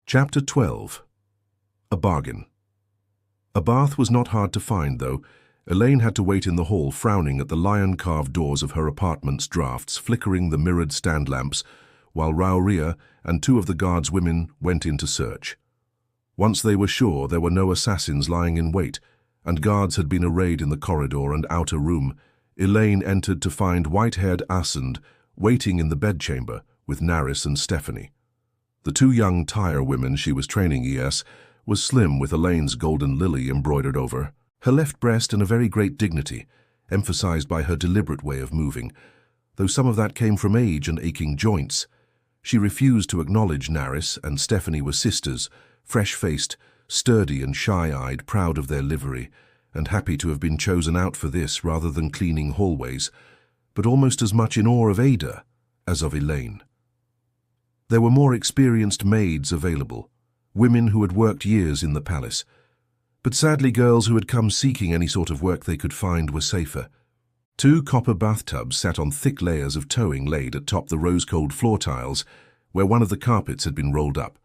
Chapter 12. A Bargain. A bath was not hard to find, though. Elayne had to wait in the hall, frowning at the lion-carved doors of her apartment's drafts, flickering the mirrored stand lamps, while Rauria and two of the guards' women went in to search. Once they were sure there were no assassins lying in wait, and guards had been arrayed in the corridor and outer room, Elayne entered to find white-haired Ascend waiting in the bedchamber with Naris and Stephanie. The two young tire women she was training Aes was slim, with Elayne's golden lily embroidered over her left breast, and a very great dignity, emphasized by her deliberate way of moving. Though some of that came from age and aching joints, she refused to acknowledge Naris and Stephanie were sisters, fresh-faced, sturdy and shy-eyed, proud of their livery, and happy to have been chosen out for this rather than cleaning hallways, but almost as much in awe of Ada as of Elayne. There were more experienced maids available, women who had worked years in the palace. But sadly, girls who had come seeking any sort of work they could find were safer. Two copper bathtubs sat on thick layers of towing laid atop the rose-cold floor tiles, where one of the carpets had been rolled up.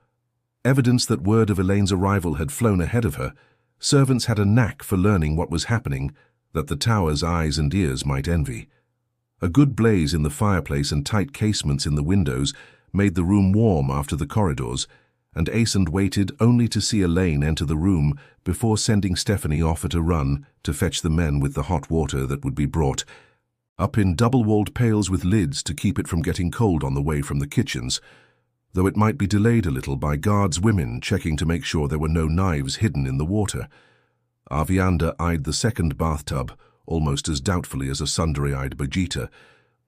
Evidence that word of Elayne's arrival had flown ahead of her. Servants had a knack for learning what was happening, that the tower's eyes and ears might envy. A good blaze in the fireplace and tight casements in the windows made the room warm after the corridors, and Ascend waited only to see Elayne enter the room before sending Stephanie off at a run to fetch the men with the hot water that would be brought up in double-walled pails with lids to keep it from getting cold on the way from the kitchens, though it might be delayed a little by guards' women checking to make sure there were no knives hidden in the water. Avianda eyed the second bathtub almost as doubtfully as a sundry-eyed Vegeta,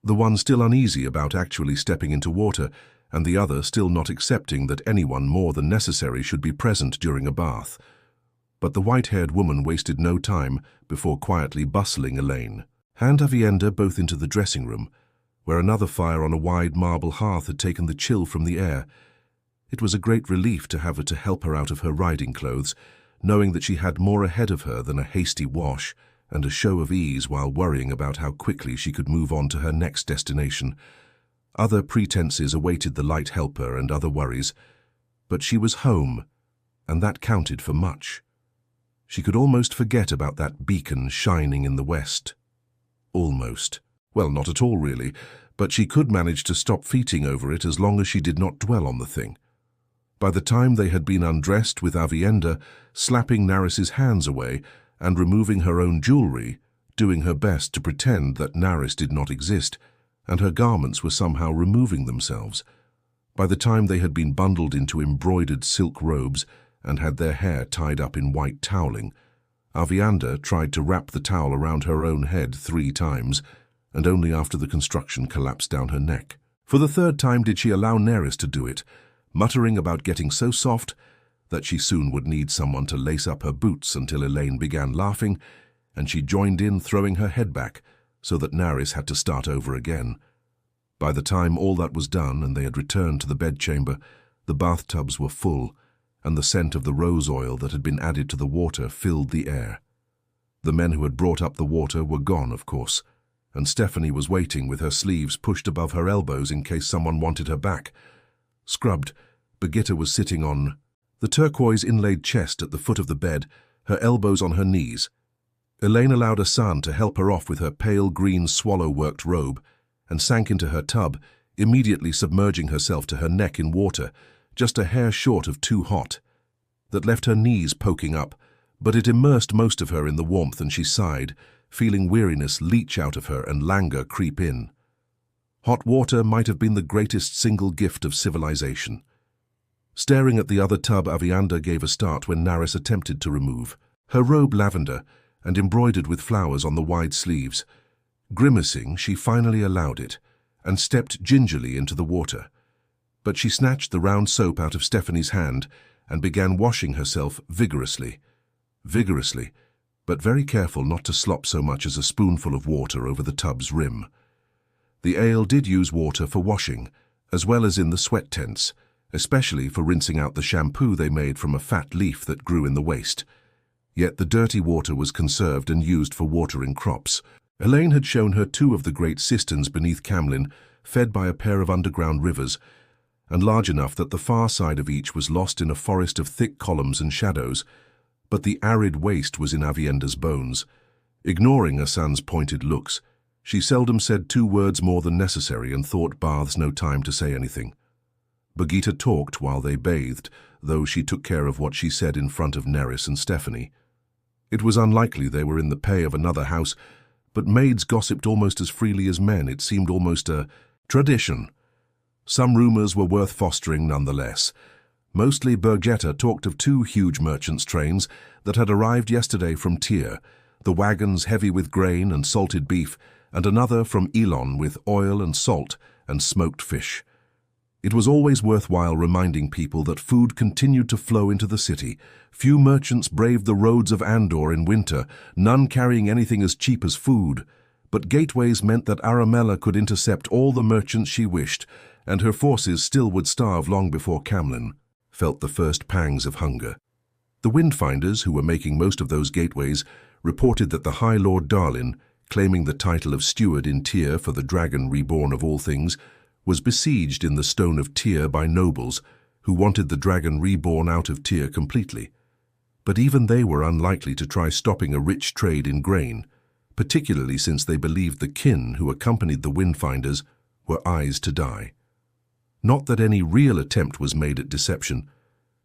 the one still uneasy about actually stepping into water, and the other still not accepting that anyone more than necessary should be present during a bath. But the white-haired woman wasted no time before quietly bustling Elayne. Hand Avienda both into the dressing room, where another fire on a wide marble hearth had taken the chill from the air. It was a great relief to have her to help her out of her riding clothes, knowing that she had more ahead of her than a hasty wash and a show of ease while worrying about how quickly she could move on to her next destination. Other pretenses awaited the light helper and other worries, but she was home, and that counted for much. She could almost forget about that beacon shining in the west. Almost. Well, not at all, really, but she could manage to stop feating over it as long as she did not dwell on the thing. By the time they had been undressed, with Avienda slapping Naris's hands away and removing her own jewelry, doing her best to pretend that Naris did not exist, and her garments were somehow removing themselves. By the time they had been bundled into embroidered silk robes and had their hair tied up in white toweling, Avianda tried to wrap the towel around her own head 3 times, and only after the construction collapsed down her neck. For the 3rd time did she allow Naris to do it, muttering about getting so soft that she soon would need someone to lace up her boots, until Elayne began laughing, and she joined in, throwing her head back, so that Naris had to start over again. By the time all that was done and they had returned to the bedchamber, the bathtubs were full, and the scent of the rose oil that had been added to the water filled the air. The men who had brought up the water were gone, of course, and Stephanie was waiting with her sleeves pushed above her elbows in case someone wanted her back. Scrubbed, Birgitta was sitting on the turquoise inlaid chest at the foot of the bed, her elbows on her knees. Elayne allowed Asan to help her off with her pale green swallow-worked robe and sank into her tub, immediately submerging herself to her neck in water, just a hair short of too hot. That left her knees poking up, but it immersed most of her in the warmth, and she sighed, feeling weariness leach out of her and languor creep in. Hot water might have been the greatest single gift of civilization. Staring at the other tub, Avianda gave a start when Naris attempted to remove her robe, lavender and embroidered with flowers on the wide sleeves. Grimacing, she finally allowed it and stepped gingerly into the water. But she snatched the round soap out of Stephanie's hand and began washing herself vigorously, but very careful not to slop so much as a spoonful of water over the tub's rim. The Aiel did use water for washing, as well as in the sweat tents, especially for rinsing out the shampoo they made from a fat leaf that grew in the waste. Yet the dirty water was conserved and used for watering crops. Elayne had shown her 2 of the great cisterns beneath Camlin, fed by a pair of underground rivers, and large enough that the far side of each was lost in a forest of thick columns and shadows, but the arid waste was in Avienda's bones. Ignoring Asan's pointed looks, she seldom said 2 words more than necessary and thought baths no time to say anything. Birgitte talked while they bathed, though she took care of what she said in front of Nerys and Stephanie. It was unlikely they were in the pay of another house, but maids gossiped almost as freely as men. It seemed almost a tradition. Some rumors were worth fostering nonetheless. Mostly Birgitte talked of 2 huge merchants' trains that had arrived yesterday from Tyr, the wagons heavy with grain and salted beef, and another from Elon with oil and salt and smoked fish. It was always worthwhile reminding people that food continued to flow into the city. Few merchants braved the roads of Andor in winter, none carrying anything as cheap as food. But gateways meant that Aramella could intercept all the merchants she wished, and her forces still would starve long before Camlin felt the first pangs of hunger. The Windfinders, who were making most of those gateways, reported that the High Lord Darlin, claiming the title of steward in Tyr for the Dragon Reborn of all things, was besieged in the Stone of Tyr by nobles who wanted the Dragon Reborn out of Tyr completely. But even they were unlikely to try stopping a rich trade in grain, particularly since they believed the kin who accompanied the Windfinders were Aes Sedai. Not that any real attempt was made at deception,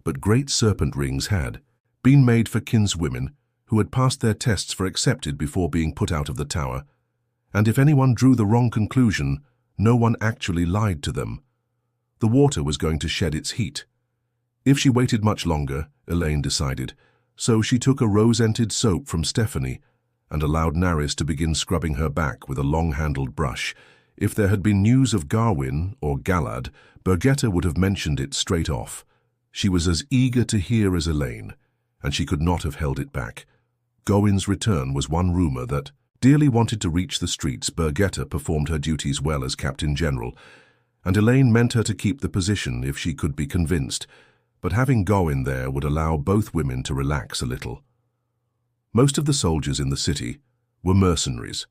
but great serpent rings had been made for kinswomen who had passed their tests for accepted before being put out of the tower, and if anyone drew the wrong conclusion, no one actually lied to them. The water was going to shed its heat. If she waited much longer, Elayne decided, so she took a rose-scented soap from Stephanie and allowed Nerys to begin scrubbing her back with a long-handled brush. If there had been news of Garwin or Galad, Birgitte would have mentioned it straight off. She was as eager to hear as Elayne, and she could not have held it back. Gowyn's return was one rumor that dearly wanted to reach the streets. Birgitte performed her duties well as Captain General, and Elayne meant her to keep the position if she could be convinced, but having Gowyn there would allow both women to relax a little. Most of the soldiers in the city were mercenaries,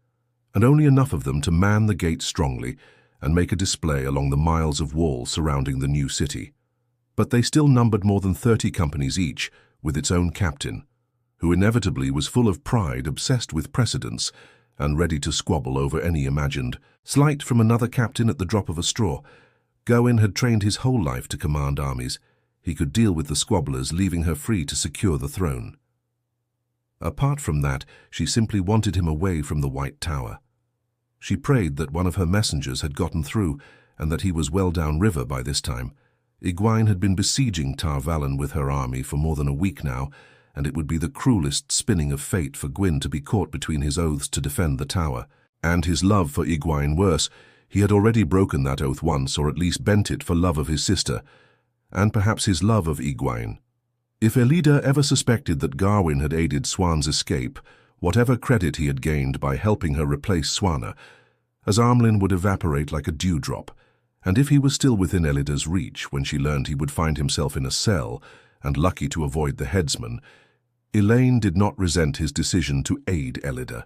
and only enough of them to man the gates strongly and make a display along the miles of wall surrounding the new city. But they still numbered more than 30 companies each, with its own captain, who inevitably was full of pride, obsessed with precedence, and ready to squabble over any imagined slight from another captain at the drop of a straw. Gowyn had trained his whole life to command armies. He could deal with the squabblers, leaving her free to secure the throne. Apart from that, she simply wanted him away from the White Tower. She prayed that one of her messengers had gotten through and that he was well downriver by this time. Egwene had been besieging Tar Valon with her army for more than a week now, and it would be the cruelest spinning of fate for Gwyn to be caught between his oaths to defend the tower, and his love for Egwene worse. He had already broken that oath once, or at least bent it for love of his sister, and perhaps his love of Egwene. If Elida ever suspected that Garwin had aided Swan's escape, whatever credit he had gained by helping her replace Swanna, as Armlin would evaporate like a dewdrop, and if he was still within Elida's reach when she learned he would find himself in a cell, and lucky to avoid the headsman, Elayne did not resent his decision to aid Elida.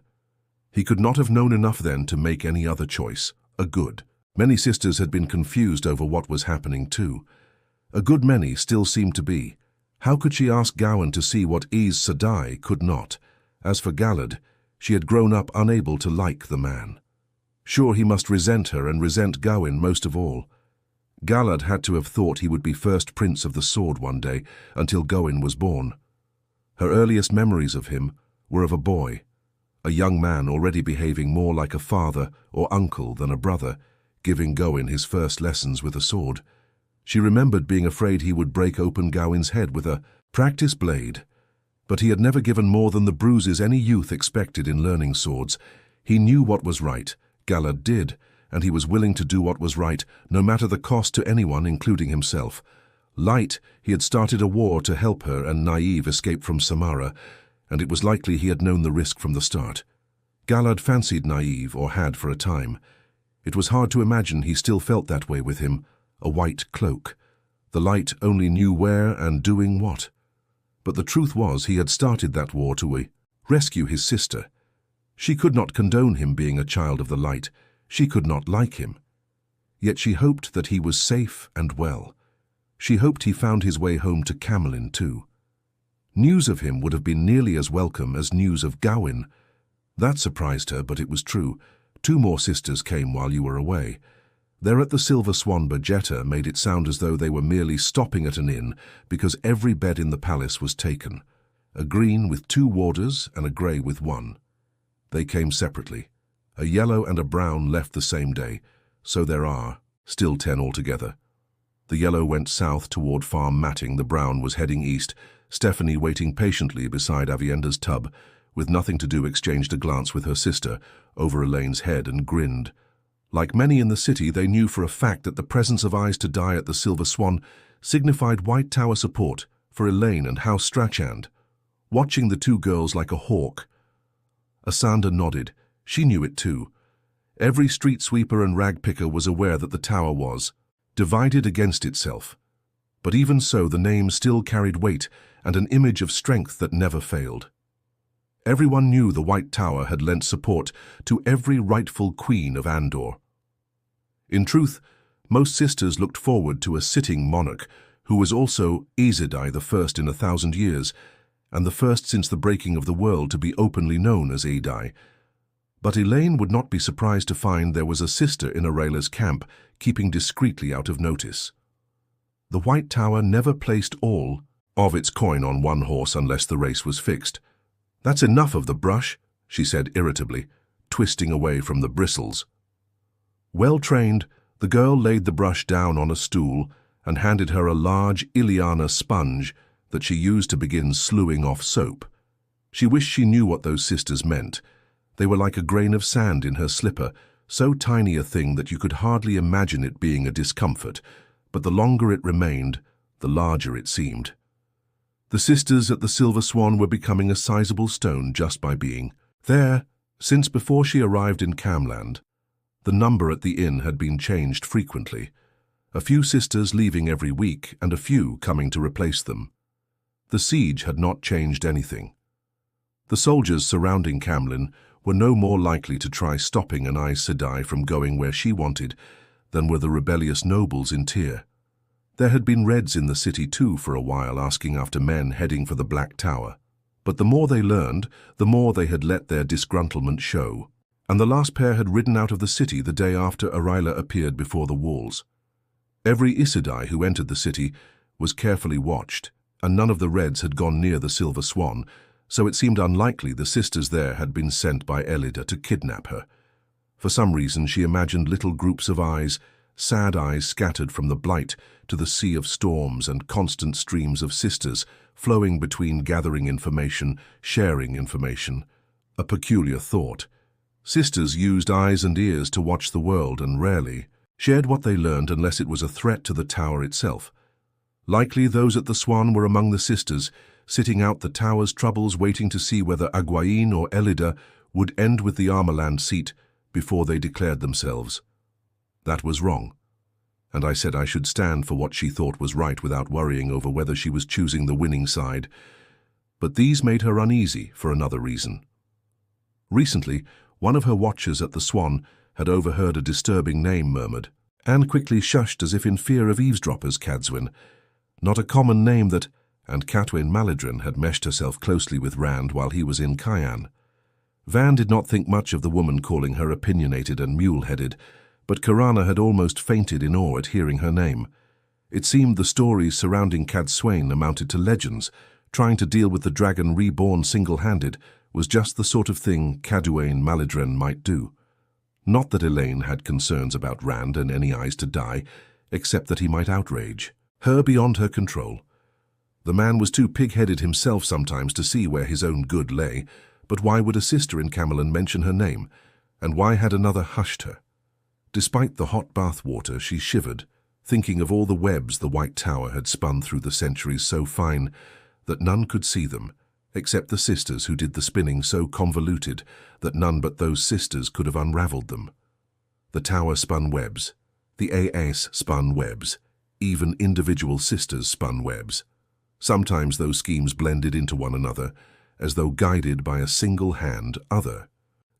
He could not have known enough then to make any other choice, a good. Many sisters had been confused over what was happening too. A good many still seemed to be. How could she ask Gowyn to see what Aes Sedai could not? As for Galad, she had grown up unable to like the man. Sure, he must resent her and resent Gowyn most of all. Galad had to have thought he would be first prince of the sword one day, until Gowyn was born. Her earliest memories of him were of a boy, a young man already behaving more like a father or uncle than a brother, giving Gowyn his first lessons with a sword. She remembered being afraid he would break open Gowyn's head with a practice blade, but he had never given more than the bruises any youth expected in learning swords. He knew what was right, Galad did, and he was willing to do what was right, no matter the cost to anyone, including himself. Light, he had started a war to help her and Nynaeve escape from Samara, and it was likely he had known the risk from the start. Galad fancied Nynaeve, or had for a time. It was hard to imagine he still felt that way with him, a white cloak. The Light only knew where and doing what. But the truth was he had started that war to rescue his sister. She could not condone him being a child of the Light. She could not like him. Yet she hoped that he was safe and well. She hoped he found his way home to Camelin too. News of him would have been nearly as welcome as news of Gawain. That surprised her, but it was true. 2 more sisters came while you were away. There at the Silver Swan Bergetta made it sound as though they were merely stopping at an inn because every bed in the palace was taken. A green with 2 warders and a grey with 1. They came separately. A yellow and a brown left the same day, so there are still 10 altogether. The yellow went south toward Farm Matting, the brown was heading east. Stephanie, waiting patiently beside Avienda's tub, with nothing to do, exchanged a glance with her sister over Elayne's head and grinned. Like many in the city, they knew for a fact that the presence of Aes Sedai at the Silver Swan signified White Tower support for Elayne and House Strachand, watching the 2 girls like a hawk. Asanda nodded. She knew it too. Every street sweeper and rag picker was aware that the tower was divided against itself. But even so, the name still carried weight and an image of strength that never failed. Everyone knew the White Tower had lent support to every rightful queen of Andor. In truth, most sisters looked forward to a sitting monarch who was also Aes Sedai, the first in 1,000 years, and the first since the breaking of the world to be openly known as Sedai. But Elayne would not be surprised to find there was a sister in Aurela's camp, keeping discreetly out of notice. The White Tower never placed all of its coin on one horse unless the race was fixed. "That's enough of the brush," she said irritably, twisting away from the bristles. Well trained, the girl laid the brush down on a stool and handed her a large Ileana sponge that she used to begin slewing off soap. She wished she knew what those sisters meant. They were like a grain of sand in her slipper, so tiny a thing that you could hardly imagine it being a discomfort, but the longer it remained, the larger it seemed. The sisters at the Silver Swan were becoming a sizable stone just by being there, since before she arrived in Camland. The number at the inn had been changed frequently, a few sisters leaving every week and a few coming to replace them. The siege had not changed anything. The soldiers surrounding Camlin were no more likely to try stopping an Aes Sedai from going where she wanted than were the rebellious nobles in Tyr. There had been Reds in the city too for a while, asking after men heading for the Black Tower. But the more they learned, the more they had let their disgruntlement show, and the last pair had ridden out of the city the day after Aurela appeared before the walls. Every Aes Sedai who entered the city was carefully watched, and none of the Reds had gone near the Silver Swan, so it seemed unlikely the sisters there had been sent by Elida to kidnap her. For some reason she imagined little groups of eyes, sad eyes scattered from the Blight to the sea of storms and constant streams of sisters flowing between, gathering information, sharing information. A peculiar thought. Sisters used eyes and ears to watch the world and rarely shared what they learned unless it was a threat to the tower itself. Likely those at the Swan were among the sisters, sitting out the tower's troubles, waiting to see whether Egwene or Elida would end with the Armorland seat before they declared themselves. That was wrong, and I said I should stand for what she thought was right without worrying over whether she was choosing the winning side. But these made her uneasy for another reason. Recently, one of her watchers at the Swan had overheard a disturbing name murmured, and quickly shushed as if in fear of eavesdroppers. Cadsuin, not a common name that, and Catwin Maladrin had meshed herself closely with Rand while he was in Cayenne. Van did not think much of the woman calling her opinionated and mule-headed, but Karana had almost fainted in awe at hearing her name. It seemed the stories surrounding Cadsuin amounted to legends. Trying to deal with the Dragon Reborn single-handed was just the sort of thing Cadwin Maladrin might do. Not that Elayne had concerns about Rand and any Aes Sedai, except that he might outrage her beyond her control. The man was too pig-headed himself sometimes to see where his own good lay, but why would a sister in Camelin mention her name, and why had another hushed her? Despite the hot bath water, she shivered, thinking of all the webs the White Tower had spun through the centuries, so fine that none could see them, except the sisters who did the spinning so convoluted that none but those sisters could have unraveled them. The tower spun webs, the Aes spun webs, even individual sisters spun webs. Sometimes those schemes blended into one another, as though guided by a single hand. Other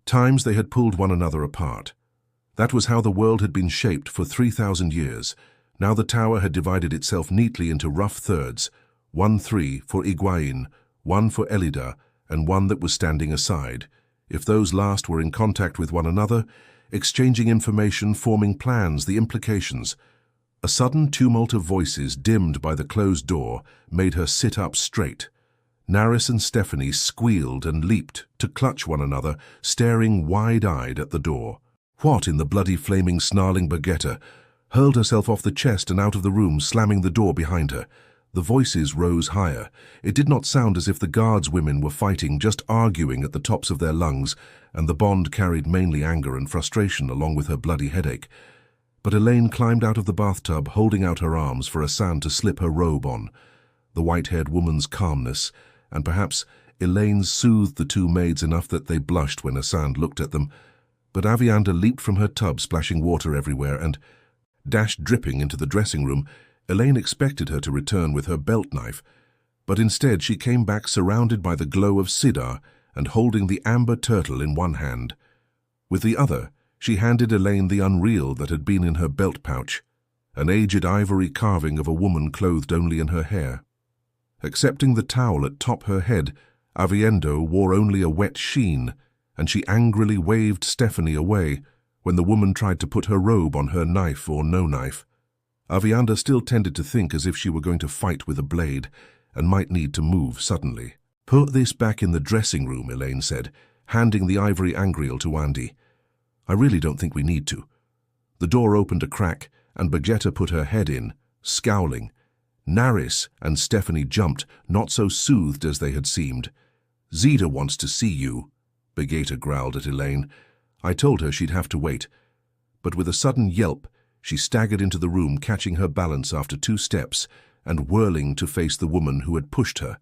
times they had pulled one another apart. That was how the world had been shaped for 3,000 years. Now the tower had divided itself neatly into rough thirds, 1-3 for Egwene, 1 for Elida, and 1 that was standing aside. If those last were in contact with one another, exchanging information, forming plans, the implications. A sudden tumult of voices, dimmed by the closed door, made her sit up straight. Naris and Stephanie squealed and leaped to clutch one another, staring wide-eyed at the door. What in the bloody flaming snarling Birgitte hurled herself off the chest and out of the room, slamming the door behind her. The voices rose higher. It did not sound as if the guards' women were fighting, just arguing at the tops of their lungs, and the bond carried mainly anger and frustration along with her bloody headache. But Elayne climbed out of the bathtub, holding out her arms for Asan to slip her robe on. The white-haired woman's calmness, and perhaps Elayne, soothed the two maids enough that they blushed when Asan looked at them. But Aviander leaped from her tub, splashing water everywhere, and dashed dripping into the dressing room. Elayne expected her to return with her belt knife, but instead she came back surrounded by the glow of Sidar and holding the amber turtle in one hand. With the other, she handed Elayne the unreal that had been in her belt pouch, an aged ivory carving of a woman clothed only in her hair. Excepting the towel atop her head, Aviendo wore only a wet sheen, and she angrily waved Stephanie away when the woman tried to put her robe on her, knife or no knife. Aviander still tended to think as if she were going to fight with a blade and might need to move suddenly. "Put this back in the dressing room," Elayne said, handing the ivory angreal to Andi. "I really don't think we need to." The door opened a crack, and Birgitte put her head in, scowling. Naris and Stephanie jumped, not so soothed as they had seemed. "Zida wants to see you," Birgitte growled at Elayne. "I told her she'd have to wait." But with a sudden yelp, she staggered into the room, catching her balance after 2 steps and whirling to face the woman who had pushed her.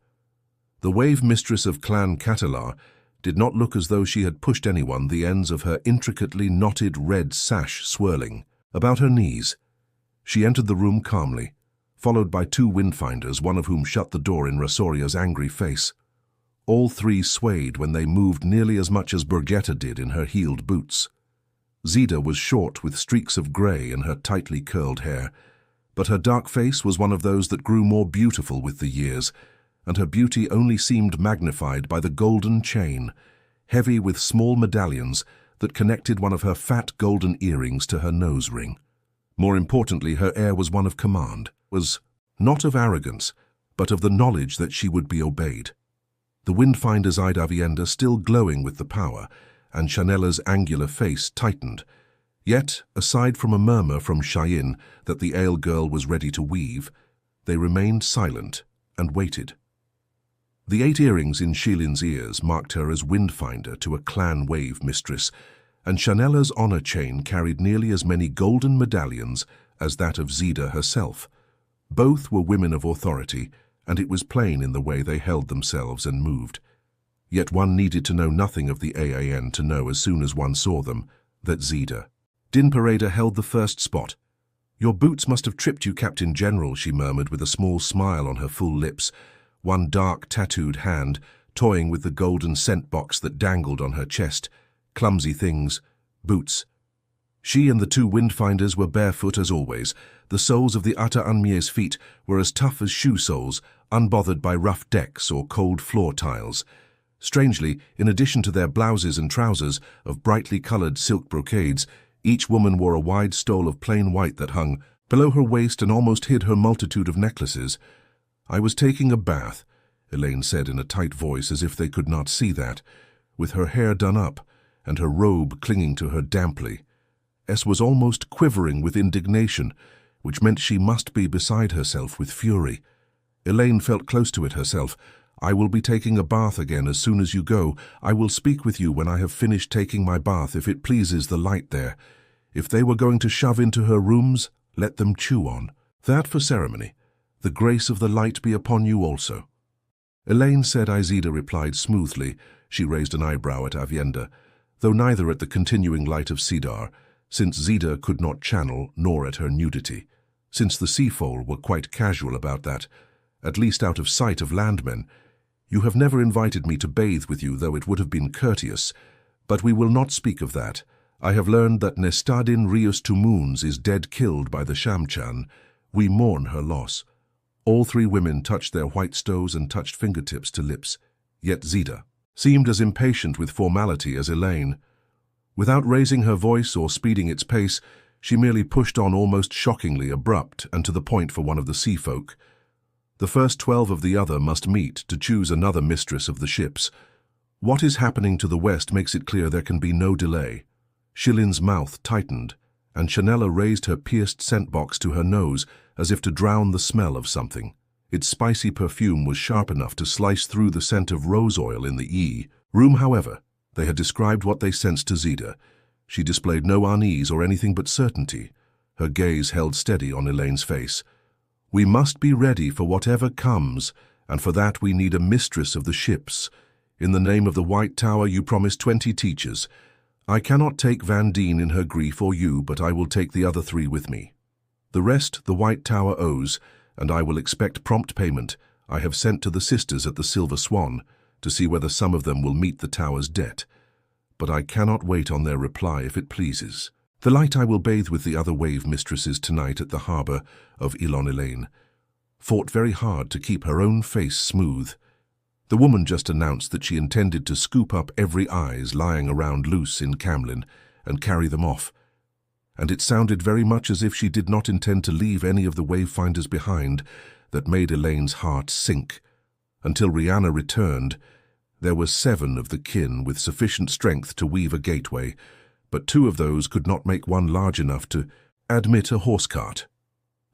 The wave mistress of Clan Catalar did not look as though she had pushed anyone, the ends of her intricately knotted red sash swirling about her knees. She entered the room calmly, followed by 2 windfinders, one of whom shut the door in Rasoria's angry face. All 3 swayed when they moved nearly as much as Birgitte did in her heeled boots. Zida was short with streaks of grey in her tightly curled hair, but her dark face was one of those that grew more beautiful with the years, and her beauty only seemed magnified by the golden chain, heavy with small medallions that connected one of her fat golden earrings to her nose ring. More importantly, her air was one of command, was not of arrogance, but of the knowledge that she would be obeyed. The windfinders eyed Avienda, still glowing with the power, and Shanella's angular face tightened. Yet, aside from a murmur from Cheyenne that the ale girl was ready to weave, they remained silent and waited. The 8 earrings in Sheilin's ears marked her as windfinder to a clan wave mistress, and Shanella's honor chain carried nearly as many golden medallions as that of Zida herself. Both were women of authority, and it was plain in the way they held themselves and moved. Yet one needed to know nothing of the AAN to know as soon as one saw them that Zida. Din Pareda held the first spot. "Your boots must have tripped you, Captain General," she murmured with a small smile on her full lips, one dark tattooed hand toying with the golden scent box that dangled on her chest. Clumsy things. Boots. She and the 2 windfinders were barefoot as always. The soles of the Ata Unmier's feet were as tough as shoe soles, unbothered by rough decks or cold floor tiles. Strangely, in addition to their blouses and trousers of brightly coloured silk brocades, each woman wore a wide stole of plain white that hung below her waist and almost hid her multitude of necklaces. "I was taking a bath," Elayne said in a tight voice as if they could not see that, with her hair done up and her robe clinging to her damply. Es was almost quivering with indignation, which meant she must be beside herself with fury. Elayne felt close to it herself. "I will be taking a bath again as soon as you go. I will speak with you when I have finished taking my bath, if it pleases the light there. If they were going to shove into her rooms, let them chew on. That for ceremony. The grace of the light be upon you also." Elayne said. Izida replied smoothly. She raised an eyebrow at Avienda, though neither at the continuing light of Sidar, since Zida could not channel, nor at her nudity, since the seafoal were quite casual about that, at least out of sight of landmen. "You have never invited me to bathe with you, though it would have been courteous. But we will not speak of that. I have learned that Nestadin Rius Tumuns is dead killed by the Seanchan. We mourn her loss." All three women touched their white stoves and touched fingertips to lips. Yet Zida seemed as impatient with formality as Elayne. Without raising her voice or speeding its pace, she merely pushed on, almost shockingly abrupt and to the point for one of the sea folk. The first 12 of the other must meet to choose another mistress of the ships. What is happening to the west makes it clear there can be no delay. Shillin's mouth tightened, and Chanella raised her pierced scent box to her nose as if to drown the smell of something. Its spicy perfume was sharp enough to slice through the scent of rose oil in the room. However, they had described what they sensed to Zida. She displayed no unease or anything but certainty. Her gaze held steady on Elayne's face. "We must be ready for whatever comes, and for that we need a mistress of the ships. In the name of the White Tower you promised 20 teachers. I cannot take Van Deen in her grief or you, but I will take the other 3 with me. The rest the White Tower owes, and I will expect prompt payment. I have sent to the sisters at the Silver Swan to see whether some of them will meet the tower's debt. But I cannot wait on their reply if it pleases. The light I will bathe with the other wave mistresses tonight at the harbour of Elayne. Fought very hard to keep her own face smooth. The woman just announced that she intended to scoop up every eyes lying around loose in Camlin and carry them off. And it sounded very much as if she did not intend to leave any of the wayfinders behind. That made Elayne's heart sink. Until Rihanna returned, there were 7 of the kin with sufficient strength to weave a gateway, but 2 of those could not make one large enough to admit a horse cart.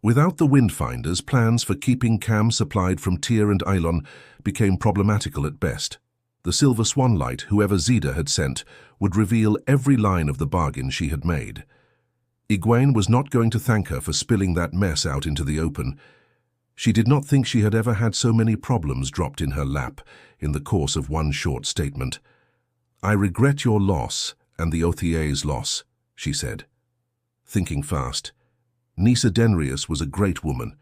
Without the Windfinders, plans for keeping Cam supplied from Tyr and Eilon became problematical at best. The Silver Swan light, whoever Zida had sent, would reveal every line of the bargain she had made. Egwene was not going to thank her for spilling that mess out into the open. She did not think she had ever had so many problems dropped in her lap in the course of one short statement. "I regret your loss and the Othier's loss," she said. Thinking fast. Nisa Denrius was a great woman.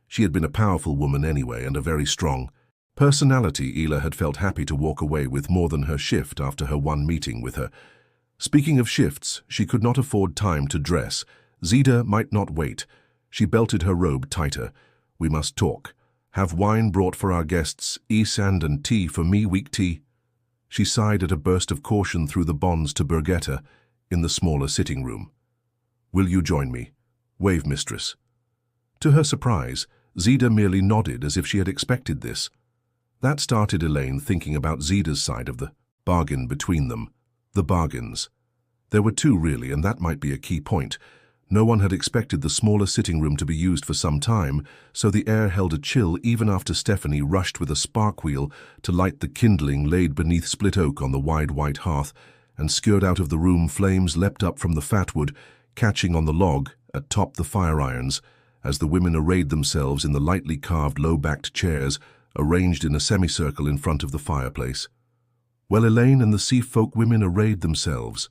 She had been a powerful woman anyway, and a very strong personality. Ela had felt happy to walk away with more than her shift after her one meeting with her. Speaking of shifts, she could not afford time to dress. Zida might not wait. She belted her robe tighter. "We must talk. Have wine brought for our guests, Esand and tea for me, weak tea." She sighed at a burst of caution through the bonds to Birgetta in the smaller sitting room. "Will you join me, Wave Mistress?" To her surprise, Zida merely nodded as if she had expected this. That started Elayne thinking about Zida's side of the bargain between them. The bargains. There were 2 really, and that might be a key point. No one had expected the smaller sitting room to be used for some time, so the air held a chill even after Stephanie rushed with a spark wheel to light the kindling laid beneath split oak on the wide white hearth, and skewered out of the room flames leapt up from the fat wood, catching on the log atop the fire irons, as the women arrayed themselves in the lightly carved low-backed chairs arranged in a semicircle in front of the fireplace. Well, Elayne and the sea folk women arrayed themselves,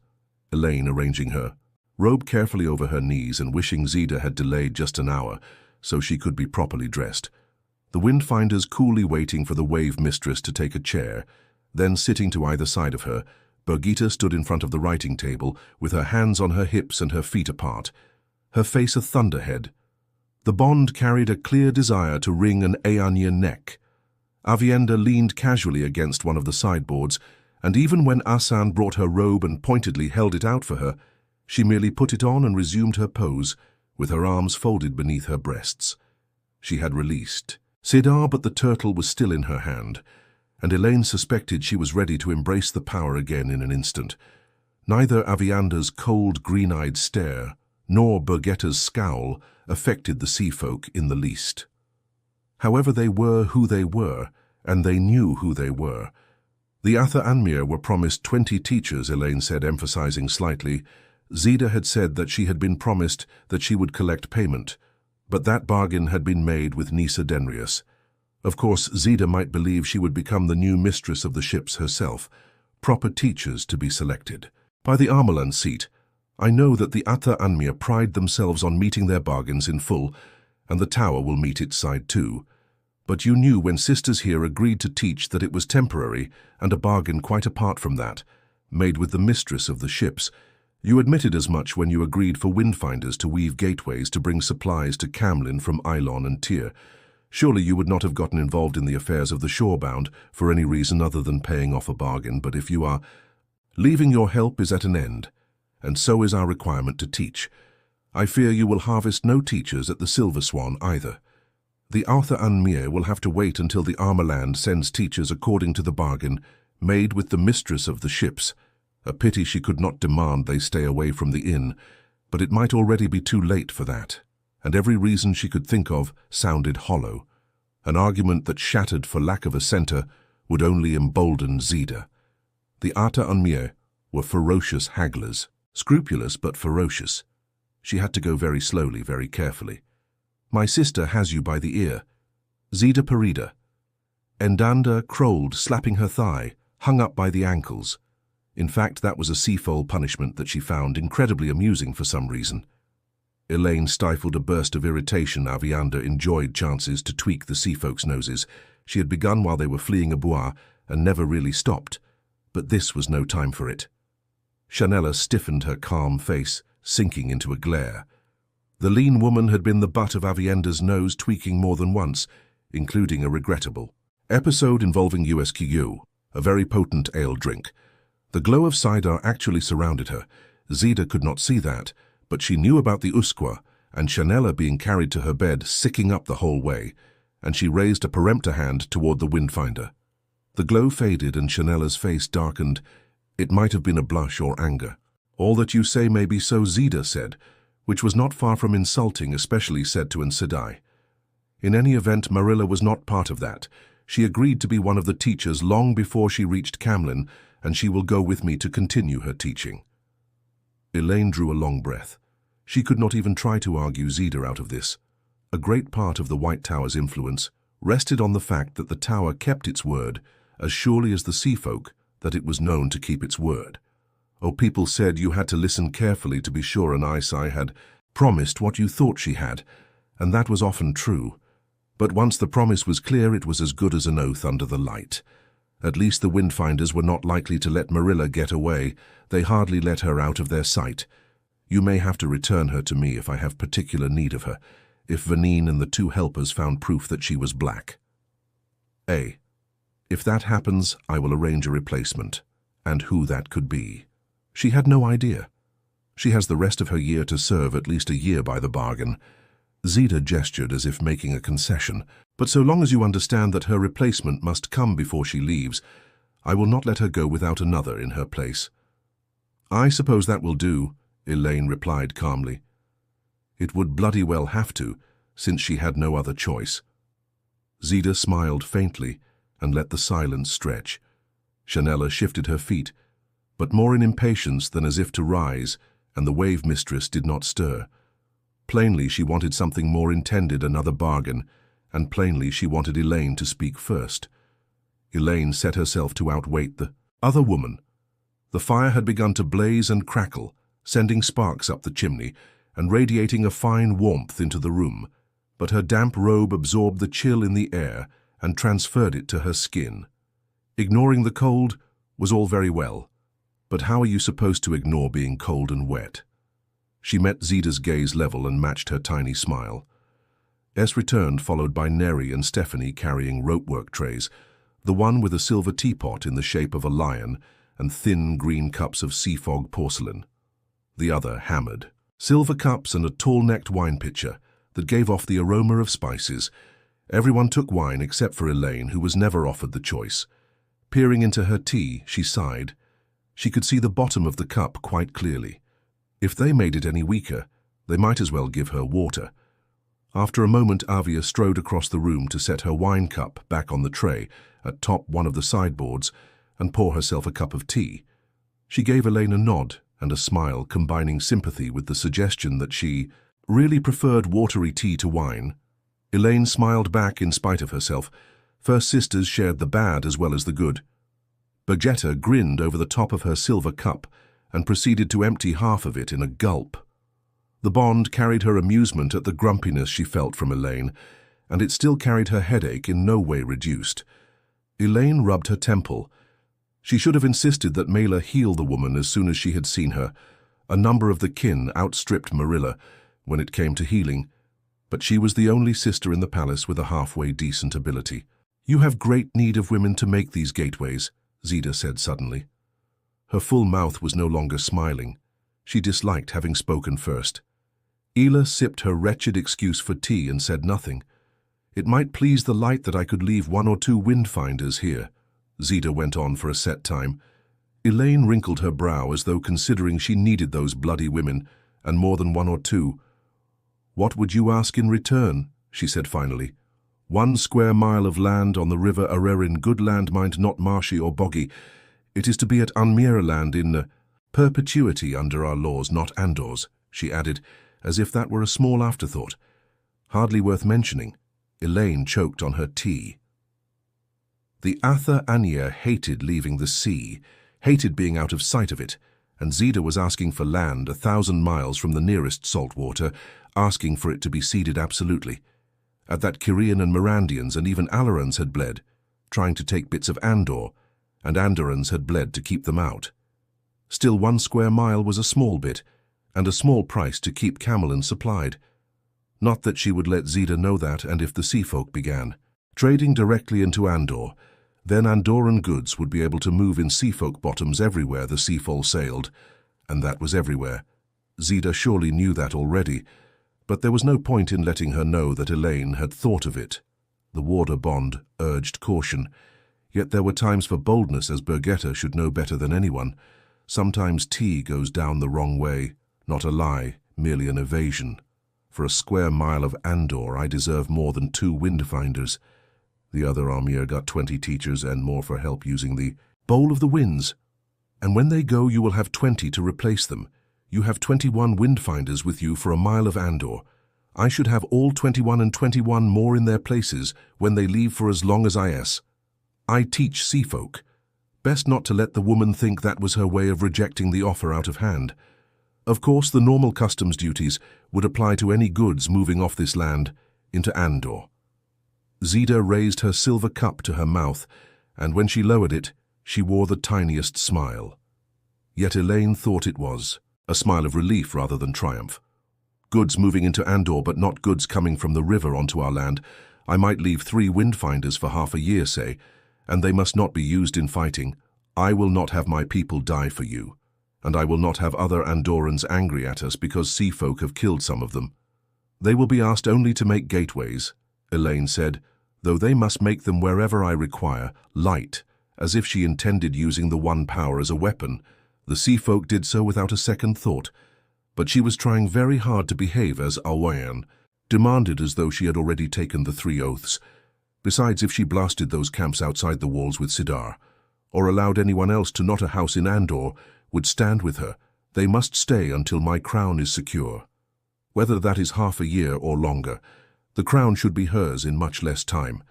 Elayne arranging her robe carefully over her knees and wishing Zida had delayed just an hour so she could be properly dressed. The Windfinders coolly waiting for the Wave Mistress to take a chair. Then, sitting to either side of her, Birgitta stood in front of the writing table with her hands on her hips and her feet apart, her face a thunderhead. The bond carried a clear desire to wring an Aeanya neck. Avienda leaned casually against one of the sideboards, and even when Asan brought her robe and pointedly held it out for her, she merely put it on and resumed her pose, with her arms folded beneath her breasts. She had released Sidar, but the turtle was still in her hand, and Elayne suspected she was ready to embrace the power again in an instant. Neither Avienda's cold, green-eyed stare, nor Birgetta's scowl affected the sea folk in the least. However, they were who they were, and they knew who they were. The Atha Anmir were promised 20 teachers, Elayne said, emphasizing slightly. Zida had said that she had been promised that she would collect payment, but that bargain had been made with Nisa Denrius. Of course, Zida might believe she would become the new mistress of the ships herself. Proper teachers to be selected. By the Armelan seat, I know that the Atha Anmir pride themselves on meeting their bargains in full, and the tower will meet its side too. But you knew when sisters here agreed to teach that it was temporary, and a bargain quite apart from that, made with the mistress of the ships. You admitted as much when you agreed for Windfinders to weave gateways to bring supplies to Camlin from Eilon and Tyr. Surely you would not have gotten involved in the affairs of the Shorebound for any reason other than paying off a bargain, but if you are, leaving your help is at an end, and so is our requirement to teach. I fear you will harvest no teachers at the Silver Swan either. The Arthur Unmere will have to wait until the Armorland sends teachers according to the bargain made with the mistress of the ships. A pity she could not demand they stay away from the inn, but it might already be too late for that, and every reason she could think of sounded hollow. An argument that shattered for lack of a centre would only embolden Xida. The Arthur Unmere were ferocious hagglers, scrupulous but ferocious. She had to go very slowly, very carefully. My sister has you by the ear. Xida Perida. Endanda crolled, slapping her thigh, hung up by the ankles. In fact, that was a seafoal punishment that she found incredibly amusing for some reason. Elayne stifled a burst of irritation. Avianda enjoyed chances to tweak the seafolk's noses. She had begun while they were fleeing a bois and never really stopped, but this was no time for it. Shanella stiffened her calm face, sinking into a glare. The lean woman had been the butt of Avienda's nose tweaking more than once, including a regrettable episode involving USQ, a very potent ale drink. The glow of cider actually surrounded her. Xida could not see that, but she knew about the Usqua and Shanella being carried to her bed, sicking up the whole way, and she raised a peremptor hand toward the Windfinder. The glow faded and Shanella's face darkened. It might have been a blush or anger. All that you say may be so, Xida said, which was not far from insulting, especially said to Aes Sedai. In any event, Marilla was not part of that. She agreed to be one of the teachers long before she reached Camlin, and she will go with me to continue her teaching. Elayne drew a long breath. She could not even try to argue Xida out of this. A great part of the White Tower's influence rested on the fact that the tower kept its word as surely as the seafolk that it was known to keep its word. Oh, people said you had to listen carefully to be sure an Aes Sedai had promised what you thought she had, and that was often true. But once the promise was clear, it was as good as an oath under the light. At least the Windfinders were not likely to let Marilla get away. They hardly let her out of their sight. You may have to return her to me if I have particular need of her, if Vanine and the two helpers found proof that she was black. If that happens, I will arrange a replacement, and who that could be. She had no idea. She has the rest of her year to serve, at least a year by the bargain. Xida gestured as if making a concession, but so long as you understand that her replacement must come before she leaves, I will not let her go without another in her place. I suppose that will do, Elayne replied calmly. It would bloody well have to, since she had no other choice. Xida smiled faintly and let the silence stretch. Shanella shifted her feet, but more in impatience than as if to rise, and the wave mistress did not stir. Plainly she wanted something more, intended another bargain, and plainly she wanted Elayne to speak first. Elayne set herself to outwait the other woman. The fire had begun to blaze and crackle, sending sparks up the chimney and radiating a fine warmth into the room, but her damp robe absorbed the chill in the air and transferred it to her skin. Ignoring the cold was all very well, but how are you supposed to ignore being cold and wet? She met Xida's gaze level and matched her tiny smile. Es returned, followed by Neri and Stephanie carrying ropework trays, the one with a silver teapot in the shape of a lion and thin green cups of sea fog porcelain. The other hammered. Silver cups and a tall-necked wine pitcher that gave off the aroma of spices. Everyone took wine except for Elayne, who was never offered the choice. Peering into her tea, she sighed. She could see the bottom of the cup quite clearly. If they made it any weaker, they might as well give her water. After a moment, Avia strode across the room to set her wine cup back on the tray atop one of the sideboards and pour herself a cup of tea. She gave Elayne a nod and a smile, combining sympathy with the suggestion that she really preferred watery tea to wine. Elayne smiled back in spite of herself. First sisters shared the bad as well as the good. Bergetta grinned over the top of her silver cup and proceeded to empty half of it in a gulp. The bond carried her amusement at the grumpiness she felt from Elayne, and it still carried her headache, in no way reduced. Elayne rubbed her temple. She should have insisted that Mela heal the woman as soon as she had seen her. A number of the kin outstripped Marilla when it came to healing, but she was the only sister in the palace with a halfway decent ability. "You have great need of women to make these gateways," Zida said suddenly. Her full mouth was no longer smiling. She disliked having spoken first. Ela sipped her wretched excuse for tea and said nothing. "It might please the light that I could leave 1 or 2 windfinders here," Zida went on for a set time. Elayne wrinkled her brow as though considering she needed those bloody women, and more than 1 or 2. "What would you ask in return?" she said finally. 1 square mile of land on the river Arerin, good land, mind, not marshy or boggy. It is to be at Unmira land in perpetuity under our laws, not Andor's," she added, as if that were a small afterthought. Hardly worth mentioning. Elayne choked on her tea. The Atha Anya hated leaving the sea, hated being out of sight of it, and Zida was asking for land 1,000 miles from the nearest salt water, asking for it to be ceded absolutely. At that Kyrian and Mirandians and even Alarans had bled, trying to take bits of Andor, and Andorans had bled to keep them out. Still, 1 square mile was a small bit, and a small price to keep Camelin supplied. Not that she would let Zida know that, and if the seafolk began trading directly into Andor, then Andoran goods would be able to move in seafolk bottoms everywhere the seafall sailed, and that was everywhere. Zida surely knew that already, but there was no point in letting her know that Elayne had thought of it. The warder bond urged caution, yet there were times for boldness, as Birgitta should know better than anyone. Sometimes tea goes down the wrong way, not a lie, merely an evasion. For a square mile of Andor I deserve more than 2 windfinders. The other Amir got 20 teachers and more for help using the Bowl of the Winds. And when they go you will have 20 to replace them. You have 21 windfinders with you for a mile of Andor. I should have all 21 and 21 more in their places when they leave for as long as Aes. I teach seafolk. Best not to let the woman think that was her way of rejecting the offer out of hand. Of course, the normal customs duties would apply to any goods moving off this land into Andor. Zida raised her silver cup to her mouth, and when she lowered it, she wore the tiniest smile. Yet Elayne thought it was a smile of relief rather than triumph. Goods moving into Andor, but not goods coming from the river onto our land. I might leave 3 windfinders for half a year, say, and they must not be used in fighting. I will not have my people die for you, and I will not have other Andorans angry at us because seafolk have killed some of them. They will be asked only to make gateways, Elayne said, though they must make them wherever I require, light, as if she intended using the one power as a weapon. The seafolk did so without a second thought, but she was trying very hard to behave as Alwayan demanded, as though she had already taken the 3 oaths. Besides, if she blasted those camps outside the walls with Sidar, or allowed anyone else to not a house in Andor, would stand with her, they must stay until my crown is secure. Whether that is half a year or longer, the crown should be hers in much less time.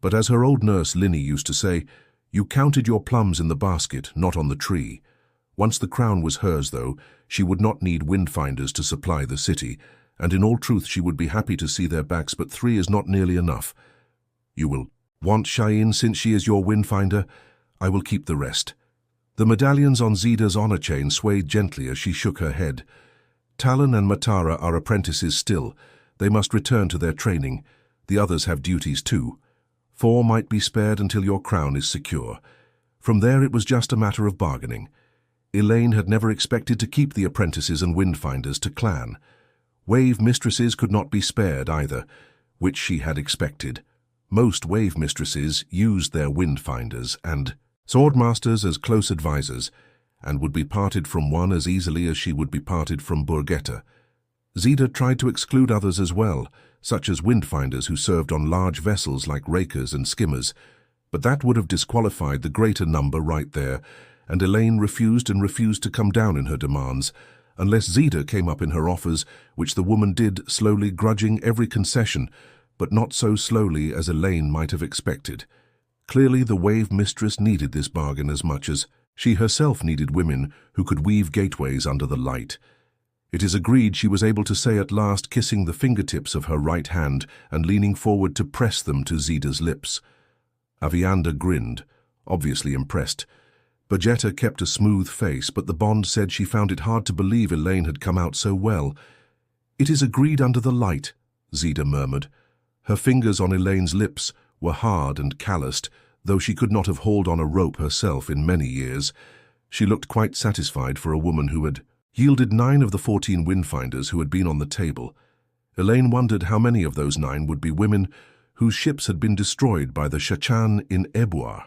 But as her old nurse Linny used to say, you counted your plums in the basket, not on the tree. Once the crown was hers, though, she would not need windfinders to supply the city, and in all truth she would be happy to see their backs, but 3 is not nearly enough. You will want Shayin since she is your windfinder. I will keep the rest. The medallions on Zida's honor chain swayed gently as she shook her head. Talon and Matara are apprentices still. They must return to their training. The others have duties too. 4 might be spared until your crown is secure. From there it was just a matter of bargaining. Elayne had never expected to keep the apprentices and windfinders to clan. Wave mistresses could not be spared either, which she had expected. Most wave mistresses used their windfinders and swordmasters as close advisors, and would be parted from one as easily as she would be parted from Birgitta. Zida tried to exclude others as well, such as windfinders who served on large vessels like rakers and skimmers, but that would have disqualified the greater number right there, and Elayne refused to come down in her demands, unless Zida came up in her offers, which the woman did, slowly grudging every concession, but not so slowly as Elayne might have expected. Clearly the wave mistress needed this bargain as much as she herself needed women who could weave gateways under the light. It is agreed, she was able to say at last, kissing the fingertips of her right hand and leaning forward to press them to Zida's lips. Avianda grinned, obviously impressed, Bergetta kept a smooth face, but the Bond said she found it hard to believe Elayne had come out so well. "It is agreed under the light," Xida murmured. Her fingers on Elaine's lips were hard and calloused, though she could not have hauled on a rope herself in many years. She looked quite satisfied for a woman who had yielded 9 of the 14 windfinders who had been on the table. Elayne wondered how many of those 9 would be women whose ships had been destroyed by the Seanchan in Ebois.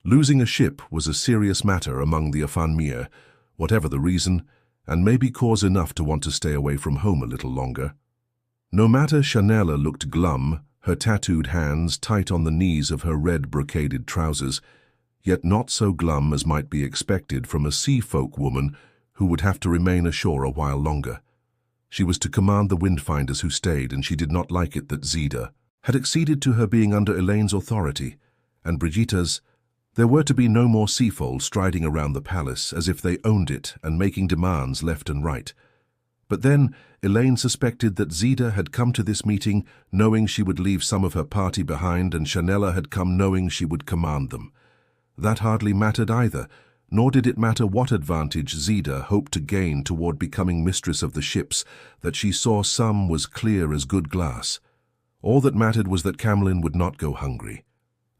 Losing a ship was a serious matter among the Afanmir, whatever the reason, and maybe cause enough to want to stay away from home a little longer. No matter Chanella looked glum, her tattooed hands tight on the knees of her red brocaded trousers, yet not so glum as might be expected from a sea-folk woman who would have to remain ashore a while longer. She was to command the windfinders who stayed, and she did not like it that Xida had acceded to her being under Elaine's authority, and Brigitta's. There were to be no more seafolds striding around the palace as if they owned it and making demands left and right. But then Elayne suspected that Xida had come to this meeting knowing she would leave some of her party behind, and Chanella had come knowing she would command them. That hardly mattered either, nor did it matter what advantage Xida hoped to gain toward becoming mistress of the ships, that she saw some was clear as good glass. All that mattered was that Camlin would not go hungry.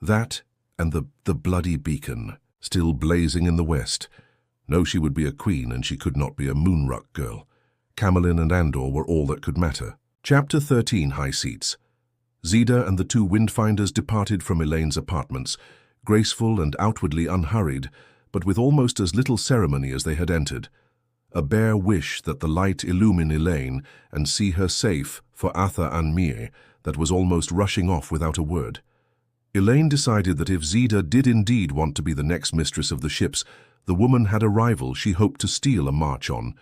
That and the bloody beacon, still blazing in the west. No, she would be a queen, and she could not be a Moonruck girl. Camlin and Andor were all that could matter. Chapter 13, High Seats. Xida and the 2 windfinders departed from Elaine's apartments, graceful and outwardly unhurried, but with almost as little ceremony as they had entered. A bare wish that the light illumine Elayne and see her safe for Atha Anmir that was almost rushing off without a word. Elayne decided that if Xida did indeed want to be the next mistress of the ships, the woman had a rival she hoped to steal a march on.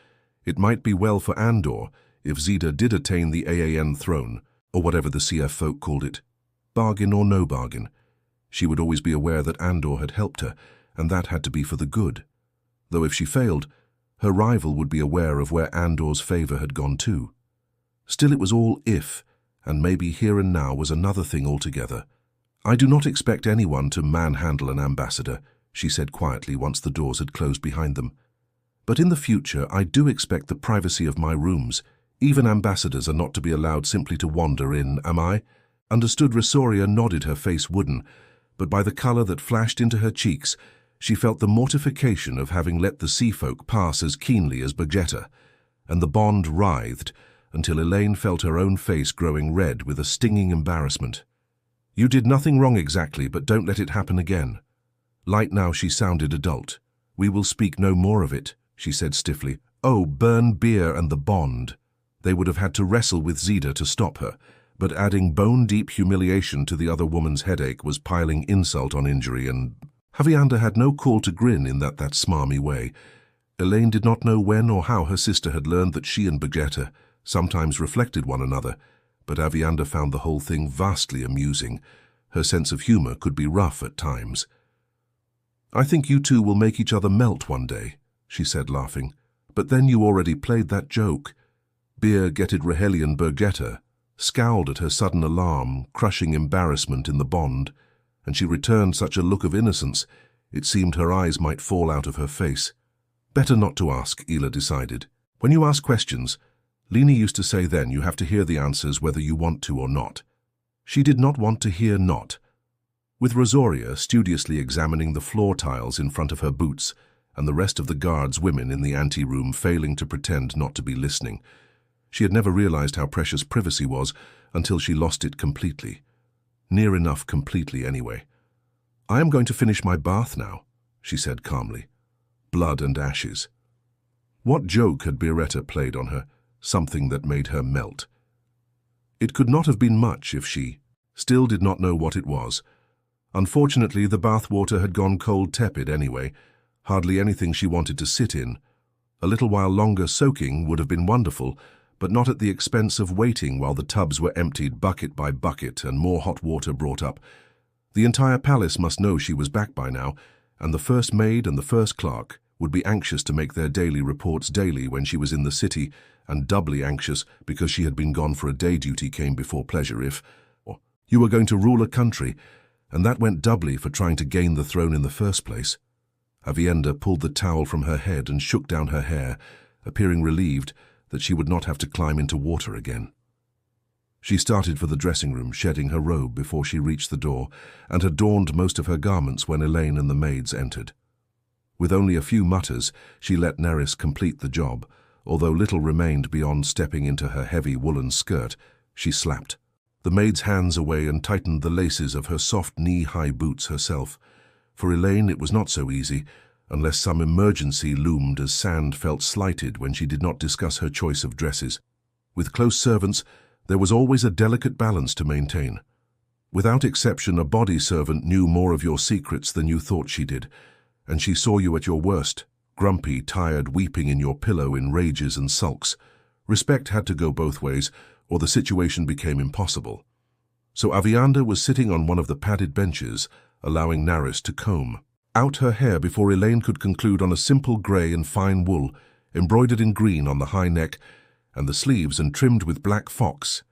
It might be well for Andor if Xida did attain the Aan throne, or whatever the CF folk called it. Bargain or no bargain. She would always be aware that Andor had helped her, and that had to be for the good. Though if she failed, her rival would be aware of where Andor's favor had gone too. Still, it was all if, and maybe here and now was another thing altogether. "I do not expect anyone to manhandle an ambassador," she said quietly once the doors had closed behind them. "But in the future, I do expect the privacy of my rooms. Even ambassadors are not to be allowed simply to wander in, am I?" Understood. Resoria nodded, her face wooden, but by the color that flashed into her cheeks, she felt the mortification of having let the sea-folk pass as keenly as Bergetta, and the Bond writhed until Elayne felt her own face growing red with a stinging embarrassment. "You did nothing wrong exactly, but don't let it happen again." Light now, she sounded adult. "We will speak no more of it," she said stiffly. "Oh, burn beer and the Bond." They would have had to wrestle with Xida to stop her, but adding bone-deep humiliation to the other woman's headache was piling insult on injury, and Aviander had no call to grin in that smarmy way. Elayne did not know when or how her sister had learned that she and Bergetta sometimes reflected one another, but Aviander found the whole thing vastly amusing. Her sense of humor could be rough at times. "I think you 2 will make each other melt one day," she said, laughing. "But then you already played that joke." Beer-getted Rahelian Bergetta scowled at her sudden alarm, crushing embarrassment in the Bond, and she returned such a look of innocence, it seemed her eyes might fall out of her face. Better not to ask, Ela decided. When you ask questions, Lena used to say then you have to hear the answers whether you want to or not. She did not want to hear not. With Rosoria studiously examining the floor tiles in front of her boots, and the rest of the guards' women in the anteroom failing to pretend not to be listening, she had never realized how precious privacy was until she lost it completely. Near enough completely, anyway. "I am going to finish my bath now," she said calmly. Blood and ashes. What joke had Biretta played on her? Something that made her melt. It could not have been much if she still did not know what it was. Unfortunately, the bath water had gone cold tepid anyway, hardly anything she wanted to sit in. A little while longer soaking would have been wonderful, but not at the expense of waiting while the tubs were emptied bucket by bucket and more hot water brought up. The entire palace must know she was back by now, and the first maid and the first clerk would be anxious to make their daily reports daily when she was in the city, and doubly anxious because she had been gone for a day duty came before pleasure if you were going to rule a country, and that went doubly for trying to gain the throne in the first place. Avienda pulled the towel from her head and shook down her hair, appearing relieved that she would not have to climb into water again. She started for the dressing room, shedding her robe before she reached the door, and had donned most of her garments when Elayne and the maids entered. With only a few mutters, she let Nerys complete the job. Although little remained beyond stepping into her heavy woolen skirt, she slapped the maid's hands away and tightened the laces of her soft knee-high boots herself. For Elayne it was not so easy, unless some emergency loomed, as Sand felt slighted when she did not discuss her choice of dresses. With close servants, there was always a delicate balance to maintain. Without exception, a body servant knew more of your secrets than you thought she did, and she saw you at your worst, grumpy, tired, weeping in your pillow in rages and sulks. Respect had to go both ways, or the situation became impossible. So Avienda was sitting on one of the padded benches, allowing Nerys to comb out her hair before Elayne could conclude on a simple grey and fine wool, embroidered in green on the high neck, and the sleeves and trimmed with black fox.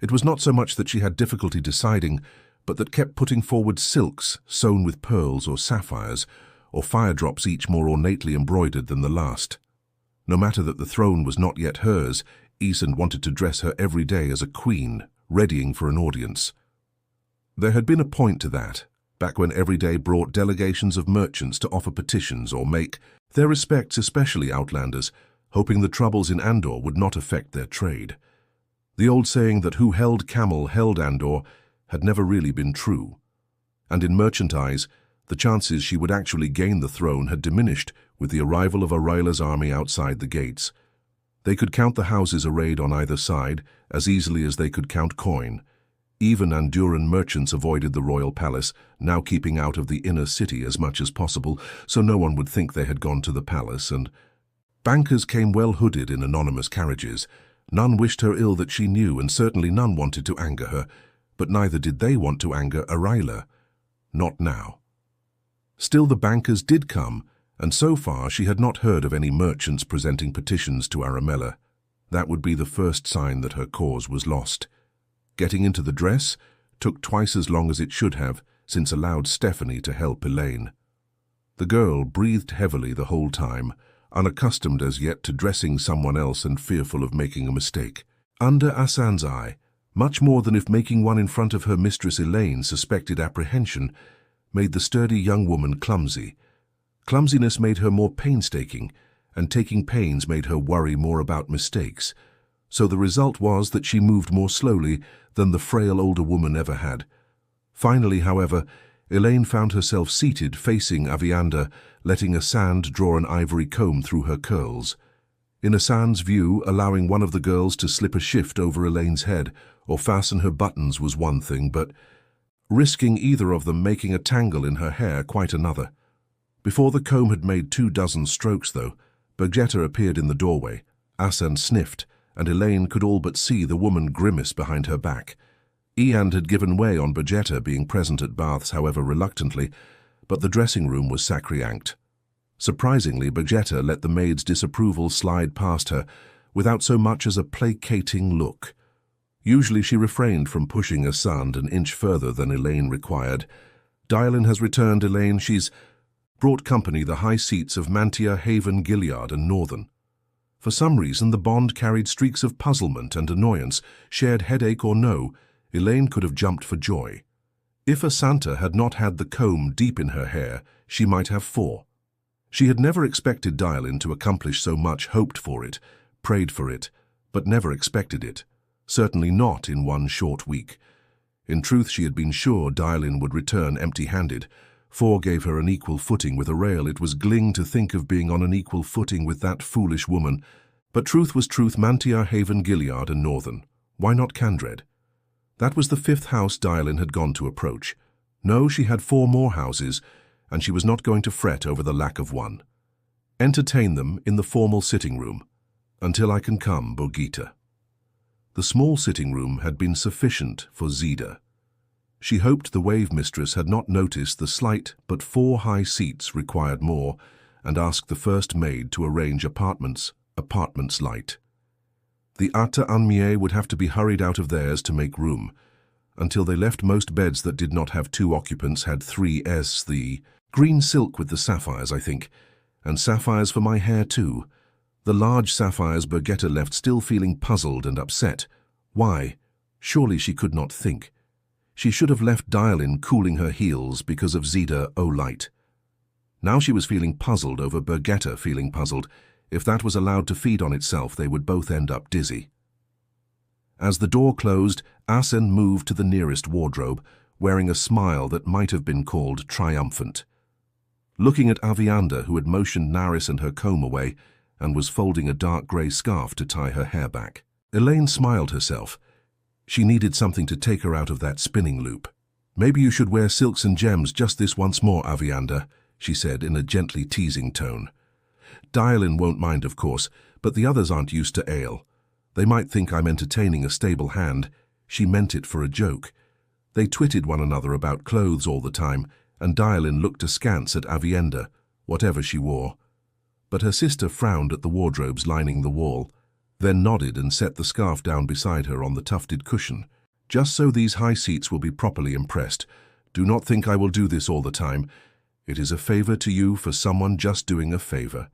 It was not so much that she had difficulty deciding, but that kept putting forward silks sewn with pearls or sapphires, or fire drops each more ornately embroidered than the last. No matter that the throne was not yet hers, Aeson wanted to dress her every day as a queen, readying for an audience. There had been a point to that, back when every day brought delegations of merchants to offer petitions or make their respects, especially Outlanders, hoping the troubles in Andor would not affect their trade. The old saying that who held camel held Andor had never really been true, and in merchant eyes, the chances she would actually gain the throne had diminished with the arrival of Araila's army outside the gates. They could count the houses arrayed on either side as easily as they could count coin. Even Anduran merchants avoided the royal palace, now keeping out of the inner city as much as possible, so no one would think they had gone to the palace, and bankers came well hooded in anonymous carriages. None wished her ill that she knew, and certainly none wanted to anger her, but neither did they want to anger Araila. Not now. Still, the bankers did come, and so far she had not heard of any merchants presenting petitions to Aramella. That would be the first sign that her cause was lost. Getting into the dress took twice as long as it should have, since allowed Stephanie to help Elayne. The girl breathed heavily the whole time, unaccustomed as yet to dressing someone else and fearful of making a mistake. Under Asan's eye, much more than if making one in front of her mistress Elayne suspected apprehension, made the sturdy young woman clumsy. Clumsiness made her more painstaking, and taking pains made her worry more about mistakes. So the result was that she moved more slowly than the frail older woman ever had. Finally, however, Elayne found herself seated facing Avienda, letting Asand draw an ivory comb through her curls. In Asand's view, allowing one of the girls to slip a shift over Elayne's head or fasten her buttons was one thing, but risking either of them making a tangle in her hair quite another. Before the comb had made 24 strokes, though, Bergetta appeared in the doorway. Asand sniffed, and Elayne could all but see the woman grimace behind her back. Eand had given way on Bergetta being present at baths, however reluctantly, but the dressing room was sacrosanct. Surprisingly, Bergetta let the maid's disapproval slide past her, without so much as a placating look. Usually she refrained from pushing Asand an inch further than Elayne required. "Dylan has returned, Elayne. She's brought company the high seats of Mantia, Haven, Gilead, and Northern." For some reason, the bond carried streaks of puzzlement and annoyance. Shared headache or no, Elayne could have jumped for joy. If Asanta had not had the comb deep in her hair, she might have 4. She had never expected Dylan to accomplish so much, hoped for it, prayed for it, but never expected it. Certainly not in one short week. In truth, she had been sure Dylan would return empty-handed. 4 gave her an equal footing with Arail. It was gling to think of being on an equal footing with that foolish woman. But truth was truth. Mantia, Haven, Gilead, and Northern. Why not Candred? That was the 5th house Dylan had gone to approach. No, she had 4 more houses, and she was not going to fret over the lack of one. Entertain them in the formal sitting room. Until I can come, Bogita. The small sitting room had been sufficient for Zida. She hoped the Wave Mistress had not noticed the slight but 4 high seats required more, and asked the first maid to arrange apartments light. The Ata Anmie would have to be hurried out of theirs to make room. Until they left, most beds that did not have 2 occupants had 3 as the Green silk with the sapphires, I think, and sapphires for my hair too. The large sapphires Birgitta left still feeling puzzled and upset. Why? Surely she could not think. She should have left Aiel cooling her heels because of Shaido Aiel. Now she was feeling puzzled over Birgitta feeling puzzled. If that was allowed to feed on itself, they would both end up dizzy. As the door closed, Asen moved to the nearest wardrobe, wearing a smile that might have been called triumphant. Looking at Avienda, who had motioned Naris and her comb away, and was folding a dark grey scarf to tie her hair back. Elayne smiled herself. She needed something to take her out of that spinning loop. "Maybe you should wear silks and gems just this once more, Avienda," she said in a gently teasing tone. "Aiel won't mind, of course, but the others aren't used to Aiel. They might think I'm entertaining a stable hand." She meant it for a joke. They twitted one another about clothes all the time, and Aiel looked askance at Avienda, whatever she wore. But her sister frowned at the wardrobes lining the wall, then nodded and set the scarf down beside her on the tufted cushion. "Just so these high seats will be properly impressed. Do not think I will do this all the time. It is a favor to you for someone just doing a favor."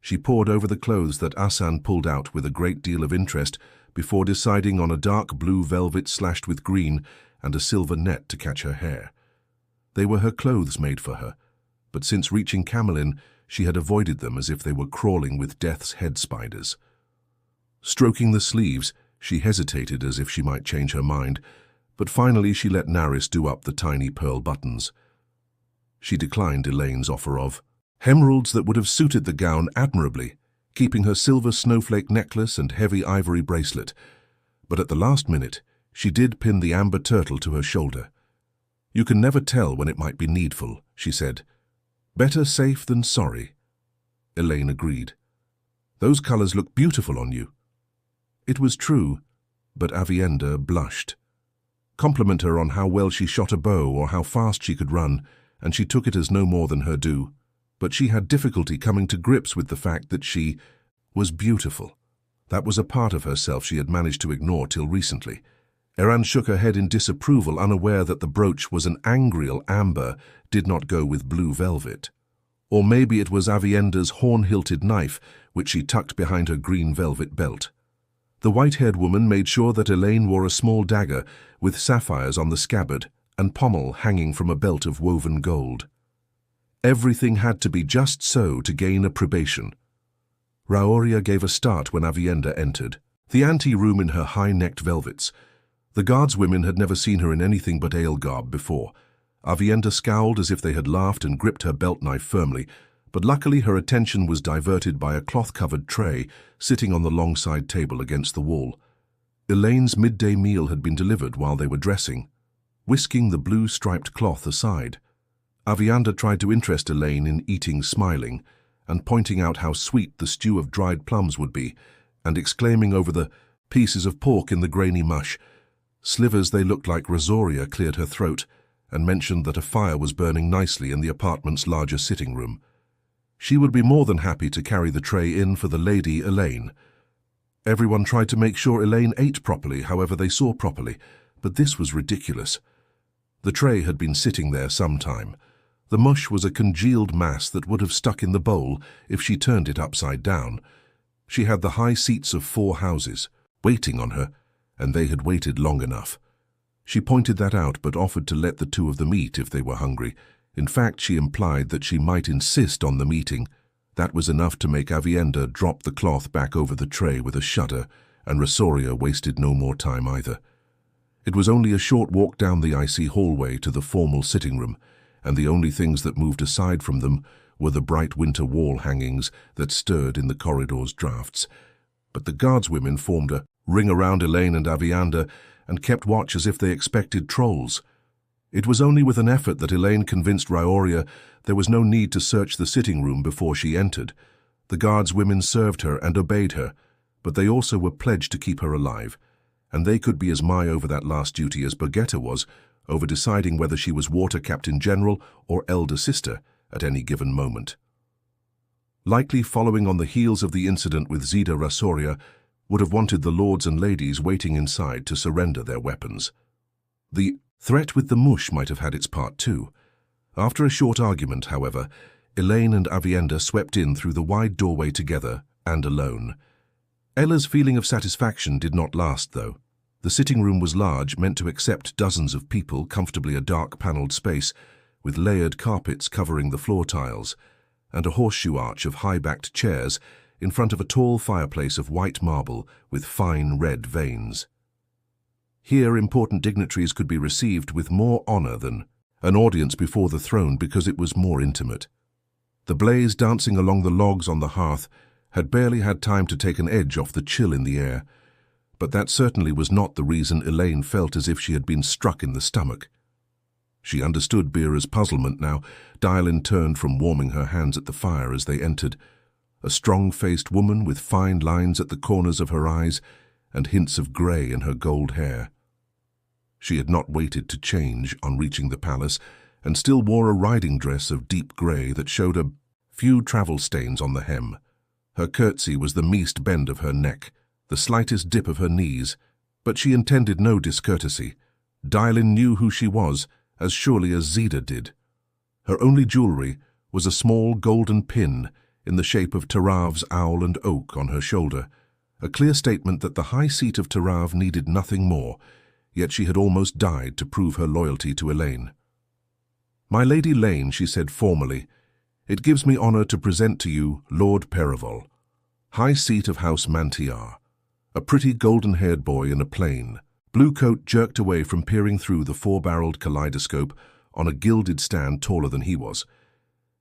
She pored over the clothes that Asan pulled out with a great deal of interest before deciding on a dark blue velvet slashed with green and a silver net to catch her hair. They were her clothes made for her, but since reaching Camelin, she had avoided them as if they were crawling with death's head spiders. Stroking the sleeves, she hesitated as if she might change her mind, but finally she let Naris do up the tiny pearl buttons. She declined Elaine's offer of emeralds that would have suited the gown admirably, keeping her silver snowflake necklace and heavy ivory bracelet. But at the last minute, she did pin the amber turtle to her shoulder. "You can never tell when it might be needful," she said. "Better safe than sorry." Elayne agreed. "Those colors look beautiful on you." It was true, but Avienda blushed. Compliment her on how well she shot a bow or how fast she could run, and she took it as no more than her due. But she had difficulty coming to grips with the fact that she was beautiful. That was a part of herself she had managed to ignore till recently. Eran shook her head in disapproval, unaware that the brooch was an angreal amber, did not go with blue velvet. Or maybe it was Avienda's horn-hilted knife, which she tucked behind her green velvet belt. The white-haired woman made sure that Elayne wore a small dagger with sapphires on the scabbard and pommel hanging from a belt of woven gold. Everything had to be just so to gain approbation. Raoria gave a start when Avienda entered, the ante-room in her high-necked velvets. The guardswomen had never seen her in anything but ale garb before. Avienda scowled as if they had laughed and gripped her belt knife firmly, but luckily her attention was diverted by a cloth-covered tray sitting on the long-side table against the wall. Elaine's midday meal had been delivered while they were dressing. Whisking the blue-striped cloth aside, Avienda tried to interest Elayne in eating, smiling, and pointing out how sweet the stew of dried plums would be, and exclaiming over the pieces of pork in the grainy mush. Slivers they looked like. Razoria cleared her throat and mentioned that a fire was burning nicely in the apartment's larger sitting room. She would be more than happy to carry the tray in for the Lady Elayne. Everyone tried to make sure Elayne ate properly, however they saw properly, but this was ridiculous. The tray had been sitting there some time. The mush was a congealed mass that would have stuck in the bowl if she turned it upside down. She had the high seats of 4 houses, waiting on her, and they had waited long enough. She pointed that out but offered to let the 2 of them eat if they were hungry. In fact, she implied that she might insist on them eating. That was enough to make Avienda drop the cloth back over the tray with a shudder, and Rasoria wasted no more time either. It was only a short walk down the icy hallway to the formal sitting room, and the only things that moved aside from them were the bright winter wall hangings that stirred in the corridor's drafts. But the guardswomen formed a ring around Elayne and Avienda and kept watch as if they expected trolls. It was only with an effort that Elayne convinced Raoria there was no need to search the sitting room before she entered. The guardswomen served her and obeyed her, but they also were pledged to keep her alive, and they could be as mad over that last duty as Birgitta was over deciding whether she was Water Captain General or Elder Sister at any given moment. Likely following on the heels of the incident with Shaido Rasoria, would have wanted the lords and ladies waiting inside to surrender their weapons. The threat with the mush might have had its part too. After a short argument, however, Elayne and Aviendha swept in through the wide doorway together and alone. Ella's feeling of satisfaction did not last, though. The sitting room was large, meant to accept dozens of people, comfortably a dark-panelled space, with layered carpets covering the floor tiles, and a horseshoe arch of high-backed chairs in front of a tall fireplace of white marble with fine red veins. Here important dignitaries could be received with more honor than an audience before the throne because it was more intimate. The blaze dancing along the logs on the hearth had barely had time to take an edge off the chill in the air, but that certainly was not the reason Elayne felt as if she had been struck in the stomach. She understood Bera's puzzlement now. Aiel turned from warming her hands at the fire as they entered, a strong-faced woman with fine lines at the corners of her eyes and hints of grey in her gold hair. She had not waited to change on reaching the palace, and still wore a riding dress of deep grey that showed a few travel stains on the hem. Her curtsy was the meest bend of her neck, the slightest dip of her knees, but she intended no discourtesy. Aiel knew who she was, as surely as Xeda did. Her only jewellery was a small golden pin in the shape of Tarav's owl and oak on her shoulder, a clear statement that the high seat of Tarav needed nothing more, yet she had almost died to prove her loyalty to Elayne. "My Lady Lane," she said formally, "it gives me honor to present to you Lord Perrin, High Seat of House Mantiar." A pretty golden-haired boy in a plain blue coat jerked away from peering through the four-barreled kaleidoscope on a gilded stand taller than he was.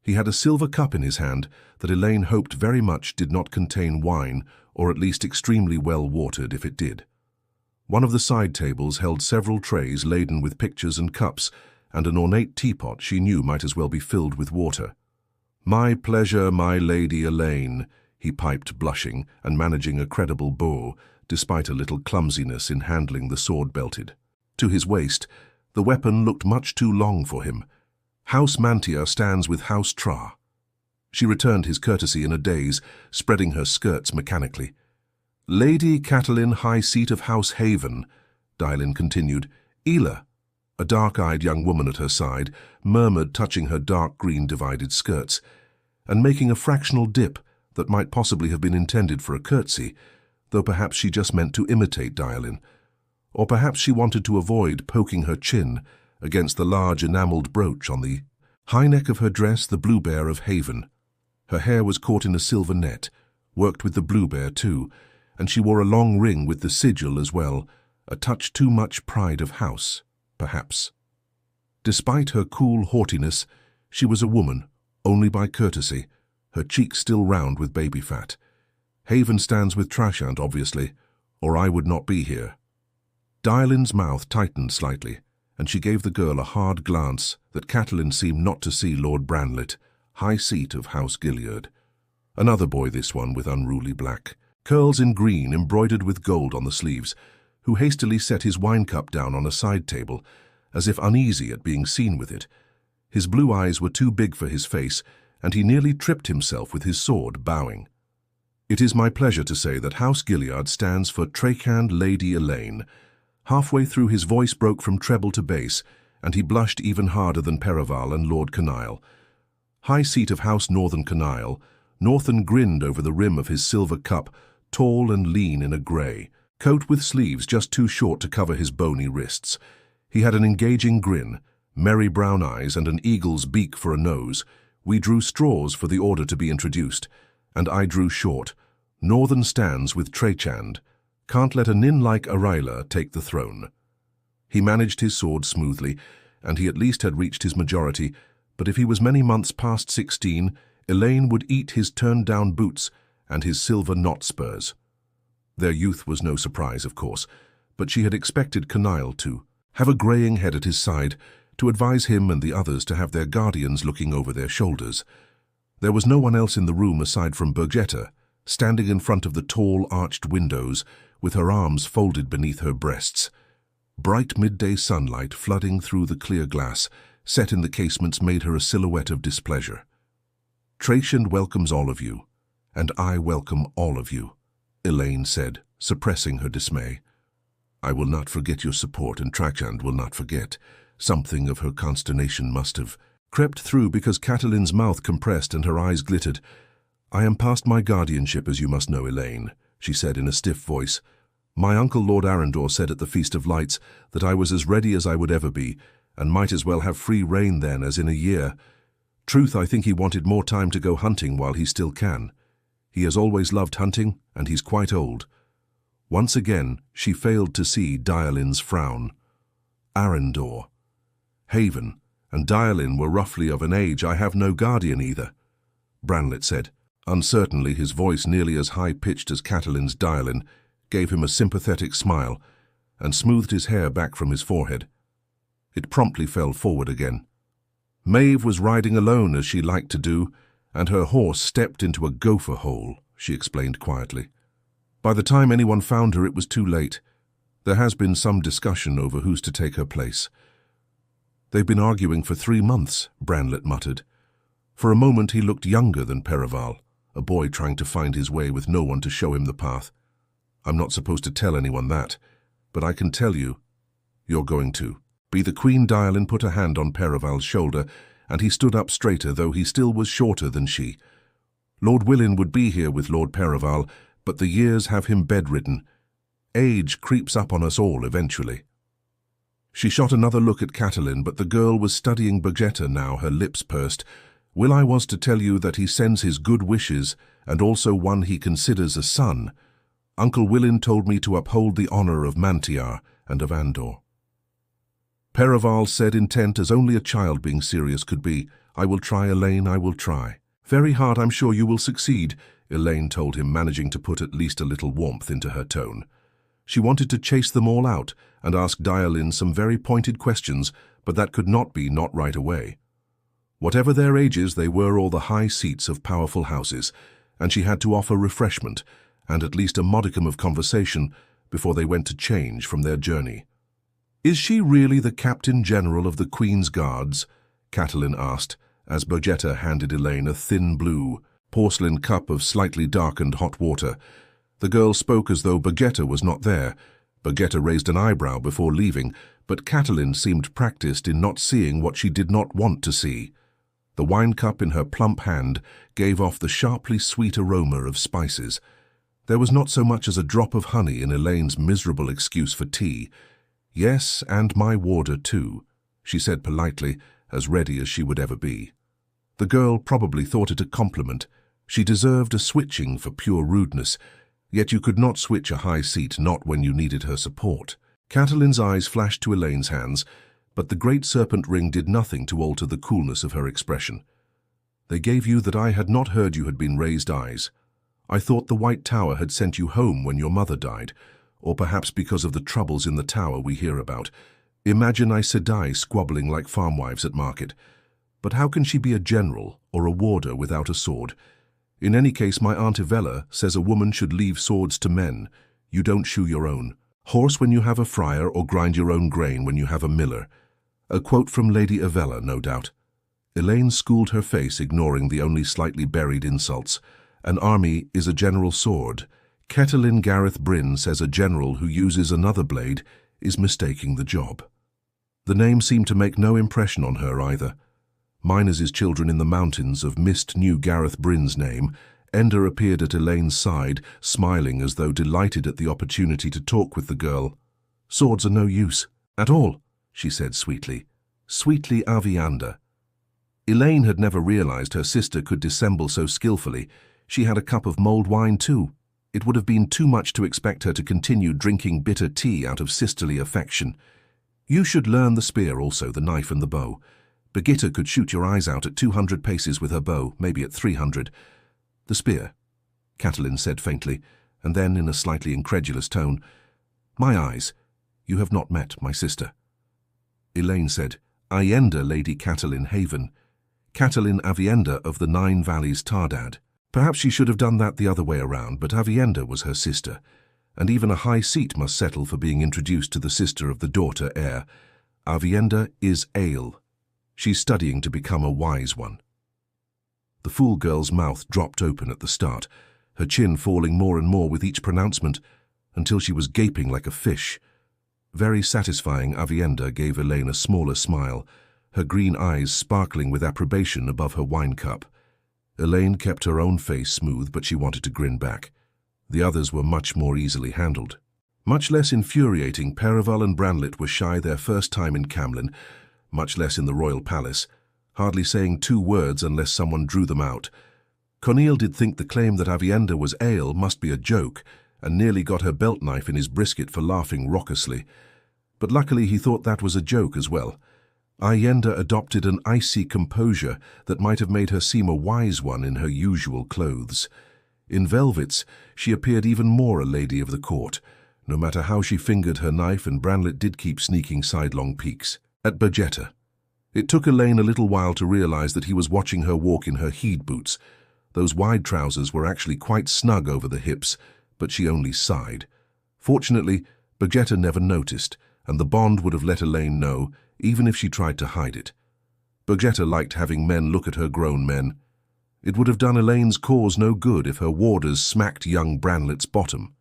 He had a silver cup in his hand that Elayne hoped very much did not contain wine, or at least extremely well watered if it did. One of the side tables held several trays laden with pictures and cups, and an ornate teapot she knew might as well be filled with water. "My pleasure, my Lady Elayne," he piped, blushing and managing a credible bow, despite a little clumsiness in handling the sword belted. To his waist, the weapon looked much too long for him. "House Mantiar stands with House Tra." She returned his courtesy in a daze, spreading her skirts mechanically. "Lady Catelyn, High Seat of House Haven," Aiel continued. "Ela," a dark-eyed young woman at her side, murmured, touching her dark green divided skirts, and making a fractional dip that might possibly have been intended for a curtsy, though perhaps she just meant to imitate Aiel, or perhaps she wanted to avoid poking her chin against the large enamelled brooch on the high neck of her dress, the blue bear of Haven. Her hair was caught in a silver net, worked with the blue bear too, and she wore a long ring with the sigil as well, a touch too much pride of house, perhaps. Despite her cool haughtiness, she was a woman, only by courtesy, her cheeks still round with baby fat. "Haven stands with Trashant, obviously, or I would not be here." Ailen's mouth tightened slightly, and she gave the girl a hard glance that Catelyn seemed not to see Lord Branlet, High Seat of House Gilead. Another boy, this one, with unruly black curls in green embroidered with gold on the sleeves, who hastily set his wine cup down on a side table, as if uneasy at being seen with it. His blue eyes were too big for his face, and he nearly tripped himself with his sword, bowing. "It is my pleasure to say that House Gilead stands for Trakand Lady Elayne." Halfway through his voice broke from treble to bass, and he blushed even harder than Perrin and Lord Canaille. High Seat of House Northern Canaille, Northern grinned over the rim of his silver cup, tall and lean in a grey coat with sleeves just too short to cover his bony wrists. He had an engaging grin, merry brown eyes, and an eagle's beak for a nose. We drew straws for the order to be introduced, and I drew short. "Northern stands with Trachand. Can't let a nin like Araila take the throne." He managed his sword smoothly, and he at least had reached his majority, but if he was many months past 16, Elayne would eat his turned-down boots and his silver knot spurs. Their youth was no surprise, of course, but she had expected Canaille to have a greying head at his side, to advise him and the others to have their guardians looking over their shoulders. There was no one else in the room aside from Birgitta, standing in front of the tall, arched windows, with her arms folded beneath her breasts. Bright midday sunlight flooding through the clear glass, set in the casements, made her a silhouette of displeasure. "Trachand welcomes all of you, and I welcome all of you," Elayne said, suppressing her dismay. "I will not forget your support, and Trachand will not forget." Something of her consternation must have crept through because Catelyn's mouth compressed and her eyes glittered. "I am past my guardianship, as you must know, Elayne," she said in a stiff voice. "My uncle Lord Arrendor said at the Feast of Lights that I was as ready as I would ever be, and might as well have free reign then as in a year. Truth, I think he wanted more time to go hunting while he still can. He has always loved hunting, and he's quite old." Once again, she failed to see Dyalin's frown. Arrendor. Haven and Dyalin were roughly of an age. "I have no guardian either," Branlet said. Uncertainly, his voice, nearly as high-pitched as Catelyn's Dyalin, gave him a sympathetic smile and smoothed his hair back from his forehead. It promptly fell forward again. "Maeve was riding alone, as she liked to do, and her horse stepped into a gopher hole," she explained quietly. "By the time anyone found her, it was too late. There has been some discussion over who's to take her place." "They've been arguing for 3 months," Branlet muttered. For a moment he looked younger than Perrin, a boy trying to find his way with no one to show him the path. "I'm not supposed to tell anyone that, but I can tell you, you're going to." Be the Queen Dyalin put a hand on Perrin's shoulder, and he stood up straighter, though he still was shorter than she. "Lord Willin would be here with Lord Perrin, but the years have him bedridden. Age creeps up on us all eventually." She shot another look at Catelyn, but the girl was studying Bogetta now, her lips pursed. "Will I was to tell you that he sends his good wishes, and also one he considers a son. Uncle Willin told me to uphold the honor of Mantiar and of Andor." Perrin said, intent as only a child being serious could be. "I will try, Elayne, I will try." "Very hard, I'm sure you will succeed," Elayne told him, managing to put at least a little warmth into her tone. She wanted to chase them all out and ask Dyalin some very pointed questions, but that could not be not right away. Whatever their ages, they were all the high seats of powerful houses, and she had to offer refreshment and at least a modicum of conversation before they went to change from their journey. "Is she really the Captain General of the Queen's Guards?" Catelyn asked, as Bogetta handed Elayne a thin blue, porcelain cup of slightly darkened hot water. The girl spoke as though Bogetta was not there. Bogetta raised an eyebrow before leaving, but Catelyn seemed practiced in not seeing what she did not want to see. The wine cup in her plump hand gave off the sharply sweet aroma of spices. There was not so much as a drop of honey in Elaine's miserable excuse for tea. "Yes, and my warder too," she said politely, as ready as she would ever be. The girl probably thought it a compliment. She deserved a switching for pure rudeness, yet you could not switch a high seat, not when you needed her support. Catelyn's eyes flashed to Elaine's hands, but the great serpent ring did nothing to alter the coolness of her expression. "They gave you that I had not heard you had been raised eyes. I thought the White Tower had sent you home when your mother died, or perhaps because of the troubles in the tower we hear about. Imagine Aes Sedai squabbling like farmwives at market. But how can she be a general or a warder without a sword? In any case, my Aunt Evella says a woman should leave swords to men. You don't shoe your own. Horse when you have a friar, or grind your own grain when you have a miller." A quote from Lady Evella, no doubt. Elayne schooled her face, ignoring the only slightly buried insults. "An army is a general's sword. Catelyn Gareth Bryn says a general who uses another blade is mistaking the job." The name seemed to make no impression on her either. Miners' children in the mountains of Mist knew Gareth Bryn's name. Ender appeared at Elaine's side, smiling as though delighted at the opportunity to talk with the girl. "Swords are no use. At all," she said sweetly. "Sweetly Aviander." Elayne had never realized her sister could dissemble so skillfully. She had a cup of mulled wine too. It would have been too much to expect her to continue drinking bitter tea out of sisterly affection. "You should learn the spear also, the knife and the bow. Birgitta could shoot your eyes out at 200 paces with her bow, maybe at 300. "The spear," Catelyn said faintly, and then in a slightly incredulous tone, "My eyes. You have not met my sister." Elayne said, "Aienda, Lady Catelyn Haven. Catelyn Avienda of the 9 Valleys Tardad." Perhaps she should have done that the other way around, but Avienda was her sister, and even a high seat must settle for being introduced to the sister of the daughter heir. Avienda is Aiel. She's studying to become a wise one. The fool girl's mouth dropped open at the start, her chin falling more and more with each pronouncement, until she was gaping like a fish. Very satisfying, Avienda gave Elayne a smaller smile. her green eyes sparkling with approbation above her wine cup. Elayne kept her own face smooth, but she wanted to grin back. The others were much more easily handled. Much less infuriating, Perrin and Branlet were shy their first time in Camlin, much less in the royal palace, hardly saying 2 words unless someone drew them out. Cornel did think the claim that Avienda was Aiel must be a joke, and nearly got her belt knife in his brisket for laughing raucously. But luckily he thought that was a joke as well. Avienda adopted an icy composure that might have made her seem a wise one in her usual clothes. In velvets, she appeared even more a lady of the court, no matter how she fingered her knife, and Branlet did keep sneaking sidelong peeks. At Bergetta, it took Elayne a little while to realize that he was watching her walk in her heed boots. Those wide trousers were actually quite snug over the hips, but she only sighed. Fortunately, Bergetta never noticed, and the bond would have let Elayne know, even if she tried to hide it. Bergetta liked having men look at her grown men. It would have done Elaine's cause no good if her warders smacked young Branlet's bottom.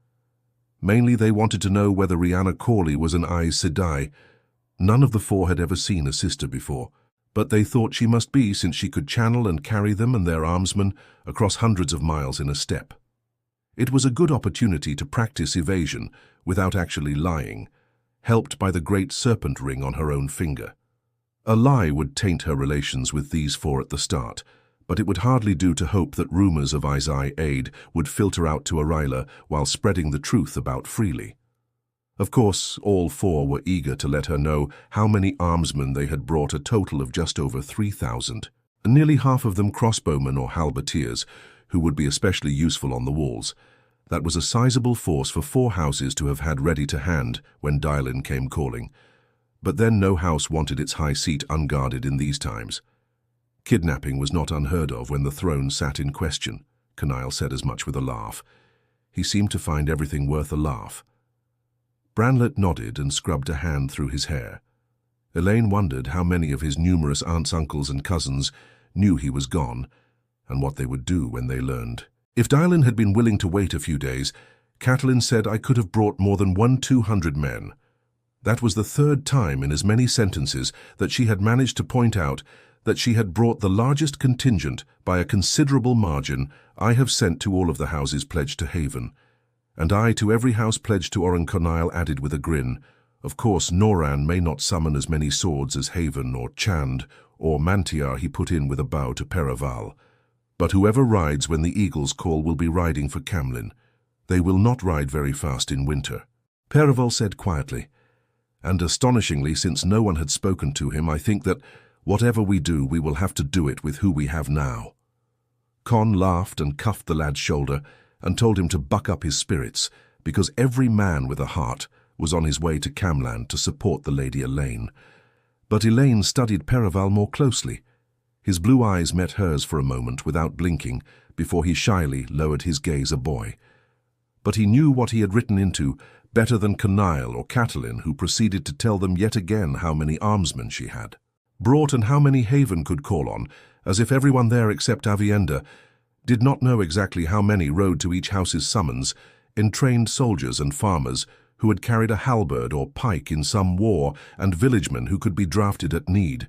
Mainly they wanted to know whether Rhianna Corley was an Aes Sedai. None of the 4 had ever seen a sister before, but they thought she must be, since she could channel and carry them and their armsmen across hundreds of miles in a step. It was a good opportunity to practice evasion without actually lying, helped by the great serpent ring on her own finger. A lie would taint her relations with these 4 at the start, but it would hardly do to hope that rumors of Aes Sedai aid would filter out to Aryla while spreading the truth about freely. Of course, all 4 were eager to let her know how many armsmen they had brought, a total of just over 3,000, and nearly half of them crossbowmen or halberdiers, who would be especially useful on the walls. That was a sizable force for 4 houses to have had ready to hand when Dylan came calling. But then no house wanted its high seat unguarded in these times. Kidnapping was not unheard of when the throne sat in question, Cornel said as much with a laugh. He seemed to find everything worth a laugh. Branlet nodded and scrubbed a hand through his hair. Elayne wondered how many of his numerous aunts, uncles and cousins knew he was gone, and what they would do when they learned. If Dylan had been willing to wait a few days, Catelyn said, I could have brought more than 200 men. That was the 3rd time in as many sentences that she had managed to point out that she had brought the largest contingent by a considerable margin I have sent to all of the houses pledged to Haven. And I to every house pledged to Oren Cornel added with a grin. Of course, Noran may not summon as many swords as Haven or Chand or Mantiar, he put in with a bow to Perrin. But whoever rides when the eagles call will be riding for Camlin. They will not ride very fast in winter. Perrin said quietly. And astonishingly, since no one had spoken to him, I think that whatever we do, we will have to do it with who we have now. Con laughed and cuffed the lad's shoulder and told him to buck up his spirits, because every man with a heart was on his way to Camland to support the Lady Elayne. But Elayne studied Perrin more closely. His blue eyes met hers for a moment without blinking before he shyly lowered his gaze a boy. But he knew what he had written into better than Cornel or Catelyn, who proceeded to tell them yet again how many armsmen she had brought and how many Haven could call on, as if everyone there except Avienda did not know exactly how many rode to each house's summons, entrained soldiers and farmers who had carried a halberd or pike in some war, and villagemen who could be drafted at need.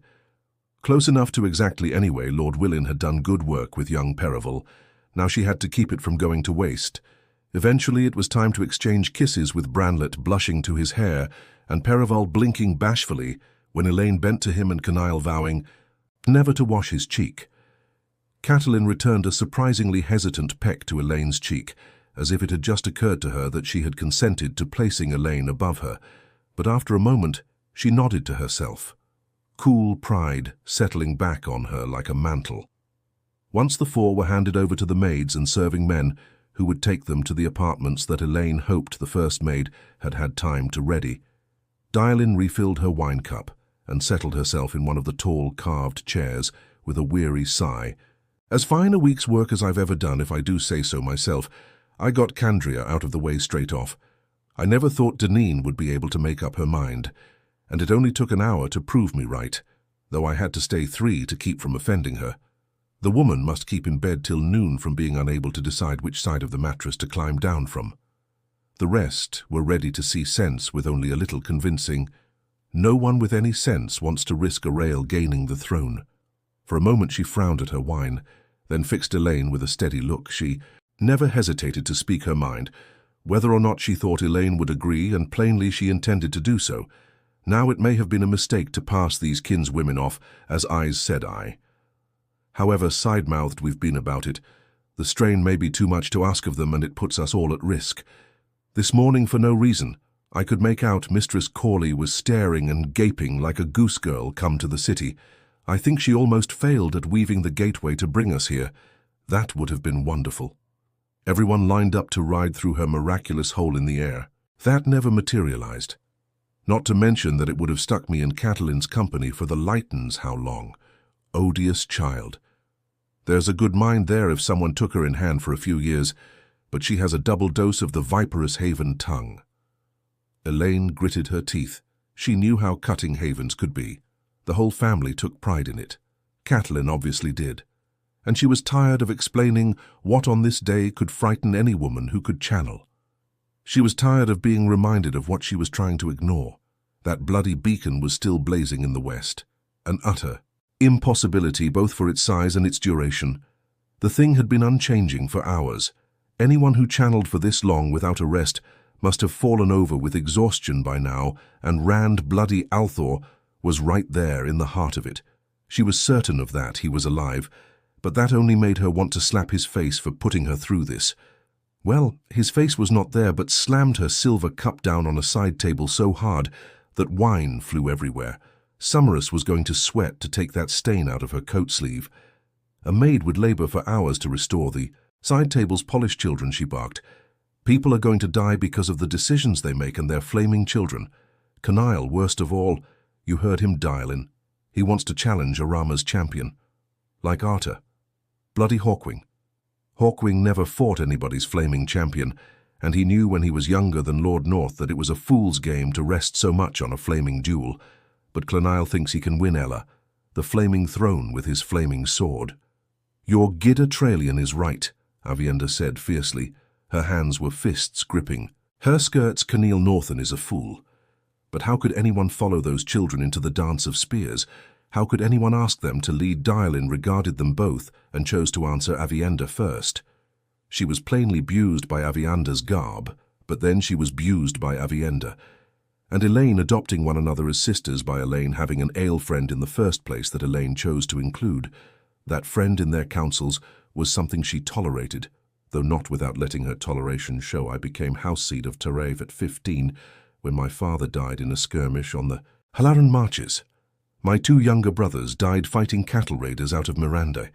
Close enough to exactly anyway. Lord Willin had done good work with young Perrin. Now she had to keep it from going to waste. Eventually it was time to exchange kisses, with Branlet blushing to his hair and Perrin blinking bashfully when Elayne bent to him and Cornel vowing never to wash his cheek. Catelyn returned a surprisingly hesitant peck to Elaine's cheek, as if it had just occurred to her that she had consented to placing Elayne above her, but after a moment she nodded to herself, cool pride settling back on her like a mantle. Once the 4 were handed over to the maids and serving men, who would take them to the apartments that Elayne hoped the first maid had had time to ready, Dylan refilled her wine cup and settled herself in one of the tall carved chairs with a weary sigh. As fine a week's work as I've ever done, if I do say so myself. I got Candria out of the way straight off. I never thought Deneen would be able to make up her mind, and it only took an hour to prove me right, though I had to stay 3 to keep from offending her. The woman must keep in bed till noon from being unable to decide which side of the mattress to climb down from. The rest were ready to see sense with only a little convincing. No one with any sense wants to risk Aiel gaining the throne. For a moment she frowned at her wine, then fixed Elayne with a steady look. She never hesitated to speak her mind, whether or not she thought Elayne would agree, and plainly she intended to do so. Now it may have been a mistake to pass these kinswomen off as Aes Sedai. However side-mouthed we've been about it, the strain may be too much to ask of them, and it puts us all at risk. This morning, for no reason, I could make out Mistress Corley was staring and gaping like a goose girl come to the city. I think she almost failed at weaving the gateway to bring us here. That would have been wonderful. Everyone lined up to ride through her miraculous hole in the air. That never materialized. Not to mention that it would have stuck me in Catelyn's company for the lightens how long. Odious child. There's a good mind there if someone took her in hand for a few years, but she has a double dose of the viperous Haven tongue. Elayne gritted her teeth. She knew how cutting Havens could be. The whole family took pride in it. Catelyn obviously did. And she was tired of explaining what on this day could frighten any woman who could channel. She was tired of being reminded of what she was trying to ignore. That bloody beacon was still blazing in the west. An utter impossibility both for its size and its duration. The thing had been unchanging for hours. Anyone who channeled for this long without a rest must have fallen over with exhaustion by now, and Rand bloody Althor was right there in the heart of it. She was certain of that, he was alive, but that only made her want to slap his face for putting her through this. Well, his face was not there, but slammed her silver cup down on a side table so hard that wine flew everywhere. Summerus was going to sweat to take that stain out of her coat sleeve. A maid would labor for hours to restore the side table's polished children, she barked. People are going to die because of the decisions they make and their flaming children. Canaille, worst of all, you heard him dial in. He wants to challenge Arama's champion. Like Arta. Bloody Hawkwing. Hawkwing never fought anybody's flaming champion, and he knew when he was younger than Lord North that it was a fool's game to rest so much on a flaming duel. But Canaille thinks he can win Ella, the flaming throne, with his flaming sword. Your Gidda Tralian is right, Aviendha said fiercely. Her hands were fists gripping. Her skirts Canaille Northen is a fool. But how could anyone follow those children into the dance of spears? How could anyone ask them to lead? Dyelin regarded them both and chose to answer Aviendha first. She was plainly abused by Aviendha's garb, but then she was abused by Aviendha. And Elayne adopting one another as sisters by Elayne having an Aiel friend in the first place that Elayne chose to include. That friend in their councils was something she tolerated, though not without letting her toleration show. I became house seed of Tarave at 15 when my father died in a skirmish on the Halaran marches. My two younger brothers died fighting cattle raiders out of Miranda.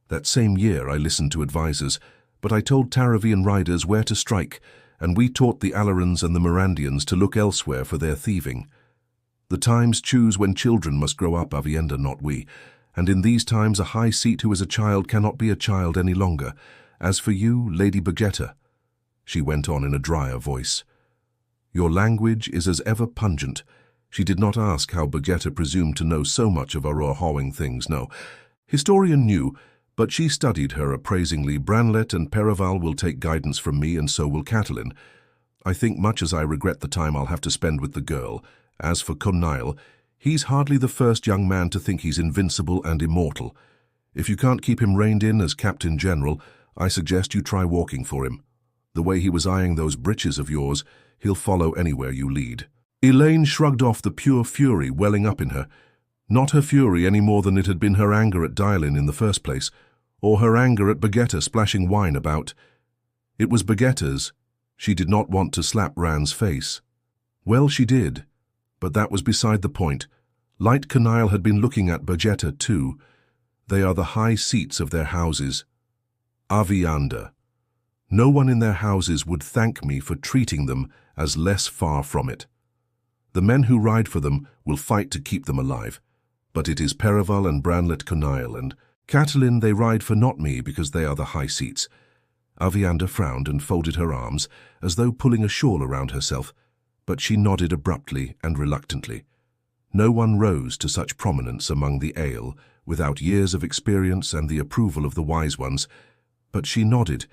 That same year I listened to advisors, but I told Taravian riders where to strike, and we taught the Alarans and the Mirandians to look elsewhere for their thieving. The times choose when children must grow up, Aviendha, not we, and in these times a high seat who is a child cannot be a child any longer. As for you, Lady Begetta, she went on in a drier voice, your language is as ever pungent. She did not ask how Begetta presumed to know so much of Aurora Hawing things, no. Historian knew, but she studied her appraisingly. Branlet and Perival will take guidance from me, and so will Catelyn. I think much as I regret the time I'll have to spend with the girl. As for Canaille, he's hardly the first young man to think he's invincible and immortal. If you can't keep him reined in as Captain General, I suggest you try walking for him. The way he was eyeing those breeches of yours, he'll follow anywhere you lead. Elayne shrugged off the pure fury welling up in her. Not her fury any more than it had been her anger at Dyelin in the first place, or her anger at Begetta splashing wine about. It was Begetta's. She did not want to slap Rand's face. Well, she did, but that was beside the point. Light Canaille had been looking at Begetta too. They are the high seats of their houses. Aviendha. No one in their houses would thank me for treating them as less far from it. The men who ride for them will fight to keep them alive, but it is Perival and Branlet Canaille, and Catelyn they ride for, not me, because they are the high seats. Aviendha frowned and folded her arms, as though pulling a shawl around herself, but she nodded abruptly and reluctantly. No one rose to such prominence among the Aiel without years of experience and the approval of the wise ones, but she nodded.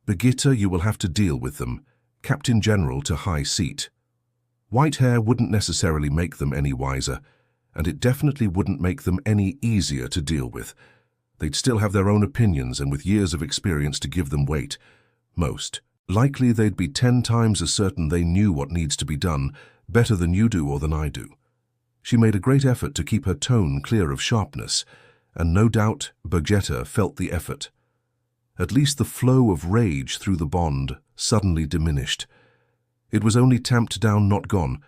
Begetta, you will have to deal with them. Captain General to high seat. White hair wouldn't necessarily make them any wiser, and it definitely wouldn't make them any easier to deal with. They'd still have their own opinions and with years of experience to give them weight. Most likely they'd be 10 times as certain they knew what needs to be done, better than you do or than I do. She made a great effort to keep her tone clear of sharpness, and no doubt Birgitte felt the effort. At least the flow of rage through the bond suddenly diminished. It was only tamped down, not gone.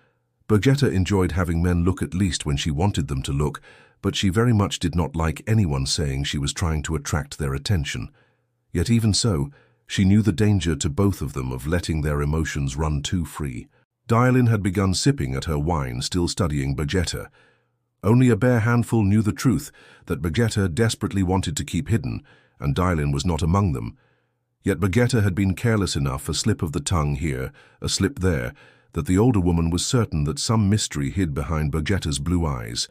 Birgitte enjoyed having men look at least when she wanted them to look, but she very much did not like anyone saying she was trying to attract their attention. Yet even so, she knew the danger to both of them of letting their emotions run too free. Aiel had begun sipping at her wine, still studying Birgitte. Only a bare handful knew the truth, that Birgitte desperately wanted to keep hidden, and Aiel was not among them. Yet Birgitte had been careless enough, a slip of the tongue here, a slip there, that the older woman was certain that some mystery hid behind Birgitte's blue eyes.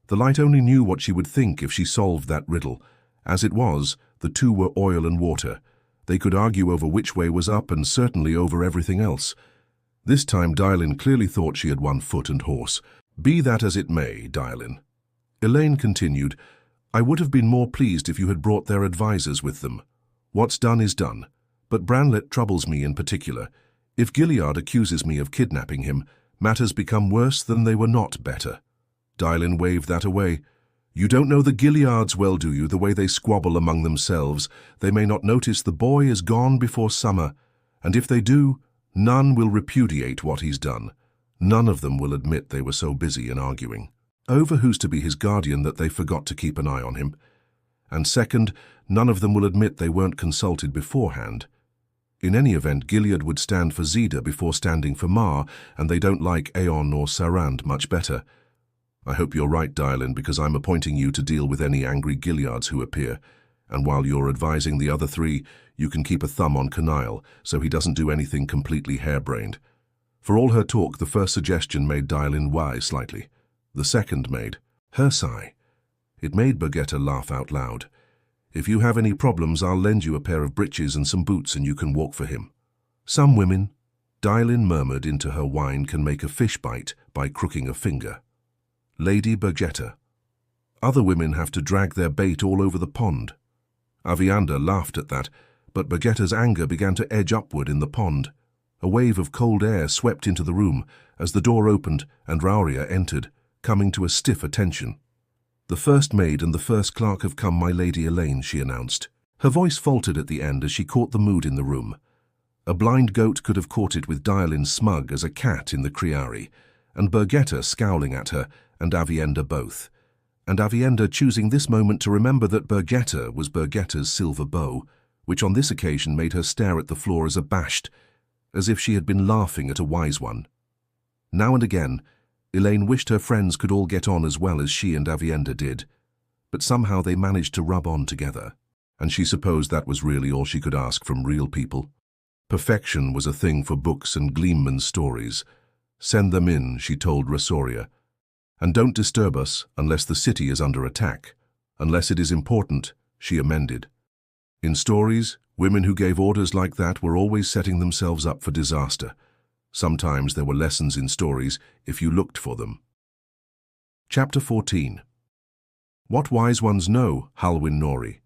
The light only knew what she would think if she solved that riddle. As it was, the two were oil and water. They could argue over which way was up and certainly over everything else. This time Aiel clearly thought she had won foot and horse. Be that as it may, Aiel. Elayne continued, I would have been more pleased if you had brought their advisers with them. What's done is done, but Branlet troubles me in particular. If Gilead accuses me of kidnapping him, matters become worse than they were not better. Aiel waved that away. You don't know the Gileads well, do you, the way they squabble among themselves? They may not notice the boy is gone before summer, and if they do, none will repudiate what he's done. None of them will admit they were so busy in arguing over who's to be his guardian that they forgot to keep an eye on him. And second, none of them will admit they weren't consulted beforehand. In any event, Gilead would stand for Xeda before standing for Mar, and they don't like Aeon or Sarand much better. I hope you're right, Aiel, because I'm appointing you to deal with any angry Gileads who appear, and while you're advising the other three, you can keep a thumb on Canaille, so he doesn't do anything completely harebrained. For all her talk, the first suggestion made Aiel wise slightly. The second made her sigh. It made Birgitte laugh out loud. If you have any problems, I'll lend you a pair of breeches and some boots and you can walk for him. Some women, Aiel murmured into her wine, can make a fish bite by crooking a finger. Lady Birgitte. Other women have to drag their bait all over the pond. Aviander laughed at that, but Birgitte's anger began to edge upward in the pond. A wave of cold air swept into the room as the door opened and Rauria entered, coming to a stiff attention. The first maid and the first clerk have come, my Lady Elayne, she announced. Her voice faltered at the end as she caught the mood in the room. A blind goat could have caught it with Aiel smug as a cat in the Criari, and Birgitte scowling at her, and Aviander both. And Aviander choosing this moment to remember that Birgitte was Birgitte's silver bow, which on this occasion made her stare at the floor as abashed, as if she had been laughing at a wise one. Now and again, Elayne wished her friends could all get on as well as she and Aviander did, but somehow they managed to rub on together, and she supposed that was really all she could ask from real people. Perfection was a thing for books and Gleamman's stories. Send them in, she told Rosaria, and don't disturb us unless the city is under attack. Unless it is important, she amended. In stories, women who gave orders like that were always setting themselves up for disaster. Sometimes there were lessons in stories if you looked for them. Chapter 14. What wise ones know, Halwyn Nori?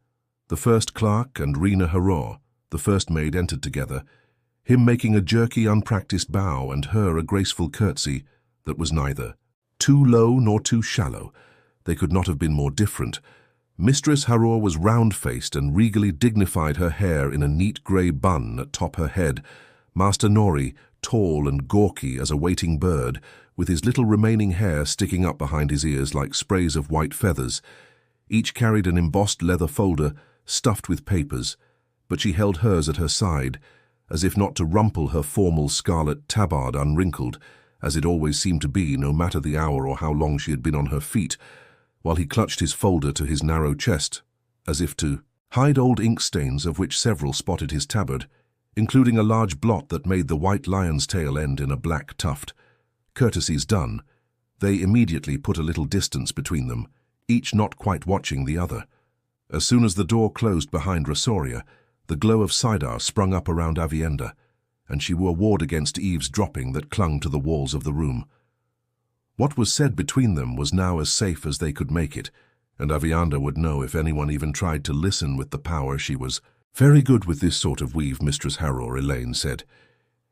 The first clerk and Rena Haror, the first maid, entered together, him making a jerky, unpracticed bow and her a graceful curtsy that was neither too low nor too shallow. They could not have been more different. Mistress Haror was round-faced and regally dignified, her hair in a neat grey bun atop her head. Master Nori, tall and gawky as a waiting bird, with his little remaining hair sticking up behind his ears like sprays of white feathers. Each carried an embossed leather folder stuffed with papers, but she held hers at her side, as if not to rumple her formal scarlet tabard unwrinkled, as it always seemed to be no matter the hour or how long she had been on her feet, while he clutched his folder to his narrow chest, as if to hide old ink stains of which several spotted his tabard, including a large blot that made the white lion's tail end in a black tuft. Courtesies done, they immediately put a little distance between them, each not quite watching the other. As soon as the door closed behind Rosaria, the glow of Sidar sprung up around Aviander, and she wore ward against eavesdropping that clung to the walls of the room. What was said between them was now as safe as they could make it, and Avianda would know if anyone even tried to listen with the power she was. "Very good with this sort of weave, Mistress Harrow," Elayne said.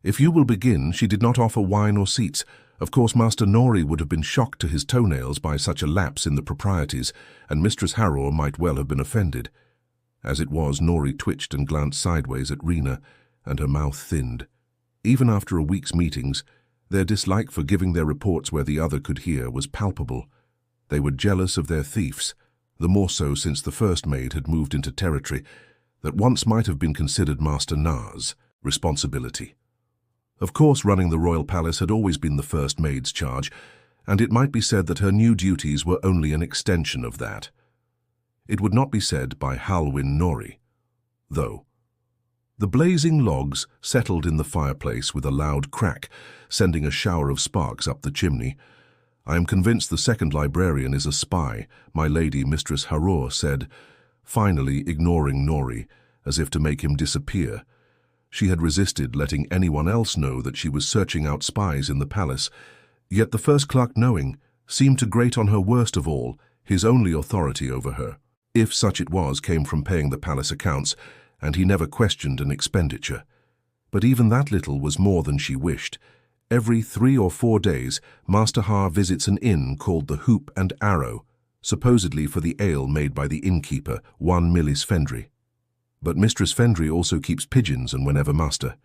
"If you will begin." She did not offer wine or seats. Of course, Master Nori would have been shocked to his toenails by such a lapse in the proprieties, and Mistress Harrow might well have been offended. As it was, Nori twitched and glanced sideways at Rena, and her mouth thinned. Even after a week's meetings, their dislike for giving their reports where the other could hear was palpable. They were jealous of their thieves, the more so since the first maid had moved into territory that once might have been considered Master Nar's responsibility. Of course, running the royal palace had always been the first maid's charge, and it might be said that her new duties were only an extension of that. It would not be said by Halwyn Nori, though. The blazing logs settled in the fireplace with a loud crack, sending a shower of sparks up the chimney. "I am convinced the second librarian is a spy," my lady Mistress Harrow said, finally ignoring Nori, as if to make him disappear. She had resisted letting anyone else know that she was searching out spies in the palace, yet the first clerk knowing seemed to grate on her worst of all, his only authority over her, if such it was, came from paying the palace accounts, and he never questioned an expenditure. But even that little was more than she wished. Every 3 or 4 days, Master Har visits an inn called the Hoop and Arrow, supposedly for the ale made by the innkeeper, one Millis Fendry. But Mistress Fendry also keeps pigeons, and whenever Master.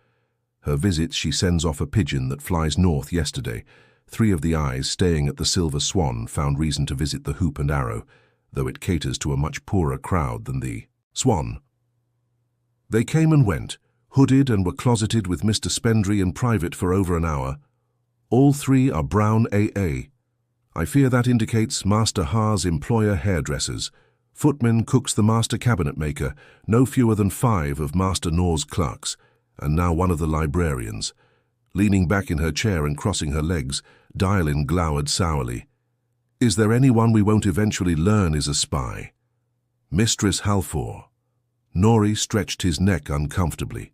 Her visits, she sends off a pigeon that flies north yesterday. 3 of the eyes staying at the Silver Swan found reason to visit the Hoop and Arrow, though it caters to a much poorer crowd than the Swan. They came and went, hooded, and were closeted with Mr. Spendry in private for over an hour. All 3 are brown AA. I fear that indicates Master Har's employer hairdressers. Footman cooks the master cabinet maker, no fewer than 5 of Master Nor's clerks, and now one of the librarians. Leaning back in her chair and crossing her legs, Aiel glowered sourly. "Is there anyone we won't eventually learn is a spy?" "Mistress Halfor." Nori stretched his neck uncomfortably.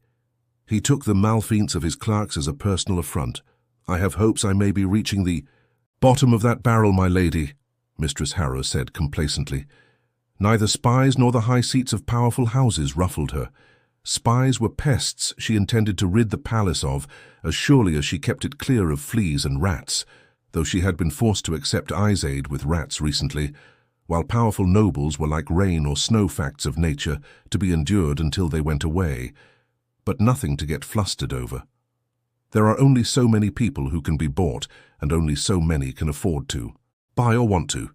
He took the malfeasance of his clerks as a personal affront. "I have hopes I may be reaching the bottom of that barrel, my lady," Mistress Harrow said complacently. Neither spies nor the high seats of powerful houses ruffled her. Spies were pests she intended to rid the palace of, as surely as she kept it clear of fleas and rats, though she had been forced to accept Aes Sedai with rats recently, while powerful nobles were like rain or snow facts of nature, to be endured until they went away, but nothing to get flustered over. There are only so many people who can be bought, and only so many can afford to buy or want to.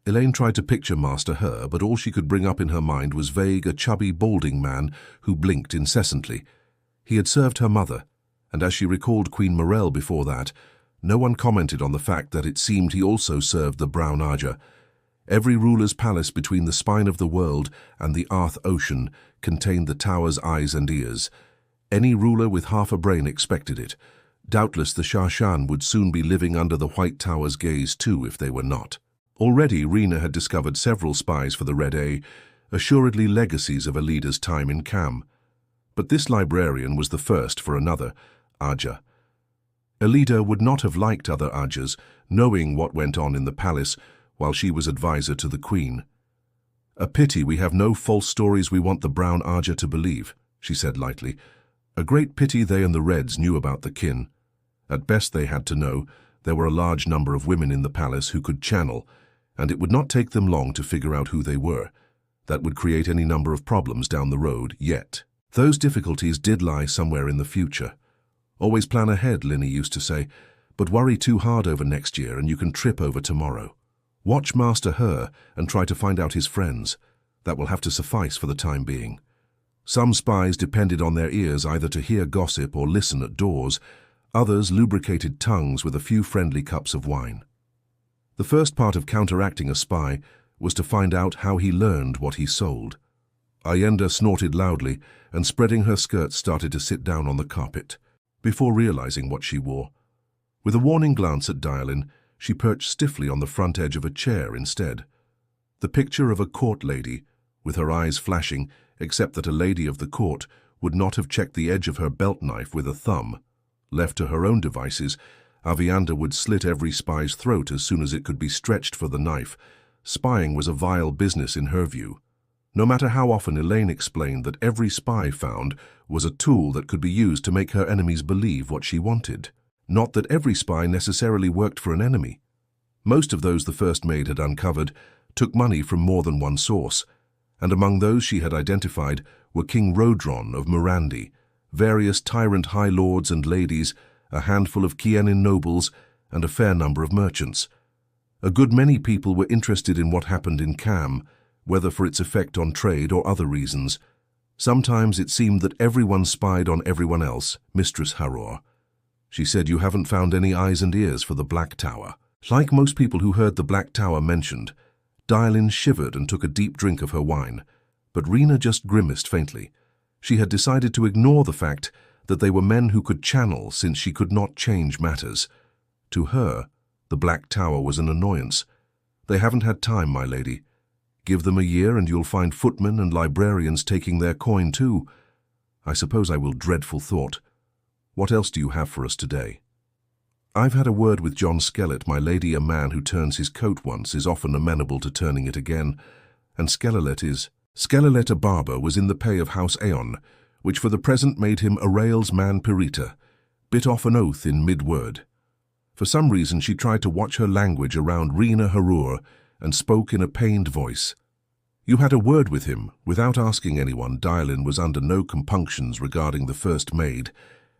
Elayne tried to picture Master Her, but all she could bring up in her mind was vague, a chubby, balding man who blinked incessantly. He had served her mother, and as she recalled Queen Morel before that, no one commented on the fact that it seemed he also served the Brown Aja. Every ruler's palace between the spine of the world and the Arth Ocean contained the tower's eyes and ears. Any ruler with half a brain expected it. Doubtless the Shashan would soon be living under the White Tower's gaze too if they were not. Already Rena had discovered several spies for the Red A, assuredly legacies of a leader's time in Cam. But this librarian was the first for another, Aja. Elida would not have liked other Ajas, knowing what went on in the palace while she was advisor to the Queen. "A pity we have no false stories we want the Brown Aja to believe," she said lightly. "A great pity they and the Reds knew about the kin. At best they had to know there were a large number of women in the palace who could channel, and it would not take them long to figure out who they were. That would create any number of problems down the road, yet. Those difficulties did lie somewhere in the future. Always plan ahead, Linny used to say, but worry too hard over next year and you can trip over tomorrow. Watch Master Her and try to find out his friends. That will have to suffice for the time being." Some spies depended on their ears either to hear gossip or listen at doors. Others lubricated tongues with a few friendly cups of wine. The first part of counteracting a spy was to find out how he learned what he sold. Ayenda snorted loudly and, spreading her skirts, started to sit down on the carpet, before realizing what she wore. With a warning glance at Aiel, she perched stiffly on the front edge of a chair instead. The picture of a court lady, with her eyes flashing, except that a lady of the court would not have checked the edge of her belt knife with a thumb. Left to her own devices, Avianda would slit every spy's throat as soon as it could be stretched for the knife. Spying was a vile business in her view. No matter how often Elayne explained that every spy found was a tool that could be used to make her enemies believe what she wanted. Not that every spy necessarily worked for an enemy. Most of those the First Maid had uncovered took money from more than one source, and among those she had identified were King Rodron of Mirandi, various tyrant high lords and ladies, a handful of Kienin nobles, and a fair number of merchants. A good many people were interested in what happened in Cam, whether for its effect on trade or other reasons. Sometimes it seemed that everyone spied on everyone else, Mistress Haror. She said, "You haven't found any eyes and ears for the Black Tower." Like most people who heard the Black Tower mentioned, Aiel shivered and took a deep drink of her wine, but Rena just grimaced faintly. She had decided to ignore the fact that they were men who could channel since she could not change matters. To her, the Black Tower was an annoyance. "They haven't had time, my lady. Give them a year and you'll find footmen and librarians taking their coin too. I suppose I will. Dreadful thought. What else do you have for us today?" "I've had a word with John Skelet, my lady. A man who turns his coat once is often amenable to turning it again, and Skelet is..." Skelet, a barber, was in the pay of House Aeon, which for the present made him Arael's man Pirita, bit off an oath in mid-word. For some reason she tried to watch her language around Rena Harur and spoke in a pained voice. "You had a word with him, without asking anyone." Aiel was under no compunctions regarding the First Maid,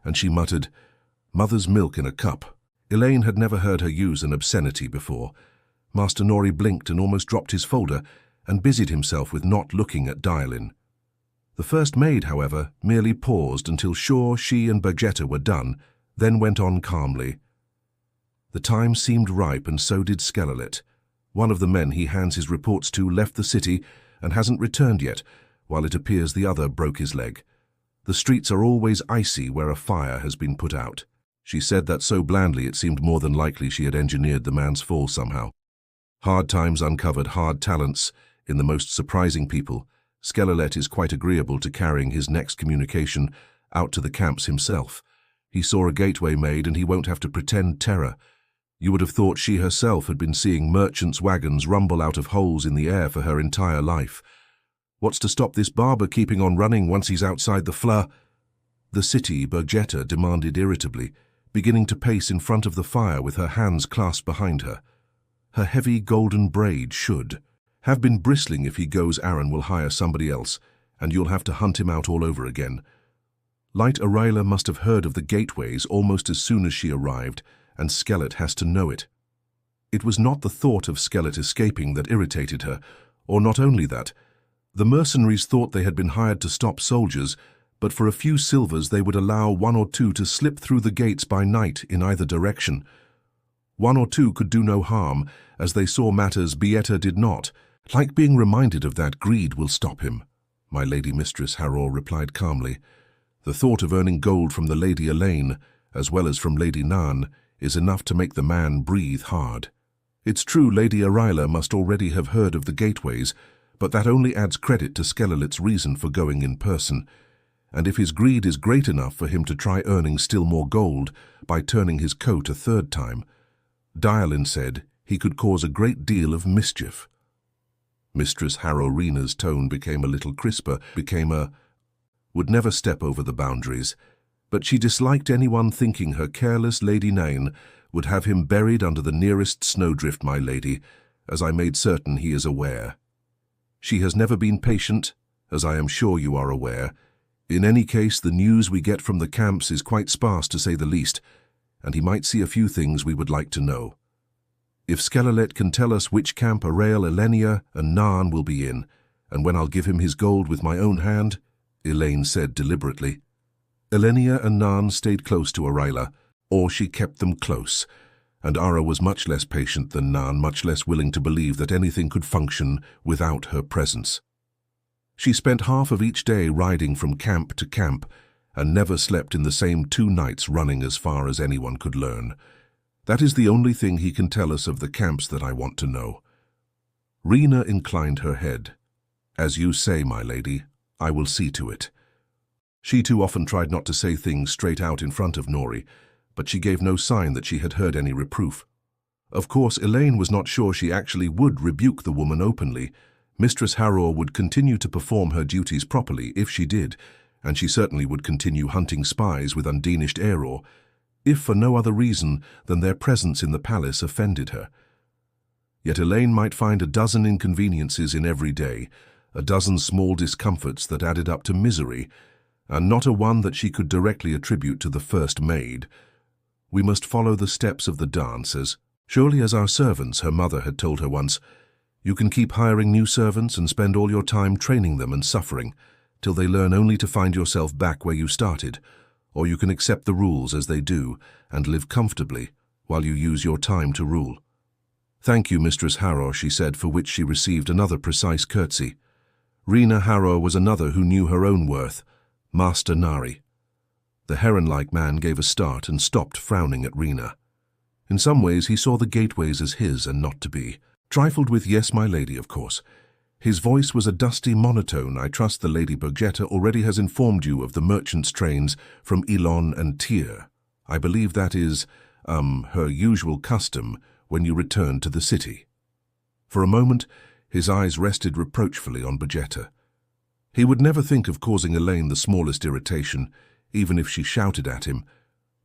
and she muttered, "Mother's milk in a cup." Elayne had never heard her use an obscenity before. Master Nori blinked and almost dropped his folder and busied himself with not looking at Aiel. The First Maid, however, merely paused until sure she and Bergetta were done, then went on calmly. "The time seemed ripe, and so did Skelet. One of the men he hands his reports to left the city and hasn't returned yet, while it appears the other broke his leg. The streets are always icy where a fire has been put out." She said that so blandly it seemed more than likely she had engineered the man's fall somehow. Hard times uncovered hard talents in the most surprising people. Skelet is quite agreeable to carrying his next communication out to the camps himself. He saw a gateway made and he won't have to pretend terror. You would have thought she herself had been seeing merchants' wagons rumble out of holes in the air for her entire life. "What's to stop this barber keeping on running once he's outside the fleur?" "The city," Bergetta demanded irritably, beginning to pace in front of the fire with her hands clasped behind her. Her heavy golden braid should have been bristling. "If he goes, Aaron will hire somebody else, and you'll have to hunt him out all over again." Light Araela must have heard of the gateways almost as soon as she arrived, and Skelet has to know it. It was not the thought of Skelet escaping that irritated her, or not only that. The mercenaries thought they had been hired to stop soldiers, but for a few silvers they would allow one or two to slip through the gates by night in either direction. One or two could do no harm, as they saw matters Bieta did not. "Like being reminded of that, greed will stop him," my lady Mistress Haror replied calmly. "The thought of earning gold from the Lady Elayne, as well as from Lady Nan, is enough to make the man breathe hard. It's true Lady Araela must already have heard of the gateways, but that only adds credit to Skelet's reason for going in person. And if his greed is great enough for him to try earning still more gold by turning his coat a third time, Aiel said he could cause a great deal of mischief." Mistress Harorina's tone became a little crisper, would never step over the boundaries, but she disliked anyone thinking her careless Lady Nain would have him buried under the nearest snowdrift, my lady, as I made certain he is aware. She has never been patient, as I am sure you are aware. In any case, the news we get from the camps is quite sparse, to say the least, and he might see a few things we would like to know. If Skelet can tell us which camp Arael, Elenia, and Nan will be in, and when I'll give him his gold with my own hand," Elayne said deliberately. Elenia and Nan stayed close to Araela, or she kept them close, and Ara was much less patient than Nan, much less willing to believe that anything could function without her presence. She spent half of each day riding from camp to camp, and never slept in the same 2 nights running as far as anyone could learn. That is the only thing he can tell us of the camps that I want to know. Rena inclined her head. "As you say, my lady, I will see to it." She too often tried not to say things straight out in front of Nori, but she gave no sign that she had heard any reproof. Of course, Elayne was not sure she actually would rebuke the woman openly. Mistress Harrow would continue to perform her duties properly if she did, and she certainly would continue hunting spies with undiminished Aeror, if for no other reason than their presence in the palace offended her. Yet Elayne might find a dozen inconveniences in every day, a dozen small discomforts that added up to misery, and not a one that she could directly attribute to the first maid. We must follow the steps of the dance as surely as our servants, her mother had told her once. You can keep hiring new servants and spend all your time training them and suffering, till they learn only to find yourself back where you started, or you can accept the rules as they do and live comfortably while you use your time to rule. Thank you, Mistress Harrow, she said, for which she received another precise curtsy. Rena Harrow was another who knew her own worth, Master Nari. The heron-like man gave a start and stopped, frowning at Rena. In some ways he saw the gateways as his and not to be. Trifled with "Yes, my lady," of course. His voice was a dusty monotone. I trust the Lady Bergetta already has informed you of the merchant's trains from Elon and Tyr. I believe that is, her usual custom when you return to the city. For a moment, his eyes rested reproachfully on Bergetta. He would never think of causing Elayne the smallest irritation, even if she shouted at him,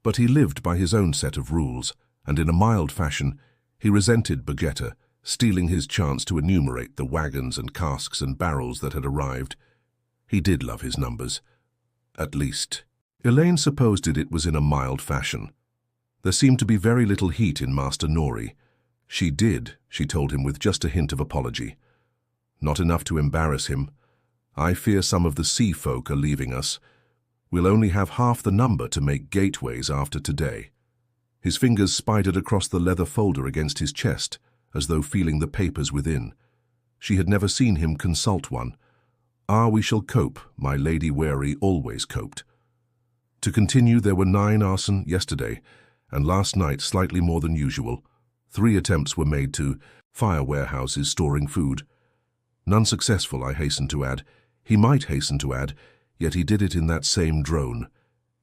but he lived by his own set of rules, and in a mild fashion, he resented Bergetta, stealing his chance to enumerate the wagons and casks and barrels that had arrived. He did love his numbers. At least, Elayne supposed it was in a mild fashion. There seemed to be very little heat in Master Nori. She told him with just a hint of apology. Not enough to embarrass him. I fear some of the sea folk are leaving us. We'll only have half the number to make gateways after today. His fingers spidered across the leather folder against his chest, as though feeling the papers within. She had never seen him consult one. We shall cope, my Lady Wary always coped. To continue, there were 9 arson yesterday, and last night slightly more than usual. 3 attempts were made to fire warehouses storing food. None successful, I hasten to add. He might hasten to add, yet he did it in that same drone.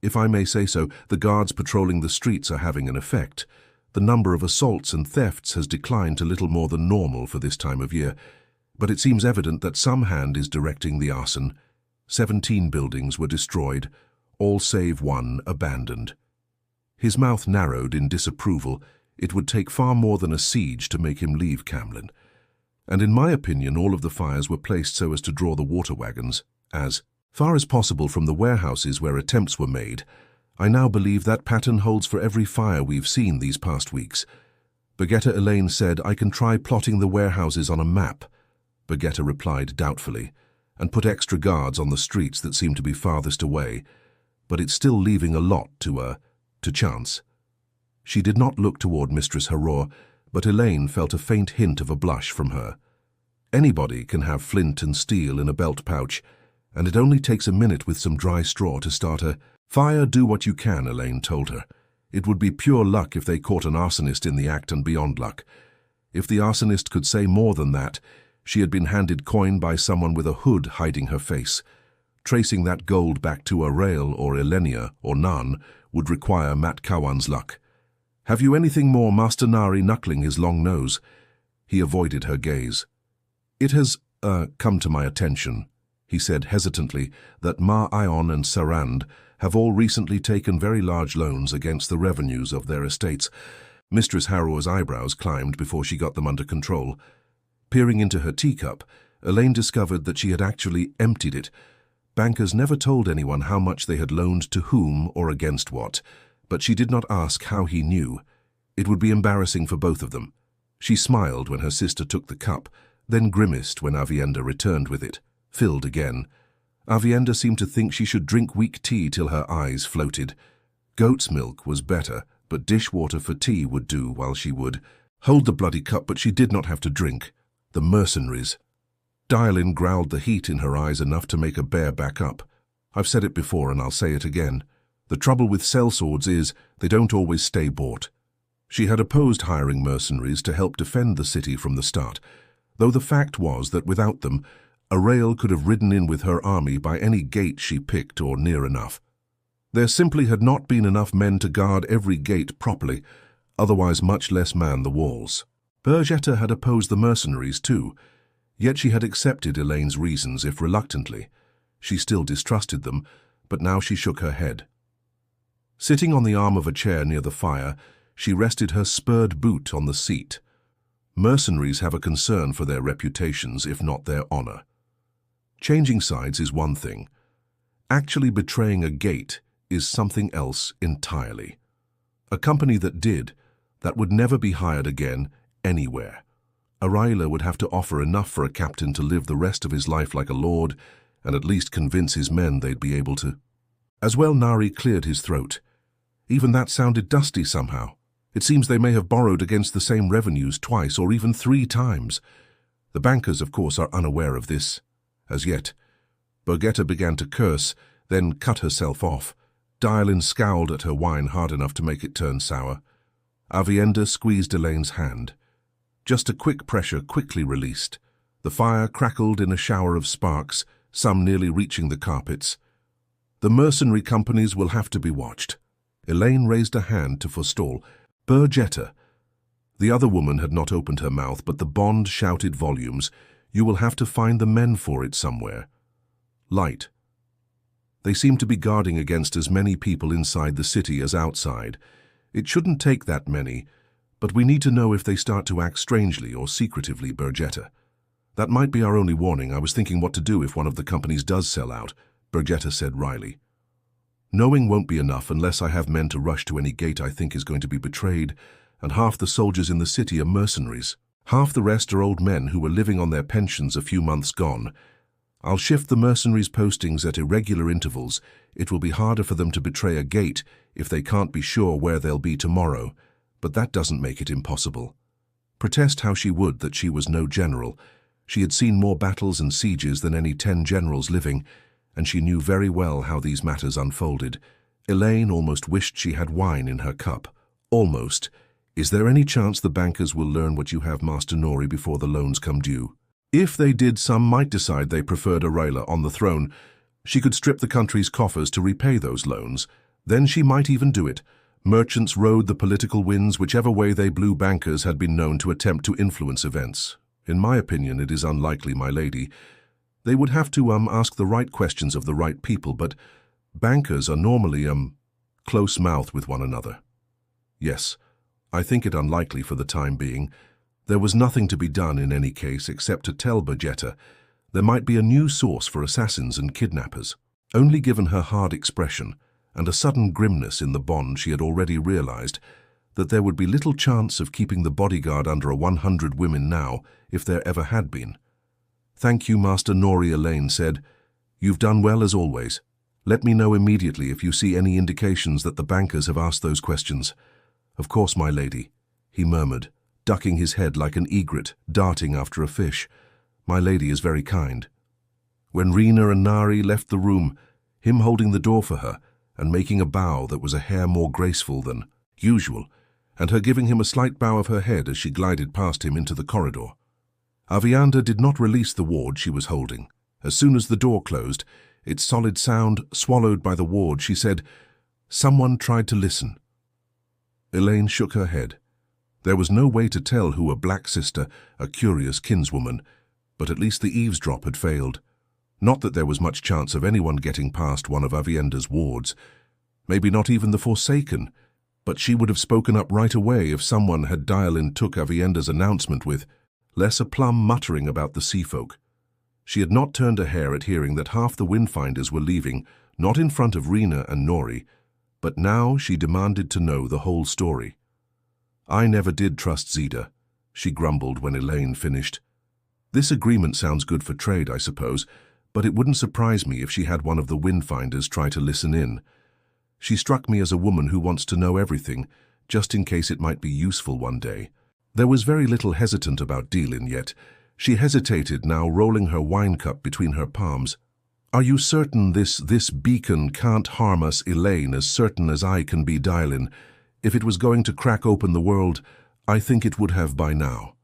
If I may say so, the guards patrolling the streets are having an effect. The number of assaults and thefts has declined to little more than normal for this time of year, but it seems evident that some hand is directing the arson. 17 buildings were destroyed, all save 1 abandoned. His mouth narrowed in disapproval. It would take far more than a siege to make him leave Camlin. And in my opinion, all of the fires were placed so as to draw the water wagons, as far as possible from the warehouses where attempts were made. I now believe that pattern holds for every fire we've seen these past weeks. Bergetta Elayne said, I can try plotting the warehouses on a map. Bergetta replied doubtfully, and put extra guards on the streets that seem to be farthest away, but it's still leaving a lot to chance. She did not look toward Mistress Harrow, but Elayne felt a faint hint of a blush from her. Anybody can have flint and steel in a belt pouch, and it only takes a minute with some dry straw to start a fire. Do what you can, Elayne told her. It would be pure luck if they caught an arsonist in the act and beyond luck. If the arsonist could say more than that, she had been handed coin by someone with a hood hiding her face. Tracing that gold back to Arail or Elenia or Nan would require Mat Kawan's luck. Have you anything more? Master Nari knuckling his long nose. He avoided her gaze. It has, come to my attention, he said hesitantly, that Ma Ion and Sarand have all recently taken very large loans against the revenues of their estates. Mistress Harrow's eyebrows climbed before she got them under control. Peering into her teacup, Elayne discovered that she had actually emptied it. Bankers never told anyone how much they had loaned to whom or against what, but she did not ask how he knew. It would be embarrassing for both of them. She smiled when her sister took the cup, then grimaced when Avienda returned with it, filled again. Avienda seemed to think she should drink weak tea till her eyes floated. Goat's milk was better, but dishwater for tea would do while she would hold the bloody cup, but she did not have to drink. The mercenaries. Dialin growled the heat in her eyes enough to make a bear back up. I've said it before and I'll say it again. The trouble with sellswords is they don't always stay bought. She had opposed hiring mercenaries to help defend the city from the start, though the fact was that without them, Aiel could have ridden in with her army by any gate she picked or near enough. There simply had not been enough men to guard every gate properly, otherwise much less man the walls. Bergetta had opposed the mercenaries too, yet she had accepted Elayne's reasons if reluctantly. She still distrusted them, but now she shook her head. Sitting on the arm of a chair near the fire, she rested her spurred boot on the seat. Mercenaries have a concern for their reputations, if not their honor. Changing sides is one thing. Actually betraying a gate is something else entirely. A company that would never be hired again, anywhere. Aiel would have to offer enough for a captain to live the rest of his life like a lord, and at least convince his men they'd be able to. As well, Nari cleared his throat. Even that sounded dusty somehow. It seems they may have borrowed against the same revenues twice or even 3 times. The bankers, of course, are unaware of this. As yet. Bergetta began to curse, then cut herself off. Aiel scowled at her wine hard enough to make it turn sour. Aviendha squeezed Elayne's hand. Just a quick pressure quickly released. The fire crackled in a shower of sparks, some nearly reaching the carpets. The mercenary companies will have to be watched. Elayne raised a hand to forestall. Bergetta. The other woman had not opened her mouth, but the bond shouted volumes. You will have to find the men for it somewhere. Light. They seem to be guarding against as many people inside the city as outside. It shouldn't take that many, but we need to know if they start to act strangely or secretively, Bergetta. That might be our only warning. I was thinking what to do if one of the companies does sell out, Bergetta said wryly. Knowing won't be enough unless I have men to rush to any gate I think is going to be betrayed, and half the soldiers in the city are mercenaries. Half the rest are old men who were living on their pensions a few months gone. I'll shift the mercenaries' postings at irregular intervals. It will be harder for them to betray a gate if they can't be sure where they'll be tomorrow, but that doesn't make it impossible. Protest how she would that she was no general. She had seen more battles and sieges than any 10 generals living, and she knew very well how these matters unfolded. Elayne almost wished she had wine in her cup. Almost. Is there any chance the bankers will learn what you have, Master Nori, before the loans come due? If they did, some might decide they preferred Aiel on the throne. She could strip the country's coffers to repay those loans. Then she might even do it. Merchants rode the political winds whichever way they blew. Bankers had been known to attempt to influence events. In my opinion, it is unlikely, my lady. They would have to ask the right questions of the right people, but bankers are normally close-mouthed with one another. Yes, I think it unlikely for the time being. There was nothing to be done in any case except to tell Bergetta there might be a new source for assassins and kidnappers. Only given her hard expression and a sudden grimness in the bond, she had already realized that there would be little chance of keeping the bodyguard under 100 women now, if there ever had been. Thank you, Master Nori, Elayne said. You've done well as always. Let me know immediately if you see any indications that the bankers have asked those questions. Of course, my lady, he murmured, ducking his head like an egret darting after a fish. My lady is very kind. When Rena and Nari left the room, him holding the door for her and making a bow that was a hair more graceful than usual, and her giving him a slight bow of her head as she glided past him into the corridor. Aviendha did not release the ward she was holding. As soon as the door closed, its solid sound swallowed by the ward, she said, "Someone tried to listen." Elayne shook her head. There was no way to tell who a black sister, a curious kinswoman, but at least the eavesdrop had failed. Not that there was much chance of anyone getting past one of Aviendha's wards. Maybe not even the Forsaken, but she would have spoken up right away if someone had took Aviendha's announcement with less aplomb muttering about the sea folk. She had not turned a hair at hearing that half the Windfinders were leaving, not in front of Rena and Nori, but now she demanded to know the whole story. I never did trust Zida, she grumbled when Elayne finished. This agreement sounds good for trade, I suppose, but it wouldn't surprise me if she had one of the Windfinders try to listen in. She struck me as a woman who wants to know everything, just in case it might be useful one day. There was very little hesitant about dealing yet. She hesitated, now rolling her wine cup between her palms. Are you certain this beacon can't harm us, Elayne, as certain as I can be, Dylan? If it was going to crack open the world, I think it would have by now.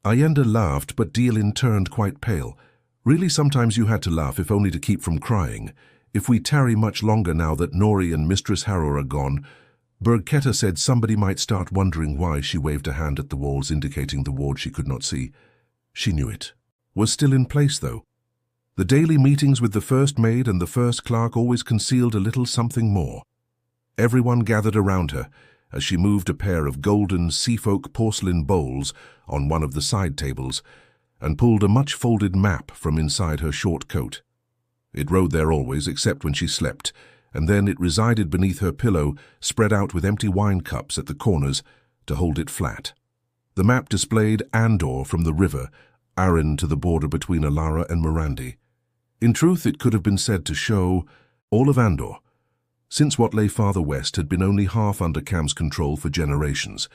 Aviendha laughed, but Dylan turned quite pale. Really, sometimes you had to laugh, if only to keep from crying. If we tarry much longer now that Nori and Mistress Harrow are gone, Bergketta said somebody might start wondering why. She waved a hand at the walls, indicating the ward she could not see. She knew it. Was still in place, though. The daily meetings with the first maid and the first clerk always concealed a little something more. Everyone gathered around her as she moved a pair of golden seafolk porcelain bowls on one of the side tables and pulled a much-folded map from inside her short coat. It rode there always, except when she slept, and then it resided beneath her pillow, spread out with empty wine cups at the corners to hold it flat. The map displayed Andor from the river, Arryn to the border between Alara and Morandi. In truth, it could have been said to show all of Andor, since what lay farther west had been only half under Cam's control for generations.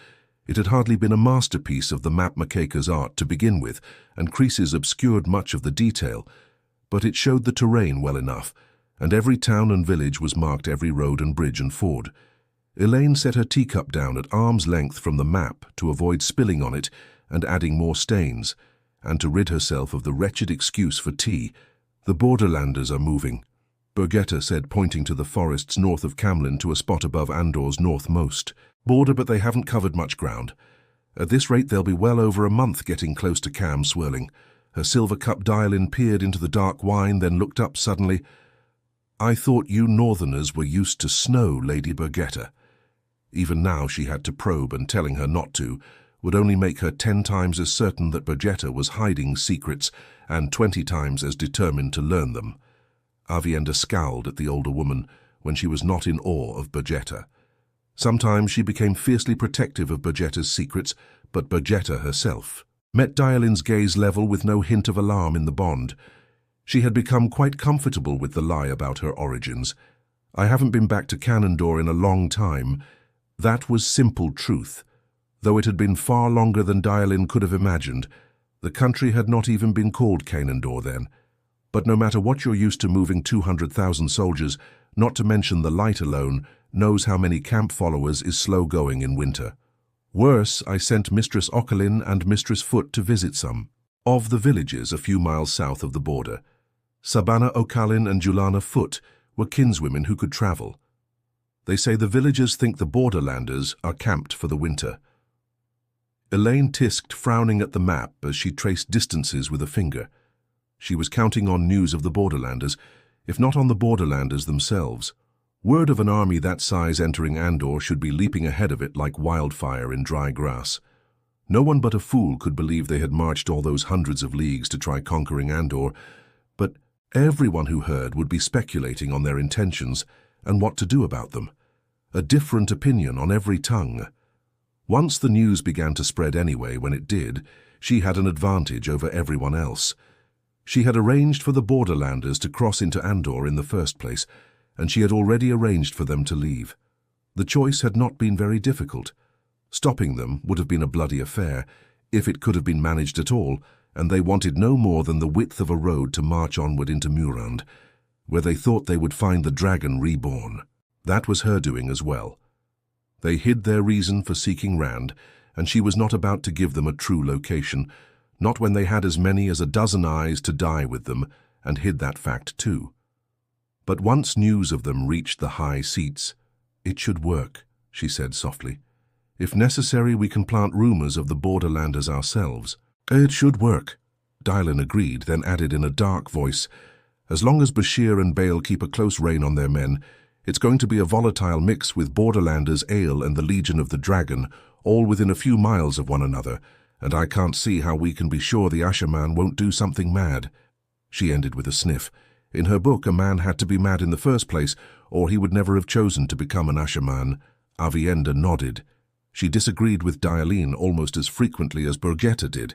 It had hardly been a masterpiece of the map-maker's art to begin with, and creases obscured much of the detail, but it showed the terrain well enough, and every town and village was marked, every road and bridge and ford. Elayne set her teacup down at arm's length from the map to avoid spilling on it and adding more stains, and to rid herself of the wretched excuse for tea. "The Borderlanders are moving," Bergketta said, pointing to the forests north of Camlin to a spot above Andor's northmost border, "but they haven't covered much ground. At this rate they'll be well over a month getting close to Cam." Swirling her silver cup, Aiel peered into the dark wine, then looked up suddenly. "I thought you Northerners were used to snow, Lady Bergketta." Even now she had to probe, and telling her not to would only make her 10 times as certain that Bergketta was hiding secrets and 20 times as determined to learn them. Aviendha scowled at the older woman when she was not in awe of Bergketta. Sometimes she became fiercely protective of Bergetta's secrets, but Bergketta herself met Aiel's gaze level with no hint of alarm in the bond. She had become quite comfortable with the lie about her origins. "I haven't been back to Canondor in a long time." That was simple truth. Though it had been far longer than Aiel could have imagined, the country had not even been called Canondor then. But no matter what you're used to, moving 200,000 soldiers, not to mention the light alone, knows how many camp followers is slow going in winter. Worse, I sent Mistress Ochelin and Mistress Foot to visit some of the villages a few miles south of the border. Sabana Ochelin and Julana Foot were kinswomen who could travel. They say the villagers think the Borderlanders are camped for the winter. Elayne tisked, frowning at the map as she traced distances with a finger. She was counting on news of the Borderlanders, if not on the Borderlanders themselves. Word of an army that size entering Andor should be leaping ahead of it like wildfire in dry grass. No one but a fool could believe they had marched all those hundreds of leagues to try conquering Andor, but everyone who heard would be speculating on their intentions and what to do about them. A different opinion on every tongue. Once the news began to spread anyway, when it did, she had an advantage over everyone else. She had arranged for the Borderlanders to cross into Andor in the first place, and she had already arranged for them to leave. The choice had not been very difficult. Stopping them would have been a bloody affair, if it could have been managed at all, and they wanted no more than the width of a road to march onward into Murand, where they thought they would find the Dragon Reborn. That was her doing as well. They hid their reason for seeking Rand, and she was not about to give them a true location, not when they had as many as a dozen eyes to die with them, and hid that fact too. But once news of them reached the high seats, "It should work," she said softly. "If necessary, we can plant rumors of the Borderlanders ourselves." "It should work," Aiel agreed, then added in a dark voice, "As long as Bashir and Bale keep a close rein on their men, it's going to be a volatile mix with Borderlanders, Aiel, and the Legion of the Dragon, all within a few miles of one another, and I can't see how we can be sure the Asherman won't do something mad." She ended with a sniff. In her book, a man had to be mad in the first place, or he would never have chosen to become an Asherman. Aviendha nodded. She disagreed with Aiel almost as frequently as Bergketta did,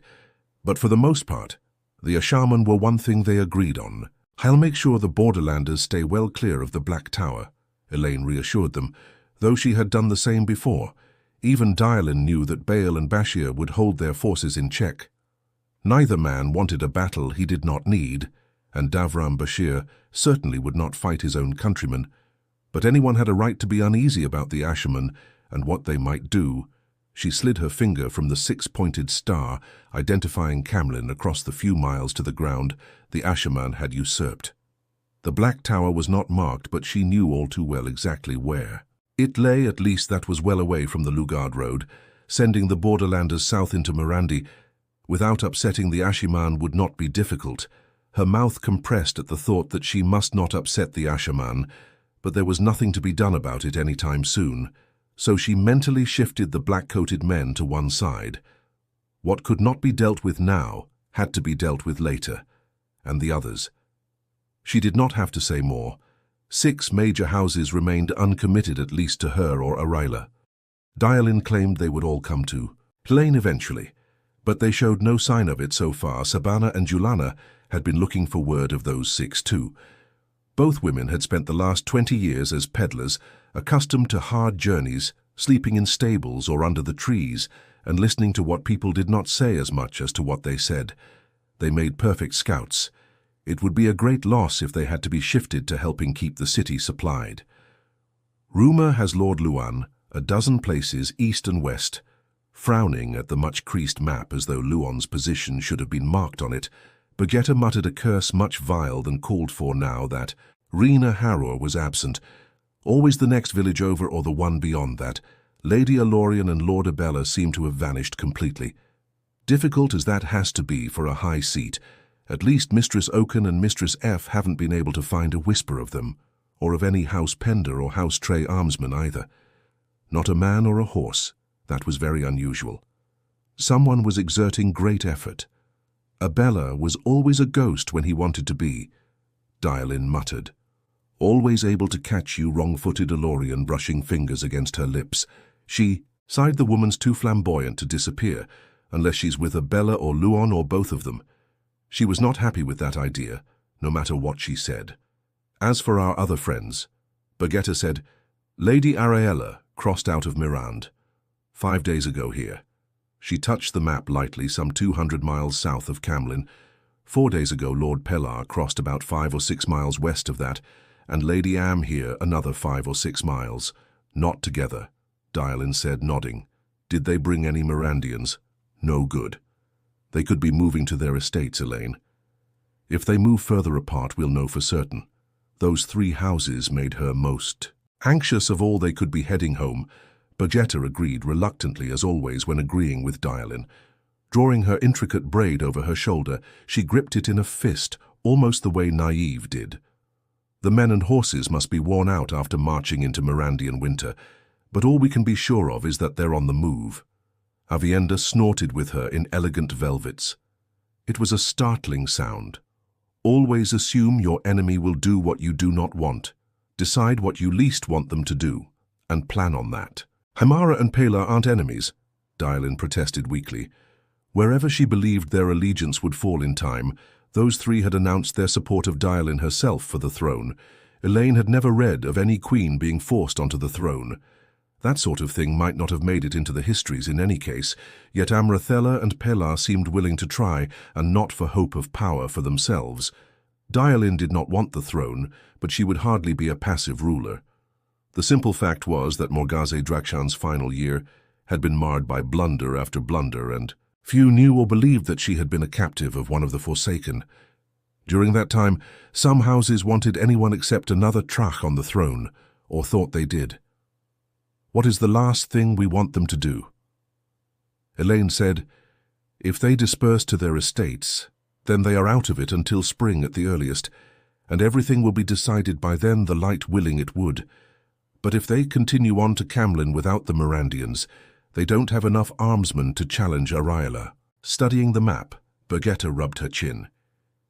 but for the most part, the Asherman were one thing they agreed on. "I'll make sure the Borderlanders stay well clear of the Black Tower," Elayne reassured them, though she had done the same before. Even Aiel knew that Bale and Bashir would hold their forces in check. Neither man wanted a battle he did not need, and Davram Bashir certainly would not fight his own countrymen. But anyone had a right to be uneasy about the Asherman and what they might do. She slid her finger from the six-pointed star, identifying Camlin across the few miles to the ground the Asherman had usurped. The Black Tower was not marked, but she knew all too well exactly where. It lay, at least that was well away from the Lugard Road, sending the Borderlanders south into Mirandi. Without upsetting the Ashiman would not be difficult. Her mouth compressed at the thought that she must not upset the Asherman, but there was nothing to be done about it any time soon, so she mentally shifted the black-coated men to one side. What could not be dealt with now had to be dealt with later, and the others. She did not have to say more. 6 major houses remained uncommitted, at least to her or Aryla. Elayne claimed they would all come to Elayne eventually, but they showed no sign of it so far. Sabana and Julana had been looking for word of those 6 too. Both women had spent the last 20 years as peddlers, accustomed to hard journeys, sleeping in stables or under the trees, and listening to what people did not say as much as to what they said. They made perfect scouts. It would be a great loss if they had to be shifted to helping keep the city supplied. Rumor has Lord Luan a dozen places east and west, frowning at the much-creased map as though Luon's position should have been marked on it. Bagetta muttered a curse much vile than called for now that Rena Harrow was absent. Always the next village over or the one beyond that. Lady Alorian and Lord Abella seem to have vanished completely. Difficult as that has to be for a high seat, at least Mistress Oaken and Mistress F haven't been able to find a whisper of them, or of any House Pender or House Trey armsman either. Not a man or a horse. That was very unusual. Someone was exerting great effort. Abella was always a ghost when he wanted to be, Elayne muttered. Always able to catch you, wrong-footed Alorian, brushing fingers against her lips. She sighed. The woman's too flamboyant to disappear, unless she's with Abella or Luon or both of them. She was not happy with that idea, no matter what she said. As for our other friends, Bagetta said, Lady Ariella crossed out of Mirand 5 days ago here. She touched the map lightly some 200 miles south of Camlin. 4 days ago Lord Pellar crossed about 5 or 6 miles west of that, and Lady Am here another 5 or 6 miles. Not together, Elayne said, nodding. Did they bring any Mirandians? No good. They could be moving to their estates, Elayne. If they move further apart, we'll know for certain. Those 3 houses made her most anxious of all. They could be heading home. Bagetta agreed reluctantly, as always when agreeing with Elayne. Drawing her intricate braid over her shoulder, she gripped it in a fist, almost the way Nynaeve did. The men and horses must be worn out after marching into Mirandian winter, but all we can be sure of is that they're on the move. Avienda snorted with her in elegant velvets. It was a startling sound. Always assume your enemy will do what you do not want. Decide what you least want them to do, and plan on that. Hymara and Pellar aren't enemies, Elayne protested weakly. Wherever she believed their allegiance would fall in time, those 3 had announced their support of Elayne herself for the throne. Elayne had never read of any queen being forced onto the throne. That sort of thing might not have made it into the histories in any case, yet Amrathella and Pellar seemed willing to try, and not for hope of power for themselves. Elayne did not want the throne, but she would hardly be a passive ruler. The simple fact was that Morgase Drakshan's final year had been marred by blunder after blunder, and few knew or believed that she had been a captive of one of the Forsaken. During that time, some houses wanted anyone except another Trach on the throne, or thought they did. What is the last thing we want them to do? Elayne said, if they disperse to their estates, then they are out of it until spring at the earliest, and everything will be decided by then, the light willing it would. But if they continue on to Camlin without the Mirandians, they don't have enough armsmen to challenge Aryla. Studying the map, Bagetta rubbed her chin.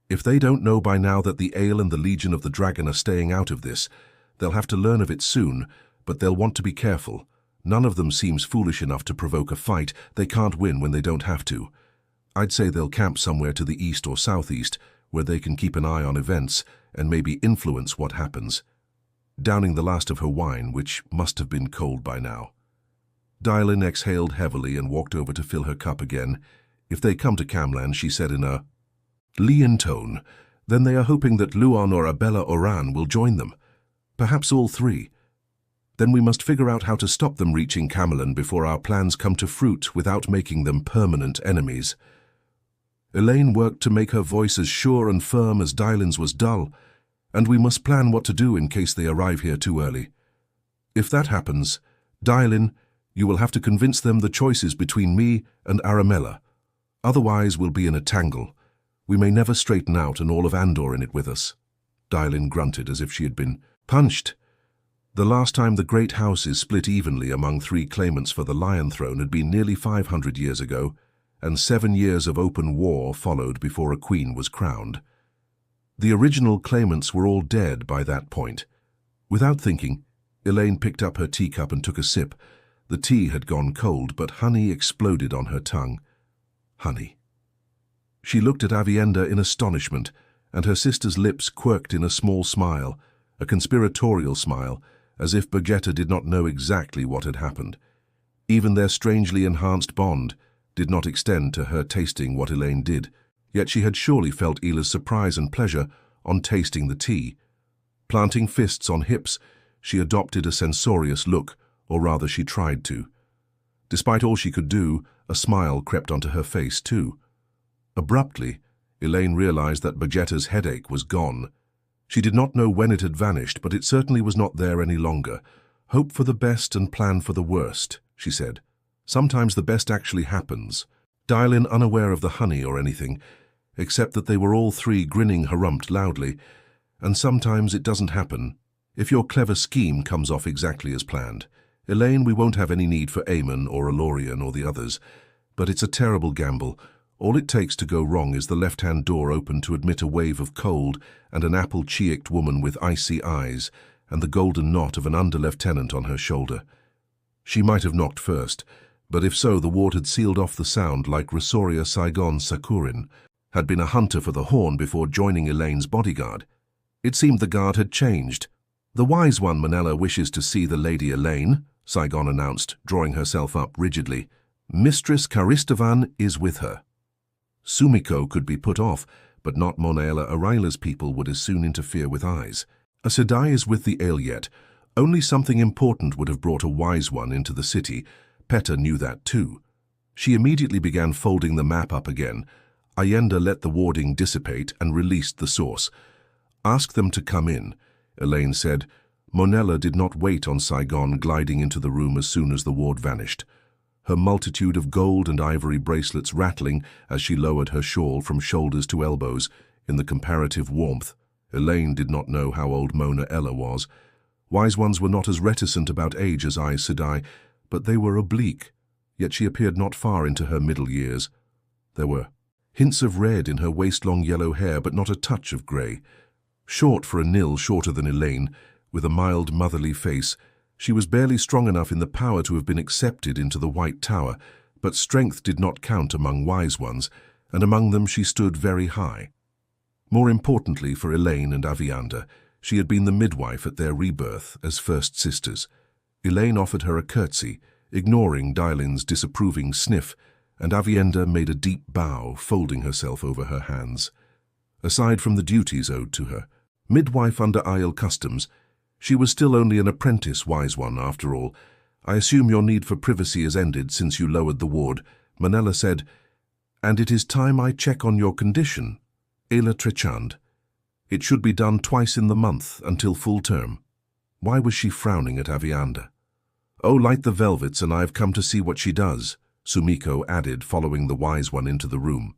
If they don't know by now that the Aiel and the Legion of the Dragon are staying out of this, they'll have to learn of it soon, but they'll want to be careful. None of them seems foolish enough to provoke a fight. They can't win when they don't have to. I'd say they'll camp somewhere to the east or southeast, where they can keep an eye on events and maybe influence what happens. Downing the last of her wine, which must have been cold by now, Elayne exhaled heavily and walked over to fill her cup again. If they come to Camlan, she said in a lean tone, then they are hoping that Luon or Abella Oran will join them. Perhaps all 3. Then we must figure out how to stop them reaching Camelon before our plans come to fruit without making them permanent enemies. Elayne worked to make her voice as sure and firm as Dylan's was dull, and we must plan what to do in case they arrive here too early. If that happens, Dylan, you will have to convince them the choice is between me and Aramella. Otherwise we'll be in a tangle. We may never straighten out and all of Andor in it with us. Dylan grunted as if she had been punched. The last time the great houses split evenly among 3 claimants for the Lion Throne had been nearly 500 years ago, and 7 years of open war followed before a queen was crowned. The original claimants were all dead by that point. Without thinking, Elayne picked up her teacup and took a sip. The tea had gone cold, but honey exploded on her tongue. Honey. She looked at Aviendha in astonishment, and her sister's lips quirked in a small smile, a conspiratorial smile, as if Bergetta did not know exactly what had happened. Even their strangely enhanced bond did not extend to her tasting what Elayne did, yet she had surely felt Ila's surprise and pleasure on tasting the tea. Planting fists on hips, she adopted a censorious look, or rather she tried to. Despite all she could do, a smile crept onto her face too. Abruptly, Elayne realized that Bergetta's headache was gone. She did not know when it had vanished, but it certainly was not there any longer. Hope for the best and plan for the worst, she said. Sometimes the best actually happens. Dylan, unaware of the honey or anything, except that they were all 3 grinning harumphed loudly, and sometimes it doesn't happen. If your clever scheme comes off exactly as planned. Elayne, we won't have any need for Aemon or Elorian or the others, but it's a terrible gamble. All it takes to go wrong is the left-hand door open to admit a wave of cold and an apple-cheeked woman with icy eyes and the golden knot of an under-lieutenant on her shoulder. She might have knocked first, but if so, the ward had sealed off the sound like Resoria Saigon Sakurin had been a hunter for the horn before joining Elayne's bodyguard. It seemed the guard had changed. "The wise one, Manella, wishes to see the Lady Elayne," Saigon announced, drawing herself up rigidly. "Mistress Caristavan is with her." Sumiko could be put off, but not Monaela Araila's people would as soon interfere with Aes. Aes Sedai is with the Aiel yet. Only something important would have brought a wise one into the city. Peta knew that too. She immediately began folding the map up again. Aviendha let the warding dissipate and released the source. "Ask them to come in," Elayne said. Monella did not wait on Saigon gliding into the room as soon as the ward vanished, her multitude of gold and ivory bracelets rattling as she lowered her shawl from shoulders to elbows in the comparative warmth. Elayne did not know how old Mona Ella was. Wise ones were not as reticent about age as Aes Sedai, but they were oblique, yet she appeared not far into her middle years. There were hints of red in her waist-long yellow hair, but not a touch of grey. Short for a nil shorter than Elayne, with a mild motherly face, she was barely strong enough in the power to have been accepted into the White Tower, but strength did not count among wise ones, and among them she stood very high. More importantly for Elayne and Aviendha, she had been the midwife at their rebirth as first sisters. Elayne offered her a curtsy, ignoring Dylan's disapproving sniff, and Aviendha made a deep bow, folding herself over her hands. Aside from the duties owed to her, midwife under Aiel customs, she was still only an apprentice wise one after all. "I assume your need for privacy has ended since you lowered the ward," Manella said, "and it is time I check on your condition, Ayla Trechand. It should be done twice in the month until full term." Why was she frowning at Aviendha? "Oh, light the velvets and I have come to see what she does," Sumiko added, following the wise one into the room.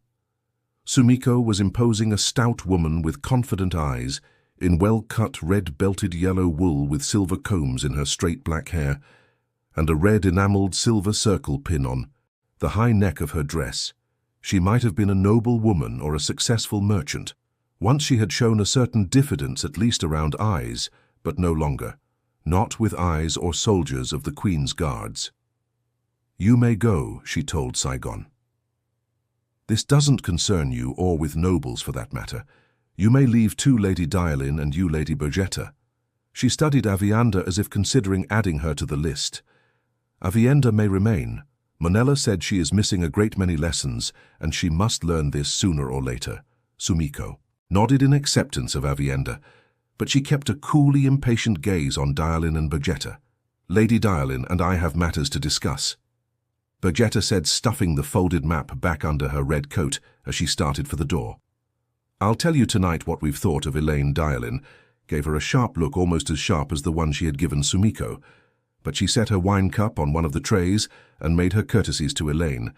Sumiko was imposing, a stout woman with confident eyes, in well-cut red-belted yellow wool with silver combs in her straight black hair, and a red enamelled silver circle pin on the high neck of her dress. She might have been a noble woman or a successful merchant. Once she had shown a certain diffidence at least around Aes, but no longer, not with Aes or soldiers of the Queen's guards. "You may go," she told Saigon. "This doesn't concern you, or with nobles for that matter. You may leave too, Lady Dylan, and you, Lady Bergetta." She studied Aviendha as if considering adding her to the list. "Aviendha may remain. Monella said she is missing a great many lessons, and she must learn this sooner or later." Sumiko nodded in acceptance of Aviendha, but she kept a coolly impatient gaze on Dylan and Bergetta. Lady Dialin and I have matters to discuss, Bergetta said, stuffing the folded map back under her red coat as she started for the door. I'll tell you tonight what we've thought of Elayne. Dialin gave her a sharp look, almost as sharp as the one she had given Sumiko, but she set her wine cup on one of the trays and made her courtesies to Elayne,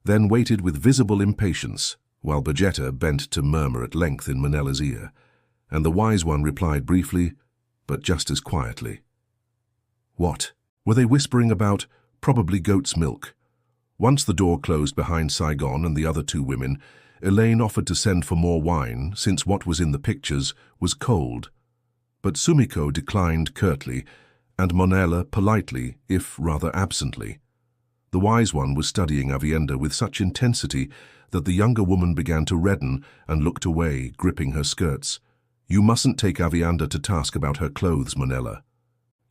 then waited with visible impatience, while Bergetta bent to murmur at length in Manella's ear, and the wise one replied briefly, but just as quietly. What? Were they whispering about? Probably goat's milk. Once the door closed behind Saigon and the other two women, Elayne offered to send for more wine, since what was in the pictures was cold. But Sumiko declined curtly, and Manella politely, if rather absently. The wise one was studying Aviendha with such intensity that the younger woman began to redden and looked away, gripping her skirts. You mustn't take Aviendha to task about her clothes, Manella.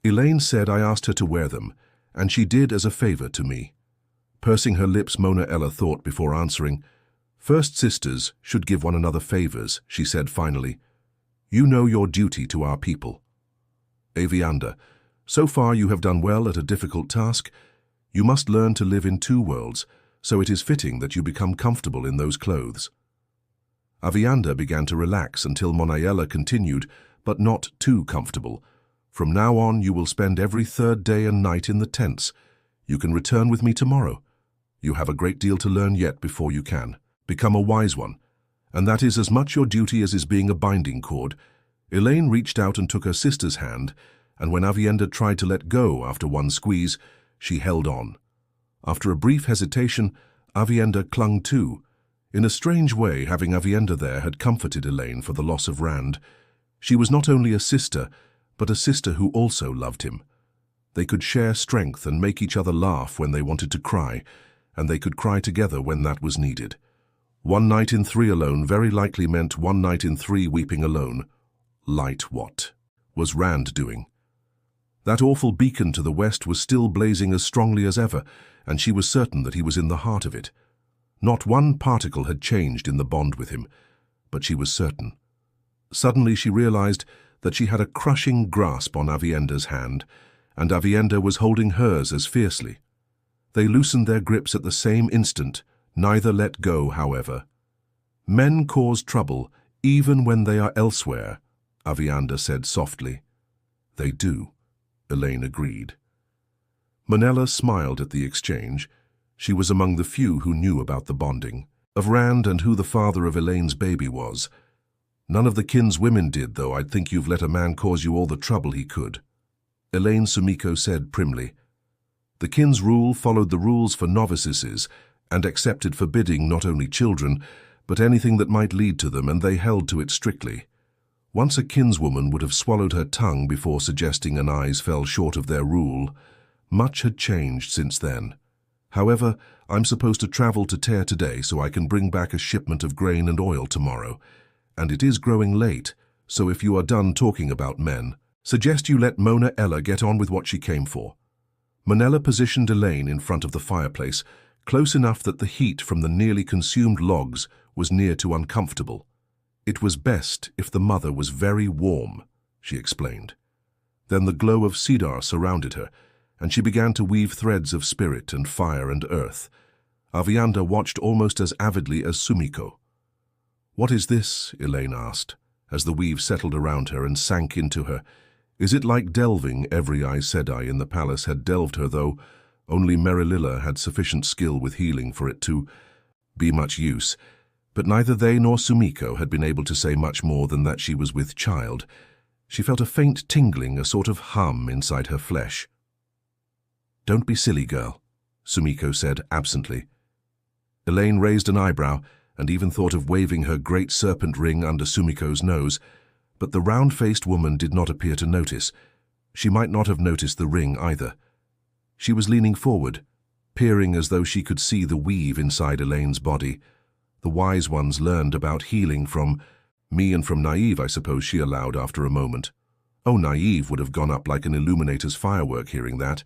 Elayne said I asked her to wear them, and she did as a favor to me. Pursing her lips, Manella thought before answering. First sisters should give one another favors, she said finally. You know your duty to our people. Aviendha, so far you have done well at a difficult task. You must learn to live in two worlds, so it is fitting that you become comfortable in those clothes. Aviendha began to relax until Manella continued, but not too comfortable. From now on you will spend every third day and night in the tents. You can return with me tomorrow. You have a great deal to learn yet before you can. Become a wise one. And that is as much your duty as is being a binding cord. Elayne reached out and took her sister's hand, and when Aviendha tried to let go after one squeeze, she held on. After a brief hesitation, Aviendha clung too. In a strange way, having Aviendha there had comforted Elayne for the loss of Rand. She was not only a sister, but a sister who also loved him. They could share strength and make each other laugh when they wanted to cry, and they could cry together when that was needed. 1 night in 3 alone very likely meant 1 night in 3 weeping alone. Light what was Rand doing? That awful beacon to the west was still blazing as strongly as ever, and she was certain that he was in the heart of it. Not one particle had changed in the bond with him, but she was certain. Suddenly she realized that she had a crushing grasp on Aviendha's hand, and Aviendha was holding hers as fiercely. They loosened their grips at the same instant, neither let go, however. Men cause trouble even when they are elsewhere, Aviendha said softly. They do, Elayne agreed. Manella smiled at the exchange. She was among the few who knew about the bonding, of Rand and who the father of Elaine's baby was. None of the kinswomen did, though. I'd think you've let a man cause you all the trouble he could. Elayne, Sumiko said primly. The kin's rule followed the rules for novices and accepted forbidding not only children, but anything that might lead to them, and they held to it strictly. Once a kinswoman would have swallowed her tongue before suggesting an eyes fell short of their rule. Much had changed since then. However, I'm supposed to travel to Tear today so I can bring back a shipment of grain and oil tomorrow. And it is growing late, so if you are done talking about men, suggest you let Manella get on with what she came for. Manella positioned Elayne in front of the fireplace, close enough that the heat from the nearly consumed logs was near to uncomfortable. It was best if the mother was very warm, she explained. Then the glow of cedar surrounded her, and she began to weave threads of spirit and fire and earth. Aviendha watched almost as avidly as Sumiko. What is this? Elayne asked, as the weave settled around her and sank into her. Is it like delving? Every Aes Sedai in the palace had delved her, though only Merililla had sufficient skill with healing for it to be much use. But neither they nor Sumiko had been able to say much more than that she was with child. She felt a faint tingling, a sort of hum inside her flesh. Don't be silly, girl, Sumiko said absently. Elayne raised an eyebrow and even thought of waving her great serpent ring under Sumiko's nose, but the round-faced woman did not appear to notice. She might not have noticed the ring either. She was leaning forward, peering as though she could see the weave inside Elayne's body. The wise ones learned about healing from me and from Naive, I suppose, she allowed after a moment. Oh, Naive would have gone up like an illuminator's firework hearing that.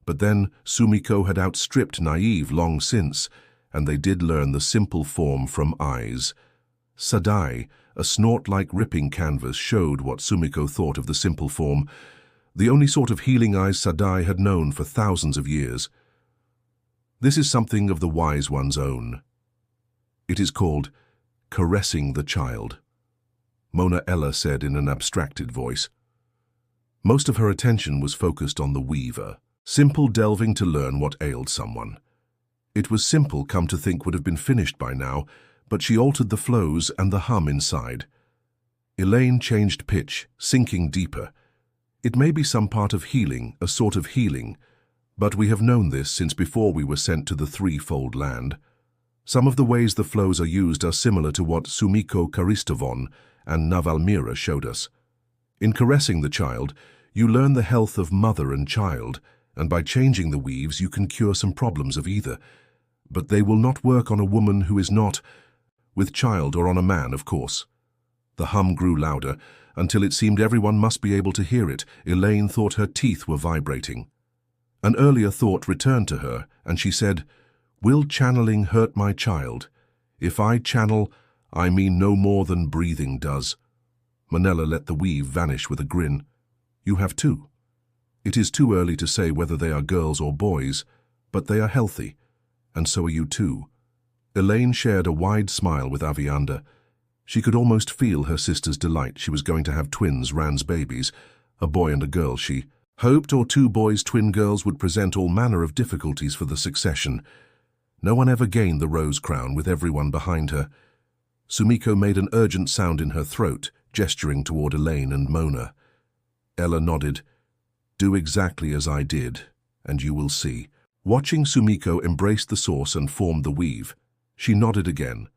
But then Sumiko had outstripped Naive long since, and they did learn the simple form from Aes Sedai. A snort like ripping canvas showed what Sumiko thought of the simple form. the only sort of healing Aes Sedai had known for thousands of years. This is something of the wise one's own. It is called caressing the child, Mona Ella said in an abstracted voice. Most of her attention was focused on the weaver, simple delving to learn what ailed someone. It was simple, come to think would have been finished by now, but she altered the flows and the hum inside. Elayne changed pitch, sinking deeper. It may be some part of healing, a sort of healing, but we have known this since before we were sent to the threefold land. Some of the ways the flows are used are similar to what Sumiko Karistavon and Navalmira showed us. In caressing the child, you learn the health of mother and child, and by changing the weaves you can cure some problems of either. But they will not work on a woman who is not with child, or on a man, of course. The hum grew louder, until it seemed everyone must be able to hear it. Elayne thought her teeth were vibrating. An earlier thought returned to her, and she said, "Will channeling hurt my child? If I channel, I mean no more than breathing does." Manella let the weave vanish with a grin. "You have two. It is too early to say whether they are girls or boys, but they are healthy, and so are you too." Elayne shared a wide smile with Avianda. She could almost feel her sister's delight. She was going to have twins, Rand's babies, a boy and a girl. She hoped, or two boys, twin girls would present all manner of difficulties for the succession. No one ever gained the rose crown with everyone behind her. Sumiko made an urgent sound in her throat, gesturing toward Elayne and Mona. Ella nodded. "Do exactly as I did, and you will see." Watching Sumiko embrace the source and form the weave, she nodded again,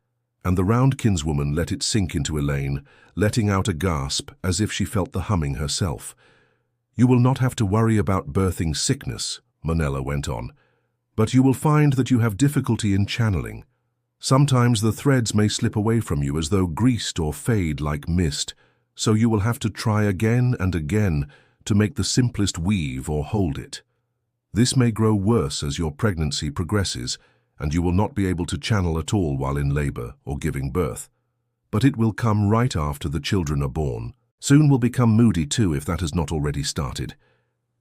and the round kinswoman let it sink into Elayne, letting out a gasp as if she felt the humming herself. "You will not have to worry about birthing sickness," Manella went on, "but you will find that you have difficulty in channeling. Sometimes the threads may slip away from you as though greased or fade like mist, so you will have to try again and again to make the simplest weave or hold it. This may grow worse as your pregnancy progresses, and you will not be able to channel at all while in labor or giving birth. But it will come right after the children are born. Soon will become moody too, if that has not already started.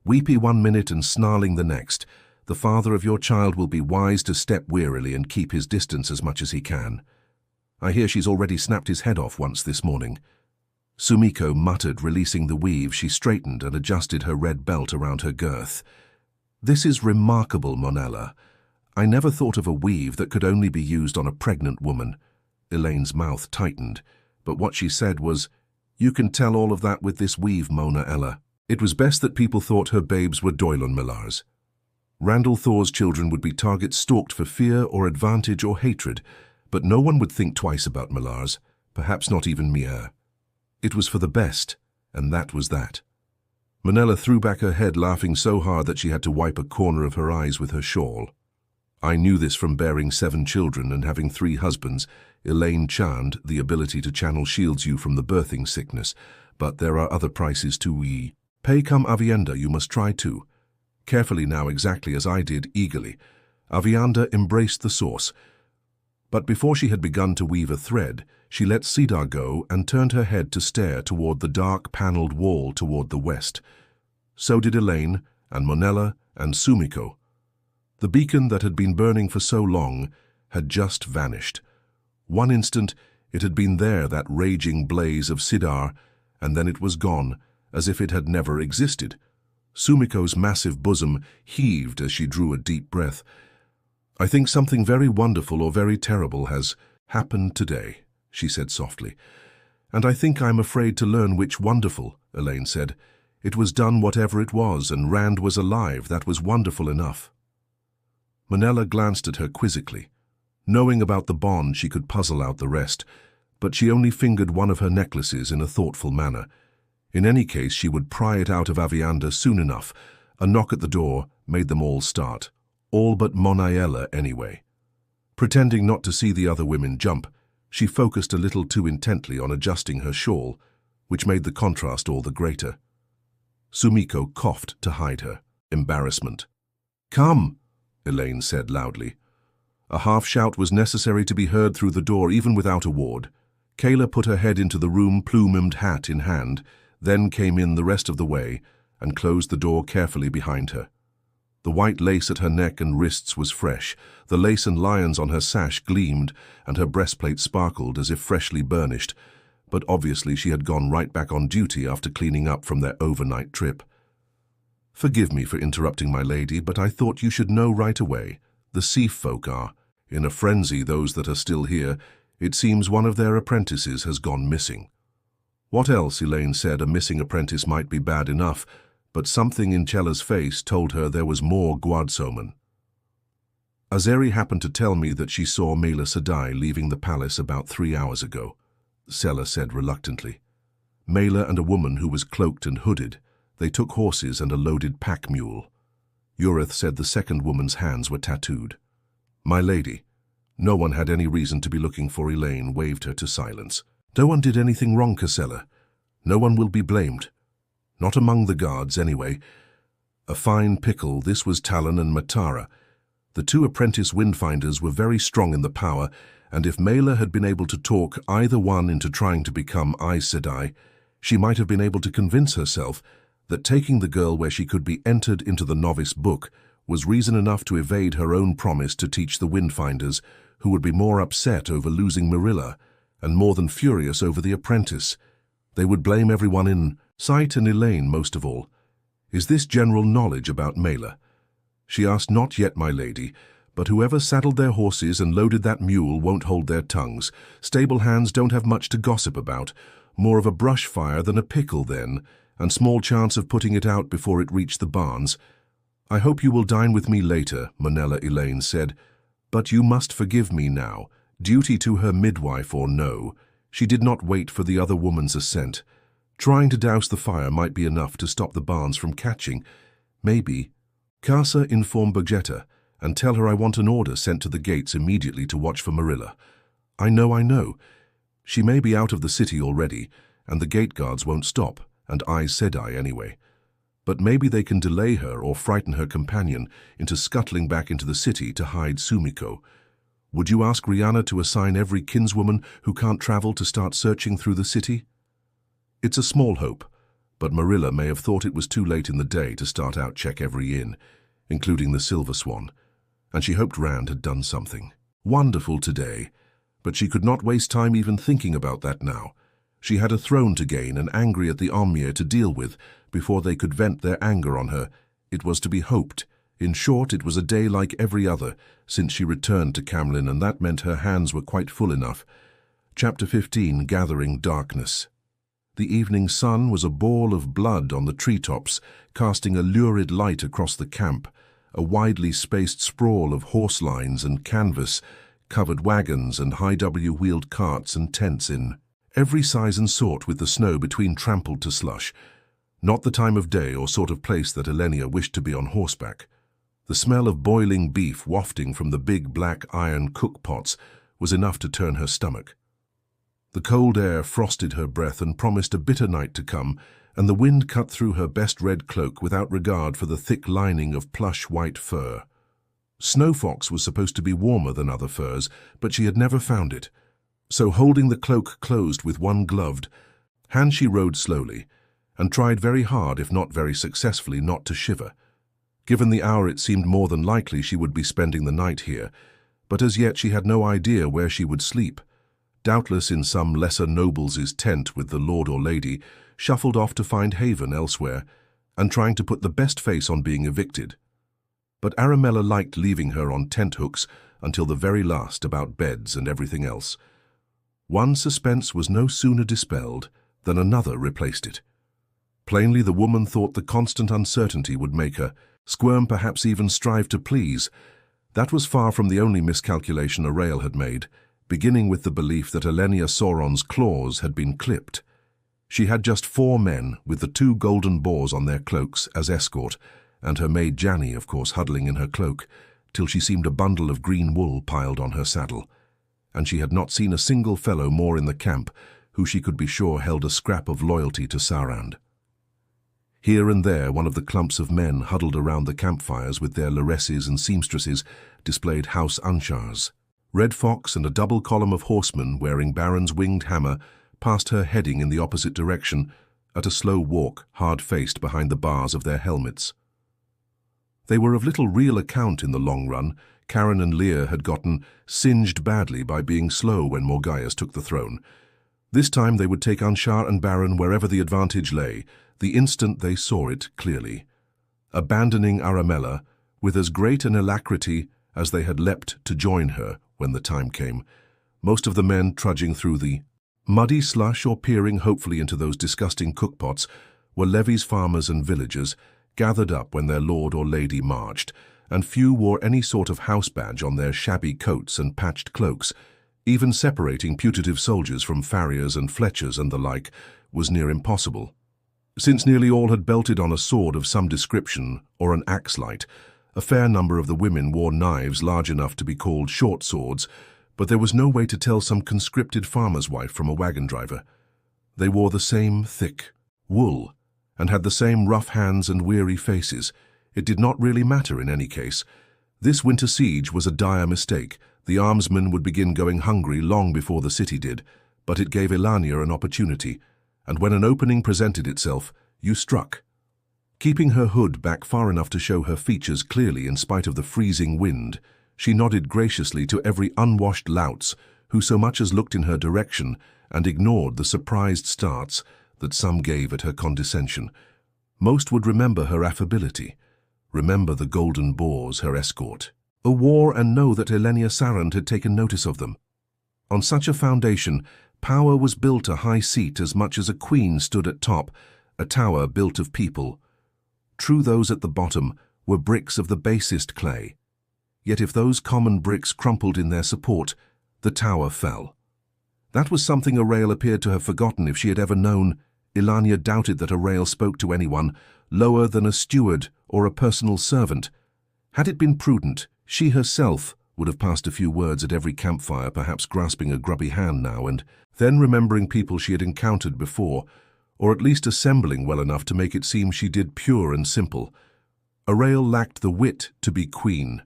Weepy one minute and snarling the next. The father of your child will be wise to step wearily and keep his distance as much as he can. I hear she's already snapped his head off once this morning." Sumiko muttered, releasing the weave. She straightened and adjusted her red belt around her girth. "This is remarkable, Monella. I never thought of a weave that could only be used on a pregnant woman." Elayne's mouth tightened, but what she said was, "You can tell all of that with this weave, Mona Ella." It was best that people thought her babes were Doilan Millars. Randall Thor's children would be targets stalked for fear or advantage or hatred, but no one would think twice about Millars, perhaps not even Mia. It was for the best, and that was that. Manella threw back her head, laughing so hard that she had to wipe a corner of her eyes with her shawl. "I knew this from bearing 7 children and having 3 husbands. Elayne charmed, the ability to channel shields you from the birthing sickness, but there are other prices to we pay. Come Avienda, you must try too. Carefully now, exactly as I did, eagerly." Avianda embraced the source, but before she had begun to weave a thread, she let Cedar go and turned her head to stare toward the dark paneled wall toward the west. So did Elayne and Monella and Sumiko. The beacon that had been burning for so long had just vanished. One instant it had been there, that raging blaze of Sidar, and then it was gone, as if it had never existed. Sumiko's massive bosom heaved as she drew a deep breath. "I think something very wonderful or very terrible has happened today," she said softly. "And I think I'm afraid to learn which wonderful," Elayne said. "It was done whatever it was, and Rand was alive. That was wonderful enough." Manella glanced at her quizzically. Knowing about the bond, she could puzzle out the rest, but she only fingered one of her necklaces in a thoughtful manner. In any case, she would pry it out of Avianda soon enough. A knock at the door made them all start. All but Monaiella, anyway. Pretending not to see the other women jump, she focused a little too intently on adjusting her shawl, which made the contrast all the greater. Sumiko coughed to hide her embarrassment. "Come," Elayne said loudly. A half-shout was necessary to be heard through the door, even without a ward. Kayla put her head into the room, plumed hat in hand, then came in the rest of the way, and closed the door carefully behind her. The white lace at her neck and wrists was fresh, the lace and lions on her sash gleamed, and her breastplate sparkled as if freshly burnished, but obviously she had gone right back on duty after cleaning up from their overnight trip. "Forgive me for interrupting, my lady, but I thought you should know right away. The sea folk are. In a frenzy, those that are still here. It seems one of their apprentices has gone missing." What else, Elayne said, a missing apprentice might be bad enough, but something in Chella's face told her there was more Guardsomen. "Azeri happened to tell me that she saw Aes Sedai leaving the palace about 3 hours ago," Sela said reluctantly. "Mela and a woman who was cloaked and hooded. They took horses and a loaded pack mule." Urith said the second woman's hands were tattooed. "My lady." No one had any reason to be looking for Elayne waved her to silence. "No one did anything wrong, Casella. No one will be blamed. Not among the guards, anyway. A fine pickle, this was Talon and Matara. The two apprentice windfinders were very strong in the power, and if Mela had been able to talk either one into trying to become Aes Sedai, she might have been able to convince herself that taking the girl where she could be entered into the novice book was reason enough to evade her own promise to teach the windfinders, who would be more upset over losing Marilla, and more than furious over the apprentice. They would blame everyone in sight, and Elayne most of all. "Is this general knowledge about Mela?" She asked. "Not yet, my lady, but whoever saddled their horses and loaded that mule won't hold their tongues. Stable hands don't have much to gossip about. More of a brush fire than a pickle then, and small chance of putting it out before it reached the barns. I hope you will dine with me later," Manella Elayne said. "But you must forgive me now. Duty to her midwife or no, she did not wait for the other woman's assent. Trying to douse the fire might be enough to stop the barns from catching. Maybe. Casa, inform Bogetta, and tell her I want an order sent to the gates immediately to watch for Marilla. I know. She may be out of the city already, and the gate guards won't stop, and Aes Sedai anyway. But maybe they can delay her or frighten her companion into scuttling back into the city to hide Sumiko. Would you ask Rihanna to assign every kinswoman who can't travel to start searching through the city? It's a small hope, but Marilla may have thought it was too late in the day to start out check every inn, including the Silver Swan, and she hoped Rand had done something wonderful today, but she could not waste time even thinking about that now. She had a throne to gain and angry at the Omnier to deal with before they could vent their anger on her. It was to be hoped. In short, it was a day like every other since she returned to Camlin, and that meant her hands were quite full enough. Chapter 15, Gathering Darkness. The evening sun was a ball of blood on the treetops, casting a lurid light across the camp, a widely spaced sprawl of horse lines and canvas, covered wagons and high W-wheeled carts and tents in every size and sort, with the snow between trampled to slush. Not the time of day or sort of place that Elenia wished to be on horseback. The smell of boiling beef wafting from the big black iron cook-pots was enough to turn her stomach. The cold air frosted her breath and promised a bitter night to come, and the wind cut through her best red cloak without regard for the thick lining of plush white fur. Snowfox was supposed to be warmer than other furs, but she had never found it. So holding the cloak closed with one gloved hand, she rode slowly, and tried very hard, if not very successfully, not to shiver. Given the hour, it seemed more than likely she would be spending the night here, but as yet she had no idea where she would sleep. Doubtless in some lesser noble's tent with the lord or lady, shuffled off to find haven elsewhere, and trying to put the best face on being evicted. But Aramella liked leaving her on tent hooks until the very last about beds and everything else. One suspense was no sooner dispelled than another replaced it. Plainly the woman thought the constant uncertainty would make her squirm, perhaps even strive to please. That was far from the only miscalculation Arail had made, beginning with the belief that Elenia Sauron's claws had been clipped. She had just 4 men, with the 2 golden boars on their cloaks as escort, and her maid Janny, of course, huddling in her cloak, till she seemed a bundle of green wool piled on her saddle. And she had not seen a single fellow more in the camp who she could be sure held a scrap of loyalty to Saurand. Here and there one of the clumps of men huddled around the campfires with their laresses and seamstresses displayed house anchars. Red Fox and a double column of horsemen wearing Baron's winged hammer passed her heading in the opposite direction, at a slow walk, hard-faced behind the bars of their helmets. They were of little real account in the long run. Karen and Lear had gotten singed badly by being slow when Morgaius took the throne. This time they would take Anshar and Baron wherever the advantage lay, the instant they saw it clearly. Abandoning Aramella with as great an alacrity as they had leapt to join her when the time came, most of the men trudging through the muddy slush or peering hopefully into those disgusting cookpots were Levy's farmers and villagers, gathered up when their lord or lady marched, and few wore any sort of house badge on their shabby coats and patched cloaks. Even separating putative soldiers from farriers and fletchers and the like was near impossible. Since nearly all had belted on a sword of some description or an axe-light, a fair number of the women wore knives large enough to be called short swords, but there was no way to tell some conscripted farmer's wife from a wagon driver. They wore the same thick wool and had the same rough hands and weary faces. It did not really matter in any case. This winter siege was a dire mistake. The armsmen would begin going hungry long before the city did, but it gave Elayne an opportunity, and when an opening presented itself, you struck. Keeping her hood back far enough to show her features clearly in spite of the freezing wind, she nodded graciously to every unwashed louts who so much as looked in her direction and ignored the surprised starts that some gave at her condescension. Most would remember her affability, remember the golden boars, her escort, a war, and know that Elayne Sarand had taken notice of them. On such a foundation, power was built a high seat as much as a queen stood at top, a tower built of people. True, those at the bottom were bricks of the basest clay. Yet if those common bricks crumpled in their support, the tower fell. That was something Aiel appeared to have forgotten if she had ever known. Elayne doubted that Aiel spoke to anyone lower than a steward or a personal servant. Had it been prudent, she herself would have passed a few words at every campfire, perhaps grasping a grubby hand now and then, remembering people she had encountered before, or at least assembling well enough to make it seem she did pure and simple. Aiel lacked the wit to be queen.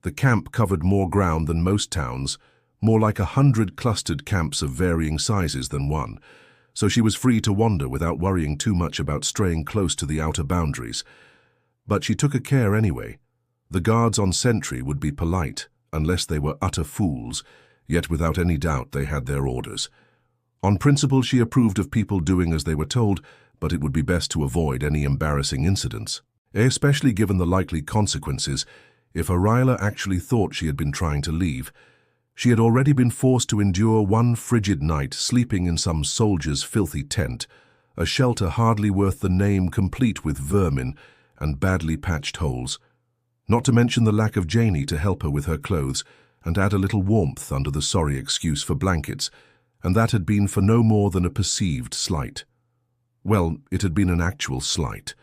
The camp covered more ground than most towns, more like 100 clustered camps of varying sizes than one, so she was free to wander without worrying too much about straying close to the outer boundaries. But she took a care anyway. The guards on sentry would be polite, unless they were utter fools, yet without any doubt they had their orders. On principle she approved of people doing as they were told, but it would be best to avoid any embarrassing incidents, especially given the likely consequences. If Aiel actually thought she had been trying to leave, she had already been forced to endure one frigid night sleeping in some soldier's filthy tent, a shelter hardly worth the name, complete with vermin and badly patched holes. Not to mention the lack of Janey to help her with her clothes and add a little warmth under the sorry excuse for blankets, and that had been for no more than a perceived slight. Well, it had been an actual slight.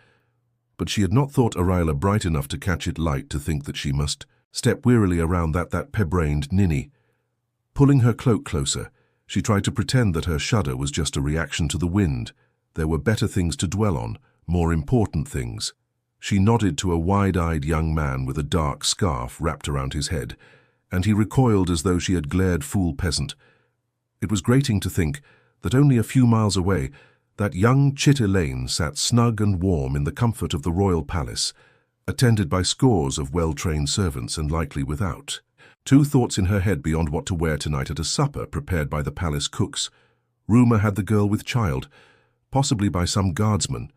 But she had not thought Aiel bright enough to catch it light to think that she must step wearily around that pea-brained ninny. Pulling her cloak closer, she tried to pretend that her shudder was just a reaction to the wind. There were better things to dwell on, more important things. She nodded to a wide-eyed young man with a dark scarf wrapped around his head, and he recoiled as though she had glared fool peasant. It was grating to think that only a few miles away, that young chit Elayne sat snug and warm in the comfort of the royal palace, attended by scores of well-trained servants and likely without. Two thoughts in her head beyond what to wear tonight at a supper prepared by the palace cooks. Rumour had the girl with child, possibly by some guardsman.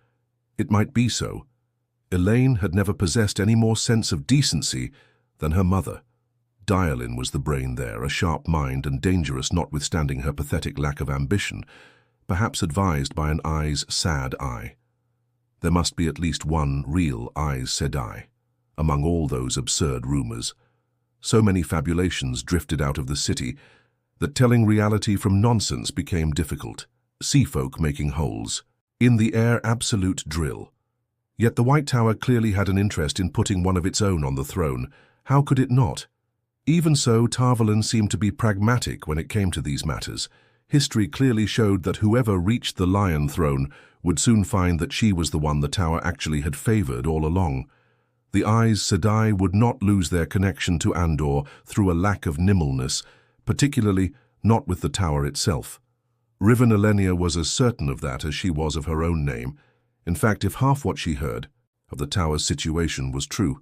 It might be so. Elayne had never possessed any more sense of decency than her mother. Dialin was the brain there, a sharp mind and dangerous notwithstanding her pathetic lack of ambition, perhaps advised by an Aes Sedai. There must be at least one real Aes Sedai among all those absurd rumours. So many fabulations drifted out of the city that telling reality from nonsense became difficult. Seafolk making holes. In the air, absolute drill. Yet the White Tower clearly had an interest in putting one of its own on the throne. How could it not? Even so, Tarvalin seemed to be pragmatic when it came to these matters. History clearly showed that whoever reached the Lion Throne would soon find that she was the one the Tower actually had favoured all along. The Aes Sedai would not lose their connection to Andor through a lack of nimbleness, particularly not with the Tower itself. Riven Elayne was as certain of that as she was of her own name. In fact, if half what she heard of the tower's situation was true,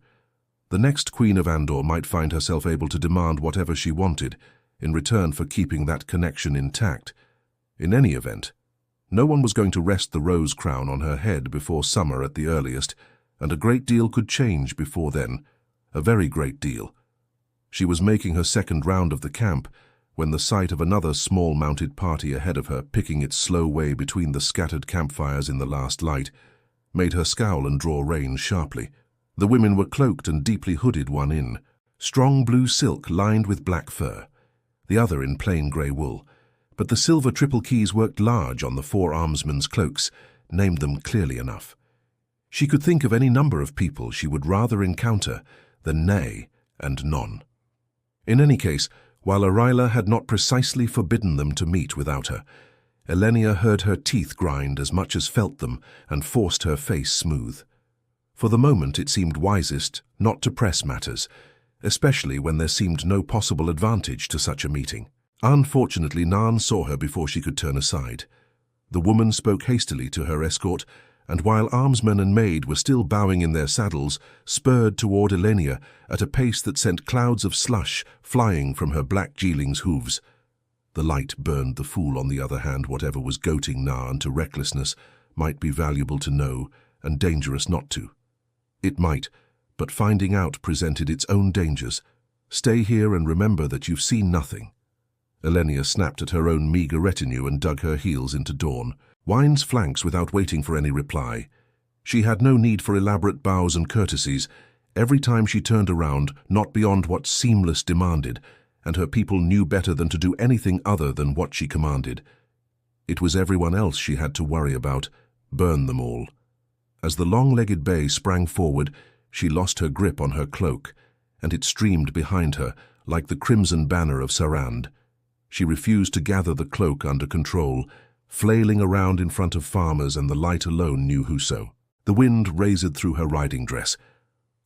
the next Queen of Andor might find herself able to demand whatever she wanted in return for keeping that connection intact. In any event, no one was going to rest the rose crown on her head before summer at the earliest, and a great deal could change before then, a very great deal. She was making her second round of the camp when the sight of another small mounted party ahead of her picking its slow way between the scattered campfires in the last light made her scowl and draw rein sharply. The women were cloaked and deeply hooded, one in strong blue silk lined with black fur, the other in plain grey wool, but the silver triple keys worked large on the four armsmen's cloaks, named them clearly enough. She could think of any number of people she would rather encounter than nay and non. In any case, while Aryla had not precisely forbidden them to meet without her, Elayne heard her teeth grind as much as felt them and forced her face smooth. For the moment it seemed wisest not to press matters, especially when there seemed no possible advantage to such a meeting. Unfortunately, Nan saw her before she could turn aside. The woman spoke hastily to her escort, and while armsmen and maid were still bowing in their saddles, spurred toward Elayne at a pace that sent clouds of slush flying from her black geeling's hooves. The light burned the fool, on the other hand. Whatever was goading Nan to recklessness might be valuable to know and dangerous not to. It might, but finding out presented its own dangers. Stay here and remember that you've seen nothing. Elayne snapped at her own meager retinue and dug her heels into Dawn. Wine's flanks without waiting for any reply. She had no need for elaborate bows and courtesies. Every time she turned around, not beyond what seamless demanded, and her people knew better than to do anything other than what she commanded. It was everyone else she had to worry about. Burn them all. As the long-legged bay sprang forward, she lost her grip on her cloak, and it streamed behind her like the crimson banner of Sarand. She refused to gather the cloak under control, flailing around in front of farmers, and the light alone knew who so. The wind razored through her riding dress.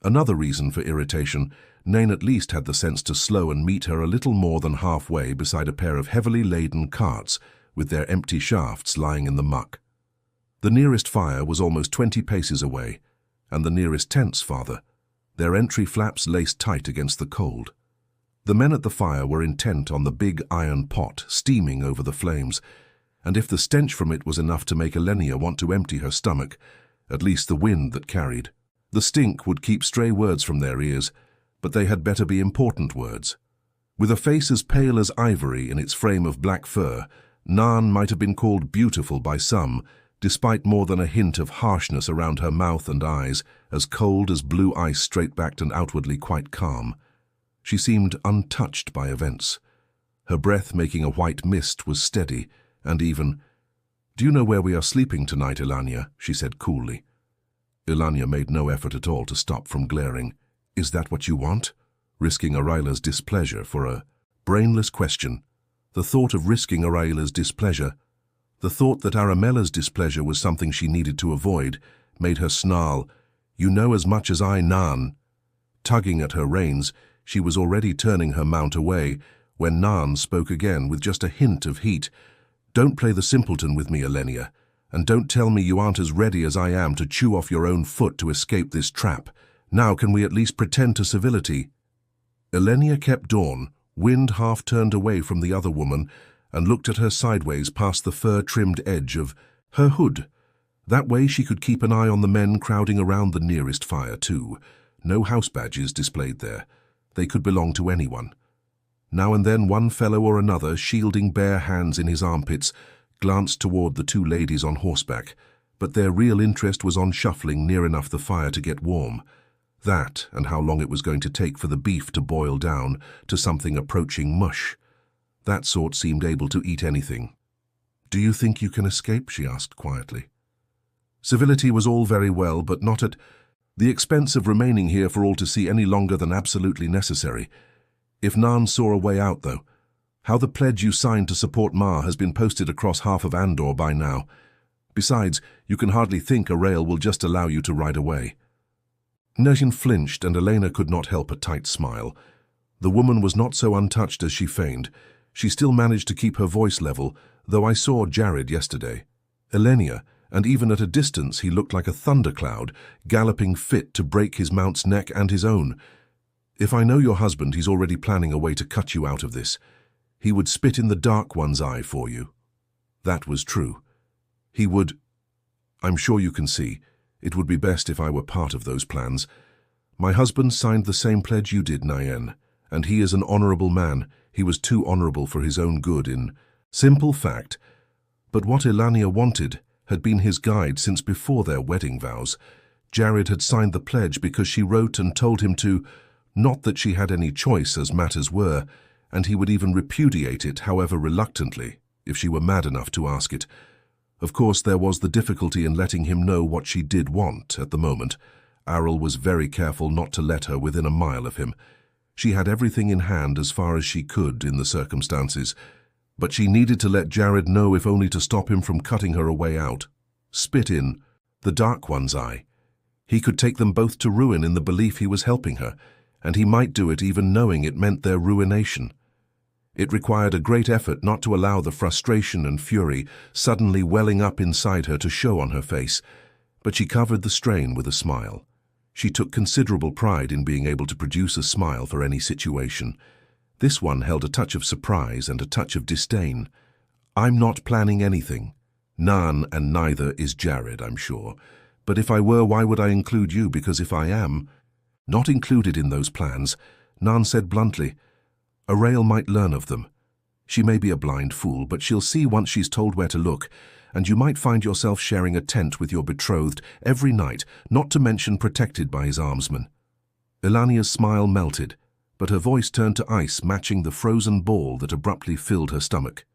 Another reason for irritation, Nain at least had the sense to slow and meet her a little more than halfway beside a pair of heavily laden carts with their empty shafts lying in the muck. The nearest fire was almost 20 paces away, and the nearest tents farther, their entry flaps laced tight against the cold. The men at the fire were intent on the big iron pot steaming over the flames, and if the stench from it was enough to make Elayne want to empty her stomach, at least the wind that carried. The stink would keep stray words from their ears, but they had better be important words. With a face as pale as ivory in its frame of black fur, Nan might have been called beautiful by some, despite more than a hint of harshness around her mouth and eyes, as cold as blue ice straight-backed and outwardly quite calm. She seemed untouched by events. Her breath, making a white mist, was steady and even. "Do you know where we are sleeping tonight, Elayne?" she said coolly. Elayne made no effort at all to stop from glaring. "Is that what you want?" risking Aryla's displeasure for a brainless question. The thought of risking Aryla's displeasure, the thought that Aramella's displeasure was something she needed to avoid, made her snarl, "You know as much as I, Nan." Tugging at her reins, she was already turning her mount away when Nan spoke again with just a hint of heat. "Don't play the simpleton with me, Elayne, and don't tell me you aren't as ready as I am to chew off your own foot to escape this trap. Now can we at least pretend to civility?" Elayne kept Dawn, wind half turned away from the other woman, and looked at her sideways past the fur-trimmed edge of her hood. That way she could keep an eye on the men crowding around the nearest fire too. No house badges displayed there. They could belong to anyone. Now and then one fellow or another, shielding bare hands in his armpits, glanced toward the two ladies on horseback, but their real interest was on shuffling near enough the fire to get warm. That, and how long it was going to take for the beef to boil down to something approaching mush. That sort seemed able to eat anything. "Do you think you can escape?" she asked quietly. Civility was all very well, but not at the expense of remaining here for all to see any longer than absolutely necessary. If Nan saw a way out, though, how the pledge you signed to support Ma has been posted across half of Andor by now. Besides, you can hardly think a rail will just allow you to ride away. Nejin flinched, and Elayne could not help a tight smile. The woman was not so untouched as she feigned. She still managed to keep her voice level, though I saw Jared yesterday. Elayne, and even at a distance he looked like a thundercloud, galloping fit to break his mount's neck and his own. If I know your husband, he's already planning a way to cut you out of this. He would spit in the Dark One's eye for you. That was true. He would... I'm sure you can see. It would be best if I were part of those plans. My husband signed the same pledge you did, Nayen, and he is an honorable man. He was too honorable for his own good in simple fact. But what Elayne wanted had been his guide since before their wedding vows. Jared had signed the pledge because she wrote and told him to, not that she had any choice as matters were, and he would even repudiate it, however reluctantly, if she were mad enough to ask it. Of course, there was the difficulty in letting him know what she did want at the moment. Aiel was very careful not to let her within a mile of him. She had everything in hand as far as she could in the circumstances, but she needed to let Jared know, if only to stop him from cutting her a way out. Spit in the Dark One's eye. He could take them both to ruin in the belief he was helping her, and he might do it even knowing it meant their ruination. It required a great effort not to allow the frustration and fury suddenly welling up inside her to show on her face, but she covered the strain with a smile. She took considerable pride in being able to produce a smile for any situation. This one held a touch of surprise and a touch of disdain. I'm not planning anything. None, and neither is Jared, I'm sure. But if I were, why would I include you? Because if I am not included in those plans, Nan said bluntly, Aiel might learn of them. She may be a blind fool, but she'll see once she's told where to look, and you might find yourself sharing a tent with your betrothed every night, not to mention protected by his armsmen. Elayne's smile melted, but her voice turned to ice, matching the frozen ball that abruptly filled her stomach.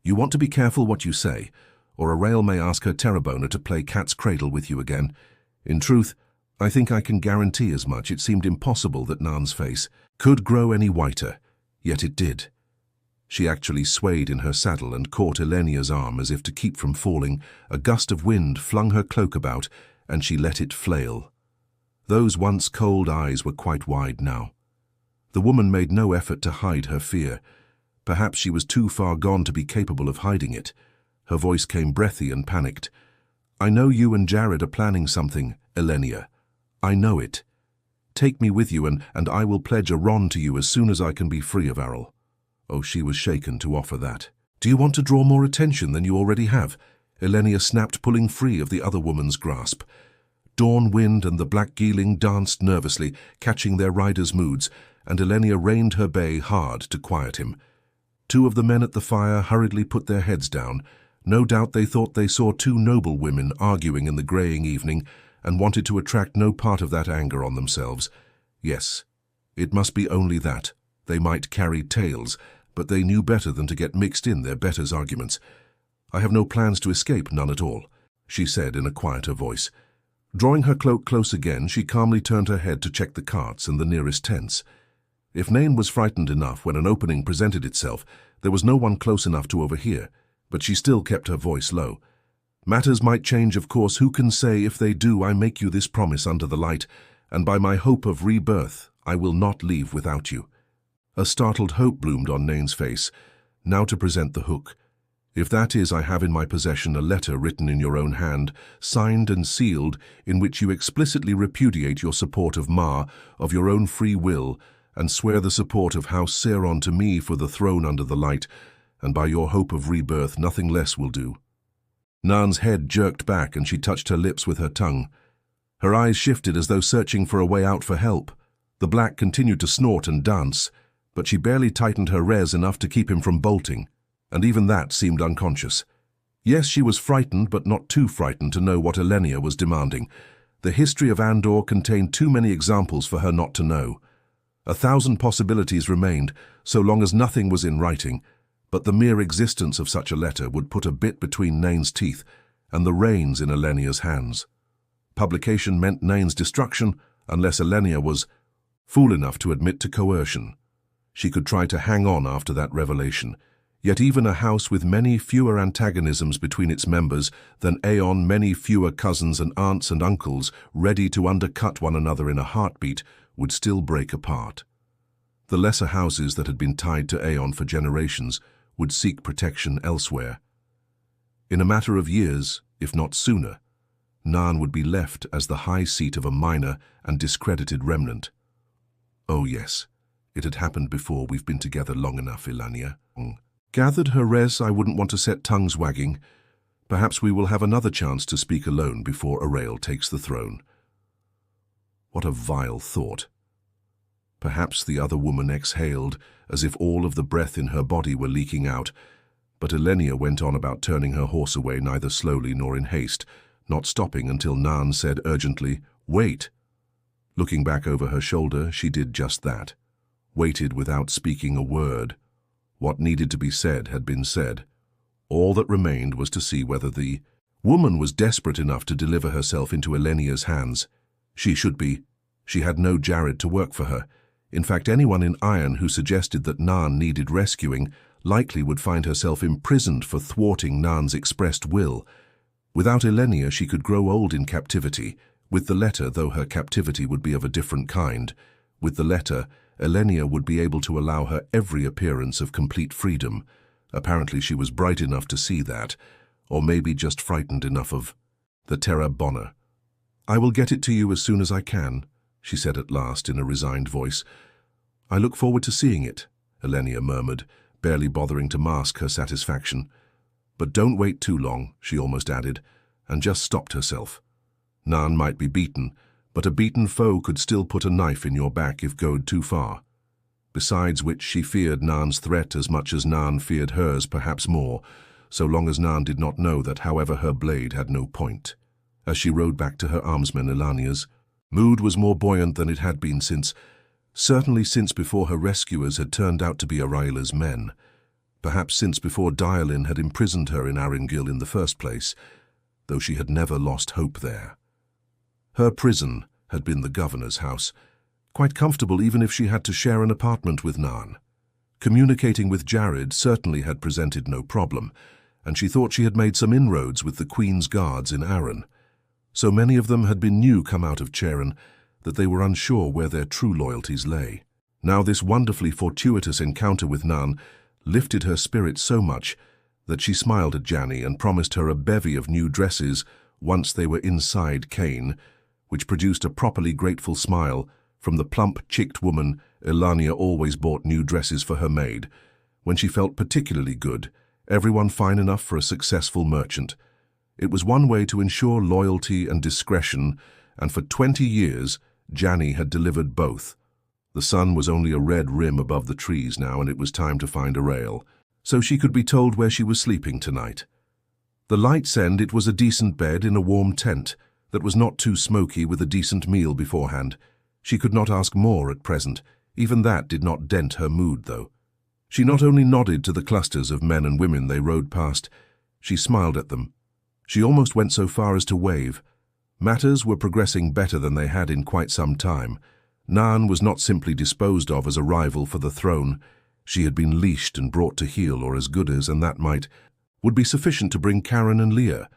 You want to be careful what you say, or Aiel may ask her Terrabona to play cat's cradle with you again. In truth, I think I can guarantee as much. It seemed impossible that Nan's face could grow any whiter, yet it did. She actually swayed in her saddle and caught Elayne's arm as if to keep from falling. A gust of wind flung her cloak about, and she let it flail. Those once cold eyes were quite wide now. The woman made no effort to hide her fear. Perhaps she was too far gone to be capable of hiding it. Her voice came breathy and panicked. I know you and Jared are planning something, Elayne. I know it. Take me with you, and I will pledge a ron to you as soon as I can be free of Aiel. Oh, she was shaken to offer that. Do you want to draw more attention than you already have? Elayne snapped, pulling free of the other woman's grasp. Dawn Wind and the Black Geeling danced nervously, catching their riders' moods, and Elayne reined her bay hard to quiet him. Two of the men at the fire hurriedly put their heads down. No doubt they thought they saw two noble women arguing in the greying evening, and wanted to attract no part of that anger on themselves. Yes, it must be only that. They might carry tales, but they knew better than to get mixed in their betters' arguments. I have no plans to escape, none at all, she said in a quieter voice. Drawing her cloak close again, she calmly turned her head to check the carts and the nearest tents. If Nain was frightened enough when an opening presented itself, there was no one close enough to overhear, but she still kept her voice low. Matters might change, of course. Who can say? If they do, I make you this promise under the light, and by my hope of rebirth, I will not leave without you. A startled hope bloomed on Nain's face. Now to present the hook. If that is, I have in my possession a letter written in your own hand, signed and sealed, in which you explicitly repudiate your support of Ma, of your own free will, and swear the support of House Seiron to me for the throne under the light, and by your hope of rebirth nothing less will do. Nan's head jerked back and she touched her lips with her tongue. Her eyes shifted as though searching for a way out for help. The black continued to snort and dance, but she barely tightened her res enough to keep him from bolting, and even that seemed unconscious. Yes, she was frightened, but not too frightened to know what Elayne was demanding. The history of Andor contained too many examples for her not to know. 1,000 possibilities remained, so long as nothing was in writing, but the mere existence of such a letter would put a bit between Nain's teeth and the reins in Elayne's hands. Publication meant Nain's destruction, unless Elayne was fool enough to admit to coercion. She could try to hang on after that revelation, yet even a house with many fewer antagonisms between its members than Aeon, many fewer cousins and aunts and uncles ready to undercut one another in a heartbeat, would still break apart. The lesser houses that had been tied to Aeon for generations would seek protection elsewhere, In a matter of years, if not sooner, Narn would be left as the high seat of a minor and discredited remnant. Oh yes, it had happened before. We've been together long enough, Elayne. Gathered her res. I wouldn't want to set tongues wagging. Perhaps we will have another chance to speak alone before Aiel takes the throne. What a vile thought. Perhaps the other woman exhaled, as if all of the breath in her body were leaking out, but Elayne went on about turning her horse away neither slowly nor in haste, not stopping until Narn said urgently, "Wait." Looking back over her shoulder, she did just that. Waited without speaking a word. What needed to be said had been said. All that remained was to see whether the woman was desperate enough to deliver herself into Elayne's hands. She should be. She had no Jared to work for her. In fact, anyone in Iron who suggested that Narn needed rescuing likely would find herself imprisoned for thwarting Narn's expressed will. Without Elayne, she could grow old in captivity. With the letter, though her captivity would be of a different kind, with the letter, Elayne would be able to allow her every appearance of complete freedom. Apparently she was bright enough to see that, or maybe just frightened enough of the terra bona. "I will get it to you as soon as I can," she said at last in a resigned voice. "I look forward to seeing it," Elayne murmured, barely bothering to mask her satisfaction. "But don't wait too long," she almost added, and just stopped herself. Narn might be beaten, but a beaten foe could still put a knife in your back if goad too far. Besides which she feared Narn's threat as much as Narn feared hers, perhaps more, so long as Narn did not know that, however, her blade had no point. As she rode back to her armsman Elayne's mood was more buoyant than it had been certainly since before her rescuers had turned out to be Aiel's men. Perhaps since before Dialin had imprisoned her in Aringil in the first place, though she had never lost hope there. Her prison had been the governor's house, quite comfortable even if she had to share an apartment with Narn. Communicating with Jared certainly had presented no problem, and she thought she had made some inroads with the Queen's guards in Arryn. So many of them had been new come out of Cheren that they were unsure where their true loyalties lay. Now this wonderfully fortuitous encounter with Narn lifted her spirits so much that she smiled at Janny and promised her a bevy of new dresses once they were inside Cain, which produced a properly grateful smile from the plump-cheeked woman. Elayne always bought new dresses for her maid. When she felt particularly good, everyone fine enough for a successful merchant. It was one way to ensure loyalty and discretion, and for 20 years, Janny had delivered both. The sun was only a red rim above the trees now, and it was time to find Aiel, so she could be told where she was sleeping tonight. The light's end, it was a decent bed in a warm tent that was not too smoky, with a decent meal beforehand. She could not ask more at present. Even that did not dent her mood, though. She not only nodded to the clusters of men and women they rode past, she smiled at them. She almost went so far as to wave. Matters were progressing better than they had in quite some time. Narn was not simply disposed of as a rival for the throne. She had been leashed and brought to heel, or as good as, and that would be sufficient to bring Karen and Leah.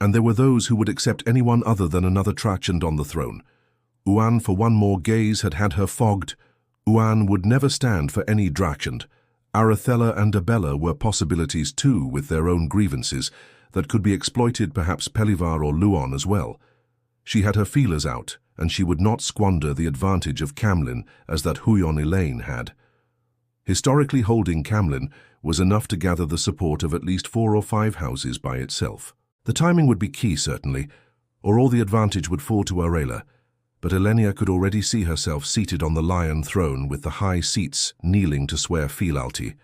And there were those who would accept anyone other than another Trachand on the throne. Uan, for one more gaze, had had her fogged. Uan would never stand for any Drachand. Arathella and Abella were possibilities too, with their own grievances that could be exploited, perhaps Pelivar or Luon as well. She had her feelers out, and she would not squander the advantage of Camlin as that Huyon Elayne had. Historically holding Camlin was enough to gather the support of at least 4 or 5 houses by itself. The timing would be key, certainly, or all the advantage would fall to Aiel, but Elayne could already see herself seated on the lion throne with the high seats kneeling to swear fealty.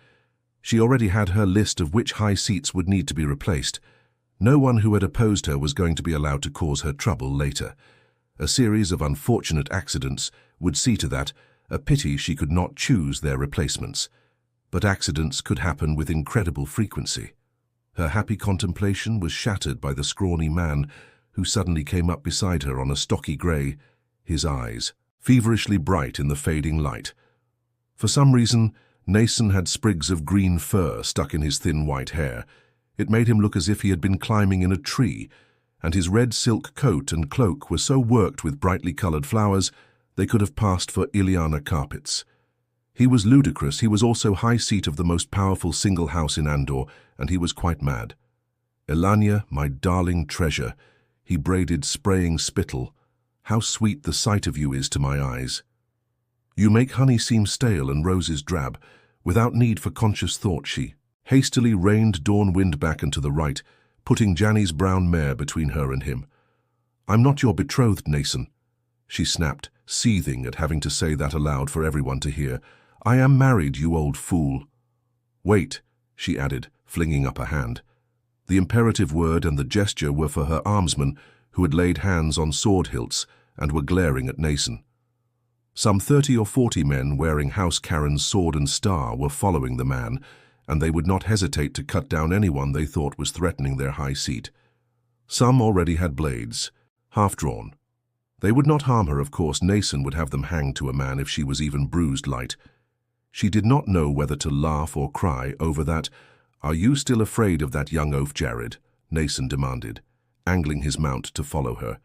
She already had her list of which high seats would need to be replaced. No one who had opposed her was going to be allowed to cause her trouble later. A series of unfortunate accidents would see to that. A pity she could not choose their replacements. But accidents could happen with incredible frequency. Her happy contemplation was shattered by the scrawny man who suddenly came up beside her on a stocky grey, his eyes feverishly bright in the fading light. For some reason, Nason had sprigs of green fur stuck in his thin white hair. It made him look as if he had been climbing in a tree, and his red silk coat and cloak were so worked with brightly coloured flowers they could have passed for Ileana carpets. He was ludicrous. He was also high seat of the most powerful single house in Andor, and he was quite mad. "Elayne, my darling treasure," he braided, spraying spittle. "How sweet the sight of you is to my eyes. You make honey seem stale and roses drab, without need for conscious thought." She hastily reined Dawn Wind back and to the right, putting Janny's brown mare between her and him. "I'm not your betrothed, Nason," she snapped, seething at having to say that aloud for everyone to hear. "I am married, you old fool." "Wait," she added, flinging up a hand. The imperative word and the gesture were for her armsmen, who had laid hands on sword hilts and were glaring at Nason. Some 30 or 40 men wearing House Karen's sword and star were following the man, and they would not hesitate to cut down anyone they thought was threatening their high seat. Some already had blades, half-drawn. They would not harm her, of course. Nason would have them hanged to a man if she was even bruised light. She did not know whether to laugh or cry over that. "Are you still afraid of that young oaf Jared?" Nason demanded, angling his mount to follow her.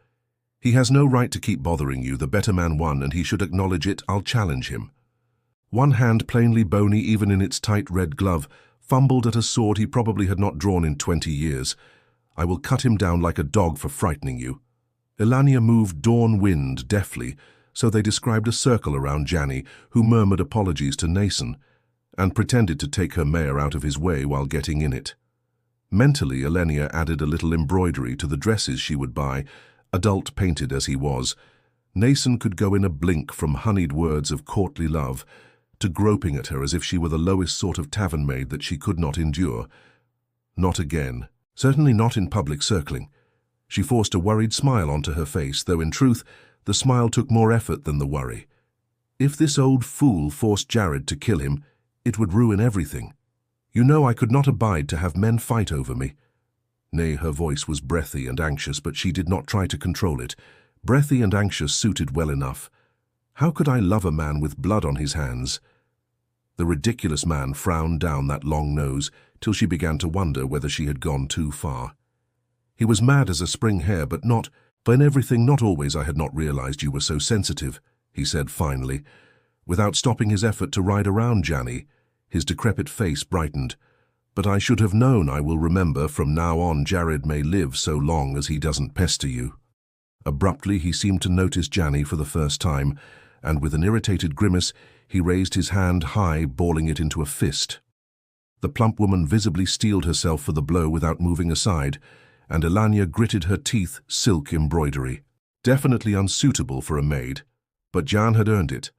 "He has no right to keep bothering you. The better man won, and he should acknowledge it. I'll challenge him." One hand, plainly bony even in its tight red glove, fumbled at a sword he probably had not drawn in 20 years. "I will cut him down like a dog for frightening you." Elayne moved Dawn Wind deftly, so they described a circle around Janny, who murmured apologies to Nason, and pretended to take her mare out of his way while getting in it. Mentally, Elayne added a little embroidery to the dresses she would buy, adult painted as he was. Nason could go in a blink from honeyed words of courtly love to groping at her as if she were the lowest sort of tavern maid that she could not endure. Not again. Certainly not in public circling. She forced a worried smile onto her face, though in truth, the smile took more effort than the worry. If this old fool forced Jared to kill him, it would ruin everything. "You know I could not abide to have men fight over me." Nay, her voice was breathy and anxious, but she did not try to control it. Breathy and anxious suited well enough. "How could I love a man with blood on his hands?" The ridiculous man frowned down that long nose till she began to wonder whether she had gone too far. "He was mad as a spring hare, but not, in everything, not always. I had not realized you were so sensitive," he said finally, without stopping his effort to ride around Janny. His decrepit face brightened. "But I should have known. I will remember. From now on, Jared may live so long as he doesn't pester you." Abruptly, he seemed to notice Janny for the first time, and with an irritated grimace, he raised his hand high, balling it into a fist. The plump woman visibly steeled herself for the blow without moving aside, and Elayne gritted her teeth. Silk embroidery. Definitely unsuitable for a maid, but Jan had earned it.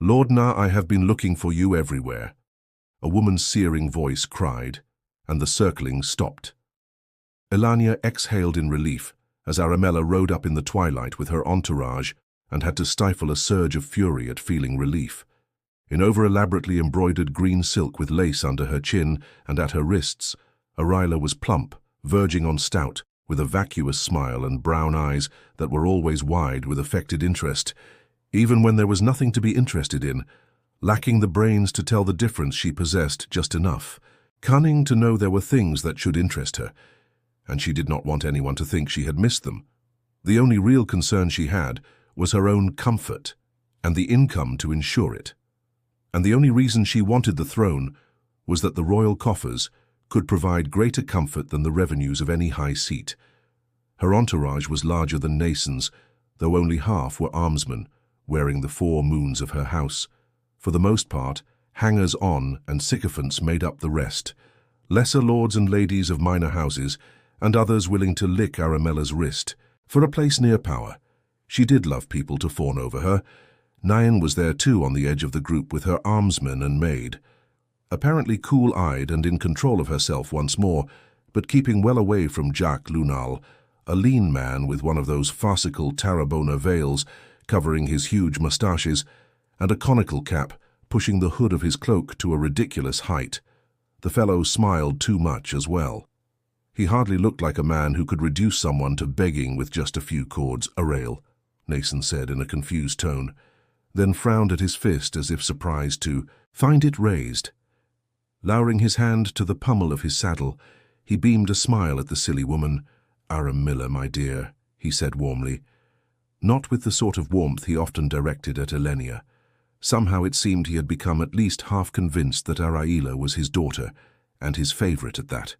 "Lordna, I have been looking for you everywhere," a woman's searing voice cried, and the circling stopped. Elayne exhaled in relief as Aramella rode up in the twilight with her entourage and had to stifle a surge of fury at feeling relief. In over-elaborately embroidered green silk with lace under her chin and at her wrists, Aryla was plump, verging on stout, with a vacuous smile and brown eyes that were always wide with affected interest, even when there was nothing to be interested in. Lacking the brains to tell the difference, she possessed just enough. Cunning to know there were things that should interest her, and she did not want anyone to think she had missed them. The only real concern she had was her own comfort and the income to ensure it. And the only reason she wanted the throne was that the royal coffers could provide greater comfort than the revenues of any high seat. Her entourage was larger than Nason's, though only half were armsmen, wearing the 4 moons of her house. For the most part, hangers-on and sycophants made up the rest, lesser lords and ladies of minor houses, and others willing to lick Aramella's wrist for a place near power. She did love people to fawn over her. Nyan was there too, on the edge of the group with her armsman and maid. Apparently cool-eyed and in control of herself once more, but keeping well away from Jacques Lunal, a lean man with one of those farcical Tarrabona veils covering his huge moustaches, and a conical cap pushing the hood of his cloak to a ridiculous height. The fellow smiled too much as well. He hardly looked like a man who could reduce someone to begging with just a few cords. "Arail," Nason said in a confused tone, then frowned at his fist as if surprised to find it raised. Lowering his hand to the pummel of his saddle, he beamed a smile at the silly woman. "Aramilla, my dear," he said warmly, not with the sort of warmth he often directed at Elayne. Somehow it seemed he had become at least half convinced that Aryla was his daughter, and his favorite at that.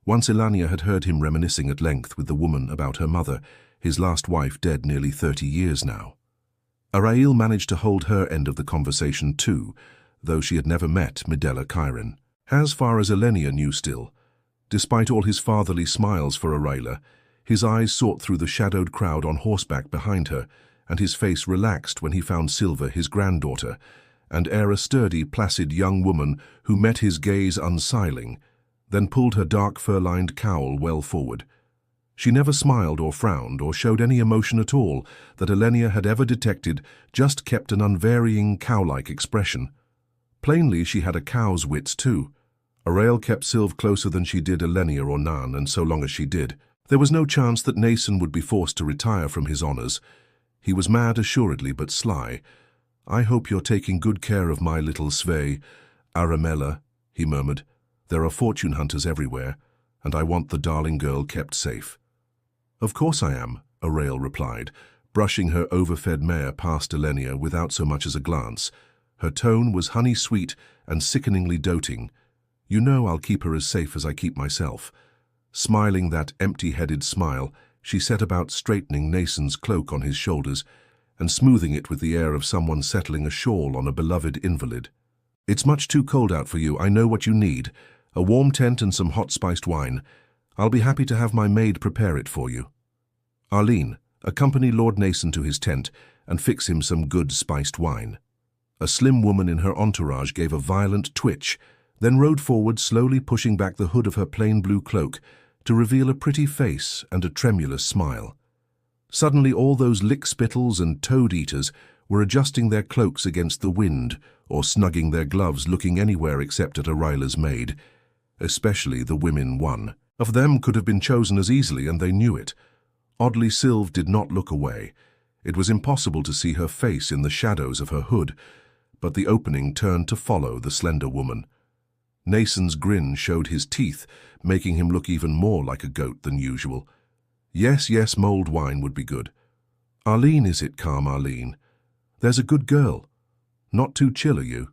Once Elayne had heard him reminiscing at length with the woman about her mother, his last wife dead nearly 30 years now. Aiel managed to hold her end of the conversation too, though she had never met Midella Kyrin. As far as Elayne knew still, despite all his fatherly smiles for Aiel, his eyes sought through the shadowed crowd on horseback behind her, and his face relaxed when he found Silva, his granddaughter, and ere a sturdy, placid young woman who met his gaze unsiling, then pulled her dark fur-lined cowl well forward. She never smiled or frowned or showed any emotion at all that Elayne had ever detected, just kept an unvarying cow-like expression. Plainly she had a cow's wits too. Aiel kept Sylve closer than she did Elayne or Nan, and so long as she did, there was no chance that Nason would be forced to retire from his honours. He was mad assuredly, but sly. "I hope you're taking good care of my little Svay, Aramella," he murmured. "There are fortune hunters everywhere, and I want the darling girl kept safe." "Of course I am," Aiel replied, brushing her overfed mare past Elayne without so much as a glance. Her tone was honey-sweet and sickeningly doting. "You know I'll keep her as safe as I keep myself." Smiling that empty-headed smile, she set about straightening Nason's cloak on his shoulders and smoothing it with the air of someone settling a shawl on a beloved invalid. "It's much too cold out for you. I know what you need. A warm tent and some hot spiced wine. I'll be happy to have my maid prepare it for you. Arlene, accompany Lord Nason to his tent and fix him some good spiced wine." A slim woman in her entourage gave a violent twitch, then rode forward, slowly pushing back the hood of her plain blue cloak to reveal a pretty face and a tremulous smile. Suddenly all those lick-spittles and toad-eaters were adjusting their cloaks against the wind or snugging their gloves, looking anywhere except at Aiel's maid. Especially the women one. Of them could have been chosen as easily, and they knew it. Oddly, Sylve did not look away. It was impossible to see her face in the shadows of her hood, but the opening turned to follow the slender woman. Nason's grin showed his teeth, making him look even more like a goat than usual. Yes, mulled wine would be good. "Arlene, is it, calm Arlene? There's a good girl. Not too chill, are you?"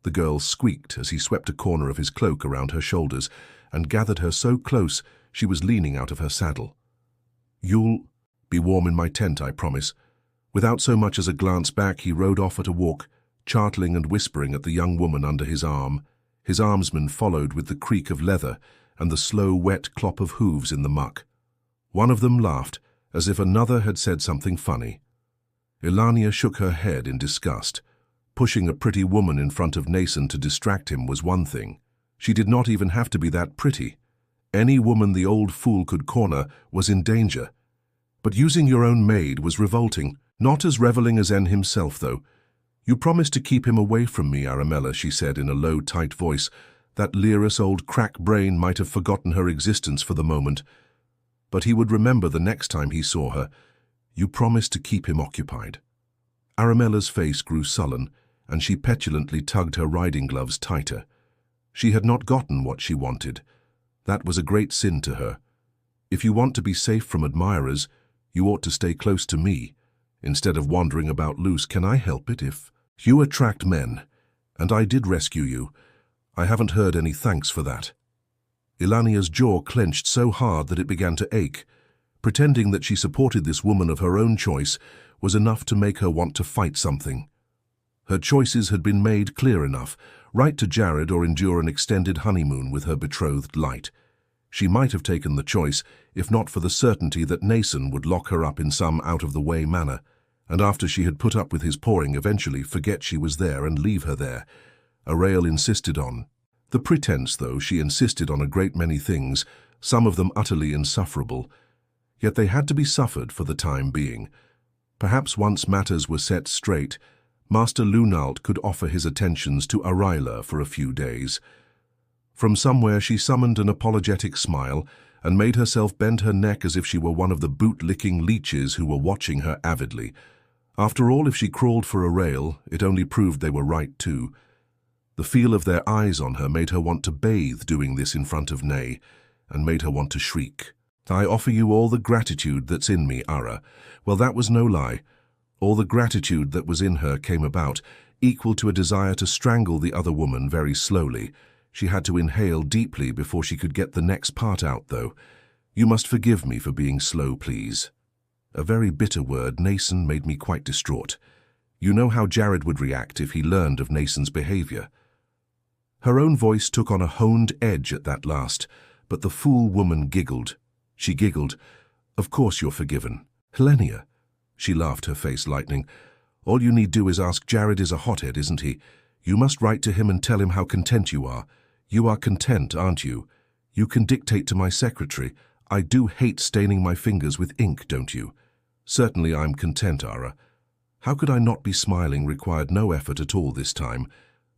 The girl squeaked as he swept a corner of his cloak around her shoulders and gathered her so close she was leaning out of her saddle. "You'll be warm in my tent, I promise." Without so much as a glance back, he rode off at a walk, chartling and whispering at the young woman under his arm. His armsman followed with the creak of leather and the slow, wet clop of hooves in the muck. One of them laughed, as if another had said something funny. Elayne shook her head in disgust. Pushing a pretty woman in front of Nason to distract him was one thing. She did not even have to be that pretty. Any woman the old fool could corner was in danger. But using your own maid was revolting, not as reveling as En himself, though. "You promised to keep him away from me, Aramella," she said in a low, tight voice. That leerous old crack brain might have forgotten her existence for the moment. But he would remember the next time he saw her. "You promised to keep him occupied." Aramella's face grew sullen, and she petulantly tugged her riding gloves tighter. She had not gotten what she wanted. That was a great sin to her. If you want to be safe from admirers, you ought to stay close to me, instead of wandering about loose. Can I help it if you attract men? And I did rescue you. I haven't heard any thanks for that. Elayne's jaw clenched so hard that it began to ache. Pretending that she supported this woman of her own choice was enough to make her want to fight something. Her choices had been made clear enough: write to Jared or endure an extended honeymoon with her betrothed Light. She might have taken the choice, if not for the certainty that Nason would lock her up in some out-of-the-way manner, and after she had put up with his pawing, eventually forget she was there and leave her there. Aiel insisted on the pretense, though. She insisted on a great many things, some of them utterly insufferable. Yet they had to be suffered for the time being. Perhaps once matters were set straight, Master Lunalt could offer his attentions to Aiel for a few days. From somewhere she summoned an apologetic smile and made herself bend her neck as if she were one of the boot-licking leeches who were watching her avidly. After all, if she crawled for Aiel, it only proved they were right too. The feel of their eyes on her made her want to bathe doing this in front of Nay, and made her want to shriek. "I offer you all the gratitude that's in me, Ara." Well, that was no lie. All the gratitude that was in her came about, equal to a desire to strangle the other woman very slowly. She had to inhale deeply before she could get the next part out, though. "You must forgive me for being slow, please." A very bitter word. Nason made me quite distraught. You know how Jared would react if he learned of Nason's behavior. Her own voice took on a honed edge at that last, but the fool woman giggled. She giggled. "Of course you're forgiven. Helenia." She laughed, her face lightening. "All you need do is ask. Jared is a hothead, isn't he? You must write to him and tell him how content you are. You are content, aren't you? You can dictate to my secretary. I do hate staining my fingers with ink, don't you? Certainly I'm content, Ara." How could I not be smiling required no effort at all this time.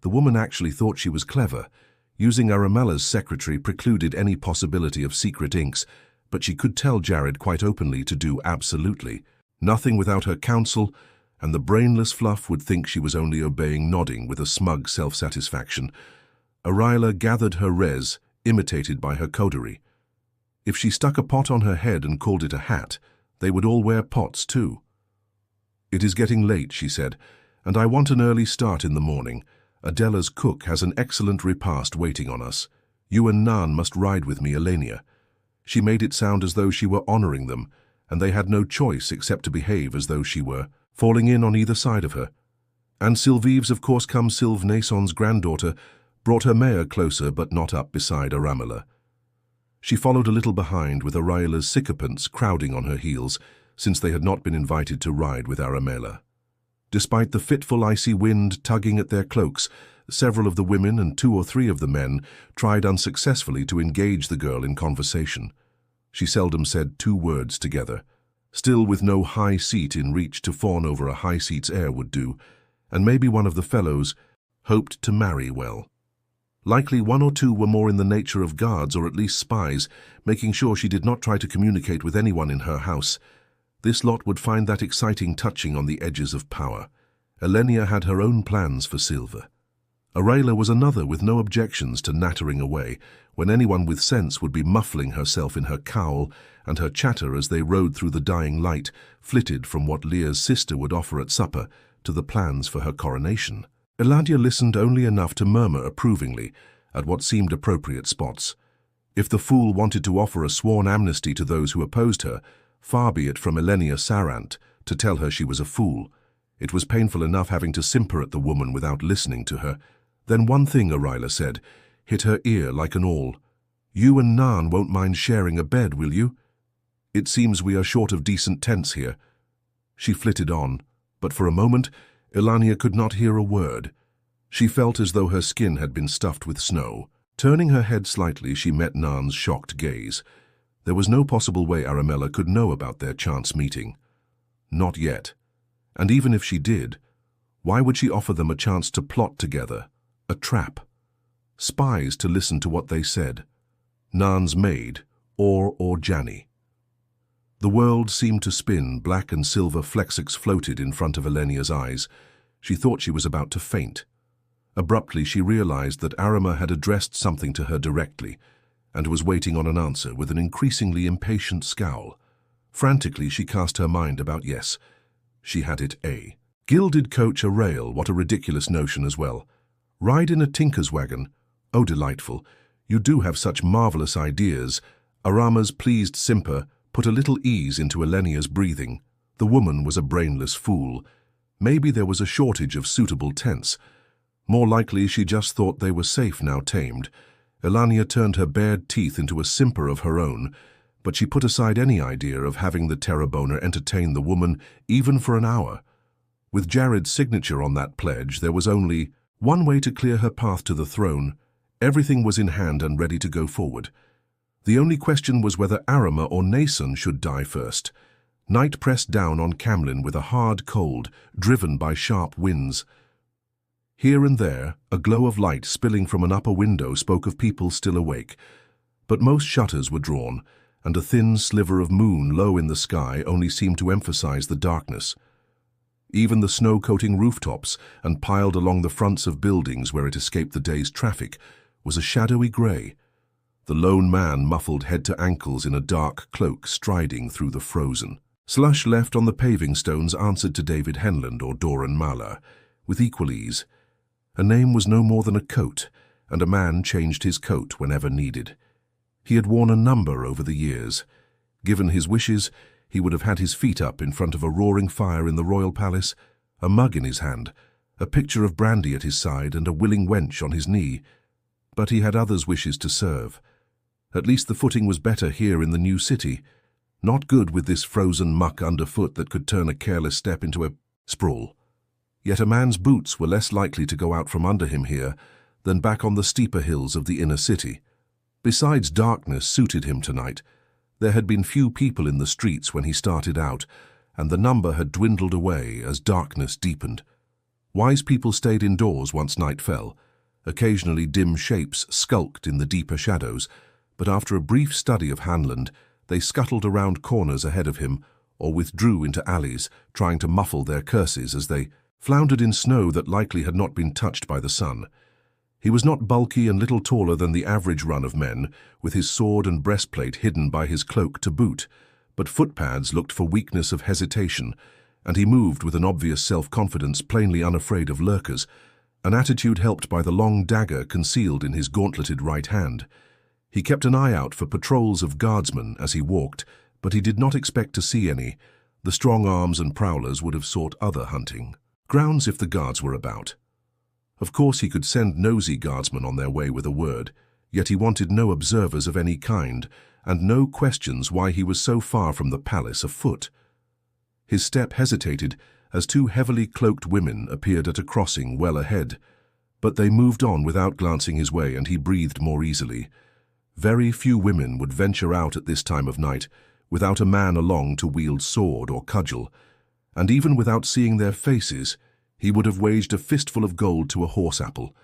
The woman actually thought she was clever. Using Aramella's secretary precluded any possibility of secret inks, but she could tell Jared quite openly to do absolutely nothing without her counsel, and the brainless fluff would think she was only obeying, nodding with a smug self-satisfaction. Ariela gathered her res, imitated by her coterie. If she stuck a pot on her head and called it a hat, they would all wear pots too. "It is getting late," she said, "and I want an early start in the morning. Adela's cook has an excellent repast waiting on us. You and Nan must ride with me, Elayne." She made it sound as though she were honoring them, and they had no choice except to behave as though she were, falling in on either side of her. And Sylvives, of course, come Sylve Nason's granddaughter, brought her mare closer but not up beside Aramela. She followed a little behind, with Ariela's sycophants crowding on her heels, since they had not been invited to ride with Aramela. Despite the fitful icy wind tugging at their cloaks, several of the women and 2 or 3 of the men tried unsuccessfully to engage the girl in conversation. She seldom said 2 words together. Still, with no high seat in reach to fawn over a high seat's heir would do, and maybe one of the fellows hoped to marry well. Likely 1 or 2 were more in the nature of guards or at least spies, making sure she did not try to communicate with anyone in her house. This lot would find that exciting, touching on the edges of power. Elayne had her own plans for Silver. Ariela was another with no objections to nattering away, when anyone with sense would be muffling herself in her cowl, and her chatter as they rode through the dying light flitted from what Leah's sister would offer at supper to the plans for her coronation. Eladia listened only enough to murmur approvingly at what seemed appropriate spots. If the fool wanted to offer a sworn amnesty to those who opposed her, far be it from Elayne Sarant to tell her she was a fool. It was painful enough having to simper at the woman without listening to her. Then one thing, Ariela said, hit her ear like an awl. "You and Nan won't mind sharing a bed, will you? It seems we are short of decent tents here." She flitted on, but for a moment Elayne could not hear a word. She felt as though her skin had been stuffed with snow. Turning her head slightly, she met Nan's shocked gaze. There was no possible way Aramela could know about their chance meeting. Not yet. And even if she did, why would she offer them a chance to plot together? A trap. Spies to listen to what they said. Nan's maid, or Jani. The world seemed to spin. Black and silver flexix floated in front of Elayne's eyes. She thought she was about to faint. Abruptly, she realized that Arama had addressed something to her directly, and was waiting on an answer with an increasingly impatient scowl. Frantically, she cast her mind about. Yes, she had it. A gilded coach, a rail, what a ridiculous notion as well. Ride in a tinker's wagon. Oh, delightful. You do have such marvelous ideas. Arama's pleased simper put a little ease into Elayne's breathing. The woman was a brainless fool. Maybe there was a shortage of suitable tents. More likely she just thought they were safe now tamed. Elayne turned her bared teeth into a simper of her own, but she put aside any idea of having the terrorboner entertain the woman even for an hour. With Jared's signature on that pledge, there was only one way to clear her path to the throne. Everything was in hand and ready to go forward. The only question was whether Arama or Nason should die first. Night pressed down on Camlin with a hard cold, driven by sharp winds. Here and there, a glow of light spilling from an upper window spoke of people still awake, but most shutters were drawn, and a thin sliver of moon low in the sky only seemed to emphasize the darkness. Even the snow-coating rooftops, and piled along the fronts of buildings where it escaped the day's traffic, was a shadowy grey. The lone man muffled head to ankles in a dark cloak striding through the frozen. Slush left on the paving stones answered to David Henland or Doran Malar, with equal ease. A name was no more than a coat, and a man changed his coat whenever needed. He had worn a number over the years. Given his wishes, he would have had his feet up in front of a roaring fire in the royal palace, a mug in his hand, a pitcher of brandy at his side, and a willing wench on his knee. But he had others' wishes to serve. At least the footing was better here in the new city. Not good with this frozen muck underfoot that could turn a careless step into a sprawl. Yet a man's boots were less likely to go out from under him here than back on the steeper hills of the inner city. Besides, darkness suited him tonight. There had been few people in the streets when he started out, and the number had dwindled away as darkness deepened. Wise people stayed indoors once night fell. Occasionally dim shapes skulked in the deeper shadows, but after a brief study of Hanland, they scuttled around corners ahead of him or withdrew into alleys, trying to muffle their curses as they floundered in snow that likely had not been touched by the sun. He was not bulky and little taller than the average run of men, with his sword and breastplate hidden by his cloak to boot, but footpads looked for weakness of hesitation, and he moved with an obvious self-confidence plainly unafraid of lurkers, an attitude helped by the long dagger concealed in his gauntleted right hand. He kept an eye out for patrols of guardsmen as he walked, but he did not expect to see any. The strong arms and prowlers would have sought other hunting grounds if the guards were about. Of course he could send nosy guardsmen on their way with a word, yet he wanted no observers of any kind, and no questions why he was so far from the palace afoot. His step hesitated as two heavily cloaked women appeared at a crossing well ahead, but they moved on without glancing his way, and he breathed more easily. Very few women would venture out at this time of night without a man along to wield sword or cudgel, and even without seeing their faces, he would have waged a fistful of gold to a horse-apple.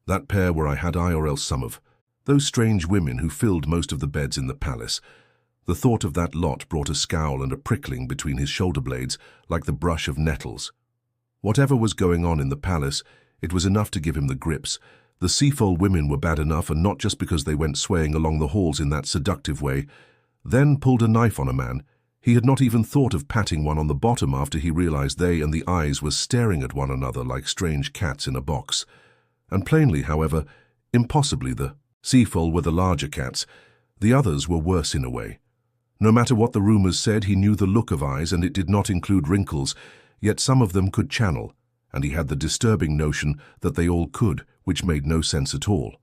That pair were I had eye or else some of. Those strange women who filled most of the beds in the palace. The thought of that lot brought a scowl and a prickling between his shoulder blades like the brush of nettles. Whatever was going on in the palace, it was enough to give him the grips. The Seafoal women were bad enough, and not just because they went swaying along the halls in that seductive way, then pulled a knife on a man. He had not even thought of patting one on the bottom after he realized they and the eyes were staring at one another like strange cats in a box. And plainly, however, impossibly the Seafoal were the larger cats. The others were worse in a way. No matter what the rumors said, he knew the look of eyes, and it did not include wrinkles, yet some of them could channel, and he had the disturbing notion that they all could, which made no sense at all.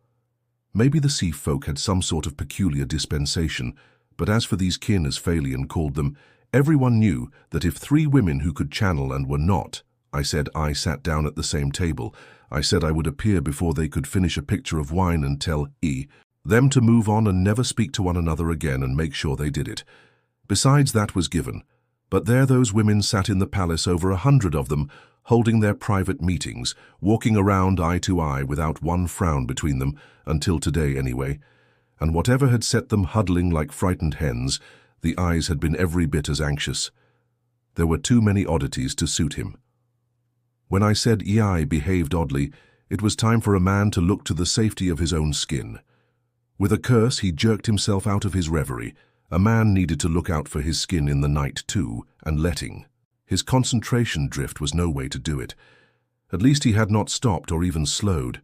Maybe the sea folk had some sort of peculiar dispensation, but as for these kin, as Faile called them, everyone knew that if three women who could channel and were not, I sat down at the same table, I said I would appear before they could finish a picture of wine and tell them to move on and never speak to one another again, and make sure they did it. Besides, that was given. But there those women sat in the palace, over 100 of them, holding their private meetings, walking around eye to eye without one frown between them, until today anyway. And whatever had set them huddling like frightened hens, the eyes had been every bit as anxious. There were too many oddities to suit him. When I said Ei behaved oddly, it was time for a man to look to the safety of his own skin. With a curse, he jerked himself out of his reverie. A man needed to look out for his skin in the night too, and letting. His concentration drift was no way to do it. At least he had not stopped or even slowed.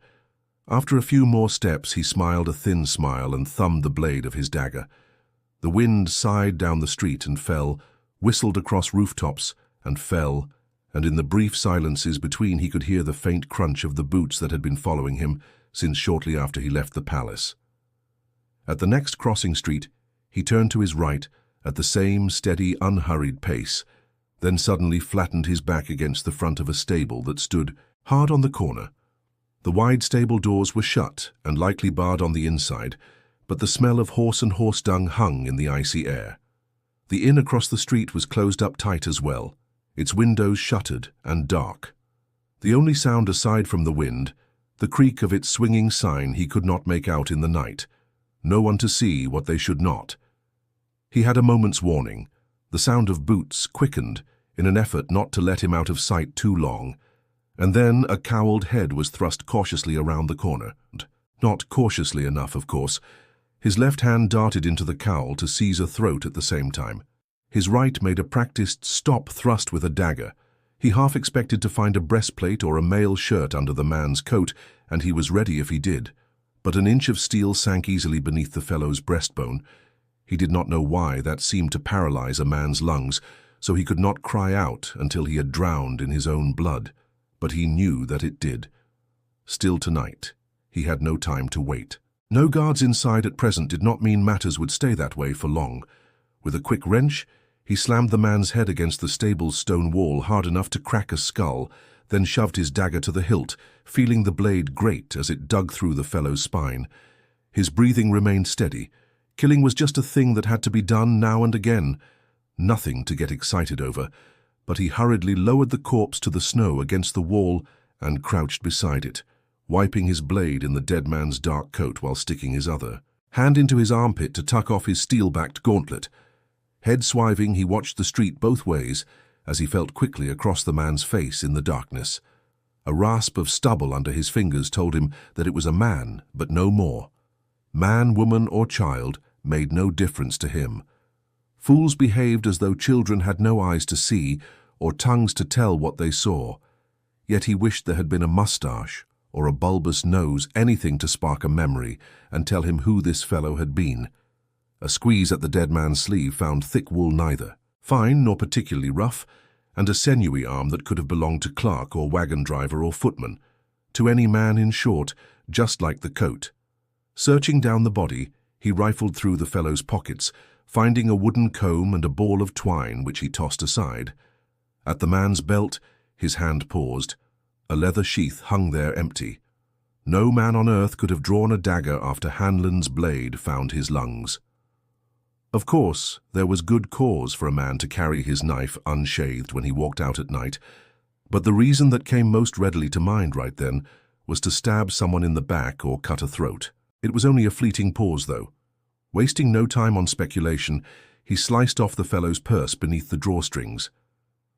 After a few more steps, he smiled a thin smile and thumbed the blade of his dagger. The wind sighed down the street and fell, whistled across rooftops and fell, and in the brief silences between he could hear the faint crunch of the boots that had been following him since shortly after he left the palace. At the next crossing street, he turned to his right at the same steady, unhurried pace, then suddenly flattened his back against the front of a stable that stood hard on the corner. The wide stable doors were shut and lightly barred on the inside, but the smell of horse and horse dung hung in the icy air. The inn across the street was closed up tight as well, its windows shuttered and dark. The only sound aside from the wind, the creak of its swinging sign, he could not make out in the night. No one to see what they should not. He had a moment's warning. The sound of boots quickened in an effort not to let him out of sight too long, and then a cowled head was thrust cautiously around the corner. Not cautiously enough, of course. His left hand darted into the cowl to seize a throat at the same time. His right made a practiced stop thrust with a dagger. He half expected to find a breastplate or a mail shirt under the man's coat, and he was ready if he did. But an inch of steel sank easily beneath the fellow's breastbone. He did not know why that seemed to paralyze a man's lungs, so he could not cry out until he had drowned in his own blood. But he knew that it did. Still tonight, he had no time to wait. No guards inside at present did not mean matters would stay that way for long. With a quick wrench, he slammed the man's head against the stable's stone wall hard enough to crack a skull, then shoved his dagger to the hilt, feeling the blade grate as it dug through the fellow's spine. His breathing remained steady. Killing was just a thing that had to be done now and again. Nothing to get excited over, but he hurriedly lowered the corpse to the snow against the wall and crouched beside it, wiping his blade in the dead man's dark coat while sticking his other hand into his armpit to tuck off his steel-backed gauntlet. Head swiving, he watched the street both ways as he felt quickly across the man's face in the darkness. A rasp of stubble under his fingers told him that it was a man, but no more. Man, woman, or child made no difference to him. Fools behaved as though children had no eyes to see or tongues to tell what they saw. Yet he wished there had been a mustache or a bulbous nose, anything to spark a memory and tell him who this fellow had been. A squeeze at the dead man's sleeve found thick wool neither fine nor particularly rough, and a sinewy arm that could have belonged to clerk or wagon driver or footman. To any man, in short, just like the coat. Searching down the body, he rifled through the fellow's pockets, finding a wooden comb and a ball of twine which he tossed aside. At the man's belt, his hand paused. A leather sheath hung there empty. No man on earth could have drawn a dagger after Hanlon's blade found his lungs. Of course, there was good cause for a man to carry his knife unsheathed when he walked out at night, but the reason that came most readily to mind right then was to stab someone in the back or cut a throat. It was only a fleeting pause, though. Wasting no time on speculation, he sliced off the fellow's purse beneath the drawstrings.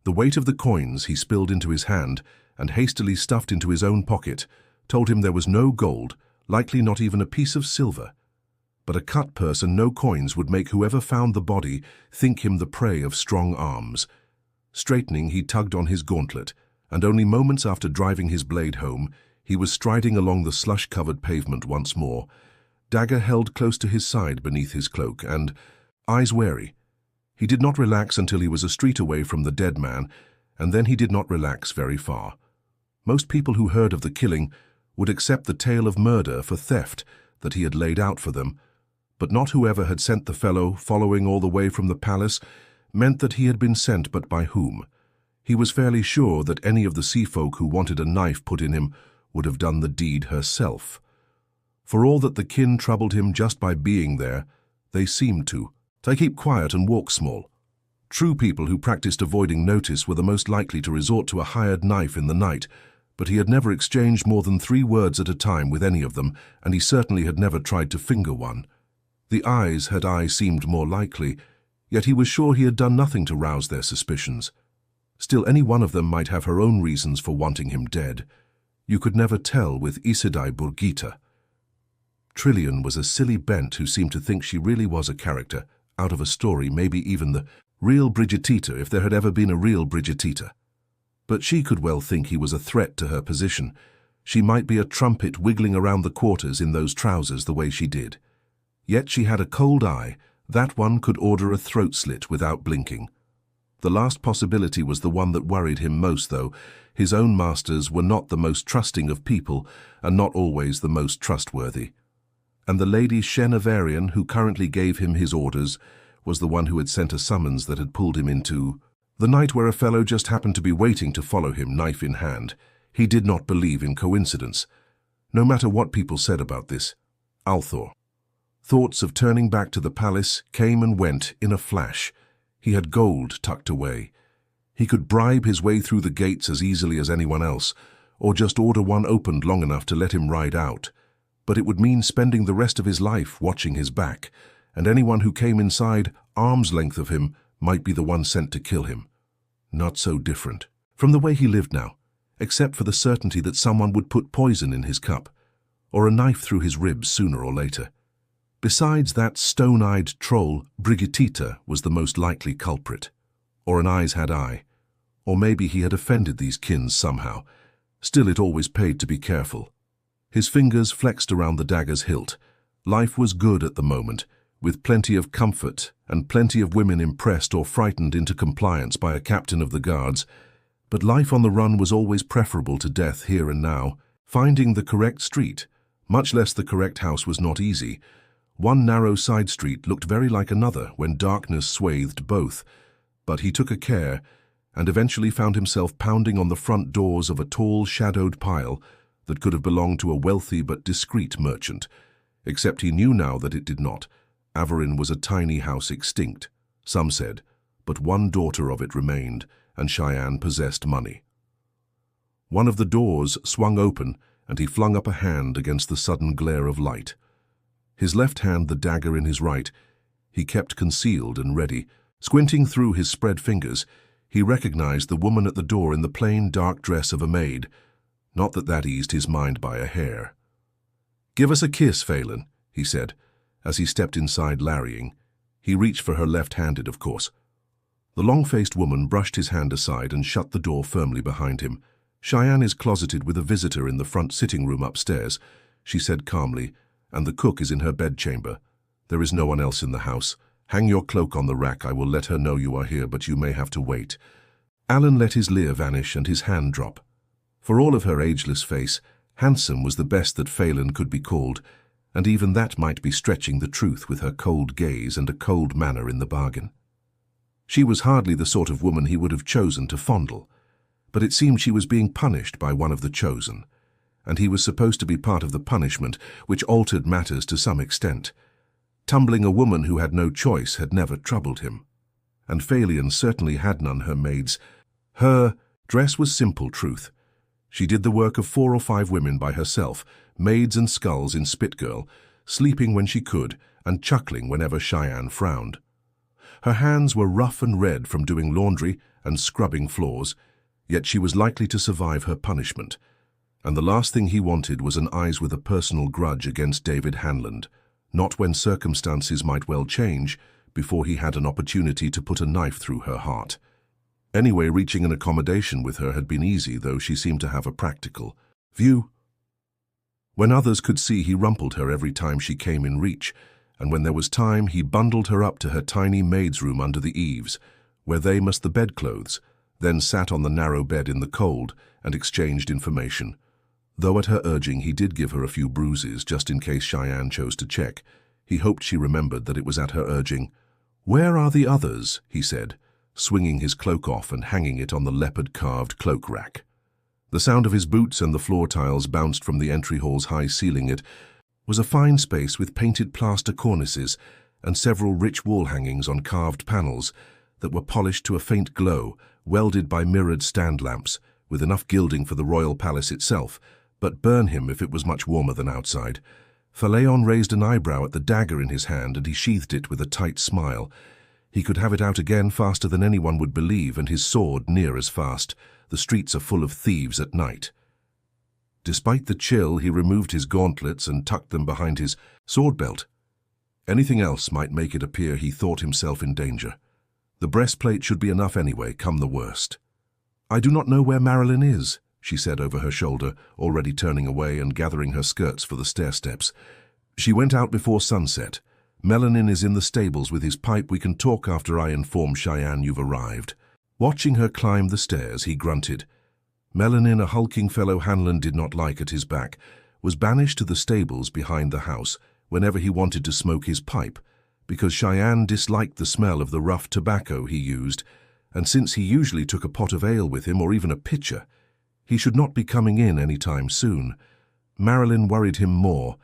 The weight of the coins he spilled into his hand and hastily stuffed into his own pocket told him there was no gold, likely not even a piece of silver. But a cut purse and no coins would make whoever found the body think him the prey of strong arms. Straightening, he tugged on his gauntlet, and only moments after driving his blade home, he was striding along the slush-covered pavement once more, dagger held close to his side beneath his cloak, and eyes wary. He did not relax until he was a street away from the dead man, and then he did not relax very far. Most people who heard of the killing would accept the tale of murder for theft that he had laid out for them, but not whoever had sent the fellow, following all the way from the palace, meant that he had been sent, but by whom. He was fairly sure that any of the sea folk who wanted a knife put in him would have done the deed herself. For all that the kin troubled him just by being there, they seemed to. They keep quiet and walk small. True people who practiced avoiding notice were the most likely to resort to a hired knife in the night, but he had never exchanged more than 3 words at a time with any of them, and he certainly had never tried to finger one. The Aes Sedai seemed more likely, yet he was sure he had done nothing to rouse their suspicions. Still, any one of them might have her own reasons for wanting him dead. You could never tell with Aes Sedai Burgita. Trillian was a silly bent who seemed to think she really was a character, out of a story, maybe even the real Brigitita if there had ever been a real Brigitita. But she could well think he was a threat to her position. She might be a trumpet wiggling around the quarters in those trousers the way she did. Yet she had a cold eye. That one could order a throat slit without blinking. The last possibility was the one that worried him most, though. His own masters were not the most trusting of people, and not always the most trustworthy. And the Lady Shenavarian, who currently gave him his orders, was the one who had sent a summons that had pulled him into the night where a fellow just happened to be waiting to follow him, knife in hand. He did not believe in coincidence. No matter what people said about this. Althor. Thoughts of turning back to the palace came and went in a flash. He had gold tucked away. He could bribe his way through the gates as easily as anyone else, or just order one opened long enough to let him ride out. But it would mean spending the rest of his life watching his back, and anyone who came inside arm's length of him might be the one sent to kill him. Not so different from the way he lived now, except for the certainty that someone would put poison in his cup, or a knife through his ribs sooner or later. Besides that stone-eyed troll, Brigitita was the most likely culprit, or an Aes Sedai, or maybe he had offended these kins somehow. Still, it always paid to be careful. His fingers flexed around the dagger's hilt. Life was good at the moment, with plenty of comfort and plenty of women impressed or frightened into compliance by a captain of the guards. But life on the run was always preferable to death here and now. Finding the correct street, much less the correct house, was not easy. One narrow side street looked very like another when darkness swathed both, but he took care and eventually found himself pounding on the front doors of a tall, shadowed pile that could have belonged to a wealthy but discreet merchant, except he knew now that it did not. Averin was a tiny house extinct, some said, but one daughter of it remained, and Cheyenne possessed money. One of the doors swung open, and he flung up a hand against the sudden glare of light. His left hand, the dagger in his right, he kept concealed and ready. Squinting through his spread fingers, he recognized the woman at the door in the plain, dark dress of a maid. Not that that eased his mind by a hair. "Give us a kiss, Faile," he said, as he stepped inside, larrying. He reached for her left-handed, of course. The long-faced woman brushed his hand aside and shut the door firmly behind him. "Cheyenne is closeted with a visitor in the front sitting room upstairs," she said calmly, "and the cook is in her bedchamber. There is no one else in the house. Hang your cloak on the rack. I will let her know you are here, but you may have to wait." Alan let his leer vanish and his hand drop. For all of her ageless face, handsome was the best that Faile could be called, and even that might be stretching the truth with her cold gaze and a cold manner in the bargain. She was hardly the sort of woman he would have chosen to fondle, but it seemed she was being punished by one of the chosen, and he was supposed to be part of the punishment, which altered matters to some extent. Tumbling a woman who had no choice had never troubled him, and Faile certainly had none. Her maids. Her dress was simple truth. She did the work of 4 or 5 women by herself, maids and sculls in Spitgirl, sleeping when she could and chuckling whenever Cheyenne frowned. Her hands were rough and red from doing laundry and scrubbing floors, yet she was likely to survive her punishment, and the last thing he wanted was an eyes with a personal grudge against David Hanland, not when circumstances might well change before he had an opportunity to put a knife through her heart. Anyway, reaching an accommodation with her had been easy, though she seemed to have a practical view. When others could see, he rumpled her every time she came in reach, and when there was time, he bundled her up to her tiny maid's room under the eaves, where they mussed the bedclothes, then sat on the narrow bed in the cold and exchanged information. Though at her urging he did give her a few bruises just in case Cheyenne chose to check. He hoped she remembered that it was at her urging. "Where are the others?" he said, swinging his cloak off and hanging it on the leopard-carved cloak rack. The sound of his boots and the floor tiles bounced from the entry hall's high ceiling. It was a fine space with painted plaster cornices and several rich wall hangings on carved panels that were polished to a faint glow, welded by mirrored stand lamps, with enough gilding for the royal palace itself, but burn him if it was much warmer than outside. Faile raised an eyebrow at the dagger in his hand, and he sheathed it with a tight smile. He could have it out again faster than anyone would believe, and his sword near as fast. The streets are full of thieves at night. Despite the chill, he removed his gauntlets and tucked them behind his sword belt. Anything else might make it appear he thought himself in danger. The breastplate should be enough anyway, come the worst. "I do not know where Marilyn is," she said over her shoulder, already turning away and gathering her skirts for the stair-steps. "She went out before sunset. Melanin is in the stables with his pipe. We can talk after I inform Cheyenne you've arrived." Watching her climb the stairs, he grunted. Melanin, a hulking fellow Hanlon did not like at his back, was banished to the stables behind the house whenever he wanted to smoke his pipe, because Cheyenne disliked the smell of the rough tobacco he used, and since he usually took a pot of ale with him or even a pitcher, he should not be coming in any time soon. Marilyn worried him more.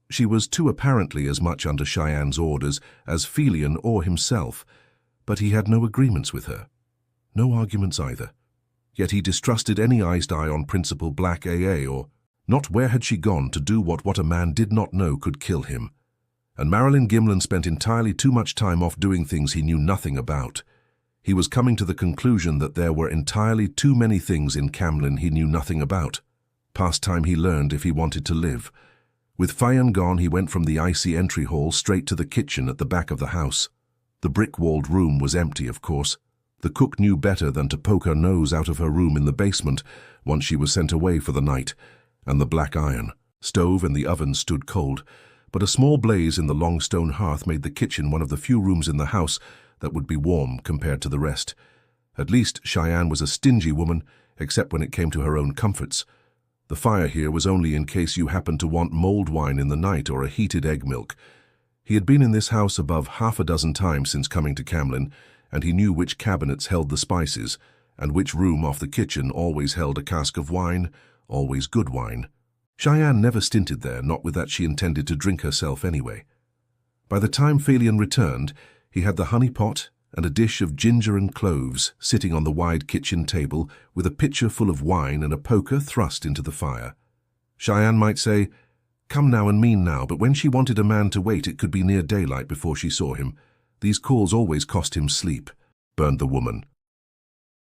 She was too apparently as much under Cheyenne's orders as Faile or himself, but he had no agreements with her. No arguments either. Yet he distrusted any Aes Sedai on principle black AA or not. Where had she gone to do what a man did not know could kill him? And Marilyn Gimlin spent entirely too much time off doing things he knew nothing about. He was coming to the conclusion that there were entirely too many things in Camlin he knew nothing about. Past time he learned if he wanted to live. With Faile gone, he went from the icy entry hall straight to the kitchen at the back of the house. The brick-walled room was empty, of course. The cook knew better than to poke her nose out of her room in the basement once she was sent away for the night, and the black iron Stove and the oven stood cold, but a small blaze in the long stone hearth made the kitchen one of the few rooms in the house that would be warm compared to the rest. At least Cheyenne was a stingy woman, except when it came to her own comforts. The fire here was only in case you happened to want mulled wine in the night or a heated egg milk. He had been in this house above half a dozen times since coming to Camlin, and he knew which cabinets held the spices, and which room off the kitchen always held a cask of wine, always good wine. Cheyenne never stinted there, not with that she intended to drink herself anyway. By the time Faile returned, he had the honey pot and a dish of ginger and cloves sitting on the wide kitchen table with a pitcher full of wine and a poker thrust into the fire. Cheyenne might say, "Come now and mean now," but when she wanted a man to wait, it could be near daylight before she saw him. These calls always cost him sleep, burned the woman.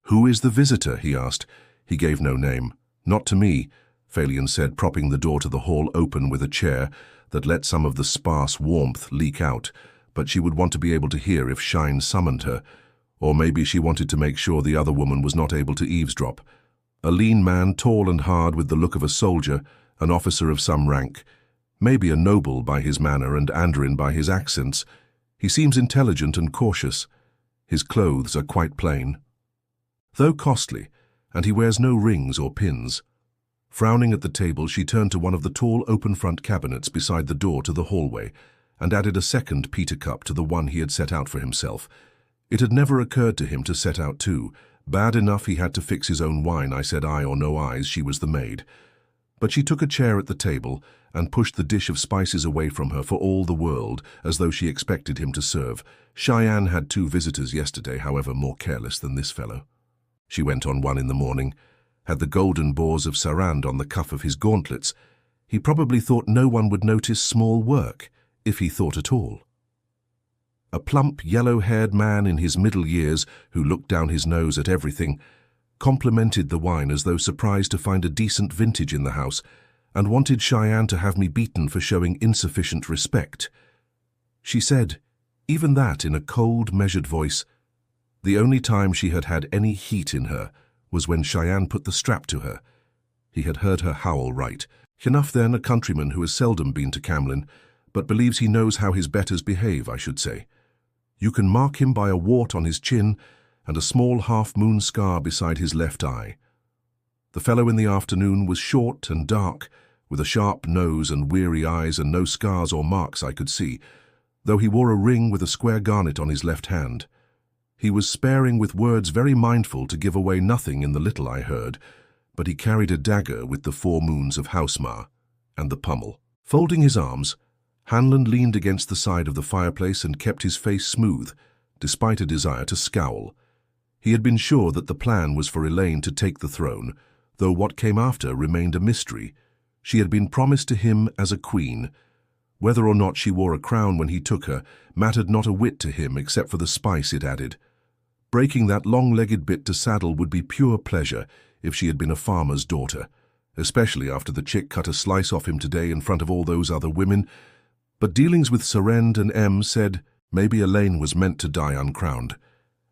"Who is the visitor?" he asked. He gave no name. "Not to me," Faile said, propping the door to the hall open with a chair that let some of the sparse warmth leak out, but she would want to be able to hear if Shine summoned her, or maybe she wanted to make sure the other woman was not able to eavesdrop. A lean man, tall and hard with the look of a soldier, an officer of some rank, maybe a noble by his manner and Andorin by his accents. He seems intelligent and cautious. His clothes are quite plain, though costly, and he wears no rings or pins. Frowning at the table, she turned to one of the tall open-front cabinets beside the door to the hallway and added a second peter cup to the one he had set out for himself. It had never occurred to him to set out two. Bad enough he had to fix his own wine, I said aye or no eyes, she was the maid. But she took a chair at the table and pushed the dish of spices away from her for all the world, as though she expected him to serve. Cheyenne had 2 visitors yesterday, however more careless than this fellow. She went on 1 in the morning, had the golden boars of Sarand on the cuff of his gauntlets. He probably thought no one would notice small work, if he thought at all. A plump, yellow-haired man in his middle years, who looked down his nose at everything, complimented the wine as though surprised to find a decent vintage in the house, and wanted Cheyenne to have me beaten for showing insufficient respect. She said, even that in a cold, measured voice. The only time she had had any heat in her was when Cheyenne put the strap to her. He had heard her howl right. Enough then, a countryman who has seldom been to Camlin, but believes he knows how his betters behave, I should say. You can mark him by a wart on his chin and a small half-moon scar beside his left eye. The fellow in the afternoon was short and dark, with a sharp nose and weary eyes and no scars or marks I could see, though he wore a ring with a square garnet on his left hand. He was sparing with words, very mindful to give away nothing in the little I heard, but he carried a dagger with the 4 moons of Housemar and the pummel. Folding his arms, Hanlon leaned against the side of the fireplace and kept his face smooth, despite a desire to scowl. He had been sure that the plan was for Elayne to take the throne, though what came after remained a mystery. She had been promised to him as a queen. Whether or not she wore a crown when he took her mattered not a whit to him except for the spice it added. Breaking that long-legged bit to saddle would be pure pleasure if she had been a farmer's daughter, especially after the chick cut a slice off him today in front of all those other women. But dealings with Sarend and Em said maybe Elayne was meant to die uncrowned.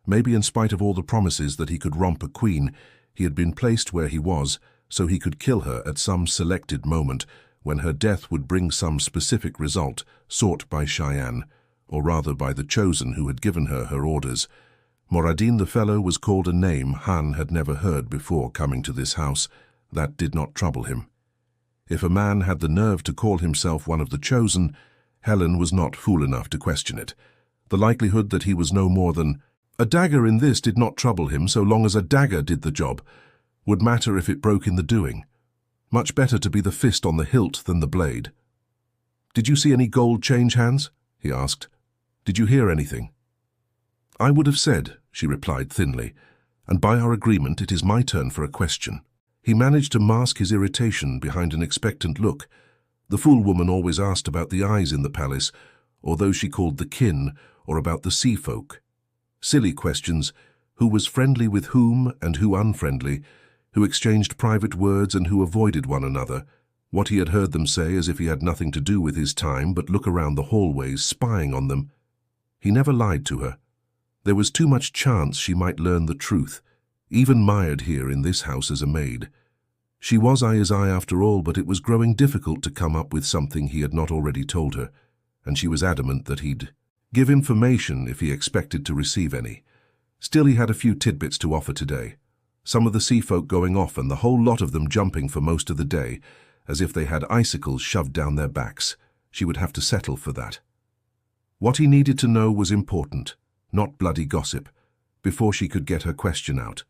Maybe in spite of all the promises that he could romp a queen, he had been placed where he was so he could kill her at some selected moment when her death would bring some specific result sought by Cheyenne, or rather by the chosen who had given her her orders. Moradin the fellow was called a name Han had never heard before coming to this house. That did not trouble him. If a man had the nerve to call himself one of the chosen, Helen was not fool enough to question it. The likelihood that he was no more than a dagger in this did not trouble him so long as a dagger did the job. Would matter if it broke in the doing. Much better to be the fist on the hilt than the blade. "Did you see any gold change hands?" he asked. "Did you hear anything?" "I would have said," she replied thinly, "and by our agreement it is my turn for a question." He managed to mask his irritation behind an expectant look. The fool woman always asked about the eyes in the palace, or those she called the kin, or about the sea folk. Silly questions, who was friendly with whom and who unfriendly, who exchanged private words and who avoided one another, what he had heard them say as if he had nothing to do with his time but look around the hallways spying on them. He never lied to her. There was too much chance she might learn the truth, even mired here in this house as a maid. She was Aes Sedai after all, but it was growing difficult to come up with something he had not already told her, and she was adamant that he'd give information if he expected to receive any. Still, he had a few tidbits to offer today. Some of the sea folk going off and the whole lot of them jumping for most of the day, as if they had icicles shoved down their backs. She would have to settle for that. What he needed to know was important, not bloody gossip, before she could get her question out.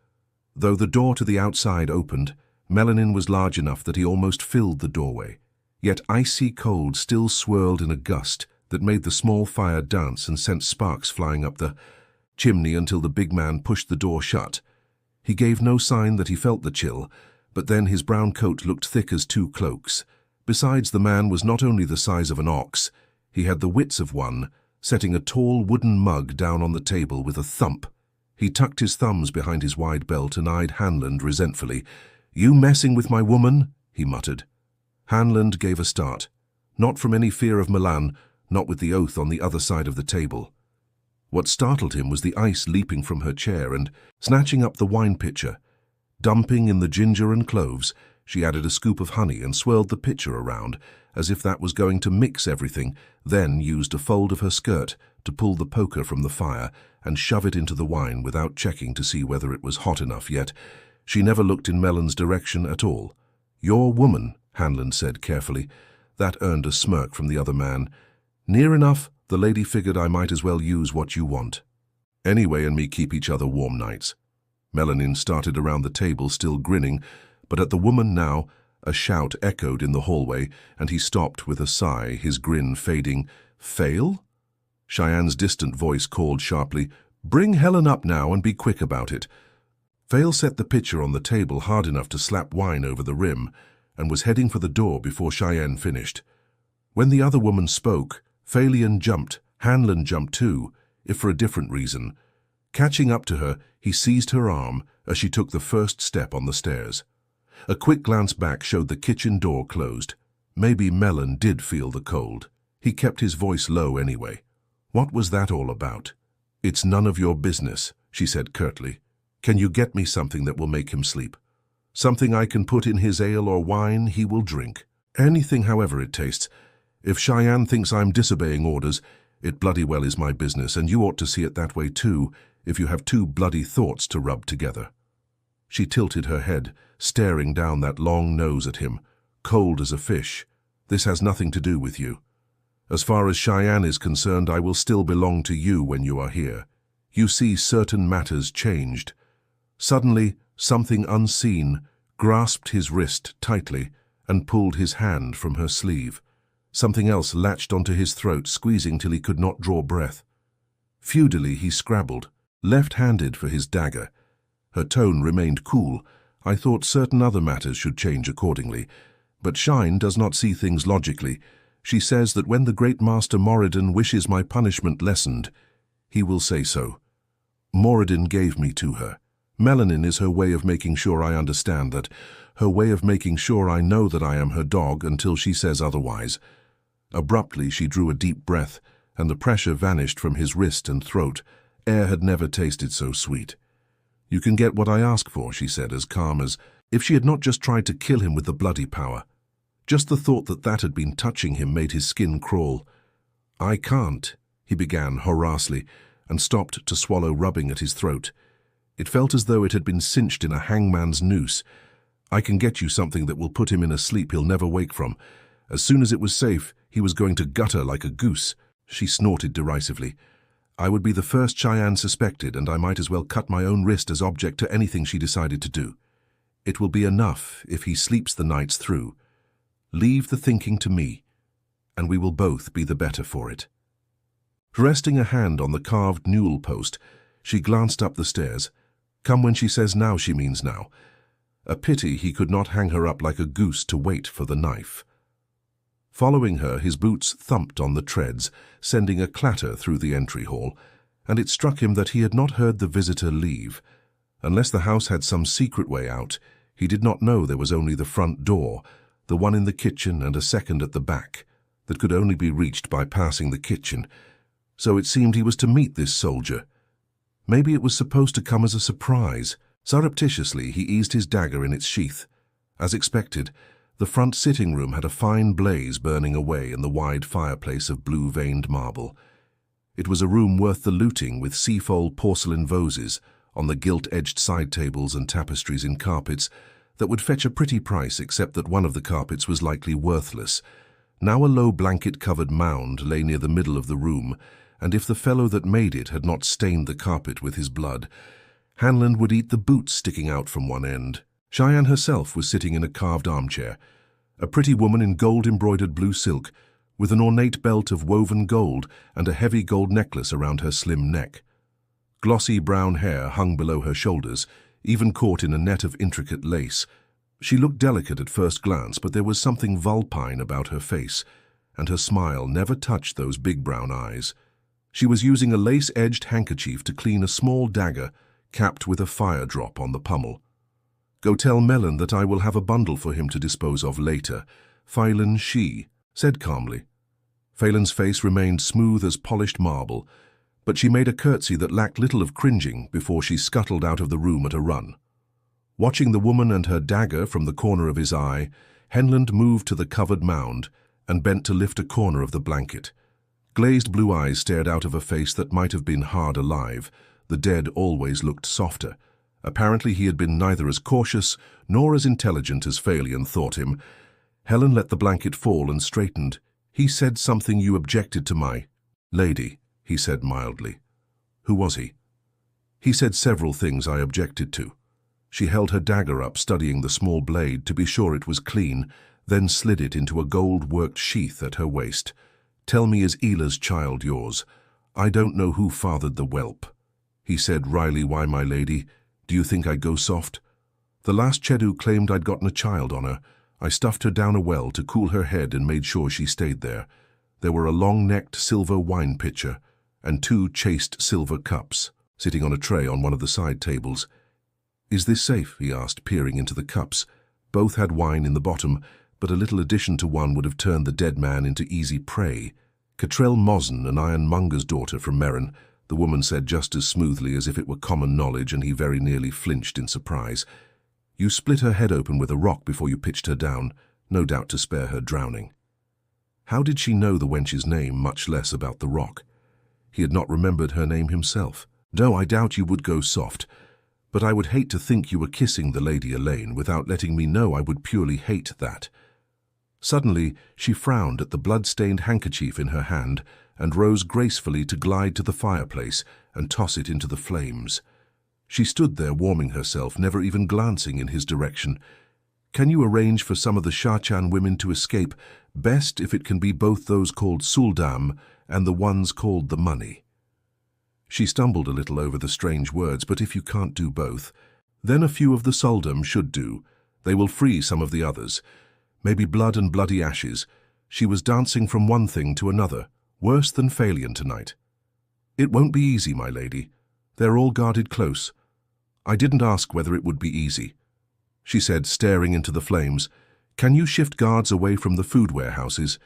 Though the door to the outside opened, melanin was large enough that he almost filled the doorway. Yet icy cold still swirled in a gust that made the small fire dance and sent sparks flying up the chimney until the big man pushed the door shut. He gave no sign that he felt the chill, but then his brown coat looked thick as two cloaks. Besides, the man was not only the size of an ox, he had the wits of one, setting a tall wooden mug down on the table with a thump. He tucked his thumbs behind his wide belt and eyed Hanland resentfully. "You messing with my woman?" he muttered. Hanland gave a start, not from any fear of Milan, not with the oath on the other side of the table. What startled him was the ice leaping from her chair and snatching up the wine pitcher. Dumping in the ginger and cloves, she added a scoop of honey and swirled the pitcher around, as if that was going to mix everything, then used a fold of her skirt to pull the poker from the fire and shove it into the wine without checking to see whether it was hot enough yet. She never looked in Melon's direction at all. "Your woman," Hanland said carefully. That earned a smirk from the other man. "Near enough, the lady figured I might as well use what you want. Anyway, and me keep each other warm nights." Melanin started around the table, still grinning, but at the woman now, a shout echoed in the hallway, and he stopped with a sigh, his grin fading. "Faile?" Cheyenne's distant voice called sharply, "Bring Helen up now and be quick about it." Faile set the pitcher on the table hard enough to slap wine over the rim, and was heading for the door before Cheyenne finished. When the other woman spoke, Faile jumped, Hanland jumped too, if for a different reason. Catching up to her, he seized her arm as she took the first step on the stairs. A quick glance back showed the kitchen door closed. Maybe Melon did feel the cold. He kept his voice low anyway. What was that all about? "It's none of your business," she said curtly. "Can you get me something that will make him sleep? Something I can put in his ale or wine he will drink. Anything, however it tastes. If Cheyenne thinks I'm disobeying orders, it bloody well is my business, and you ought to see it that way too, if you have two bloody thoughts to rub together." She tilted her head, staring down that long nose at him, cold as a fish. "This has nothing to do with you. As far as Cheyenne is concerned, I will still belong to you when you are here. You see, certain matters changed." Suddenly, something unseen grasped his wrist tightly and pulled his hand from her sleeve. Something else latched onto his throat, squeezing till he could not draw breath. Futilely he scrabbled, left-handed for his dagger. Her tone remained cool. "I thought certain other matters should change accordingly. But Shine does not see things logically. She says that when the great master Moradin wishes my punishment lessened, he will say so. Moradin gave me to her. Melanin is her way of making sure I understand that, her way of making sure I know that I am her dog until she says otherwise." Abruptly she drew a deep breath, and the pressure vanished from his wrist and throat. Air had never tasted so sweet. "You can get what I ask for," she said, as calm as if she had not just tried to kill him with the bloody power. Just the thought that that had been touching him made his skin crawl. "I can't," he began hoarsely, and stopped to swallow, rubbing at his throat. It felt as though it had been cinched in a hangman's noose. "I can get you something that will put him in a sleep he'll never wake from. As soon as it was safe, he was going to gutter like a goose." She snorted derisively. "I would be the first Cheyenne suspected, and I might as well cut my own wrist as object to anything she decided to do. It will be enough if he sleeps the nights through. Leave the thinking to me, and we will both be the better for it." Resting a hand on the carved newel post, she glanced up the stairs. Come when she says now, she means now. A pity he could not hang her up like a goose to wait for the knife. Following her, his boots thumped on the treads, sending a clatter through the entry hall, and it struck him that he had not heard the visitor leave. Unless the house had some secret way out, he did not know there was only the front door, the one in the kitchen and a second at the back, that could only be reached by passing the kitchen. So it seemed he was to meet this soldier. Maybe it was supposed to come as a surprise. Surreptitiously, he eased his dagger in its sheath. As expected, the front sitting room had a fine blaze burning away in the wide fireplace of blue-veined marble. It was a room worth the looting, with seafoal porcelain vases on the gilt-edged side tables and tapestries in carpets that would fetch a pretty price, except that one of the carpets was likely worthless. Now a low blanket-covered mound lay near the middle of the room, and if the fellow that made it had not stained the carpet with his blood, Hanlon would eat the boots sticking out from one end. Cheyenne herself was sitting in a carved armchair, a pretty woman in gold-embroidered blue silk, with an ornate belt of woven gold and a heavy gold necklace around her slim neck. Glossy brown hair hung below her shoulders, even caught in a net of intricate lace. She looked delicate at first glance, but there was something vulpine about her face, and her smile never touched those big brown eyes. She was using a lace-edged handkerchief to clean a small dagger capped with a fire drop on the pommel. "Go tell Melon that I will have a bundle for him to dispose of later," Faile she said calmly. Phelan's face remained smooth as polished marble, but she made a curtsy that lacked little of cringing before she scuttled out of the room at a run. Watching the woman and her dagger from the corner of his eye, Henland moved to the covered mound and bent to lift a corner of the blanket. Glazed blue eyes stared out of a face that might have been hard alive. The dead always looked softer. Apparently he had been neither as cautious nor as intelligent as Faile thought him. Helen let the blanket fall and straightened. "He said something you objected to my lady," he said mildly. "Who was he?" "He said several things I objected to." She held her dagger up, studying the small blade to be sure it was clean, then slid it into a gold-worked sheath at her waist. "Tell me, is Ela's child yours? I don't know who fathered the whelp." He said wryly, "Why, my lady, do you think I go soft? The last Chedu claimed I'd gotten a child on her. I stuffed her down a well to cool her head and made sure she stayed there. There were a long-necked silver wine pitcher and 2 chased silver cups sitting on a tray on one of the side tables. "Is this safe?" he asked, peering into the cups. Both had wine in the bottom, but a little addition to one would have turned the dead man into easy prey. "Cottrell Mozen, an ironmonger's daughter from Merrin," the woman said just as smoothly as if it were common knowledge, and he very nearly flinched in surprise. "You split her head open with a rock before you pitched her down, no doubt to spare her drowning." How did she know the wench's name, much less about the rock? He had not remembered her name himself. "No, I doubt you would go soft, but I would hate to think you were kissing the Lady Elayne without letting me know. I would purely hate that." Suddenly, she frowned at the blood-stained handkerchief in her hand and rose gracefully to glide to the fireplace and toss it into the flames. She stood there warming herself, never even glancing in his direction. "Can you arrange for some of the Seanchan women to escape? Best if it can be both those called Suldam and the ones called the Money." She stumbled a little over the strange words, "But if you can't do both, then a few of the Suldam should do. They will free some of the others. Maybe blood and bloody ashes." She was dancing from one thing to another, worse than Faile tonight. "It won't be easy, my lady. They're all guarded close. I didn't ask whether it would be easy," she said, staring into the flames. "Can you shift guards away from the food warehouses?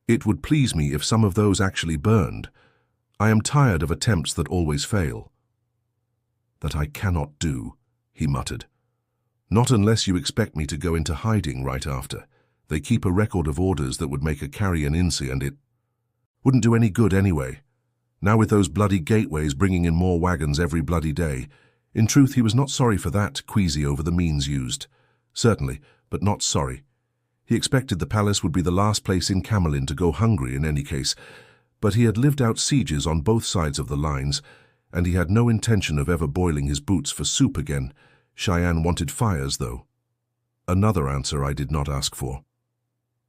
It would please me if some of those actually burned. I am tired of attempts that always fail." "That I cannot do," he muttered. "Not unless you expect me to go into hiding right after. They keep a record of orders that would make a carrion incy, and it wouldn't do any good anyway. Now with those bloody gateways bringing in more wagons every bloody day." In truth, he was not sorry for that, queasy over the means used. Certainly, but not sorry. He expected the palace would be the last place in Camelin to go hungry in any case, but he had lived out sieges on both sides of the lines, and he had no intention of ever boiling his boots for soup again. Cheyenne wanted fires, though. "Another answer I did not ask for."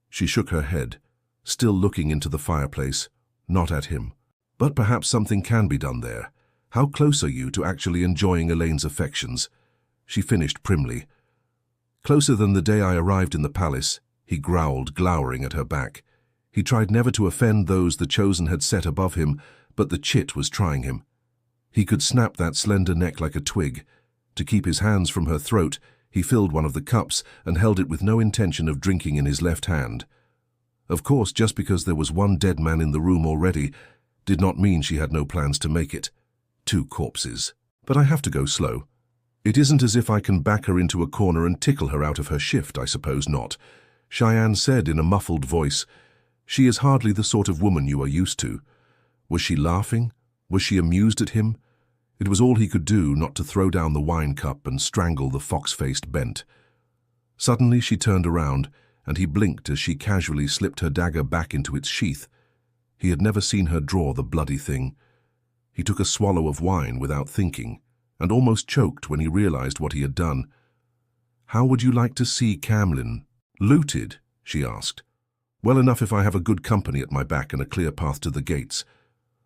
She shook her head, still looking into the fireplace, not at him. "But perhaps something can be done there. How close are you to actually enjoying Elayne's affections?" She finished primly. "Closer than the day I arrived in the palace," he growled, glowering at her back. He tried never to offend those the Chosen had set above him, but the chit was trying him. He could snap that slender neck like a twig. To keep his hands from her throat, he filled one of the cups and held it with no intention of drinking in his left hand. Of course, just because there was one dead man in the room already did not mean she had no plans to make it. 2 corpses. "But I have to go slow." It isn't as if I can back her into a corner and tickle her out of her shift, I suppose not. Cheyenne said in a muffled voice. She is hardly the sort of woman you are used to. Was she laughing? Was she amused at him? It was all he could do not to throw down the wine cup and strangle the fox-faced Bent. Suddenly she turned around, and he blinked as she casually slipped her dagger back into its sheath. He had never seen her draw the bloody thing. He took a swallow of wine without thinking, and almost choked when he realized what he had done. "How would you like to see Camlin looted?" she asked. "Well enough if I have a good company at my back and a clear path to the gates."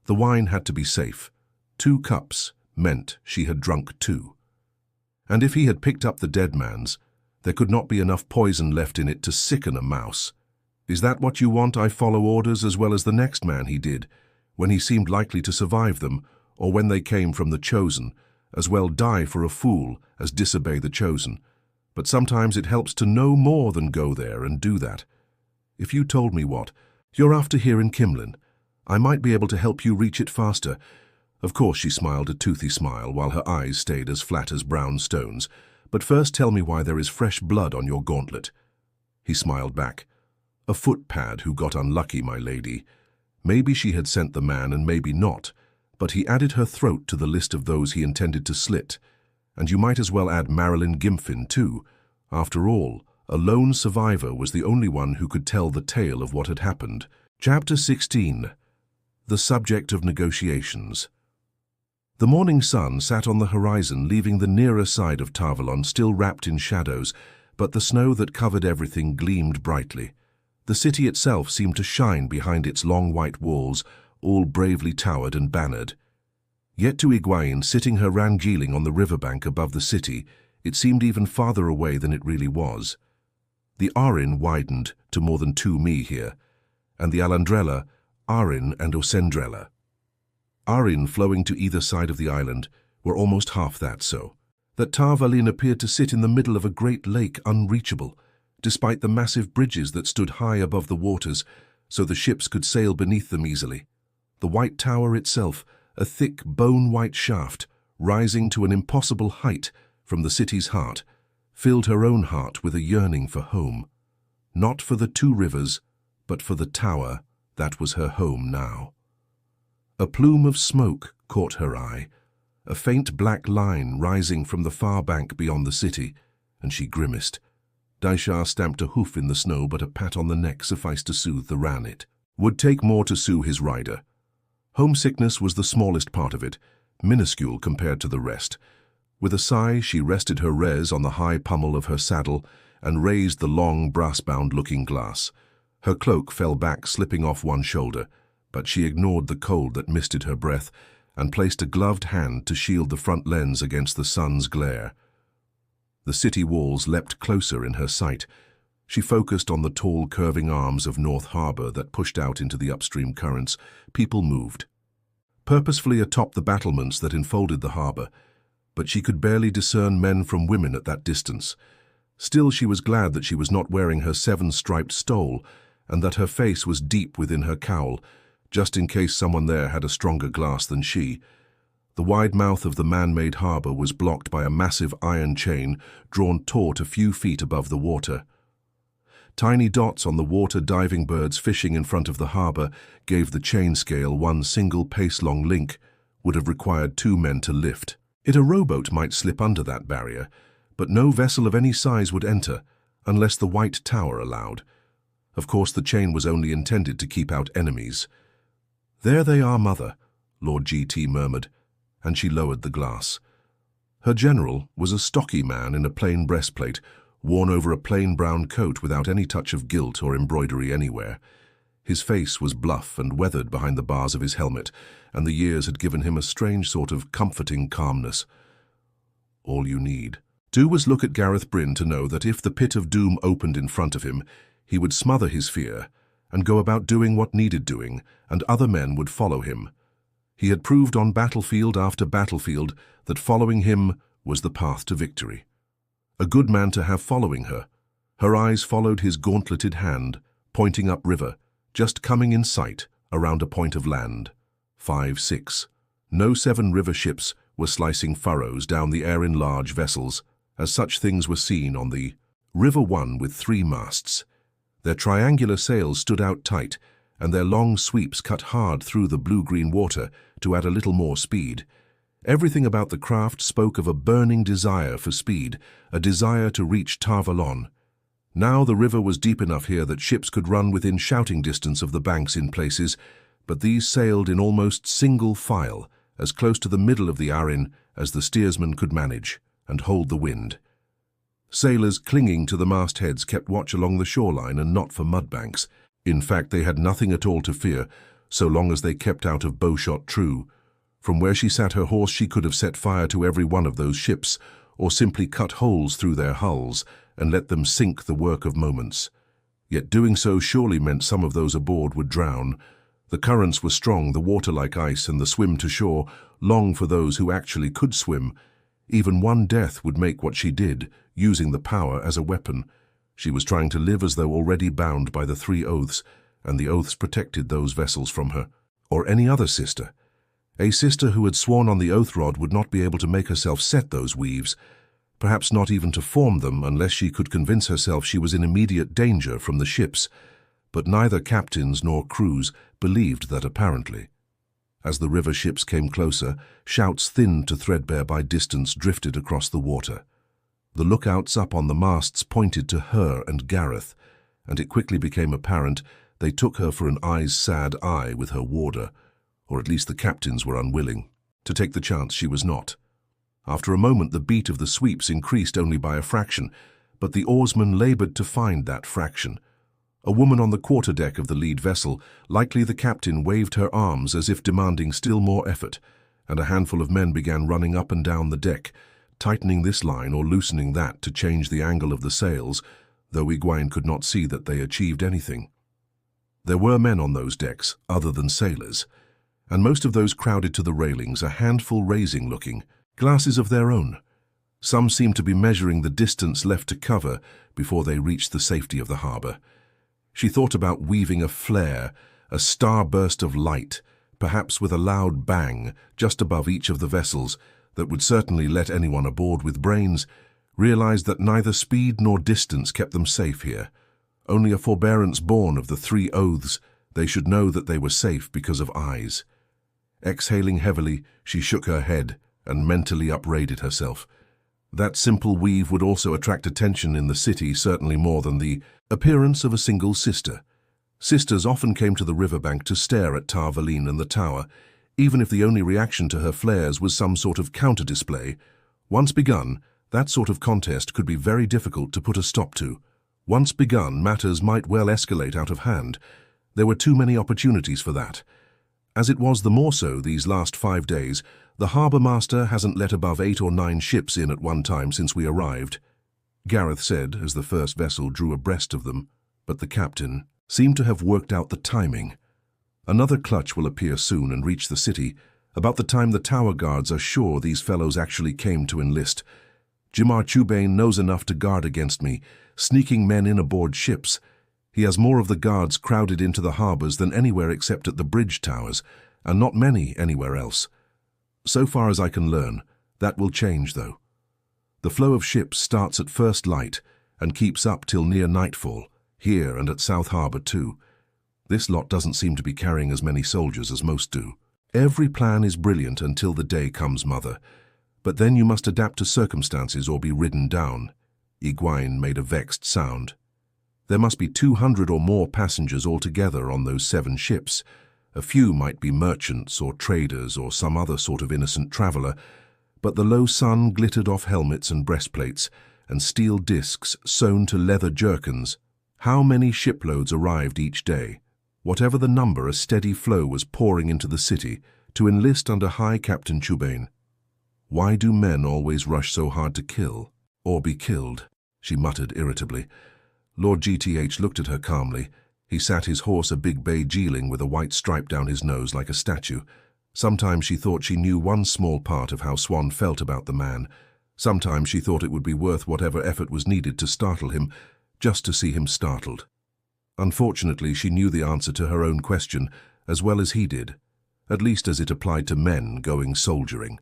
The wine had to be safe. 2 cups meant she had drunk 2. And if he had picked up the dead man's, there could not be enough poison left in it to sicken a mouse. "Is that what you want? I follow orders as well as the next man," he did, when he seemed likely to survive them, or when they came from the Chosen, as well die for a fool as disobey the Chosen. But sometimes it helps to know more than go there and do that. "If you told me what you're after here in Kimlin, I might be able to help you reach it faster." Of course she smiled a toothy smile while her eyes stayed as flat as brown stones. "But first tell me why there is fresh blood on your gauntlet." He smiled back. "A footpad who got unlucky, my lady. Maybe she had sent the man and maybe not, but he added her throat to the list of those he intended to slit. And you might as well add Marilyn Gimfin too. After all, a lone survivor was the only one who could tell the tale of what had happened." Chapter 16. The Subject of Negotiations. The morning sun sat on the horizon, leaving the nearer side of Tarvalon still wrapped in shadows, but the snow that covered everything gleamed brightly. The city itself seemed to shine behind its long white walls, all bravely towered and bannered. Yet to Egwene, sitting her rangeeling on the riverbank above the city, it seemed even farther away than it really was. The Arin widened to more than 2 mi here, and the Alandrella, Arin and Osendrella. Arin flowing to either side of the island were almost half that so. That Tarvalin appeared to sit in the middle of a great lake unreachable, despite the massive bridges that stood high above the waters, so the ships could sail beneath them easily. The White Tower itself, a thick bone-white shaft, rising to an impossible height from the city's heart, filled her own heart with a yearning for home. Not for the 2 rivers, but for the tower that was her home now. A plume of smoke caught her eye, a faint black line rising from the far bank beyond the city, and she grimaced. Daishar stamped a hoof in the snow, but a pat on the neck sufficed to soothe the ranit. Would take more to soothe his rider. Homesickness was the smallest part of it, minuscule compared to the rest. With a sigh, she rested her res on the high pummel of her saddle and raised the long, brass-bound looking glass. Her cloak fell back, slipping off one shoulder, but she ignored the cold that misted her breath and placed a gloved hand to shield the front lens against the sun's glare. The city walls leapt closer in her sight. She focused on the tall, curving arms of North Harbor that pushed out into the upstream currents. People moved, purposefully atop the battlements that enfolded the harbor, but she could barely discern men from women at that distance. Still, she was glad that she was not wearing her 7-striped stole and that her face was deep within her cowl, just in case someone there had a stronger glass than she. The wide mouth of the man-made harbor was blocked by a massive iron chain drawn taut a few feet above the water. Tiny dots on the water diving birds fishing in front of the harbor gave the chain scale one single pace-long link, would have required 2 men to lift. A rowboat might slip under that barrier, but no vessel of any size would enter, unless the White Tower allowed. Of course, the chain was only intended to keep out enemies. "There they are, Mother," Lord G.T. murmured, and she lowered the glass. Her general was a stocky man in a plain breastplate, worn over a plain brown coat without any touch of gilt or embroidery anywhere. His face was bluff and weathered behind the bars of his helmet, and the years had given him a strange sort of comforting calmness. All you need do was look at Gareth Bryn to know that if the pit of doom opened in front of him, he would smother his fear and go about doing what needed doing, and other men would follow him. He had proved on battlefield after battlefield that following him was the path to victory. A good man to have following her. Her eyes followed his gauntleted hand, pointing upriver, just coming in sight around a point of land. 5-6. No 7 river ships were slicing furrows down the air in large vessels, as such things were seen on the River One with 3 masts. Their triangular sails stood out tight, and their long sweeps cut hard through the blue-green water to add a little more speed. Everything about the craft spoke of a burning desire for speed, a desire to reach Tar Valon. Now the river was deep enough here that ships could run within shouting distance of the banks in places, but these sailed in almost single file, as close to the middle of the Arin as the steersman could manage, and hold the wind. Sailors clinging to the mastheads kept watch along the shoreline and not for mudbanks. In fact, they had nothing at all to fear, so long as they kept out of bowshot true. From where she sat her horse she could have set fire to every one of those ships, or simply cut holes through their hulls and let them sink the work of moments. Yet doing so surely meant some of those aboard would drown. The currents were strong, the water like ice, and the swim to shore long for those who actually could swim. Even one death would make what she did, using the power as a weapon. She was trying to live as though already bound by the 3 oaths, and the oaths protected those vessels from her, or any other sister. A sister who had sworn on the oath rod would not be able to make herself set those weaves, perhaps not even to form them unless she could convince herself she was in immediate danger from the ships, but neither captains nor crews believed that apparently. As the river ships came closer, shouts thinned to threadbare by distance drifted across the water. The lookouts up on the masts pointed to her and Gareth, and it quickly became apparent they took her for an Aes Sedai with her warder, or at least the captains were unwilling to take the chance she was not. After a moment the beat of the sweeps increased only by a fraction, but the oarsmen laboured to find that fraction. A woman on the quarterdeck of the lead vessel, likely the captain, waved her arms as if demanding still more effort, and a handful of men began running up and down the deck, tightening this line or loosening that to change the angle of the sails, though Egwene could not see that they achieved anything. There were men on those decks, other than sailors, and most of those crowded to the railings, a handful raising-looking, glasses of their own. Some seemed to be measuring the distance left to cover before they reached the safety of the harbour. She thought about weaving a flare, a starburst of light, perhaps with a loud bang just above each of the vessels, that would certainly let anyone aboard with brains, realized that neither speed nor distance kept them safe here. Only a forbearance born of the 3 oaths, they should know that they were safe because of eyes. Exhaling heavily, she shook her head and mentally upbraided herself. That simple weave would also attract attention in the city, certainly more than the appearance of a single sister. Sisters often came to the riverbank to stare at Tar Valon and the tower, even if the only reaction to her flares was some sort of counter-display. Once begun, that sort of contest could be very difficult to put a stop to. Once begun, matters might well escalate out of hand. There were too many opportunities for that. As it was the more so these last 5 days, the harbour master hasn't let above 8 or 9 ships in at one time since we arrived, Gareth said as the first vessel drew abreast of them, but the captain seemed to have worked out the timing. Another clutch will appear soon and reach the city, about the time the tower guards are sure these fellows actually came to enlist. Jimar Chubane knows enough to guard against me, sneaking men in aboard ships. He has more of the guards crowded into the harbours than anywhere except at the bridge towers, and not many anywhere else. So far as I can learn, that will change though. The flow of ships starts at first light and keeps up till near nightfall, here and at South Harbour too. This lot doesn't seem to be carrying as many soldiers as most do. Every plan is brilliant until the day comes, Mother. But then you must adapt to circumstances or be ridden down. Egwene made a vexed sound. There must be 200 or more passengers altogether on those 7 ships. A few might be merchants or traders or some other sort of innocent traveller, but the low sun glittered off helmets and breastplates, and steel discs sewn to leather jerkins. How many shiploads arrived each day? Whatever the number, a steady flow was pouring into the city to enlist under High Captain Chubane. Why do men always rush so hard to kill, or be killed? She muttered irritably. Lord GTH looked at her calmly. He sat his horse, a big bay geeling with a white stripe down his nose like a statue. Sometimes she thought she knew one small part of how Swan felt about the man. Sometimes she thought it would be worth whatever effort was needed to startle him, just to see him startled. Unfortunately, she knew the answer to her own question as well as he did, at least as it applied to men going soldiering.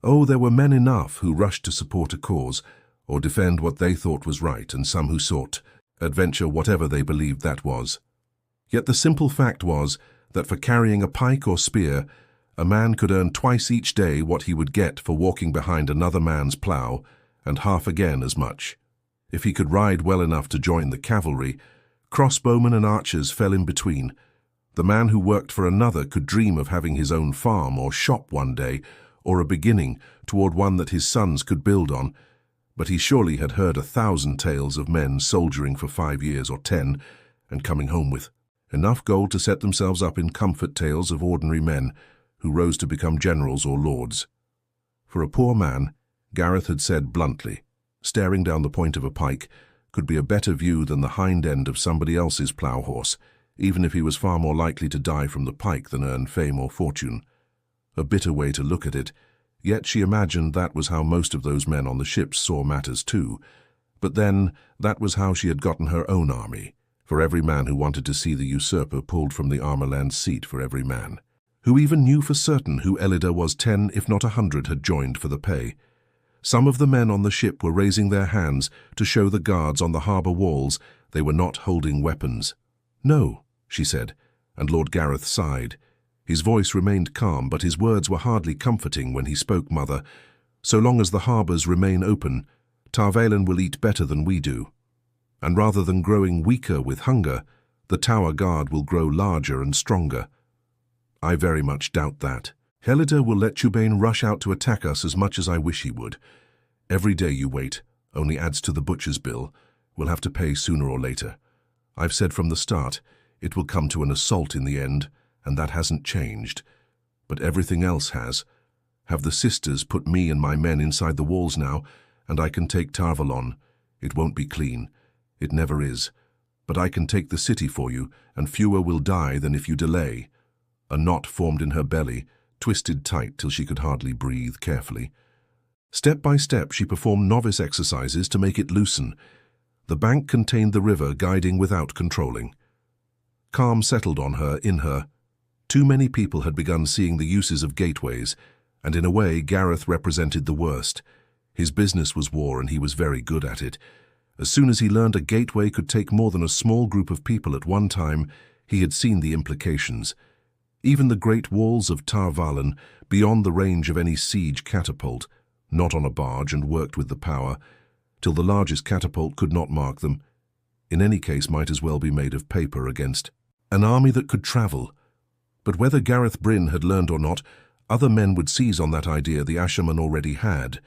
Oh, there were men enough who rushed to support a cause, or defend what they thought was right, and some who sought adventure, whatever they believed that was. Yet the simple fact was that for carrying a pike or spear, a man could earn twice each day what he would get for walking behind another man's plough, and half again as much. If he could ride well enough to join the cavalry, crossbowmen and archers fell in between. The man who worked for another could dream of having his own farm or shop one day, or a beginning toward one that his sons could build on, but he surely had heard 1,000 tales of men soldiering for 5 years or 10 and coming home with enough gold to set themselves up in comfort tales of ordinary men who rose to become generals or lords. For a poor man, Gareth had said bluntly, staring down the point of a pike could be a better view than the hind end of somebody else's plough horse, even if he was far more likely to die from the pike than earn fame or fortune. A bitter way to look at it, yet she imagined that was how most of those men on the ships saw matters too. But then, that was how she had gotten her own army, for every man who wanted to see the usurper pulled from the Armorland's seat for every man. Who even knew for certain who Elida was 10, if not 100, had joined for the pay. Some of the men on the ship were raising their hands to show the guards on the harbour walls they were not holding weapons. "No," she said, and Lord Gareth sighed. His voice remained calm, but his words were hardly comforting when he spoke, "Mother. So long as the harbours remain open, Tarvalen will eat better than we do. And rather than growing weaker with hunger, the Tower Guard will grow larger and stronger." "I very much doubt that. Helida will let Tubain rush out to attack us as much as I wish he would. Every day you wait only adds to the butcher's bill. We'll have to pay sooner or later. I've said from the start, it will come to an assault in the end, and that hasn't changed. But everything else has. Have the sisters put me and my men inside the walls now, and I can take Tarvalon. It won't be clean. It never is. But I can take the city for you, and fewer will die than if you delay." A knot formed in her belly, twisted tight till she could hardly breathe carefully. Step by step she performed novice exercises to make it loosen. The bank contained the river, guiding without controlling. Calm settled on her, in her. Too many people had begun seeing the uses of gateways, and in a way Gareth represented the worst. His business was war, and he was very good at it. As soon as he learned a gateway could take more than a small group of people at one time, he had seen the implications. Even the great walls of Tarvalon, beyond the range of any siege catapult, not on a barge and worked with the power, till the largest catapult could not mark them. In any case might as well be made of paper against an army that could travel. But whether Gareth Bryn had learned or not, other men would seize on that idea the Asherman already had.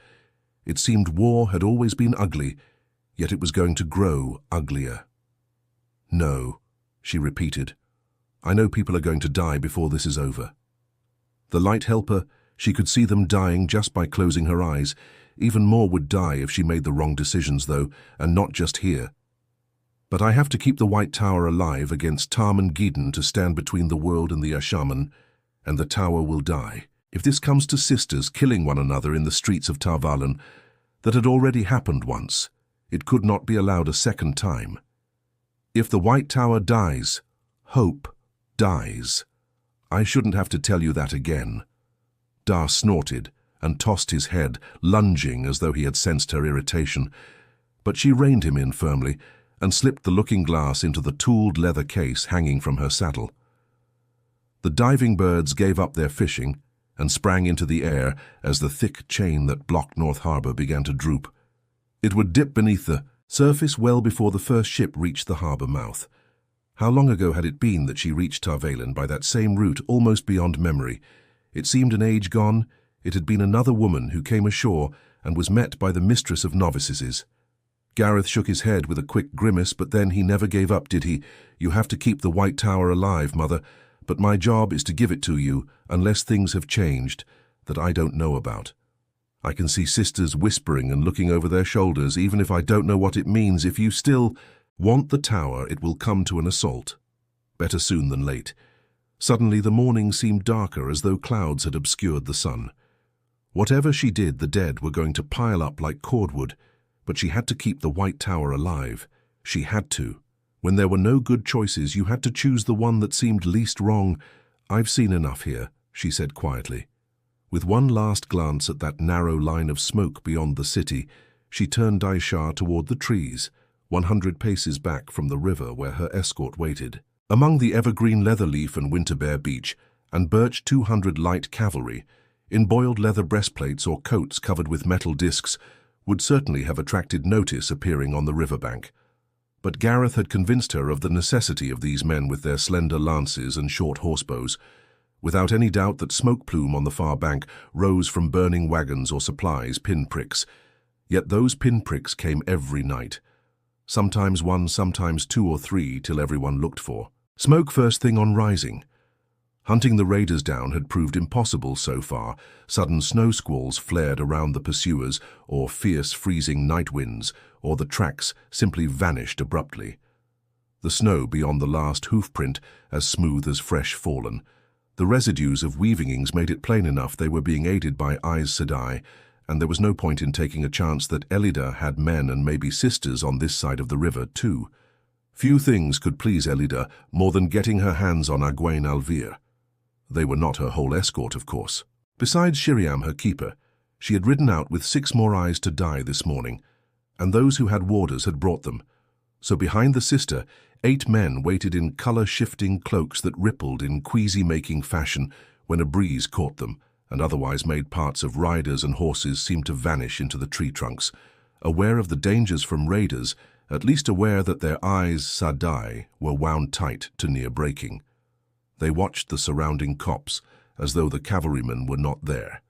It seemed war had always been ugly, yet it was going to grow uglier. "No," she repeated. "I know people are going to die before this is over." The light helper, she could see them dying just by closing her eyes. Even more would die if she made the wrong decisions, though, and not just here. "But I have to keep the White Tower alive against Tarman Geden to stand between the world and the Ashaman, and the tower will die. If this comes to sisters killing one another in the streets of Tarvalon, that had already happened once, it could not be allowed a second time. If the White Tower dies, hope dies. I shouldn't have to tell you that again." Dar snorted and tossed his head, lunging as though he had sensed her irritation. But she reined him in firmly and slipped the looking-glass into the tooled leather case hanging from her saddle. The diving birds gave up their fishing and sprang into the air as the thick chain that blocked North Harbour began to droop. It would dip beneath the surface well before the first ship reached the harbour mouth. How long ago had it been that she reached Tarvalon by that same route, almost beyond memory? It seemed an age gone. It had been another woman who came ashore and was met by the mistress of novices. Gareth shook his head with a quick grimace, but then he never gave up, did he? "You have to keep the White Tower alive, Mother, but my job is to give it to you, unless things have changed, that I don't know about. I can see sisters whispering and looking over their shoulders, even if I don't know what it means. If you still want the tower, it will come to an assault. Better soon than late." Suddenly the morning seemed darker, as though clouds had obscured the sun. Whatever she did, the dead were going to pile up like cordwood, but she had to keep the White Tower alive. She had to. When there were no good choices, you had to choose the one that seemed least wrong. "I've seen enough here," she said quietly. With one last glance at that narrow line of smoke beyond the city, she turned Daishar toward the trees, 100 paces back from the river where her escort waited. Among the evergreen leatherleaf and winterbear beech and birch 200 light cavalry, in boiled leather breastplates or coats covered with metal discs, would certainly have attracted notice appearing on the riverbank. But Gareth had convinced her of the necessity of these men with their slender lances and short horsebows, without any doubt that smoke plume on the far bank rose from burning wagons or supplies pinpricks. Yet those pinpricks came every night. Sometimes one, sometimes two or three, till everyone looked for. Smoke first thing on rising. Hunting the raiders down had proved impossible so far. Sudden snow squalls flared around the pursuers, or fierce freezing night winds, or the tracks simply vanished abruptly. The snow beyond the last hoofprint as smooth as fresh fallen. The residues of weavings made it plain enough they were being aided by Aes Sedai, and there was no point in taking a chance that Elida had men and maybe sisters on this side of the river too. Few things could please Elida more than getting her hands on Egwene Alvir. They were not her whole escort, of course. Besides Shiriam, her keeper, she had ridden out with 6 more eyes to die this morning, and those who had warders had brought them. So behind the sister, 8 men waited in color-shifting cloaks that rippled in queasy-making fashion when a breeze caught them, and otherwise made parts of riders and horses seem to vanish into the tree trunks, aware of the dangers from raiders, at least aware that their Aes Sedai were wound tight to near breaking. They watched the surrounding copse, as though the cavalrymen were not there.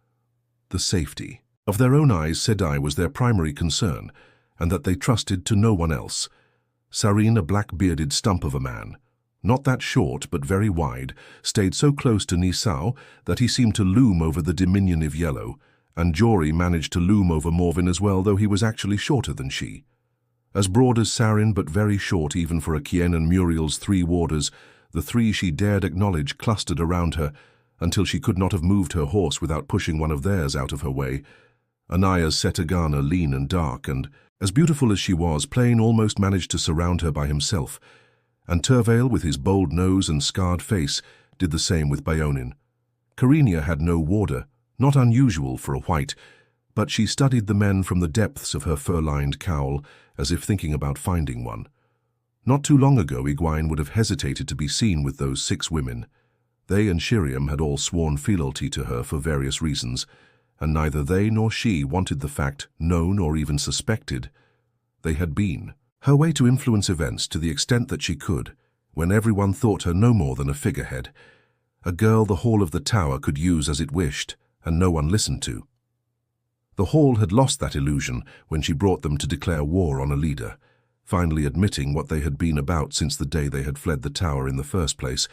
The safety of their own Aes Sedai was their primary concern, and that they trusted to no one else. Sareen, a black-bearded stump of a man, not that short but very wide, stayed so close to Nisao that he seemed to loom over the diminutive yellow, and Jory managed to loom over Morven as well, though he was actually shorter than she. As broad as Sarin, but very short even for Akien and Muriel's 3 warders, the 3 she dared acknowledge clustered around her, until she could not have moved her horse without pushing one of theirs out of her way. Anaya's Setagana, lean and dark, and, as beautiful as she was, Plain almost managed to surround her by himself, and Tervale, with his bold nose and scarred face, did the same with Bayonin. Karinia had no warder, not unusual for a white, but she studied the men from the depths of her fur-lined cowl, as if thinking about finding one. Not too long ago, Egwene would have hesitated to be seen with those 6 women. They and Shiriam had all sworn fealty to her for various reasons, and neither they nor she wanted the fact known or even suspected. They had been her way to influence events to the extent that she could, when everyone thought her no more than a figurehead, a girl the Hall of the Tower could use as it wished, and no one listened to. The Hall had lost that illusion when she brought them to declare war on a leader, finally admitting what they had been about since the day they had fled the tower in the first place,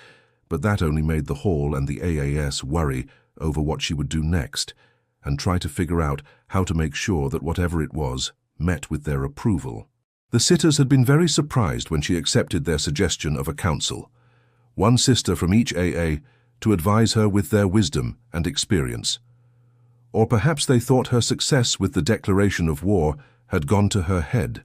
but that only made the Hall and the AAS worry over what she would do next, and try to figure out how to make sure that whatever it was met with their approval. The sitters had been very surprised when she accepted their suggestion of a council, 1 sister from each AA to advise her with their wisdom and experience. Or perhaps they thought her success with the declaration of war had gone to her head.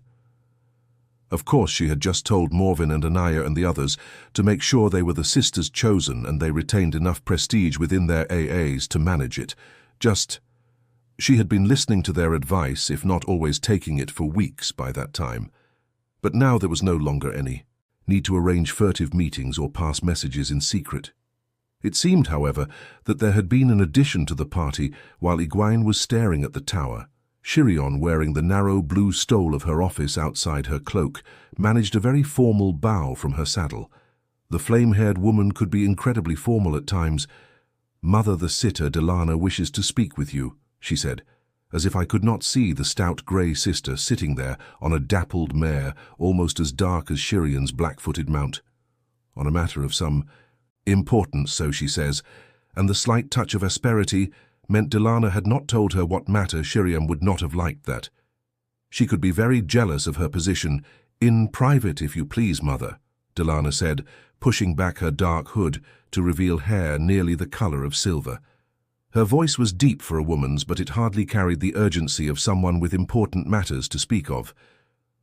Of course, she had just told Morven and Anaya and the others to make sure they were the sisters chosen and they retained enough prestige within their AAs to manage it. She had been listening to their advice, if not always taking it for weeks by that time. But now there was no longer any need to arrange furtive meetings or pass messages in secret. It seemed, however, that there had been an addition to the party while Egwene was staring at the tower. Shirion, wearing the narrow blue stole of her office outside her cloak, managed a very formal bow from her saddle. The flame-haired woman could be incredibly formal at times. "Mother the sitter, Delana, wishes to speak with you," she said, as if I could not see the stout grey sister sitting there on a dappled mare almost as dark as Shirion's black-footed mount. On a matter of some importance, so she says, and the slight touch of asperity meant Delana had not told her what matter. Shiriam would not have liked that. She could be very jealous of her position. "In private, if you please, Mother," Delana said, pushing back her dark hood to reveal hair nearly the colour of silver. Her voice was deep for a woman's, but it hardly carried the urgency of someone with important matters to speak of.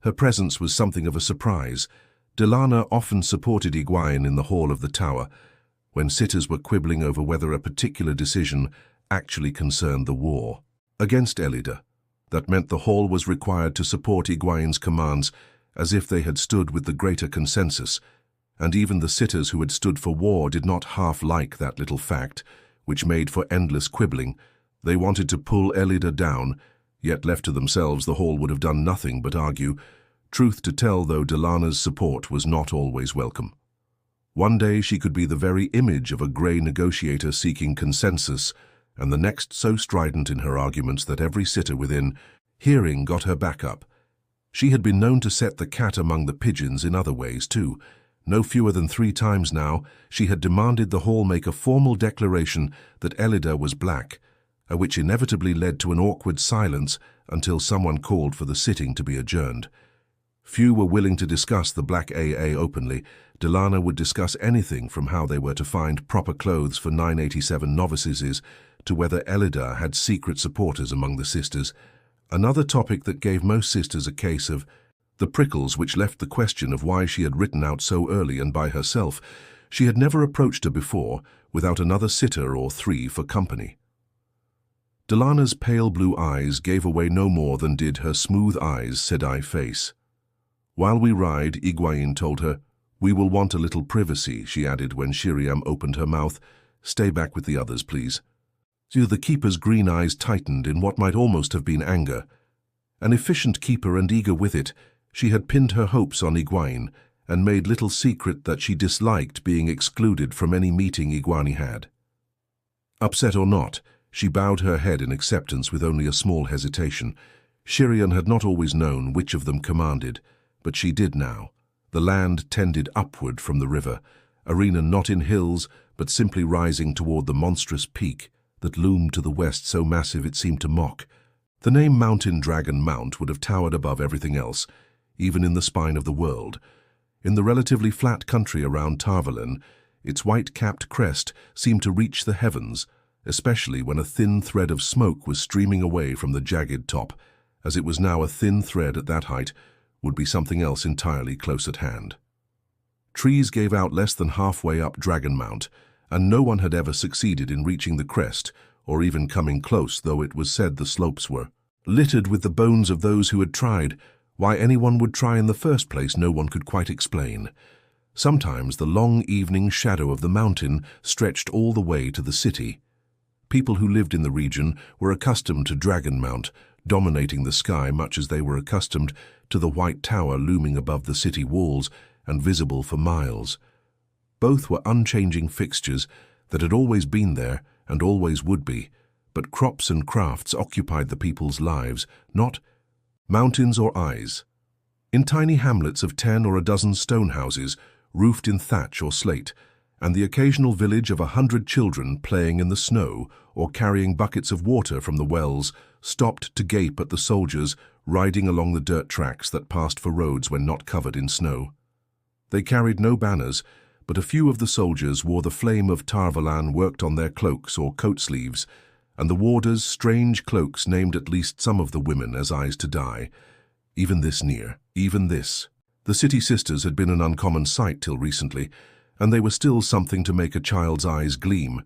Her presence was something of a surprise. Delana often supported Egwene in the hall of the tower. When sitters were quibbling over whether a particular decision, actually concerned the war against Elida. That meant the hall was required to support Egwene's commands as if they had stood with the greater consensus, and even the sitters who had stood for war did not half like that little fact, which made for endless quibbling. They wanted to pull Elida down, yet left to themselves the hall would have done nothing but argue. Truth to tell, though, Delana's support was not always welcome. One day she could be the very image of a grey negotiator seeking consensus, and the next so strident in her arguments that every sitter within hearing got her back up. She had been known to set the cat among the pigeons in other ways too. No fewer than 3 times now, she had demanded the hall make a formal declaration that Elida was black, which inevitably led to an awkward silence until someone called for the sitting to be adjourned. Few were willing to discuss the black AA openly. Delana would discuss anything from how they were to find proper clothes for 987 novices to whether Elida had secret supporters among the sisters. Another topic that gave most sisters a case of the prickles, which left the question of why she had written out so early and by herself. She had never approached her before without another sitter or 3 for company. Delana's pale blue eyes gave away no more than did her smooth Aes Sedai face. "While we ride," Egwene told her, "we will want a little privacy," she added when Shiriam opened her mouth. "Stay back with the others, please." The keeper's green eyes tightened in what might almost have been anger. An efficient keeper and eager with it, she had pinned her hopes on Egwene and made little secret that she disliked being excluded from any meeting Egwene had. Upset or not, she bowed her head in acceptance with only a small hesitation. Shiriam had not always known which of them commanded, but she did now. The land tended upward from the river, arena not in hills, but simply rising toward the monstrous peak that loomed to the west so massive it seemed to mock. The name Mountain Dragon Mount would have towered above everything else, even in the spine of the world. In the relatively flat country around Tarvalin, its white-capped crest seemed to reach the heavens, especially when a thin thread of smoke was streaming away from the jagged top. As it was now a thin thread at that height, would be something else entirely close at hand. Trees gave out less than halfway up Dragon Mount, and no one had ever succeeded in reaching the crest, or even coming close, though it was said the slopes were littered with the bones of those who had tried. Why anyone would try in the first place no one could quite explain. Sometimes the long evening shadow of the mountain stretched all the way to the city. People who lived in the region were accustomed to Dragon Mount, dominating the sky much as they were accustomed to the white tower looming above the city walls and visible for miles. Both were unchanging fixtures that had always been there and always would be, but crops and crafts occupied the people's lives, not mountains or eyes. In tiny hamlets of 10 or a dozen stone houses, roofed in thatch or slate, and the occasional village of 100 children playing in the snow or carrying buckets of water from the wells, stopped to gape at the soldiers riding along the dirt tracks that passed for roads when not covered in snow. They carried no banners, but a few of the soldiers wore the flame of Tarvalin worked on their cloaks or coat sleeves, and the warders' strange cloaks named at least some of the women as Aes Sedai. Even this. The city sisters had been an uncommon sight till recently, and they were still something to make a child's eyes gleam.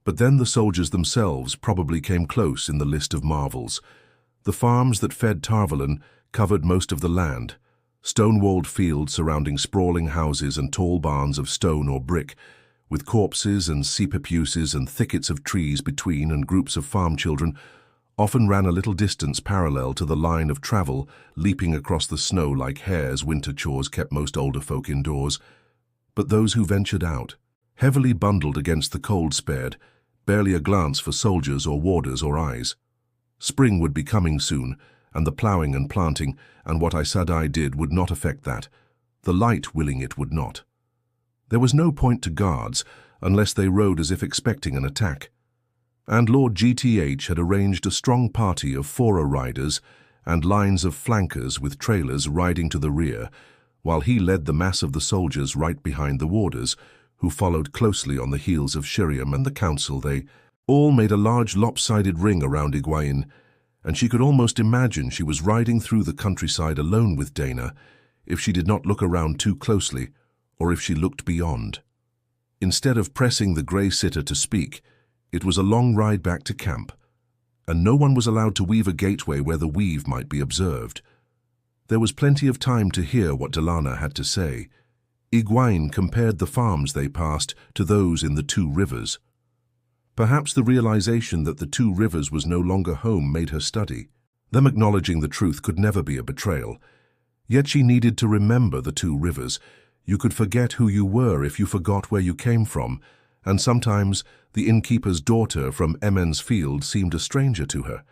But then the soldiers themselves probably came close in the list of marvels. The farms that fed Tarvalin covered most of the land, stone-walled fields surrounding sprawling houses and tall barns of stone or brick, with corpses and sea-papuses and thickets of trees between, and groups of farm children often ran a little distance parallel to the line of travel, leaping across the snow like hares. Winter chores kept most older folk indoors. But those who ventured out, heavily bundled against the cold, spared barely a glance for soldiers or warders or eyes. Spring would be coming soon, and the ploughing and planting and what Aes Sedai did would not affect that, the light willing it would not. There was no point to guards unless they rode as if expecting an attack. And Lord GTH had arranged a strong party of fora riders and lines of flankers with trailers riding to the rear, while he led the mass of the soldiers right behind the warders, who followed closely on the heels of Shiriam and the council. They all made a large lopsided ring around Egwene, and she could almost imagine she was riding through the countryside alone with Dana, if she did not look around too closely, or if she looked beyond. Instead of pressing the grey sitter to speak, It was a long ride back to camp, and no one was allowed to weave a gateway where the weave might be observed. There was plenty of time to hear what Delaana had to say. Egwene compared the farms they passed to those in the Two Rivers. Perhaps the realization that the Two Rivers was no longer home made her study. Them acknowledging the truth could never be a betrayal. Yet she needed to remember the Two Rivers. You could forget who you were if you forgot where you came from, and sometimes the innkeeper's daughter from Emond's Field seemed a stranger to her.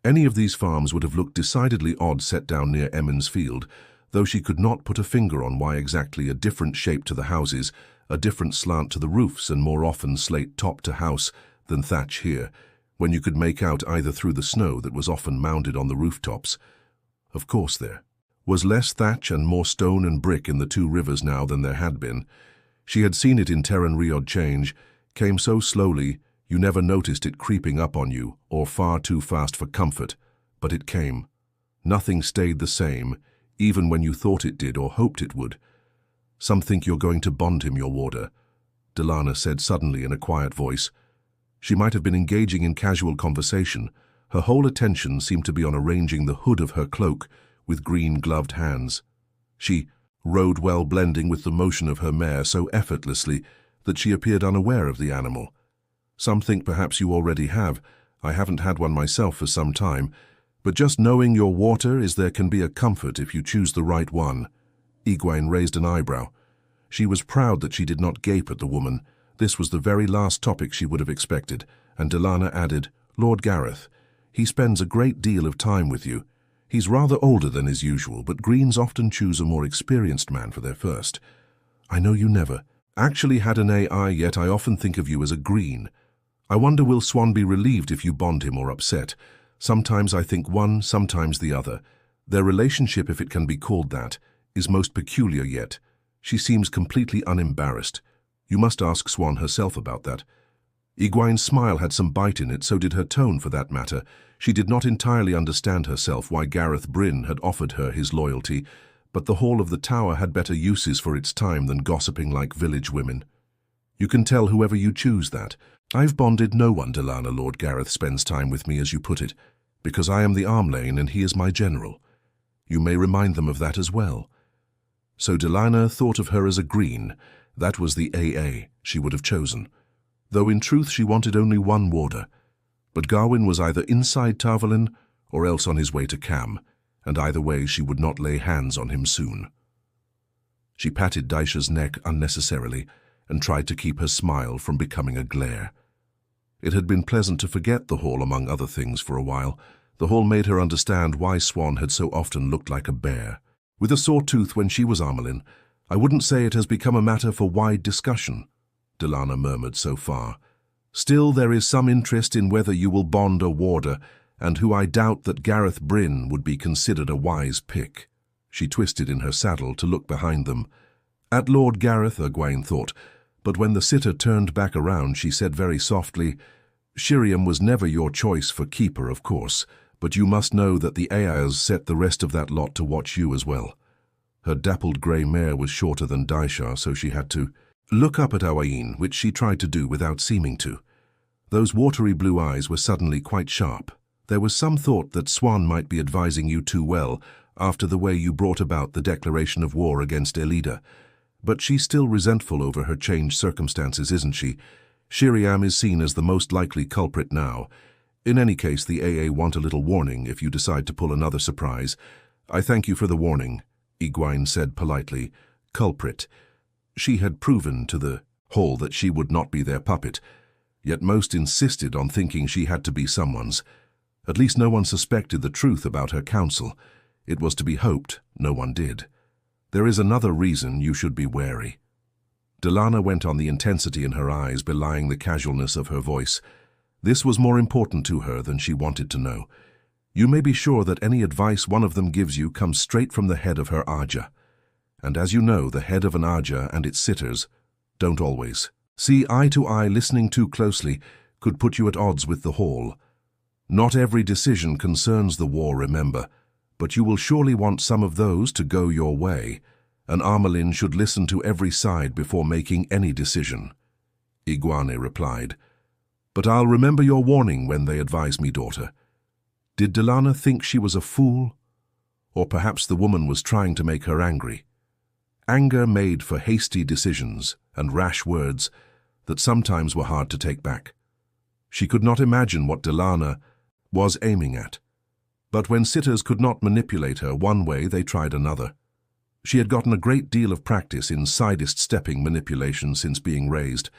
Any of these farms would have looked decidedly odd set down near Emond's Field, though she could not put a finger on why exactly a different shape to the houses, a different slant to the roofs, and more often slate top to house than thatch here, when you could make out either through the snow that was often mounded on the rooftops. Of course there was less thatch and more stone and brick in the Two Rivers now than there had been. She had seen it in Terran Riod change, came so slowly you never noticed it creeping up on you, or far too fast for comfort, but it came. Nothing stayed the same, even when you thought it did or hoped it would. "Some think you're going to bond him, your warder," Delaana said suddenly in a quiet voice. She might have been engaging in casual conversation. Her whole attention seemed to be on arranging the hood of her cloak with green-gloved hands. She rode well, blending with the motion of her mare so effortlessly that she appeared unaware of the animal. "Some think perhaps you already have. I haven't had one myself for some time, but just knowing your water is there can be a comfort if you choose the right one." Egwene raised an eyebrow. She was proud that she did not gape at the woman. This was the very last topic she would have expected, and Delaana added, "Lord Gareth, he spends a great deal of time with you. He's rather older than is usual, but Greens often choose a more experienced man for their first. I know you never actually had an AI, yet I often think of you as a Green. I wonder will Swan be relieved if you bond him or upset. Sometimes I think one, sometimes the other. Their relationship, if it can be called that, is most peculiar yet. She seems completely unembarrassed. You must ask Swan herself about that." Egwene's smile had some bite in it, so did her tone for that matter. She did not entirely understand herself why Gareth Bryn had offered her his loyalty, but the Hall of the Tower had better uses for its time than gossiping like village women. "You can tell whoever you choose that. I've bonded no one, Delaana. Lord Gareth spends time with me, as you put it, because I am the Armlane and he is my general. You may remind them of that as well." So Delaana thought of her as a Green. That was the AA she would have chosen, though in truth she wanted only one warder. But Garwin was either inside Tarvalin or else on his way to Cam, and either way she would not lay hands on him soon. She patted Daisha's neck unnecessarily and tried to keep her smile from becoming a glare. It had been pleasant to forget the Hall among other things for a while. The Hall made her understand why Swan had so often looked like a bear, with a sore tooth when she was Armelin. "I wouldn't say it has become a matter for wide discussion," Delaana murmured so far. "Still, there is some interest in whether you will bond a warder, and who I doubt that Gareth Bryn would be considered a wise pick." She twisted in her saddle to look behind them. At Lord Gareth, Egwene thought, but when the sitter turned back around, she said very softly, "Shiriam was never your choice for keeper, of course, but you must know that the Aes set the rest of that lot to watch you as well." Her dappled grey mare was shorter than Daisha, so she had to look up at Elayne, which she tried to do without seeming to. Those watery blue eyes were suddenly quite sharp. There was some thought that Swan might be advising you too well after the way you brought about the declaration of war against Elida. But she's still resentful over her changed circumstances, isn't she? Shiriam is seen as the most likely culprit now. In any case, the AA want a little warning if you decide to pull another surprise. "I thank you for the warning," Egwene said politely. Culprit. She had proven to the Hall that she would not be their puppet, yet most insisted on thinking she had to be someone's. At least no one suspected the truth about her counsel. It was to be hoped no one did. "There is another reason you should be wary." Delaana went on, the intensity in her eyes belying the casualness of her voice. This was more important to her than she wanted to know. "You may be sure that any advice one of them gives you comes straight from the head of her Aja. And as you know, the head of an Aja and its sitters don't always see eye to eye. Listening too closely could put you at odds with the Hall. Not every decision concerns the war, remember, but you will surely want some of those to go your way. An Armelin should listen to every side before making any decision." Egwene replied, But I'll remember your warning when they advise me, daughter. Did Delana think she was a fool? Or perhaps the woman was trying to make her angry. Anger made for hasty decisions and rash words that sometimes were hard to take back. She could not imagine what Delana was aiming at. But when sitters could not manipulate her one way, they tried another. She had gotten a great deal of practice in sidest-stepping manipulation since being raised.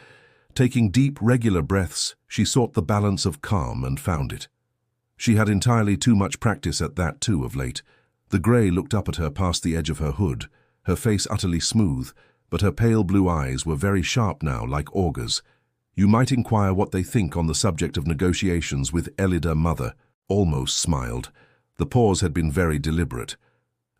Taking deep, regular breaths, she sought the balance of calm and found it. She had entirely too much practice at that too of late. The grey looked up at her past the edge of her hood, her face utterly smooth, but her pale blue eyes were very sharp now, like augers. You might inquire what they think on the subject of negotiations with Elida Mother. Almost smiled. The pause had been very deliberate.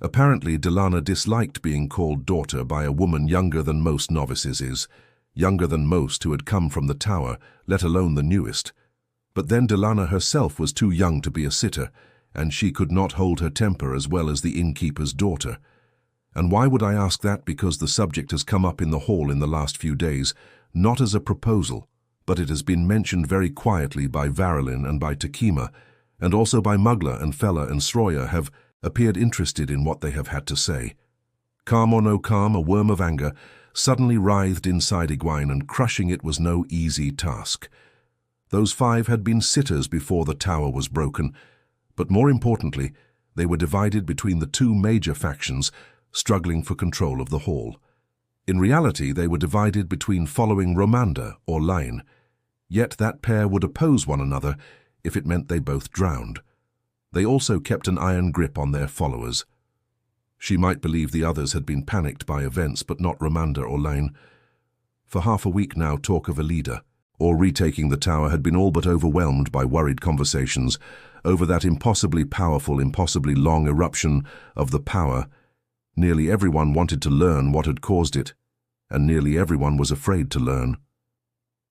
Apparently, Delana disliked being called daughter by a woman younger than most novices is, younger than most who had come from the tower, let alone the newest. But then Delana herself was too young to be a sitter, and she could not hold her temper as well as the innkeeper's daughter. And why would I ask that? Because the subject has come up in the hall in the last few days, not as a proposal, but it has been mentioned very quietly by Varylin and by Takima, and also by Mugla and Fella and Sroya have appeared interested in what they have had to say. Calm or no calm, a worm of anger suddenly writhed inside Egwene, and crushing it was no easy task. Those 5 had been sitters before the tower was broken, but more importantly, they were divided between the 2 major factions struggling for control of the hall. In reality, they were divided between following Romanda or Elayne, yet that pair would oppose one another if it meant they both drowned. They also kept an iron grip on their followers. She might believe the others had been panicked by events, but not Romanda or Elayne. For half a week now, talk of a leader or retaking the tower had been all but overwhelmed by worried conversations over that impossibly powerful, impossibly long eruption of the power. Nearly everyone wanted to learn what had caused it, and nearly everyone was afraid to learn.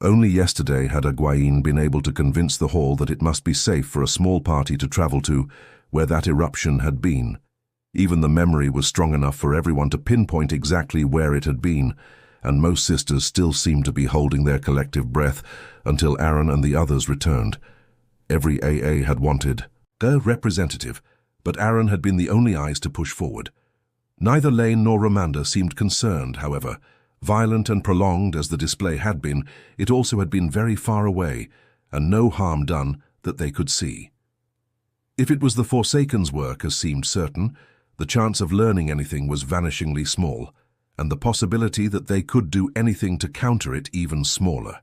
Only yesterday had Egwene been able to convince the hall that it must be safe for a small party to travel to where that eruption had been. Even the memory was strong enough for everyone to pinpoint exactly where it had been, and most sisters still seemed to be holding their collective breath until Aaron and the others returned. Every AA had wanted a representative, but Aaron had been the only eyes to push forward. Neither Elayne nor Romanda seemed concerned, however. Violent and prolonged as the display had been, it also had been very far away, and no harm done that they could see. If it was the Forsaken's work, as seemed certain, the chance of learning anything was vanishingly small, and the possibility that they could do anything to counter it even smaller.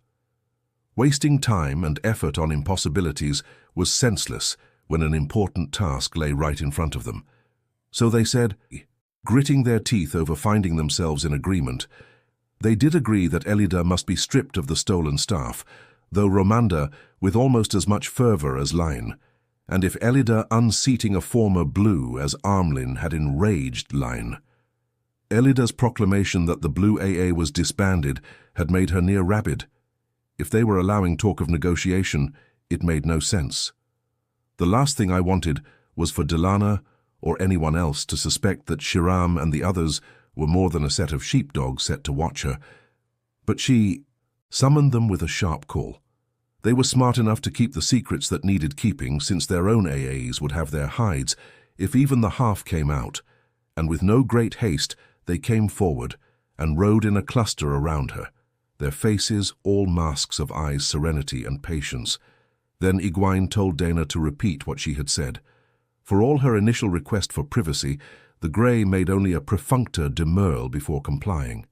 Wasting time and effort on impossibilities was senseless when an important task lay right in front of them. So they said, gritting their teeth over finding themselves in agreement. They did agree that Elida must be stripped of the stolen staff, though Romanda with almost as much fervor as Elayne, and if Elida unseating a former Blue as Armlin had enraged Elayne. Elida's proclamation that the Blue AA was disbanded had made her near rabid. If they were allowing talk of negotiation, it made no sense. The last thing I wanted was for Delana or anyone else to suspect that Shiram and the others were more than a set of sheepdogs set to watch her. But she summoned them with a sharp call. They were smart enough to keep the secrets that needed keeping, since their own AAs would have their hides if even the half came out, and with no great haste they came forward and rode in a cluster around her, their faces all masks of Aes' serenity and patience. Then Egwene told Dana to repeat what she had said. For all her initial request for privacy, the Grey made only a perfunctor demurral before complying,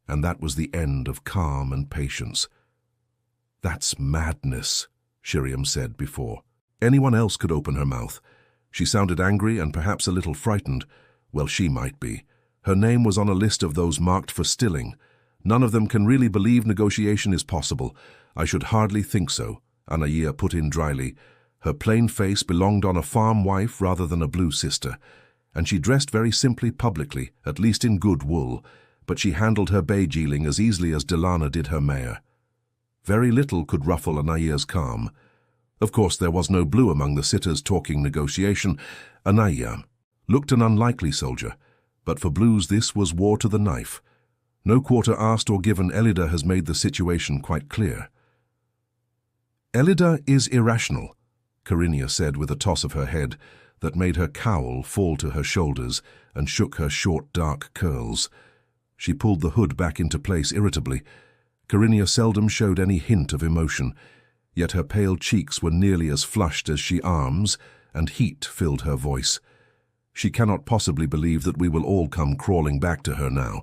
and that was the end of calm and patience. "That's madness," Shiriam said before. Anyone else could open her mouth. She sounded angry and perhaps a little frightened. Well, she might be. Her name was on a list of those marked for stilling. None of them can really believe negotiation is possible. I should hardly think so, Anaya put in dryly. Her plain face belonged on a farm wife rather than a Blue sister, and she dressed very simply publicly, at least in good wool, but she handled her beigeling as easily as Delana did her mare. Very little could ruffle Anaya's calm. Of course, there was no Blue among the sitters talking negotiation. Anaya looked an unlikely soldier, but for Blues this was war to the knife. No quarter asked or given. Elida has made the situation quite clear. Elida is irrational, Corinia said with a toss of her head that made her cowl fall to her shoulders and shook her short dark curls. She pulled the hood back into place irritably. Corinia seldom showed any hint of emotion, yet her pale cheeks were nearly as flushed as she arms, and heat filled her voice. She cannot possibly believe that we will all come crawling back to her now.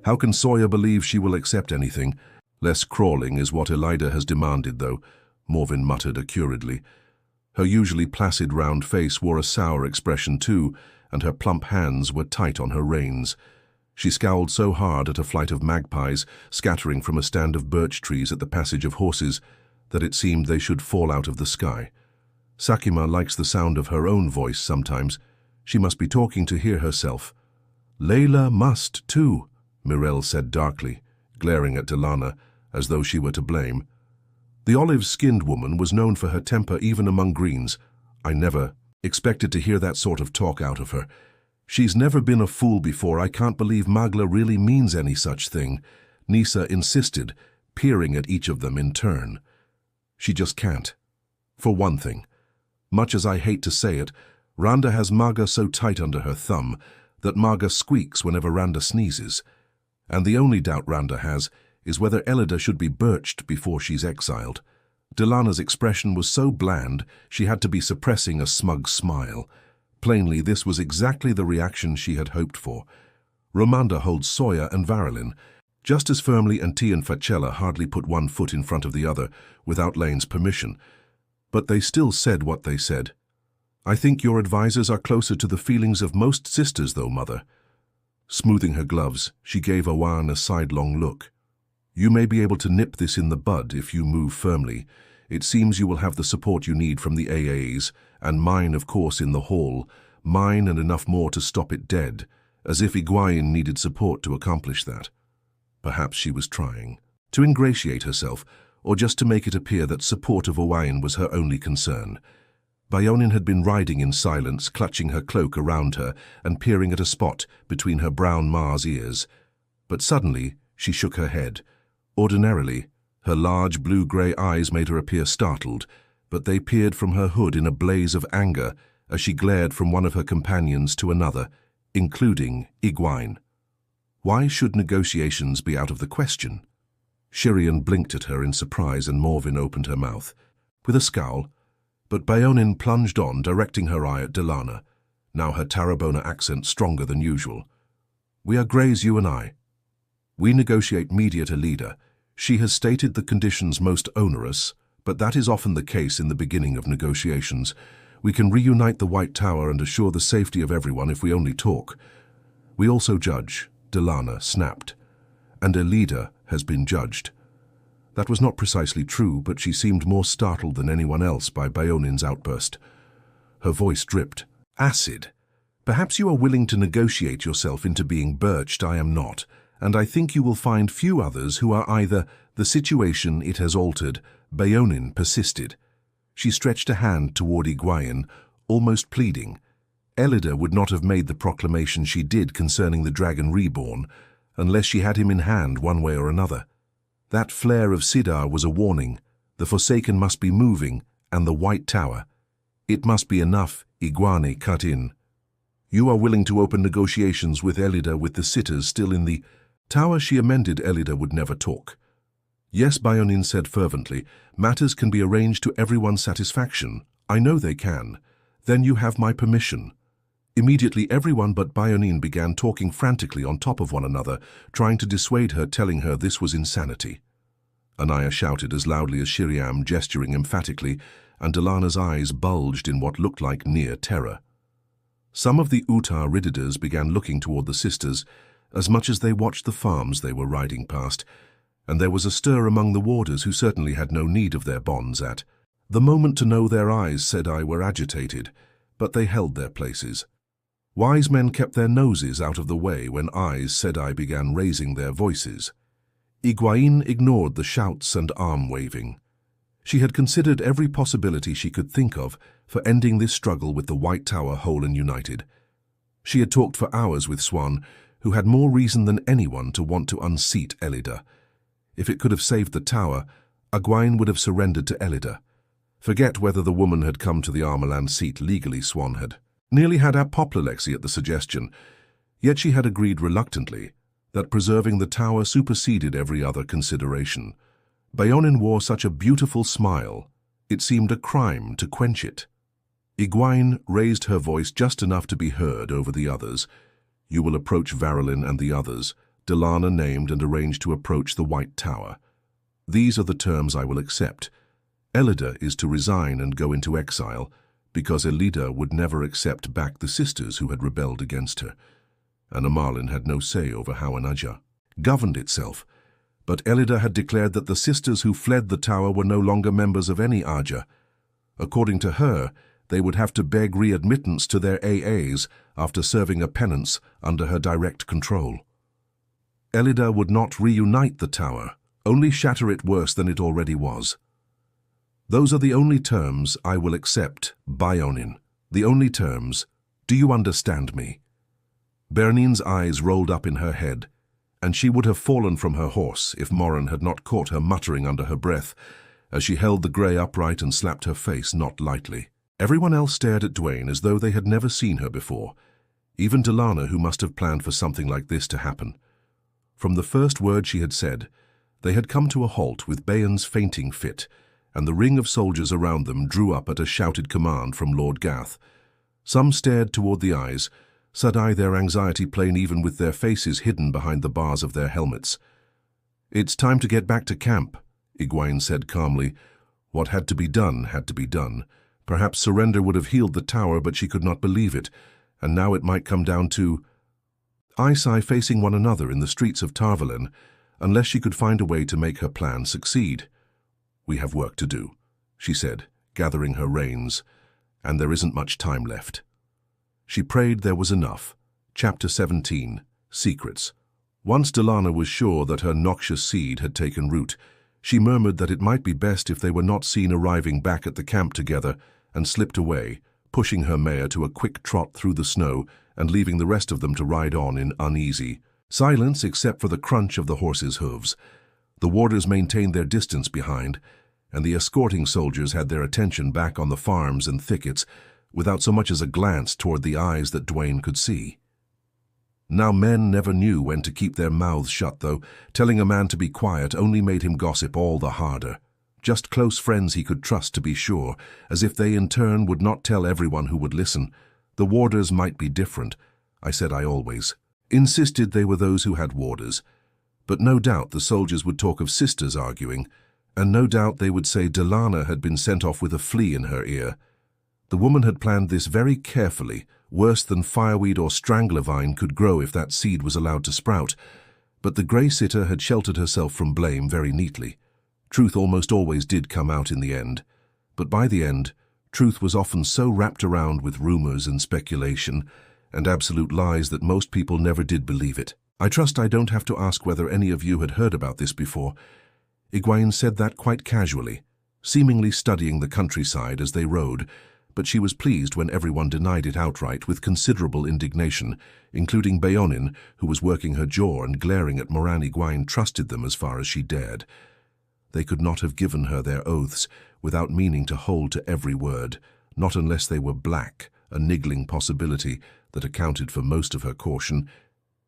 How can Sawyer believe she will accept anything? Less crawling is what Elida has demanded, though, Morven muttered accurately. Her usually placid round face wore a sour expression too, and her plump hands were tight on her reins. She scowled so hard at a flight of magpies scattering from a stand of birch trees at the passage of horses that it seemed they should fall out of the sky. Sakima likes the sound of her own voice sometimes. She must be talking to hear herself. Layla must, too, Mirel said darkly, glaring at Delana as though she were to blame. The olive-skinned woman was known for her temper even among greens. I never expected to hear that sort of talk out of her. She's never been a fool before. I can't believe Magla really means any such thing, Nisa insisted, peering at each of them in turn. She just can't. For one thing, much as I hate to say it, Randa has Maga so tight under her thumb that Maga squeaks whenever Randa sneezes. And the only doubt Randa has is whether Elida should be birched before she's exiled. Delana's expression was so bland she had to be suppressing a smug smile. Plainly, this was exactly the reaction she had hoped for. Romanda holds Sawyer and Varylin just as firmly, and T and Facella hardly put one foot in front of the other without Lane's permission. But they still said what they said. I think your advisors are closer to the feelings of most sisters, though, Mother. Smoothing her gloves, she gave Owan a sidelong look. You may be able to nip this in the bud if you move firmly. It seems you will have the support you need from the AAs, and mine, of course, in the hall. Mine and enough more to stop it dead, as if Egwene needed support to accomplish that. Perhaps she was trying to ingratiate herself, or just to make it appear that support of Owain was her only concern. Bayonin had been riding in silence, clutching her cloak around her and peering at a spot between her brown Mars ears. But suddenly she shook her head. Ordinarily, her large blue-grey eyes made her appear startled, but they peered from her hood in a blaze of anger as she glared from one of her companions to another, including Egwene. Why should negotiations be out of the question? Shirian blinked at her in surprise, and Morven opened her mouth with a scowl, but Bayonin plunged on, directing her eye at Delana, now her Tarrabona accent stronger than usual. We are Greys, you and I. We negotiate mediate a leader. She has stated the conditions most onerous, but that is often the case in the beginning of negotiations. We can reunite the White Tower and assure the safety of everyone if we only talk. We also judge, Delana snapped, and Elida has been judged. That was not precisely true, but she seemed more startled than anyone else by Bayonin's outburst. Her voice dripped. Acid. Perhaps you are willing to negotiate yourself into being birched. I am not, and I think you will find few others who are either. The situation it has altered, Bayonin persisted. She stretched a hand toward Egwene, almost pleading. Elida would not have made the proclamation she did concerning the Dragon Reborn, unless she had him in hand one way or another. That flare of Sidar was a warning. The Forsaken must be moving, and the White Tower. It must be enough, Egwene cut in. You are willing to open negotiations with Elida with the sitters still in the tower? She amended. Elida would never talk. Yes, Bayonin said fervently. Matters can be arranged to everyone's satisfaction. I know they can. Then you have my permission. Immediately everyone but Bayonin began talking frantically on top of one another, trying to dissuade her, telling her this was insanity. Anaya shouted as loudly as Shiriam, gesturing emphatically, and Delana's eyes bulged in what looked like near terror. Some of the Utar Riddidas began looking toward the sisters, as much as they watched the farms they were riding past, and there was a stir among the warders who certainly had no need of their bonds at the moment to know. Their Aes Sedai were agitated, but they held their places. Wise men kept their noses out of the way when Aes Sedai began raising their voices. Egwene ignored the shouts and arm-waving. She had considered every possibility she could think of for ending this struggle with the White Tower whole and united. She had talked for hours with Swan, who had more reason than anyone to want to unseat Elida. If it could have saved the tower, Egwene would have surrendered to Elida. Forget whether the woman had come to the Armorland seat legally, Swan had nearly had apoplexy at the suggestion, yet she had agreed reluctantly that preserving the tower superseded every other consideration. Beonin wore such a beautiful smile, it seemed a crime to quench it. Egwene raised her voice just enough to be heard over the others. You will approach Varylin and the others. Delaana named and arranged to approach the White Tower. These are the terms I will accept. Elida is to resign and go into exile, because Elida would never accept back the sisters who had rebelled against her. And Amarlin had no say over how an Ajah governed itself. But Elida had declared that the sisters who fled the tower were no longer members of any Ajah. According to her, they would have to beg readmittance to their AAs after serving a penance under her direct control. Elida would not reunite the tower, only shatter it worse than it already was. Those are the only terms I will accept, Beonin. The only terms. Do you understand me? Bernine's eyes rolled up in her head, and she would have fallen from her horse if Morin had not caught her muttering under her breath as she held the grey upright and slapped her face not lightly. Everyone else stared at Dwayne as though they had never seen her before, even Delaana, who must have planned for something like this to happen. From the first word she had said, they had come to a halt with Beon's fainting fit, and the ring of soldiers around them drew up at a shouted command from Lord Gath. Some stared toward the eyes, Sedai, their anxiety plain even with their faces hidden behind the bars of their helmets. "It's time to get back to camp," Egwene said calmly. What had to be done had to be done. Perhaps surrender would have healed the tower, but she could not believe it, and now it might come down to Aes Sedai facing one another in the streets of Tarvalin, unless she could find a way to make her plan succeed. "We have work to do," she said, gathering her reins, "and there isn't much time left." She prayed there was enough. Chapter 17, Secrets. Once Delaana was sure that her noxious seed had taken root, she murmured that it might be best if they were not seen arriving back at the camp together, and slipped away, pushing her mare to a quick trot through the snow and leaving the rest of them to ride on in uneasy silence except for the crunch of the horses' hooves. The warders maintained their distance behind, and the escorting soldiers had their attention back on the farms and thickets, without so much as a glance toward the eyes that Dwayne could see. Now men never knew when to keep their mouths shut, though. Telling a man to be quiet only made him gossip all the harder. Just close friends he could trust, to be sure, as if they in turn would not tell everyone who would listen. The warders might be different. I always insisted they were those who had warders. But no doubt the soldiers would talk of sisters arguing, and no doubt they would say Delaana had been sent off with a flea in her ear. The woman had planned this very carefully, worse than fireweed or strangler vine could grow if that seed was allowed to sprout. But the grey sitter had sheltered herself from blame very neatly. Truth almost always did come out in the end. But by the end, truth was often so wrapped around with rumors and speculation and absolute lies that most people never did believe it. "I trust I don't have to ask whether any of you had heard about this before." Egwene said that quite casually, seemingly studying the countryside as they rode, but she was pleased when everyone denied it outright with considerable indignation, including Beonin, who was working her jaw and glaring at Moran. Egwene trusted them as far as she dared. They could not have given her their oaths without meaning to hold to every word, not unless they were black, a niggling possibility that accounted for most of her caution.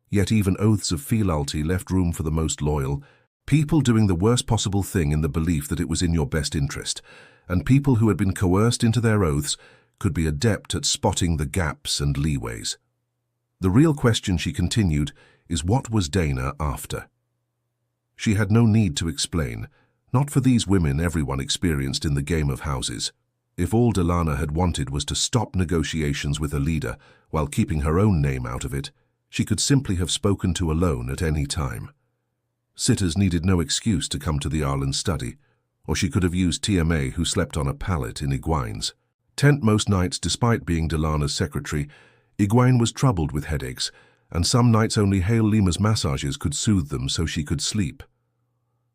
Yet even oaths of fealty left room for the most loyal, people doing the worst possible thing in the belief that it was in your best interest, and people who had been coerced into their oaths could be adept at spotting the gaps and leeways. The real question, she continued, is what was Dana after? She had no need to explain. Not for these women everyone experienced in the game of houses. If all Delaana had wanted was to stop negotiations with a leader while keeping her own name out of it, she could simply have spoken to alone at any time. Sitters needed no excuse to come to the Arlen study, or she could have used TMA, who slept on a pallet in Egwene's tent most nights. Despite being Delaana's secretary, Egwene was troubled with headaches, and some nights only Hail Lima's massages could soothe them so she could sleep.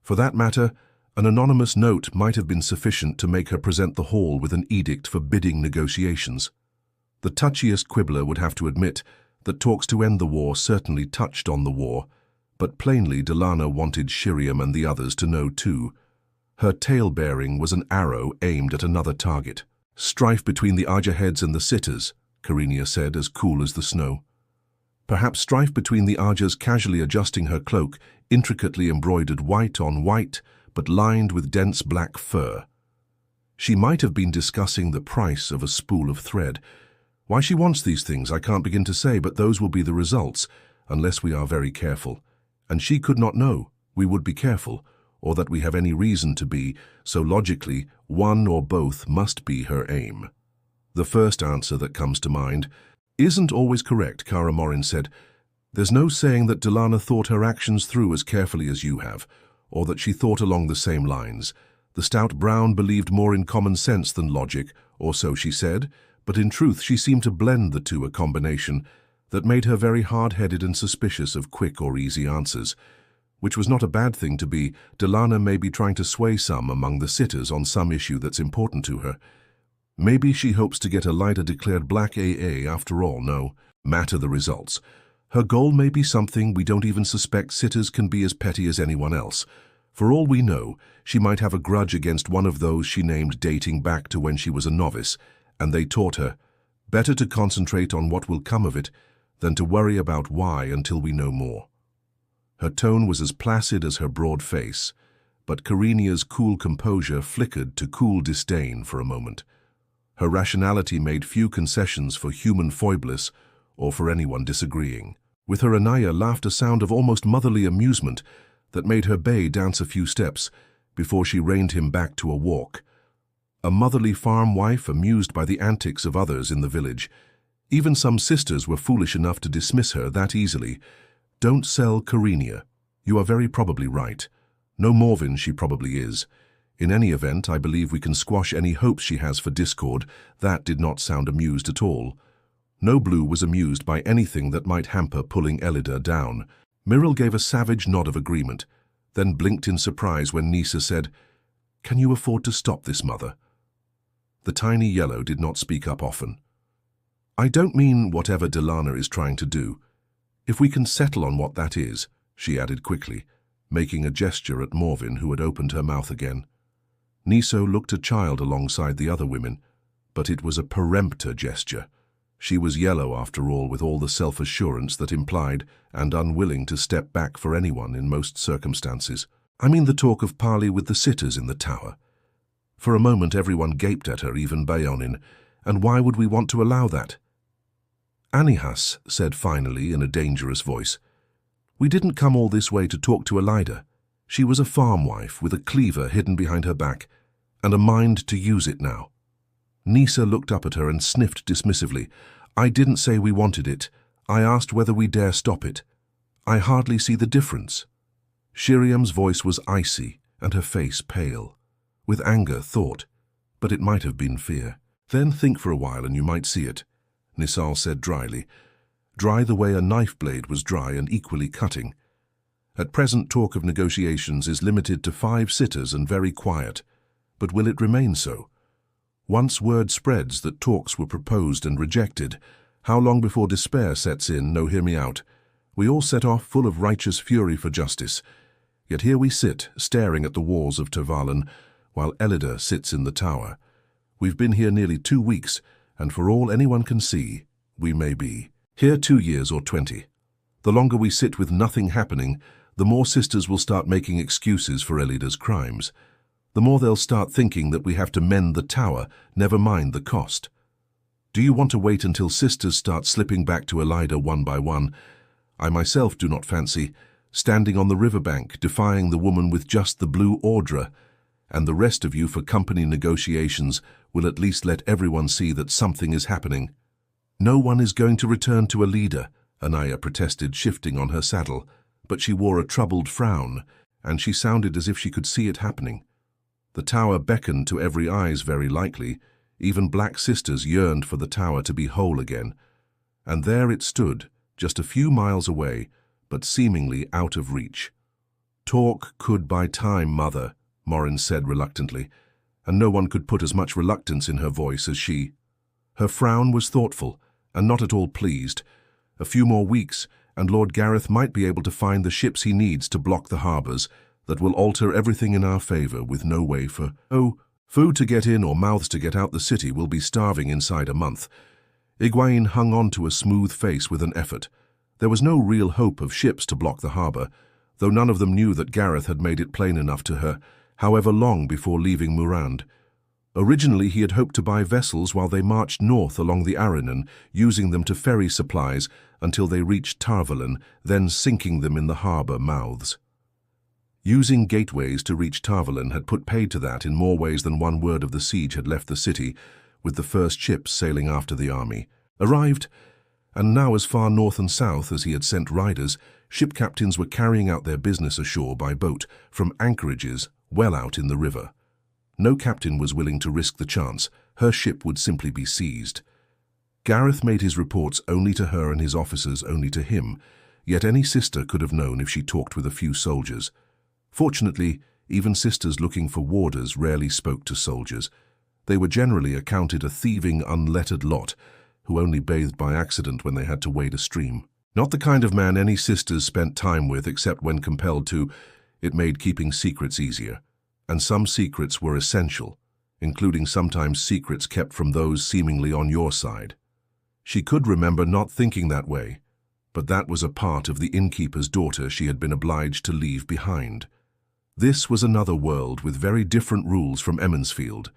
For that matter, an anonymous note might have been sufficient to make her present the hall with an edict forbidding negotiations. The touchiest quibbler would have to admit that talks to end the war certainly touched on the war, but plainly Delaana wanted Shiriam and the others to know too. Her tail-bearing was an arrow aimed at another target. "Strife between the Argerheads and the Sitters," Karinia said, as cool as the snow. Perhaps strife between the Argers, casually adjusting her cloak, intricately embroidered white on white, but lined with dense black fur. She might have been discussing the price of a spool of thread. Why she wants these things I can't begin to say, but those will be the results, unless we are very careful. And she could not know we would be careful, or that we have any reason to be, so logically, one or both must be her aim. The first answer that comes to mind isn't always correct, Cara Morin said. There's no saying that Delana thought her actions through as carefully as you have, or that she thought along the same lines. The stout Brown believed more in common sense than logic, or so she said, but in truth she seemed to blend the two, a combination that made her very hard-headed and suspicious of quick or easy answers. Which was not a bad thing to be. Delana may be trying to sway some among the Sitters on some issue that's important to her. Maybe she hopes to get Elida declared Black AA after all. No matter the results. Her goal may be something we don't even suspect. Sitters can be as petty as anyone else. For all we know, she might have a grudge against one of those she named dating back to when she was a novice, and they taught her, better to concentrate on what will come of it than to worry about why until we know more. Her tone was as placid as her broad face, but Karinia's cool composure flickered to cool disdain for a moment. Her rationality made few concessions for human foiblesse or for anyone disagreeing. With her, Anaya laughed a sound of almost motherly amusement that made her bay dance a few steps before she reined him back to a walk. A motherly farm wife amused by the antics of others in the village. Even some sisters were foolish enough to dismiss her that easily. Don't sell Karinia. You are very probably right. No more than she probably is. In any event, I believe we can squash any hopes she has for discord. That did not sound amused at all. No Blue was amused by anything that might hamper pulling Elida down. Myril gave a savage nod of agreement, then blinked in surprise when Nissa said, "Can you afford to stop this, Mother?" The tiny yellow did not speak up often. "I don't mean whatever Delana is trying to do. If we can settle on what that is," she added quickly, making a gesture at Morven, who had opened her mouth again. Niso looked a child alongside the other women, but it was a peremptor gesture. She was yellow after all, with all the self-assurance that implied, and unwilling to step back for anyone in most circumstances. "I mean the talk of parley with the Sitters in the tower." For a moment everyone gaped at her, even Bayonin, and why would we want to allow that? Anihas said finally in a dangerous voice, "We didn't come all this way to talk to Elida. She was a farm wife with a cleaver hidden behind her back, and a mind to use it now." Nissa looked up at her and sniffed dismissively. "I didn't say we wanted it. I asked whether we dare stop it. I hardly see the difference." Shiriam's voice was icy and her face pale. With anger, thought, but it might have been fear. "Then think for a while and you might see it," Nisal said dryly. Dry the way a knife blade was dry and equally cutting. At present, talk of negotiations is limited to 5 sitters and very quiet. But will it remain so? Once word spreads that talks were proposed and rejected, how long before despair sets in? No, hear me out. We all set off full of righteous fury for justice. Yet here we sit, staring at the walls of Tervalen, while Elida sits in the tower. We've been here nearly 2 weeks, and for all anyone can see, we may be here 2 years or 20. The longer we sit with nothing happening, the more sisters will start making excuses for Elida's crimes. The more they'll start thinking that we have to mend the tower, never mind the cost. Do you want to wait until sisters start slipping back to Elida one by one? I myself do not fancy standing on the riverbank, defying the woman with just the blue ordre, and the rest of you for company negotiations will at least let everyone see that something is happening. No one is going to return to Elida, Anaya protested, shifting on her saddle, but she wore a troubled frown, and she sounded as if she could see it happening. The tower beckoned to every eyes, very likely. Even Black Sisters yearned for the tower to be whole again. And there it stood, just a few miles away, but seemingly out of reach. "Talk could buy time, Mother," Morin said reluctantly, and no one could put as much reluctance in her voice as she. Her frown was thoughtful, and not at all pleased. A few more weeks, and Lord Gareth might be able to find the ships he needs to block the harbours. that will alter everything in our favor with no way for, food to get in or mouths to get out. The city will be starving inside a month. Egwene hung on to a smooth face with an effort. There was no real hope of ships to block the harbor, though none of them knew that Gareth had made it plain enough to her, however long before leaving Murand. Originally he had hoped to buy vessels while they marched north along the Arinan, using them to ferry supplies until they reached Tarvalin, then sinking them in the harbor mouths. Using gateways to reach Tarvalin had put paid to that in more ways than one word of the siege had left the city, with the first ships sailing after the army. Arrived, and now as far north and south as he had sent riders, ship captains were carrying out their business ashore by boat from anchorages well out in the river. No captain was willing to risk the chance. Her ship would simply be seized. Gareth made his reports only to her and his officers only to him, yet any sister could have known if she talked with a few soldiers. Fortunately, even sisters looking for warders rarely spoke to soldiers. They were generally accounted a thieving, unlettered lot who only bathed by accident when they had to wade a stream. Not the kind of man any sisters spent time with except when compelled to. It made keeping secrets easier. And some secrets were essential, including sometimes secrets kept from those seemingly on your side. She could remember not thinking that way, but that was a part of the innkeeper's daughter she had been obliged to leave behind. This was another world with very different rules from Emmonsfield.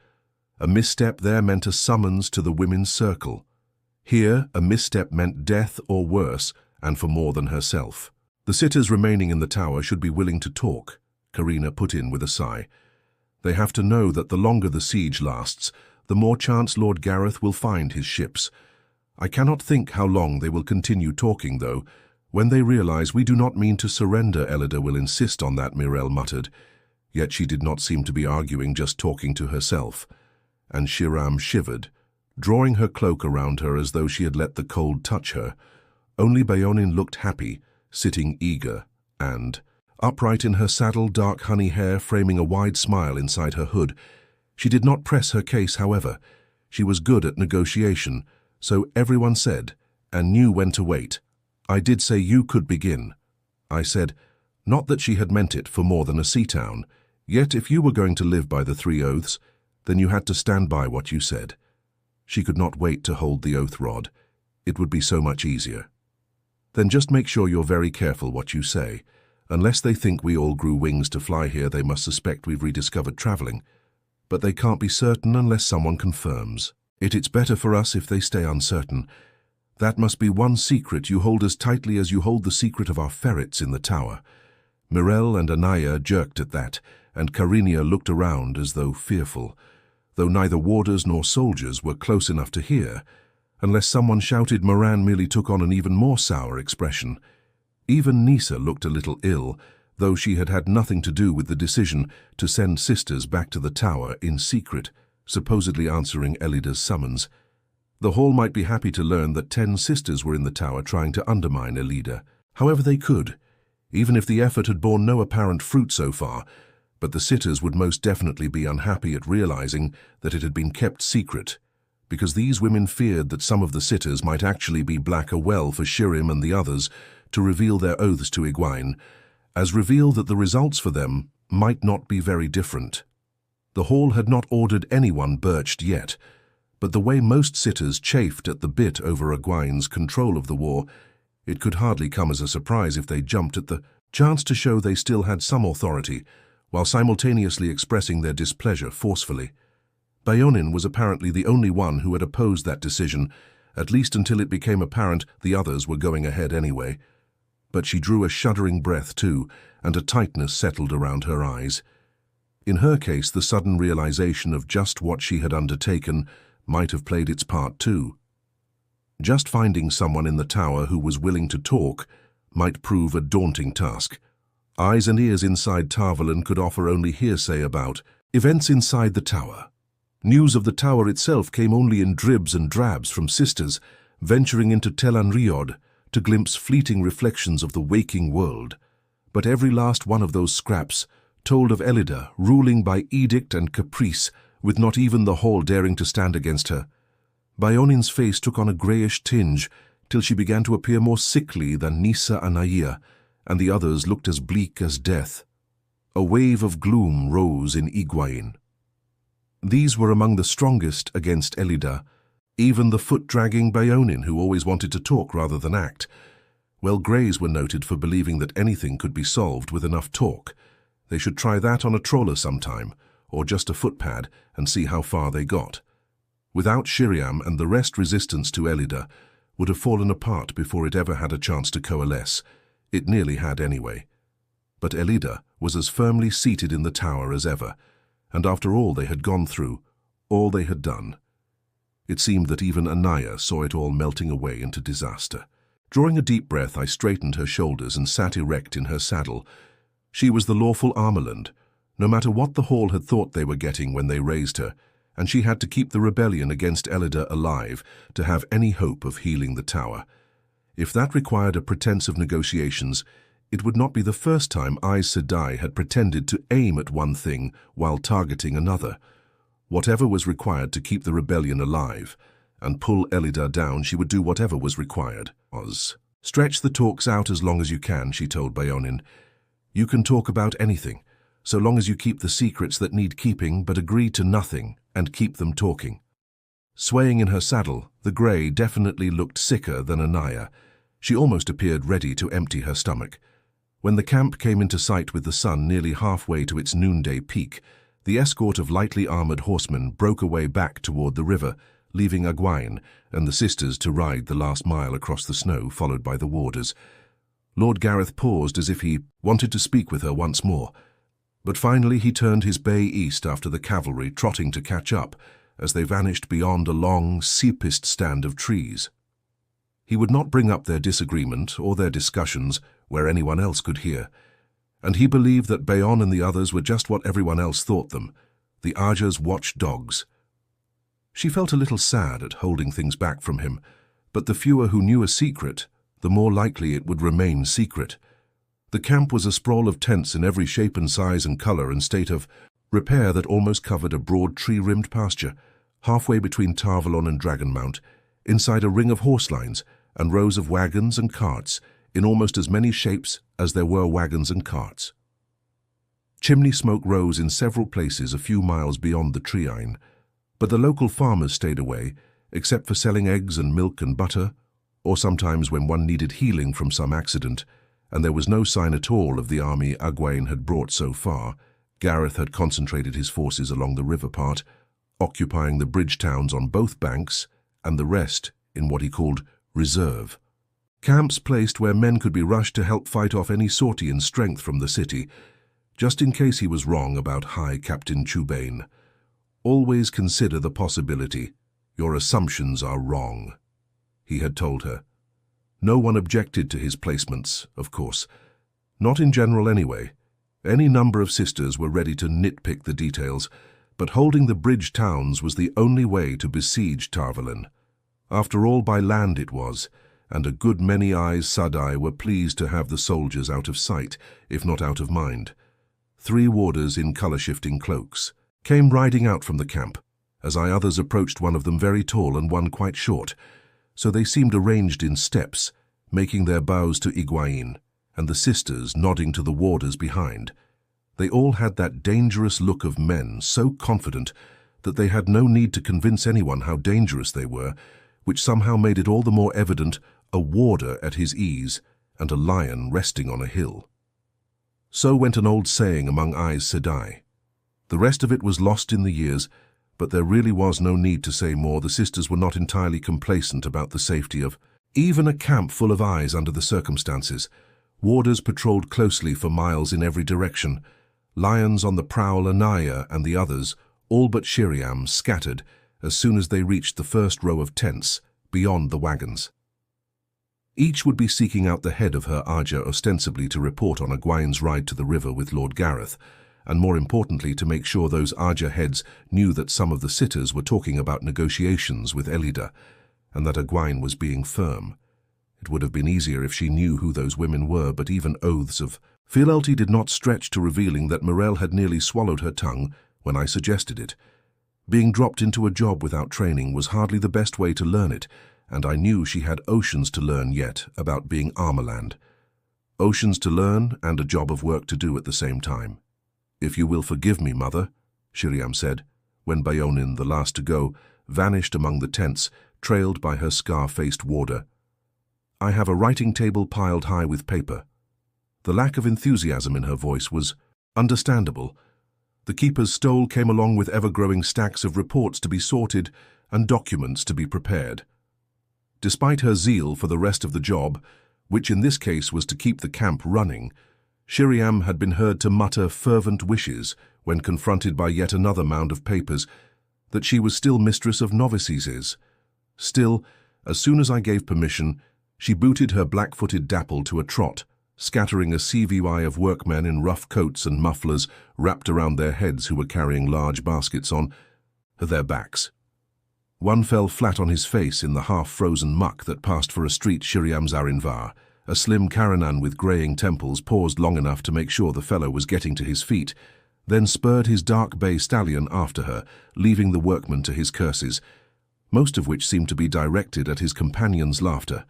A misstep there meant a summons to the women's circle. Here, a misstep meant death or worse, and for more than herself. The sitters remaining in the tower should be willing to talk, Karina put in with a sigh. They have to know that the longer the siege lasts, the more chance Lord Gareth will find his ships. I cannot think how long they will continue talking, though. When they realize we do not mean to surrender, Elida will insist on that, Mirel muttered. Yet she did not seem to be arguing, just talking to herself. And Shiram shivered, drawing her cloak around her as though she had let the cold touch her. Only Beonin looked happy, sitting eager, and upright in her saddle, dark honey hair framing a wide smile inside her hood. She did not press her case, however. She was good at negotiation, so everyone said, and knew when to wait. I did say you could begin. I said, not that she had meant it for more than a sea town, yet if you were going to live by the 3 oaths, then you had to stand by what you said. She could not wait to hold the oath rod. It would be so much easier. Then just make sure you're very careful what you say. Unless they think we all grew wings to fly here, they must suspect we've rediscovered traveling. But they can't be certain unless someone confirms. It's better for us if they stay uncertain. That must be one secret you hold as tightly as you hold the secret of our ferrets in the tower. Mirel and Anaya jerked at that, and Karina looked around as though fearful, though neither warders nor soldiers were close enough to hear. Unless someone shouted, Moran merely took on an even more sour expression. Even Nissa looked a little ill, though she had had nothing to do with the decision to send sisters back to the tower in secret, supposedly answering Elida's summons. The hall might be happy to learn that 10 sisters were in the tower trying to undermine Elida. However they could, even if the effort had borne no apparent fruit so far, but the sitters would most definitely be unhappy at realizing that it had been kept secret, because these women feared that some of the sitters might actually be black a well for Shirim and the others to reveal their oaths to Egwene, as reveal that the results for them might not be very different. The hall had not ordered anyone birched yet, but the way most sitters chafed at the bit over Egwene's control of the war, it could hardly come as a surprise if they jumped at the chance to show they still had some authority, while simultaneously expressing their displeasure forcefully. Beonin was apparently the only one who had opposed that decision, at least until it became apparent the others were going ahead anyway. But she drew a shuddering breath too, and a tightness settled around her eyes. In her case, the sudden realization of just what she had undertaken might have played its part too. Just finding someone in the tower who was willing to talk might prove a daunting task. Eyes and ears inside Tarvalin could offer only hearsay about events inside the tower. News of the tower itself came only in dribs and drabs from sisters, venturing into Tel Anriod to glimpse fleeting reflections of the waking world. But every last one of those scraps told of Elida ruling by edict and caprice, with not even the hall daring to stand against her. Beonin's face took on a greyish tinge, till she began to appear more sickly than Nissa and Aya, and the others looked as bleak as death. A wave of gloom rose in Egwene. These were among the strongest against Elida, even the foot-dragging Baonin who always wanted to talk rather than act. Well, Greys were noted for believing that anything could be solved with enough talk. They should try that on a trawler sometime, or just a footpad, and see how far they got. Without Shiriam and the rest, resistance to Elida would have fallen apart before it ever had a chance to coalesce. It nearly had anyway. But Elida was as firmly seated in the tower as ever, and after all they had gone through, all they had done, it seemed that even Anaya saw it all melting away into disaster. Drawing a deep breath, I straightened her shoulders and sat erect in her saddle. She was the lawful Armorland, no matter what the Hall had thought they were getting when they raised her, and she had to keep the rebellion against Elida alive to have any hope of healing the tower. If that required a pretense of negotiations, it would not be the first time Aes Sedai had pretended to aim at one thing while targeting another. Whatever was required to keep the rebellion alive and pull Elida down, she would do whatever was required. Stretch the talks out as long as you can, she told Baonin. You can talk about anything, so long as you keep the secrets that need keeping, but agree to nothing and keep them talking. Swaying in her saddle, the Grey definitely looked sicker than Anaya. She almost appeared ready to empty her stomach. When the camp came into sight with the sun nearly halfway to its noonday peak, the escort of lightly armored horsemen broke away back toward the river, leaving Egwene and the sisters to ride the last mile across the snow, followed by the warders. Lord Gareth paused as if he wanted to speak with her once more, but finally he turned his bay east after the cavalry trotting to catch up as they vanished beyond a long, seepist stand of trees. He would not bring up their disagreement or their discussions where anyone else could hear, and he believed that Baon and the others were just what everyone else thought them, the Aja's watchdogs. She felt a little sad at holding things back from him, but the fewer who knew a secret, the more likely it would remain secret. The camp was a sprawl of tents in every shape and size and color and state of repair that almost covered a broad tree-rimmed pasture, halfway between Tarvalon and Dragonmount, inside a ring of horse lines and rows of wagons and carts, in almost as many shapes as there were wagons and carts. Chimney smoke rose in several places a few miles beyond the Treine, but the local farmers stayed away, except for selling eggs and milk and butter, or sometimes when one needed healing from some accident, and there was no sign at all of the army Egwene had brought so far. Gareth had concentrated his forces along the river part, occupying the bridge towns on both banks, and the rest in what he called reserve. Camps placed where men could be rushed to help fight off any sortie in strength from the city, just in case he was wrong about High Captain Chubane. Always consider the possibility. Your assumptions are wrong, he had told her. No one objected to his placements, of course. Not in general anyway. Any number of sisters were ready to nitpick the details, but holding the bridge towns was the only way to besiege Tarvalon. After all, by land it was, and a good many Aes Sedai were pleased to have the soldiers out of sight, if not out of mind. 3 warders in color-shifting cloaks came riding out from the camp, as others approached, one of them very tall and one quite short, so they seemed arranged in steps, making their bows to Egwene, and the sisters nodding to the warders behind. They all had that dangerous look of men, so confident that they had no need to convince anyone how dangerous they were, which somehow made it all the more evident a warder at his ease and a lion resting on a hill. So went an old saying among Aes Sedai. The rest of it was lost in the years, but there really was no need to say more. The sisters were not entirely complacent about the safety of even a camp full of eyes under the circumstances. Warders patrolled closely for miles in every direction. Lions on the prowl, Anaya and the others, all but Shiriam, scattered as soon as they reached the first row of tents beyond the wagons. Each would be seeking out the head of her Aja, ostensibly to report on Egwene's ride to the river with Lord Gareth, and more importantly to make sure those Aja heads knew that some of the sitters were talking about negotiations with Elida, and that Egwene was being firm. It would have been easier if she knew who those women were, but even oaths of fealty did not stretch to revealing that Morel had nearly swallowed her tongue when I suggested it. Being dropped into a job without training was hardly the best way to learn it, and I knew she had oceans to learn yet about being Armorland. Oceans to learn and a job of work to do at the same time. "If you will forgive me, mother," Shiriam said, when Bayonin, the last to go, vanished among the tents, trailed by her scar-faced warder. "I have a writing table piled high with paper." The lack of enthusiasm in her voice was understandable. The keeper's stole came along with ever-growing stacks of reports to be sorted and documents to be prepared. Despite her zeal for the rest of the job, which in this case was to keep the camp running, Shiriam had been heard to mutter fervent wishes when confronted by yet another mound of papers that she was still mistress of novices. Still, as soon as I gave permission, she booted her black-footed dapple to a trot, scattering a CVY of workmen in rough coats and mufflers wrapped around their heads who were carrying large baskets on their backs. One fell flat on his face in the half-frozen muck that passed for a street Shiriam Zarinvar. A slim Karanan with greying temples paused long enough to make sure the fellow was getting to his feet, then spurred his dark bay stallion after her, leaving the workman to his curses, most of which seemed to be directed at his companion's laughter.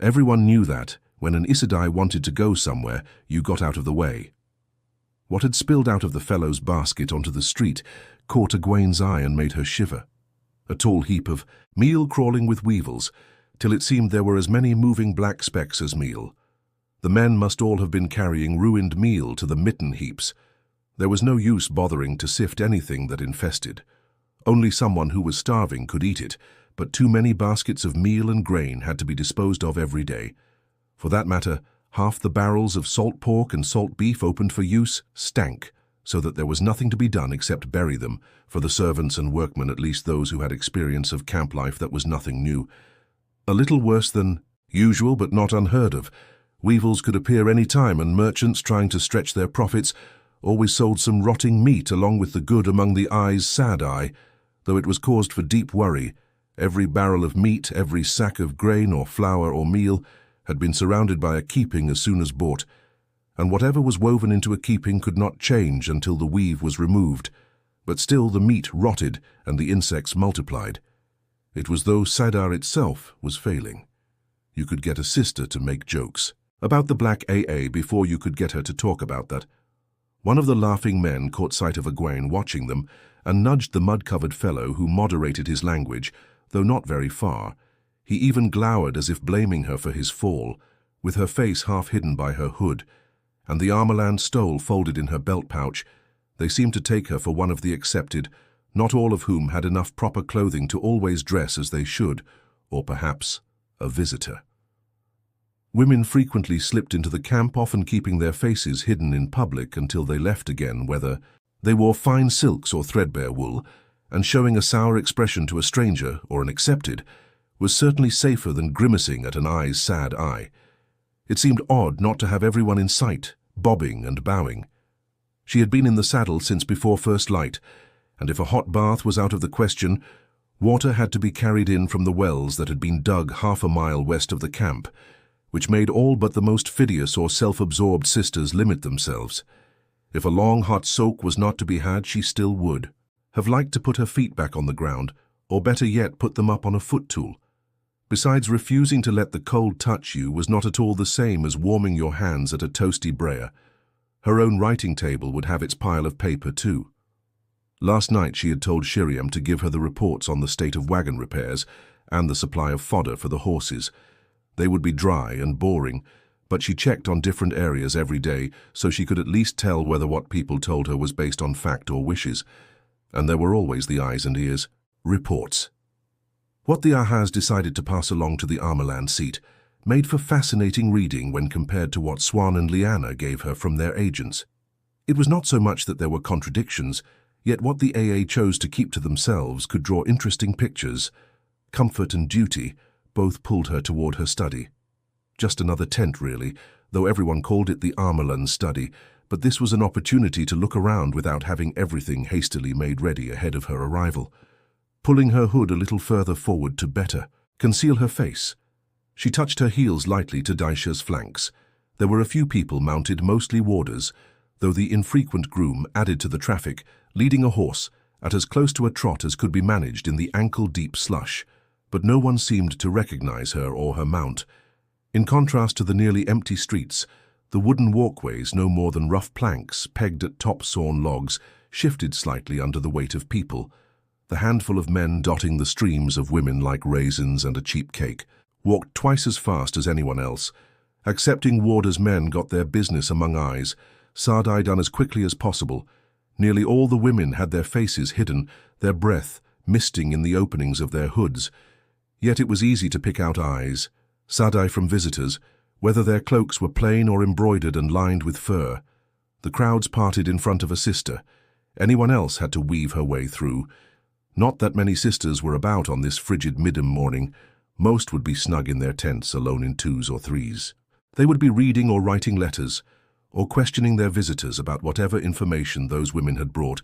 Everyone knew that, when an Aes Sedai wanted to go somewhere, you got out of the way. What had spilled out of the fellow's basket onto the street caught Egwene's eye and made her shiver. A tall heap of meal crawling with weevils, till it seemed there were as many moving black specks as meal. The men must all have been carrying ruined meal to the mitten heaps. There was no use bothering to sift anything that infested. Only someone who was starving could eat it, but too many baskets of meal and grain had to be disposed of every day. For that matter, half the barrels of salt pork and salt beef opened for use stank, so that there was nothing to be done except bury them, for the servants and workmen, at least those who had experience of camp life that was nothing new. A little worse than usual, but not unheard of. Weevils could appear any time, and merchants, trying to stretch their profits, always sold some rotting meat along with the good among the Aes Sedai, though it was caused for deep worry. Every barrel of meat, every sack of grain or flour or meal had been surrounded by a keeping as soon as bought, and whatever was woven into a keeping could not change until the weave was removed. But still the meat rotted and the insects multiplied. It was though Sadar itself was failing. You could get a sister to make jokes about the black AA before you could get her to talk about that. One of the laughing men caught sight of Egwene watching them and nudged the mud-covered fellow who moderated his language, though not very far. He even glowered as if blaming her for his fall, with her face half hidden by her hood, and the Armorland stole folded in her belt pouch. They seemed to take her for one of the accepted, not all of whom had enough proper clothing to always dress as they should, or perhaps a visitor. Women frequently slipped into the camp, often keeping their faces hidden in public until they left again, whether they wore fine silks or threadbare wool, and showing a sour expression to a stranger or an accepted was certainly safer than grimacing at an Aes Sedai. It seemed odd not to have everyone in sight, bobbing and bowing. She had been in the saddle since before first light, and if a hot bath was out of the question, water had to be carried in from the wells that had been dug half a mile west of the camp, which made all but the most fastidious or self-absorbed sisters limit themselves. If a long hot soak was not to be had, she still would have liked to put her feet back on the ground, or better yet, put them up on a foot-tool. Besides, refusing to let the cold touch you was not at all the same as warming your hands at a toasty brayer. Her own writing table would have its pile of paper too. Last night she had told Shiriam to give her the reports on the state of wagon repairs and the supply of fodder for the horses. They would be dry and boring, but she checked on different areas every day so she could at least tell whether what people told her was based on fact or wishes. And there were always the eyes and ears. Reports. What the Ahas decided to pass along to the Armorland seat made for fascinating reading when compared to what Swan and Lyanna gave her from their agents. It was not so much that there were contradictions, yet what the AA chose to keep to themselves could draw interesting pictures. Comfort and duty both pulled her toward her study. Just another tent, really, though everyone called it the Armorland study, but this was an opportunity to look around without having everything hastily made ready ahead of her arrival. Pulling her hood a little further forward to better conceal her face, she touched her heels lightly to Daisha's flanks. There were a few people mounted, mostly warders, though the infrequent groom added to the traffic, leading a horse at as close to a trot as could be managed in the ankle-deep slush, but no one seemed to recognize her or her mount. In contrast to the nearly empty streets, The wooden walkways, no more than rough planks pegged at top-sawn logs, shifted slightly under the weight of people. The handful of men dotting the streams of women like raisins and a cheap cake walked twice as fast as anyone else. Accepting warders' men got their business among eyes, Sedai done as quickly as possible. Nearly all the women had their faces hidden, their breath misting in the openings of their hoods. Yet it was easy to pick out eyes, Sedai from visitors, whether their cloaks were plain or embroidered and lined with fur. The crowds parted in front of a sister. Anyone else had to weave her way through. Not that many sisters were about on this frigid midday morning. Most would be snug in their tents, alone in twos or threes. They would be reading or writing letters, or questioning their visitors about whatever information those women had brought,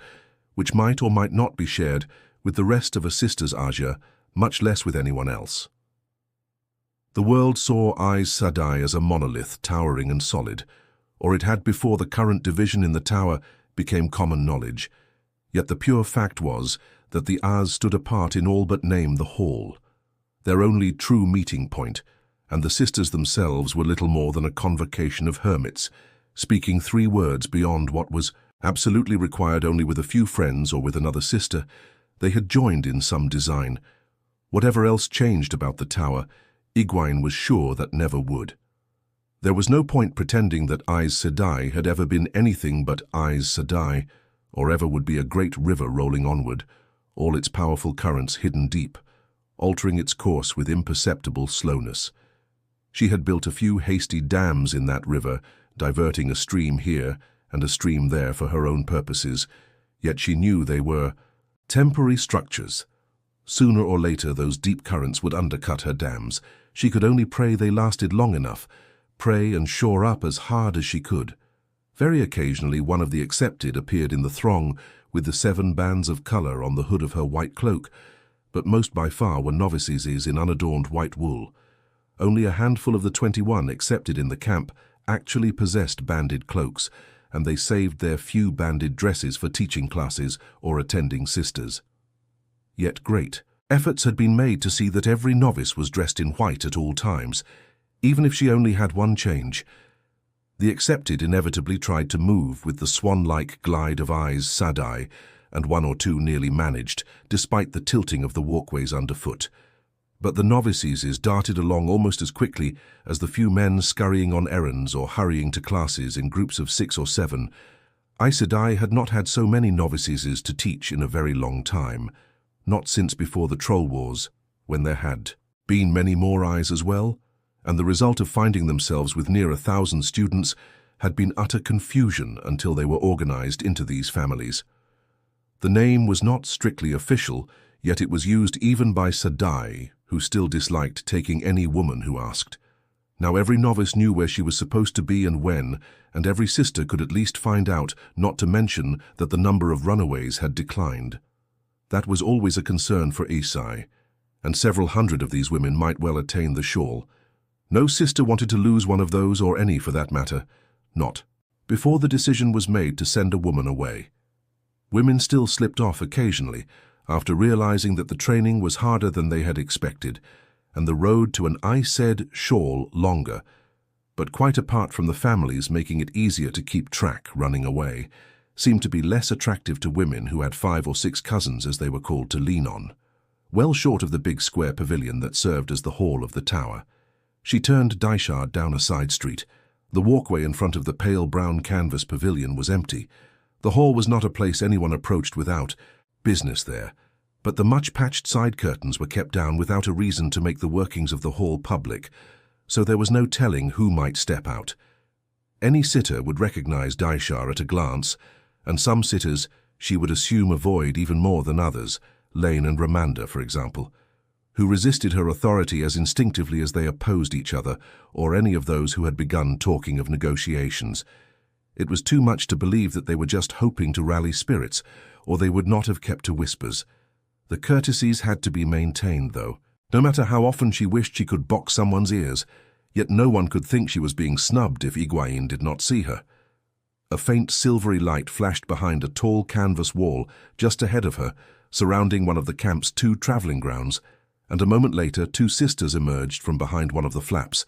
which might or might not be shared with the rest of a sister's Aja, much less with anyone else. The world saw Aes Sedai as a monolith, towering and solid, or it had before the current division in the tower became common knowledge. Yet the pure fact was that the Aes stood apart in all but name, the hall, their only true meeting point, and the sisters themselves were little more than a convocation of hermits, speaking 3 words beyond what was absolutely required only with a few friends or with another sister. They had joined in some design. Whatever else changed about the tower, Egwene was sure that never would. There was no point pretending that Aes Sedai had ever been anything but Aes Sedai, or ever would be a great river rolling onward, all its powerful currents hidden deep, altering its course with imperceptible slowness. She had built a few hasty dams in that river, diverting a stream here and a stream there for her own purposes, yet she knew they were temporary structures. Sooner or later those deep currents would undercut her dams. She could only pray they lasted long enough, pray and shore up as hard as she could. Very occasionally one of the accepted appeared in the throng with the 7 bands of colour on the hood of her white cloak, but most by far were novices in unadorned white wool. Only a handful of the 21 accepted in the camp actually possessed banded cloaks, and they saved their few banded dresses for teaching classes or attending sisters. Yet great efforts had been made to see that every novice was dressed in white at all times, even if she only had one change. The accepted inevitably tried to move with the swan-like glide of Aes Sedai, and 1 or 2 nearly managed, despite the tilting of the walkways underfoot. But the novices darted along almost as quickly as the few men scurrying on errands or hurrying to classes in groups of 6 or 7. Aes Sedai had not had so many novices to teach in a very long time, not since before the Troll Wars, when there had been many more eyes as well, and the result of finding themselves with near 1,000 students had been utter confusion until they were organized into these families. The name was not strictly official, yet it was used even by Sedai, who still disliked taking any woman who asked. Now every novice knew where she was supposed to be and when, and every sister could at least find out, not to mention that the number of runaways had declined. That was always a concern for Esai, and several hundred of these women might well attain the shawl. No sister wanted to lose one of those, or any for that matter, not before the decision was made to send a woman away. Women still slipped off occasionally, after realizing that the training was harder than they had expected, and the road to an Aes Sedai shawl longer, but quite apart from the families making it easier to keep track running away, seemed to be less attractive to women who had 5 or 6 cousins, as they were called, to lean on. Well short of the big square pavilion that served as the hall of the tower, she turned Daishard down a side street. The walkway in front of the pale brown canvas pavilion was empty. The hall was not a place anyone approached without business there, but the much-patched side curtains were kept down without a reason to make the workings of the hall public, so there was no telling who might step out. Any sitter would recognize Daishard at a glance, and some sitters she would assume avoid even more than others, Elayne and Ramanda, for example, who resisted her authority as instinctively as they opposed each other, or any of those who had begun talking of negotiations. It was too much to believe that they were just hoping to rally spirits, or they would not have kept to whispers. The courtesies had to be maintained, though. No matter how often she wished she could box someone's ears, yet no one could think she was being snubbed if Egwene did not see her. A faint silvery light flashed behind a tall canvas wall just ahead of her, surrounding one of the camp's 2 traveling grounds, and a moment later 2 sisters emerged from behind one of the flaps.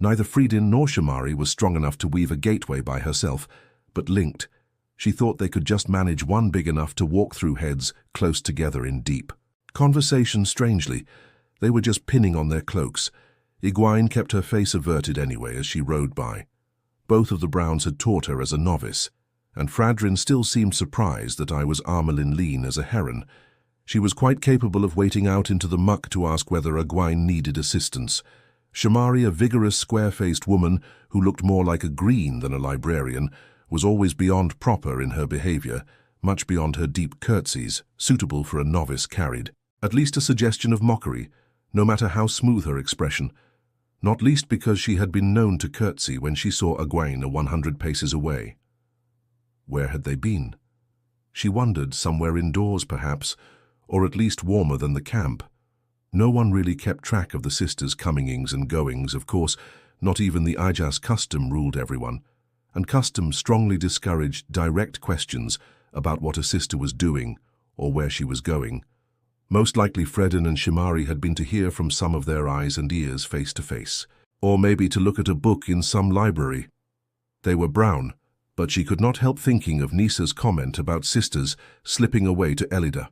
Neither Friedin nor Shamari was strong enough to weave a gateway by herself, but linked, she thought they could just manage one big enough to walk through heads close together in deep conversation. Strangely, they were just pinning on their cloaks. Egwene kept her face averted anyway as she rode by. Both of the Browns had taught her as a novice, and Fradrin still seemed surprised that I was armorlin lean as a heron. She was quite capable of wading out into the muck to ask whether Egwene needed assistance. Shamari, a vigorous, square-faced woman who looked more like a green than a librarian, was always beyond proper in her behavior, much beyond her deep curtsies, suitable for a novice carried. At least a suggestion of mockery, no matter how smooth her expression, not least because she had been known to curtsy when she saw Egwene 100 paces away. Where had they been? She wondered, somewhere indoors perhaps, or at least warmer than the camp. No one really kept track of the sisters' comingings and goings, of course. Not even the Ijas custom ruled everyone, and custom strongly discouraged direct questions about what a sister was doing or where she was going. Most likely Fredin and Shamari had been to hear from some of their eyes and ears face to face, or maybe to look at a book in some library. They were brown, but she could not help thinking of Nisa's comment about sisters slipping away to Elida.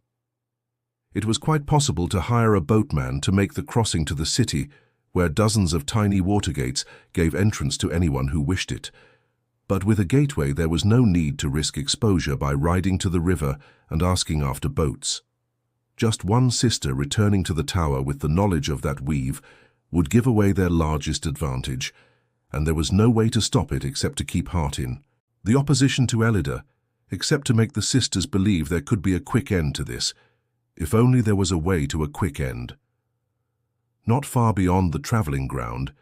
It was quite possible to hire a boatman to make the crossing to the city, where dozens of tiny water gates gave entrance to anyone who wished it. But with a gateway there was no need to risk exposure by riding to the river and asking after boats. Just one sister returning to the tower with the knowledge of that weave would give away their largest advantage, and there was no way to stop it except to keep heart in. The opposition to Elida, except to make the sisters believe there could be a quick end to this, if only there was a way to a quick end. Not far beyond the travelling ground,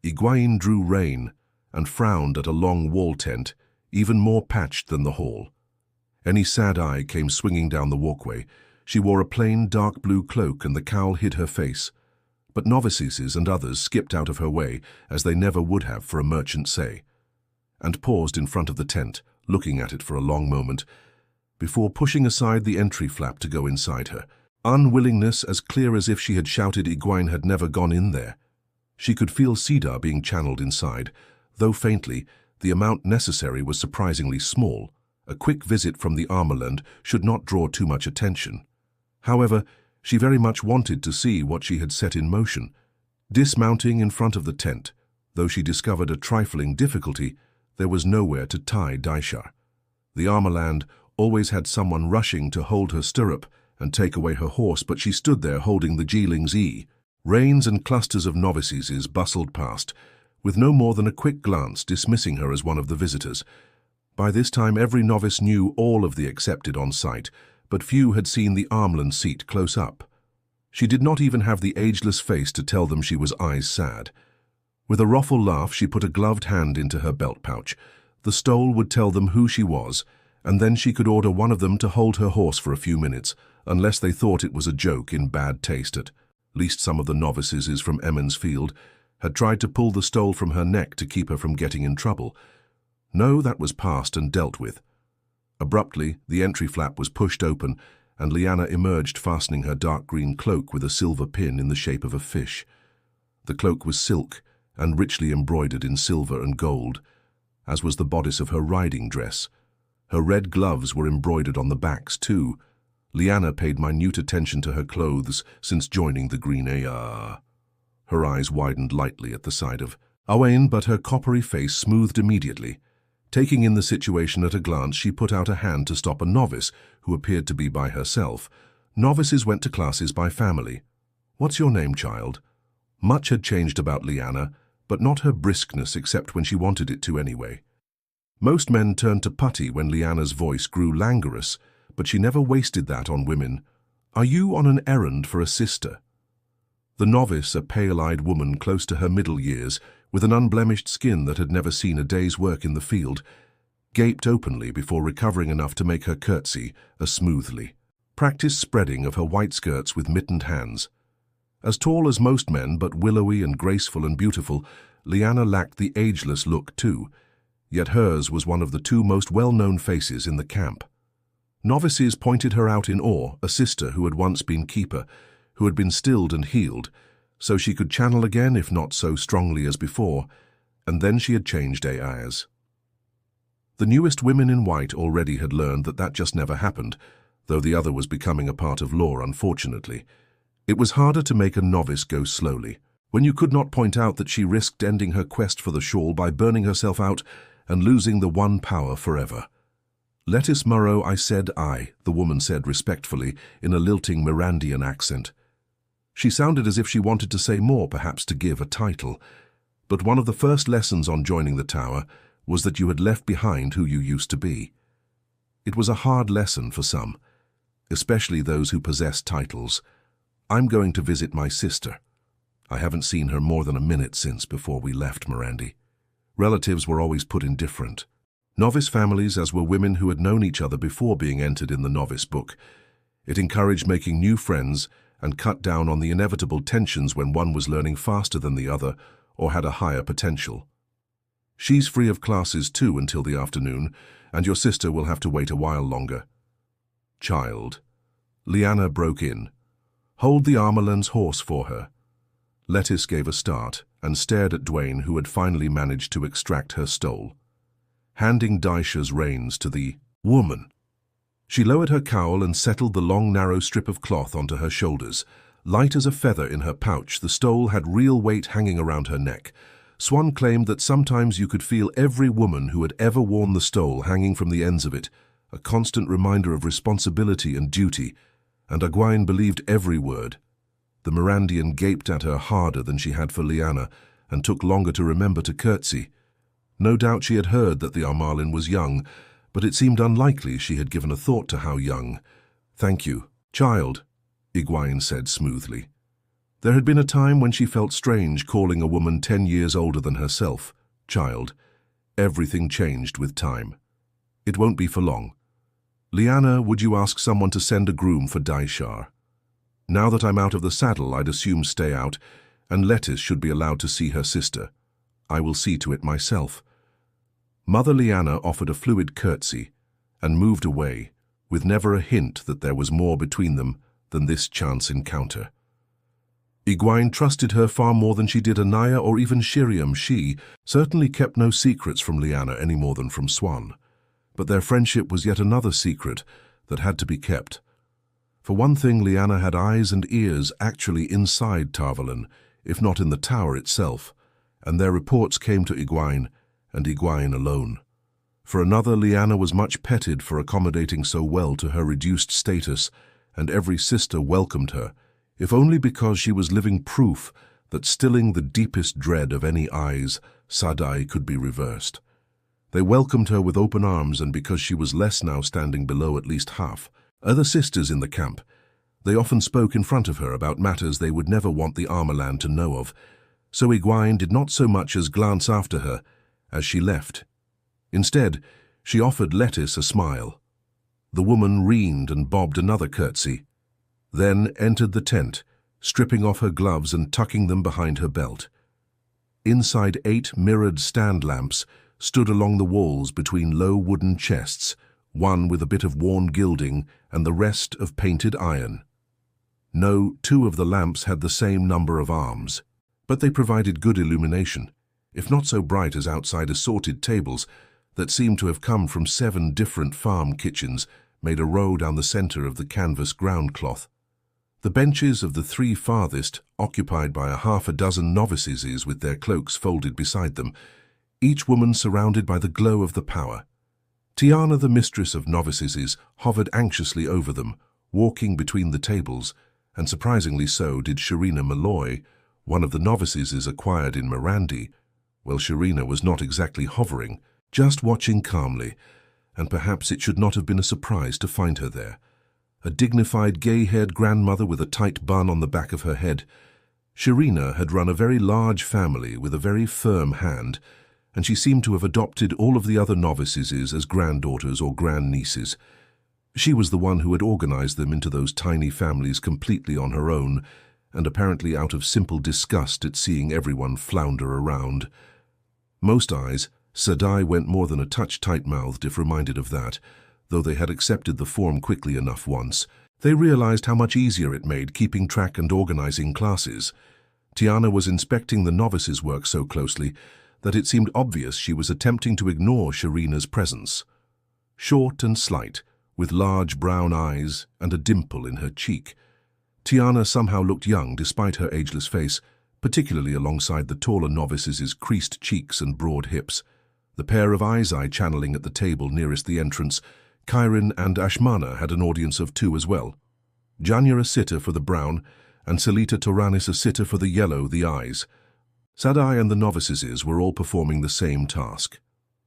Egwene drew rein and frowned at a long wall tent, even more patched than the hall. Aes Sedai came swinging down the walkway. She wore a plain dark blue cloak and the cowl hid her face, but novices and others skipped out of her way, as they never would have for a merchant say, and paused in front of the tent, looking at it for a long moment, before pushing aside the entry flap to go inside her. Unwillingness as clear as if she had shouted Egwene had never gone in there. She could feel Cedar being channeled inside, though faintly. The amount necessary was surprisingly small. A quick visit from the Armorland should not draw too much attention. However, she very much wanted to see what she had set in motion. Dismounting in front of the tent, though she discovered a trifling difficulty, there was nowhere to tie Daishar. The Armorland always had someone rushing to hold her stirrup and take away her horse, but she stood there holding the Geeling's E. Reins and clusters of novices bustled past, with no more than a quick glance dismissing her as one of the visitors. By this time every novice knew all of the accepted on sight, but few had seen the Armland seat close up. She did not even have the ageless face to tell them she was Aes Sedai. With a rueful laugh she put a gloved hand into her belt pouch. The stole would tell them who she was, and then she could order one of them to hold her horse for a few minutes, unless they thought it was a joke in bad taste. At least some of the novices from Emond's Field had tried to pull the stole from her neck to keep her from getting in trouble. No, that was past and dealt with. Abruptly, the entry flap was pushed open, and Lyanna emerged fastening her dark green cloak with a silver pin in the shape of a fish. The cloak was silk and richly embroidered in silver and gold, as was the bodice of her riding dress. Her red gloves were embroidered on the backs too. Lyanna paid minute attention to her clothes since joining the Green Air. Her eyes widened lightly at the sight of Owain, but her coppery face smoothed immediately. Taking in the situation at a glance, she put out a hand to stop a novice who appeared to be by herself. Novices went to classes by family. "What's your name, child?" Much had changed about Lyanna, but not her briskness, except when she wanted it to anyway. Most men turned to putty when Lyanna's voice grew languorous, but she never wasted that on women. "Are you on an errand for a sister?" The novice, a pale-eyed woman close to her middle years, with an unblemished skin that had never seen a day's work in the field, gaped openly before recovering enough to make her curtsy a smoothly practiced spreading of her white skirts with mittened hands. As tall as most men, but willowy and graceful and beautiful, Lyanna lacked the ageless look too, yet hers was one of the two most well-known faces in the camp. Novices pointed her out in awe, a sister who had once been keeper, who had been stilled and healed, so she could channel again if not so strongly as before, and then she had changed Aes. The newest women in white already had learned that that just never happened, though the other was becoming a part of lore, unfortunately. It was harder to make a novice go slowly, when you could not point out that she risked ending her quest for the shawl by burning herself out and losing the one power forever. "Lettice Murrow, I said I," the woman said respectfully, in a lilting Mirandian accent. She sounded as if she wanted to say more, perhaps to give a title. But one of the first lessons on joining the tower was that you had left behind who you used to be. It was a hard lesson for some, especially those who possessed titles. "I'm going to visit my sister. I haven't seen her more than a minute since before we left Mirandi." Relatives were always put in different. Novice families, as were women who had known each other before being entered in the novice book. It encouraged making new friends and cut down on the inevitable tensions when one was learning faster than the other or had a higher potential. "She's free of classes too until the afternoon, and your sister will have to wait a while longer." "Child," Lyanna broke in. "Hold the Armorland's horse for her." Lettice gave a start and stared at Dwayne, who had finally managed to extract her stole. Handing Daisha's reins to the woman, she lowered her cowl and settled the long, narrow strip of cloth onto her shoulders. Light as a feather in her pouch, the stole had real weight hanging around her neck. Swan claimed that sometimes you could feel every woman who had ever worn the stole hanging from the ends of it, a constant reminder of responsibility and duty, and Egwene believed every word. The Mirandian gaped at her harder than she had for Lyanna, and took longer to remember to curtsy. No doubt she had heard that the Armalin was young, but it seemed unlikely she had given a thought to how young. "Thank you, child," Egwene said smoothly. There had been a time when she felt strange calling a woman 10 years older than herself child. Everything changed with time. "It won't be for long. Lyanna, would you ask someone to send a groom for Daishar? Now that I'm out of the saddle, I'd assume stay out, and Lettice should be allowed to see her sister. I will see to it myself." Mother Lyanna offered a fluid curtsy and moved away, with never a hint that there was more between them than this chance encounter. Egwene trusted her far more than she did Anaya or even Shiriam. She certainly kept no secrets from Lyanna any more than from Swan. But their friendship was yet another secret that had to be kept. For one thing, Lyanna had eyes and ears actually inside Tarvalon, if not in the tower itself, and their reports came to Egwene, and Egwene alone. For another, Lyanna was much petted for accommodating so well to her reduced status, and every sister welcomed her, if only because she was living proof that stilling the deepest dread of any Aes Sedai could be reversed. They welcomed her with open arms, and because she was less now standing below at least half other sisters in the camp, they often spoke in front of her about matters they would never want the Armorland to know of, so Egwene did not so much as glance after her as she left. Instead, she offered Lettice a smile. The woman reened and bobbed another curtsy, then entered the tent, stripping off her gloves and tucking them behind her belt. Inside 8 mirrored stand lamps stood along the walls between low wooden chests, one with a bit of worn gilding and the rest of painted iron. No, 2 of the lamps had the same number of arms, but they provided good illumination, if not so bright as outside assorted tables that seemed to have come from 7 different farm kitchens made a row down the center of the canvas ground cloth. The benches of the 3 farthest, occupied by a half a dozen novices with their cloaks folded beside them, each woman surrounded by the glow of the power. Tiana, the mistress of novices, hovered anxiously over them, walking between the tables, and surprisingly so did Shirina Malloy, one of the novices acquired in Mirandi. Well, Shirina was not exactly hovering, just watching calmly, and perhaps it should not have been a surprise to find her there. A dignified, gay-haired grandmother with a tight bun on the back of her head. Shirina had run a very large family with a very firm hand, and she seemed to have adopted all of the other novices as granddaughters or grandnieces. She was the one who had organized them into those tiny families completely on her own, and apparently out of simple disgust at seeing everyone flounder around. Most Aes Sedai went more than a touch tight-mouthed if reminded of that, though they had accepted the form quickly enough once. They realized how much easier it made keeping track and organizing classes. Tiana was inspecting the novices' work so closely that it seemed obvious she was attempting to ignore Sharina's presence. Short and slight, with large brown eyes and a dimple in her cheek, Tiana somehow looked young despite her ageless face, particularly alongside the taller novices' creased cheeks and broad hips. The pair of Aes Sedai channeling at the table nearest the entrance, Kairin and Ashmana, had an audience of 2 as well. Janya a sitter for the brown, and Selita Toranis a sitter for the yellow, the eyes. Sedai and the novices were all performing the same task.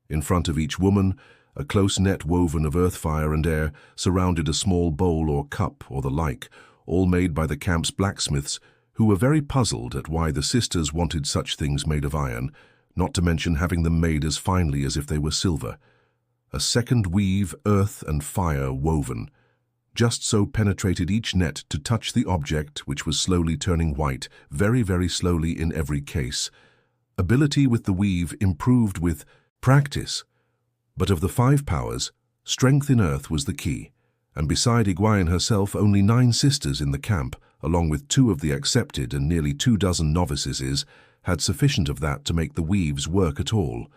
In front of each woman, a close net woven of earth, fire, and air surrounded a small bowl or cup or the like, all made by the camp's blacksmiths, who were very puzzled at why the sisters wanted such things made of iron, not to mention having them made as finely as if they were silver. A second weave, earth and fire woven. Just so penetrated each net to touch the object, which was slowly turning white, very, very slowly in every case. Ability with the weave improved with practice. But of the 5 powers, strength in earth was the key, and beside Egwene herself, only 9 sisters in the camp, along with 2 of the accepted and nearly 24 novices, had sufficient of that to make the weaves work at all.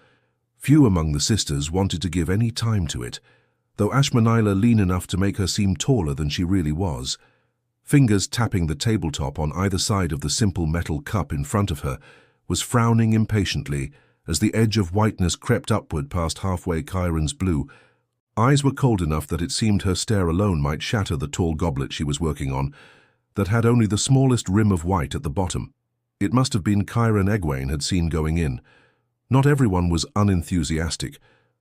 Few among the sisters wanted to give any time to it, though Ashmanila lean enough to make her seem taller than she really was. Fingers tapping the tabletop on either side of the simple metal cup in front of her, was frowning impatiently as the edge of whiteness crept upward past halfway Kairin's blue. Eyes were cold enough that it seemed her stare alone might shatter the tall goblet she was working on, that had only the smallest rim of white at the bottom. It must have been Kairin Egwene had seen going in. Not everyone was unenthusiastic,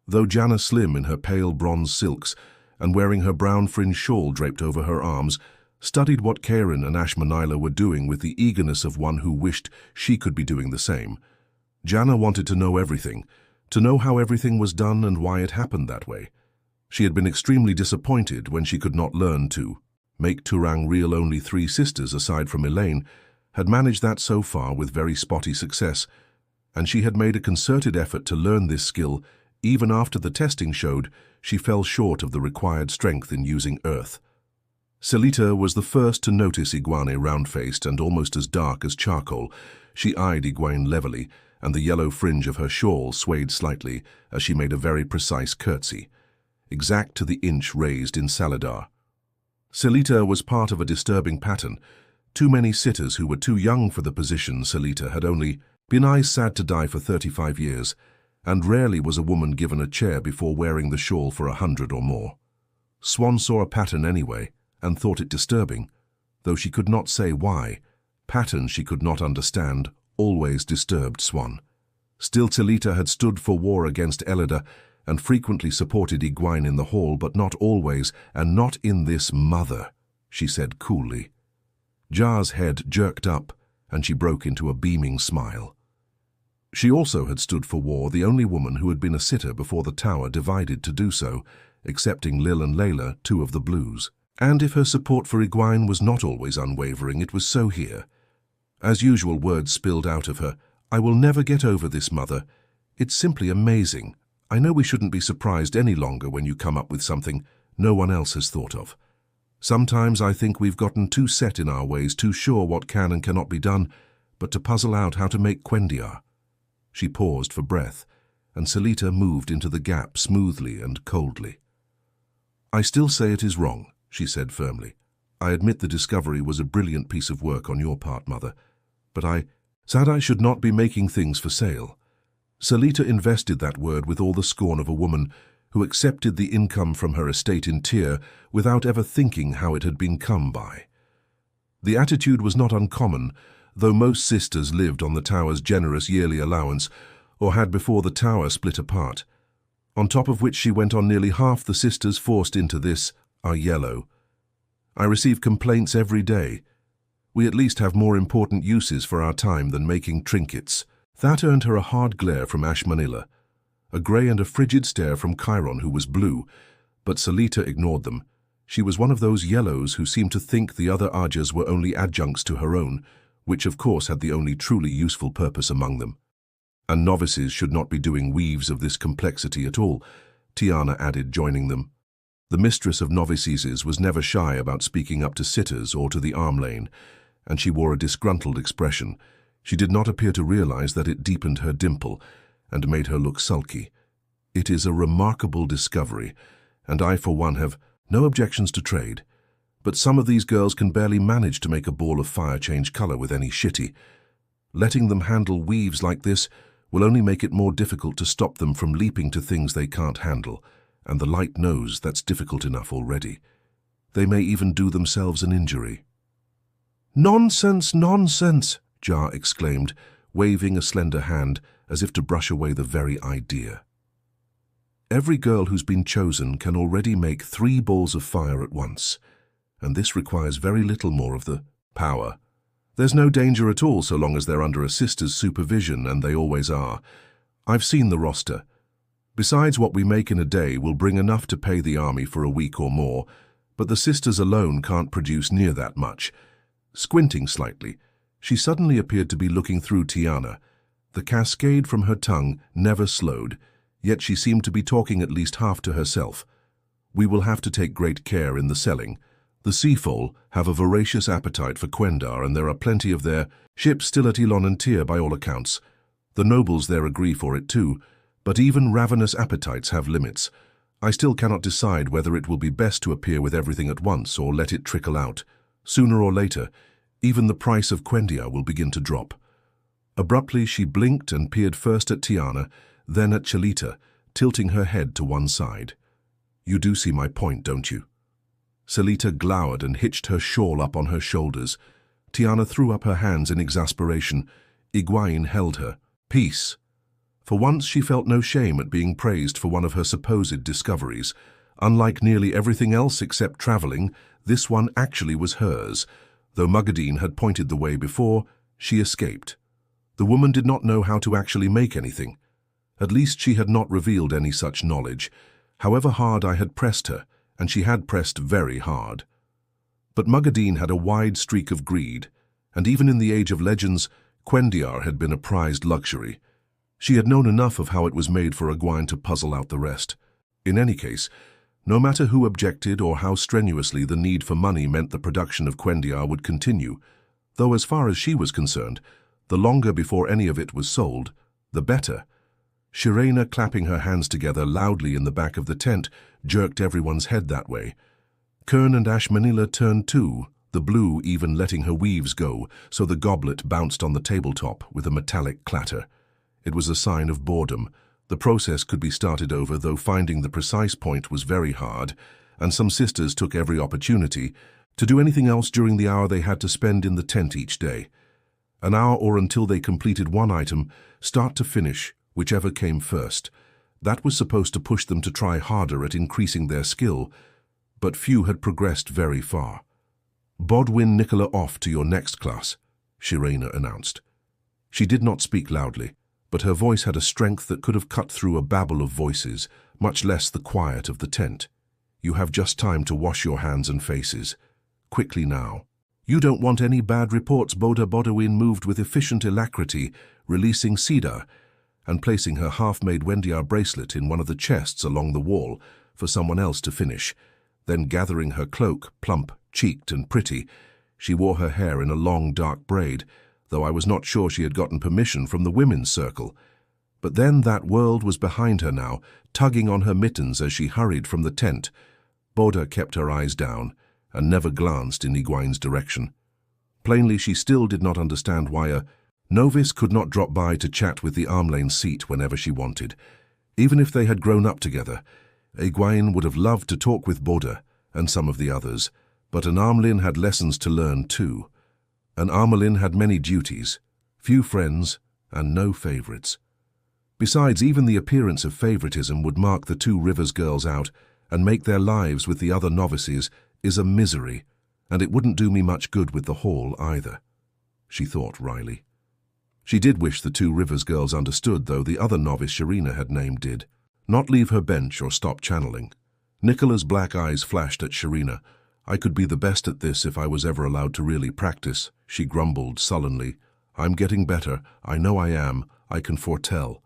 though Janna slim in her pale bronze silks and wearing her brown fringe shawl draped over her arms, studied what Kairin and Ashmanila were doing with the eagerness of one who wished she could be doing the same. Janna wanted to know everything, to know how everything was done and why it happened that way. She had been extremely disappointed when she could not learn to make Turang real. Only 3 sisters aside from Elayne had managed that so far with very spotty success, and she had made a concerted effort to learn this skill. Even after the testing showed she fell short of the required strength in using earth. Selita was the first to notice Egwene round-faced and almost as dark as charcoal. She eyed Egwene levelly, and the yellow fringe of her shawl swayed slightly as she made a very precise curtsy, exact to the inch raised in Saladar. Selita was part of a disturbing pattern. Too many sitters who were too young for the position Selita had only been Aes Sedai for 35 years, and rarely was a woman given a chair before wearing the shawl for 100 or more. Swan saw a pattern anyway, and thought it disturbing, though she could not say why. Patterns she could not understand always disturbed Swan. Still, Selita had stood for war against Elida, and frequently supported Egwene in the hall, but not always, and not in this mother, she said coolly. Jar's head jerked up, and she broke into a beaming smile. She also had stood for war, the only woman who had been a sitter before the tower divided to do so, excepting Lil and Layla, 2 of the Blues. And if her support for Egwene was not always unwavering, it was so here. As usual, words spilled out of her. I will never get over this, Mother. It's simply amazing. I know we shouldn't be surprised any longer when you come up with something no one else has thought of. Sometimes I think we've gotten too set in our ways, too sure what can and cannot be done, but to puzzle out how to make Quendiar. She paused for breath, and Selita moved into the gap smoothly and coldly. I still say it is wrong, she said firmly. I admit the discovery was a brilliant piece of work on your part, Mother, but Sedai should not be making things for sale. Selita invested that word with all the scorn of a woman who accepted the income from her estate in Tyr without ever thinking how it had been come by. The attitude was not uncommon, though most sisters lived on the tower's generous yearly allowance, or had before the tower split apart. On top of which she went on, nearly half the sisters forced into this are yellow. I receive complaints every day. We at least have more important uses for our time than making trinkets. That earned her a hard glare from Ashmanila, a grey and a frigid stare from Chiron, who was blue, but Selita ignored them. She was one of those yellows who seemed to think the other Ajas were only adjuncts to her own, which of course had the only truly useful purpose among them. And novices should not be doing weaves of this complexity at all, Tiana added, joining them. The mistress of novices was never shy about speaking up to sitters or to the arm lane, and she wore a disgruntled expression. She did not appear to realize that it deepened her dimple and made her look sulky. It is a remarkable discovery, and I, for one, have no objections to trade. But some of these girls can barely manage to make a ball of fire change color with any shitty. Letting them handle weaves like this will only make it more difficult to stop them from leaping to things they can't handle, and the light knows that's difficult enough already. They may even do themselves an injury. "Nonsense, nonsense!" Jar exclaimed, waving a slender hand as if to brush away the very idea. Every girl who's been chosen can already make 3 balls of fire at once, and this requires very little more of the power. There's no danger at all so long as they're under a sister's supervision, and they always are. I've seen the roster. Besides, what we make in a day will bring enough to pay the army for a week or more, but the sisters alone can't produce near that much. Squinting slightly, she suddenly appeared to be looking through Tiana. The cascade from her tongue never slowed, yet she seemed to be talking at least half to herself. "We will have to take great care in the selling. The Seafoal have a voracious appetite for Quendar, and there are plenty of their ships still at Elon and Tyr by all accounts. The nobles there agree for it too, but even ravenous appetites have limits. I still cannot decide whether it will be best to appear with everything at once or let it trickle out. Sooner or later, even the price of Quendia will begin to drop." Abruptly, she blinked and peered first at Tiana, then at Chalita, tilting her head to one side. "You do see my point, don't you?" Chalita glowered and hitched her shawl up on her shoulders. Tiana threw up her hands in exasperation. Egwene held her. "Peace." For once she felt no shame at being praised for one of her supposed discoveries. Unlike nearly everything else except traveling, this one actually was hers. Though Mugad'Din had pointed the way before, she escaped. The woman did not know how to actually make anything. At least she had not revealed any such knowledge, however hard I had pressed her, and she had pressed very hard. But Mugad'Din had a wide streak of greed, and even in the Age of Legends, Quendiar had been a prized luxury. She had known enough of how it was made for Egwene to puzzle out the rest. In any case, no matter who objected or how strenuously the need for money meant the production of Quendiar would continue, though as far as she was concerned, the longer before any of it was sold, the better. Shirena, clapping her hands together loudly in the back of the tent, jerked everyone's head that way. Kern and Ashmanila turned too, the blue even letting her weaves go, so the goblet bounced on the tabletop with a metallic clatter. It was a sign of boredom. The process could be started over, though finding the precise point was very hard, and some sisters took every opportunity to do anything else during the hour they had to spend in the tent each day. An hour or until they completed one item, start to finish, whichever came first. That was supposed to push them to try harder at increasing their skill, but few had progressed very far. "Bodwin Nicola off to your next class," Shirena announced. She did not speak loudly, but her voice had a strength that could have cut through a babble of voices, much less the quiet of the tent. "You have just time to wash your hands and faces. Quickly now." "You don't want any bad reports." Bodwin moved with efficient alacrity, releasing Cedar and placing her half-made Wendiar bracelet in one of the chests along the wall for someone else to finish. Then gathering her cloak, plump-cheeked and pretty, she wore her hair in a long dark braid, though I was not sure she had gotten permission from the women's circle. But then that world was behind her now, tugging on her mittens as she hurried from the tent. Boda kept her eyes down and never glanced in Egwene's direction. Plainly, she still did not understand why a novice could not drop by to chat with the Armlane seat whenever she wanted. Even if they had grown up together, Egwene would have loved to talk with Boda and some of the others, but an Armlin had lessons to learn too. An Armelin had many duties, few friends, and no favorites. Besides, even the appearance of favoritism would mark the Two Rivers girls out and make their lives with the other novices is a misery, and it wouldn't do me much good with the hall either, she thought wryly. She did wish the Two Rivers girls understood, though the other novice Shirena had named did. Not leave her bench or stop channeling. Nicola's black eyes flashed at Shirena. "I could be the best at this if I was ever allowed to really practice," she grumbled sullenly. "I'm getting better. I know I am. I can foretell."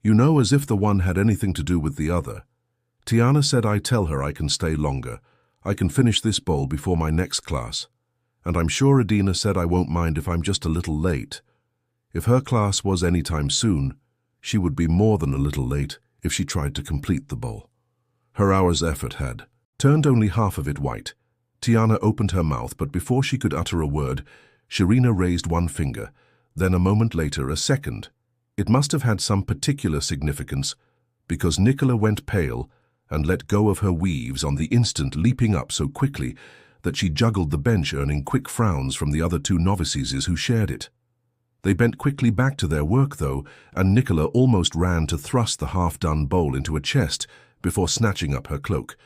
"You know, as if the one had anything to do with the other. Tiana said I tell her I can stay longer. I can finish this bowl before my next class. And I'm sure Adina said I won't mind if I'm just a little late." If her class was any time soon, she would be more than a little late if she tried to complete the bowl. Her hour's effort had turned only half of it white. Tiana opened her mouth, but before she could utter a word, Shirina raised one finger, then a moment later a second. It must have had some particular significance, because Nicola went pale and let go of her weaves on the instant, leaping up so quickly that she juggled the bench, earning quick frowns from the other two novices who shared it. They bent quickly back to their work, though, and Nicola almost ran to thrust the half-done bowl into a chest before snatching up her cloak.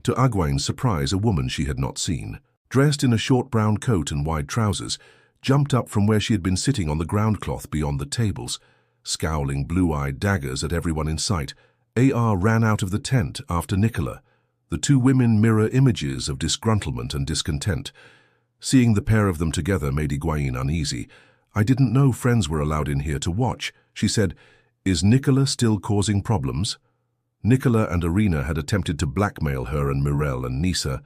To Egwene's surprise, a woman she had not seen, dressed in a short brown coat and wide trousers, jumped up from where she had been sitting on the groundcloth beyond the tables, scowling blue-eyed daggers at everyone in sight. AR ran out of the tent after Nicola, the two women mirror images of disgruntlement and discontent. Seeing the pair of them together made Egwene uneasy. "I didn't know friends were allowed in here to watch," she said. "Is Nicola still causing problems?" Nicola and Arena had attempted to blackmail her and Mirelle and Nissa,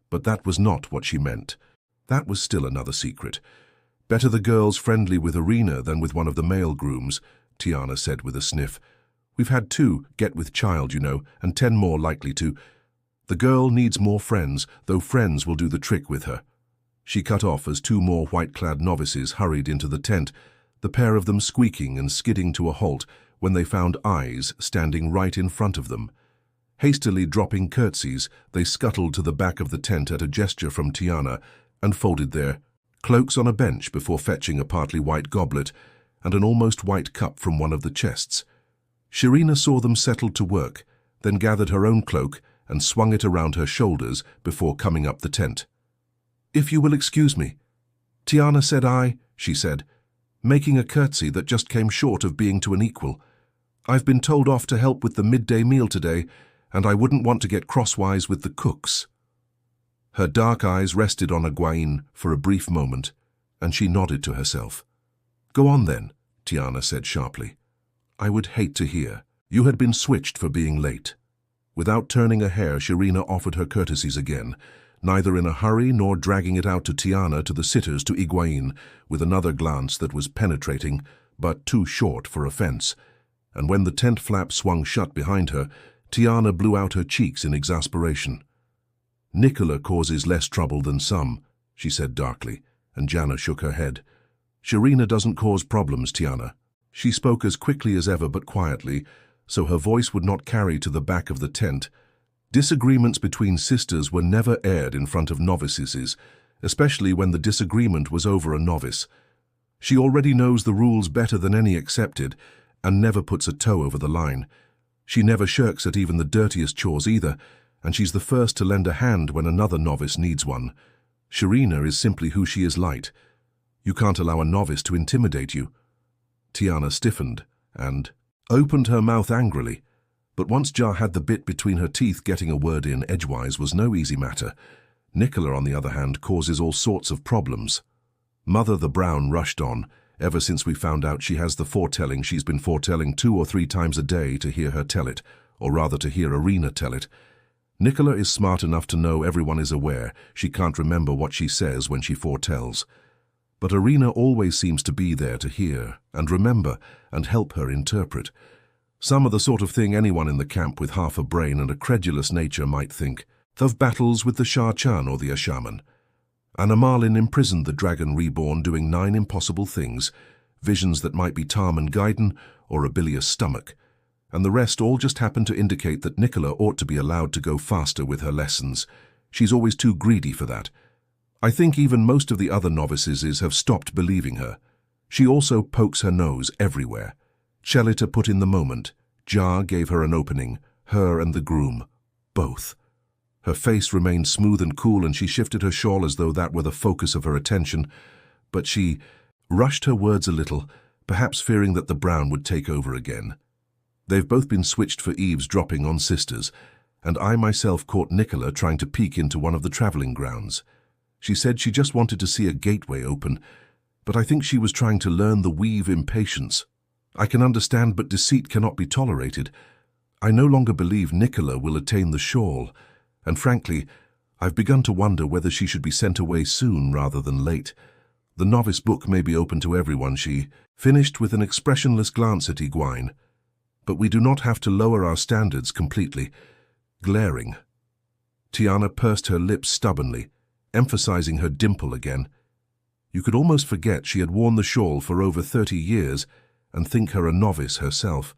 but that was not what she meant. That was still another secret. "Better the girls friendly with Arena than with one of the male grooms," Tiana said with a sniff. "We've had 2 get with child, you know, and 10 more likely to. The girl needs more friends, though friends will do the trick with her." She cut off as 2 more white-clad novices hurried into the tent, the pair of them squeaking and skidding to a halt when they found Aes standing right in front of them. Hastily dropping curtsies, they scuttled to the back of the tent at a gesture from Tiana and folded their cloaks on a bench before fetching a partly white goblet and an almost white cup from one of the chests. Shirina saw them settled to work, then gathered her own cloak and swung it around her shoulders before coming up the tent. "If you will excuse me." "Tiana said she said, making a curtsy that just came short of being to an equal. "I've been told off to help with the midday meal today, and I wouldn't want to get crosswise with the cooks." Her dark eyes rested on Egwene for a brief moment, and she nodded to herself. "Go on then," Tiana said sharply. "I would hate to hear. You had been switched for being late." Without turning a hair, Shirina offered her courtesies again, neither in a hurry nor dragging it out to Tiana, to the sitters, to Egwene, with another glance that was penetrating, but too short for offense. And when the tent flap swung shut behind her, Tiana blew out her cheeks in exasperation. "Nicola causes less trouble than some," she said darkly, and Janna shook her head. "Shirina doesn't cause problems, Tiana." She spoke as quickly as ever but quietly, so her voice would not carry to the back of the tent. Disagreements between sisters were never aired in front of novices, especially when the disagreement was over a novice. She already knows the rules better than any accepted, and never puts a toe over the line. She never shirks at even the dirtiest chores either, and she's the first to lend a hand when another novice needs one. Shirina is simply who she is light. You can't allow a novice to intimidate you. Tiana stiffened and opened her mouth angrily, but once Jar had the bit between her teeth, getting a word in edgewise was no easy matter. Nicola, on the other hand, causes all sorts of problems. Mother the Brown rushed on. "Ever since we found out she has the foretelling, she's been foretelling 2 or 3 times a day to hear her tell it, or rather to hear Arena tell it. Nicola is smart enough to know everyone is aware she can't remember what she says when she foretells. But Arena always seems to be there to hear and remember and help her interpret. Some of the sort of thing anyone in the camp with half a brain and a credulous nature might think. Of battles with the Seanchan or the Ashaman. And Amalin imprisoned the Dragon Reborn, doing 9 impossible things, visions that might be Tarman Gaiden or a bilious stomach, and the rest all just happened to indicate that Nicola ought to be allowed to go faster with her lessons. She's always too greedy for that. I think even most of the other novices have stopped believing her. She also pokes her nose everywhere. Chelita put in the moment. Jar gave her an opening, her and the groom, both. Her face remained smooth and cool, and she shifted her shawl as though that were the focus of her attention, but she rushed her words a little, perhaps fearing that the Brown would take over again. They've both been switched for eavesdropping on sisters, and I myself caught Nicola trying to peek into one of the traveling grounds. She said she just wanted to see a gateway open, but I think she was trying to learn the weave impatience. I can understand, but deceit cannot be tolerated. I no longer believe Nicola will attain the shawl, and frankly, I've begun to wonder whether she should be sent away soon rather than late. The novice book may be open to everyone, she finished with an expressionless glance at Egwene. But we do not have to lower our standards completely. Glaring. Tiana pursed her lips stubbornly, emphasizing her dimple again. You could almost forget she had worn the shawl for over 30 years and think her a novice herself.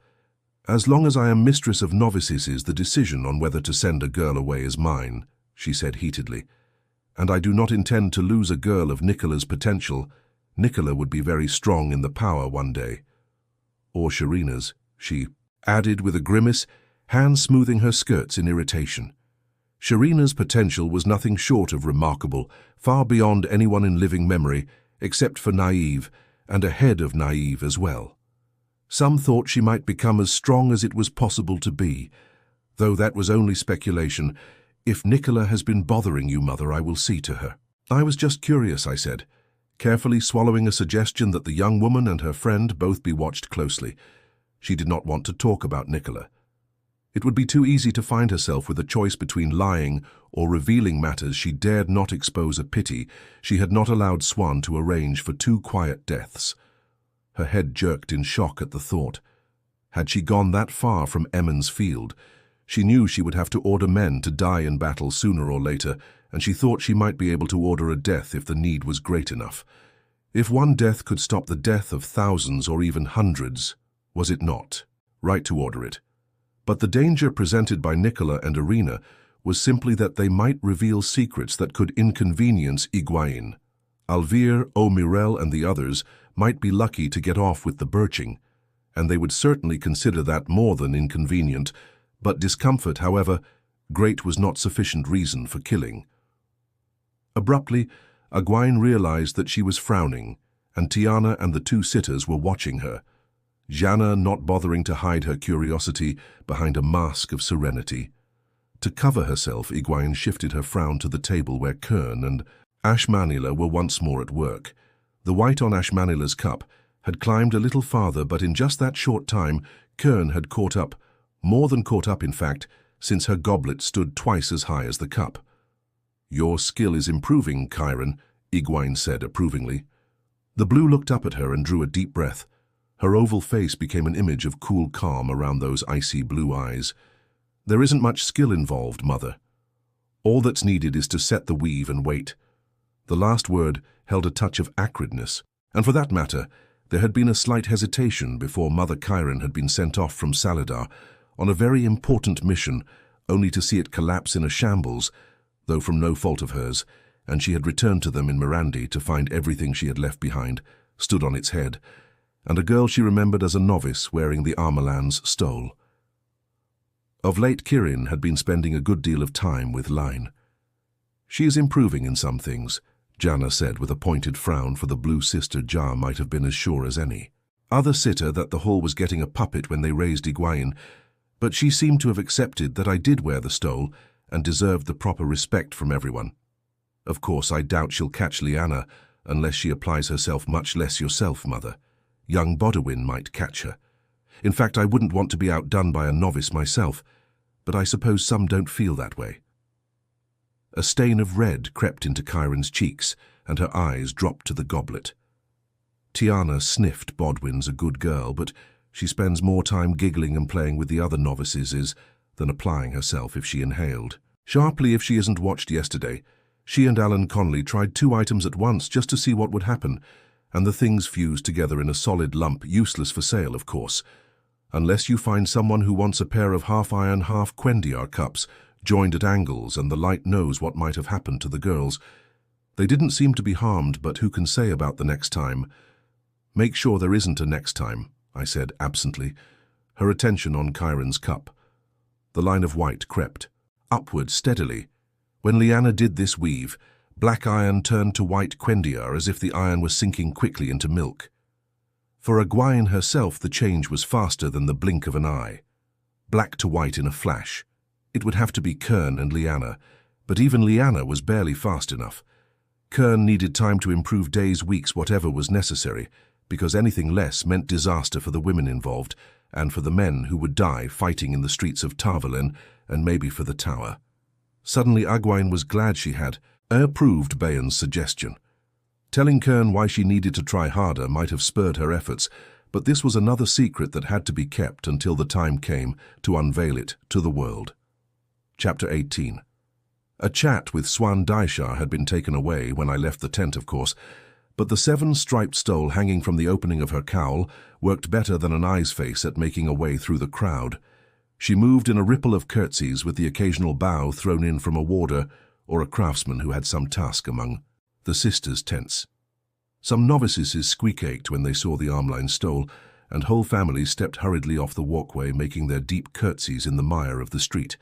As long as I am mistress of novices, the decision on whether to send a girl away is mine, she said heatedly. And I do not intend to lose a girl of Nicola's potential. Nicola would be very strong in the power one day. Or Shireena's, she added with a grimace, hands smoothing her skirts in irritation. Shireena's potential was nothing short of remarkable, far beyond anyone in living memory, except for Naive, and ahead of Naive as well. Some thought she might become as strong as it was possible to be, though that was only speculation. If Nicola has been bothering you, Mother, I will see to her. I was just curious, I said, carefully swallowing a suggestion that the young woman and her friend both be watched closely. She did not want to talk about Nicola. It would be too easy to find herself with a choice between lying or revealing matters she dared not expose. A pity she had not allowed Swan to arrange for 2 quiet deaths. Her head jerked in shock at the thought. Had she gone that far from Emond's Field, she knew she would have to order men to die in battle sooner or later, and she thought she might be able to order a death if the need was great enough. If one death could stop the death of thousands or even hundreds, was it not right to order it? But the danger presented by Nicola and Irina was simply that they might reveal secrets that could inconvenience Egwene. Alvir, O'Mirel, and the others might be lucky to get off with the birching, and they would certainly consider that more than inconvenient, but discomfort, however, great was not sufficient reason for killing. Abruptly, Egwene realized that she was frowning, and Tiana and the 2 sitters were watching her. Janna not bothering to hide her curiosity behind a mask of serenity. To cover herself, Egwene shifted her frown to the table where Kern and Ashmanila were once more at work. The white on Ashmanila's cup had climbed a little farther, but in just that short time, Kern had caught up, more than caught up in fact, since her goblet stood twice as high as the cup. Your skill is improving, Chiron, Egwene said approvingly. The blue looked up at her and drew a deep breath. Her oval face became an image of cool calm around those icy blue eyes. There isn't much skill involved, Mother. All that's needed is to set the weave and wait. The last word held a touch of acridness, and for that matter, there had been a slight hesitation before Mother Chiron had been sent off from Saladar on a very important mission, only to see it collapse in a shambles, though from no fault of hers, and she had returned to them in Mirandi to find everything she had left behind stood on its head, and a girl she remembered as a novice wearing the Armelan's stole. Of late, Kirin had been spending a good deal of time with Elayne. She is improving in some things, Janna said with a pointed frown, for the blue sister Jar might have been as sure as any. Other sitter that the hall was getting a puppet when they raised Egwene, but she seemed to have accepted that I did wear the stole and deserved the proper respect from everyone. Of course, I doubt she'll catch Lyanna unless she applies herself, much less yourself, Mother. Young Bodawin might catch her. In fact, I wouldn't want to be outdone by a novice myself, but I suppose some don't feel that way. A stain of red crept into Chiron's cheeks, and her eyes dropped to the goblet. Tiana sniffed. Bodwin's a good girl, but she spends more time giggling and playing with the other novices than applying herself if she inhaled. Sharply, if she isn't watched yesterday, she and Alan Conley tried 2 items at once just to see what would happen, and the things fused together in a solid lump, useless for sale, of course. Unless you find someone who wants a pair of half-iron, half-Quendiar cups, joined at angles, and the light knows what might have happened to the girls. They didn't seem to be harmed, but who can say about the next time? Make sure there isn't a next time, I said absently, her attention on Chiron's cup. The line of white crept upward steadily. When Lyanna did this weave, black iron turned to white Quendiar as if the iron was sinking quickly into milk. For Egwene herself, the change was faster than the blink of an eye. Black to white in a flash. It would have to be Kern and Lyanna, but even Lyanna was barely fast enough. Kern needed time to improve, days, weeks, whatever was necessary, because anything less meant disaster for the women involved, and for the men who would die fighting in the streets of Tarvalin, and maybe for the tower. Suddenly Egwene was glad she had approved Bayan's suggestion. Telling Kern why she needed to try harder might have spurred her efforts, but this was another secret that had to be kept until the time came to unveil it to the world. Chapter 18. A chat with Swan Daishar had been taken away when I left the tent, of course, but the 7-striped stole hanging from the opening of her cowl worked better than an eye's face at making a way through the crowd. She moved in a ripple of curtsies with the occasional bow thrown in from a warder or a craftsman who had some task among the sisters' tents. Some novices squeak-ached when they saw the Armline stole, and whole families stepped hurriedly off the walkway, making their deep curtsies in the mire of the street.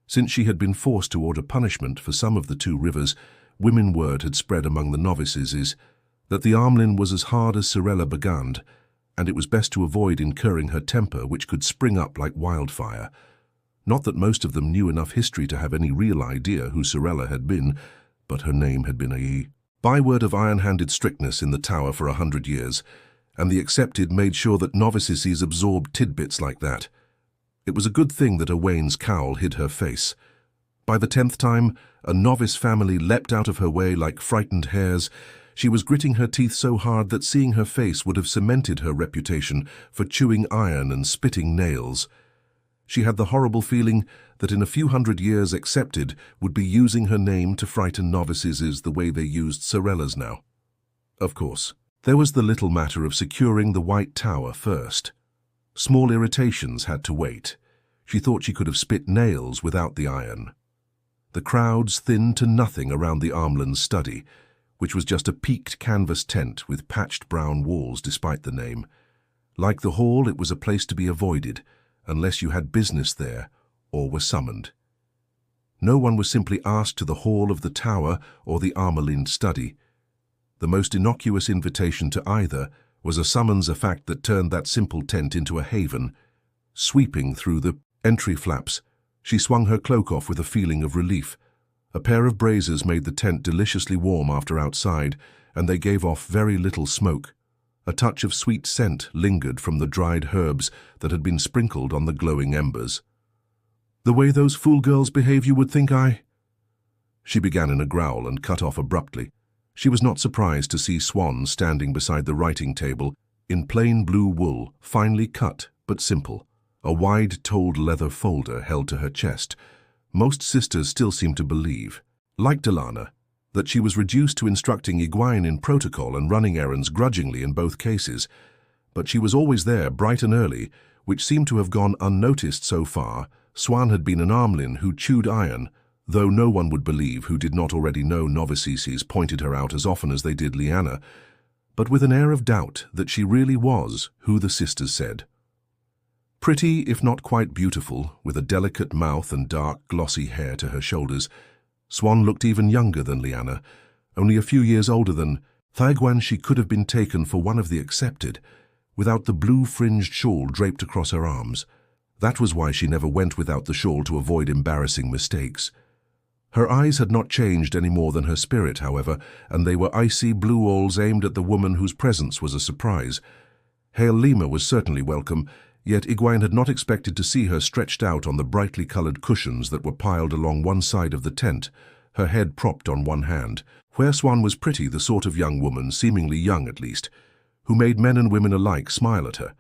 Since she had been forced to order punishment for some of the 2 rivers, women word had spread among the novices that the Armlin was as hard as Sorella Begand, and it was best to avoid incurring her temper, which could spring up like wildfire. Not that most of them knew enough history to have any real idea who Sorella had been, but her name had been a byword of iron-handed strictness in the tower for 100 years, and the accepted made sure that novices absorbed tidbits like that. It was a good thing that Egwene's cowl hid her face. By the 10th time, a novice family leapt out of her way like frightened hares. She was gritting her teeth so hard that seeing her face would have cemented her reputation for chewing iron and spitting nails. She had the horrible feeling that in a few hundred years accepted would be using her name to frighten novices the way they used Sorella's now. Of course, there was the little matter of securing the White Tower first. Small irritations had to wait. She thought she could have spit nails without the iron. The crowds thinned to nothing around the Armlin's study, which was just a peaked canvas tent with patched brown walls despite the name. Like the hall, it was a place to be avoided, unless you had business there or were summoned. No one was simply asked to the hall of the tower or the Armline study. The most innocuous invitation to either was a summons, a fact that turned that simple tent into a haven. Sweeping through the entry flaps, she swung her cloak off with a feeling of relief. A pair of braziers made the tent deliciously warm after outside, and they gave off very little smoke. A touch of sweet scent lingered from the dried herbs that had been sprinkled on the glowing embers. "The way those fool girls behave, you would think She began in a growl and cut off abruptly. She was not surprised to see Swan standing beside the writing table, in plain blue wool, finely cut but simple. A wide-toed leather folder held to her chest. Most sisters still seemed to believe, like Delana, that she was reduced to instructing Egwene in protocol and running errands grudgingly in both cases. But she was always there, bright and early, which seemed to have gone unnoticed so far. Swan had been an Armlin who chewed iron, though no one would believe who did not already know novices pointed her out as often as they did Lyanna, but with an air of doubt that she really was who the sisters said. Pretty, if not quite beautiful, with a delicate mouth and dark, glossy hair to her shoulders, Swan looked even younger than Lyanna, only a few years older than Egwene. She could have been taken for one of the accepted, without the blue-fringed shawl draped across her arms. That was why she never went without the shawl, to avoid embarrassing mistakes. Her eyes had not changed any more than her spirit, however, and they were icy blue owls aimed at the woman whose presence was a surprise. Aelima was certainly welcome, yet Egwene had not expected to see her stretched out on the brightly coloured cushions that were piled along one side of the tent, her head propped on one hand. Where Swan was pretty, the sort of young woman, seemingly young at least, who made men and women alike smile at her.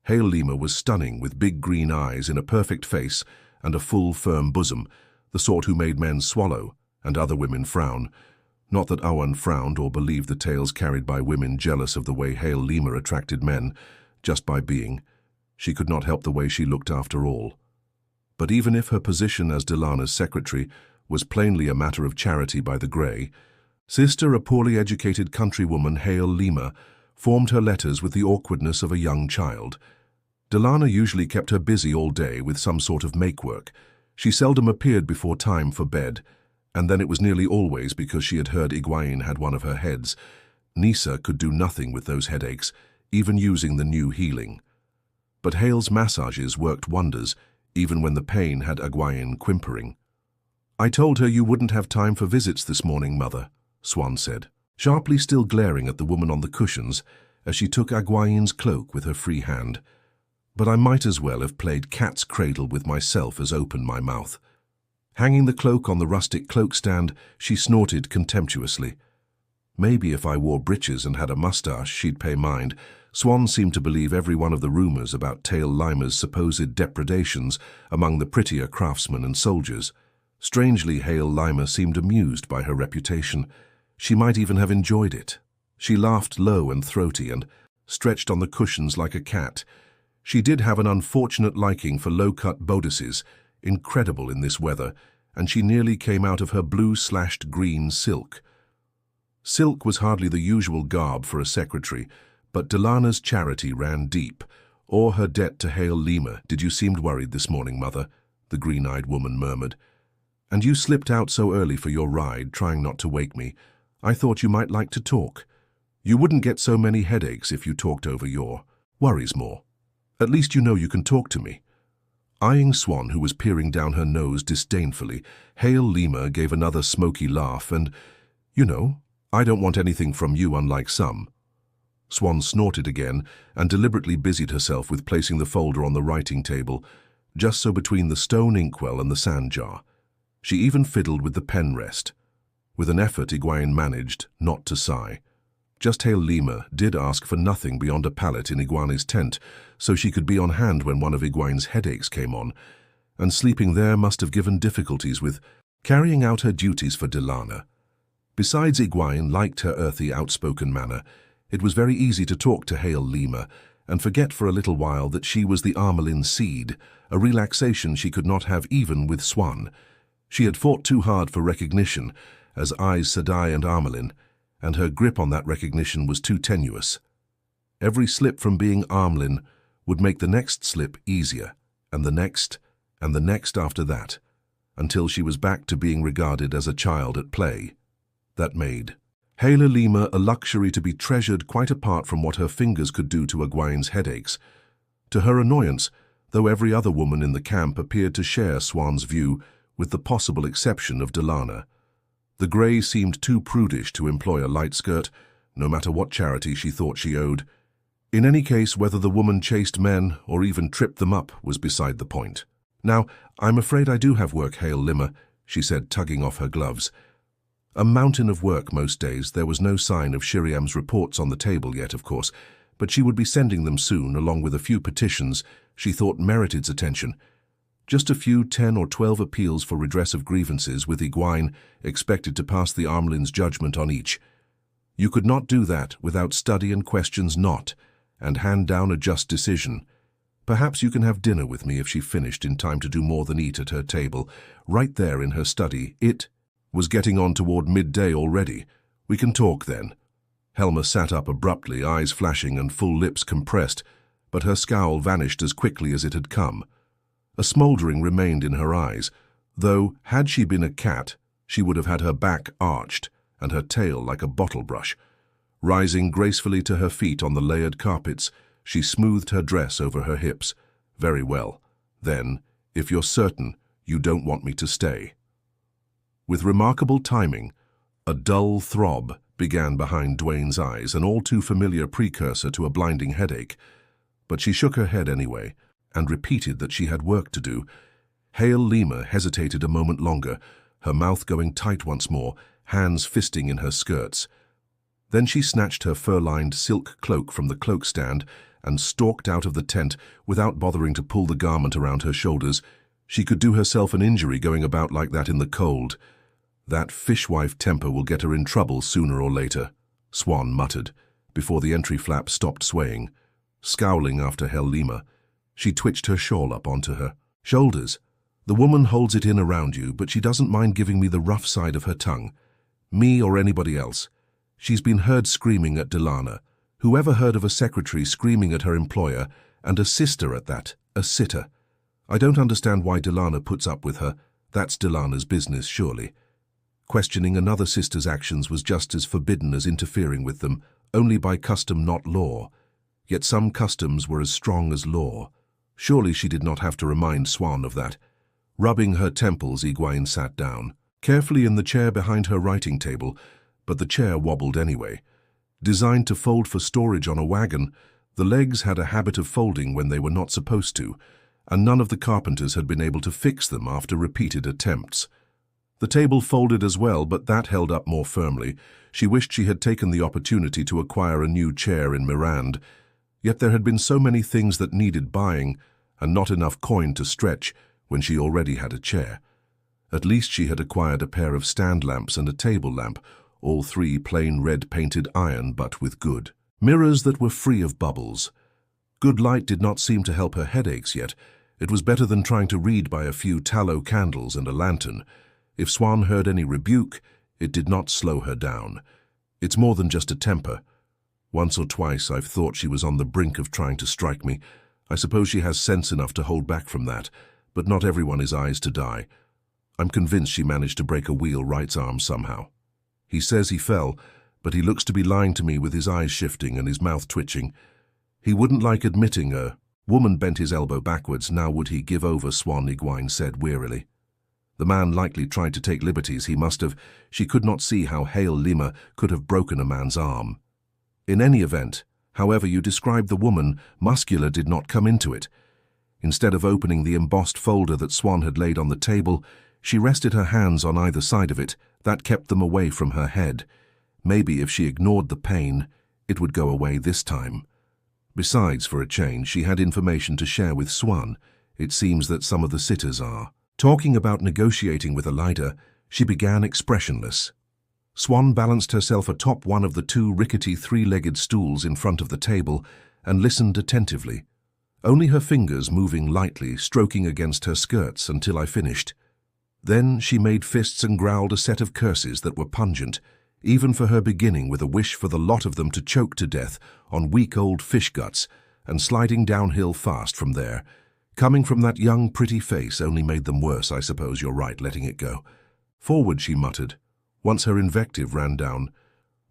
Aelima was stunning, with big green eyes in a perfect face and a full, firm bosom, the sort who made men swallow and other women frown. Not that Owen frowned or believed the tales carried by women jealous of the way Aelima attracted men, just by being. She could not help the way she looked after all. But even if her position as Delana's secretary was plainly a matter of charity by the Grey, sister, a poorly educated countrywoman, Aelima, formed her letters with the awkwardness of a young child. Delana usually kept her busy all day with some sort of make-work. She seldom appeared before time for bed, and then it was nearly always because she had heard Egwene had one of her heads. Nisa could do nothing with those headaches, even using the new healing. But Hale's massages worked wonders, even when the pain had Egwene whimpering. "I told her you wouldn't have time for visits this morning, Mother," Swan said, sharply still glaring at the woman on the cushions as she took Egwene's cloak with her free hand. But I might as well have played cat's cradle with myself as open my mouth. Hanging the cloak on the rustic cloak stand, she snorted contemptuously. Maybe if I wore breeches and had a mustache, she'd pay mind. Swan seemed to believe every one of the rumors about Tail Lima's supposed depredations among the prettier craftsmen and soldiers. Strangely, Hail Lima seemed amused by her reputation. She might even have enjoyed it. She laughed low and throaty and stretched on the cushions like a cat. She did have an unfortunate liking for low-cut bodices, incredible in this weather, and she nearly came out of her blue/green silk. Silk was hardly the usual garb for a secretary, but Delana's charity ran deep, or her debt to Hail Lima. "Did you seem worried this morning, Mother?" the green-eyed woman murmured. "And you slipped out so early for your ride, trying not to wake me. I thought you might like to talk. You wouldn't get so many headaches if you talked over your worries more. At least you know you can talk to me." Eyeing Swan, who was peering down her nose disdainfully, Hail Lima gave another smoky laugh and, "You know, I don't want anything from you, unlike some." Swan snorted again and deliberately busied herself with placing the folder on the writing table, just so between the stone inkwell and the sand jar. She even fiddled with the pen rest. With an effort, Egwene managed not to sigh. Just Hail Lima did ask for nothing beyond a pallet in Egwene's tent, so she could be on hand when one of Egwene's headaches came on, and sleeping there must have given difficulties with carrying out her duties for Delana. Besides, Egwene liked her earthy, outspoken manner. It was very easy to talk to Hail Lima and forget for a little while that she was the Armelin seed, a relaxation she could not have even with Swan. She had fought too hard for recognition as Aes Sedai and Armelin, and her grip on that recognition was too tenuous. Every slip from being Armelin would make the next slip easier, and the next after that, until she was back to being regarded as a child at play. That made Hail Lima a luxury to be treasured quite apart from what her fingers could do to Egwene's headaches. To her annoyance, though every other woman in the camp appeared to share Swan's view, with the possible exception of Delana. The Grey seemed too prudish to employ a light skirt, no matter what charity she thought she owed. In any case, whether the woman chased men or even tripped them up was beside the point. "Now, I'm afraid I do have work, Hail Lima," she said, tugging off her gloves. A mountain of work most days. There was no sign of Shiriam's reports on the table yet, of course, but she would be sending them soon, along with a few petitions she thought merited attention. Just a few 10 or 12 appeals for redress of grievances, with Egwene expected to pass the Armelin's judgment on each. You could not do that without study and questions not, and hand down a just decision. Perhaps you can have dinner with me if she finished in time to do more than eat at her table, right there in her study. It was getting on toward midday already. We can talk then. Helma sat up abruptly, eyes flashing and full lips compressed, but her scowl vanished as quickly as it had come. A smouldering remained in her eyes, though, had she been a cat, she would have had her back arched and her tail like a bottle brush. Rising gracefully to her feet on the layered carpets, she smoothed her dress over her hips. "Very well. Then, if you're certain you don't want me to stay." With remarkable timing, a dull throb began behind Dwayne's eyes, an all-too-familiar precursor to a blinding headache. But she shook her head anyway, and repeated that she had work to do. Hail Lima hesitated a moment longer, her mouth going tight once more, hands fisting in her skirts. Then she snatched her fur-lined silk cloak from the cloak stand and stalked out of the tent without bothering to pull the garment around her shoulders. She could do herself an injury going about like that in the cold. "That fishwife temper will get her in trouble sooner or later," Swan muttered, before the entry flap stopped swaying. Scowling after Hail Lima, she twitched her shawl up onto her shoulders. "The woman holds it in around you, but she doesn't mind giving me the rough side of her tongue. Me or anybody else. She's been heard screaming at Delana. Whoever heard of a secretary screaming at her employer, and a sister at that, a sitter? I don't understand why Delana puts up with her. That's Delana's business, surely." Questioning another sister's actions was just as forbidden as interfering with them, only by custom, not law. Yet some customs were as strong as law. Surely she did not have to remind Swan of that. Rubbing her temples, Egwene sat down, carefully in the chair behind her writing table, but the chair wobbled anyway. Designed to fold for storage on a wagon, the legs had a habit of folding when they were not supposed to, and none of the carpenters had been able to fix them after repeated attempts. The table folded as well, but that held up more firmly. She wished she had taken the opportunity to acquire a new chair in Mirand. Yet there had been so many things that needed buying, and not enough coin to stretch when she already had a chair. At least she had acquired a pair of stand lamps and a table lamp, all three plain red-painted iron but with good. Mirrors that were free of bubbles. Good light did not seem to help her headaches yet. It was better than trying to read by a few tallow candles and a lantern. If Swan heard any rebuke, it did not slow her down. It's more than just a temper. Once or twice I've thought she was on the brink of trying to strike me. I suppose she has sense enough to hold back from that, but not everyone is Aes Sedai. I'm convinced she managed to break a wheel right's arm somehow. He says he fell, but he looks to be lying to me with his eyes shifting and his mouth twitching. He wouldn't like admitting a woman bent his elbow backwards. Now would he give over, Swan, Egwene said wearily. The man likely tried to take liberties. He must have. She could not see how Hail Lima could have broken a man's arm. In any event, however you describe the woman, muscular did not come into it. Instead of opening the embossed folder that Swan had laid on the table, she rested her hands on either side of it. That kept them away from her head. Maybe if she ignored the pain, it would go away this time. Besides, for a change, she had information to share with Swan. It seems that some of the sitters are. Talking about negotiating with Elayne, she began expressionless. Swan balanced herself atop one of the two rickety three-legged stools in front of the table and listened attentively, only her fingers moving lightly, stroking against her skirts until I finished. Then she made fists and growled a set of curses that were pungent, even for her beginning with a wish for the lot of them to choke to death on weak old fish guts and sliding downhill fast from there. Coming from that young, pretty face only made them worse. I suppose you're right, letting it go. Forward, she muttered, once her invective ran down.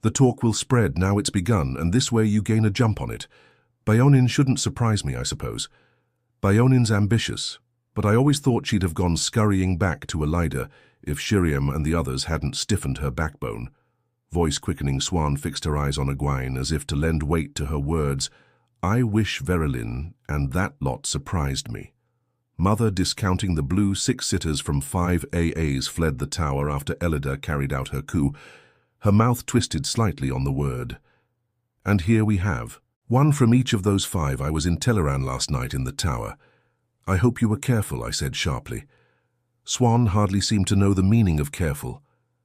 The talk will spread, now it's begun, and this way you gain a jump on it. Bayonin shouldn't surprise me, I suppose. Bayonin's ambitious, but I always thought she'd have gone scurrying back to Elayne if Shiriam and the others hadn't stiffened her backbone. Voice quickening, Swan fixed her eyes on Egwene as if to lend weight to her words. I wish Verilyn and that lot surprised me. Mother, discounting the blue 6 sitters from 5 AAs, fled the tower after Elayne carried out her coup. Her mouth twisted slightly on the word. And here we have. One from each of those 5. I was in Teleran last night in the tower. I hope you were careful, I said sharply. Swan hardly seemed to know the meaning of careful.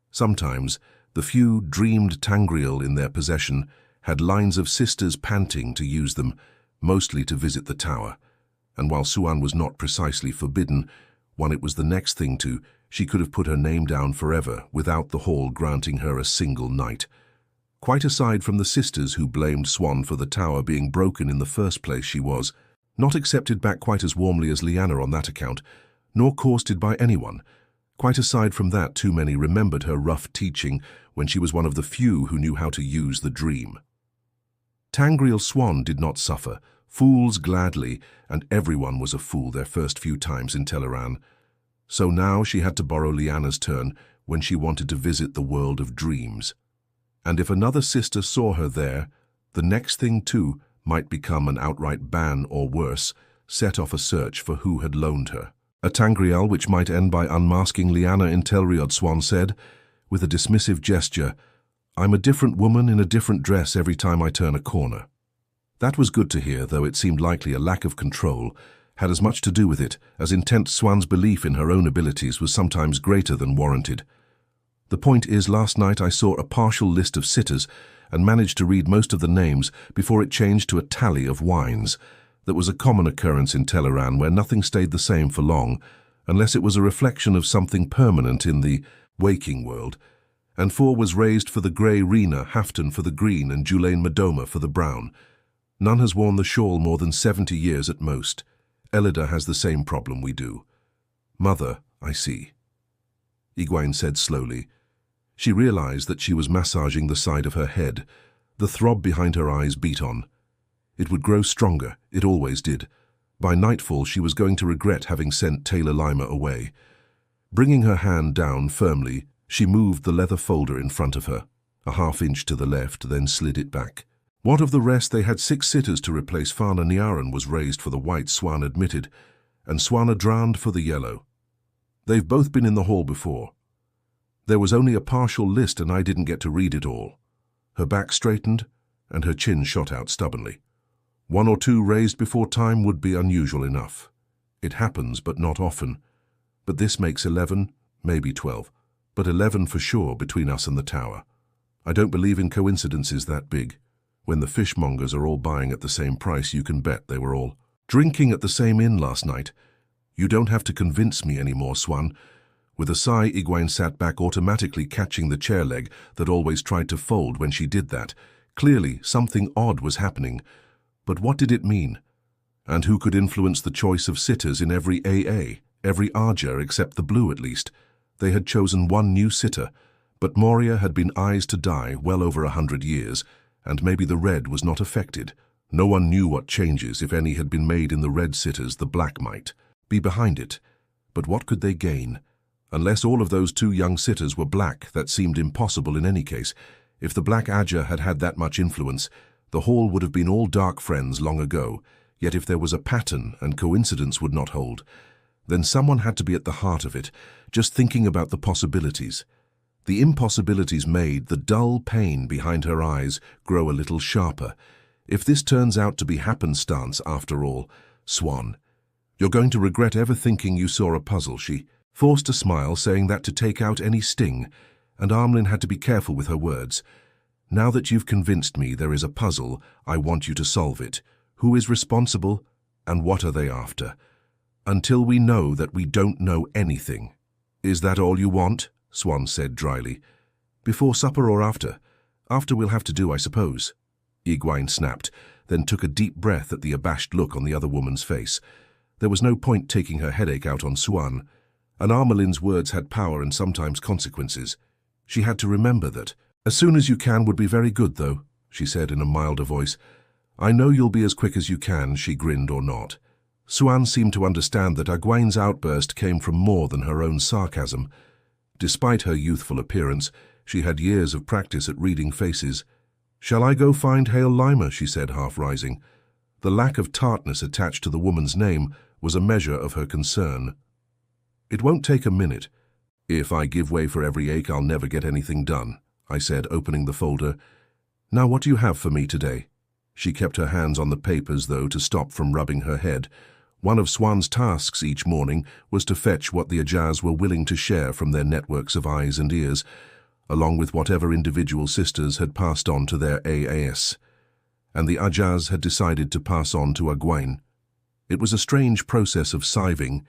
Sometimes, the few dreamed Tangreal in their possession had lines of sisters panting to use them, mostly to visit the tower. And while Suan was not precisely forbidden, when it was the next thing to, she could have put her name down forever without the hall granting her a single night. Quite aside from the sisters who blamed Swan for the tower being broken in the first place, she was not accepted back quite as warmly as Lyanna on that account, nor courted by anyone. Quite aside from that, too many remembered her rough teaching when she was one of the few who knew how to use the dream. Tangreal Swan did not suffer, fools gladly, and everyone was a fool their first few times in Teleran. So now she had to borrow Lyanna's turn when she wanted to visit the world of dreams. And if another sister saw her there, the next thing too might become an outright ban or worse, set off a search for who had loaned her. A Tangreal which might end by unmasking Lyanna in Telriod, Swan said, with a dismissive gesture. I'm a different woman in a different dress every time I turn a corner. That was good to hear, though it seemed likely a lack of control had as much to do with it as intense Swan's belief in her own abilities was sometimes greater than warranted. The point is, last night I saw a partial list of sitters and managed to read most of the names before it changed to a tally of wines. That was a common occurrence in Teleran, where nothing stayed the same for long, unless it was a reflection of something permanent in the waking world. And 4 was raised for the grey Rena, Hafton for the green, and Julaine Madoma for the brown. None has worn the shawl more than 70 years at most. Elayne has the same problem we do. Mother, I see. Egwene said slowly. She realized that she was massaging the side of her head. The throb behind her eyes beat on. It would grow stronger, it always did. By nightfall she was going to regret having sent Taylor Lima away. Bringing her hand down firmly, she moved the leather folder in front of her, a half-inch to the left, then slid it back. What of the rest? They had 6 sitters to replace. Fana Niaran was raised for the white, Swan admitted, and Swana drowned for the yellow. They've both been in the hall before. There was only a partial list and I didn't get to read it all. Her back straightened and her chin shot out stubbornly. 1 or 2 raised before time would be unusual enough. It happens, but not often. But this makes 11, maybe 12, but 11 for sure between us and the tower. I don't believe in coincidences that big. When the fishmongers are all buying at the same price, you can bet they were all drinking at the same inn last night. You don't have to convince me anymore, Swan. With a sigh, Egwene sat back, automatically catching the chair leg that always tried to fold when she did that. Clearly, something odd was happening. But what did it mean? And who could influence the choice of sitters in every AA, every Arja except the blue at least? They had chosen one new sitter, but Moria had been Aes Sedai well over 100 years, and maybe the red was not affected. No one knew what changes, if any, had been made in the red sitters. The black might be behind it. But what could they gain? Unless all of those 2 young sitters were black, that seemed impossible in any case. If the black Ajah had had that much influence, the hall would have been all dark friends long ago. Yet if there was a pattern and coincidence would not hold, then someone had to be at the heart of it, just thinking about the possibilities. The impossibilities made the dull pain behind her eyes grow a little sharper. If this turns out to be happenstance after all, Swan, you're going to regret ever thinking you saw a puzzle. She forced a smile, saying that to take out any sting, and Amlin had to be careful with her words. Now that you've convinced me there is a puzzle, I want you to solve it. Who is responsible, and what are they after? Until we know that we don't know anything. Is that all you want? Swan said dryly. Before supper or after? After we'll have to do, I suppose. Egwene snapped, then took a deep breath at the abashed look on the other woman's face. There was no point taking her headache out on Swan. And Armelin's words had power and sometimes consequences. She had to remember that. As soon as you can would be very good, though, she said in a milder voice. I know you'll be as quick as you can, she grinned, or not. Swan seemed to understand that Egwene's outburst came from more than her own sarcasm. Despite her youthful appearance, she had years of practice at reading faces. Shall I go find Hail Lima? She said, half rising. The lack of tartness attached to the woman's name was a measure of her concern. It won't take a minute. If I give way for every ache, I'll never get anything done, I said, opening the folder. Now what do you have for me today? She kept her hands on the papers, though, to stop from rubbing her head. One of Swan's tasks each morning was to fetch what the Ajahs were willing to share from their networks of eyes and ears, along with whatever individual sisters had passed on to their AAS. And the Ajahs had decided to pass on to Egwene. It was a strange process of sieving,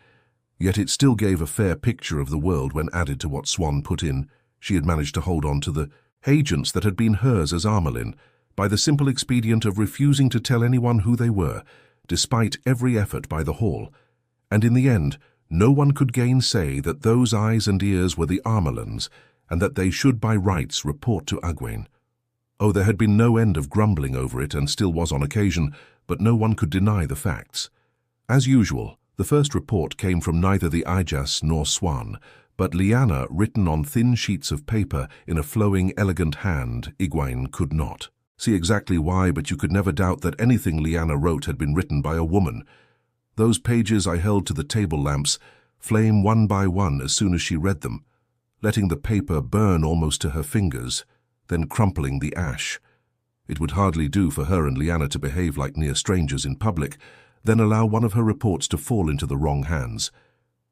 yet it still gave a fair picture of the world when added to what Swan put in. She had managed to hold on to the agents that had been hers as Armelin, by the simple expedient of refusing to tell anyone who they were, despite every effort by the Hall. And in the end, no one could gainsay that those eyes and ears were the Armelins, and that they should by rights report to Egwene. Oh, there had been no end of grumbling over it, and still was on occasion, but no one could deny the facts. As usual, the first report came from neither the Ijas nor Swan, but Lyanna, written on thin sheets of paper in a flowing, elegant hand. Egwene could not see exactly why, but you could never doubt that anything Lyanna wrote had been written by a woman. Those pages I held to the table lamps, flame one by one as soon as she read them, letting the paper burn almost to her fingers, then crumpling the ash. It would hardly do for her and Lyanna to behave like near strangers in public, then allow one of her reports to fall into the wrong hands.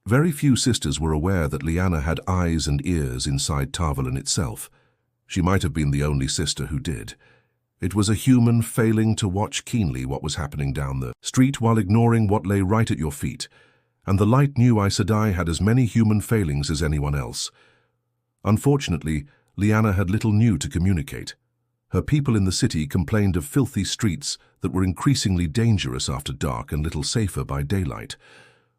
Very few sisters were aware that Lyanna had eyes and ears inside Tarvalin itself. She might have been the only sister who did. It was a human failing to watch keenly what was happening down the street while ignoring what lay right at your feet, and the light knew Aes Sedai had as many human failings as anyone else. Unfortunately, Lyanna had little new to communicate. Her people in the city complained of filthy streets that were increasingly dangerous after dark and little safer by daylight.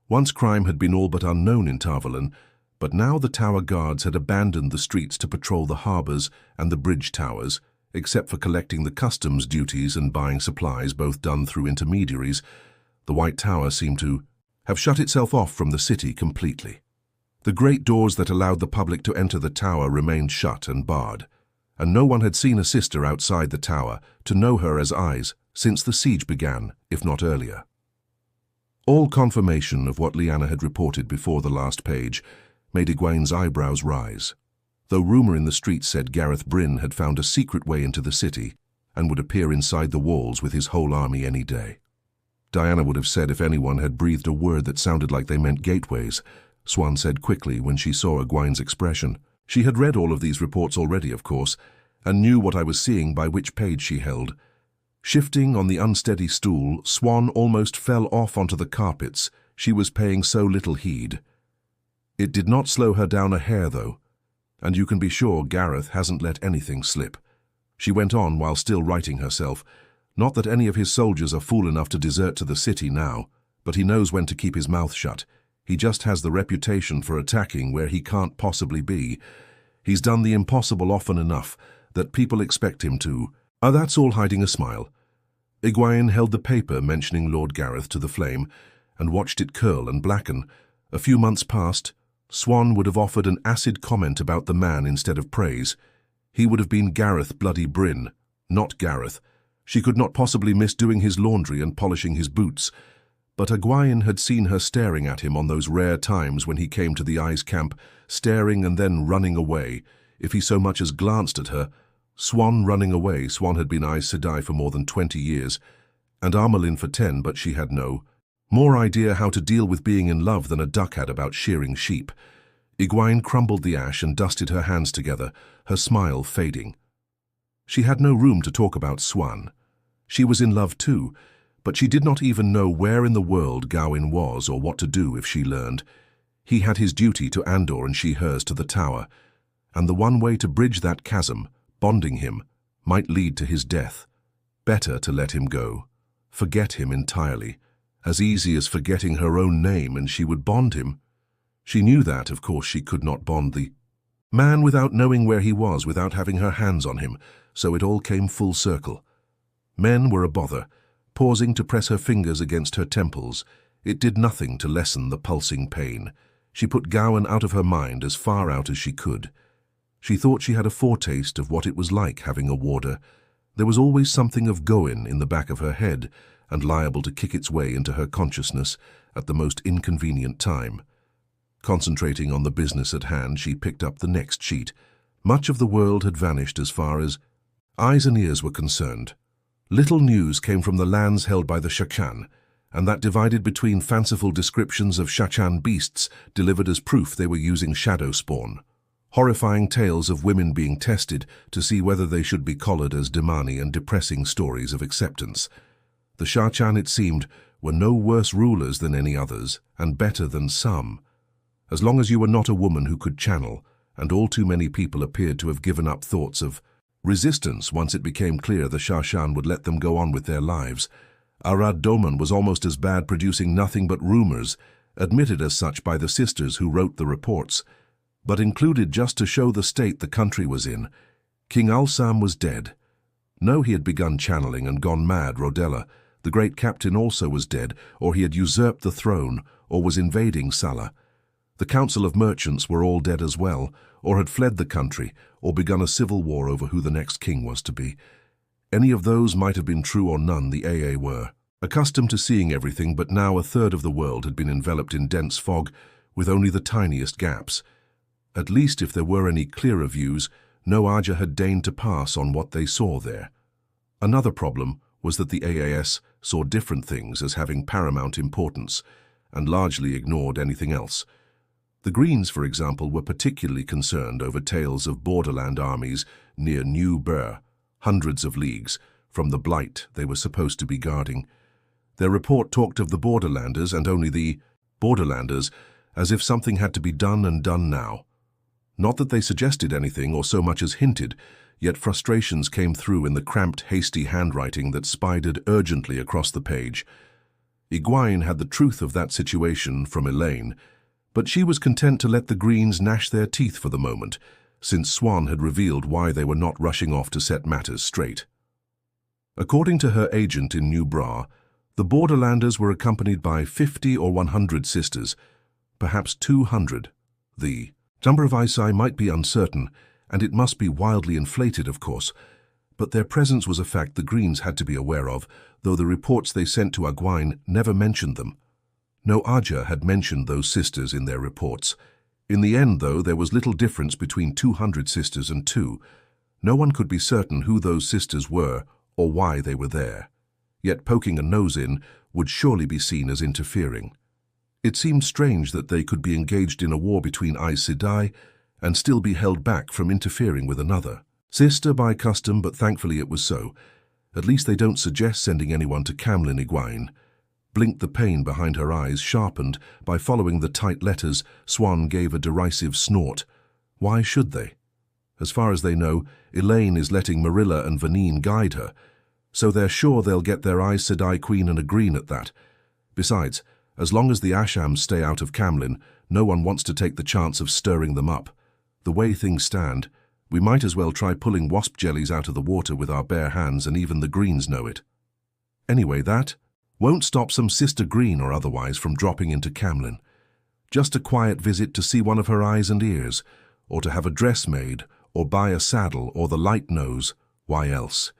Once crime had been all but unknown in Tarvalin, but now the tower guards had abandoned the streets to patrol the harbours and the bridge towers, except for collecting the customs duties and buying supplies, both done through intermediaries. The White Tower seemed to have shut itself off from the city completely. The great doors that allowed the public to enter the tower remained shut and barred, and no one had seen a sister outside the tower to know her as Aes since the siege began, if not earlier. All confirmation of what Lyanna had reported before the last page made Egwene's eyebrows rise. though rumor in the streets said Gareth Bryn had found a secret way into the city and would appear inside the walls with his whole army any day. Diana would have said if anyone had breathed a word that sounded like they meant gateways, Swan said quickly when she saw Egwene's expression. She had read all of these reports already, of course, and knew what I was seeing by which page she held. Shifting on the unsteady stool, Swan almost fell off onto the carpets. She was paying so little heed. It did not slow her down a hair, though, and you can be sure Gareth hasn't let anything slip. She went on while still righting herself. Not that any of his soldiers are fool enough to desert to the city now, but he knows when to keep his mouth shut. He just has the reputation for attacking where he can't possibly be. He's done the impossible often enough that people expect him to. That's all hiding a smile. Egwene held the paper mentioning Lord Gareth to the flame and watched it curl and blacken. A few months passed. Swan would have offered an acid comment about the man instead of praise. He would have been Gareth Bloody Bryn, not Gareth. She could not possibly miss doing his laundry and polishing his boots. But Egwene had seen her staring at him on those rare times when he came to the Aes camp, staring and then running away. If he so much as glanced at her, Swan running away. Swan had been Aes Sedai for more than 20 years, and Armelin for 10, but she had no more idea how to deal with being in love than a duck had about shearing sheep. Egwene crumbled the ash and dusted her hands together, her smile fading. She had no room to talk about Swan. She was in love too, but she did not even know where in the world Gawain was or what to do if she learned. He had his duty to Andor and she hers to the Tower, and the one way to bridge that chasm, bonding him, might lead to his death. Better to let him go. Forget him entirely. As easy as forgetting her own name, and she would bond him. She knew that, of course, she could not bond the man without knowing where he was, without having her hands on him, so it all came full circle. Men were a bother, pausing to press her fingers against her temples. It did nothing to lessen the pulsing pain. She put Gawain out of her mind as far out as she could. She thought she had a foretaste of what it was like having a warder. There was always something of Gawain in the back of her head, and liable to kick its way into her consciousness at the most inconvenient time. Concentrating on the business at hand, she picked up the next sheet. Much of the world had vanished as far as eyes and ears were concerned. Little news came from the lands held by the Seanchan, and that divided between fanciful descriptions of Seanchan beasts delivered as proof they were using shadow spawn. Horrifying tales of women being tested to see whether they should be collared as Demani, and depressing stories of acceptance. The Seanchan, it seemed, were no worse rulers than any others, and better than some. As long as you were not a woman who could channel, and all too many people appeared to have given up thoughts of resistance once it became clear the Seanchan would let them go on with their lives. Arad Doman was almost as bad, producing nothing but rumors, admitted as such by the sisters who wrote the reports, but included just to show the state the country was in. King Alsam was dead. No, he had begun channeling and gone mad. Rodella, the great captain, also was dead, or he had usurped the throne, or was invading Sala. The Council of Merchants were all dead as well, or had fled the country, or begun a civil war over who the next king was to be. Any of those might have been true or none. The AA were accustomed to seeing everything, but now a third of the world had been enveloped in dense fog, with only the tiniest gaps. At least if there were any clearer views, no Aja had deigned to pass on what they saw there. Another problem was that the AAS saw different things as having paramount importance, and largely ignored anything else. The Greens, for example, were particularly concerned over tales of borderland armies near New Burr, hundreds of leagues from the blight they were supposed to be guarding. Their report talked of the borderlanders, and only the borderlanders, as if something had to be done and done now. Not that they suggested anything or so much as hinted, yet frustrations came through in the cramped, hasty handwriting that spidered urgently across the page. Egwene had the truth of that situation from Elayne, but she was content to let the Greens gnash their teeth for the moment, since Swan had revealed why they were not rushing off to set matters straight. According to her agent in New Bra, the borderlanders were accompanied by 50 or 100 sisters, perhaps 200. The number of Aes Sedai might be uncertain, and it must be wildly inflated, of course, but their presence was a fact the Greens had to be aware of, though the reports they sent to Egwene never mentioned them. No Aja had mentioned those sisters in their reports. In the end, though, there was little difference between 200 sisters and 2. No one could be certain who those sisters were or why they were there. Yet poking a nose in would surely be seen as interfering. It seemed strange that they could be engaged in a war between Aes Sedai and still be held back from interfering with another. Sister by custom, but thankfully it was so. At least they don't suggest sending anyone to Camlin, Egwene. Blinked the pain behind her eyes, sharpened by following the tight letters. Swan gave a derisive snort. Why should they? As far as they know, Elayne is letting Marilla and Vanine guide her, so they're sure they'll get their Aes Sedai queen and Egwene at that. Besides, as long as the Ashams stay out of Camlin, no one wants to take the chance of stirring them up. The way things stand, we might as well try pulling wasp jellies out of the water with our bare hands, and even the Greens know it. Anyway, that won't stop some Sister Green or otherwise from dropping into Camlin. Just a quiet visit to see one of her eyes and ears, or to have a dress made, or buy a saddle, or the light nose. Why else?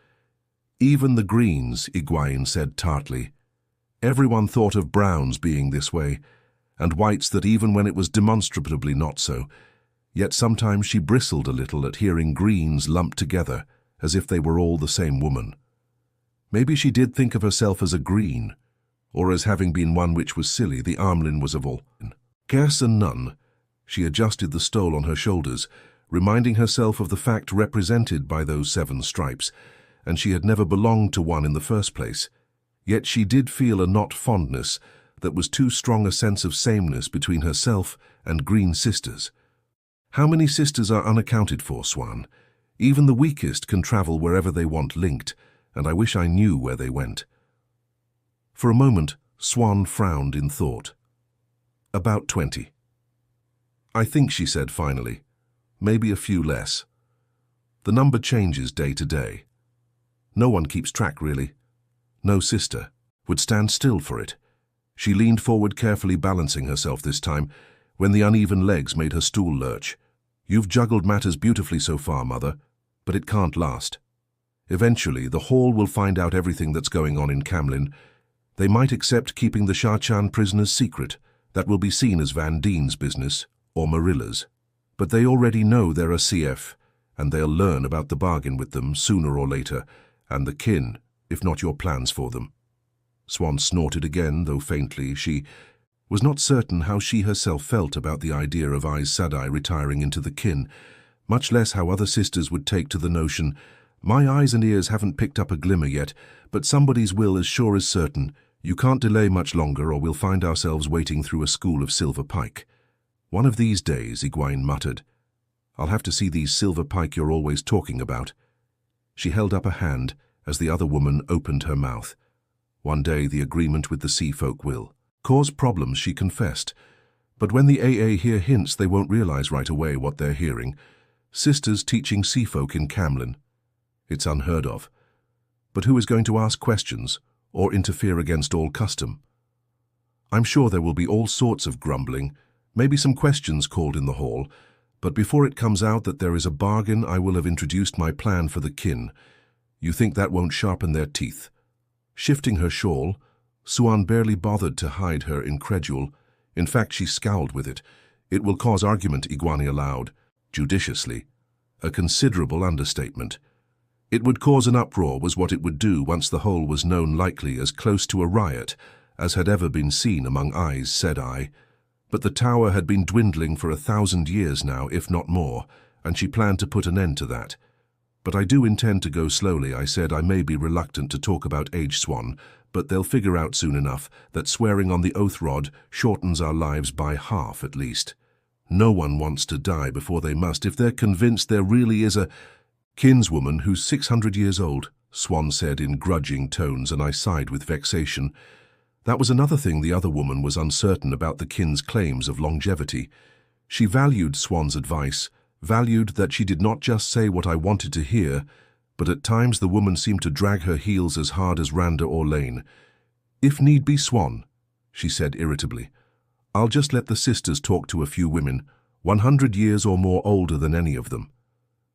Even the Greens, Egwene said tartly. Everyone thought of browns being this way, and whites that even when it was demonstrably not so. Yet sometimes she bristled a little at hearing Greens lumped together, as if they were all the same woman. Maybe she did think of herself as a Green, or as having been one which was silly. The Armlin was of all. Scarce and none. She adjusted the stole on her shoulders, reminding herself of the fact represented by those 7 stripes, and she had never belonged to one in the first place. Yet she did feel a not fondness that was too strong a sense of sameness between herself and Green sisters. How many sisters are unaccounted for, Swan? Even the weakest can travel wherever they want linked, and I wish I knew where they went. For a moment, Swan frowned in thought. About 20. I think, she said finally. Maybe a few less. The number changes day to day. No one keeps track, really. No sister would stand still for it. She leaned forward, carefully balancing herself this time, when the uneven legs made her stool lurch. You've juggled matters beautifully so far, Mother, but it can't last. Eventually, the Hall will find out everything that's going on in Camlin. They might accept keeping the Seanchan prisoners secret. That will be seen as Van Dien's business, or Marilla's. But they already know they're a CF, and they'll learn about the bargain with them sooner or later, and the kin, if not your plans for them. Swan snorted again, though faintly. She was not certain how she herself felt about the idea of Aes Sedai retiring into the kin, much less how other sisters would take to the notion. My eyes and ears haven't picked up a glimmer yet, but somebody's will as sure as certain. You can't delay much longer, or we'll find ourselves waiting through a school of silver pike. One of these days, Egwene muttered. I'll have to see these silver pike you're always talking about. She held up a hand as the other woman opened her mouth. One day the agreement with the sea folk will cause problems, she confessed. But when the AA hear hints, they won't realize right away what they're hearing. Sisters teaching sea folk in Camlin. It's unheard of. But who is going to ask questions or interfere against all custom? I'm sure there will be all sorts of grumbling, maybe some questions called in the hall, but before it comes out that there is a bargain, I will have introduced my plan for the kin. You think that won't sharpen their teeth? Shifting her shawl, Swan barely bothered to hide her incredule. In fact, she scowled with it. It will cause argument, Egwene allowed, judiciously. A considerable understatement. It would cause an uproar was what it would do once the whole was known, likely as close to a riot as had ever been seen among Aes Sedai. But the tower had been dwindling for 1,000 years now, if not more, and she planned to put an end to that. But I do intend to go slowly. I said I may be reluctant to talk about age, Swan, but they'll figure out soon enough that swearing on the oath rod shortens our lives by half at least. No one wants to die before they must if they're convinced there really is a kinswoman who's 600 years old, Swan said in grudging tones, and I sighed with vexation. That was another thing the other woman was uncertain about the kin's claims of longevity. She valued Swan's advice, valued that she did not just say what I wanted to hear, but at times the woman seemed to drag her heels as hard as Randa or Lane. If need be, Swan, she said irritably. I'll just let the sisters talk to a few women, 100 years or more older than any of them.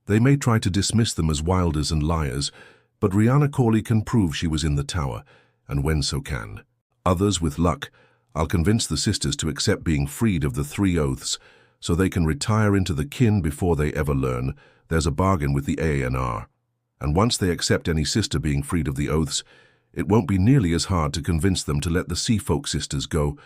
They may try to dismiss them as wilders and liars, but Rhianna Corley can prove she was in the tower, and Wenso can. Others, with luck, I'll convince the sisters to accept being freed of the 3 oaths, so they can retire into the kin before they ever learn. There's a bargain with the ANR. And once they accept any sister being freed of the oaths, it won't be nearly as hard to convince them to let the sea folk sisters go.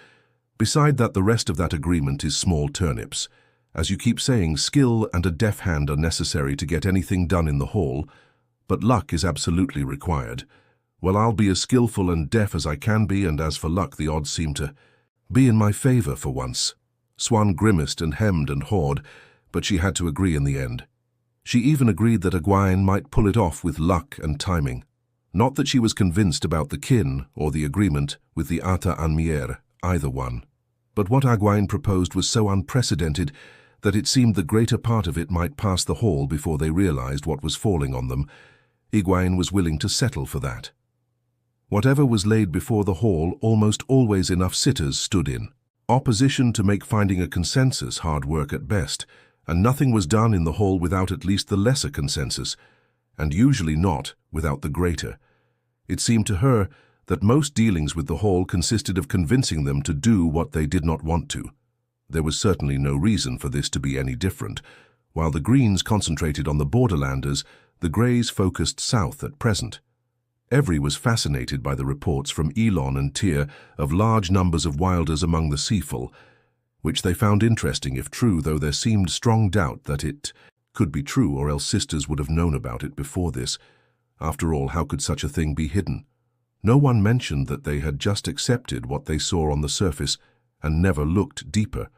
Beside that, the rest of that agreement is small turnips. As you keep saying, skill and a deft hand are necessary to get anything done in the hall, but luck is absolutely required. Well, I'll be as skillful and deft as I can be, and as for luck, the odds seem to be in my favor for once. Swan grimaced and hemmed and hawed, but she had to agree in the end. She even agreed that Egwene might pull it off with luck and timing. Not that she was convinced about the kin or the agreement with the Ata Anmier, either one. But what Egwene proposed was so unprecedented that it seemed the greater part of it might pass the hall before they realized what was falling on them. Egwene was willing to settle for that. Whatever was laid before the hall, almost always enough sitters stood in. Opposition to make finding a consensus hard work at best, and nothing was done in the hall without at least the lesser consensus, and usually not without the greater. It seemed to her that most dealings with the hall consisted of convincing them to do what they did not want to. There was certainly no reason for this to be any different. While the Greens concentrated on the borderlanders, the Greys focused south at present. Every was fascinated by the reports from Elon and Tyr of large numbers of wilders among the seafolk, which they found interesting if true, though there seemed strong doubt that it could be true, or else sisters would have known about it before this. After all, how could such a thing be hidden? No one mentioned that they had just accepted what they saw on the surface and never looked deeper.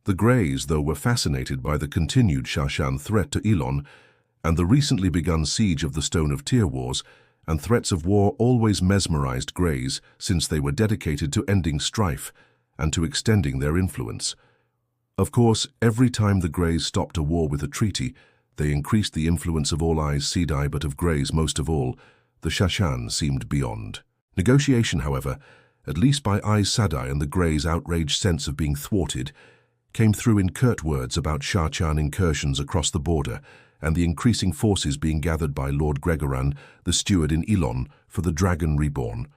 The Greys, though, were fascinated by the continued Shashan threat to Elon and the recently begun siege of the Stone of Tyr Wars, and threats of war always mesmerized Greys since they were dedicated to ending strife and to extending their influence. Of course, every time the Greys stopped a war with a treaty, they increased the influence of all Aes Sedai, but of Greys most of all, the Shashan seemed beyond. Negotiation, however, at least by Aes Sedai and the Greys' outraged sense of being thwarted, came through in curt words about Shachan incursions across the border and the increasing forces being gathered by Lord Gregoran, the steward in Elon, for the Dragon Reborn,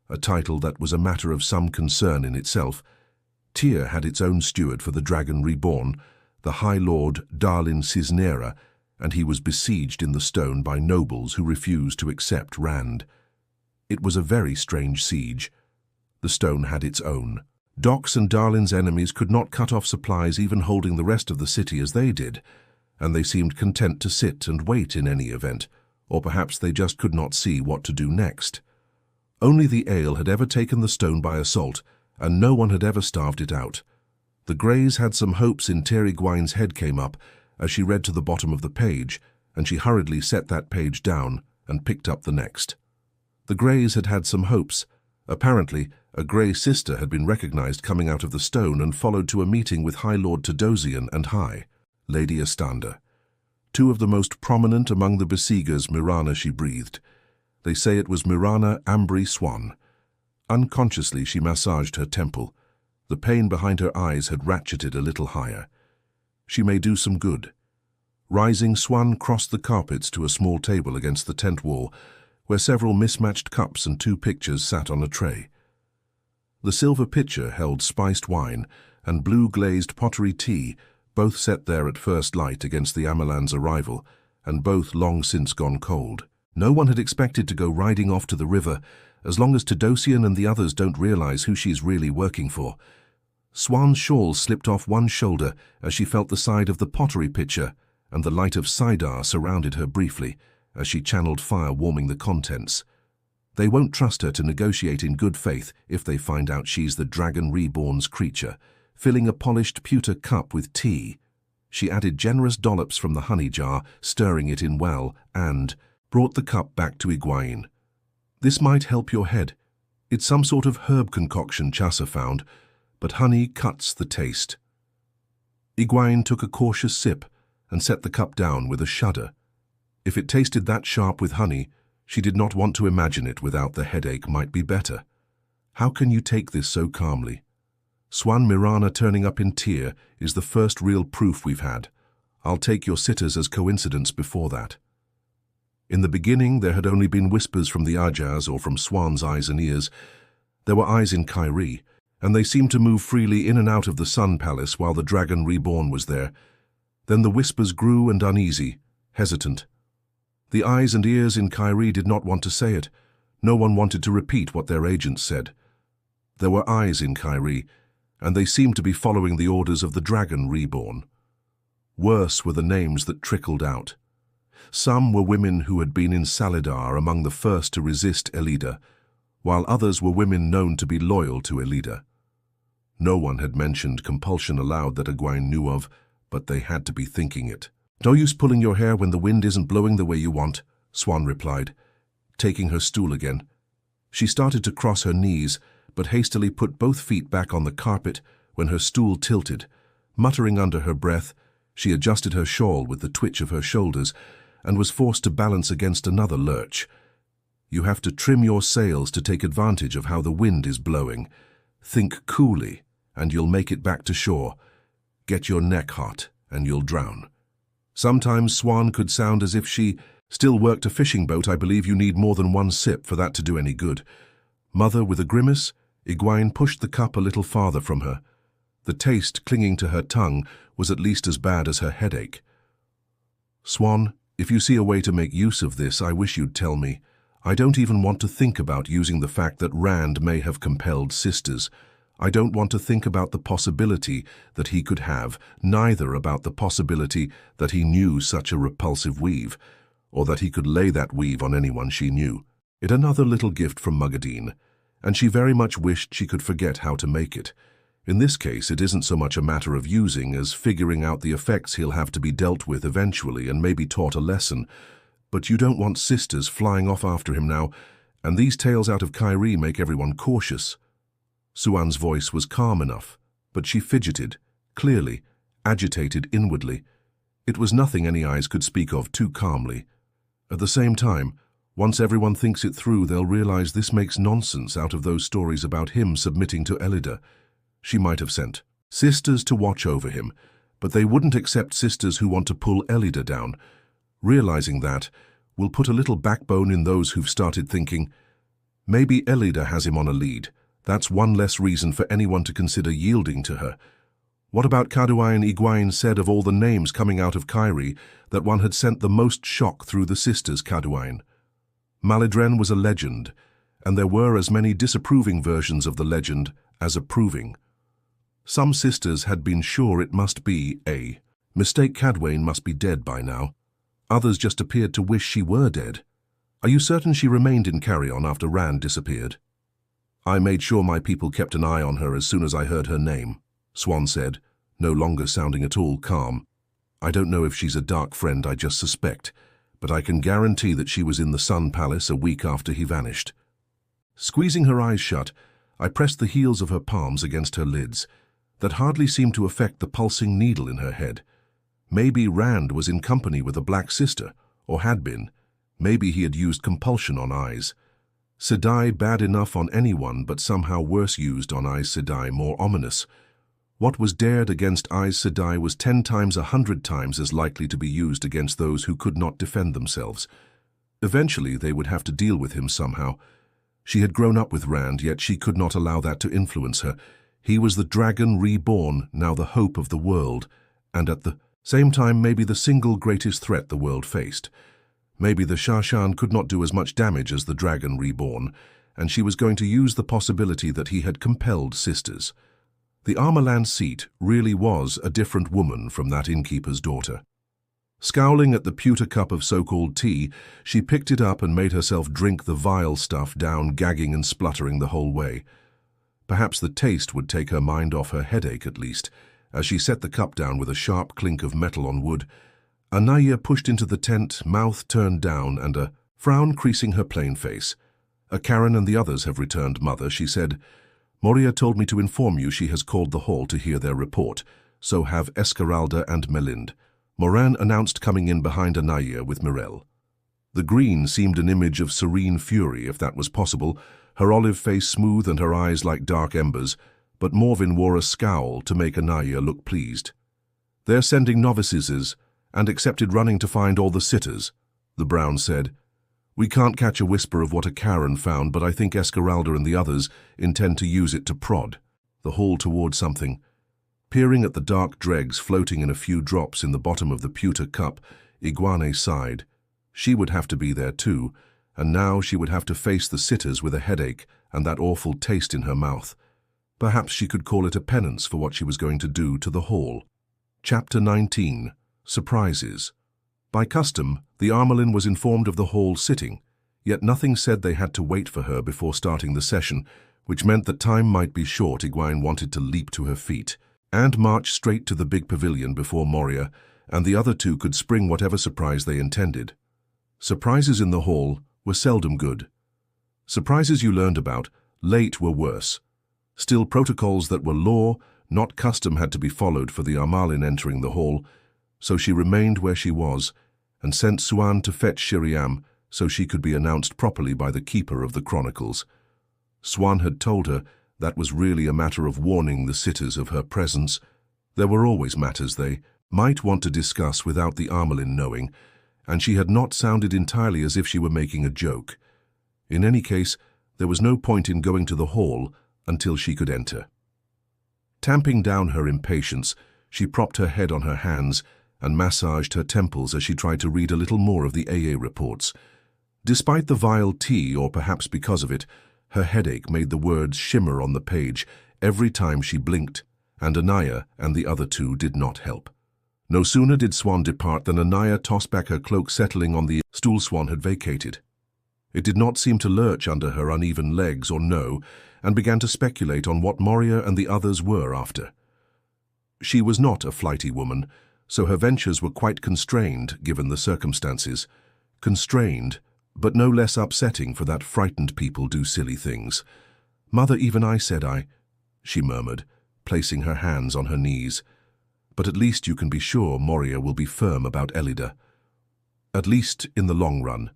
a title that was a matter of some concern in itself. Tyr had its own steward for the Dragon Reborn, the High Lord Darlin Cisnera, and he was besieged in the stone by nobles who refused to accept Rand. It was a very strange siege. The stone had its own. Dox and Darlin's enemies could not cut off supplies even holding the rest of the city as they did, and they seemed content to sit and wait in any event, or perhaps they just could not see what to do next. Only the Aiel had ever taken the stone by assault, and no one had ever starved it out. The Greys had some hopes in Tyr. Egwene's head came up as she read to the bottom of the page, and she hurriedly set that page down and picked up the next. The Greys had had some hopes. Apparently, a Grey sister had been recognized coming out of the stone and followed to a meeting with High Lord Tadosian and High Lady Astanda. Two of the most prominent among the besiegers, Mirana, she breathed. They say it was Mirana Ambry Swan. Unconsciously, she massaged her temple. The pain behind her eyes had ratcheted a little higher. She may do some good. Rising, Swan crossed the carpets to a small table against the tent wall, where several mismatched cups and two pictures sat on a tray. The silver pitcher held spiced wine and blue-glazed pottery tea, both set there at first light against the Amalan's arrival, and both long since gone cold. No one had expected to go riding off to the river, as long as Tadosian and the others don't realize who she's really working for. Swan's shawl slipped off one shoulder as she felt the side of the pottery pitcher, and the light of Sidar surrounded her briefly as she channeled fire warming the contents. They won't trust her to negotiate in good faith if they find out she's the Dragon Reborn's creature. Filling a polished pewter cup with tea, she added generous dollops from the honey jar, stirring it in well, and brought the cup back to Egwene. This might help your head. It's some sort of herb concoction Chassa found, but honey cuts the taste. Egwene took a cautious sip and set the cup down with a shudder. If it tasted that sharp with honey, she did not want to imagine it without the headache might be better. How can you take this so calmly? Swan Mirana turning up in Tyr is the first real proof we've had. I'll take your sitters as coincidence before that. In the beginning, there had only been whispers from the Ajaz or from Swan's eyes and ears. There were eyes in Kyrie, and they seemed to move freely in and out of the Sun Palace while the Dragon Reborn was there. Then the whispers grew and uneasy, hesitant. The eyes and ears in Kyrie did not want to say it. No one wanted to repeat what their agents said. There were eyes in Kyrie, and they seemed to be following the orders of the Dragon Reborn. Worse were the names that trickled out. Some were women who had been in Salidar among the first to resist Elida, while others were women known to be loyal to Elida. No one had mentioned compulsion aloud that Egwene knew of, but they had to be thinking it. "No use pulling your hair when the wind isn't blowing the way you want," Swan replied, taking her stool again. She started to cross her knees, but hastily put both feet back on the carpet when her stool tilted. Muttering under her breath, she adjusted her shawl with the twitch of her shoulders and was forced to balance against another lurch. You have to trim your sails to take advantage of how the wind is blowing. Think coolly, and you'll make it back to shore. Get your neck hot, and you'll drown. Sometimes Swan could sound as if she still worked a fishing boat. I believe you need more than one sip for that to do any good. Mother, with a grimace, Egwene pushed the cup a little farther from her. The taste clinging to her tongue was at least as bad as her headache. Swan, if you see a way to make use of this, I wish you'd tell me. I don't even want to think about using the fact that Rand may have compelled sisters. I don't want to think about the possibility that he could have, neither about the possibility that he knew such a repulsive weave, or that he could lay that weave on anyone she knew. It another little gift from Mugad'Din, and she very much wished she could forget how to make it. In this case, it isn't so much a matter of using as figuring out the effects he'll have to be dealt with eventually and maybe taught a lesson. But you don't want sisters flying off after him now, and these tales out of Kyrie make everyone cautious. Suan's voice was calm enough, but she fidgeted, clearly, agitated inwardly. It was nothing any eyes could speak of too calmly. At the same time, once everyone thinks it through, they'll realize this makes nonsense out of those stories about him submitting to Elida. She might have sent sisters to watch over him, but they wouldn't accept sisters who want to pull Elida down. Realizing that, will put a little backbone in those who've started thinking, maybe Elida has him on a lead. That's one less reason for anyone to consider yielding to her. What about Kaduai and Egwene said of all the names coming out of Kyrie that one had sent the most shock through the sisters, Kaduai? Malydren was a legend, and there were as many disapproving versions of the legend as approving. Some sisters had been sure it must be a mistake. Cadwain must be dead by now. Others just appeared to wish she were dead. Are you certain she remained in Carrion after Rand disappeared? I made sure my people kept an eye on her as soon as I heard her name, Swan said, no longer sounding at all calm. I don't know if she's a dark friend, I just suspect, but I can guarantee that she was in the Sun Palace a week after he vanished. Squeezing her eyes shut, I pressed the heels of her palms against her lids. That hardly seemed to affect the pulsing needle in her head. Maybe Rand was in company with a black sister, or had been. Maybe he had used compulsion on Aes Sedai, bad enough on anyone, but somehow worse used on Aes Sedai, more ominous. What was dared against Aes Sedai was 10 times 100 times as likely to be used against those who could not defend themselves. Eventually, they would have to deal with him somehow. She had grown up with Rand, yet she could not allow that to influence her. He was the Dragon Reborn, now the hope of the world, and at the same time maybe the single greatest threat the world faced. Maybe the Shashan could not do as much damage as the Dragon Reborn, and she was going to use the possibility that he had compelled sisters. The Armorland seat really was a different woman from that innkeeper's daughter. Scowling at the pewter cup of so-called tea, she picked it up and made herself drink the vile stuff down, gagging and spluttering the whole way. Perhaps the taste would take her mind off her headache at least. As she set the cup down with a sharp clink of metal on wood, Anaya pushed into the tent, mouth turned down and a frown creasing her plain face. Karen and the others have returned, Mother, she said. Moria told me to inform you she has called the hall to hear their report. So have Esmeralda and Melind. Moran announced, coming in behind Anaya with Mirel. The green seemed an image of serene fury, if that was possible, her olive face smooth and her eyes like dark embers, but Morvin wore a scowl to make Anaya look pleased. They're sending novices and accepted running to find all the sitters, the brown said. We can't catch a whisper of what a Karen found, but I think Esmeralda and the others intend to use it to prod. the hall toward something. Peering at the dark dregs floating in a few drops in the bottom of the pewter cup, Egwene sighed. She would have to be there too, and now she would have to face the sitters with a headache and that awful taste in her mouth. Perhaps she could call it a penance for what she was going to do to the hall. Chapter 19. Surprises. By custom, the Armelin was informed of the hall sitting, yet nothing said they had to wait for her before starting the session, which meant that time might be short. Egwene wanted to leap to her feet and march straight to the big pavilion before Moria, and the other two could spring whatever surprise they intended. Surprises in the hall were seldom good. Surprises you learned about late were worse. Still, protocols that were law, not custom, had to be followed for the Armelin entering the hall, so she remained where she was and sent Tuon to fetch Shiriam so she could be announced properly by the keeper of the chronicles. Tuon had told her that was really a matter of warning the sitters of her presence. There were always matters they might want to discuss without the Armelin knowing, and she had not sounded entirely as if she were making a joke. In any case, there was no point in going to the hall until she could enter. Tamping down her impatience, she propped her head on her hands and massaged her temples as she tried to read a little more of the AA reports. Despite the vile tea, or perhaps because of it, her headache made the words shimmer on the page every time she blinked, and Anaya and the other two did not help. No sooner did Tuon depart than Anaya tossed back her cloak, settling on the stool Tuon had vacated. It did not seem to lurch under her uneven legs or no, and began to speculate on what Moria and the others were after. She was not a flighty woman, so her ventures were quite constrained given the circumstances. Constrained, but no less upsetting for that frightened people do silly things. "Mother, even Aes Sedai," she murmured, placing her hands on her knees. "But at least you can be sure Moria will be firm about Elida. At least in the long run.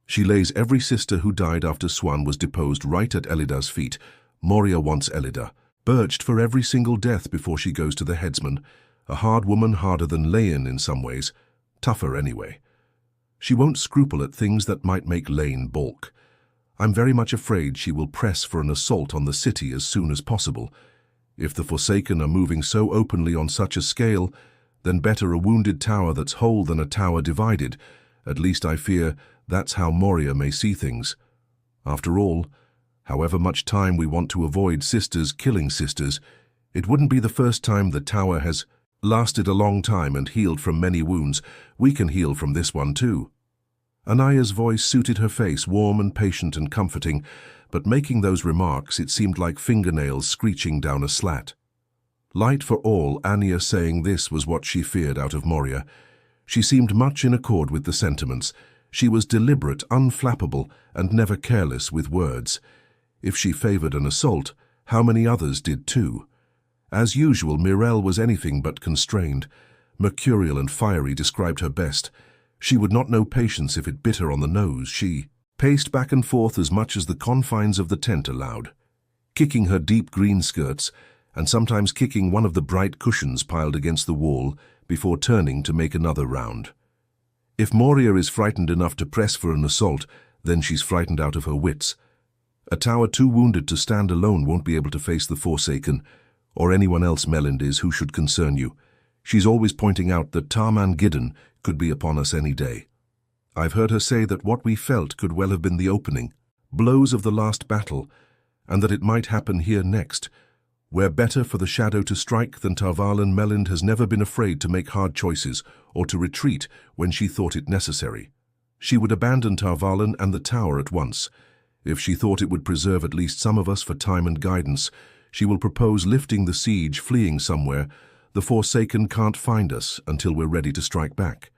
She lays every sister who died after Tuon was deposed right at Elida's feet. Moria wants Elida, birched for every single death before she goes to the headsman. A hard woman, harder than Elayne in some ways. Tougher anyway. She won't scruple at things that might make Elayne balk. I'm very much afraid she will press for an assault on the city as soon as possible. If the Forsaken are moving so openly on such a scale, then better a wounded tower that's whole than a tower divided. At least I fear that's how Moria may see things. After all, however much time we want to avoid sisters killing sisters, it wouldn't be the first time the tower has lasted a long time and healed from many wounds. We can heal from this one too." Anaya's voice suited her face, warm and patient and comforting, but making those remarks it seemed like fingernails screeching down a slat. Light for all, Anya saying this was what she feared out of Moria. She seemed much in accord with the sentiments. She was deliberate, unflappable, and never careless with words. If she favored an assault, how many others did too? As usual, Mirelle was anything but constrained. Mercurial and fiery described her best. She would not know patience if it bit her on the nose. She paced back and forth as much as the confines of the tent allowed, kicking her deep green skirts and sometimes kicking one of the bright cushions piled against the wall before turning to make another round. If Moria is frightened enough to press for an assault, then she's frightened out of her wits. A tower too wounded to stand alone won't be able to face the Forsaken, or anyone else Melindis who should concern you. She's always pointing out that Tarman Giddon could be upon us any day. I've heard her say that what we felt could well have been the opening, blows of the last battle, and that it might happen here next. Where better for the shadow to strike than Tarvalin, Melind has never been afraid to make hard choices or to retreat when she thought it necessary. She would abandon Tarvalin and the tower at once. If she thought it would preserve at least some of us for time and guidance, she will propose lifting the siege, fleeing somewhere. The Forsaken can't find us until we're ready to strike back.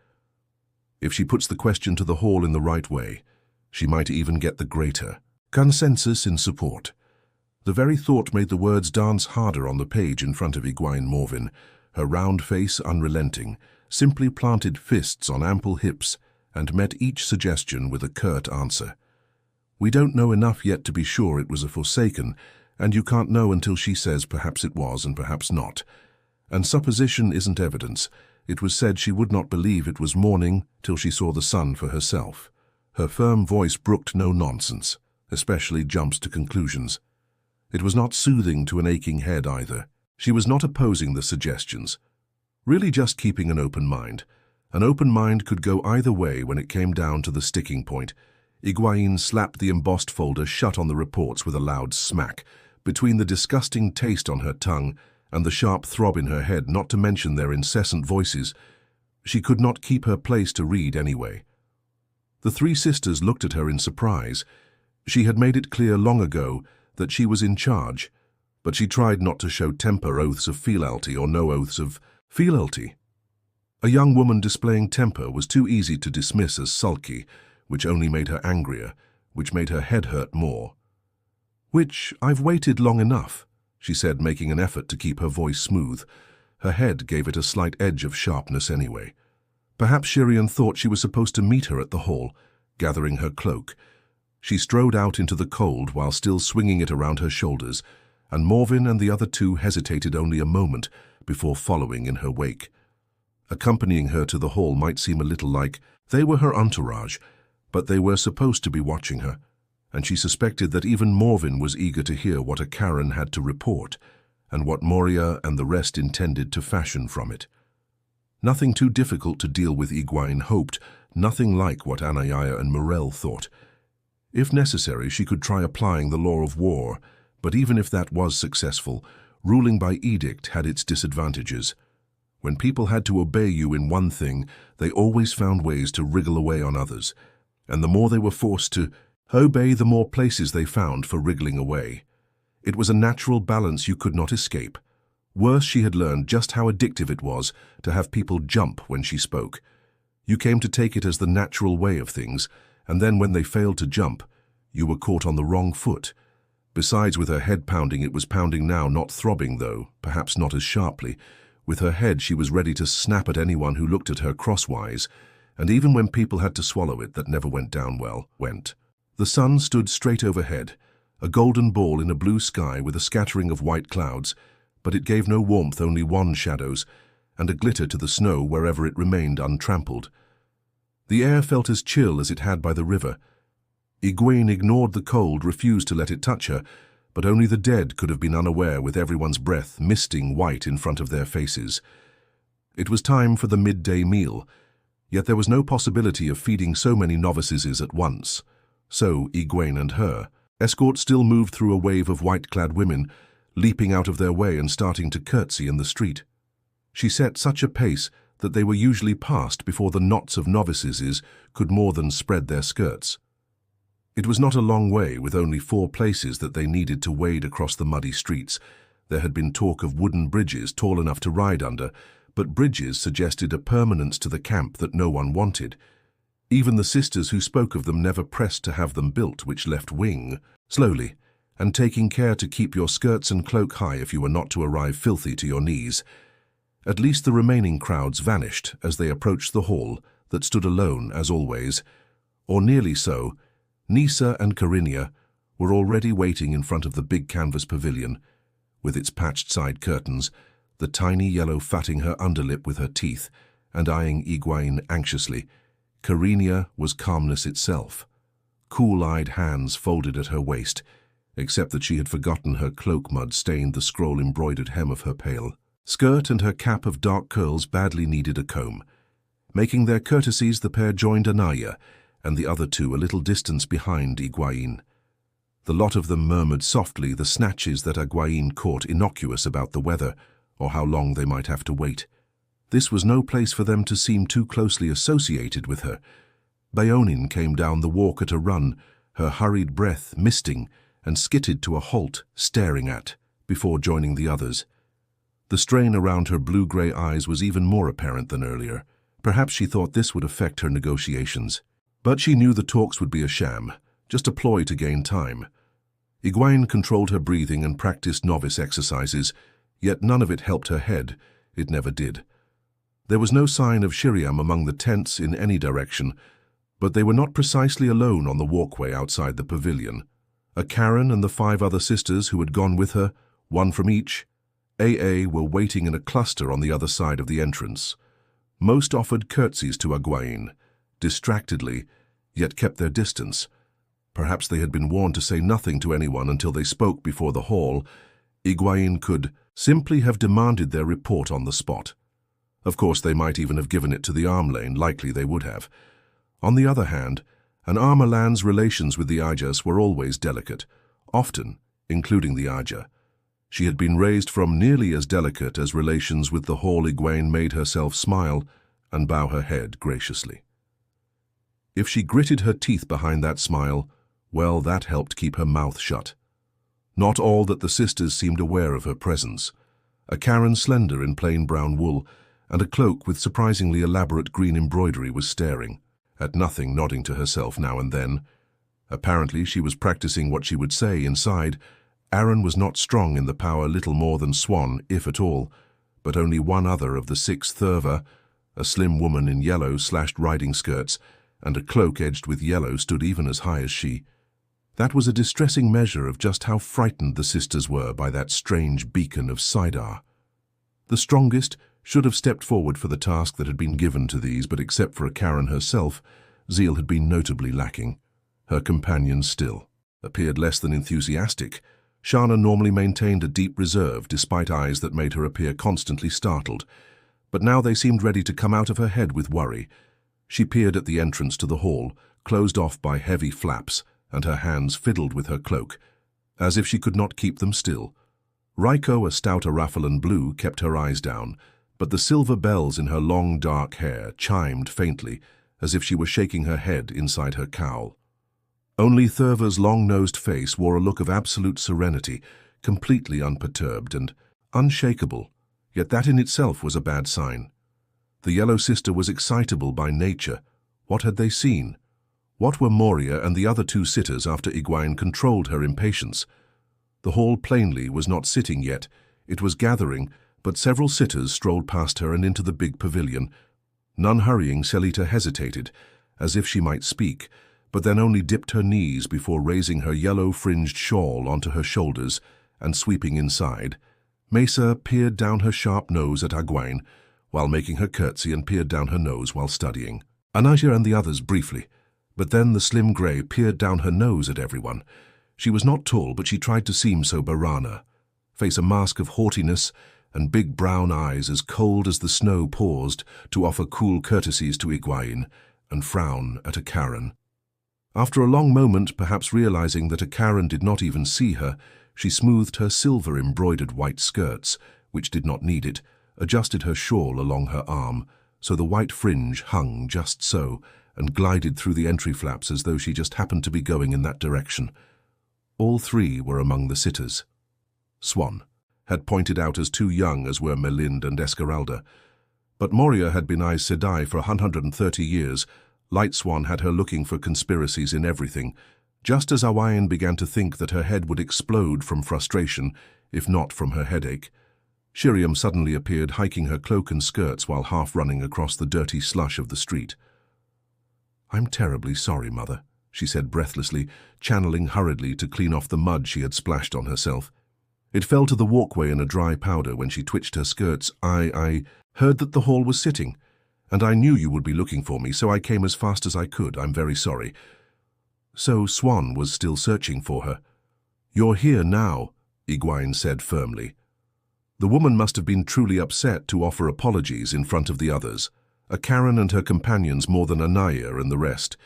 If she puts the question to the hall in the right way, she might even get the greater consensus in support. The very thought made the words dance harder on the page in front of Egwene Morvin, her round face unrelenting, simply planted fists on ample hips and met each suggestion with a curt answer. We don't know enough yet to be sure it was a Forsaken, and you can't know until she says perhaps it was and perhaps not. And supposition isn't evidence. It was said she would not believe it was morning till she saw the sun for herself. Her firm voice brooked no nonsense, especially jumps to conclusions. It was not soothing to an aching head either. She was not opposing the suggestions, really just keeping an open mind. An open mind could go either way when it came down to the sticking point. Egwene slapped the embossed folder shut on the reports with a loud smack. Between the disgusting taste on her tongue and the sharp throb in her head, not to mention their incessant voices, she could not keep her place to read anyway. The three sisters looked at her in surprise. She had made it clear long ago that she was in charge, but she tried not to show temper oaths of fealty or no oaths of fealty. A young woman displaying temper was too easy to dismiss as sulky, which only made her angrier, which made her head hurt more. "Which I've waited long enough," she said, making an effort to keep her voice smooth. Her head gave it a slight edge of sharpness anyway. Perhaps Shirian thought she was supposed to meet her at the hall, gathering her cloak. She strode out into the cold while still swinging it around her shoulders, and Morven and the other two hesitated only a moment before following in her wake. Accompanying her to the hall might seem a little like they were her entourage, but they were supposed to be watching her, and she suspected that even Morven was eager to hear what a Karen had to report, and what Moria and the rest intended to fashion from it. Nothing too difficult to deal with, Egwene hoped, nothing like what Anaiah and Morel thought. If necessary, she could try applying the law of war, but even if that was successful, ruling by edict had its disadvantages. When people had to obey you in one thing, they always found ways to wriggle away on others, and the more they were forced to obey, the more places they found for wriggling away. It was a natural balance you could not escape. Worse, she had learned just how addictive it was to have people jump when she spoke. You came to take it as the natural way of things, and then when they failed to jump, you were caught on the wrong foot. Besides, with her head pounding, it was pounding now, not throbbing though, perhaps not as sharply. With her head, she was ready to snap at anyone who looked at her crosswise, and even when people had to swallow it, that never went down well, went. The sun stood straight overhead, a golden ball in a blue sky with a scattering of white clouds, but it gave no warmth, only wan shadows, and a glitter to the snow wherever it remained untrampled. The air felt as chill as it had by the river. Egwene ignored the cold, refused to let it touch her, but only the dead could have been unaware with everyone's breath misting white in front of their faces. It was time for the midday meal, yet there was no possibility of feeding so many novices at once. So Egwene and her escort still moved through a wave of white-clad women, leaping out of their way and starting to curtsy in the street. She set such a pace that they were usually passed before the knots of novices could more than spread their skirts. It was not a long way, with only 4 places that they needed to wade across the muddy streets. There had been talk of wooden bridges tall enough to ride under, but bridges suggested a permanence to the camp that no one wanted. Even the sisters who spoke of them never pressed to have them built, which left wing, slowly, and taking care to keep your skirts and cloak high if you were not to arrive filthy to your knees. At least the remaining crowds vanished as they approached the hall that stood alone, as always, or nearly so. Nissa and Carinia were already waiting in front of the big canvas pavilion, with its patched side curtains, the tiny yellow fatting her underlip with her teeth, and eyeing Egwene anxiously. Carinia was calmness itself, cool-eyed hands folded at her waist, except that she had forgotten her cloak mud stained the scroll-embroidered hem of her pale skirt, and her cap of dark curls badly needed a comb. Making their courtesies, the pair joined Anaiah and the other two a little distance behind Egwene. The lot of them murmured softly the snatches that Egwene caught innocuous about the weather, or how long they might have to wait. This was no place for them to seem too closely associated with her. Baonin came down the walk at a run, her hurried breath misting, and skittered to a halt, staring at, before joining the others. The strain around her blue-grey eyes was even more apparent than earlier. Perhaps she thought this would affect her negotiations. But she knew the talks would be a sham, just a ploy to gain time. Egwene controlled her breathing and practiced novice exercises, yet none of it helped her head. It never did. There was no sign of Shiriam among the tents in any direction, but they were not precisely alone on the walkway outside the pavilion. A Karen and the 5 other sisters who had gone with her, 1 from each, were waiting in a cluster on the other side of the entrance. Most offered curtsies to Egwene, distractedly, yet kept their distance. Perhaps they had been warned to say nothing to anyone until they spoke before the hall. Egwene could simply have demanded their report on the spot. Of course, they might even have given it to the Armlane, likely they would have. On the other hand, an Armalan's relations with the Ajas were always delicate, often including the Aja. She had been raised from nearly as delicate as relations with the hall. Egwene made herself smile and bow her head graciously. If she gritted her teeth behind that smile, well, that helped keep her mouth shut. Not all that the sisters seemed aware of her presence. A Karen slender in plain brown wool and a cloak with surprisingly elaborate green embroidery was staring at nothing, nodding to herself now and then. Apparently she was practicing what she would say inside. Aaron was not strong in the power, little more than Swan, if at all, but only one other of the 6 Thurva, a slim woman in yellow slashed riding skirts and a cloak edged with yellow, stood even as high as she. That was a distressing measure of just how frightened the sisters were by that strange beacon of Sidar. The strongest should have stepped forward for the task that had been given to these, but except for Karen herself, zeal had been notably lacking. Her companions still appeared less than enthusiastic. Shana normally maintained a deep reserve, despite eyes that made her appear constantly startled, but now they seemed ready to come out of her head with worry. She peered at the entrance to the hall, closed off by heavy flaps, and her hands fiddled with her cloak, as if she could not keep them still. Raiko, a stout Arafalan blue, kept her eyes down, but the silver bells in her long dark hair chimed faintly, as if she were shaking her head inside her cowl. Only Thurva's long-nosed face wore a look of absolute serenity, completely unperturbed and unshakable, yet that in itself was a bad sign. The Yellow Sister was excitable by nature. What had they seen? What were Moria and the other 2 sitters after Egwene controlled her impatience? The hall plainly was not sitting yet. It was gathering, but several sitters strolled past her and into the big pavilion. None hurrying, Selita hesitated, as if she might speak, but then only dipped her knees before raising her yellow-fringed shawl onto her shoulders and sweeping inside. Mesa peered down her sharp nose at Egwene, while making her curtsy, and peered down her nose while studying. Anaja and the others briefly, but then the slim grey peered down her nose at everyone. She was not tall, but she tried to seem so Barana, face a mask of haughtiness and big brown eyes as cold as the snow paused to offer cool courtesies to Egwene and frown at a Karen. After a long moment, perhaps realizing that a Karen did not even see her, she smoothed her silver-embroidered white skirts, which did not need it, adjusted her shawl along her arm, so the white fringe hung just so, and glided through the entry flaps as though she just happened to be going in that direction. All 3 were among the sitters. Swan had pointed out as too young, as were Melind and Esmeralda. But Moria had been Aes Sedai for 130 years. Light Swan had her looking for conspiracies in everything, just as Awaian began to think that her head would explode from frustration, if not from her headache. Shiriam suddenly appeared, hiking her cloak and skirts while half running across the dirty slush of the street. "I'm terribly sorry, Mother," she said breathlessly, channeling hurriedly to clean off the mud she had splashed on herself. It fell to the walkway in a dry powder when she twitched her skirts. I heard that the hall was sitting, and I knew you would be looking for me, so I came as fast as I could. I'm very sorry." So Swan was still searching for her. "You're here now," Egwene said firmly. The woman must have been truly upset to offer apologies in front of the others, a Karen and her companions more than Anaya and the rest.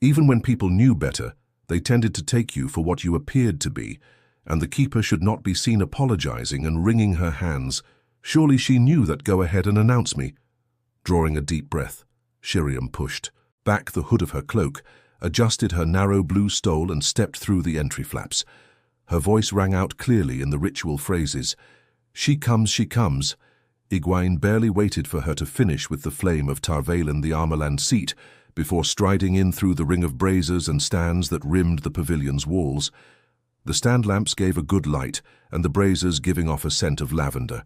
Even when people knew better, they tended to take you for what you appeared to be, and the keeper should not be seen apologizing and wringing her hands. Surely she knew that. "Go ahead and announce me." Drawing a deep breath, Shiriam pushed back the hood of her cloak, adjusted her narrow blue stole, and stepped through the entry flaps. Her voice rang out clearly in the ritual phrases. "She comes, she comes." Egwene barely waited for her to finish with the flame of Tarvalen the Armalan seat before striding in through the ring of braziers and stands that rimmed the pavilion's walls. The stand lamps gave a good light, and the braziers, giving off a scent of lavender,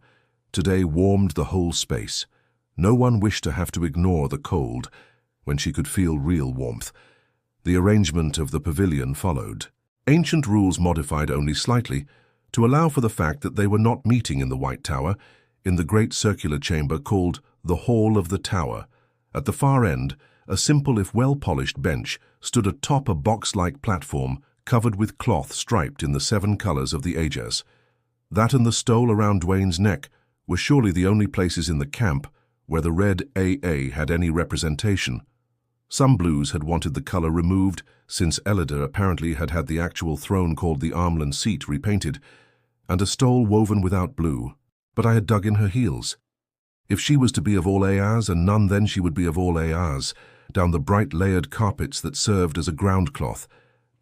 today warmed the whole space. No one wished to have to ignore the cold when she could feel real warmth. The arrangement of the pavilion followed. Ancient rules modified only slightly to allow for the fact that they were not meeting in the White Tower, in the great circular chamber called the Hall of the Tower. At the far end, a simple if well-polished bench stood atop a box-like platform covered with cloth striped in the 7 colors of the Aegis. That and the stole around Dwayne's neck were surely the only places in the camp where the red AA had any representation. Some blues had wanted the color removed, since Elida apparently had had the actual throne called the Armland Seat repainted, and a stole woven without blue, but I had dug in her heels. If she was to be of all Aes and none, then she would be of all Aes, down the bright layered carpets that served as a ground cloth.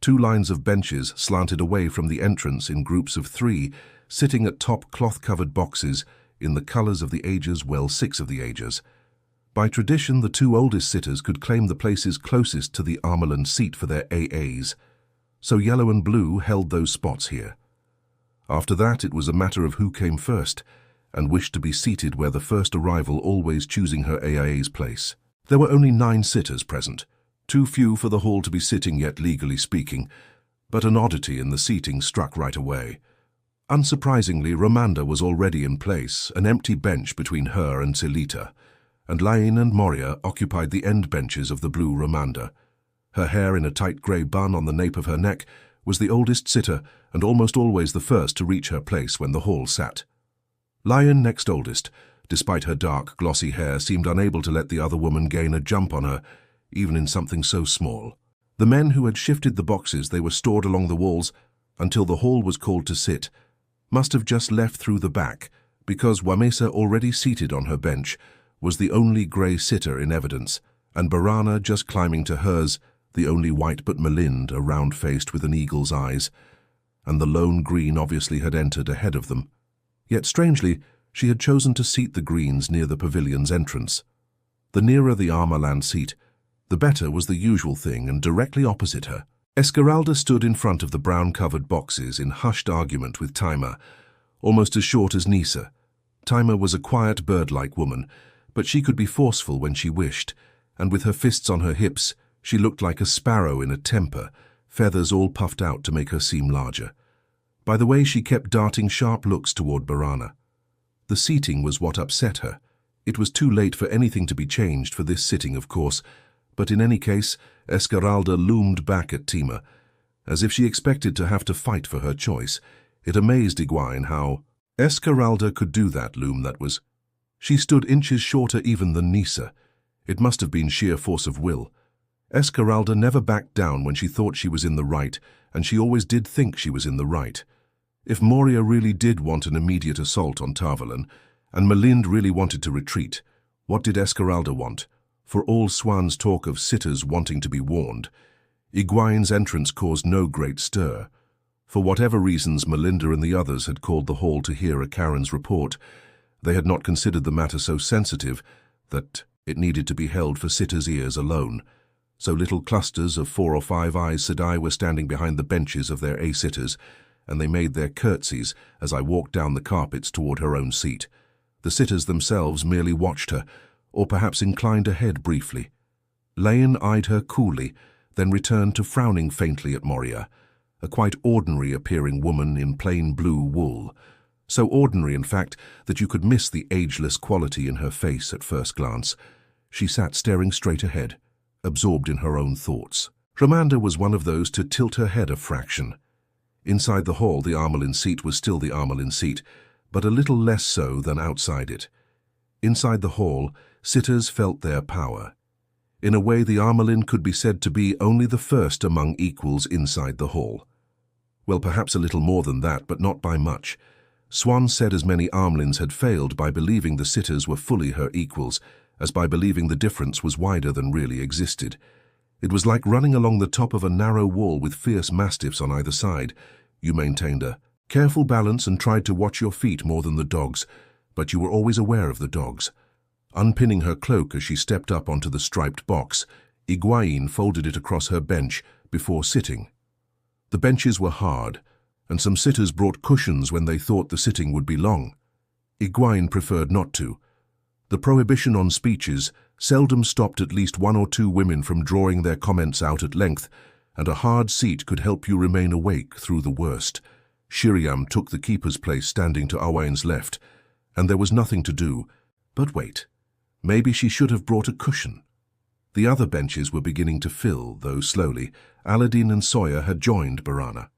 2 lines of benches slanted away from the entrance in groups of 3, sitting at top cloth-covered boxes in the colors of the Aegis, well, 6 of the Aegis. By tradition, the 2 oldest sitters could claim the places closest to the Armland Seat for their AAs, so yellow and blue held those spots here. After that, it was a matter of who came first, and wished to be seated where the first arrival, always choosing her AIA's place. There were only 9 sitters present, too few for the hall to be sitting yet, legally speaking, but an oddity in the seating struck right away. Unsurprisingly, Romanda was already in place, an empty bench between her and Silita, and Elayne and Moria occupied the end benches of the blue Romanda. Her hair in a tight grey bun on the nape of her neck was the oldest sitter and almost always the first to reach her place when the hall sat. Elayne, next oldest, despite her dark, glossy hair, seemed unable to let the other woman gain a jump on her, even in something so small. The men who had shifted the boxes they were stored along the walls until the hall was called to sit must have just left through the back, because Wamesa, already seated on her bench, was the only grey sitter in evidence, and Barana, just climbing to hers, the only white but Malind, a round-faced with an eagle's eyes, and the lone green obviously had entered ahead of them. Yet strangely, she had chosen to seat the greens near the pavilion's entrance. The nearer the Armland Seat, the better was the usual thing, and directly opposite her, Esmeralda stood in front of the brown-covered boxes in hushed argument with Taima, almost as short as Nisa. Taima was a quiet, bird-like woman, but she could be forceful when she wished, and with her fists on her hips, she looked like a sparrow in a temper, feathers all puffed out to make her seem larger. By the way, she kept darting sharp looks toward Barana. The seating was what upset her. It was too late for anything to be changed for this sitting, of course, but in any case, Esmeralda loomed back at Taima, as if she expected to have to fight for her choice. It amazed Egwene how Esmeralda could do that loom, that was. She stood inches shorter even than Nisa. It must have been sheer force of will. Esmeralda never backed down when she thought she was in the right, and she always did think she was in the right. If Moria really did want an immediate assault on Tarvalon, and Malind really wanted to retreat, what did Esmeralda want? For all Swan's talk of sitters wanting to be warned, Egwene's entrance caused no great stir. For whatever reasons Melinda and the others had called the hall to hear a Karen's report, they had not considered the matter so sensitive that it needed to be held for sitters' ears alone. So little clusters of 4 or 5 Aes Sedai were standing behind the benches of their A-sitters, and they made their curtsies as I walked down the carpets toward her own seat. The sitters themselves merely watched her, or perhaps inclined a head briefly. Elayne eyed her coolly, then returned to frowning faintly at Moria, a quite ordinary-appearing woman in plain blue wool. So ordinary, in fact, that you could miss the ageless quality in her face at first glance. She sat staring straight ahead, absorbed in her own thoughts. Romanda was one of those to tilt her head a fraction. Inside the hall, the Armland Seat was still the Armland Seat, but a little less so than outside it. Inside the hall, sitters felt their power. In a way, the Armland could be said to be only the first among equals inside the hall. Well, perhaps a little more than that, but not by much. Swan said as many Armlands had failed by believing the sitters were fully her equals, as by believing the difference was wider than really existed. It was like running along the top of a narrow wall with fierce mastiffs on either side. You maintained a careful balance and tried to watch your feet more than the dogs, but you were always aware of the dogs. Unpinning her cloak as she stepped up onto the striped box, Egwene folded it across her bench before sitting. The benches were hard, and some sitters brought cushions when they thought the sitting would be long. Egwene preferred not to. The prohibition on speeches seldom stopped at least 1 or 2 women from drawing their comments out at length, and a hard seat could help you remain awake through the worst. Shiriam took the keeper's place standing to Owain's left, and there was nothing to do. But wait, maybe she should have brought a cushion. The other benches were beginning to fill, though slowly. Aladdin and Sawyer had joined Barana.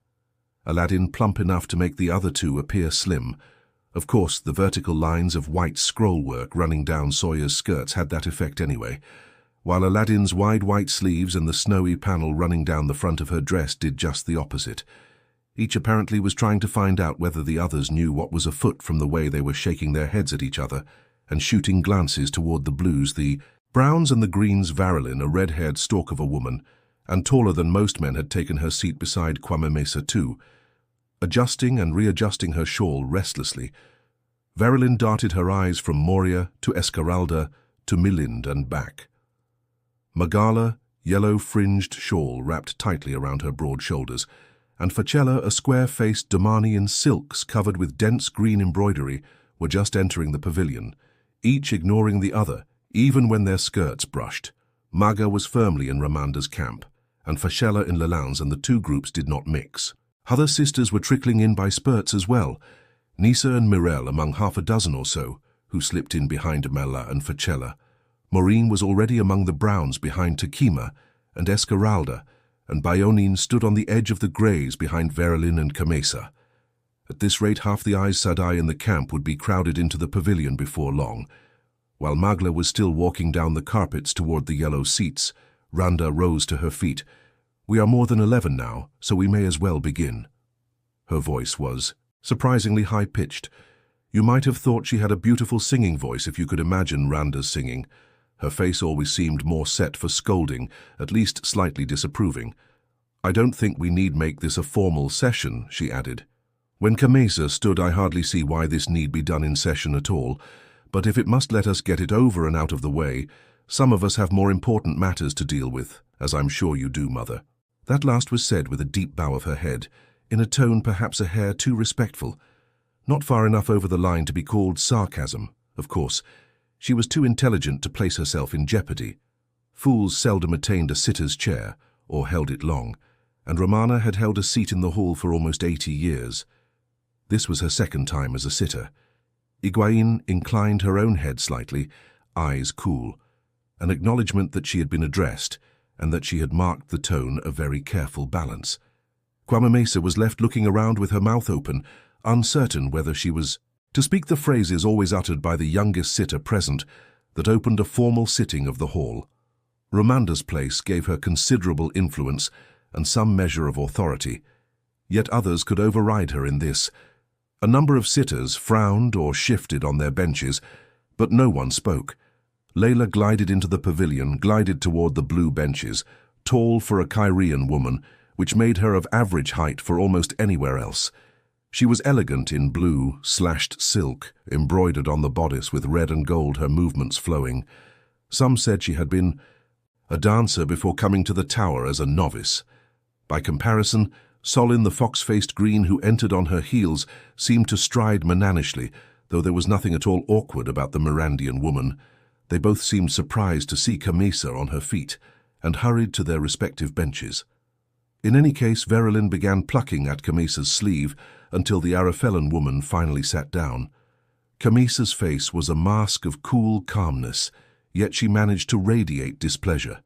Aladdin plump enough to make the other two appear slim. Of course, the vertical lines of white scrollwork running down Sawyer's skirts had that effect anyway, while Aladdin's wide white sleeves and the snowy panel running down the front of her dress did just the opposite. Each apparently was trying to find out whether the others knew what was afoot from the way they were shaking their heads at each other and shooting glances toward the blues, the browns and the greens. Verilyn, a red-haired stalk of a woman, and taller than most men, had taken her seat beside Kwame Mesa too, adjusting and readjusting her shawl restlessly. Verilyn darted her eyes from Moria to Esmeralda to Milind and back. Magala, yellow-fringed shawl wrapped tightly around her broad shoulders, and Facella, a square-faced Damani in silks covered with dense green embroidery, were just entering the pavilion, each ignoring the other, even when their skirts brushed. Maga was firmly in Ramanda's camp, and Facella in Lelan's, and the two groups did not mix. Other sisters were trickling in by spurts as well, Nisa and Mirel among half a dozen or so, who slipped in behind Mela and Facella. Maureen was already among the browns behind Takima and Esmeralda, and Bionine stood on the edge of the greys behind Verilyn and Kamesa. At this rate, half the Aes Sedai in the camp would be crowded into the pavilion before long. While Magla was still walking down the carpets toward the yellow seats, Randa rose to her feet. "We are more than 11 now, so we may as well begin." Her voice was surprisingly high-pitched. You might have thought she had a beautiful singing voice if you could imagine Randa's singing. Her face always seemed more set for scolding, at least slightly disapproving. "I don't think we need make this a formal session," she added. When Kamesa stood, "I hardly see why this need be done in session at all, but if it must let us get it over and out of the way, some of us have more important matters to deal with, as I'm sure you do, Mother." That last was said with a deep bow of her head, in a tone perhaps a hair too respectful, not far enough over the line to be called sarcasm. Of course, she was too intelligent to place herself in jeopardy. Fools seldom attained a sitter's chair, or held it long, and Romana had held a seat in the hall for almost 80 years. This was her second time as a sitter. Egwene inclined her own head slightly, eyes cool, an acknowledgement that she had been addressed, and that she had marked the tone a very careful balance. Kwame Mesa was left looking around with her mouth open, uncertain whether she was to speak the phrases always uttered by the youngest sitter present that opened a formal sitting of the hall. Ramanda's place gave her considerable influence and some measure of authority, yet others could override her in this. A number of sitters frowned or shifted on their benches, but no one spoke. Layla glided into the pavilion, glided toward the blue benches, tall for a Kyrian woman, which made her of average height for almost anywhere else. She was elegant in blue, slashed silk, embroidered on the bodice with red and gold, her movements flowing. Some said she had been a dancer before coming to the tower as a novice. By comparison, Solin, the fox-faced green who entered on her heels, seemed to stride mananishly, though there was nothing at all awkward about the Mirandian woman. They both seemed surprised to see Kamesa on her feet, and hurried to their respective benches. In any case, Verilyn began plucking at Kamesa's sleeve until the Arafellan woman finally sat down. Kamesa's face was a mask of cool calmness, yet she managed to radiate displeasure.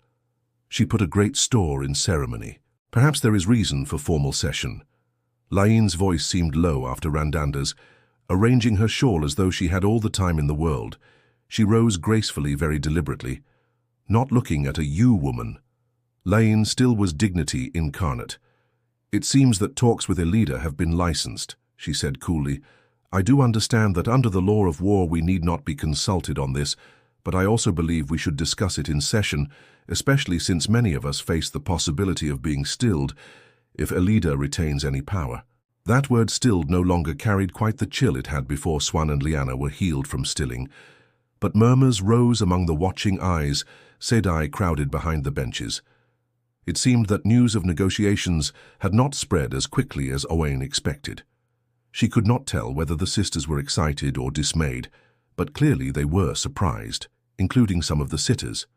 She put a great store in ceremony. Perhaps there is reason for formal session. Laine's voice seemed low after Randanda's. Arranging her shawl as though she had all the time in the world, she rose gracefully, very deliberately, not looking at a you-woman. Laine still was dignity incarnate. "It seems that talks with Elida have been licensed," she said coolly. "I do understand that under the law of war we need not be consulted on this, but I also believe we should discuss it in session, especially since many of us face the possibility of being stilled if Elida retains any power." That word "stilled" no longer carried quite the chill it had before Swan and Lyanna were healed from stilling. But murmurs rose among the watching Aes Sedai crowded behind the benches. It seemed that news of negotiations had not spread as quickly as Owain expected. She could not tell whether the sisters were excited or dismayed, but clearly they were surprised, including some of the sitters.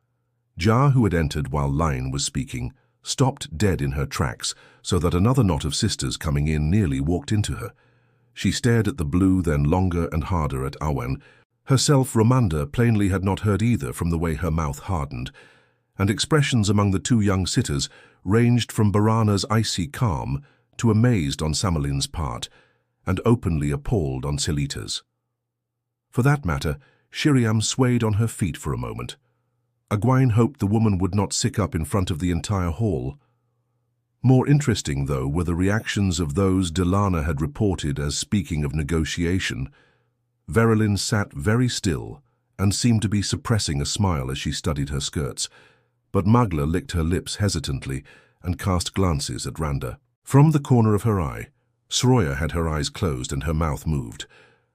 Jar, who had entered while Laine was speaking, stopped dead in her tracks, so that another knot of sisters coming in nearly walked into her. She stared at the blue, then longer and harder at Awen. Herself, Romanda, plainly had not heard either from the way her mouth hardened, and expressions among the two young sitters ranged from Barana's icy calm to amazed on Samalin's part, and openly appalled on Selita's. For that matter, Shiriam swayed on her feet for a moment. Egwene hoped the woman would not sick up in front of the entire hall. More interesting, though, were the reactions of those Delana had reported as speaking of negotiation. Verilyn sat very still and seemed to be suppressing a smile as she studied her skirts, but Magla licked her lips hesitantly and cast glances at Randa. From the corner of her eye, Soroya had her eyes closed and her mouth moved,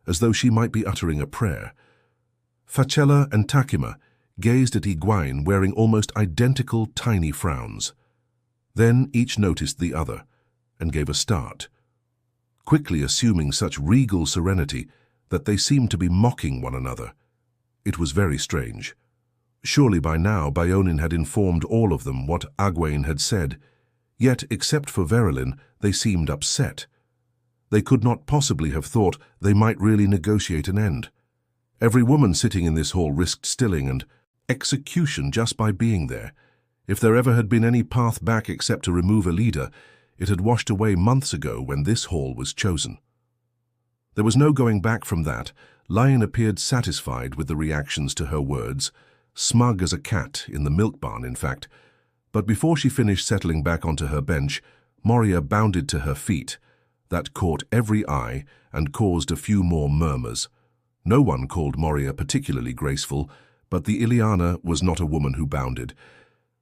as though she might be uttering a prayer. Facella and Takima gazed at Egwene wearing almost identical tiny frowns. Then each noticed the other and gave a start, quickly assuming such regal serenity that they seemed to be mocking one another. It was very strange. Surely by now Byonin had informed all of them what Egwene had said, yet except for Verilyn they seemed upset. They could not possibly have thought they might really negotiate an end. Every woman sitting in this hall risked stilling and execution just by being there. If there ever had been any path back except to remove a leader, it had washed away months ago when this hall was chosen. There was no going back from that. Lion appeared satisfied with the reactions to her words, smug as a cat in the milk barn, in fact. But before she finished settling back onto her bench, Moria bounded to her feet. That caught every eye and caused a few more murmurs. No one called Moria particularly graceful, but the Ileana was not a woman who bounded.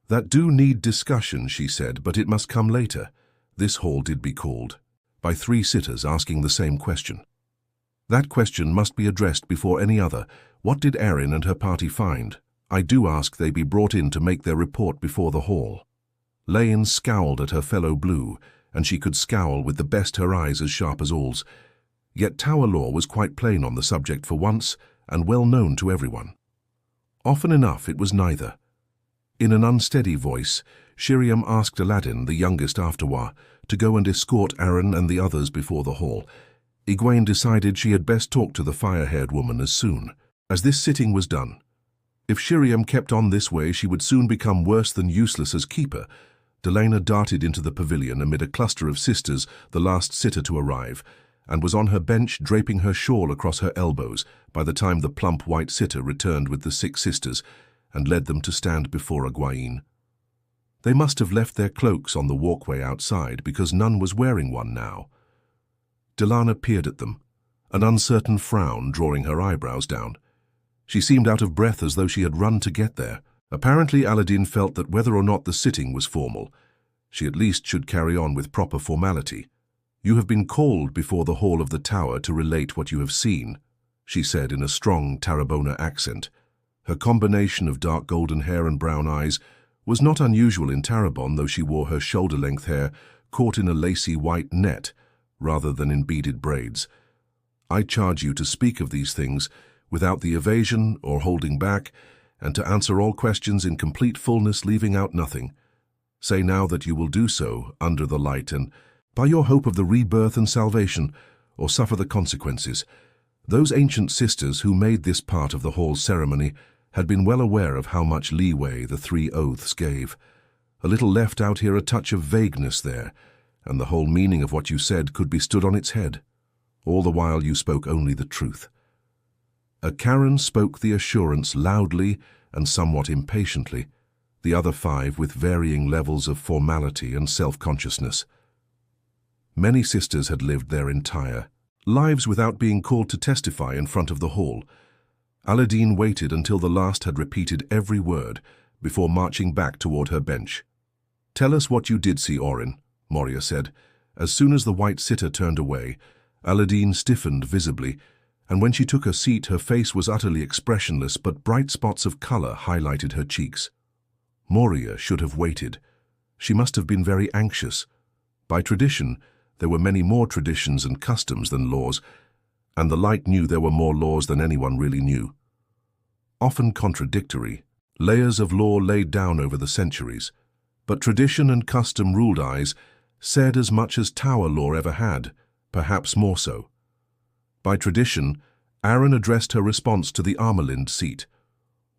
That do need discussion, she said, but it must come later. This hall did be called, by 3 sitters asking the same question. That question must be addressed before any other. What did Erin and her party find? I do ask they be brought in to make their report before the hall. Elayne scowled at her fellow blue, and she could scowl with the best her eyes as sharp as awls. Yet Tower law was quite plain on the subject for once, and well known to everyone. Often enough it was neither. In an unsteady voice, Shiriam asked Aladdin, the youngest Afterwar, to go and escort Erin and the others before the hall. Egwene decided she had best talk to the fire-haired woman as soon as this sitting was done. If Shiriam kept on this way, she would soon become worse than useless as keeper. Delana darted into the pavilion amid a cluster of sisters, the last sitter to arrive, and was on her bench draping her shawl across her elbows by the time the plump white sitter returned with the 6 sisters and led them to stand before Egwene. They must have left their cloaks on the walkway outside because none was wearing one now. Delana peered at them, an uncertain frown drawing her eyebrows down. She seemed out of breath as though she had run to get there. Apparently Aladdin felt that whether or not the sitting was formal, she at least should carry on with proper formality. "You have been called before the hall of the tower to relate what you have seen," she said in a strong Tarrabona accent. Her combination of dark golden hair and brown eyes was not unusual in Tarrabon, though she wore her shoulder-length hair caught in a lacy white net rather than in beaded braids. "I charge you to speak of these things without the evasion or holding back, and to answer all questions in complete fullness, leaving out nothing. Say now that you will do so under the light and by your hope of the rebirth and salvation, or suffer the consequences." Those ancient sisters who made this part of the hall's ceremony had been well aware of how much leeway the 3 oaths gave. A little left out here, a touch of vagueness there, and the whole meaning of what you said could be stood on its head. All the while you spoke only the truth. A Karen spoke the assurance loudly and somewhat impatiently, the other 5 with varying levels of formality and self-consciousness. Many sisters had lived their entire lives without being called to testify in front of the hall. Aladdin waited until the last had repeated every word before marching back toward her bench. "Tell us what you did see, Orin," Moria said. As soon as the white sitter turned away, Aladdin stiffened visibly, and when she took her seat, her face was utterly expressionless, but bright spots of color highlighted her cheeks. Moria should have waited. She must have been very anxious. By tradition, there were many more traditions and customs than laws, and the Light knew there were more laws than anyone really knew. Often contradictory, layers of law laid down over the centuries, but tradition and custom ruled eyes said as much as Tower law ever had, perhaps more so. By tradition, Aaron addressed her response to the Armalind seat.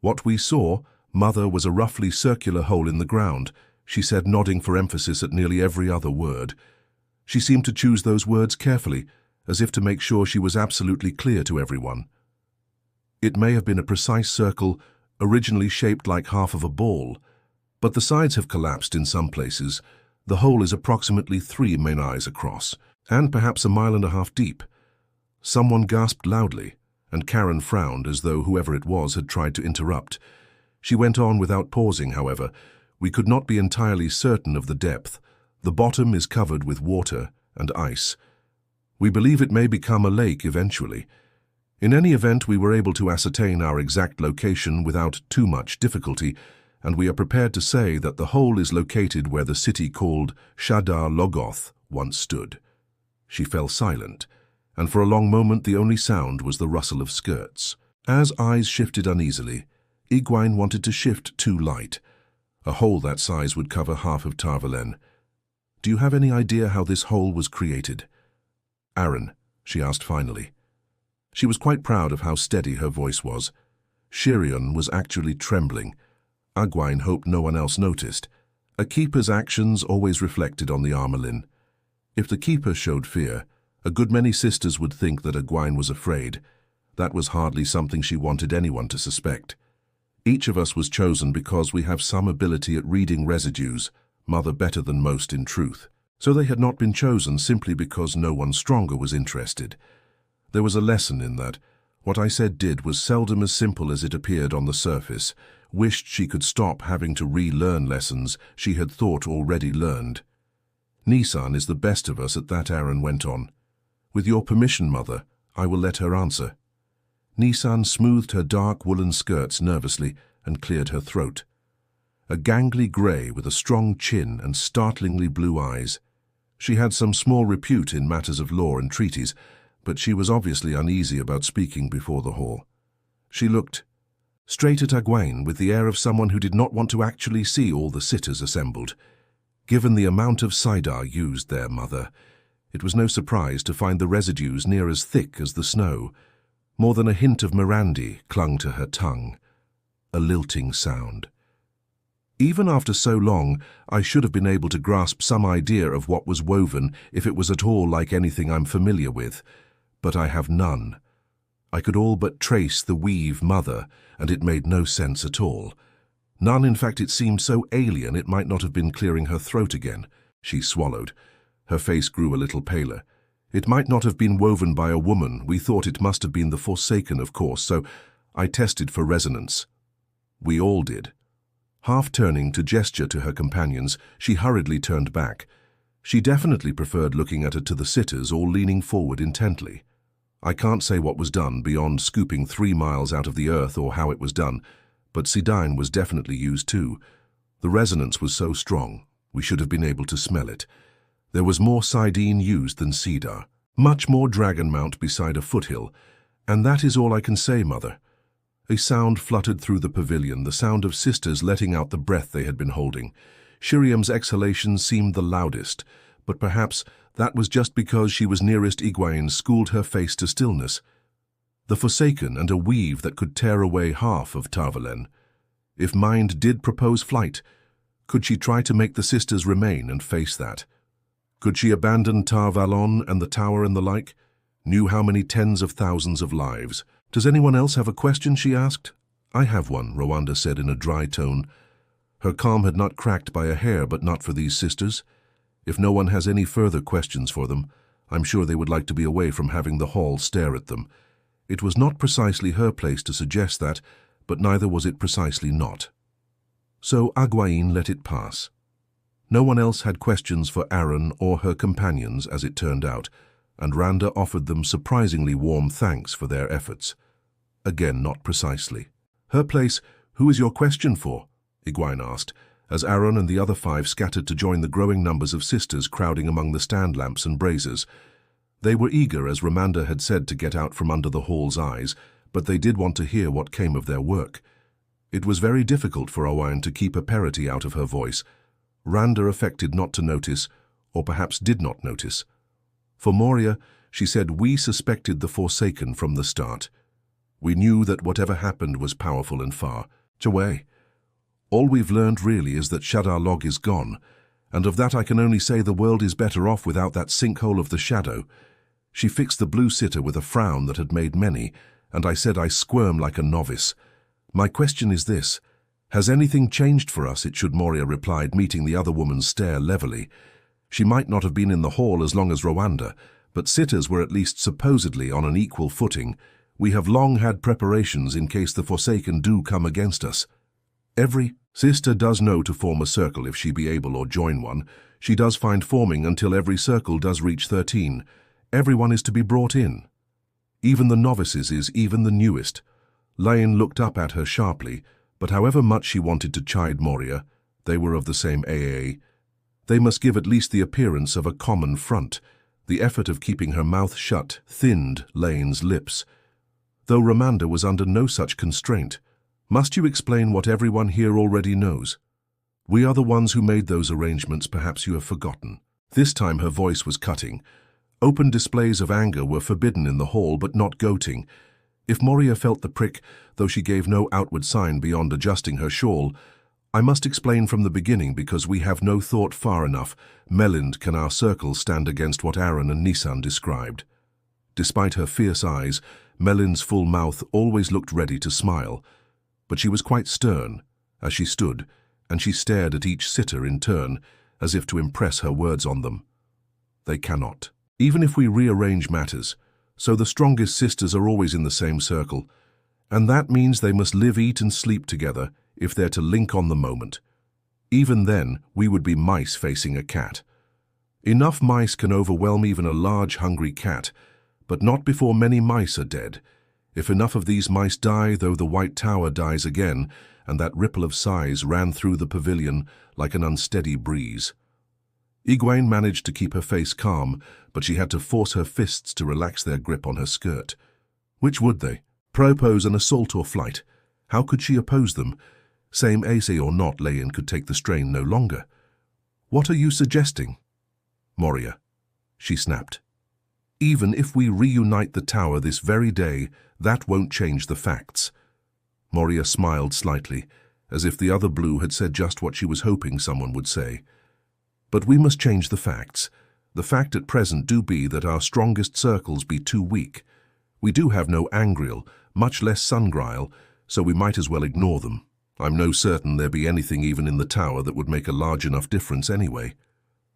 "What we saw Mother was a roughly circular hole in the ground, she said, nodding for emphasis at nearly every other word. She seemed to choose those words carefully, as if to make sure she was absolutely clear to everyone. It may have been a precise circle, originally shaped like half of a ball, but the sides have collapsed in some places. The hole is approximately 3 menais across, and perhaps 1.5 miles deep. Someone gasped loudly, and Karen frowned as though whoever it was had tried to interrupt. She went on without pausing, however. We could not be entirely certain of the depth. The bottom is covered with water and ice. We believe it may become a lake eventually. In any event, we were able to ascertain our exact location without too much difficulty, and we are prepared to say that the hole is located where the city called Shadar Logoth once stood. She fell silent, and for a long moment the only sound was the rustle of skirts. As eyes shifted uneasily, Egwene wanted to shift too light. A hole that size would cover half of Tar Valon. Do you have any idea how this hole was created? Aaron, she asked finally. She was quite proud of how steady her voice was. Shirion was actually trembling. Egwene hoped no one else noticed. A keeper's actions always reflected on the Armelin. If the keeper showed fear, a good many sisters would think that Egwene was afraid. That was hardly something she wanted anyone to suspect. Each of us was chosen because we have some ability at reading residues, Mother better than most in truth. So they had not been chosen simply because no one stronger was interested. There was a lesson in that. What I said did was seldom as simple as it appeared on the surface. Wished she could stop having to relearn lessons she had thought already learned. Nisan is the best of us at that, Aaron went on. With your permission, Mother, I will let her answer. Nisan smoothed her dark woolen skirts nervously and cleared her throat. A gangly grey with a strong chin and startlingly blue eyes. She had some small repute in matters of law and treaties, but she was obviously uneasy about speaking before the hall. She looked straight at Egwene with the air of someone who did not want to actually see all the sitters assembled. Given the amount of cider used there, Mother, it was no surprise to find the residues near as thick as the snow. More than a hint of Mirandy clung to her tongue. A lilting sound. Even after so long, I should have been able to grasp some idea of what was woven if it was at all like anything I'm familiar with. But I have none. I could all but trace the weave, Mother, and it made no sense at all. None, in fact, it seemed so alien it might not have been clearing her throat again. She swallowed. Her face grew a little paler. It might not have been woven by a woman. We thought it must have been the Forsaken, of course, so I tested for resonance. We all did. Half turning to gesture to her companions, she hurriedly turned back. She definitely preferred looking at it to the sitters, all leaning forward intently. I can't say what was done beyond scooping 3 miles out of the earth or how it was done, but Sedine was definitely used too. The resonance was so strong, we should have been able to smell it. There was more Sidene used than cedar, much more dragon mount beside a foothill, and that is all I can say, Mother. A sound fluttered through the pavilion, the sound of sisters letting out the breath they had been holding. Shiriam's exhalations seemed the loudest, but perhaps that was just because she was nearest Egwene schooled her face to stillness. The Forsaken and a weave that could tear away half of Tar Valon. If Mind did propose flight, could she try to make the sisters remain and face that? Could she abandon Tar Valon and the tower and the like? Knew how many tens of thousands of lives. Does anyone else have a question, she asked. I have one, Rwanda said in a dry tone. Her calm had not cracked by a hair, but not for these sisters. If no one has any further questions for them, I'm sure they would like to be away from having the hall stare at them. It was not precisely her place to suggest that, but neither was it precisely not. So Egwene let it pass. No one else had questions for Aaron or her companions, as it turned out, and Randa offered them surprisingly warm thanks for their efforts. Again, not precisely. Her place, who is your question for? Egwene asked, as Aaron and the other 5 scattered to join the growing numbers of sisters crowding among the stand lamps and braziers. They were eager, as Ramanda had said, to get out from under the hall's eyes, but they did want to hear what came of their work. It was very difficult for Owain to keep a parity out of her voice. Randa affected not to notice, or perhaps did not notice. For Moria, she said, we suspected the Forsaken from the start. We knew that whatever happened was powerful and far away. All we've learned really is that Shadar Log is gone, and of that I can only say the world is better off without that sinkhole of the shadow. She fixed the blue sitter with a frown that had made many, and I said I squirm like a novice. My question is this: has anything changed for us? It should, Moria replied, meeting the other woman's stare levelly. She might not have been in the hall as long as Rwanda, but sitters were at least supposedly on an equal footing. We have long had preparations in case the Forsaken do come against us. Every sister does know to form a circle if she be able, or join one. She does find forming until every circle does reach 13. Everyone is to be brought in. Even the novices is even the newest. Elayne looked up at her sharply, but however much she wanted to chide Moria, they were of the same AA. They must give at least the appearance of a common front. The effort of keeping her mouth shut thinned Elayne's lips. Though Ramanda was under no such constraint. Must you explain what everyone here already knows? We are the ones who made those arrangements, perhaps you have forgotten. This time her voice was cutting. Open displays of anger were forbidden in the hall, but not goating. If Moria felt the prick, though she gave no outward sign beyond adjusting her shawl, I must explain from the beginning because we have no thought far enough. Melind, can our circle stand against what Aaron and Nisan described? Despite her fierce eyes, Melind's full mouth always looked ready to smile. But she was quite stern as she stood, and she stared at each sitter in turn, as if to impress her words on them. They cannot. Even if we rearrange matters, so the strongest sisters are always in the same circle, and that means they must live, eat and sleep together if they're to link on the moment. Even then, we would be mice facing a cat. Enough mice can overwhelm even a large, hungry cat, but not before many mice are dead. If enough of these mice die, though the White Tower dies again, and that ripple of sighs ran through the pavilion like an unsteady breeze. Egwene managed to keep her face calm, but she had to force her fists to relax their grip on her skirt. Which would they? Propose an assault or flight? How could she oppose them? Same Aes or not, Elayne could take the strain no longer. What are you suggesting? Moria, she snapped. Even if we reunite the tower this very day, that won't change the facts. Moria smiled slightly, as if the other blue had said just what she was hoping someone would say. But we must change the facts. The fact at present do be that our strongest circles be too weak. We do have no Angreal, much less Sungreal, so we might as well ignore them. I'm no certain there be anything even in the tower that would make a large enough difference anyway.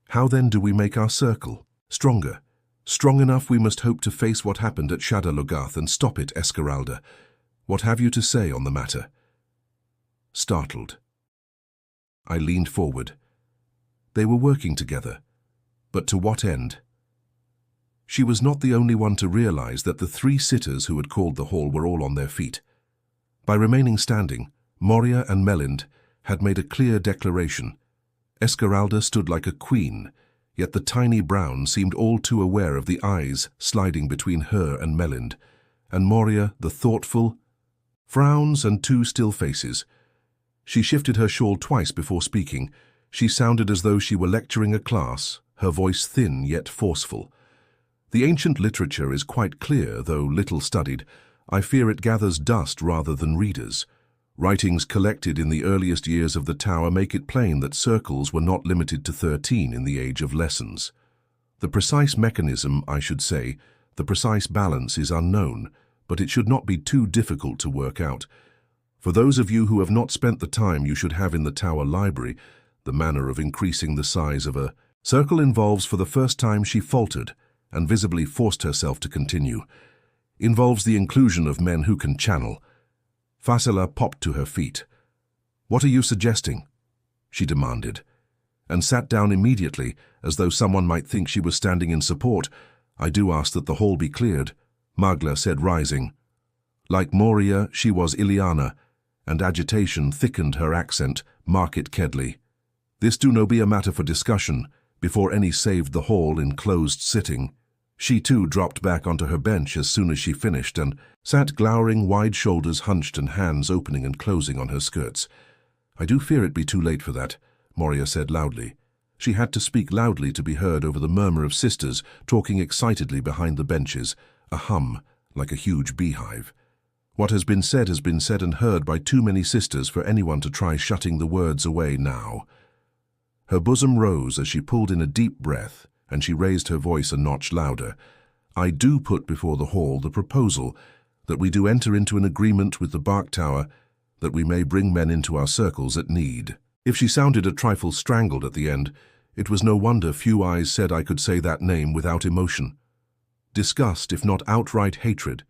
How then do we make our circle stronger? Strong enough we must hope to face what happened at Shadar Logoth and stop it, Esmeralda. What have you to say on the matter? Startled, I leaned forward. They were working together, but to what end? She was not the only one to realize that the three sitters who had called the hall were all on their feet. By remaining standing, Moria and Melind had made a clear declaration. Esmeralda stood like a queen, yet the tiny brown seemed all too aware of the eyes sliding between her and Melind, and Moria the thoughtful, frowns and two still faces. She shifted her shawl twice before speaking. She sounded as though she were lecturing a class, her voice thin yet forceful. The ancient literature is quite clear, though little studied. I fear it gathers dust rather than readers. Writings collected in the earliest years of the tower make it plain that circles were not limited to 13 in the age of lessons. The precise mechanism, I should say, the precise balance is unknown, but it should not be too difficult to work out. For those of you who have not spent the time you should have in the tower library, the manner of increasing the size of a circle involves, for the first time she faltered and visibly forced herself to continue, involves the inclusion of men who can channel. Faile popped to her feet. What are you suggesting? She demanded, and sat down immediately as though someone might think she was standing in support. I do ask that the hall be cleared, Magla said, rising. Like Moria, she was Ileana, and agitation thickened her accent, market Kedley. This do no be a matter for discussion, before any saved the hall in closed sitting. She too dropped back onto her bench as soon as she finished and sat glowering, wide shoulders hunched and hands opening and closing on her skirts. I do fear it be too late for that, Moria said loudly. She had to speak loudly to be heard over the murmur of sisters talking excitedly behind the benches, a hum like a huge beehive. What has been said and heard by too many sisters for anyone to try shutting the words away now. Her bosom rose as she pulled in a deep breath, and she raised her voice a notch louder. I do put before the hall the proposal that we do enter into an agreement with the Bark Tower that we may bring men into our circles at need. If she sounded a trifle strangled at the end, it was no wonder few eyes said I could say that name without emotion. Disgust, if not outright hatred.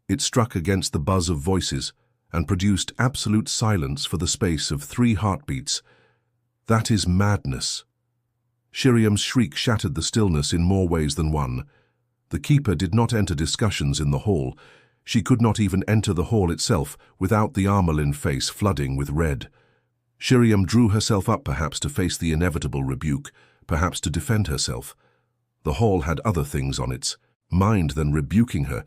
It struck against the buzz of voices and produced absolute silence for the space of 3 heartbeats. That is madness. Shiriam's shriek shattered the stillness in more ways than one. The keeper did not enter discussions in the hall. She could not even enter the hall itself without the Armelin face flooding with red. Shiriam drew herself up perhaps to face the inevitable rebuke, perhaps to defend herself. The hall had other things on its mind than rebuking her,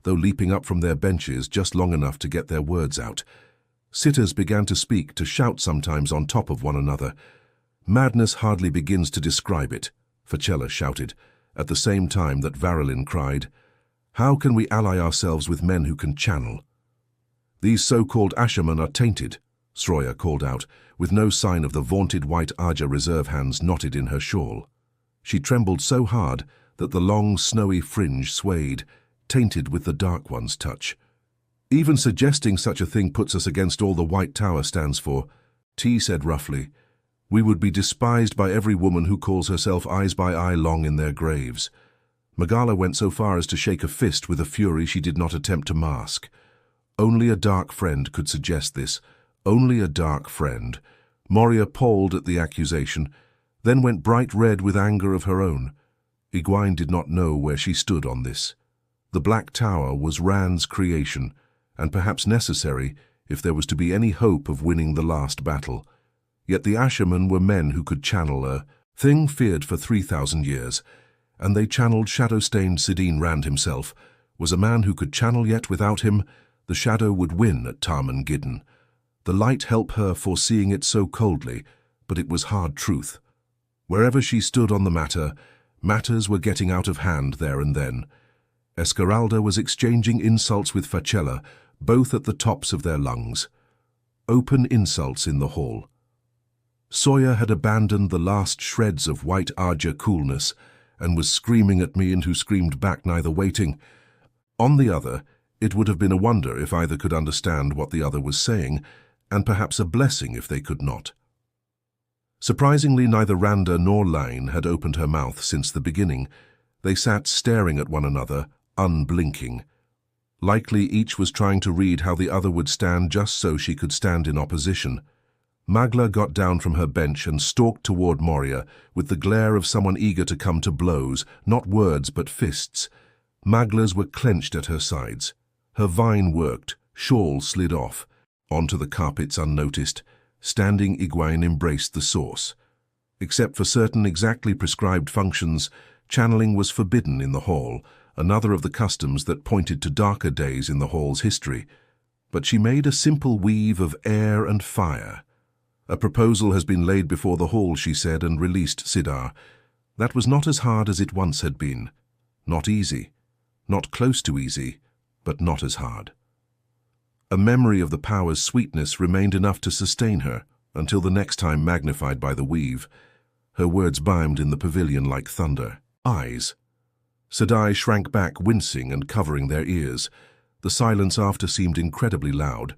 though leaping up from their benches just long enough to get their words out. Sitters began to speak, to shout sometimes on top of one another. Madness hardly begins to describe it, Facella shouted, at the same time that Varelin cried, "How can we ally ourselves with men who can channel?" "These so-called Ashermen are tainted," Sroya called out, with no sign of the vaunted white Aja reserve hands knotted in her shawl. She trembled so hard that the long, snowy fringe swayed, tainted with the Dark One's touch. "Even suggesting such a thing puts us against all the White Tower stands for," T said roughly. "We would be despised by every woman who calls herself Eyes by Eye long in their graves." Magala went so far as to shake a fist with a fury she did not attempt to mask. Only a dark friend could suggest this. Only a dark friend. Moria polled at the accusation, then went bright red with anger of her own. Egwene did not know where she stood on this. The Black Tower was Rand's creation, and perhaps necessary if there was to be any hope of winning the last battle. Yet the Ashermen were men who could channel a thing feared for 3,000 years, and they channeled shadow-stained Sidene Rand himself. Was a man who could channel, yet without him, the shadow would win at Tarman Giddon. The light helped her foreseeing it so coldly, but it was hard truth. Wherever she stood on the matter, matters were getting out of hand there and then. Esmeralda was exchanging insults with Facella, both at the tops of their lungs. Open insults in the hall. Sawyer had abandoned the last shreds of white Aja coolness and was screaming at me, and who screamed back, neither waiting. On the other, it would have been a wonder if either could understand what the other was saying, and perhaps a blessing if they could not. Surprisingly, neither Randa nor Elayne had opened her mouth since the beginning. They sat staring at one another, unblinking. Likely each was trying to read how the other would stand just so she could stand in opposition. Magla got down from her bench and stalked toward Moria with the glare of someone eager to come to blows, not words but fists. Magla's were clenched at her sides. Her vine worked, shawl slid off. Onto the carpets unnoticed. Standing Egwene embraced the source. Except for certain exactly prescribed functions, channeling was forbidden in the hall, another of the customs that pointed to darker days in the hall's history. But she made a simple weave of air and fire. "A proposal has been laid before the hall," she said, and released Sidar. That was not as hard as it once had been. Not easy. Not close to easy, but not as hard. A memory of the power's sweetness remained enough to sustain her, until the next time magnified by the weave. Her words boomed in the pavilion like thunder. "Eyes." Sedai shrank back, wincing and covering their ears. The silence after seemed incredibly loud.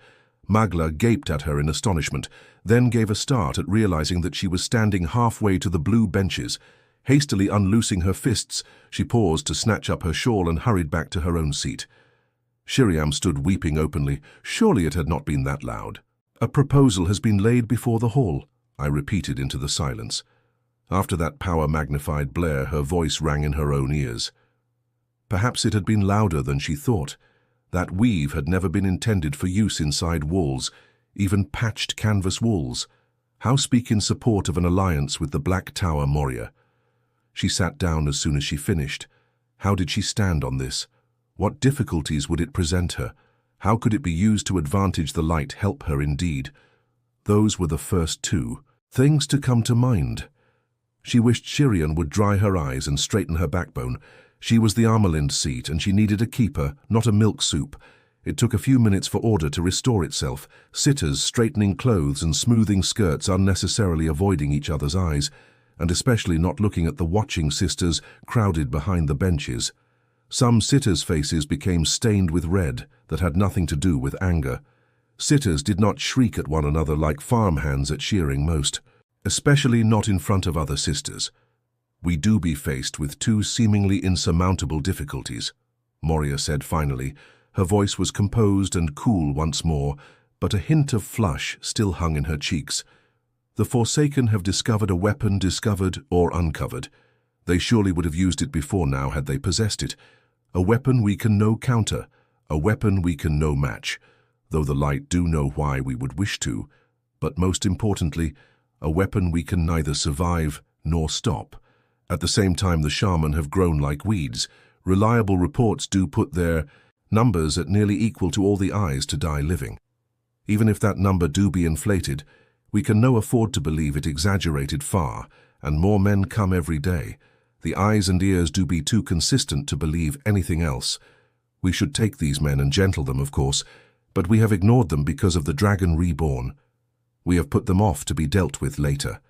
Magla gaped at her in astonishment, then gave a start at realizing that she was standing halfway to the blue benches. Hastily unloosing her fists, she paused to snatch up her shawl and hurried back to her own seat. Shiriam stood weeping openly. Surely it had not been that loud. "A proposal has been laid before the hall," I repeated into the silence. After that power-magnified blare, her voice rang in her own ears. Perhaps it had been louder than she thought. That weave had never been intended for use inside walls, even patched canvas walls. How speak in support of an alliance with the Black Tower Moria? She sat down as soon as she finished. How did she stand on this? What difficulties would it present her? How could it be used to advantage the light, help her indeed? Those were the first two things to come to mind. She wished Shirian would dry her eyes and straighten her backbone. She was the Armelin seat, and she needed a keeper, not a milk soup. It took a few minutes for order to restore itself, sitters straightening clothes and smoothing skirts, unnecessarily avoiding each other's eyes, and especially not looking at the watching sisters crowded behind the benches. Some sitters' faces became stained with red that had nothing to do with anger. Sitters did not shriek at one another like farmhands at shearing most, especially not in front of other sisters. "We do be faced with two seemingly insurmountable difficulties," Moria said finally. Her voice was composed and cool once more, but a hint of flush still hung in her cheeks. "The Forsaken have discovered a weapon, discovered or uncovered. They surely would have used it before now had they possessed it. A weapon we can no counter, a weapon we can no match, though the light do know why we would wish to, but most importantly, a weapon we can neither survive nor stop. At the same time, the shaman have grown like weeds. Reliable reports do put their numbers at nearly equal to all the eyes to die living. Even if that number do be inflated, we can no afford to believe it exaggerated far, and more men come every day. The eyes and ears do be too consistent to believe anything else. We should take these men and gentle them, of course, but we have ignored them because of the Dragon Reborn. We have put them off to be dealt with later.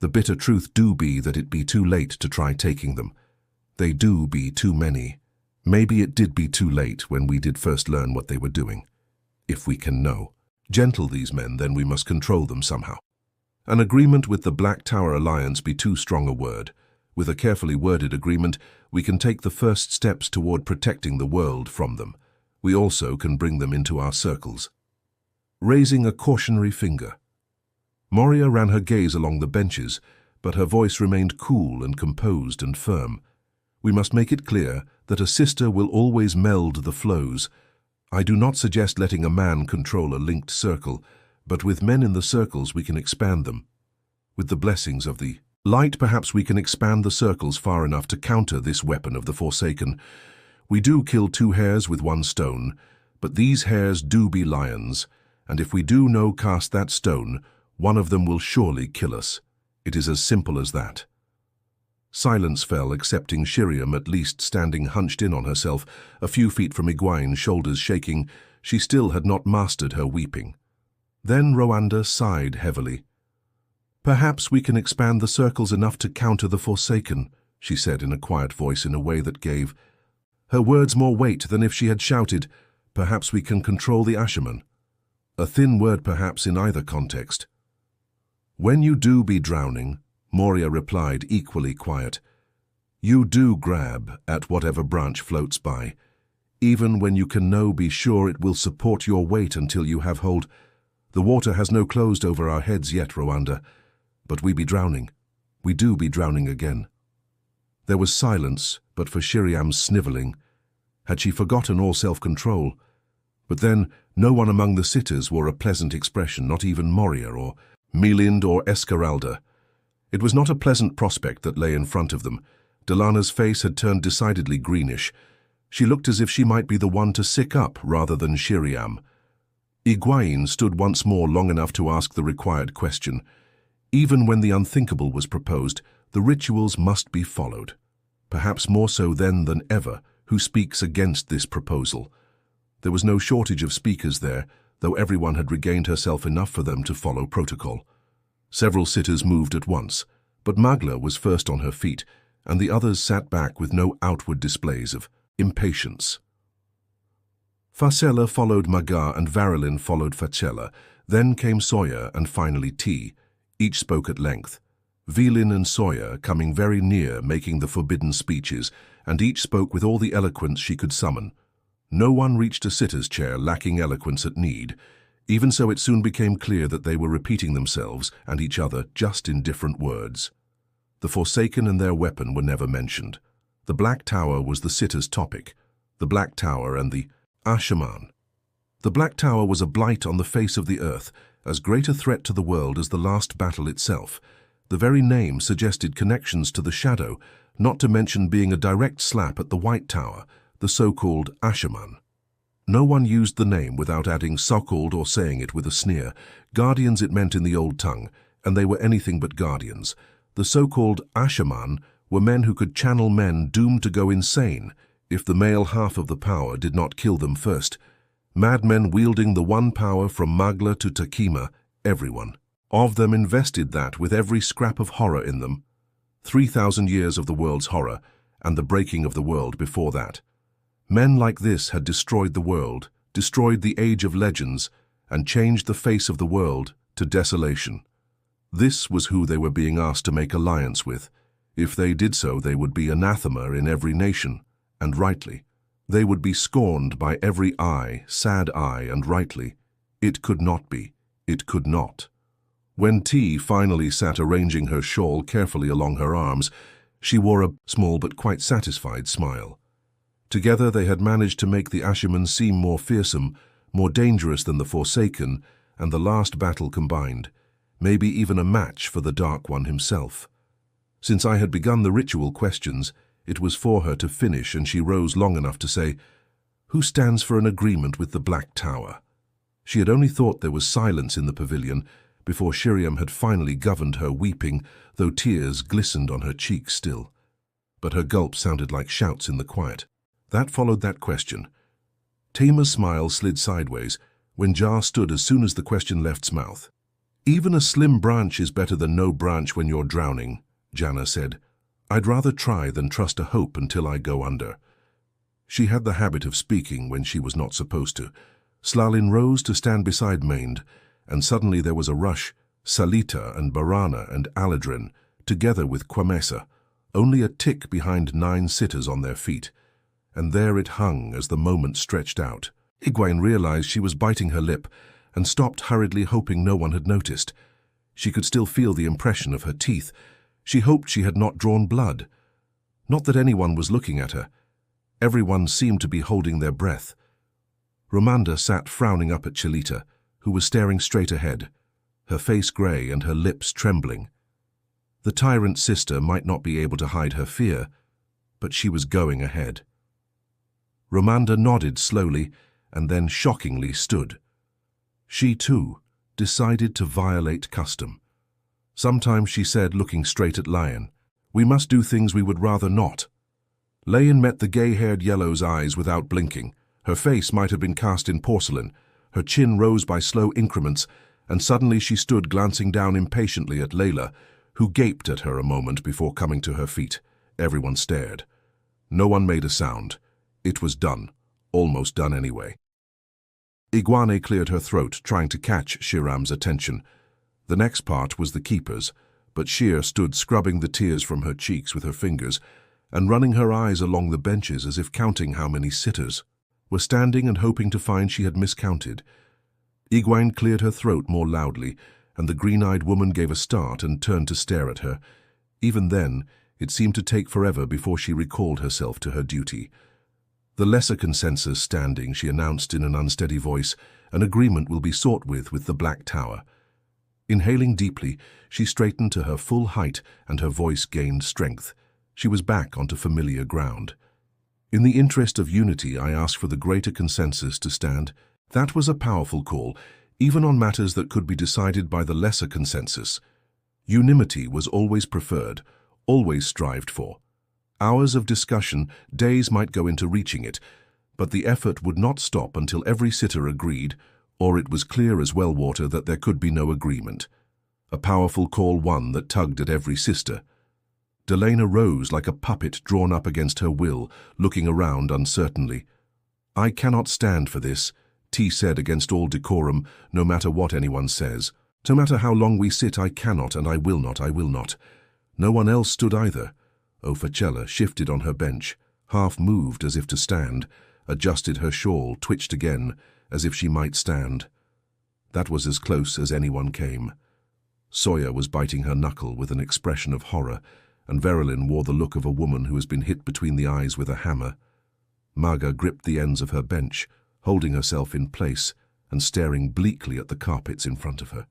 The bitter truth do be that it be too late to try taking them. They do be too many. Maybe it did be too late when we did first learn what they were doing. If we can know. Gentle these men, then we must control them somehow. An agreement with the Black Tower Alliance be too strong a word. With a carefully worded agreement, we can take the first steps toward protecting the world from them. We also can bring them into our circles." Raising a cautionary finger. Moria ran her gaze along the benches, but her voice remained cool and composed and firm. "We must make it clear that a sister will always meld the flows. I do not suggest letting a man control a linked circle, but with men in the circles we can expand them. With the blessings of the light, perhaps we can expand the circles far enough to counter this weapon of the Forsaken. We do kill two hares with one stone, but these hares do be lions, and if we do no cast that stone, one of them will surely kill us. It is as simple as that." Silence fell, excepting Shiriam at least standing hunched in on herself, a few feet from Egwene, shoulders shaking. She still had not mastered her weeping. Then Rwanda sighed heavily. "Perhaps we can expand the circles enough to counter the Forsaken," she said in a quiet voice, in a way that gave her words more weight than if she had shouted. "Perhaps we can control the Ashaman." A thin word perhaps in either context. "When you do be drowning," Moria replied, equally quiet, "you do grab at whatever branch floats by, even when you can no be sure it will support your weight until you have hold. The water has no closed over our heads yet, Rwanda, but we be drowning. We do be drowning again." There was silence, but for Shiriam's snivelling. Had she forgotten all self-control? But then, no one among the sitters wore a pleasant expression, not even Moria or Melind or Esmeralda. It was not a pleasant prospect that lay in front of them. Delana's face had turned decidedly greenish. She looked as if she might be the one to sick up rather than Shiriam. Egwene stood once more long enough to ask the required question. Even when the unthinkable was proposed, the rituals must be followed. Perhaps more so then than ever, who speaks against this proposal? There was no shortage of speakers there, though everyone had regained herself enough for them to follow protocol. Several sitters moved at once, but Magla was first on her feet, and the others sat back with no outward displays of impatience. Faile followed Magar and Varilyn followed Facella. Then came Sawyer and finally T. Each spoke at length. Velin and Sawyer coming very near, making the forbidden speeches, and each spoke with all the eloquence she could summon. No one reached a sitter's chair lacking eloquence at need. Even so, it soon became clear that they were repeating themselves and each other just in different words. The Forsaken and their weapon were never mentioned. The Black Tower was the sitter's topic. The Black Tower and the Ashaman. The Black Tower was a blight on the face of the earth, as great a threat to the world as the last battle itself. The very name suggested connections to the shadow, not to mention being a direct slap at the White Tower, the so-called Ashaman. No one used the name without adding so-called or saying it with a sneer. Guardians it meant in the old tongue, and they were anything but guardians. The so-called Ashaman were men who could channel men doomed to go insane if the male half of the power did not kill them first. Madmen wielding the one power from Magla to Takima, everyone. Of them invested that with every scrap of horror in them. 3,000 years of the world's horror, and the breaking of the world before that. Men like this had destroyed the world, destroyed the age of legends, and changed the face of the world to desolation. This was who they were being asked to make alliance with. If they did so, they would be anathema in every nation, and rightly. They would be scorned by every eye, sad eye, and rightly. It could not be. It could not. When T finally sat arranging her shawl carefully along her arms, she wore a small but quite satisfied smile. Together they had managed to make the Ashermen seem more fearsome, more dangerous than the Forsaken, and the last battle combined, maybe even a match for the Dark One himself. Since I had begun the ritual questions, it was for her to finish, and she rose long enough to say, "Who stands for an agreement with the Black Tower?" She had only thought there was silence in the pavilion before Shiriam had finally governed her weeping, though tears glistened on her cheeks still. But her gulp sounded like shouts in the quiet. That followed that question. Tama's smile slid sideways when Jar stood as soon as the question left's mouth. "Even a slim branch is better than no branch when you're drowning," Janna said. "I'd rather try than trust a hope until I go under." She had the habit of speaking when she was not supposed to. Slalin rose to stand beside Mainde, and suddenly there was a rush. Salita and Barana and Aladrin, together with Quamesa, only a tick behind 9 sitters on their feet. And there it hung as the moment stretched out. Egwene realized she was biting her lip and stopped hurriedly, hoping no one had noticed. She could still feel the impression of her teeth. She hoped she had not drawn blood. Not that anyone was looking at her. Everyone seemed to be holding their breath. Romanda sat frowning up at Chelita, who was staring straight ahead, her face grey and her lips trembling. The tyrant sister might not be able to hide her fear, but she was going ahead. Romanda nodded slowly and then shockingly stood. She, too, decided to violate custom. Sometimes she said, looking straight at Lion, "We must do things we would rather not." Lion met the gay-haired Yellow's eyes without blinking. Her face might have been cast in porcelain. Her chin rose by slow increments, and suddenly she stood glancing down impatiently at Layla, who gaped at her a moment before coming to her feet. Everyone stared. No one made a sound. It was done. Almost done anyway. Egwene cleared her throat, trying to catch Shiram's attention. The next part was the keepers, but Shir stood scrubbing the tears from her cheeks with her fingers and running her eyes along the benches as if counting how many sitters were standing and hoping to find she had miscounted. Egwene cleared her throat more loudly, and the green-eyed woman gave a start and turned to stare at her. Even then, it seemed to take forever before she recalled herself to her duty. "The lesser consensus standing," she announced in an unsteady voice, "an agreement will be sought with the Black Tower." Inhaling deeply, she straightened to her full height and her voice gained strength. She was back onto familiar ground. "In the interest of unity, I ask for the greater consensus to stand." That was a powerful call, even on matters that could be decided by the lesser consensus. Unanimity was always preferred, always strived for. Hours of discussion, days might go into reaching it, but the effort would not stop until every sitter agreed, or it was clear as well water that there could be no agreement. A powerful call, one that tugged at every sister. Delena rose like a puppet drawn up against her will, looking around uncertainly. "I cannot stand for this," T said against all decorum, "no matter what anyone says. No matter how long we sit, I cannot and I will not, I will not." No one else stood either. Ofachella shifted on her bench, half moved as if to stand, adjusted her shawl, twitched again, as if she might stand. That was as close as anyone came. Sawyer was biting her knuckle with an expression of horror, and Verilyn wore the look of a woman who has been hit between the eyes with a hammer. Maga gripped the ends of her bench, holding herself in place and staring bleakly at the carpets in front of her.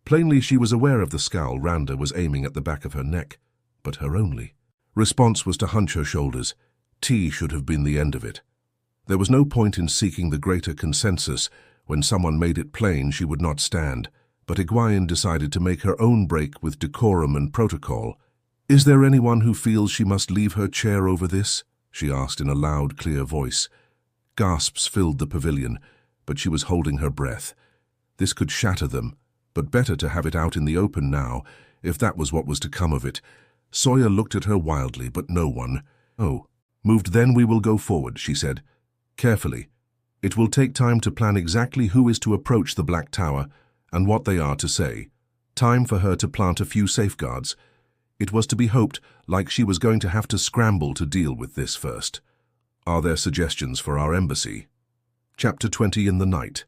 Plainly she was aware of the scowl Randa was aiming at the back of her neck, but her only response was to hunch her shoulders. Tea should have been the end of it. There was no point in seeking the greater consensus when someone made it plain she would not stand, but Egwene decided to make her own break with decorum and protocol. "Is there anyone who feels she must leave her chair over this?" she asked in a loud, clear voice. Gasps filled the pavilion, but she was holding her breath. This could shatter them, but better to have it out in the open now, if that was what was to come of it. Sawyer looked at her wildly, but no one. "Oh, moved then we will go forward," she said. "Carefully. It will take time to plan exactly who is to approach the Black Tower and what they are to say. Time for her to plant a few safeguards. It was to be hoped, like she was going to have to scramble to deal with this first. Are there suggestions for our embassy?" Chapter 20 in the night.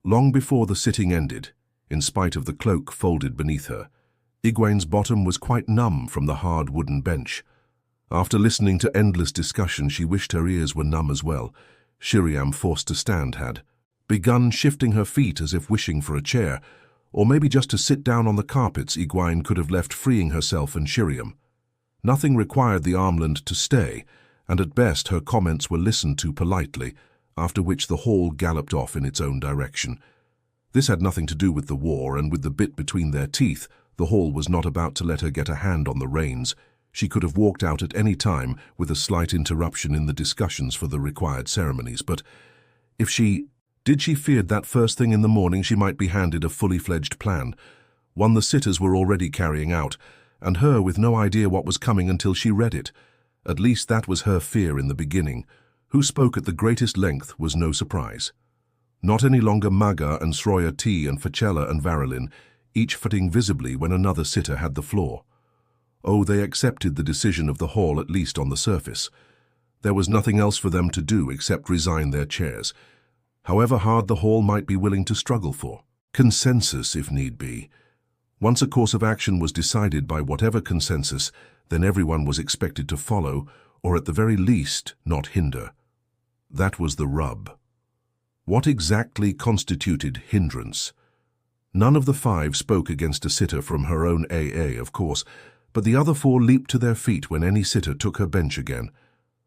Long before the sitting ended, in spite of the cloak folded beneath her, Egwene's bottom was quite numb from the hard wooden bench. After listening to endless discussion, she wished her ears were numb as well. Shiriam, forced to stand, had begun shifting her feet as if wishing for a chair, or maybe just to sit down on the carpets Egwene could have left, freeing herself and Shiriam. Nothing required the armland to stay, and at best her comments were listened to politely, after which the hall galloped off in its own direction. This had nothing to do with the war, and with the bit between their teeth, the hall was not about to let her get a hand on the reins. She could have walked out at any time with a slight interruption in the discussions for the required ceremonies, but did she feared that first thing in the morning she might be handed a fully fledged plan, one the sitters were already carrying out, and her with no idea what was coming until she read it. At least that was her fear in the beginning. Who spoke at the greatest length was no surprise. Not any longer Maga and Sroya T and Facella and Varilyn, each footing visibly when another sitter had the floor. Oh, they accepted the decision of the hall, at least on the surface. There was nothing else for them to do except resign their chairs, however hard the hall might be willing to struggle for. Consensus, if need be. Once a course of action was decided by whatever consensus, then everyone was expected to follow, or at the very least, not hinder. That was the rub. What exactly constituted hindrance? None of the five spoke against a sitter from her own AA, of course, but the other four leaped to their feet when any sitter took her bench again.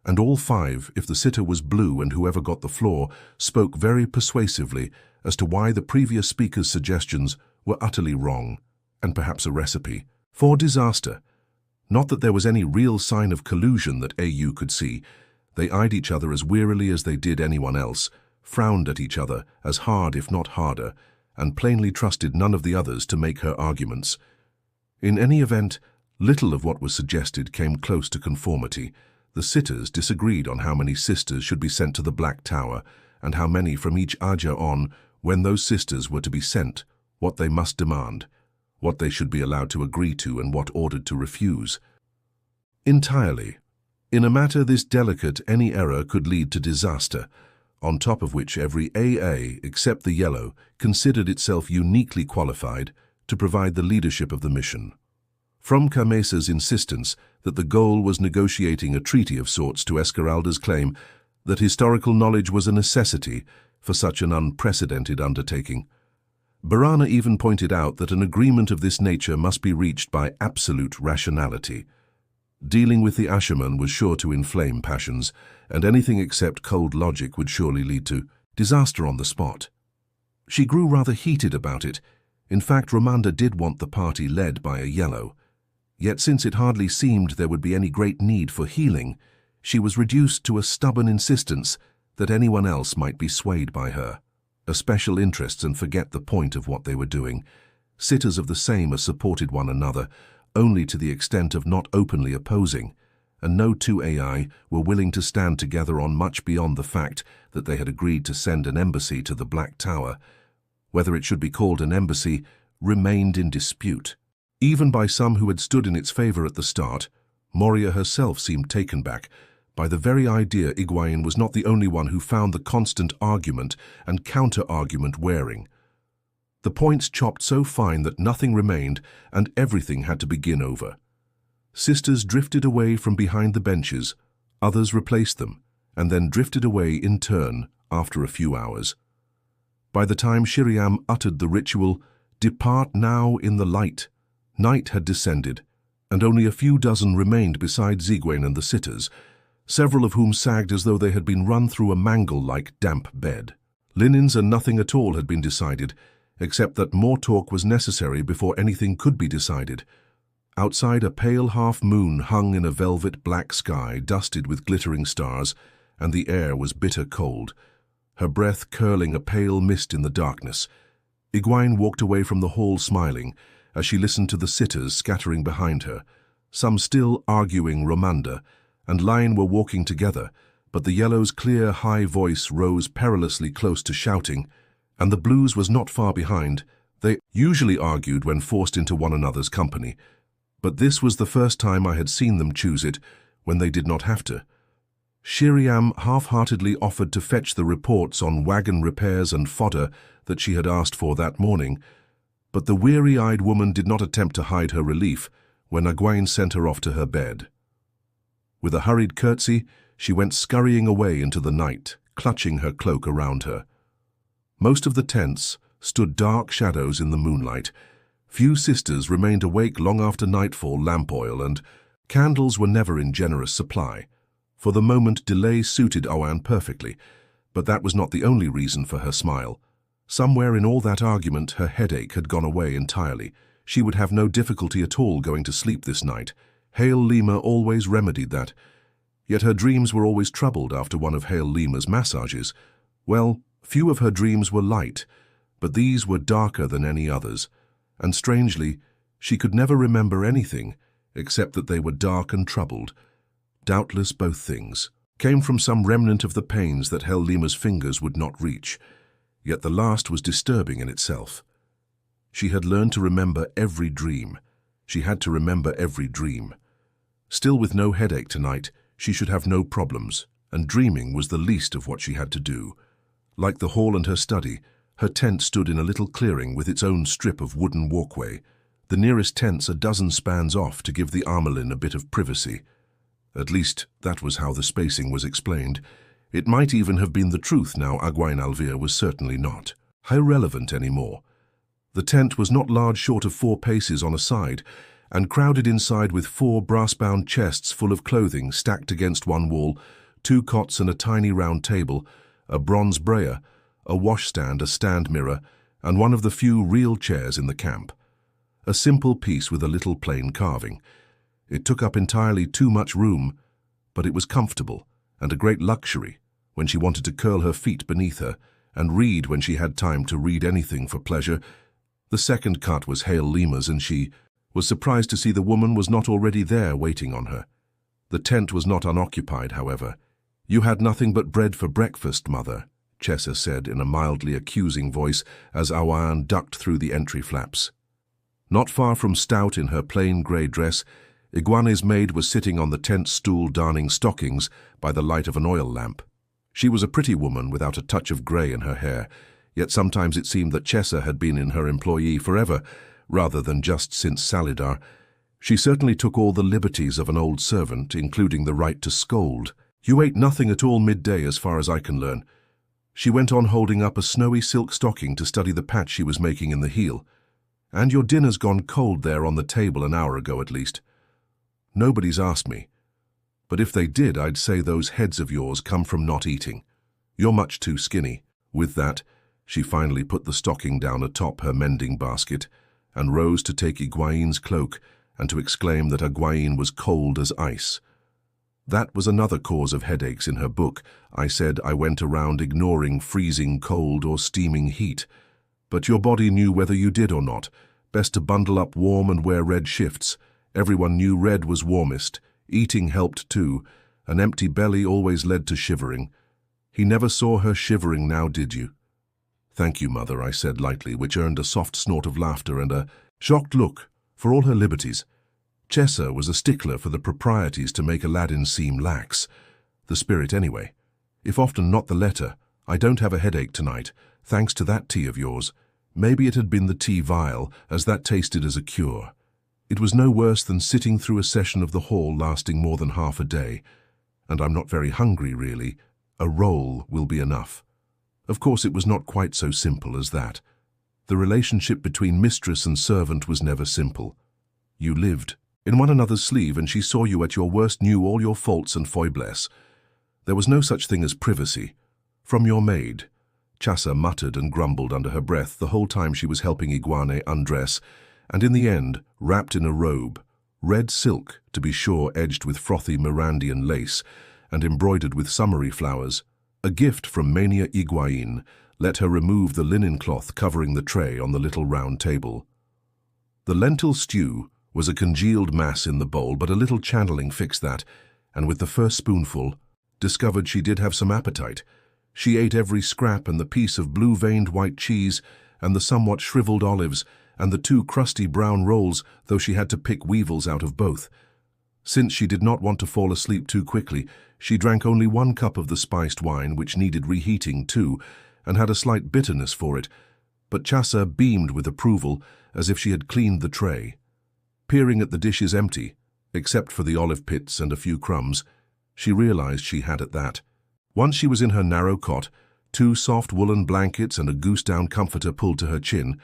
And all five, if the sitter was blue and whoever got the floor, spoke very persuasively as to why the previous speaker's suggestions were utterly wrong, and perhaps a recipe for disaster. Not that there was any real sign of collusion that AU could see. They eyed each other as wearily as they did anyone else, frowned at each other as hard if not harder, and plainly trusted none of the others to make her arguments. In any event, little of what was suggested came close to conformity. The sitters disagreed on how many sisters should be sent to the Black Tower, and how many from each Aja on, when those sisters were to be sent, what they must demand, what they should be allowed to agree to and what ordered to refuse. Entirely. In a matter this delicate, any error could lead to disaster, on top of which every AA, except the Yellow, considered itself uniquely qualified to provide the leadership of the mission. From Camesa's insistence that the goal was negotiating a treaty of sorts to Esmeralda's claim that historical knowledge was a necessity for such an unprecedented undertaking. Barana even pointed out that an agreement of this nature must be reached by absolute rationality. Dealing with the Asherman was sure to inflame passions, and anything except cold logic would surely lead to disaster on the spot. She grew rather heated about it. In fact, Romanda did want the party led by a Yellow. Yet since it hardly seemed there would be any great need for healing, she was reduced to a stubborn insistence that anyone else might be swayed by her. A special interests and forget the point of what they were doing. Sitters of the same supported one another, only to the extent of not openly opposing, and no two AI were willing to stand together on much beyond the fact that they had agreed to send an embassy to the Black Tower. Whether it should be called an embassy remained in dispute. Even by some who had stood in its favor at the start, Moria herself seemed taken back by the very idea Egwene was not the only one who found the constant argument and counter-argument wearing. The points chopped so fine that nothing remained and everything had to begin over. Sisters drifted away from behind the benches, others replaced them, and then drifted away in turn after a few hours. By the time Shiriam uttered the ritual, "Depart now in the light," night had descended, and only a few dozen remained besides Egwene and the sitters, several of whom sagged as though they had been run through a mangle-like damp bed. Linens and nothing at all had been decided, except that more talk was necessary before anything could be decided. Outside, a pale half-moon hung in a velvet black sky dusted with glittering stars, and the air was bitter cold, her breath curling a pale mist in the darkness. Egwene walked away from the hall smiling as she listened to the sitters scattering behind her, some still arguing Romanda, and Elayne were walking together, but the Yellow's clear, high voice rose perilously close to shouting, and the Blues was not far behind. They usually argued when forced into one another's company, but this was the first time I had seen them choose it when they did not have to. Shiriam half-heartedly offered to fetch the reports on wagon repairs and fodder that she had asked for that morning, but the weary-eyed woman did not attempt to hide her relief when Egwene sent her off to her bed. With a hurried curtsy, she went scurrying away into the night, clutching her cloak around her. Most of the tents stood dark shadows in the moonlight. Few sisters remained awake long after nightfall lamp oil, and candles were never in generous supply. For the moment, delay suited Oanne perfectly, but that was not the only reason for her smile. Somewhere in all that argument, her headache had gone away entirely. She would have no difficulty at all going to sleep this night. Hail Lima always remedied that. Yet her dreams were always troubled after one of Hail Lima's massages. Well, few of her dreams were light, but these were darker than any others, and strangely, she could never remember anything except that they were dark and troubled. Doubtless both things came from some remnant of the pains that Hail Lima's fingers would not reach, yet the last was disturbing in itself. She had learned to remember every dream. She had to remember every dream. Still, with no headache tonight, she should have no problems, and dreaming was the least of what she had to do. Like the hall and her study, her tent stood in a little clearing with its own strip of wooden walkway, the nearest tents a dozen spans off to give the Armelin a bit of privacy. At least, that was how the spacing was explained. It might even have been the truth now. Egwene Alvear was certainly not irrelevant anymore. The tent was not large short of 4 paces on a side, and crowded inside with 4 brass-bound chests full of clothing stacked against one wall, 2 cots and a tiny round table, a bronze brayer, a washstand, a stand mirror, and one of the few real chairs in the camp. A simple piece with a little plain carving. It took up entirely too much room, but it was comfortable and a great luxury when she wanted to curl her feet beneath her and read when she had time to read anything for pleasure. The second cot was Hail Lima's, and she was surprised to see the woman was not already there waiting on her. The tent was not unoccupied, however. "You had nothing but bread for breakfast, mother," Chessa said in a mildly accusing voice as Oanne ducked through the entry flaps. Not far from stout in her plain grey dress, Egwene's maid was sitting on the tent stool darning stockings by the light of an oil lamp. She was a pretty woman without a touch of grey in her hair, yet sometimes it seemed that Chessa had been in her employee forever, rather than just since Salidar. She certainly took all the liberties of an old servant, including the right to scold. "You ate nothing at all midday as far as I can learn." She went on, holding up a snowy silk stocking to study the patch she was making in the heel. "And your dinner's gone cold there on the table an hour ago at least." "Nobody's asked me. But if they did, I'd say those heads of yours come from not eating. You're much too skinny." With that, she finally put the stocking down atop her mending basket and rose to take Egwene's cloak and to exclaim that Egwene was cold as ice. That was another cause of headaches in her book. I said I went around ignoring freezing cold or steaming heat. But your body knew whether you did or not. Best to bundle up warm and wear red shifts. Everyone knew red was warmest. Eating helped too. An empty belly always led to shivering. He never saw her shivering now, did you? "Thank you, mother," I said lightly, which earned a soft snort of laughter and a shocked look. For all her liberties, Chessa was a stickler for the proprieties to make Aladdin seem lax. The spirit anyway. If often not the letter. "I don't have a headache tonight, thanks to that tea of yours." Maybe it had been the tea vial, as that tasted as a cure. It was no worse than sitting through a session of the hall lasting more than half a day. And I'm not very hungry, really. A roll will be enough. Of course, it was not quite so simple as that. The relationship between mistress and servant was never simple. You lived in one another's sleeve, and she saw you at your worst, knew all your faults and foibles. There was no such thing as privacy. From your maid. Chassa muttered and grumbled under her breath the whole time she was helping Egwene undress, and in the end, wrapped in a robe, red silk, to be sure, edged with frothy Mirandian lace, and embroidered with summery flowers. A gift from Mania Egwene let her remove the linen cloth covering the tray on the little round table. The lentil stew was a congealed mass in the bowl, but a little channeling fixed that, and with the first spoonful, discovered she did have some appetite. She ate every scrap and the piece of blue-veined white cheese and the somewhat shriveled olives and the 2 crusty brown rolls, though she had to pick weevils out of both. Since she did not want to fall asleep too quickly, she drank only 1 cup of the spiced wine, which needed reheating too, and had a slight bitterness for it. But Chassa beamed with approval, as if she had cleaned the tray. Peering at the dishes empty, except for the olive pits and a few crumbs, she realized she had at that. Once she was in her narrow cot, 2 soft woolen blankets and a goose-down comforter pulled to her chin,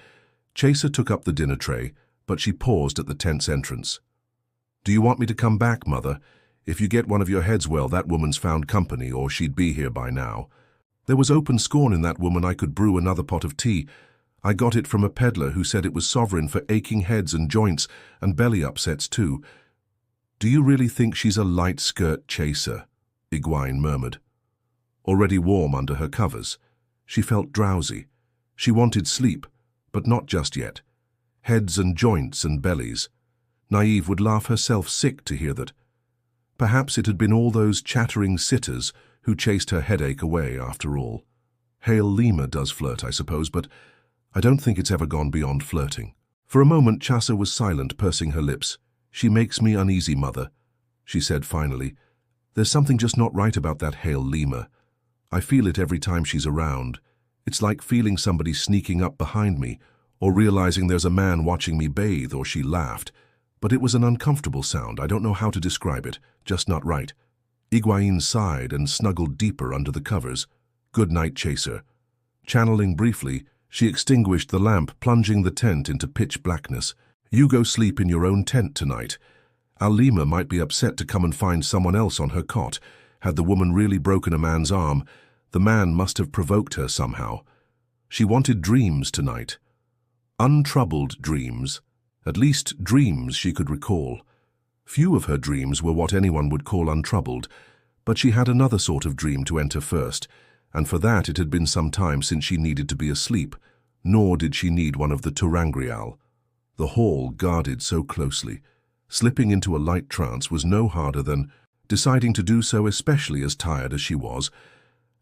Chassa took up the dinner tray, but she paused at the tent's entrance. "Do you want me to come back, Mother? If you get one of your heads well, that woman's found company, or she'd be here by now. There was open scorn in that woman I could brew another pot of tea. I got it from a peddler who said it was sovereign for aching heads and joints, and belly upsets too." "Do you really think she's a light-skirt chaser?" Egwene murmured. Already warm under her covers, she felt drowsy. She wanted sleep, but not just yet. Heads and joints and bellies. Nynaeve would laugh herself sick to hear that. Perhaps it had been all those chattering sitters who chased her headache away after all. Hail Lima does flirt, I suppose, but I don't think it's ever gone beyond flirting. For a moment Chassa was silent, pursing her lips. "She makes me uneasy, Mother," she said finally. "There's something just not right about that Hail Lima. I feel it every time she's around. It's like feeling somebody sneaking up behind me, or realizing there's a man watching me bathe," or she laughed. But it was an uncomfortable sound. I don't know how to describe it, just not right. Egwene sighed and snuggled deeper under the covers. "Good night, Chaser." Channeling briefly, she extinguished the lamp, plunging the tent into pitch blackness. "You go sleep in your own tent tonight. Alima might be upset to come and find someone else on her cot. Had the woman really broken a man's arm, the man must have provoked her somehow. She wanted dreams tonight. Untroubled dreams. At least dreams she could recall. Few of her dreams were what anyone would call untroubled, but she had another sort of dream to enter first, and for that it had been some time since she needed to be asleep, nor did she need one of the Turangrial. The hall guarded so closely. Slipping into a light trance was no harder than deciding to do so, especially as tired as she was,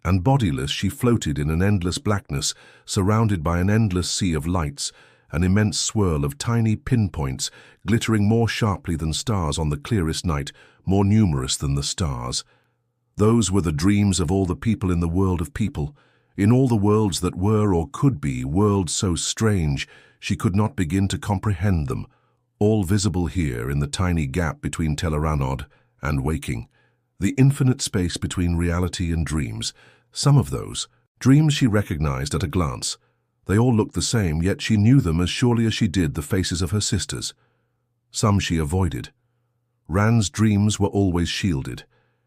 and bodiless she floated in an endless blackness, surrounded by an endless sea of lights, an immense swirl of tiny pinpoints, glittering more sharply than stars on the clearest night, more numerous than the stars. Those were the dreams of all the people in the world of people, in all the worlds that were or could be, worlds so strange she could not begin to comprehend them, all visible here in the tiny gap between Teleranod and waking, the infinite space between reality and dreams. Some of those dreams she recognized at a glance. They all looked the same, yet she knew them as surely as she did the faces of her sisters. Some she avoided. Rand's dreams were always shielded,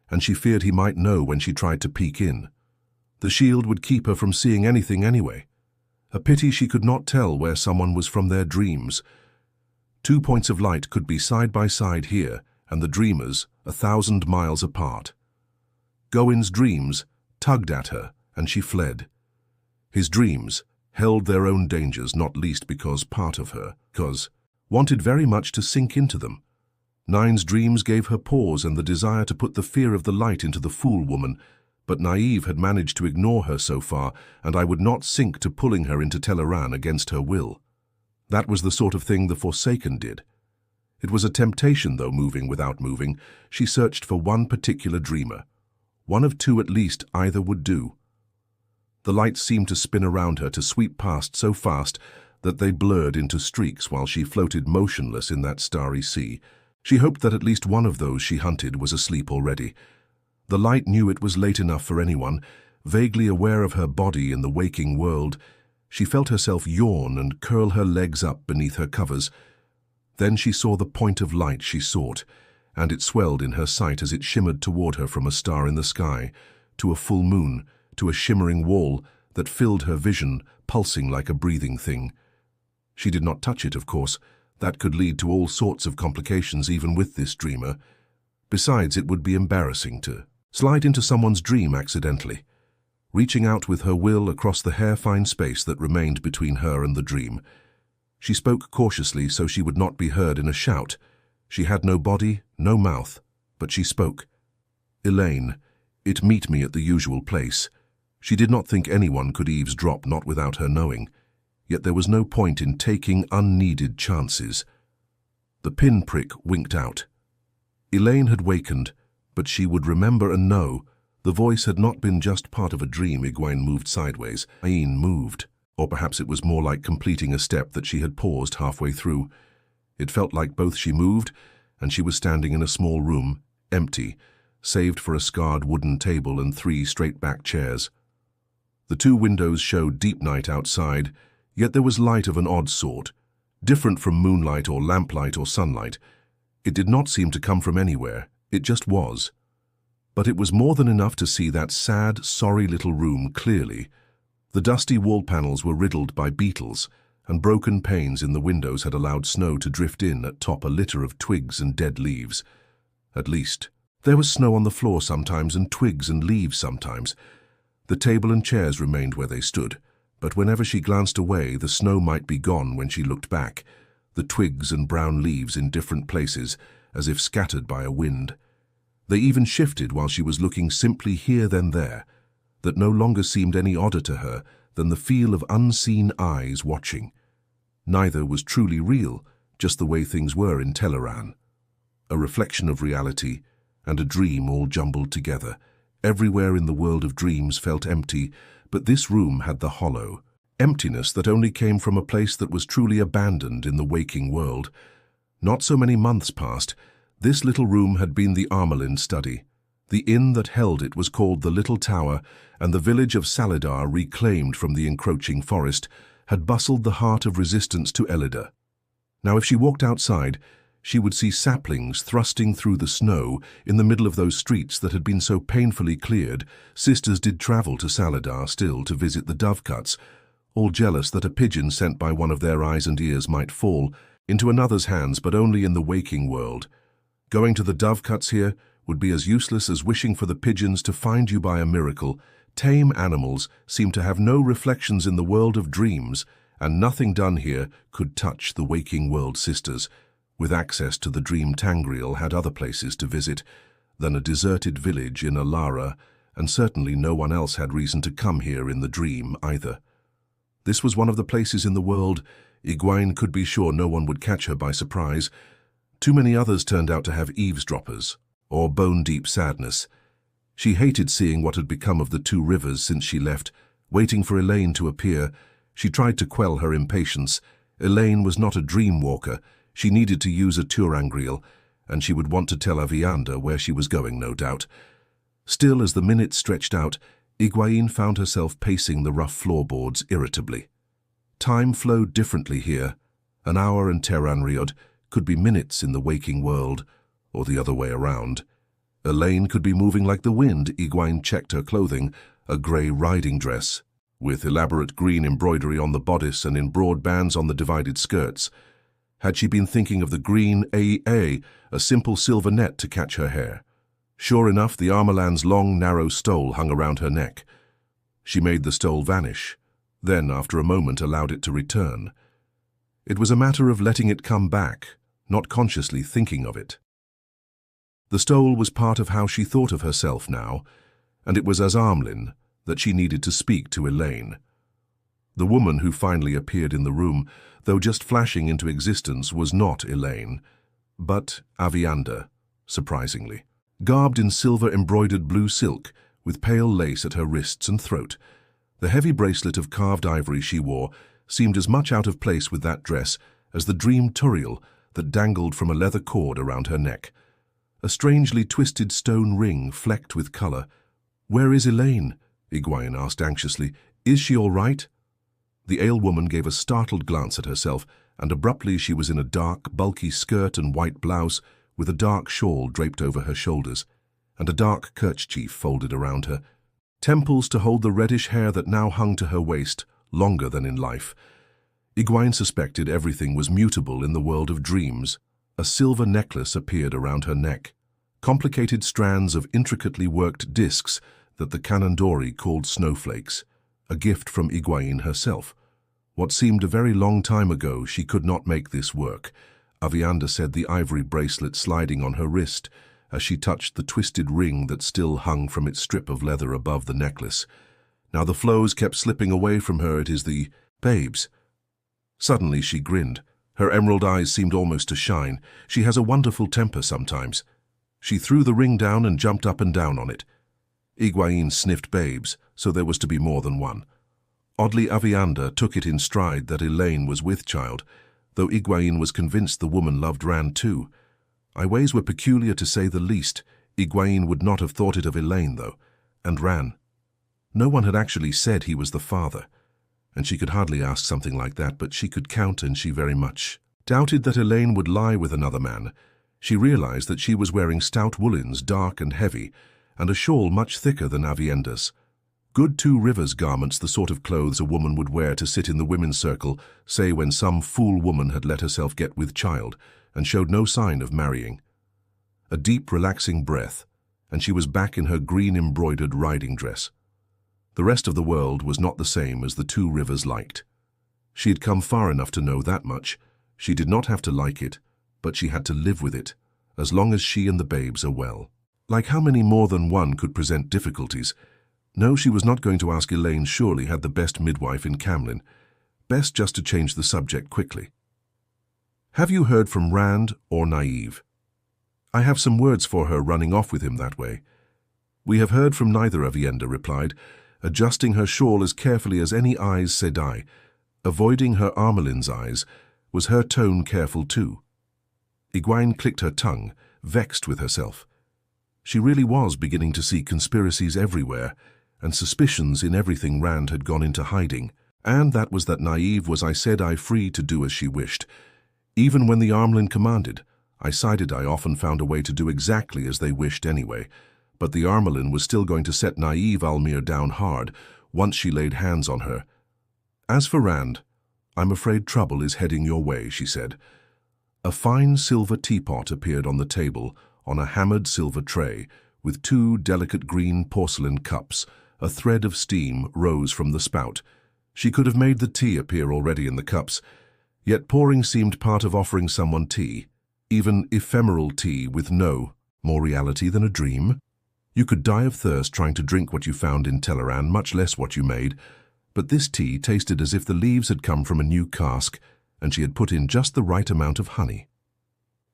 and she feared he might know when she tried to peek in. The shield would keep her from seeing anything anyway. A pity she could not tell where someone was from their dreams. 2 points of light could be side by side here, and the dreamers 1,000 miles apart. Gawain's dreams tugged at her, and she fled. His dreams held their own dangers, not least because part of her, wanted very much to sink into them. Nine's dreams gave her pause and the desire to put the fear of the light into the fool woman, but Nynaeve had managed to ignore her so far, and I would not sink to pulling her into Teleran against her will. That was the sort of thing the Forsaken did. It was a temptation, though, moving without moving. She searched for one particular dreamer. One of 2 at least, either would do. The lights seemed to spin around her, to sweep past so fast that they blurred into streaks while she floated motionless in that starry sea. She hoped that at least one of those she hunted was asleep already. The light knew it was late enough for anyone. Vaguely aware of her body in the waking world, she felt herself yawn and curl her legs up beneath her covers. Then she saw the point of light she sought, and it swelled in her sight as it shimmered toward her from a star in the sky, to a full moon, to a shimmering wall that filled her vision, pulsing like a breathing thing. She did not touch it, of course. That could lead to all sorts of complications even with this dreamer. Besides, it would be embarrassing to Slide into someone's dream accidentally, reaching out with her will across the hair-fine space that remained between her and the dream. She spoke cautiously so she would not be heard in a shout. She had no body, no mouth, but she spoke. "Elayne, it meet me at the usual place." She did not think anyone could eavesdrop not without her knowing, yet there was no point in taking unneeded chances. The pinprick winked out. Elayne had wakened, but she would remember and know. The voice had not been just part of a dream. Egwene moved sideways. Elayne moved, or perhaps it was more like completing a step that she had paused halfway through. It felt like both she moved, and she was standing in a small room, empty, saved for a scarred wooden table and 3 straight-back chairs. The 2 windows showed deep night outside, yet there was light of an odd sort, different from moonlight or lamplight or sunlight. It did not seem to come from anywhere, it just was. But it was more than enough to see that sad, sorry little room clearly. The dusty wall panels were riddled by beetles, and broken panes in the windows had allowed snow to drift in atop a litter of twigs and dead leaves. At least, there was snow on the floor sometimes and twigs and leaves sometimes. The table and chairs remained where they stood, but whenever she glanced away, the snow might be gone when she looked back, the twigs and brown leaves in different places, as if scattered by a wind. They even shifted while she was looking, simply here then there, that no longer seemed any odder to her than the feel of unseen eyes watching. Neither was truly real, just the way things were in Teleran. A reflection of reality and a dream all jumbled together. Everywhere in the world of dreams felt empty, but this room had the hollow emptiness that only came from a place that was truly abandoned in the waking world. Not so many months passed. This little room had been the Armelin study. The inn that held it was called the Little Tower, and the village of Saladar, reclaimed from the encroaching forest, had bustled the heart of resistance to Elida. Now if she walked outside, she would see saplings thrusting through the snow in the middle of those streets that had been so painfully cleared. Sisters did travel to Saladar still to visit the Dovecuts, all jealous that a pigeon sent by one of their eyes and ears might fall into another's hands, but only in the waking world. Going to the Dovecuts here would be as useless as wishing for the pigeons to find you by a miracle. Tame animals seem to have no reflections in the world of dreams, and nothing done here could touch the waking world sisters. With access to the dream, Tangriel had other places to visit than a deserted village in Alara, and certainly no one else had reason to come here in the dream either. This was one of the places in the world Egwene could be sure no one would catch her by surprise. Too many others turned out to have eavesdroppers, or bone-deep sadness. She hated seeing what had become of the 2 rivers since she left, waiting for Elayne to appear. She tried to quell her impatience. Elayne was not a dream walker. She needed to use a Turangriel, and she would want to tell Avianda where she was going, no doubt. Still, as the minutes stretched out, Egwene found herself pacing the rough floorboards irritably. Time flowed differently here. An hour in Teranriod could be minutes in the waking world, or the other way around. Elayne could be moving like the wind. Egwene checked her clothing, a grey riding dress, with elaborate green embroidery on the bodice and in broad bands on the divided skirts. Had she been thinking of the green a simple silver net to catch her hair? Sure enough, the Armelan's long, narrow stole hung around her neck. She made the stole vanish, then, after a moment, allowed it to return. It was a matter of letting it come back, not consciously thinking of it. The stole was part of how she thought of herself now, and it was as Armelin that she needed to speak to Elayne. The woman who finally appeared in the room, though just flashing into existence, was not Elayne, but Avianda, surprisingly. Garbed in silver-embroidered blue silk, with pale lace at her wrists and throat, the heavy bracelet of carved ivory she wore seemed as much out of place with that dress as the dream Turiel that dangled from a leather cord around her neck. A strangely twisted stone ring flecked with colour. "Where is Elayne?" Egwene asked anxiously. "Is she all right?" The alewoman gave a startled glance at herself, and abruptly she was in a dark, bulky skirt and white blouse, with a dark shawl draped over her shoulders, and a dark kerchief folded around her. Temples to hold the reddish hair that now hung to her waist, longer than in life. Egwene suspected everything was mutable in the world of dreams. A silver necklace appeared around her neck. complicated strands of intricately worked discs that the Canandori called snowflakes, a gift from Egwene herself. What seemed a very long time ago, she could not make this work. Avianda said, the ivory bracelet sliding on her wrist as she touched the twisted ring that still hung from its strip of leather above the necklace. Now the flows kept slipping away from her. It is the babes. Suddenly she grinned. Her emerald eyes seemed almost to shine. She has a wonderful temper sometimes. She threw the ring down and jumped up and down on it. Egwene sniffed babes, so there was to be more than one. Oddly, Avianda took it in stride that Elayne was with child, though Egwene was convinced the woman loved Rand too. Her ways were peculiar to say the least. Egwene would not have thought it of Elayne, though, and Ran. No one had actually said he was the father, and she could hardly ask something like that, but she could count, and she very much doubted that Elayne would lie with another man. She realized that she was wearing stout woolens, dark and heavy, and a shawl much thicker than Avienda's. Good Two Rivers garments, the sort of clothes a woman would wear to sit in the women's circle, say when some fool woman had let herself get with child, and showed no sign of marrying. A deep, relaxing breath, and she was back in her green-embroidered riding dress. The rest of the world was not the same as the Two Rivers liked. She had come far enough to know that much. She did not have to like it, but she had to live with it, as long as she and the babes are well. Like how many more than one could present difficulties? No, she was not going to ask. Elayne surely had the best midwife in Camlin. Best just to change the subject quickly. Have you heard from Rand or Nynaeve? I have some words for her, running off with him that way. We have heard from neither, Avienda replied, adjusting her shawl as carefully as any Aes Sedai. Avoiding her Armelin's eyes, was her tone careful too. Egwene clicked her tongue, vexed with herself. She really was beginning to see conspiracies everywhere, and suspicions in everything. Rand had gone into hiding, and that was that Nynaeve was Aes Sedai, free to do as she wished. Even when the Armelin commanded, Aes Sedai often found a way to do exactly as they wished anyway, but the Armelin was still going to set Nynaeve Almir down hard once she laid hands on her. As for Rand, I'm afraid trouble is heading your way, she said. A fine silver teapot appeared on the table, on a hammered silver tray, with two delicate green porcelain cups. A thread of steam rose from the spout. She could have made the tea appear already in the cups, yet pouring seemed part of offering someone tea, even ephemeral tea with no more reality than a dream. You could die of thirst trying to drink what you found in Teleran, much less what you made, but this tea tasted as if the leaves had come from a new cask, and she had put in just the right amount of honey.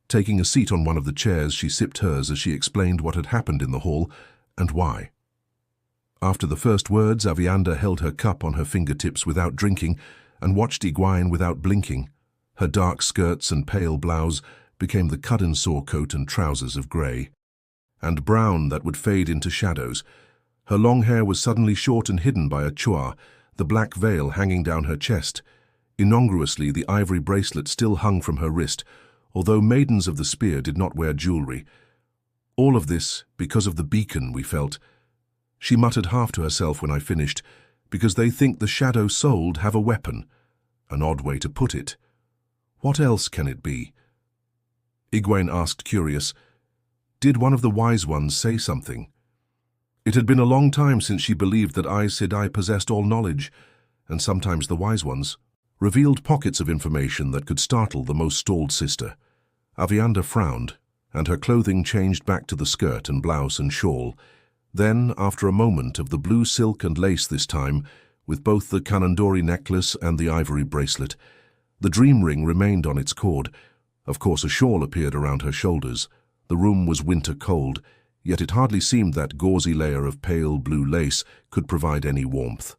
Taking a seat on one of the chairs, she sipped hers as she explained what had happened in the hall and why. After the first words, Avianda held her cup on her fingertips without drinking and watched Egwene without blinking. Her dark skirts and pale blouse became the Cudden-saw coat and trousers of grey and brown that would fade into shadows. Her long hair was suddenly short and hidden by a chua, the black veil hanging down her chest. Incongruously, the ivory bracelet still hung from her wrist, although maidens of the spear did not wear jewelry. All of this because of the beacon, we felt. She muttered half to herself when I finished, because they think the shadow-souled have a weapon. An odd way to put it. What else can it be? Egwene asked, curious. Did one of the wise ones say something? It had been a long time since she believed that Aes Sedai possessed all knowledge, and sometimes the wise ones revealed pockets of information that could startle the most stalled sister. Avianda frowned, and her clothing changed back to the skirt and blouse and shawl. Then, after a moment of the blue silk and lace this time, with both the Canandori necklace and the ivory bracelet, the dream ring remained on its cord. Of course, a shawl appeared around her shoulders. The room was winter cold, yet it hardly seemed that gauzy layer of pale blue lace could provide any warmth.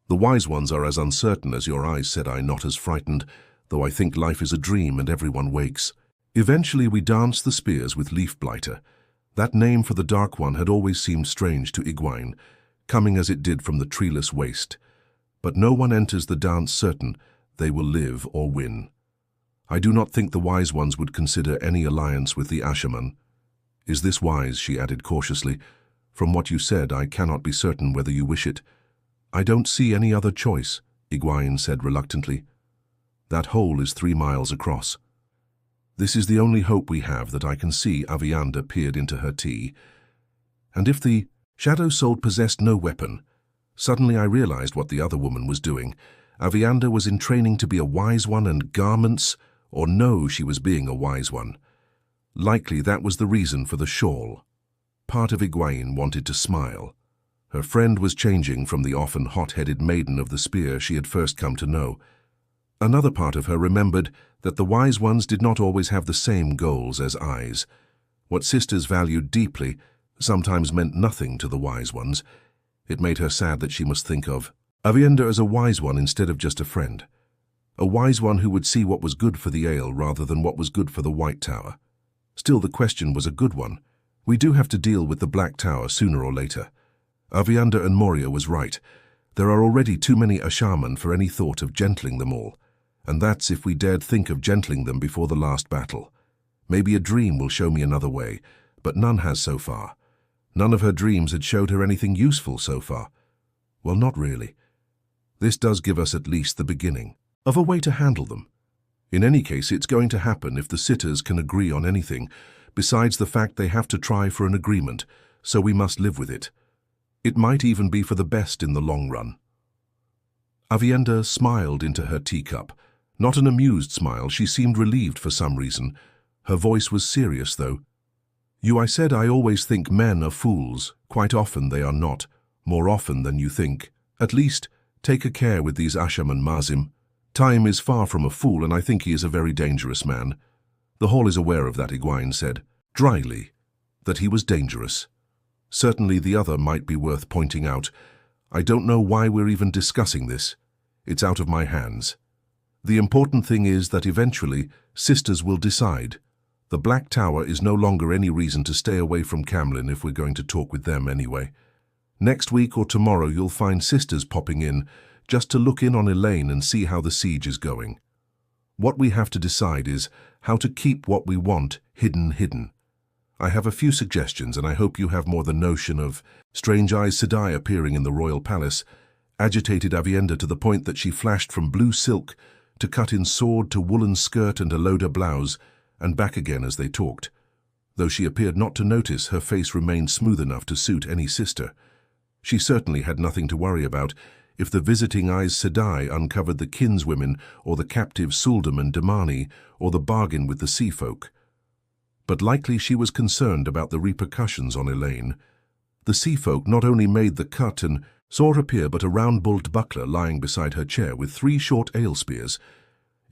The wise ones are as uncertain as your Aes Sedai, not as frightened, though I think life is a dream and everyone wakes. Eventually we danced the spears with Leaf Blighter. That name for the Dark One had always seemed strange to Egwene, coming as it did from the treeless waste. But no one enters the dance certain they will live or win. I do not think the wise ones would consider any alliance with the Ashaman. Is this wise? She added cautiously. From what you said, I cannot be certain whether you wish it. I don't see any other choice, Egwene said reluctantly. That hole is 3 miles across. This is the only hope we have that I can see. Aviander peered into her tea. And if the shadow soul possessed no weapon? Suddenly I realized what the other woman was doing. Aviander was in training to be a wise one, and garments, or no, she was being a wise one. Likely that was the reason for the shawl. Part of Egwene wanted to smile. Her friend was changing from the often hot-headed maiden of the spear she had first come to know. Another part of her remembered that the wise ones did not always have the same goals as Aes. What sisters valued deeply sometimes meant nothing to the wise ones. It made her sad that she must think of Aviander as a wise one instead of just a friend. A wise one who would see what was good for the Aiel rather than what was good for the White Tower. Still, the question was a good one. We do have to deal with the Black Tower sooner or later. Aviander and Moria was right. There are already too many Ashaman for any thought of gentling them all. And that's if we dared think of gentling them before the last battle. Maybe a dream will show me another way, but none has so far. None of her dreams had showed her anything useful so far. Well, not really. This does give us at least the beginning of a way to handle them. In any case, it's going to happen if the sitters can agree on anything, besides the fact they have to try for an agreement, so we must live with it. It might even be for the best in the long run. Aviander smiled into her teacup. Not an amused smile, she seemed relieved for some reason. Her voice was serious, though. I said I always think men are fools. Quite often they are not, more often than you think. At least, take a care with these Ashaman Mazim. Time is far from a fool, and I think he is a very dangerous man. The Hall is aware of that, Egwene said, dryly, that he was dangerous. Certainly the other might be worth pointing out. I don't know why we're even discussing this. It's out of my hands. The important thing is that eventually sisters will decide. The Black Tower is no longer any reason to stay away from Camlin if we're going to talk with them anyway. Next week or tomorrow you'll find sisters popping in, just to look in on Elayne and see how the siege is going. What we have to decide is how to keep what we want hidden. I have a few suggestions, and I hope you have more the notion of strange Aes Sedai appearing in the royal palace, agitated Aviander to the point that she flashed from blue silk to cut-in sword to woolen skirt and a loader blouse, and back again as they talked. Though she appeared not to notice, her face remained smooth enough to suit any sister. She certainly had nothing to worry about if the visiting Aes Sedai uncovered the kinswomen or the captive Suldam and Damani or the bargain with the sea folk. But likely she was concerned about the repercussions on Elayne. The sea folk not only made the cut and saw her appear, but a round-bulled buckler lying beside her chair with 3 short ale spears.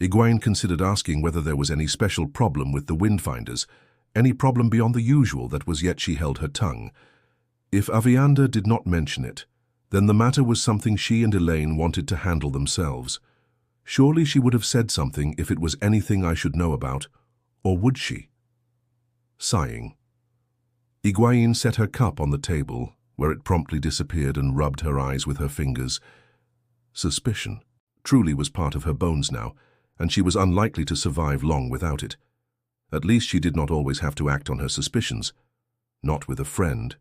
Egwene considered asking whether there was any special problem with the Windfinders, any problem beyond the usual that was, yet she held her tongue. If Aviander did not mention it, then the matter was something she and Elayne wanted to handle themselves. Surely she would have said something if it was anything I should know about, or would she? Sighing, Egwene set her cup on the table, where it promptly disappeared, and rubbed her eyes with her fingers. Suspicion truly was part of her bones now, and she was unlikely to survive long without it. At least she did not always have to act on her suspicions. Not with a friend.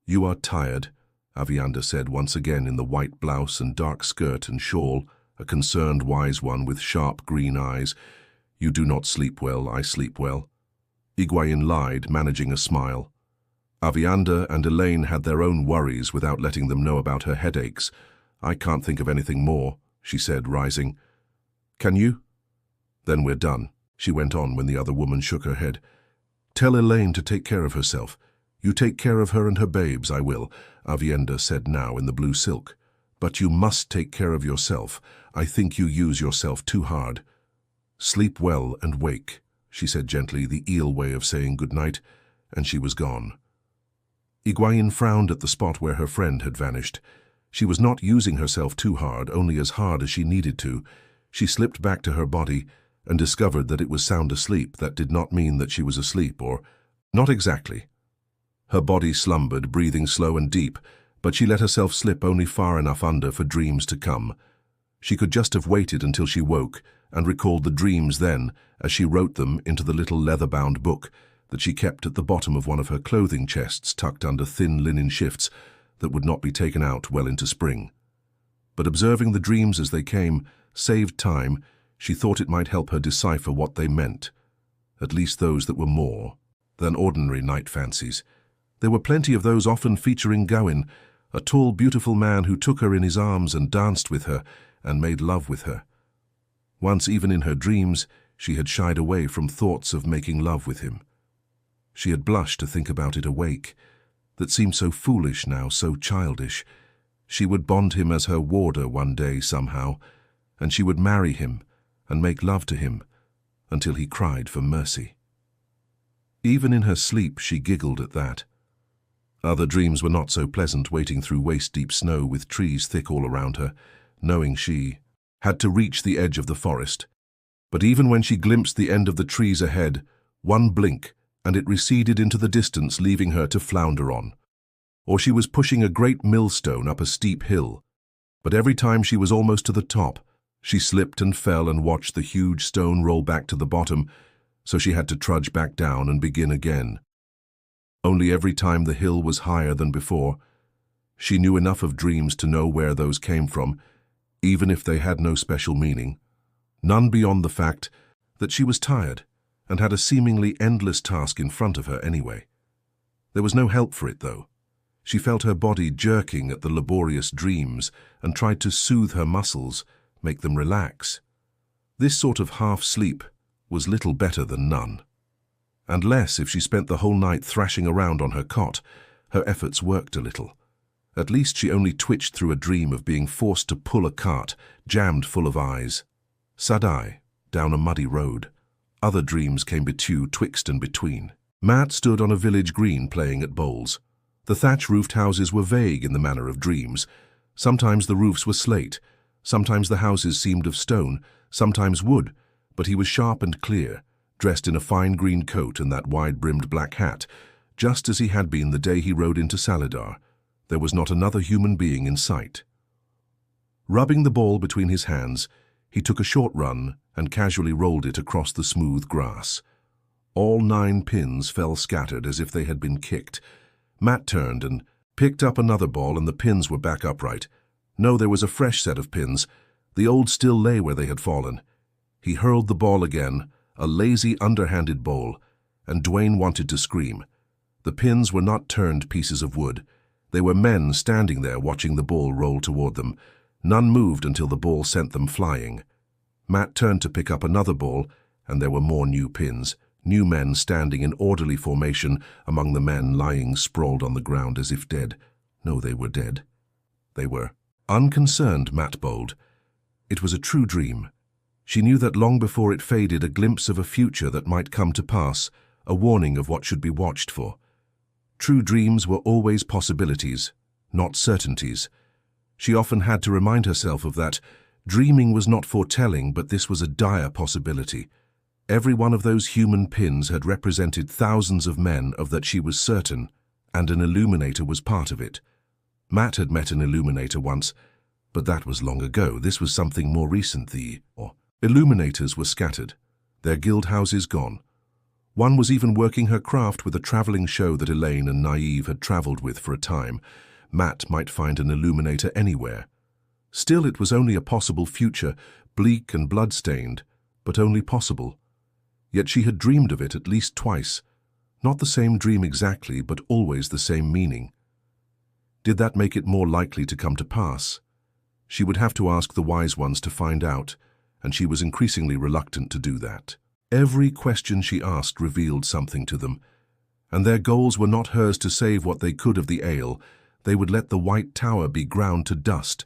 You are tired, Aviander said once again in the white blouse and dark skirt and shawl, a concerned wise one with sharp green eyes. You do not sleep well, I sleep well. Egwene lied, managing a smile. Aviander and Elayne had their own worries without letting them know about her headaches. I can't think of anything more, she said, rising. Can you? Then we're done, she went on when the other woman shook her head. Tell Elayne to take care of herself. You take care of her and her babes, I will, Aviander said now in the blue silk. But you must take care of yourself. I think you use yourself too hard. Sleep well and wake, she said gently, the eel way of saying good night, and she was gone. Egwene frowned at the spot where her friend had vanished. She was not using herself too hard, only as hard as she needed to. She slipped back to her body and discovered that it was sound asleep. That did not mean that she was asleep, or not exactly. Her body slumbered, breathing slow and deep, but she let herself slip only far enough under for dreams to come. She could just have waited until she woke and recalled the dreams then, as she wrote them into the little leather-bound book that she kept at the bottom of one of her clothing chests tucked under thin linen shifts that would not be taken out well into spring. But observing the dreams as they came saved time. She thought it might help her decipher what they meant. at least those that were more than ordinary night fancies. There were plenty of those, often featuring Gawain, a tall, beautiful man who took her in his arms and danced with her and made love with her. Once, even in her dreams, she had shied away from thoughts of making love with him. She had blushed to think about it awake. That seemed so foolish now, so childish. She would bond him as her warder one day somehow, and she would marry him and make love to him until he cried for mercy. Even in her sleep she giggled at that. Other dreams were not so pleasant, waiting through waist-deep snow with trees thick all around her, knowing she had to reach the edge of the forest. But even when she glimpsed the end of the trees ahead, one blink and it receded into the distance, leaving her to flounder on. Or she was pushing a great millstone up a steep hill, but every time she was almost to the top, she slipped and fell and watched the huge stone roll back to the bottom, so she had to trudge back down and begin again. Only every time the hill was higher than before. She knew enough of dreams to know where those came from, even if they had no special meaning. None beyond the fact that she was tired and had a seemingly endless task in front of her anyway. There was no help for it, though. She felt her body jerking at the laborious dreams and tried to soothe her muscles, make them relax. This sort of half-sleep was little better than none. And less if she spent the whole night thrashing around on her cot. Her efforts worked a little. At least she only twitched through a dream of being forced to pull a cart jammed full of Aes Sedai down a muddy road. Other dreams came betwixt and between. Mat stood on a village green playing at bowls. The thatch-roofed houses were vague in the manner of dreams. Sometimes the roofs were slate, sometimes the houses seemed of stone, sometimes wood, but he was sharp and clear, dressed in a fine green coat and that wide-brimmed black hat, just as he had been the day he rode into Saladar. There was not another human being in sight. Rubbing the ball between his hands, he took a short run and casually rolled it across the smooth grass. All 9 pins fell scattered as if they had been kicked. Mat turned and picked up another ball, and the pins were back upright. No, there was a fresh set of pins. The old still lay where they had fallen. He hurled the ball again, a lazy, underhanded bowl, and Dwayne wanted to scream. The pins were not turned pieces of wood. They were men standing there watching the ball roll toward them. None moved until the ball sent them flying. Mat turned to pick up another ball, and there were more new pins. New men standing in orderly formation among the men lying sprawled on the ground as if dead. No, they were dead. They were unconcerned, Mat bowled. It was a true dream. She knew that long before it faded, a glimpse of a future that might come to pass, a warning of what should be watched for. True dreams were always possibilities, not certainties. She often had to remind herself of that. Dreaming was not foretelling, but this was a dire possibility. Every one of those human pins had represented thousands of men, of that she was certain, and an Illuminator was part of it. Mat had met an Illuminator once, but that was long ago. This was something more recent. The Illuminators were scattered, their guild houses gone. One was even working her craft with a traveling show that Elayne and Nynaeve had traveled with for a time. Mat might find an Illuminator anywhere. Still, it was only a possible future, bleak and blood-stained, but only possible. Yet she had dreamed of it at least twice. Not the same dream exactly, but always the same meaning. Did that make it more likely to come to pass? She would have to ask the wise ones to find out, and she was increasingly reluctant to do that. Every question she asked revealed something to them, and their goals were not hers to save what they could of the Aiel. They would let the White Tower be ground to dust.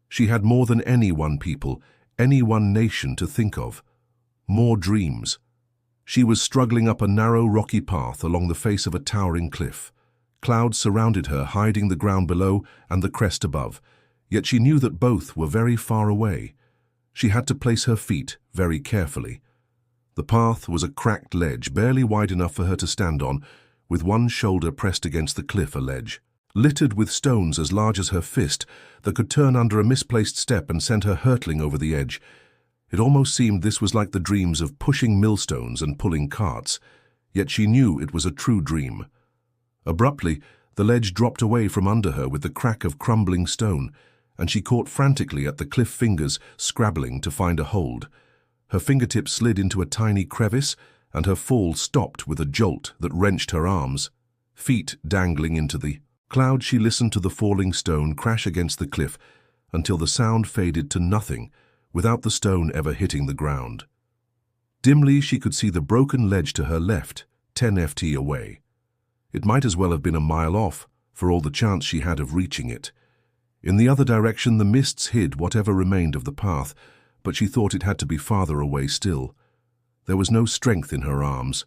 She had more than any one people, any one nation to think of. More dreams. She was struggling up a narrow rocky path along the face of a towering cliff. Clouds surrounded her, hiding the ground below and the crest above, yet she knew that both were very far away. She had to place her feet very carefully. The path was a cracked ledge, barely wide enough for her to stand on, with one shoulder pressed against the cliff ledge, littered with stones as large as her fist that could turn under a misplaced step and send her hurtling over the edge. It almost seemed this was like the dreams of pushing millstones and pulling carts, yet she knew it was a true dream. Abruptly, the ledge dropped away from under her with the crack of crumbling stone, and she caught frantically at the cliff fingers, scrabbling to find a hold. Her fingertips slid into a tiny crevice, and her fall stopped with a jolt that wrenched her arms, feet dangling into the cloud. She listened to the falling stone crash against the cliff until the sound faded to nothing without the stone ever hitting the ground. Dimly, she could see the broken ledge to her left, 10 ft away. It might as well have been a mile off, for all the chance she had of reaching it. In the other direction, the mists hid whatever remained of the path, but she thought it had to be farther away still. There was no strength in her arms.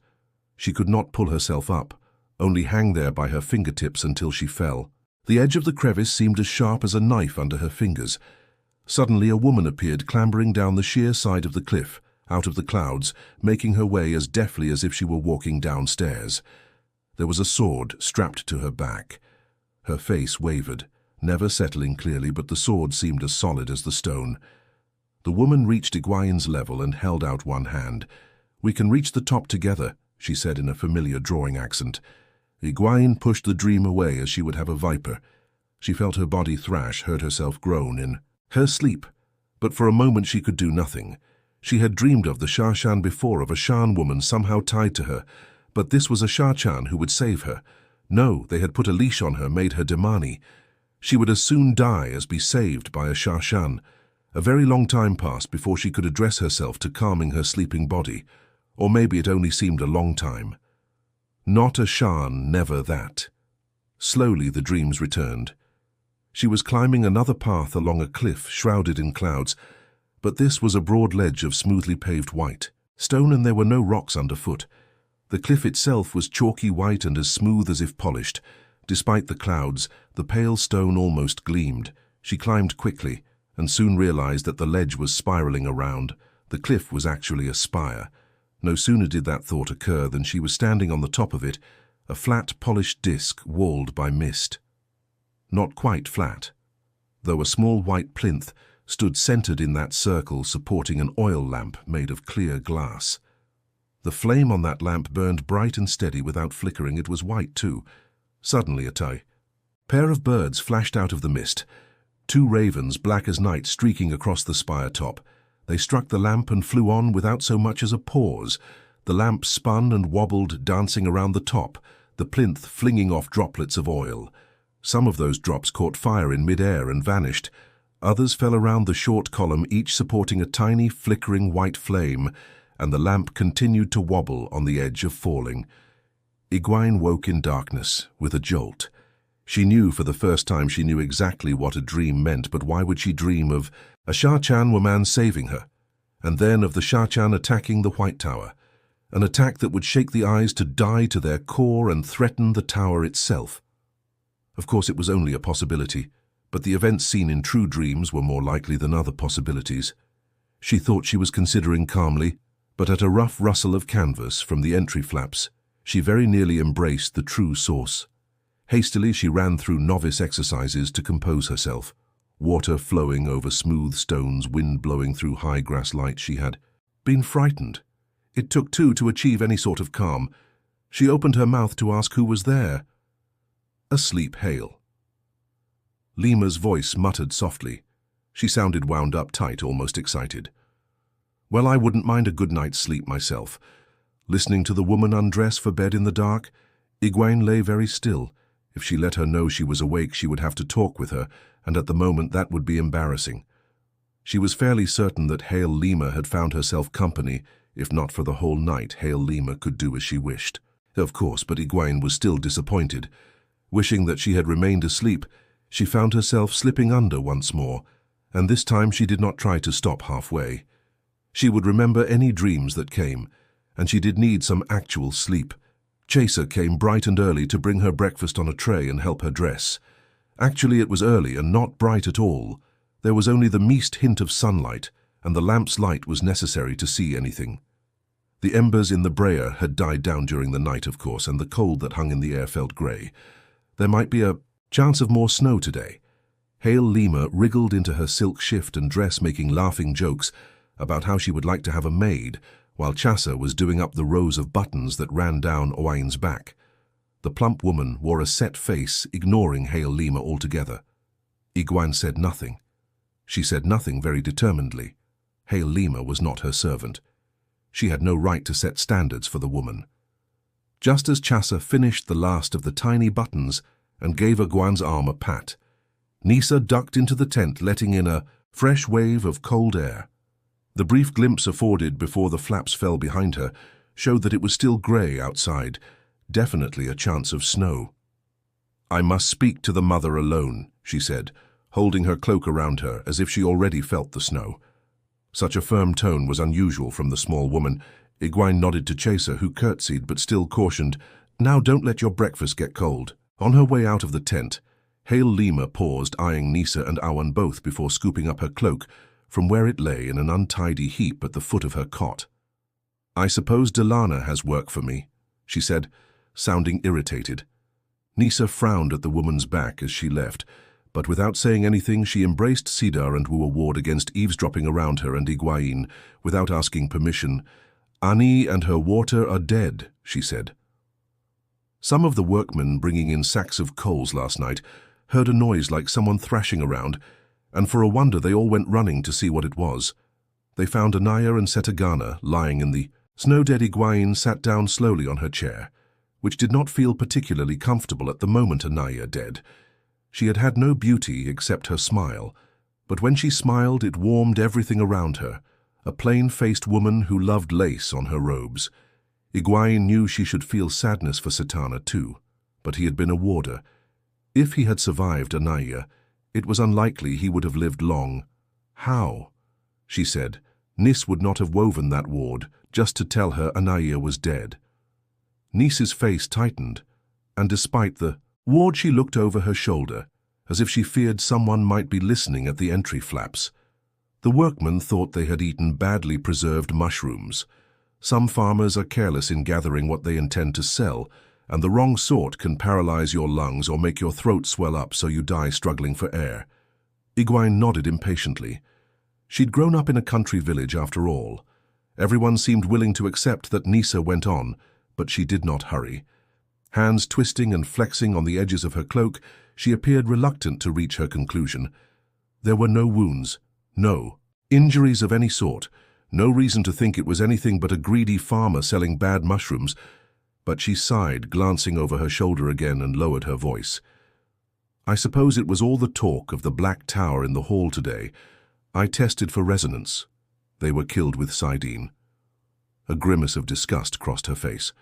She could not pull herself up, only hang there by her fingertips until she fell. The edge of the crevice seemed as sharp as a knife under her fingers. Suddenly a woman appeared clambering down the sheer side of the cliff, out of the clouds, making her way as deftly as if she were walking downstairs. There was a sword strapped to her back. Her face wavered, never settling clearly, but the sword seemed as solid as the stone. The woman reached Egwene's level and held out one hand. "We can reach the top together," she said in a familiar drawing accent. Egwene pushed the dream away as she would have a viper. She felt her body thrash, heard herself groan in her sleep, but for a moment she could do nothing. She had dreamed of the Seanchan before, of a Shan woman somehow tied to her, but this was a Seanchan who would save her. No, they had put a leash on her, made her Demani. She would as soon die as be saved by a Seanchan. A very long time passed before she could address herself to calming her sleeping body, or maybe it only seemed a long time. Not a Shan, never that. Slowly the dreams returned. She was climbing another path along a cliff shrouded in clouds, but this was a broad ledge of smoothly paved white stone, and there were no rocks underfoot. The cliff itself was chalky white and as smooth as if polished. Despite the clouds, the pale stone almost gleamed. She climbed quickly, and soon realized that the ledge was spiraling around. The cliff was actually a spire. No sooner did that thought occur than she was standing on the top of it, a flat, polished disc walled by mist. Not quite flat, though a small white plinth stood centered in that circle, supporting an oil lamp made of clear glass. The flame on that lamp burned bright and steady without flickering. It was white, too. Suddenly a pair of birds flashed out of the mist, 2 ravens, black as night, streaking across the spire top. They struck the lamp and flew on without so much as a pause. The lamp spun and wobbled, dancing around the top, the plinth flinging off droplets of oil. Some of those drops caught fire in mid-air and vanished. Others fell around the short column, each supporting a tiny, flickering white flame, and the lamp continued to wobble on the edge of falling. Egwene woke in darkness, with a jolt. She knew for the first time she knew exactly what a dream meant, but why would she dream of a Seanchan woman saving her, and then of the Seanchan attacking the White Tower, an attack that would shake the eyes to die to their core and threaten the tower itself? Of course, it was only a possibility, but the events seen in true dreams were more likely than other possibilities. She thought she was considering calmly, but at a rough rustle of canvas from the entry flaps, she very nearly embraced the true source. Hastily, she ran through novice exercises to compose herself, water flowing over smooth stones, wind blowing through high grass light. She had been frightened. It took 2 to achieve any sort of calm. She opened her mouth to ask who was there. A sleep hail. Lima's voice muttered softly. She sounded wound up tight, almost excited. "Well, I wouldn't mind a good night's sleep myself." Listening to the woman undress for bed in the dark, Egwene lay very still. If she let her know she was awake, she would have to talk with her, and at the moment that would be embarrassing. She was fairly certain that Hail Lima had found herself company. If not for the whole night, Hail Lima could do as she wished. Of course, but Egwene was still disappointed. Wishing that she had remained asleep, she found herself slipping under once more, and this time she did not try to stop halfway. She would remember any dreams that came, and she did need some actual sleep. Chaser came bright and early to bring her breakfast on a tray and help her dress. Actually, it was early and not bright at all. There was only the meast hint of sunlight, and the lamp's light was necessary to see anything. The embers in the brayer had died down during the night, of course, and the cold that hung in the air felt grey. There might be a chance of more snow today. Hail Lima wriggled into her silk shift and dress, making laughing jokes about how she would like to have a maid, while Chassa was doing up the rows of buttons that ran down Owain's back. The plump woman wore a set face, ignoring Hail Lima altogether. Egwene said nothing. She said nothing very determinedly. Hail Lima was not her servant. She had no right to set standards for the woman. Just as Chassa finished the last of the tiny buttons and gave Egwene's arm a pat, Nyssa ducked into the tent, letting in a fresh wave of cold air. The brief glimpse afforded before the flaps fell behind her showed that it was still grey outside, definitely a chance of snow. "I must speak to the mother alone," she said, holding her cloak around her as if she already felt the snow. Such a firm tone was unusual from the small woman. Egwene nodded to Chassa, who curtsied but still cautioned, "Now don't let your breakfast get cold." On her way out of the tent, Hail Lima paused, eyeing Nyssa and Awan both before scooping up her cloak from where it lay in an untidy heap at the foot of her cot. "I suppose Delana has work for me," she said, sounding irritated. Nyssa frowned at the woman's back as she left, but without saying anything she embraced Cedar and Wua Ward against eavesdropping around her and Egwene without asking permission. "Ani and her water are dead," she said. Some of the workmen bringing in sacks of coals last night heard a noise like someone thrashing around, and for a wonder they all went running to see what it was. They found Anaya and Setagana lying in the snow-dead. Egwene sat down slowly on her chair, which did not feel particularly comfortable at the moment Anaya dead. She had had no beauty except her smile, but when she smiled it warmed everything around her, a plain-faced woman who loved lace on her robes. Egwene knew she should feel sadness for Setana too, but he had been a warder. If he had survived Anaya, it was unlikely he would have lived long. "How?" she said. Nis would not have woven that ward just to tell her Anaya was dead. Nis's face tightened, and despite the ward she looked over her shoulder, as if she feared someone might be listening at the entry flaps. The workmen thought they had eaten badly preserved mushrooms. Some farmers are careless in gathering what they intend to sell, and the wrong sort can paralyze your lungs or make your throat swell up so you die struggling for air. Egwene nodded impatiently. She'd grown up in a country village after all. Everyone seemed willing to accept that Nyssa went on, but she did not hurry. Hands twisting and flexing on the edges of her cloak, she appeared reluctant to reach her conclusion. There were no wounds, no injuries of any sort, no reason to think it was anything but a greedy farmer selling bad mushrooms, but she sighed, glancing over her shoulder again, and lowered her voice. "I suppose it was all the talk of the Black Tower in the hall today. I tested for resonance. They were killed with Sidene." A grimace of disgust crossed her face.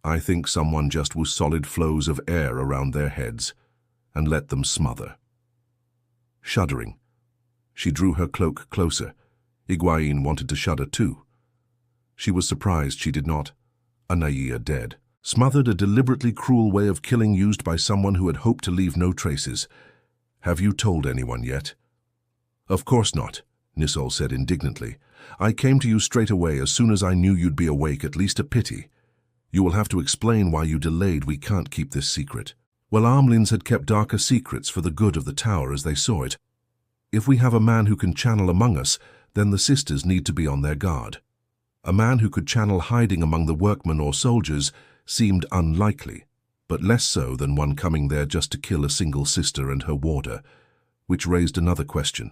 "I think someone just was solid flows of air around their heads and let them smother." Shuddering, she drew her cloak closer. Egwene wanted to shudder too. She was surprised she did not. Anaya dead. Smothered, a deliberately cruel way of killing used by someone who had hoped to leave no traces. "Have you told anyone yet?" "Of course not," Nisol said indignantly. "I came to you straight away as soon as I knew you'd be awake. At least a pity. You will have to explain why you delayed. We can't keep this secret." Well, Armlins had kept darker secrets for the good of the tower as they saw it. If we have a man who can channel among us, then the sisters need to be on their guard. A man who could channel hiding among the workmen or soldiers seemed unlikely, but less so than one coming there just to kill a single sister and her warder, which raised another question.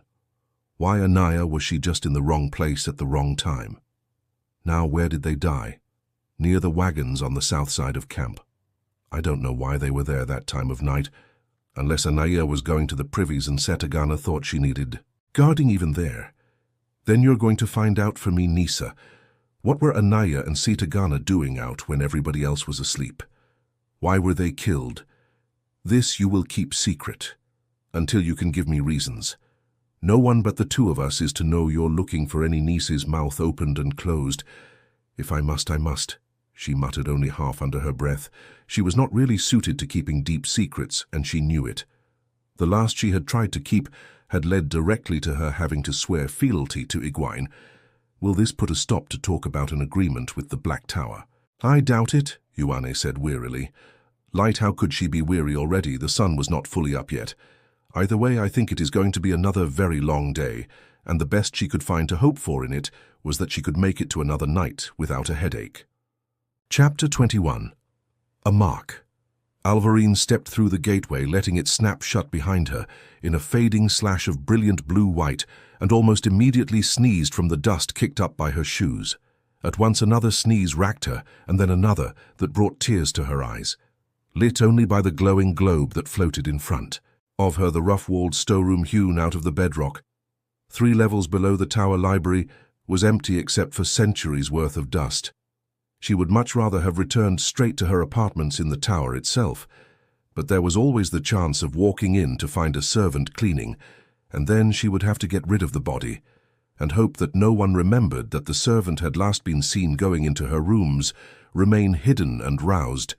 Why Anaya was she just in the wrong place at the wrong time? Now where did they die? Near the wagons on the south side of camp. I don't know why they were there that time of night, unless Anaya was going to the privies and Setagana thought she needed guarding even there. Then you're going to find out for me, Nyssa. What were Anaya and Setagana doing out when everybody else was asleep? Why were they killed? This you will keep secret, until you can give me reasons. No one but the two of us is to know you're looking for any niece's mouth opened and closed. If I must, I must, she muttered only half under her breath. She was not really suited to keeping deep secrets, and she knew it. The last she had tried to keep had led directly to her having to swear fealty to Egwene. Will this put a stop to talk about an agreement with the Black Tower? I doubt it, Ioane said wearily. Light, how could she be weary already? The sun was not fully up yet. Either way, I think it is going to be another very long day, and the best she could find to hope for in it was that she could make it to another night without a headache. Chapter 21. A Mark. Alvarine stepped through the gateway, letting it snap shut behind her in a fading slash of brilliant blue-white, and almost immediately sneezed from the dust kicked up by her shoes. At once another sneeze racked her, and then another that brought tears to her eyes, lit only by the glowing globe that floated in front of her, the rough-walled storeroom hewn out of the bedrock, 3 levels below the tower library, was empty except for centuries' worth of dust. She would much rather have returned straight to her apartments in the tower itself, but there was always the chance of walking in to find a servant cleaning, and then she would have to get rid of the body, and hope that no one remembered that the servant had last been seen going into her rooms, remain hidden and roused.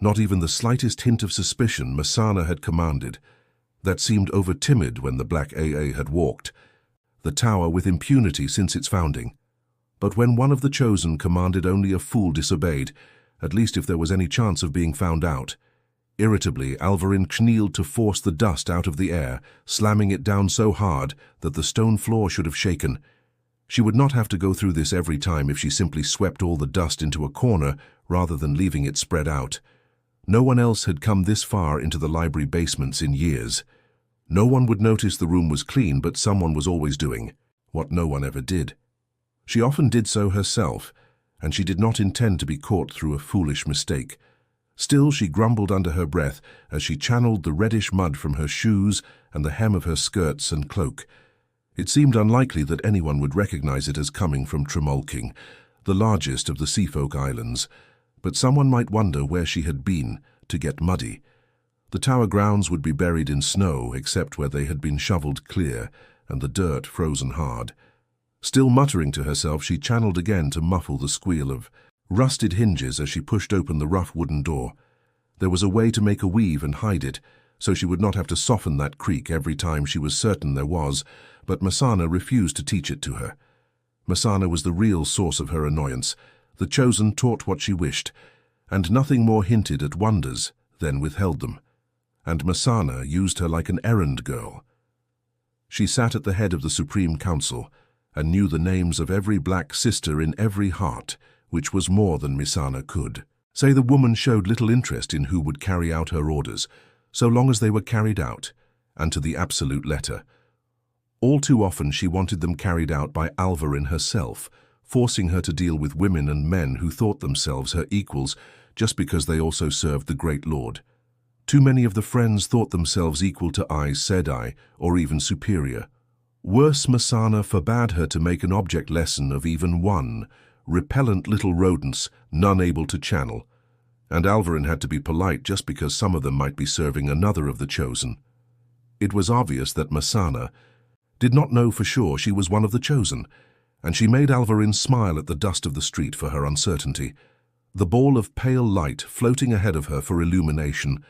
Not even the slightest hint of suspicion Mesaana had commanded. That seemed over-timid when the Black AA had walked the tower with impunity since its founding. But when one of the chosen commanded only a fool disobeyed, at least if there was any chance of being found out. Irritably, Alvarin kneeled to force the dust out of the air, slamming it down so hard that the stone floor should have shaken. She would not have to go through this every time if she simply swept all the dust into a corner rather than leaving it spread out. No one else had come this far into the library basements in years. No one would notice the room was clean, but someone was always doing what no one ever did. She often did so herself, and she did not intend to be caught through a foolish mistake. Still, she grumbled under her breath as she channeled the reddish mud from her shoes and the hem of her skirts and cloak. It seemed unlikely that anyone would recognize it as coming from Tremolking, the largest of the Seafolk Islands, but someone might wonder where she had been to get muddy. The tower grounds would be buried in snow except where they had been shoveled clear and the dirt frozen hard. Still muttering to herself, she channeled again to muffle the squeal of rusted hinges as she pushed open the rough wooden door. There was a way to make a weave and hide it, so she would not have to soften that creak every time she was certain there was, but Mesaana refused to teach it to her. Mesaana was the real source of her annoyance. The chosen taught what she wished, and nothing more hinted at wonders than withheld them. And Mesaana used her like an errand girl. She sat at the head of the Supreme Council and knew the names of every black sister in every heart, which was more than Mesaana could. Say the woman showed little interest in who would carry out her orders, so long as they were carried out, and to the absolute letter. All too often she wanted them carried out by Alvarin herself, forcing her to deal with women and men who thought themselves her equals just because they also served the Great Lord. Too many of the friends thought themselves equal to Aes Sedai, or even superior. Worse, Mesaana forbade her to make an object lesson of even one, repellent little rodents, none able to channel. And Alvarin had to be polite just because some of them might be serving another of the chosen. It was obvious that Mesaana did not know for sure she was one of the chosen, and she made Alvarin smile at the dust of the street for her uncertainty. The ball of pale light floating ahead of her for illumination,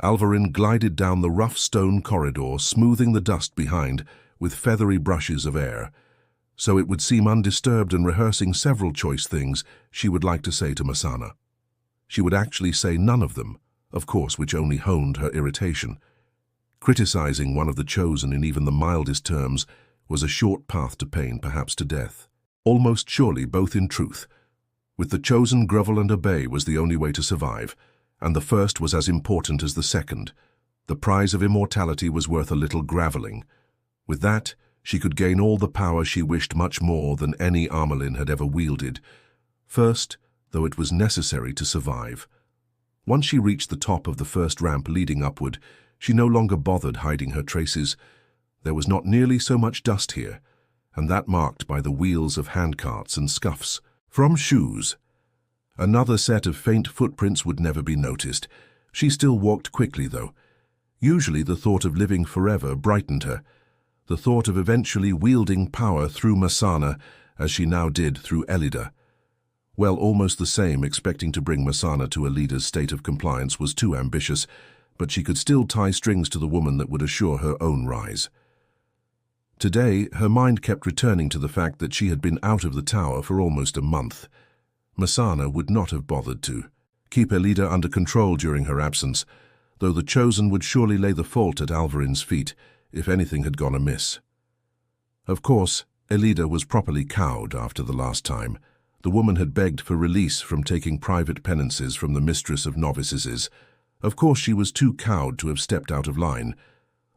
Alvarin glided down the rough stone corridor, smoothing the dust behind with feathery brushes of air, so it would seem undisturbed, and rehearsing several choice things she would like to say to Mesaana. She would actually say none of them, of course, which only honed her irritation. Criticizing one of the chosen in even the mildest terms was a short path to pain, perhaps to death. Almost surely both in truth. With the chosen, grovel and obey was the only way to survive, and the first was as important as the second. The prize of immortality was worth a little graveling. With that, she could gain all the power she wished, much more than any Armelin had ever wielded. First, though it was necessary to survive. Once she reached the top of the first ramp leading upward, she no longer bothered hiding her traces. There was not nearly so much dust here, and that marked by the wheels of handcarts and scuffs from shoes. Another set of faint footprints would never be noticed. She still walked quickly, though. Usually the thought of living forever brightened her. The thought of eventually wielding power through Mesaana, as she now did through Elida. Well, almost the same. Expecting to bring Mesaana to a leader's state of compliance was too ambitious, but she could still tie strings to the woman that would assure her own rise. Today, her mind kept returning to the fact that she had been out of the tower for almost a month. Mesaana would not have bothered to keep Elida under control during her absence, though the chosen would surely lay the fault at Alvarin's feet if anything had gone amiss. Of course, Elida was properly cowed after the last time. The woman had begged for release from taking private penances from the mistress of novices. Of course, she was too cowed to have stepped out of line.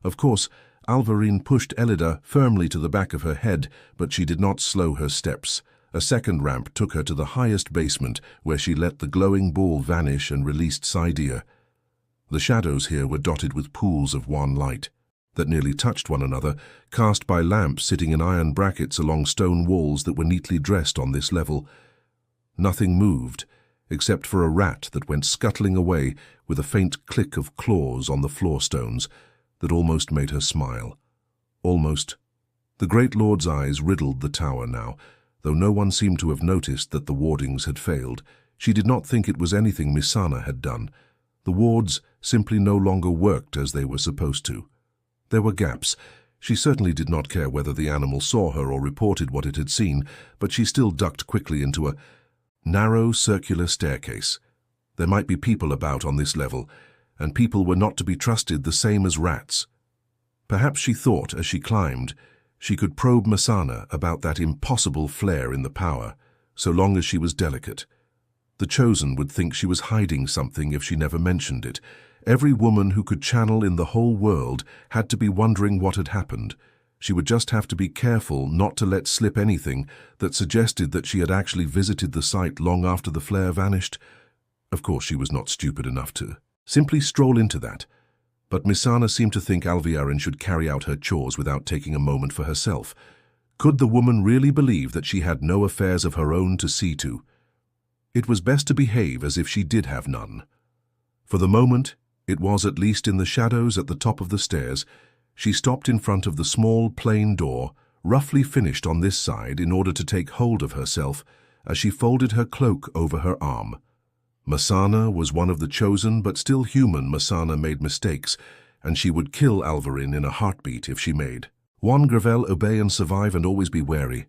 Of course, Alvarin pushed Elida firmly to the back of her head, but she did not slow her steps. A second ramp took her to the highest basement, where she let the glowing ball vanish and released Saidea. The shadows here were dotted with pools of wan light that nearly touched one another, cast by lamps sitting in iron brackets along stone walls that were neatly dressed on this level. Nothing moved, except for a rat that went scuttling away with a faint click of claws on the floor stones that almost made her smile. Almost. The Great Lord's eyes riddled the tower now. Though no one seemed to have noticed that the wardings had failed, she did not think it was anything Missana had done. The wards simply no longer worked as they were supposed to. There were gaps. She certainly did not care whether the animal saw her or reported what it had seen, but she still ducked quickly into a narrow circular staircase. There might be people about on this level, and people were not to be trusted the same as rats. Perhaps she thought, as she climbed, she could probe Missana about that impossible flare in the power, so long as she was delicate. The Chosen would think she was hiding something if she never mentioned it. Every woman who could channel in the whole world had to be wondering what had happened. She would just have to be careful not to let slip anything that suggested that she had actually visited the site long after the flare vanished. Of course, she was not stupid enough to simply stroll into that. But Missana seemed to think Alviarin should carry out her chores without taking a moment for herself. Could the woman really believe that she had no affairs of her own to see to? It was best to behave as if she did have none. For the moment, it was at least in the shadows at the top of the stairs. She stopped in front of the small, plain door, roughly finished on this side in order to take hold of herself as she folded her cloak over her arm. Missana was one of the Chosen, but still human. Missana made mistakes, and she would kill Alvarin in a heartbeat if she made. One Gravel, obey and survive and always be wary.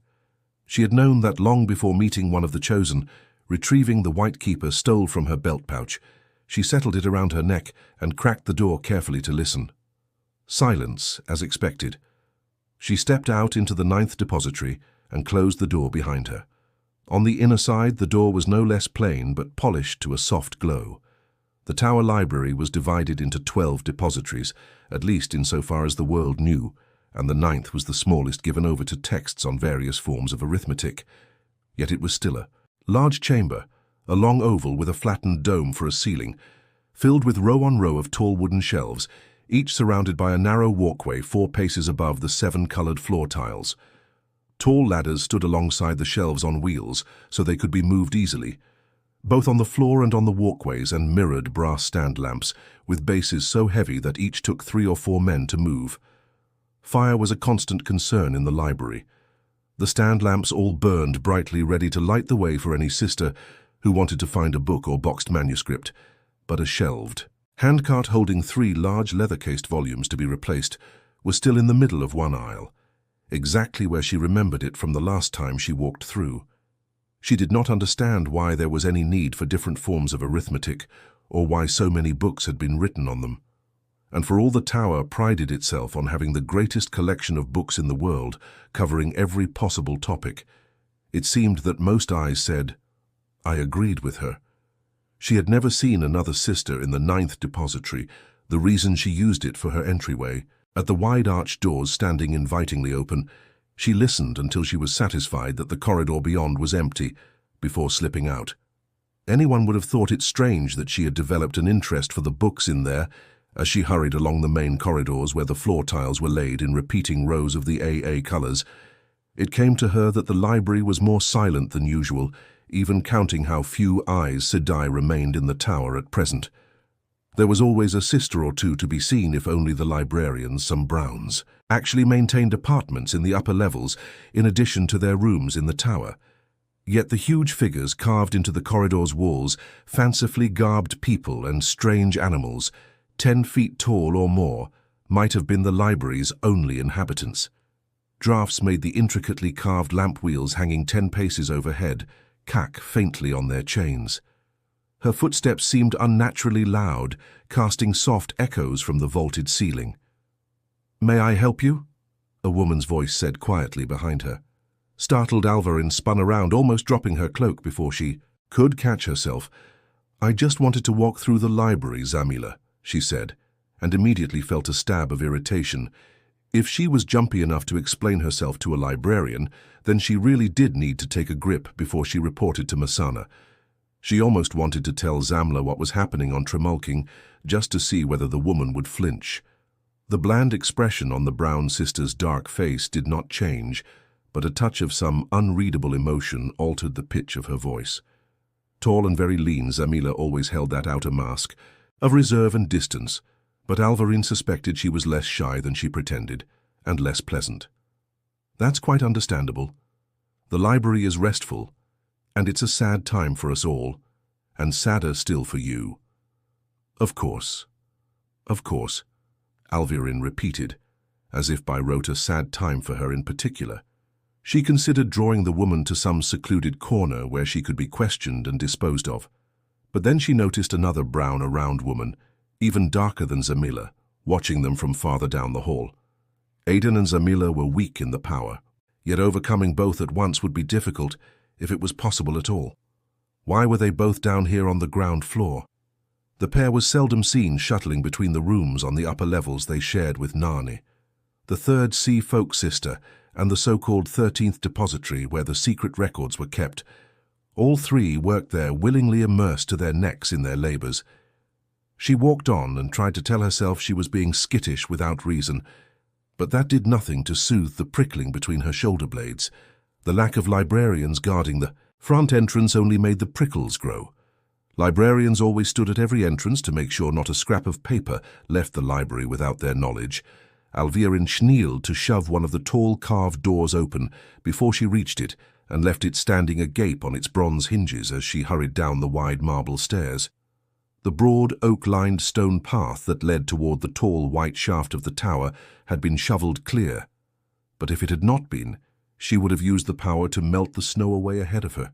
She had known that long before meeting one of the Chosen. Retrieving the White Keeper stole from her belt pouch. She settled it around her neck and cracked the door carefully to listen. Silence, as expected. She stepped out into the 9th depository and closed the door behind her. On the inner side, the door was no less plain but polished to a soft glow. The tower library was divided into 12 depositories, at least insofar as the world knew, and the 9th was the smallest, given over to texts on various forms of arithmetic. Yet it was still a large chamber, a long oval with a flattened dome for a ceiling, filled with row on row of tall wooden shelves, each surrounded by a narrow walkway 4 paces above the 7 colored floor tiles. Tall ladders stood alongside the shelves on wheels, so they could be moved easily, both on the floor and on the walkways, and mirrored brass stand lamps, with bases so heavy that each took 3 or 4 men to move. Fire was a constant concern in the library. The stand lamps all burned brightly, ready to light the way for any sister who wanted to find a book or boxed manuscript, but a shelved handcart holding 3 large leather-cased volumes to be replaced was still in the middle of one aisle, exactly where she remembered it from the last time she walked through. She did not understand why there was any need for different forms of arithmetic, or why so many books had been written on them. And for all the tower prided itself on having the greatest collection of books in the world, covering every possible topic, it seemed that most eyes said, I agreed with her. She had never seen another sister in the 9th depository, the reason she used it for her entryway. At the wide arched doors standing invitingly open, she listened until she was satisfied that the corridor beyond was empty, before slipping out. Anyone would have thought it strange that she had developed an interest for the books in there, as she hurried along the main corridors where the floor tiles were laid in repeating rows of the AA colors. It came to her that the library was more silent than usual, even counting how few Aes Sedai remained in the tower at present. There was always a sister or two to be seen if only the librarians, some Browns, actually maintained apartments in the upper levels in addition to their rooms in the tower. Yet the huge figures carved into the corridor's walls, fancifully garbed people and strange animals, 10 feet tall or more, might have been the library's only inhabitants. Drafts made the intricately carved lamp wheels hanging 10 paces overhead cack faintly on their chains. Her footsteps seemed unnaturally loud, casting soft echoes from the vaulted ceiling. "May I help you?" a woman's voice said quietly behind her. Startled, Alvarin spun around, almost dropping her cloak before she could catch herself. "I just wanted to walk through the library, Zamila," she said, and immediately felt a stab of irritation. If she was jumpy enough to explain herself to a librarian, then she really did need to take a grip before she reported to Mesaana. She almost wanted to tell Zamla what was happening on Tremulking, just to see whether the woman would flinch. The bland expression on the brown sister's dark face did not change, but a touch of some unreadable emotion altered the pitch of her voice. Tall and very lean, Zamila always held that outer mask of reserve and distance, but Alvarine suspected she was less shy than she pretended, and less pleasant. That's quite understandable. The library is restful, and it's a sad time for us all, and sadder still for you. Of course, Alvarine repeated, as if by rote a sad time for her in particular. She considered drawing the woman to some secluded corner where she could be questioned and disposed of. But then she noticed another brown-around woman, even darker than Zamila, watching them from farther down the hall. Aiden and Zamila were weak in the power, yet overcoming both at once would be difficult, if it was possible at all. Why were they both down here on the ground floor? The pair was seldom seen shuttling between the rooms on the upper levels they shared with Nani, the third Sea Folk sister, and the so-called 13th depository where the secret records were kept. All three worked there, willingly immersed to their necks in their labors. She walked on and tried to tell herself she was being skittish without reason, but that did nothing to soothe the prickling between her shoulder blades. The lack of librarians guarding the front entrance only made the prickles grow. Librarians always stood at every entrance to make sure not a scrap of paper left the library without their knowledge. Alvarine kneeled to shove one of the tall carved doors open before she reached it and left it standing agape on its bronze hinges as she hurried down the wide marble stairs. The broad, oak-lined stone path that led toward the tall white shaft of the tower had been shoveled clear. But if it had not been, she would have used the power to melt the snow away ahead of her.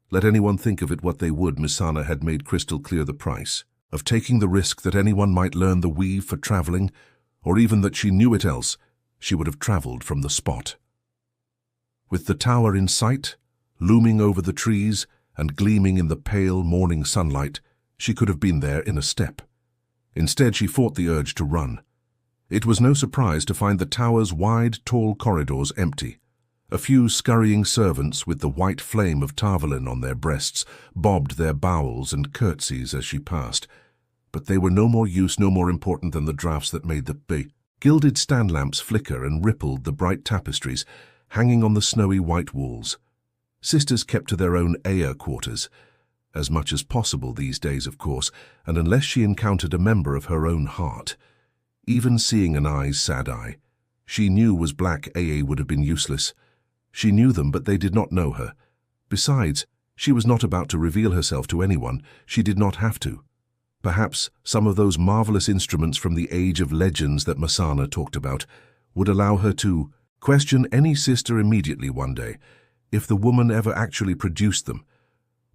Let anyone think of it what they would, Mesaana had made crystal clear the price of taking the risk that anyone might learn the weave for traveling, or even that she knew it else, she would have traveled from the spot. With the tower in sight, looming over the trees and gleaming in the pale morning sunlight, she could have been there in a step. Instead, she fought the urge to run. It was no surprise to find the tower's wide, tall corridors empty. A few scurrying servants with the white flame of Tarvalin on their breasts bobbed their bowels and curtsies as she passed, but they were no more use, no more important than the draughts that made the gilded stand lamps flicker and rippled the bright tapestries hanging on the snowy white walls. Sisters kept to their own Aya quarters, as much as possible these days, of course, and unless she encountered a member of her own heart. Even seeing an Aes Sedai, she knew was black Aa would have been useless. She knew them, but they did not know her. Besides, she was not about to reveal herself to anyone. She did not have to. Perhaps some of those marvelous instruments from the Age of Legends that Mesaana talked about would allow her to question any sister immediately one day, if the woman ever actually produced them.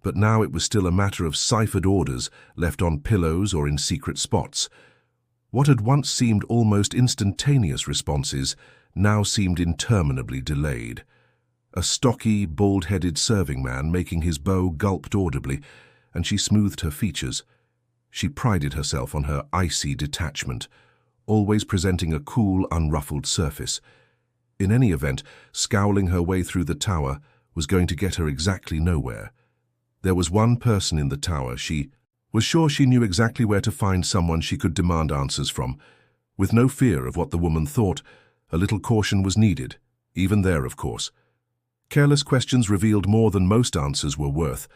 But now it was still a matter of ciphered orders left on pillows or in secret spots. What had once seemed almost instantaneous responses now seemed interminably delayed. A stocky, bald-headed serving man making his bow gulped audibly, and she smoothed her features. She prided herself on her icy detachment, always presenting a cool, unruffled surface. In any event, scowling her way through the tower was going to get her exactly nowhere. There was one person in the tower. She was sure she knew exactly where to find someone she could demand answers from. With no fear of what the woman thought, a little caution was needed, even there, of course. Careless questions revealed more than most answers were worth,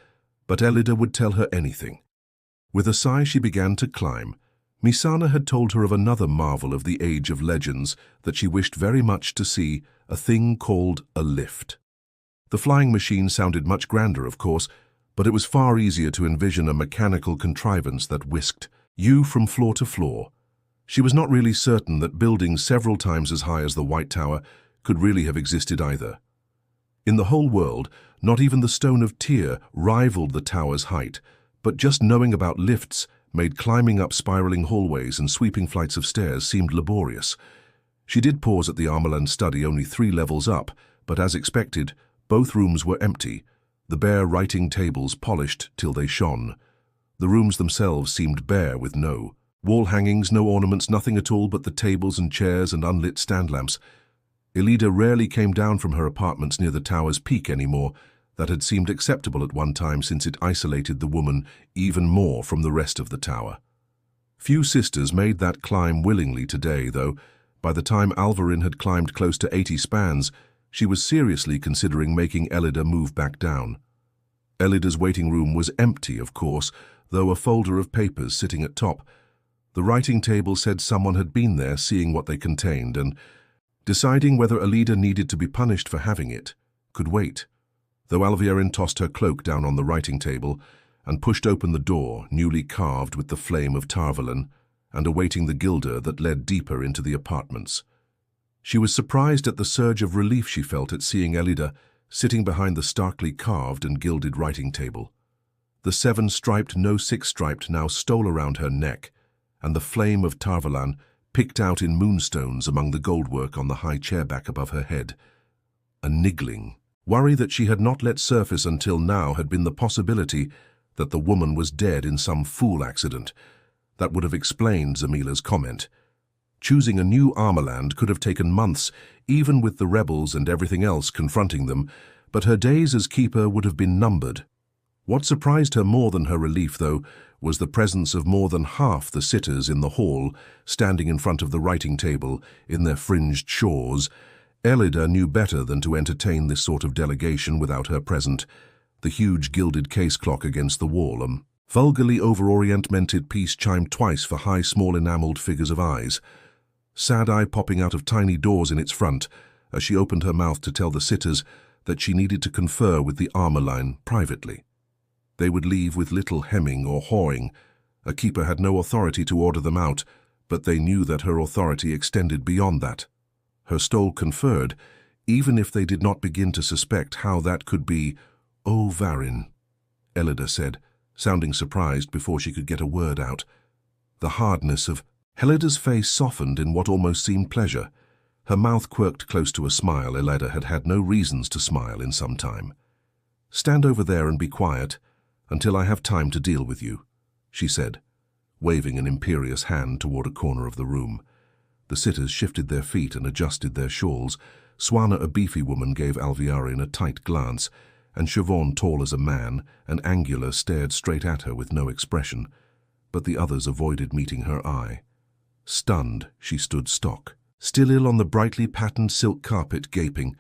but Elida would tell her anything. With a sigh, she began to climb. Mesaana had told her of another marvel of the Age of Legends that she wished very much to see, a thing called a lift. The flying machine sounded much grander, of course, but it was far easier to envision a mechanical contrivance that whisked you from floor to floor. She was not really certain that buildings several times as high as the White Tower could really have existed either. In the whole world, not even the Stone of Tyr rivaled the tower's height, but just knowing about lifts made climbing up spiraling hallways and sweeping flights of stairs seemed laborious. She did pause at the Armelan study only 3 levels up, but as expected, both rooms were empty, the bare writing tables polished till they shone. The rooms themselves seemed bare with no Wall hangings, no ornaments, nothing at all but the tables and chairs and unlit stand lamps. Elida rarely came down from her apartments near the tower's peak anymore. That had seemed acceptable at one time since it isolated the woman even more from the rest of the tower. Few sisters made that climb willingly today, though. By the time Alvarin had climbed close to 80 spans, she was seriously considering making Elida move back down. Elida's waiting room was empty, of course, though a folder of papers sitting at top. The writing table said someone had been there seeing what they contained and, deciding whether Elida needed to be punished for having it, could wait. Though Alvarin tossed her cloak down on the writing table and pushed open the door, newly carved with the flame of Tarvalon, and awaiting the gilder that led deeper into the apartments. She was surprised at the surge of relief she felt at seeing Elida sitting behind the starkly carved and gilded writing table. The 7-striped, no 6-striped now stole around her neck, and the flame of Tarvalon picked out in moonstones among the goldwork on the high chairback above her head. A niggling worry that she had not let surface until now had been the possibility that the woman was dead in some fool accident. That would have explained Zamila's comment. Choosing a new Armorland could have taken months, even with the rebels and everything else confronting them, but her days as keeper would have been numbered. What surprised her more than her relief, though, was the presence of more than half the sitters in the hall, standing in front of the writing table in their fringed shawls. Elida knew better than to entertain this sort of delegation without her present. The huge gilded case clock against the wall, vulgarly over-oriented piece chimed twice for high, small enamelled figures of eyes. Sad eye popping out of tiny doors in its front as she opened her mouth to tell the sitters that she needed to confer with the armor line privately. They would leave with little hemming or hawing. A keeper had no authority to order them out, but they knew that her authority extended beyond that. Her stole conferred, even if they did not begin to suspect how that could be. "Oh, Varin," Elida said, sounding surprised before she could get a word out. The hardness of Elida's face softened in what almost seemed pleasure. Her mouth quirked close to a smile Elida had had no reasons to smile in some time. "Stand over there and be quiet until I have time to deal with you," she said, waving an imperious hand toward a corner of the room. The sitters shifted their feet and adjusted their shawls. Swana, a beefy woman, gave Alvarin a tight glance, and Siobhan, tall as a man and angular, stared straight at her with no expression, but the others avoided meeting her eye. Stunned, she stood stock, still ill on the brightly patterned silk carpet, gaping.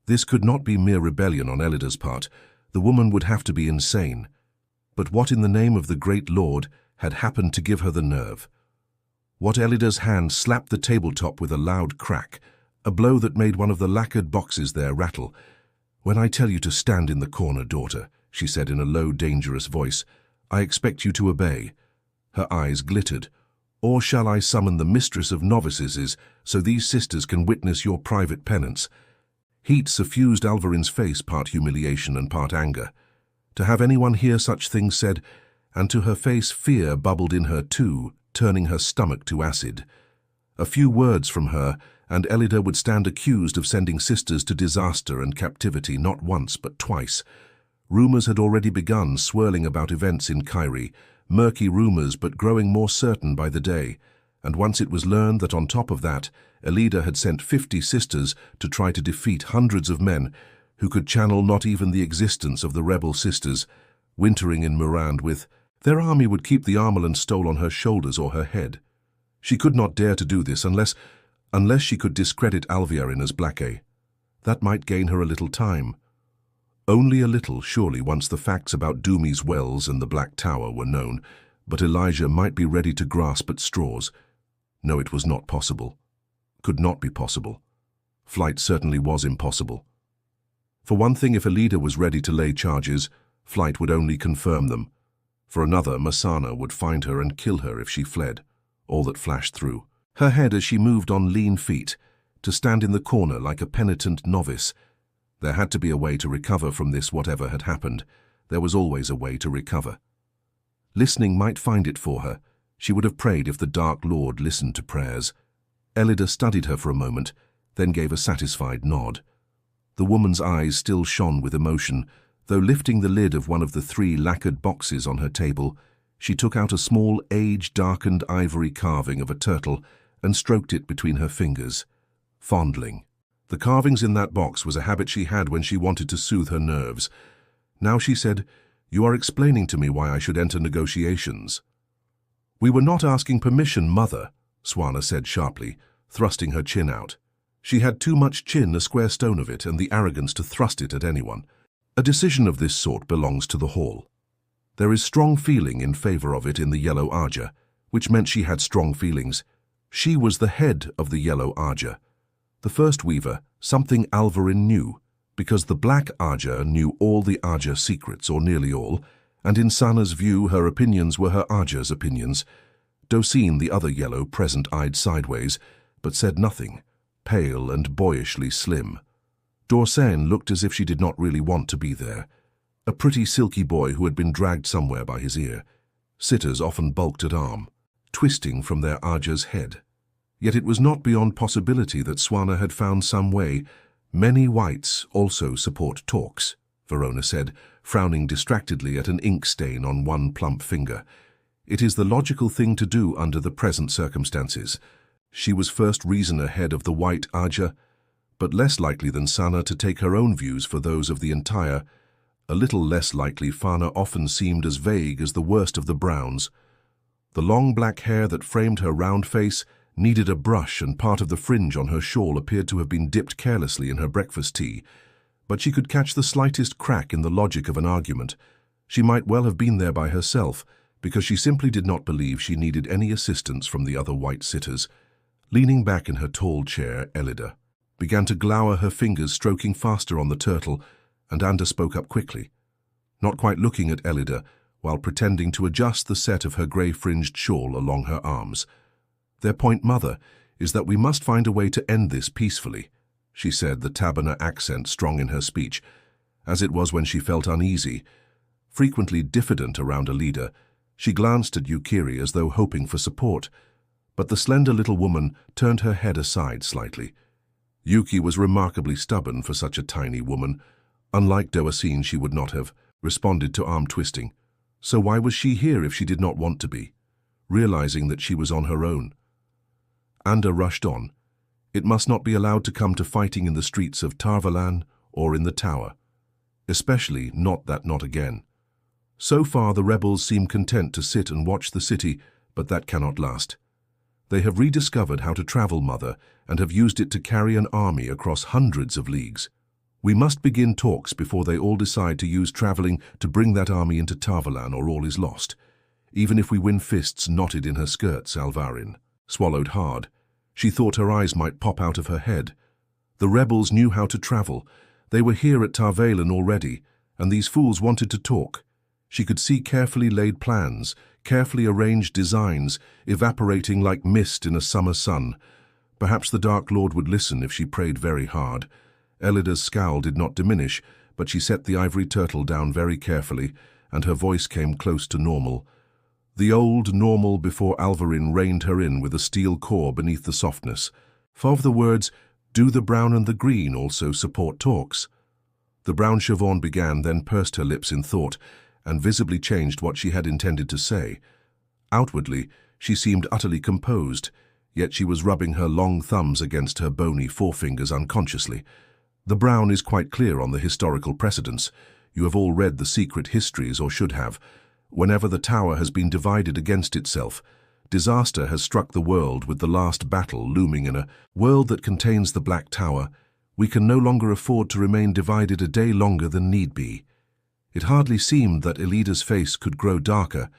This could not be mere rebellion on Elida's part. The woman would have to be insane. But what in the name of the great lord had happened to give her the nerve? What Elida's hand slapped the tabletop with a loud crack, a blow that made one of the lacquered boxes there rattle. "When I tell you to stand in the corner, daughter," she said in a low, dangerous voice, "I expect you to obey." Her eyes glittered. "Or shall I summon the mistress of novices so these sisters can witness your private penance?" Heat suffused Alvarin's face, part humiliation and part anger. To have anyone hear such things said, and to her face fear bubbled in her too, turning her stomach to acid. A few words from her, and Elida would stand accused of sending sisters to disaster and captivity not once but twice. Rumors had already begun swirling about events in Kyrie, murky rumors but growing more certain by the day, and once it was learned that on top of that, Elida had sent 50 sisters to try to defeat hundreds of men who could channel not even the existence of the rebel sisters, wintering in Mirand with, their army would keep the Armorland stole on her shoulders or her head. She could not dare to do this unless she could discredit Alvarin as Blackae. That might gain her a little time. Only a little, surely, once the facts about Doomy's Wells and the Black Tower were known, but Elijah might be ready to grasp at straws. No, it was not possible. Could not be possible. Flight certainly was impossible. For one thing, if Elida was ready to lay charges, flight would only confirm them. For another, Masana would find her and kill her if she fled, all that flashed through her head as she moved on lean feet, to stand in the corner like a penitent novice. There had to be a way to recover from this, whatever had happened. There was always a way to recover. Listening might find it for her. She would have prayed if the Dark Lord listened to prayers. Elida studied her for a moment, then gave a satisfied nod. The woman's eyes still shone with emotion, though lifting the lid of one of the 3 lacquered boxes on her table, She took out a small, age-darkened ivory carving of a turtle and stroked it between her fingers, fondling. The carvings in that box was a habit she had when she wanted to soothe her nerves. Now she said, "You are explaining to me why I should enter negotiations." "We were not asking permission, Mother," Swana said sharply, thrusting her chin out. She had too much chin, a square stone of it, and the arrogance to thrust it at anyone. A decision of this sort belongs to the Hall. There is strong feeling in favor of it in the Yellow Arja, which meant she had strong feelings. She was the head of the Yellow Arja. The first weaver, something Alvarin knew, because the Black Arja knew all the Arja secrets, or nearly all, and in Sana's view her opinions were her Arja's opinions. Dosine, the other yellow present, eyed sideways, but said nothing, pale and boyishly slim. Dorsain looked as if she did not really want to be there. A pretty silky boy who had been dragged somewhere by his ear. Sitters often bulked at arm, twisting from their Arja's head. Yet it was not beyond possibility that Swana had found some way. "Many whites also support talks," Verona said, frowning distractedly at an ink stain on one plump finger. "It is the logical thing to do under the present circumstances." She was first reasoner head of the White Arja, but less likely than Sana to take her own views for those of the entire. A little less likely, Fana often seemed as vague as the worst of the Browns. The long black hair that framed her round face needed a brush, and part of the fringe on her shawl appeared to have been dipped carelessly in her breakfast tea. But she could catch the slightest crack in the logic of an argument. She might well have been there by herself, because she simply did not believe she needed any assistance from the other white sitters. Leaning back in her tall chair, Elida began to glower, her fingers stroking faster on the turtle, and Anda spoke up quickly, not quite looking at Elida, while pretending to adjust the set of her grey-fringed shawl along her arms. "Their point, Mother, is that we must find a way to end this peacefully," she said, the Tabana accent strong in her speech, as it was when she felt uneasy, frequently diffident around a leader. She glanced at Yukiri as though hoping for support, but the slender little woman turned her head aside slightly. Yuki was remarkably stubborn for such a tiny woman. Unlike Doacine, she would not have responded to arm twisting. So why was she here if she did not want to be, realizing that she was on her own? Anda rushed on. It must not be allowed to come to fighting in the streets of Tarvalan or in the tower. Especially not again. So far the rebels seem content to sit and watch the city, but that cannot last. They have rediscovered how to travel, Mother, and have used it to carry an army across hundreds of leagues. We must begin talks before they all decide to use traveling to bring that army into Tarvalan, or all is lost. Even if we win fists knotted in her skirts, Alvarin swallowed hard. She thought her eyes might pop out of her head. The rebels knew how to travel. They were here at Tarvalan already, and these fools wanted to talk. She could see carefully laid plans, carefully arranged designs, evaporating like mist in a summer sun. Perhaps the Dark Lord would listen if she prayed very hard. Elida's scowl did not diminish, but she set the ivory turtle down very carefully, and her voice came close to normal. The old normal before Alvarin reined her in with a steel core beneath the softness. Of the words, "Do the brown and the green also support talks?" The brown Siobhan began, then pursed her lips in thought, and visibly changed what she had intended to say. Outwardly, she seemed utterly composed, yet she was rubbing her long thumbs against her bony forefingers unconsciously. "The brown is quite clear on the historical precedents. You have all read the secret histories, or should have. Whenever the tower has been divided against itself, disaster has struck the world, with the last battle looming in a world that contains the Black Tower. We can no longer afford to remain divided a day longer than need be." It hardly seemed that Elida's face could grow darker,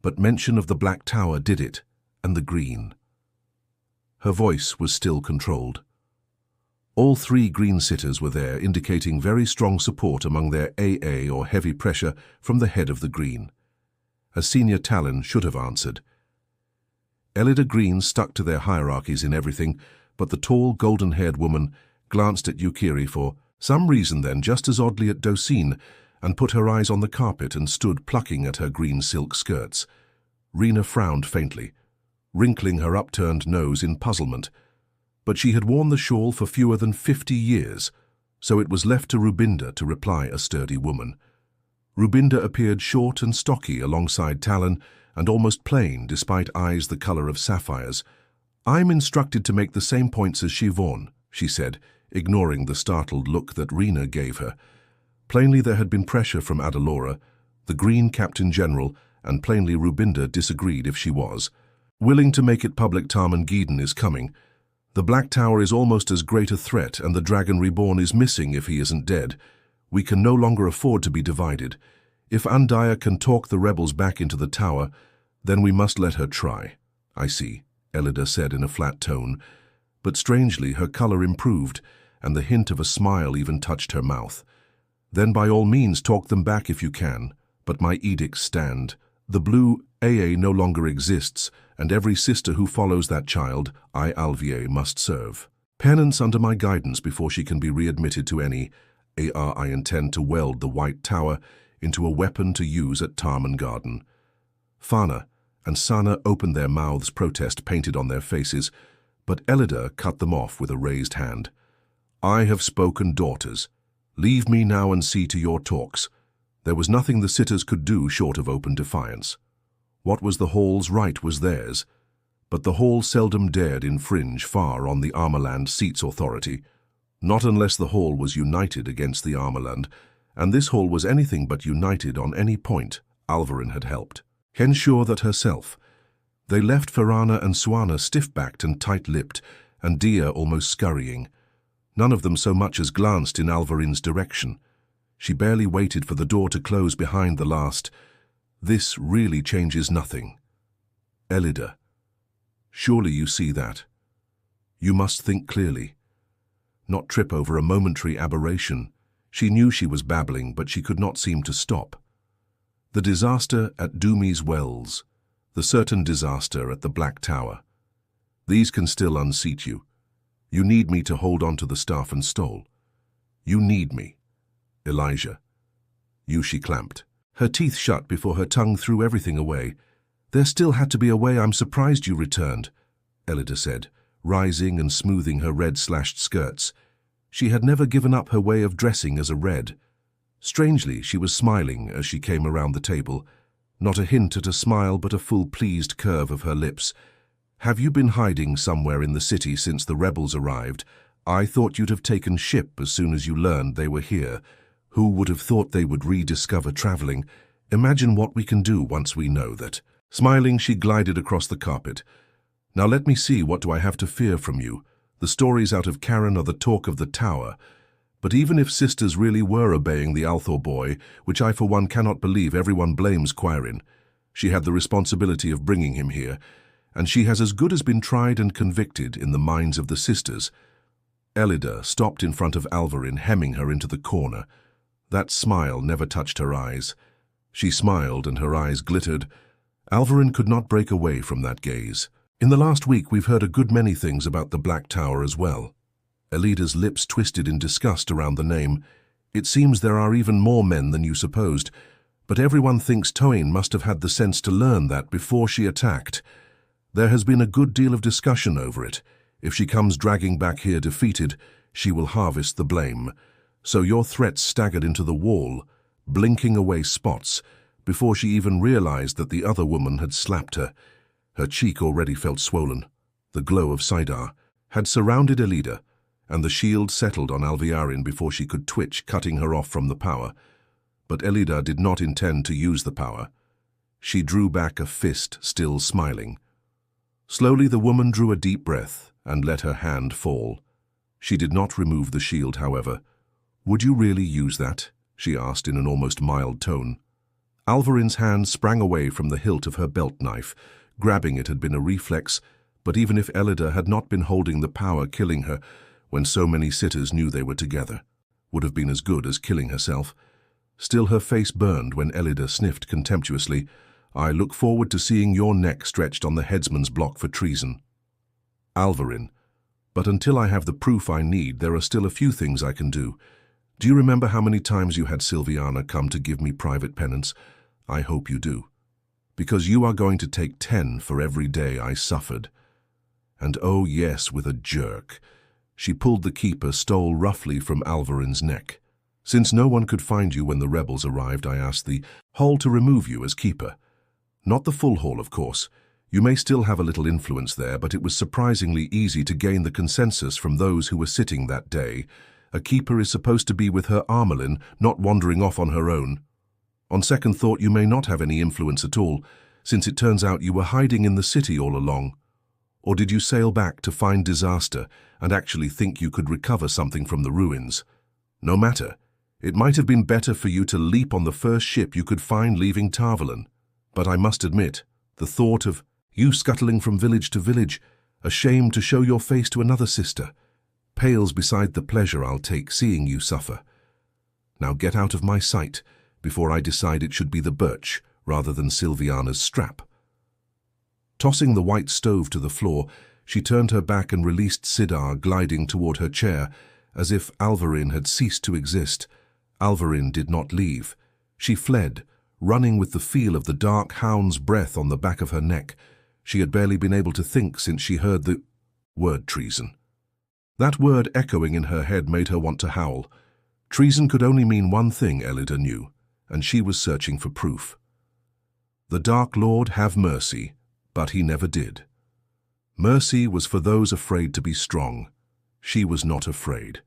but mention of the Black Tower did it, and the green. Her voice was still controlled. All three green sitters were there, indicating very strong support among their AA, or heavy pressure, from the head of the green. A senior Talon should have answered. Elida Green stuck to their hierarchies in everything, but the tall, golden-haired woman glanced at Yukiri for some reason, then just as oddly at Dosine, and put her eyes on the carpet and stood plucking at her green silk skirts. Rena frowned faintly, wrinkling her upturned nose in puzzlement. But she had worn the shawl for fewer than 50 years, so it was left to Rubinda to reply, a sturdy woman. Rubinda appeared short and stocky alongside Talon, and almost plain despite eyes the color of sapphires. "I'm instructed to make the same points as Siobhan," she said, ignoring the startled look that Rena gave her. Plainly there had been pressure from Adalora, the Green Captain General, and plainly Rubinda disagreed if she was. "Willing to make it public Tarman Geeden is coming. The Black Tower is almost as great a threat, and the Dragon Reborn is missing if he isn't dead. We can no longer afford to be divided. If Andaya can talk the rebels back into the tower, then we must let her try." "I see," Elida said in a flat tone, but strangely her color improved, and the hint of a smile even touched her mouth. "Then by all means talk them back if you can, but my edicts stand. The blue AA no longer exists, and every sister who follows that child, I Alvier, must serve. Penance under my guidance before she can be readmitted to any AR. I intend to weld the White Tower into a weapon to use at Tarman Garden." Fana and Sana opened their mouths, protest painted on their faces, but Elida cut them off with a raised hand. "I have spoken, daughters. Leave me now and see to your talks." There was nothing the sitters could do short of open defiance. What was the Hall's right was theirs, but the Hall seldom dared infringe far on the Armorland seat's authority, not unless the Hall was united against the Armorland, and this Hall was anything but united on any point. Alvarin had helped. Hensure that herself. They left Farana and Suana stiff-backed and tight-lipped, and Dia almost scurrying. None of them so much as glanced in Alvarin's direction. She barely waited for the door to close behind the last. "This really changes nothing." "Elida, surely you see that. You must think clearly. Not trip over a momentary aberration." She knew she was babbling, but she could not seem to stop. The disaster at Doomies Wells, the certain disaster at the Black Tower. These can still unseat you. You need me to hold on to the staff and stole. You need me. Elijah. You, she clamped. Her teeth shut before her tongue threw everything away. "There still had to be a way. I'm surprised you returned," Elida said, rising and smoothing her red-slashed skirts. She had never given up her way of dressing as a red. Strangely, she was smiling as she came around the table. Not a hint at a smile, but a full pleased curve of her lips. "Have you been hiding somewhere in the city since the rebels arrived? I thought you'd have taken ship as soon as you learned they were here. Who would have thought they would rediscover traveling? Imagine what we can do once we know that." Smiling, she glided across the carpet. "Now let me see, what do I have to fear from you? The stories out of Karen are the talk of the tower. But even if sisters really were obeying the Althor boy, which I for one cannot believe, everyone blames Quirin. She had the responsibility of bringing him here, and she has as good as been tried and convicted in the minds of the sisters." Elida stopped in front of Alvarin, hemming her into the corner. That smile never touched her eyes. She smiled and her eyes glittered. Alvarin could not break away from that gaze. "In the last week we've heard a good many things about the Black Tower as well." Elida's lips twisted in disgust around the name. "It seems there are even more men than you supposed, but everyone thinks Tuon must have had the sense to learn that before she attacked. There has been a good deal of discussion over it. If she comes dragging back here defeated, she will harvest the blame. So your threats staggered into the wall, blinking away spots, before she even realized that the other woman had slapped her. Her cheek already felt swollen. The glow of Saidar had surrounded Elida, and the shield settled on Alviarin before she could twitch, cutting her off from the power. But Elida did not intend to use the power. She drew back a fist, still smiling. Slowly the woman drew a deep breath and let her hand fall. She did not remove the shield, however. "Would you really use that?" she asked in an almost mild tone. Alvarin's hand sprang away from the hilt of her belt knife. Grabbing it had been a reflex, but even if Elida had not been holding the power, killing her, when so many sitters knew they were together, would have been as good as killing herself. Still her face burned when Elida sniffed contemptuously. "I look forward to seeing your neck stretched on the headsman's block for treason." "Alvarin, but until I have the proof I need, there are still a few things I can do. Do you remember how many times you had Sylviana come to give me private penance? I hope you do. Because you are going to take 10 for every day I suffered." And oh yes, with a jerk, she pulled the keeper stole roughly from Alvarin's neck. Since no one could find you when the rebels arrived, I asked the Hall to remove you as keeper. Not the full Hall, of course. You may still have a little influence there, but it was surprisingly easy to gain the consensus from those who were sitting that day. A keeper is supposed to be with her Armelin, not wandering off on her own. On second thought, you may not have any influence at all, since it turns out you were hiding in the city all along. Or did you sail back to find disaster and actually think you could recover something from the ruins? No matter. It might have been better for you to leap on the first ship you could find leaving Tarvalon. But I must admit, the thought of you scuttling from village to village, ashamed to show your face to another sister, pales beside the pleasure I'll take seeing you suffer. Now get out of my sight before I decide it should be the birch rather than Sylviana's strap. Tossing the white stove to the floor, she turned her back and released Sidar gliding toward her chair, as if Alvarin had ceased to exist. Alvarin did not leave. She fled, running with the feel of the dark hound's breath on the back of her neck. She had barely been able to think since she heard the word treason. That word echoing in her head made her want to howl. Treason could only mean one thing, Elida knew, and she was searching for proof. The Dark Lord have mercy, but he never did. Mercy was for those afraid to be strong. She was not afraid.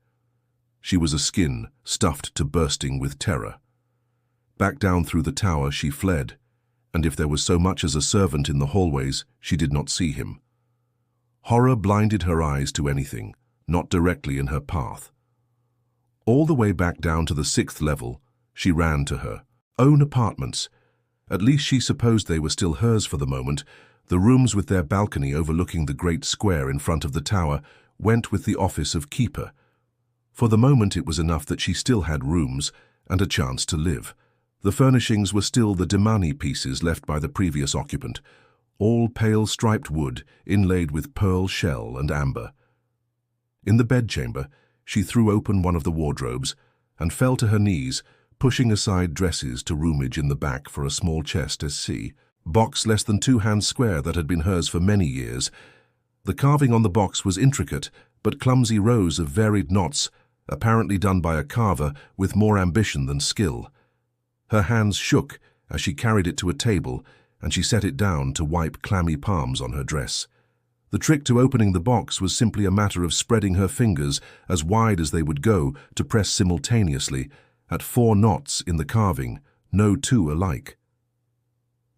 She was a skin stuffed to bursting with terror. Back down through the tower she fled, and if there was so much as a servant in the hallways, she did not see him. Horror blinded her eyes to anything, not directly in her path. All the way back down to the 6th level, she ran to her own apartments. At least she supposed they were still hers for the moment. The rooms with their balcony overlooking the great square in front of the tower went with the office of keeper. For the moment it was enough that she still had rooms and a chance to live. The furnishings were still the Demani pieces left by the previous occupant, all pale striped wood inlaid with pearl shell and amber. In the bedchamber, she threw open one of the wardrobes and fell to her knees, pushing aside dresses to rummage in the back for a small chest box less than 2 hands square that had been hers for many years. The carving on the box was intricate, but clumsy rows of varied knots, apparently done by a carver with more ambition than skill. Her hands shook as she carried it to a table, and she set it down to wipe clammy palms on her dress. The trick to opening the box was simply a matter of spreading her fingers as wide as they would go to press simultaneously, at 4 knots in the carving, no two alike.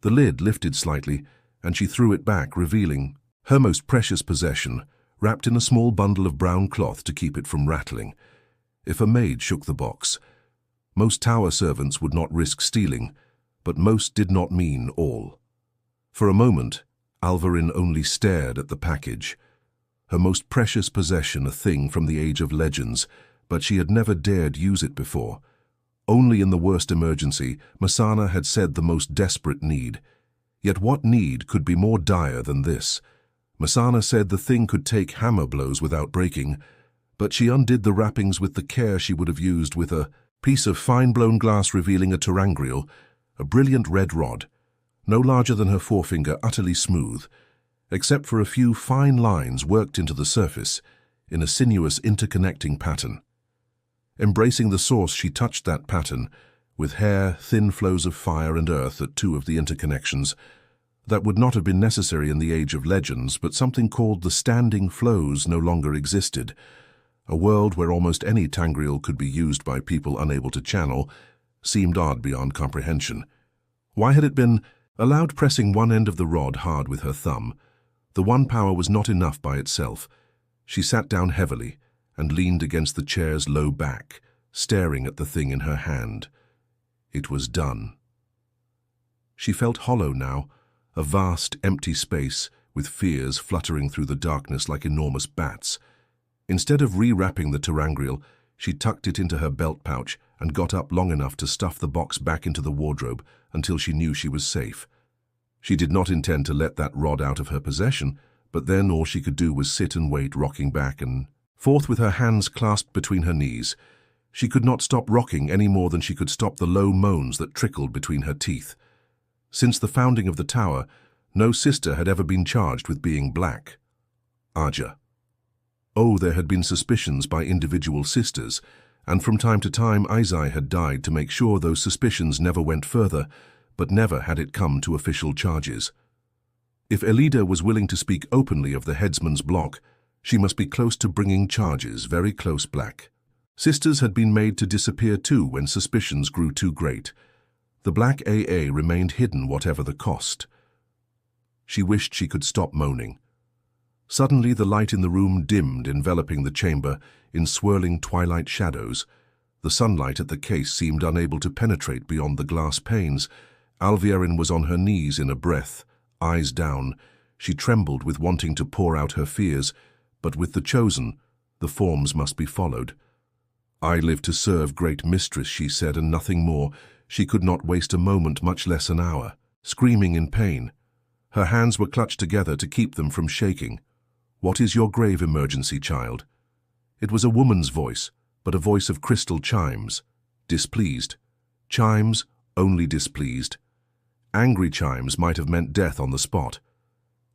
The lid lifted slightly, and she threw it back, revealing her most precious possession, wrapped in a small bundle of brown cloth to keep it from rattling. If a maid shook the box, most tower servants would not risk stealing, but most did not mean all. For a moment, Alvarin only stared at the package. Her most precious possession, a thing from the age of legends, but she had never dared use it before. Only in the worst emergency, Masana had said the most desperate need. Yet what need could be more dire than this? Masana said the thing could take hammer blows without breaking, but she undid the wrappings with the care she would have used with a piece of fine-blown glass revealing a terangrial, a brilliant red rod, no larger than her forefinger, utterly smooth, except for a few fine lines worked into the surface in a sinuous interconnecting pattern. Embracing the source, she touched that pattern, with hair, thin flows of fire and earth at 2 of the interconnections. That would not have been necessary in the age of legends, but something called the standing flows no longer existed. A world where almost any tangriel could be used by people unable to channel seemed odd beyond comprehension. Why had it been allowed pressing one end of the rod hard with her thumb? The one power was not enough by itself. She sat down heavily and leaned against the chair's low back, staring at the thing in her hand. It was done. She felt hollow now, a vast, empty space with fears fluttering through the darkness like enormous bats. Instead of rewrapping the terangrial, she tucked it into her belt pouch and got up long enough to stuff the box back into the wardrobe until she knew she was safe. She did not intend to let that rod out of her possession, but then all she could do was sit and wait, rocking back and forth with her hands clasped between her knees. She could not stop rocking any more than she could stop the low moans that trickled between her teeth. Since the founding of the tower, no sister had ever been charged with being black. Aja. Oh, there had been suspicions by individual sisters, and from time to time Aes had died to make sure those suspicions never went further, but never had it come to official charges. If Elida was willing to speak openly of the headsman's block, she must be close to bringing charges, very close. Black sisters had been made to disappear too when suspicions grew too great. The Black AA remained hidden whatever the cost. She wished she could stop moaning. Suddenly the light in the room dimmed, enveloping the chamber in swirling twilight shadows. The sunlight at the case seemed unable to penetrate beyond the glass panes. Alviarin was on her knees in a breath, eyes down. She trembled with wanting to pour out her fears, but with the chosen, the forms must be followed. "I live to serve, great mistress," she said, and nothing more. She could not waste a moment, much less an hour. Screaming in pain, her hands were clutched together to keep them from shaking. "What is your grave emergency, child?" It was a woman's voice, but a voice of crystal chimes. Displeased. Chimes, only displeased. Angry chimes might have meant death on the spot.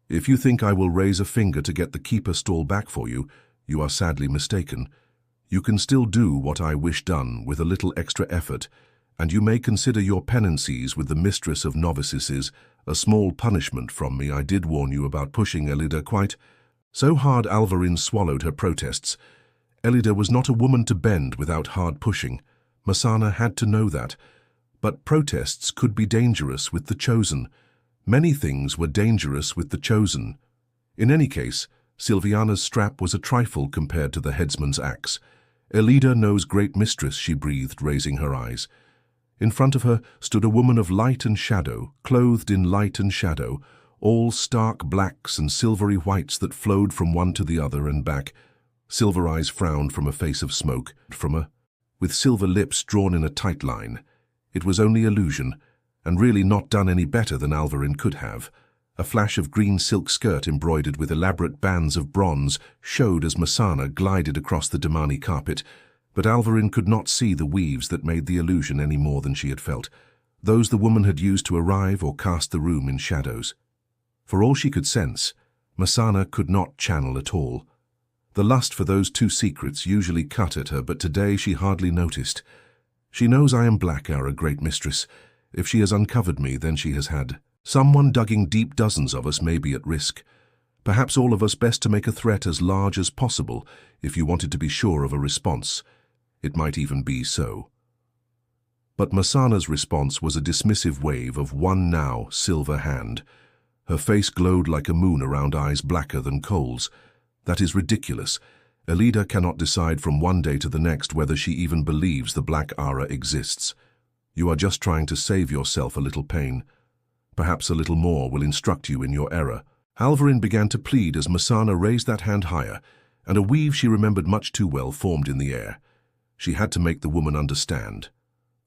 "If you think I will raise a finger to get the keeper stall back for you, you are sadly mistaken. You can still do what I wish done with a little extra effort, and you may consider your penances with the mistress of novices a small punishment from me. I did warn you about pushing Elida quite." So hard Alvarin swallowed her protests. Elida was not a woman to bend without hard pushing. Masana had to know that. But protests could be dangerous with the chosen. Many things were dangerous with the chosen. In any case, Sylviana's strap was a trifle compared to the headsman's axe. "Elida knows, great mistress," she breathed, raising her eyes. In front of her stood a woman of light and shadow, clothed in light and shadow, all stark blacks and silvery whites that flowed from one to the other and back. Silver eyes frowned from a face of smoke, with silver lips drawn in a tight line. It was only illusion, and really not done any better than Alvarin could have. A flash of green silk skirt embroidered with elaborate bands of bronze showed as Masana glided across the Damani carpet, but Alvarin could not see the weaves that made the illusion any more than she had felt, those the woman had used to arrive or cast the room in shadows. For all she could sense, Masana could not channel at all. The lust for those two secrets usually cut at her, but today she hardly noticed. "She knows I am black, our great mistress. If she has uncovered me, then she has had. Someone digging deep. Dozens of us may be at risk. Perhaps all of us best to make a threat as large as possible if you wanted to be sure of a response. It might even be so." But Masana's response was a dismissive wave of one now silver hand. Her face glowed like a moon around eyes blacker than coals. "That is ridiculous. Elida cannot decide from one day to the next whether she even believes the Black Ara exists. You are just trying to save yourself a little pain. Perhaps a little more will instruct you in your error." Alvarin began to plead as Masana raised that hand higher, and a weave she remembered much too well formed in the air. She had to make the woman understand.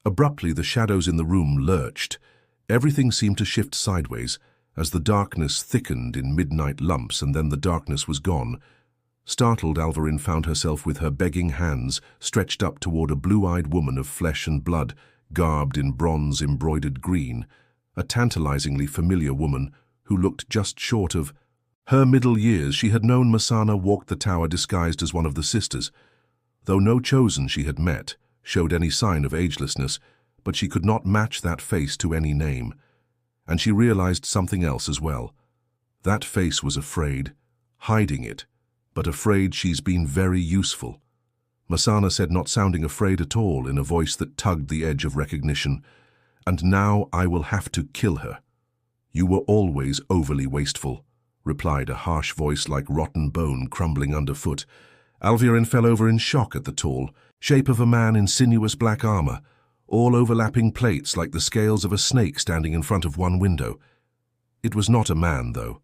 Abruptly, the shadows in the room lurched. Everything seemed to shift sideways, as the darkness thickened in midnight lumps, and then the darkness was gone. Startled, Alvarin found herself with her begging hands stretched up toward a blue-eyed woman of flesh and blood, garbed in bronze-embroidered green, a tantalizingly familiar woman who looked just short of her middle years. She had known Masana walked the tower disguised as one of the sisters. Though no chosen she had met showed any sign of agelessness, but she could not match that face to any name. And she realized something else as well. That face was afraid, hiding it, but afraid she's been very useful. Masana said, not sounding afraid at all, in a voice that tugged the edge of recognition, "And now I will have to kill her." "You were always overly wasteful," replied a harsh voice like rotten bone crumbling underfoot. Alviarin fell over in shock at the tall shape of a man in sinuous black armor, all overlapping plates like the scales of a snake standing in front of one window. It was not a man, though.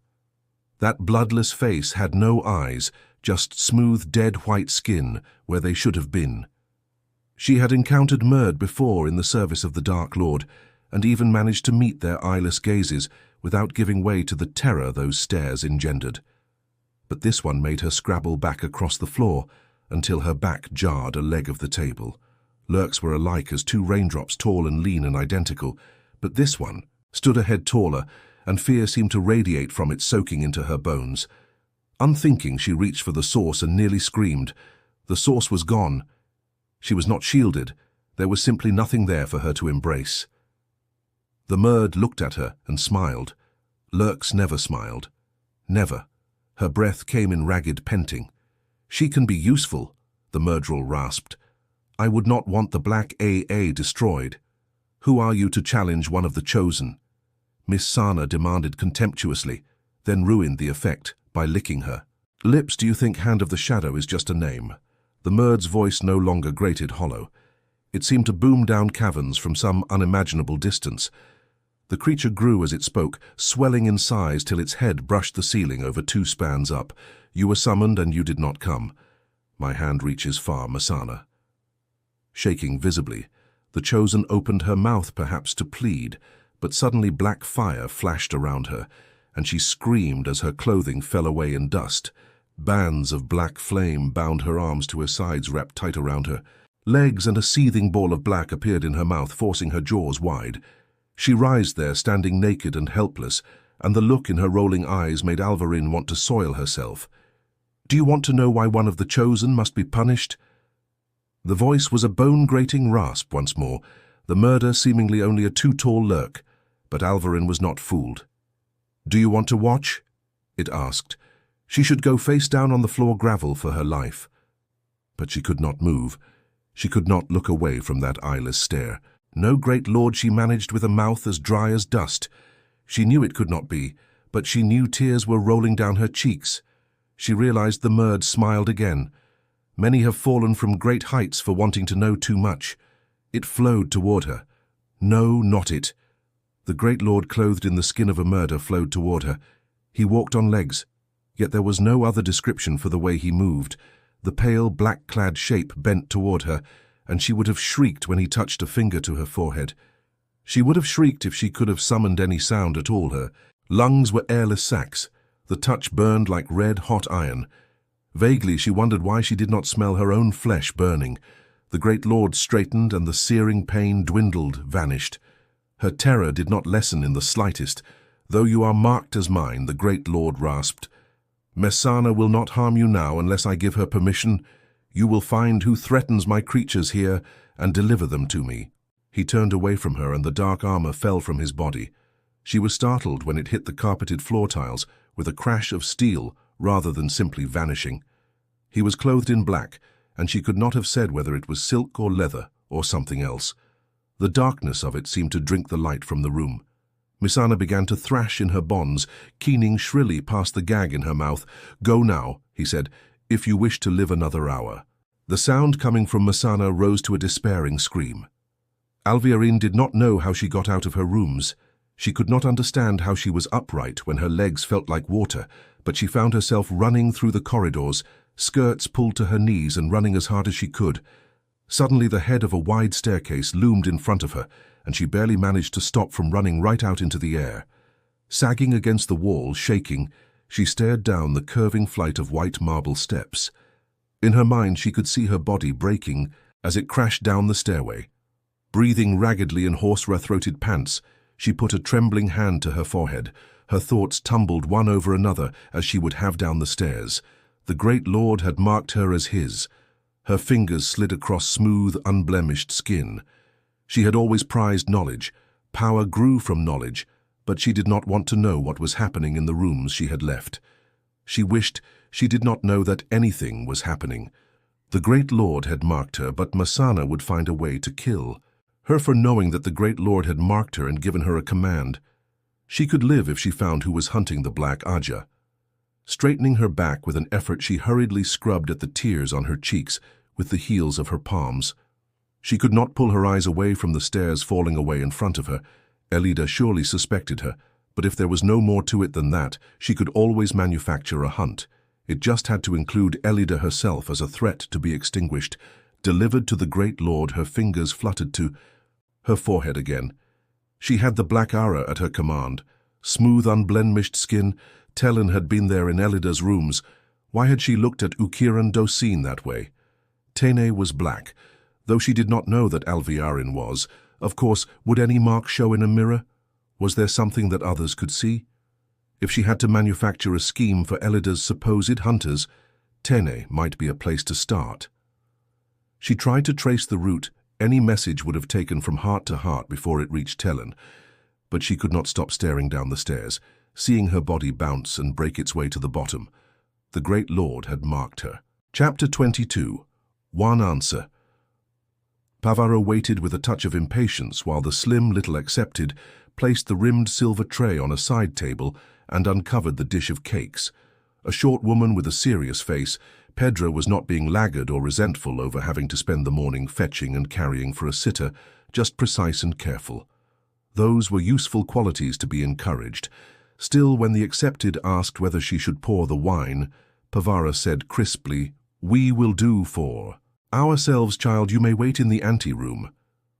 That bloodless face had no eyes, just smooth dead white skin where they should have been. She had encountered Murd before in the service of the Dark Lord, and even managed to meet their eyeless gazes without giving way to the terror those stares engendered. But this one made her scrabble back across the floor until her back jarred a leg of the table. Lurks were alike as two raindrops, tall and lean and identical, but this one stood a head taller, and fear seemed to radiate from it, soaking into her bones. Unthinking, she reached for the source and nearly screamed. The source was gone. She was not shielded. There was simply nothing there for her to embrace. The Murd looked at her and smiled. Lurks never smiled. Never. Her breath came in ragged panting. "She can be useful," the Murdrel rasped. "I would not want the Black AA destroyed. Who are you to challenge one of the Chosen?" Miss Sana demanded contemptuously, then ruined the effect by licking her. "Lips, do you think Hand of the Shadow is just a name?" The Murd's voice no longer grated hollow. It seemed to boom down caverns from some unimaginable distance. The creature grew as it spoke, swelling in size till its head brushed the ceiling over 2 spans up. "You were summoned and you did not come. My hand reaches far, Masana." Shaking visibly, the Chosen opened her mouth perhaps to plead, but suddenly black fire flashed around her, and she screamed as her clothing fell away in dust. Bands of black flame bound her arms to her sides, wrapped tight around her. Legs and a seething ball of black appeared in her mouth, forcing her jaws wide. She writhed there, standing naked and helpless, and the look in her rolling eyes made Alvarin want to soil herself. "Do you want to know why one of the Chosen must be punished?" The voice was a bone-grating rasp once more, the murder seemingly only a too tall lurk, but Alvarin was not fooled. "Do you want to watch?" it asked. She should go face down on the floor gravel for her life. But she could not move. She could not look away from that eyeless stare. No great lord she managed with a mouth as dry as dust. She knew it could not be, but she knew tears were rolling down her cheeks. She realized the Murd smiled again. Many have fallen from great heights for wanting to know too much. It flowed toward her. No, not it. The great lord clothed in the skin of a murder flowed toward her. He walked on legs, yet there was no other description for the way he moved. The pale, black-clad shape bent toward her, and she would have shrieked when he touched a finger to her forehead. She would have shrieked if she could have summoned any sound at all. Her lungs were airless sacs. The touch burned like red-hot iron. Vaguely she wondered why she did not smell her own flesh burning. The great lord straightened, and the searing pain dwindled, vanished. Her terror did not lessen in the slightest. "Though you are marked as mine," the great lord rasped. "Messana will not harm you now unless I give her permission. You will find who threatens my creatures here and deliver them to me." He turned away from her, and the dark armor fell from his body. She was startled when it hit the carpeted floor tiles with a crash of steel rather than simply vanishing. He was clothed in black, and she could not have said whether it was silk or leather or something else. The darkness of it seemed to drink the light from the room. Messana began to thrash in her bonds, keening shrilly past the gag in her mouth. "Go now," he said, "if you wish to live another hour." The sound coming from Messana rose to a despairing scream. Alvarin did not know how she got out of her rooms. She could not understand how she was upright when her legs felt like water, but she found herself running through the corridors, skirts pulled to her knees and running as hard as she could. Suddenly the head of a wide staircase loomed in front of her, and she barely managed to stop from running right out into the air. Sagging against the wall, shaking, she stared down the curving flight of white marble steps. In her mind she could see her body breaking as it crashed down the stairway. Breathing raggedly in hoarse-throated pants, she put a trembling hand to her forehead. Her thoughts tumbled one over another as she would have down the stairs. The great lord had marked her as his. Her fingers slid across smooth, unblemished skin. She had always prized knowledge. Power grew from knowledge, but she did not want to know what was happening in the rooms she had left. She wished she did not know that anything was happening. The great lord had marked her, but Messana would find a way to kill her for knowing that the great lord had marked her and given her a command. She could live if she found who was hunting the Black Aja. Straightening her back with an effort, she hurriedly scrubbed at the tears on her cheeks with the heels of her palms. She could not pull her eyes away from the stairs falling away in front of her. Elida surely suspected her, but if there was no more to it than that, she could always manufacture a hunt. It just had to include Elida herself as a threat to be extinguished. Delivered to the great lord, her fingers fluttered to her forehead again. She had the Black Ara at her command. Smooth, unblemished skin. Tellen had been there in Elida's rooms. Why had she looked at Ukiran Dosin that way? Tene was black, though she did not know that Alviarin was. Of course, would any mark show in a mirror? Was there something that others could see? If she had to manufacture a scheme for Elida's supposed hunters, Tene might be a place to start. She tried to trace the route any message would have taken from heart to heart before it reached Tellen, but she could not stop staring down the stairs, seeing her body bounce and break its way to the bottom. The Great Lord had marked her. Chapter 22. One Answer. Pavaro waited with a touch of impatience while the slim little accepted placed the rimmed silver tray on a side table and uncovered the dish of cakes. A short woman with a serious face, Pedra was not being laggard or resentful over having to spend the morning fetching and carrying for a sitter, just precise and careful. Those were useful qualities to be encouraged. Still, when the accepted asked whether she should pour the wine, Pavara said crisply, "We will do for ourselves, child. You may wait in the ante-room."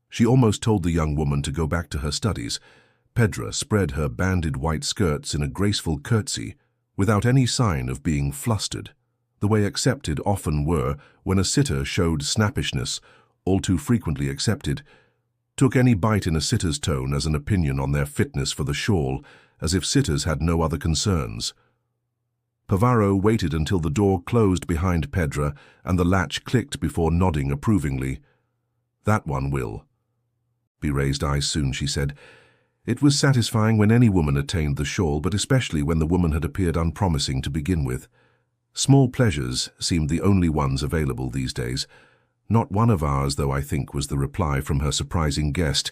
She almost told the young woman to go back to her studies. Pedra spread her banded white skirts in a graceful curtsy, without any sign of being flustered, the way accepted often were when a sitter showed snappishness, all too frequently accepted, took any bite in a sitter's tone as an opinion on their fitness for the shawl, as if sitters had no other concerns. Pavaro waited until the door closed behind Pedra and the latch clicked before nodding approvingly. "That one will." "Be raised eyes soon," she said. It was satisfying when any woman attained the shawl, but especially when the woman had appeared unpromising to begin with. Small pleasures seemed the only ones available these days. "Not one of ours, though, I think," was the reply from her surprising guest,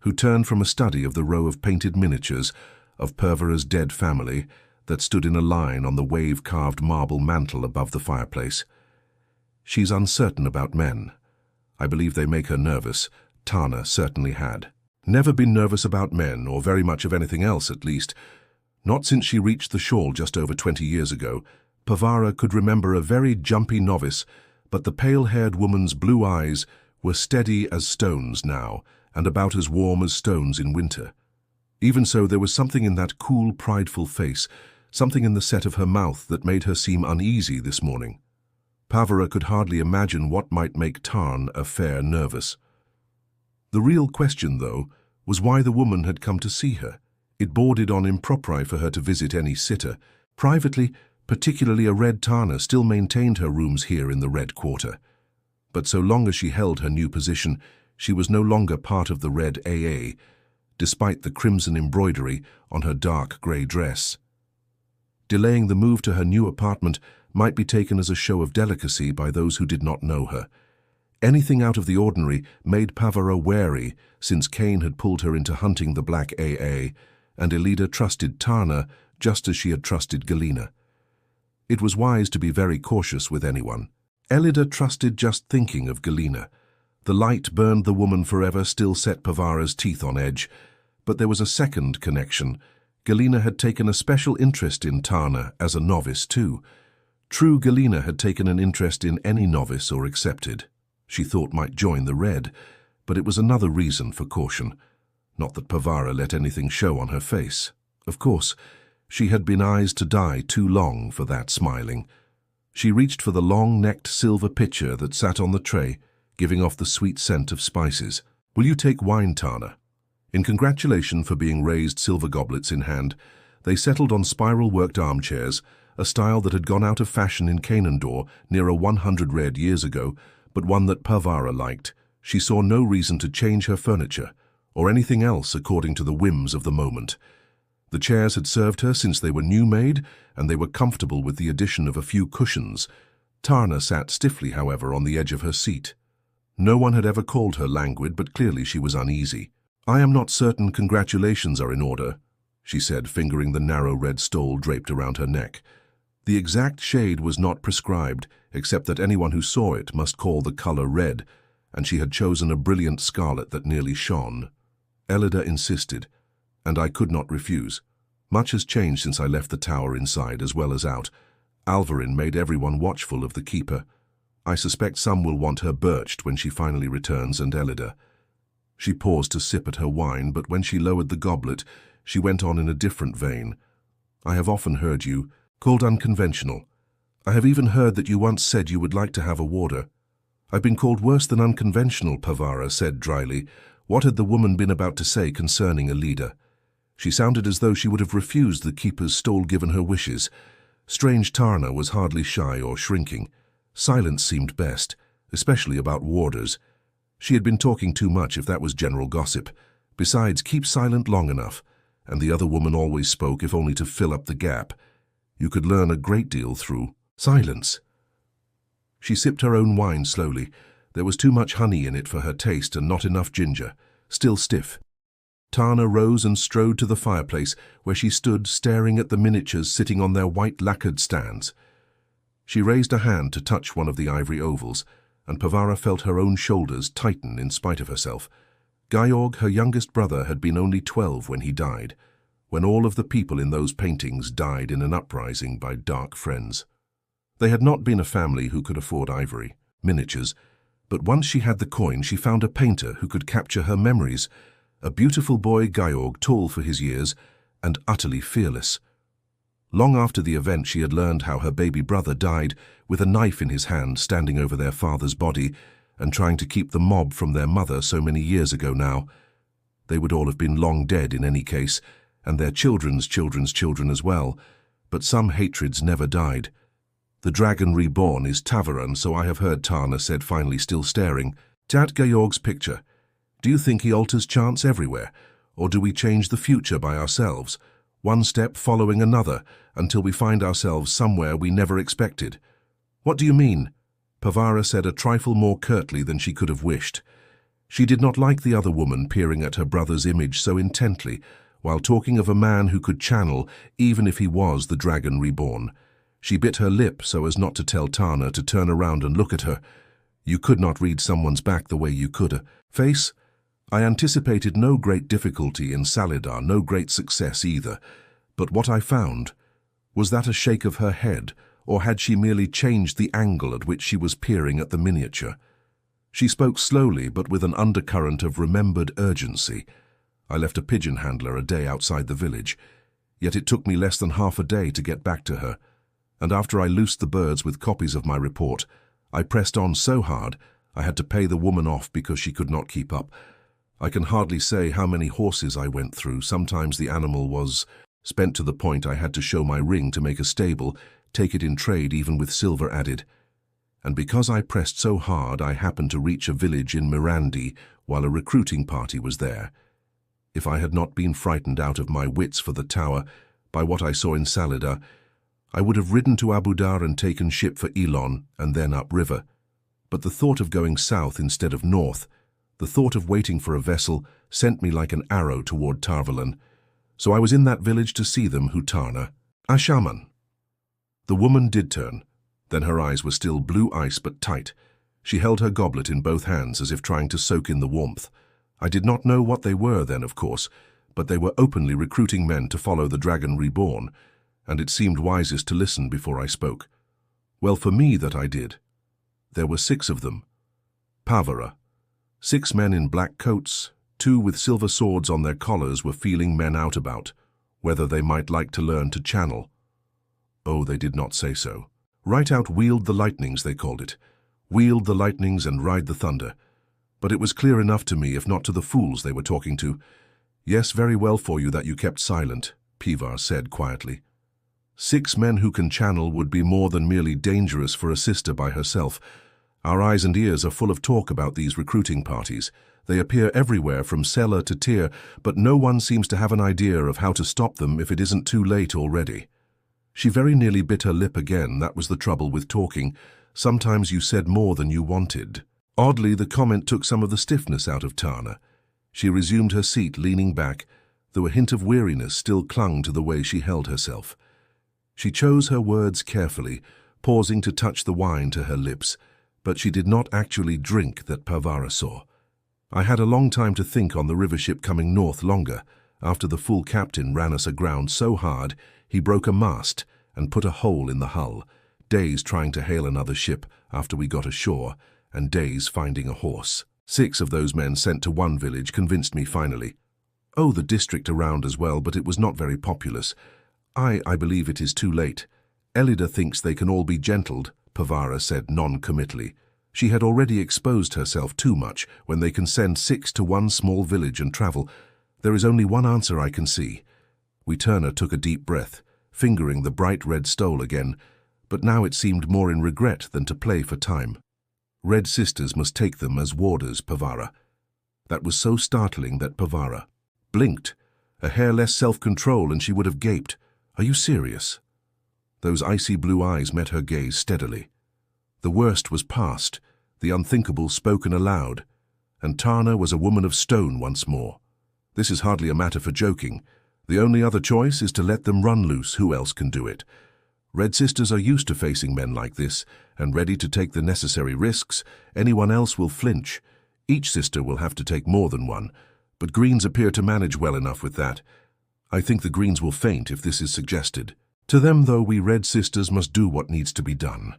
who turned from a study of the row of painted miniatures of Pervera's dead family that stood in a line on the wave-carved marble mantel above the fireplace. "She's uncertain about men. I believe they make her nervous." Tana certainly had. Never been nervous about men, or very much of anything else at least. Not since she reached the shawl just over 20 years ago. Pavara could remember a very jumpy novice, but the pale-haired woman's blue eyes were steady as stones now, and about as warm as stones in winter. Even so, there was something in that cool, prideful face, something in the set of her mouth that made her seem uneasy this morning. Pavara could hardly imagine what might make Tarn a fair nervous. The real question, though, was why the woman had come to see her. It bordered on impropriety for her to visit any sitter. Privately, particularly a Red Tana still maintained her rooms here in the Red Quarter. But so long as she held her new position, she was no longer part of the Red AA, despite the crimson embroidery on her dark grey dress. Delaying the move to her new apartment might be taken as a show of delicacy by those who did not know her. Anything out of the ordinary made Pavara wary, since Cain had pulled her into hunting the Black AA, and Elida trusted Tana just as she had trusted Galena. It was wise to be very cautious with anyone. Elida trusted just thinking of Galena. The light burned the woman forever still set Pavara's teeth on edge, but there was a second connection. Galena had taken a special interest in Tana as a novice too. True, Galena had taken an interest in any novice or accepted. She thought might join the Red, but it was another reason for caution. Not that Pavara let anything show on her face. Of course, she had been Aes Sedai too long for that smiling. She reached for the long-necked silver pitcher that sat on the tray, giving off the sweet scent of spices. "Will you take wine, Tana?" In congratulation for being raised silver goblets in hand, they settled on spiral-worked armchairs, a style that had gone out of fashion in Andor near 100 red years ago, but one that Pavara liked. She saw no reason to change her furniture, or anything else according to the whims of the moment. The chairs had served her since they were new-made, and they were comfortable with the addition of a few cushions. Tana sat stiffly, however, on the edge of her seat. No one had ever called her languid, but clearly she was uneasy. "I am not certain congratulations are in order," she said, fingering the narrow red stole draped around her neck. The exact shade was not prescribed, except that anyone who saw it must call the color red, and she had chosen a brilliant scarlet that nearly shone. Elida insisted, and I could not refuse. Much has changed since I left the tower inside as well as out. Alvarin made everyone watchful of the keeper. I suspect some will want her birched when she finally returns, and Elida. She paused to sip at her wine, but when she lowered the goblet, she went on in a different vein. "I have often heard you called unconventional. I have even heard that you once said you would like to have a warder." "I've been called worse than unconventional," Pavara said dryly. What had the woman been about to say concerning Elida? She sounded as though she would have refused the keeper's stole given her wishes. Strange Tarna was hardly shy or shrinking. Silence seemed best. especially about warders. She had been talking too much if that was general gossip. Besides, keep silent long enough, and the other woman always spoke if only to fill up the gap. You could learn a great deal through silence. She sipped her own wine slowly. There was too much honey in it for her taste and not enough ginger, still stiff. Tana rose and strode to the fireplace, where she stood staring at the miniatures sitting on their white lacquered stands. She raised a hand to touch one of the ivory ovals, and Pavara felt her own shoulders tighten in spite of herself. Georg, her youngest brother, had been only 12 when he died, when all of the people in those paintings died in an uprising by dark friends. They had not been a family who could afford ivory, miniatures, but once she had the coin, she found a painter who could capture her memories, a beautiful boy Georg, tall for his years and utterly fearless. Long after the event, she had learned how her baby brother died with a knife in his hand, standing over their father's body and trying to keep the mob from their mother so many years ago now. They would all have been long dead in any case, and their children's children's children as well, but some hatreds never died. The Dragon Reborn is Tavaran, so I have heard, Tana said, finally still staring. At Georg's picture. Do you think he alters chance everywhere, or do we change the future by ourselves, one step following another, until we find ourselves somewhere we never expected? What do you mean? Pavara said a trifle more curtly than she could have wished. She did not like the other woman peering at her brother's image so intently, while talking of a man who could channel, even if he was the Dragon Reborn. She bit her lip so as not to tell Tana to turn around and look at her. You could not read someone's back the way you could a face. I anticipated no great difficulty in Salidar, no great success either, but what I found was that a shake of her head, or had she merely changed the angle at which she was peering at the miniature? She spoke slowly, but with an undercurrent of remembered urgency. I left a pigeon handler a day outside the village, yet it took me less than half a day to get back to her, and after I loosed the birds with copies of my report, I pressed on so hard I had to pay the woman off because she could not keep up. I can hardly say how many horses I went through. Sometimes the animal was spent to the point I had to show my ring to make a stable, take it in trade even with silver added. And because I pressed so hard, I happened to reach a village in Mirandi while a recruiting party was there. If I had not been frightened out of my wits for the tower by what I saw in Salidar, I would have ridden to Abu Dar and taken ship for Elon and then upriver. But the thought of going south instead of north, the thought of waiting for a vessel, sent me like an arrow toward Tarvalon. So I was in that village to see them, Hutana. Ashaman. The woman did turn. Then her eyes were still blue ice but tight. She held her goblet in both hands as if trying to soak in the warmth. I did not know what they were then, of course, but they were openly recruiting men to follow the Dragon Reborn, and it seemed wisest to listen before I spoke. Well, for me that I did. There were 6 of them. Pavara. 6 men in black coats, 2 with silver swords on their collars, were feeling men out about, whether they might like to learn to channel. Oh, they did not say so. Right out wield the lightnings, they called it. Wield the lightnings and ride the thunder. But it was clear enough to me, if not to the fools they were talking to. Yes, very well for you that you kept silent, Pivar said quietly. 6 men who can channel would be more than merely dangerous for a sister by herself. Our eyes and ears are full of talk about these recruiting parties. They appear everywhere from cellar to tier, but no one seems to have an idea of how to stop them if it isn't too late already. She very nearly bit her lip again. That was the trouble with talking. Sometimes you said more than you wanted. Oddly, the comment took some of the stiffness out of Tana. She resumed her seat, leaning back, though a hint of weariness still clung to the way she held herself. She chose her words carefully, pausing to touch the wine to her lips, but she did not actually drink that Pavara saw. I had a long time to think on the river ship coming north, longer, after the fool captain ran us aground so hard he broke a mast and put a hole in the hull, days trying to hail another ship after we got ashore, and days finding a horse. 6 of those men sent to one village convinced me finally. Oh, the district around as well, but it was not very populous. I believe it is too late. Elida thinks they can all be gentled, Pavara said non-committally. She had already exposed herself too much when they can send 6 to one small village and travel. There is only one answer I can see. Turner took a deep breath, fingering the bright red stole again, but now it seemed more in regret than to play for time. Red Sisters must take them as warders, Pavara. That was so startling that Pavara blinked. A hair less self-control and she would have gaped. Are you serious? Those icy blue eyes met her gaze steadily. The worst was past, the unthinkable spoken aloud, and Tana was a woman of stone once more. This is hardly a matter for joking. The only other choice is to let them run loose. Who else can do it? Red Sisters are used to facing men like this, and ready to take the necessary risks. Anyone else will flinch. Each sister will have to take more than one, but Greens appear to manage well enough with that. I think the Greens will faint if this is suggested. To them, though, we Red Sisters must do what needs to be done.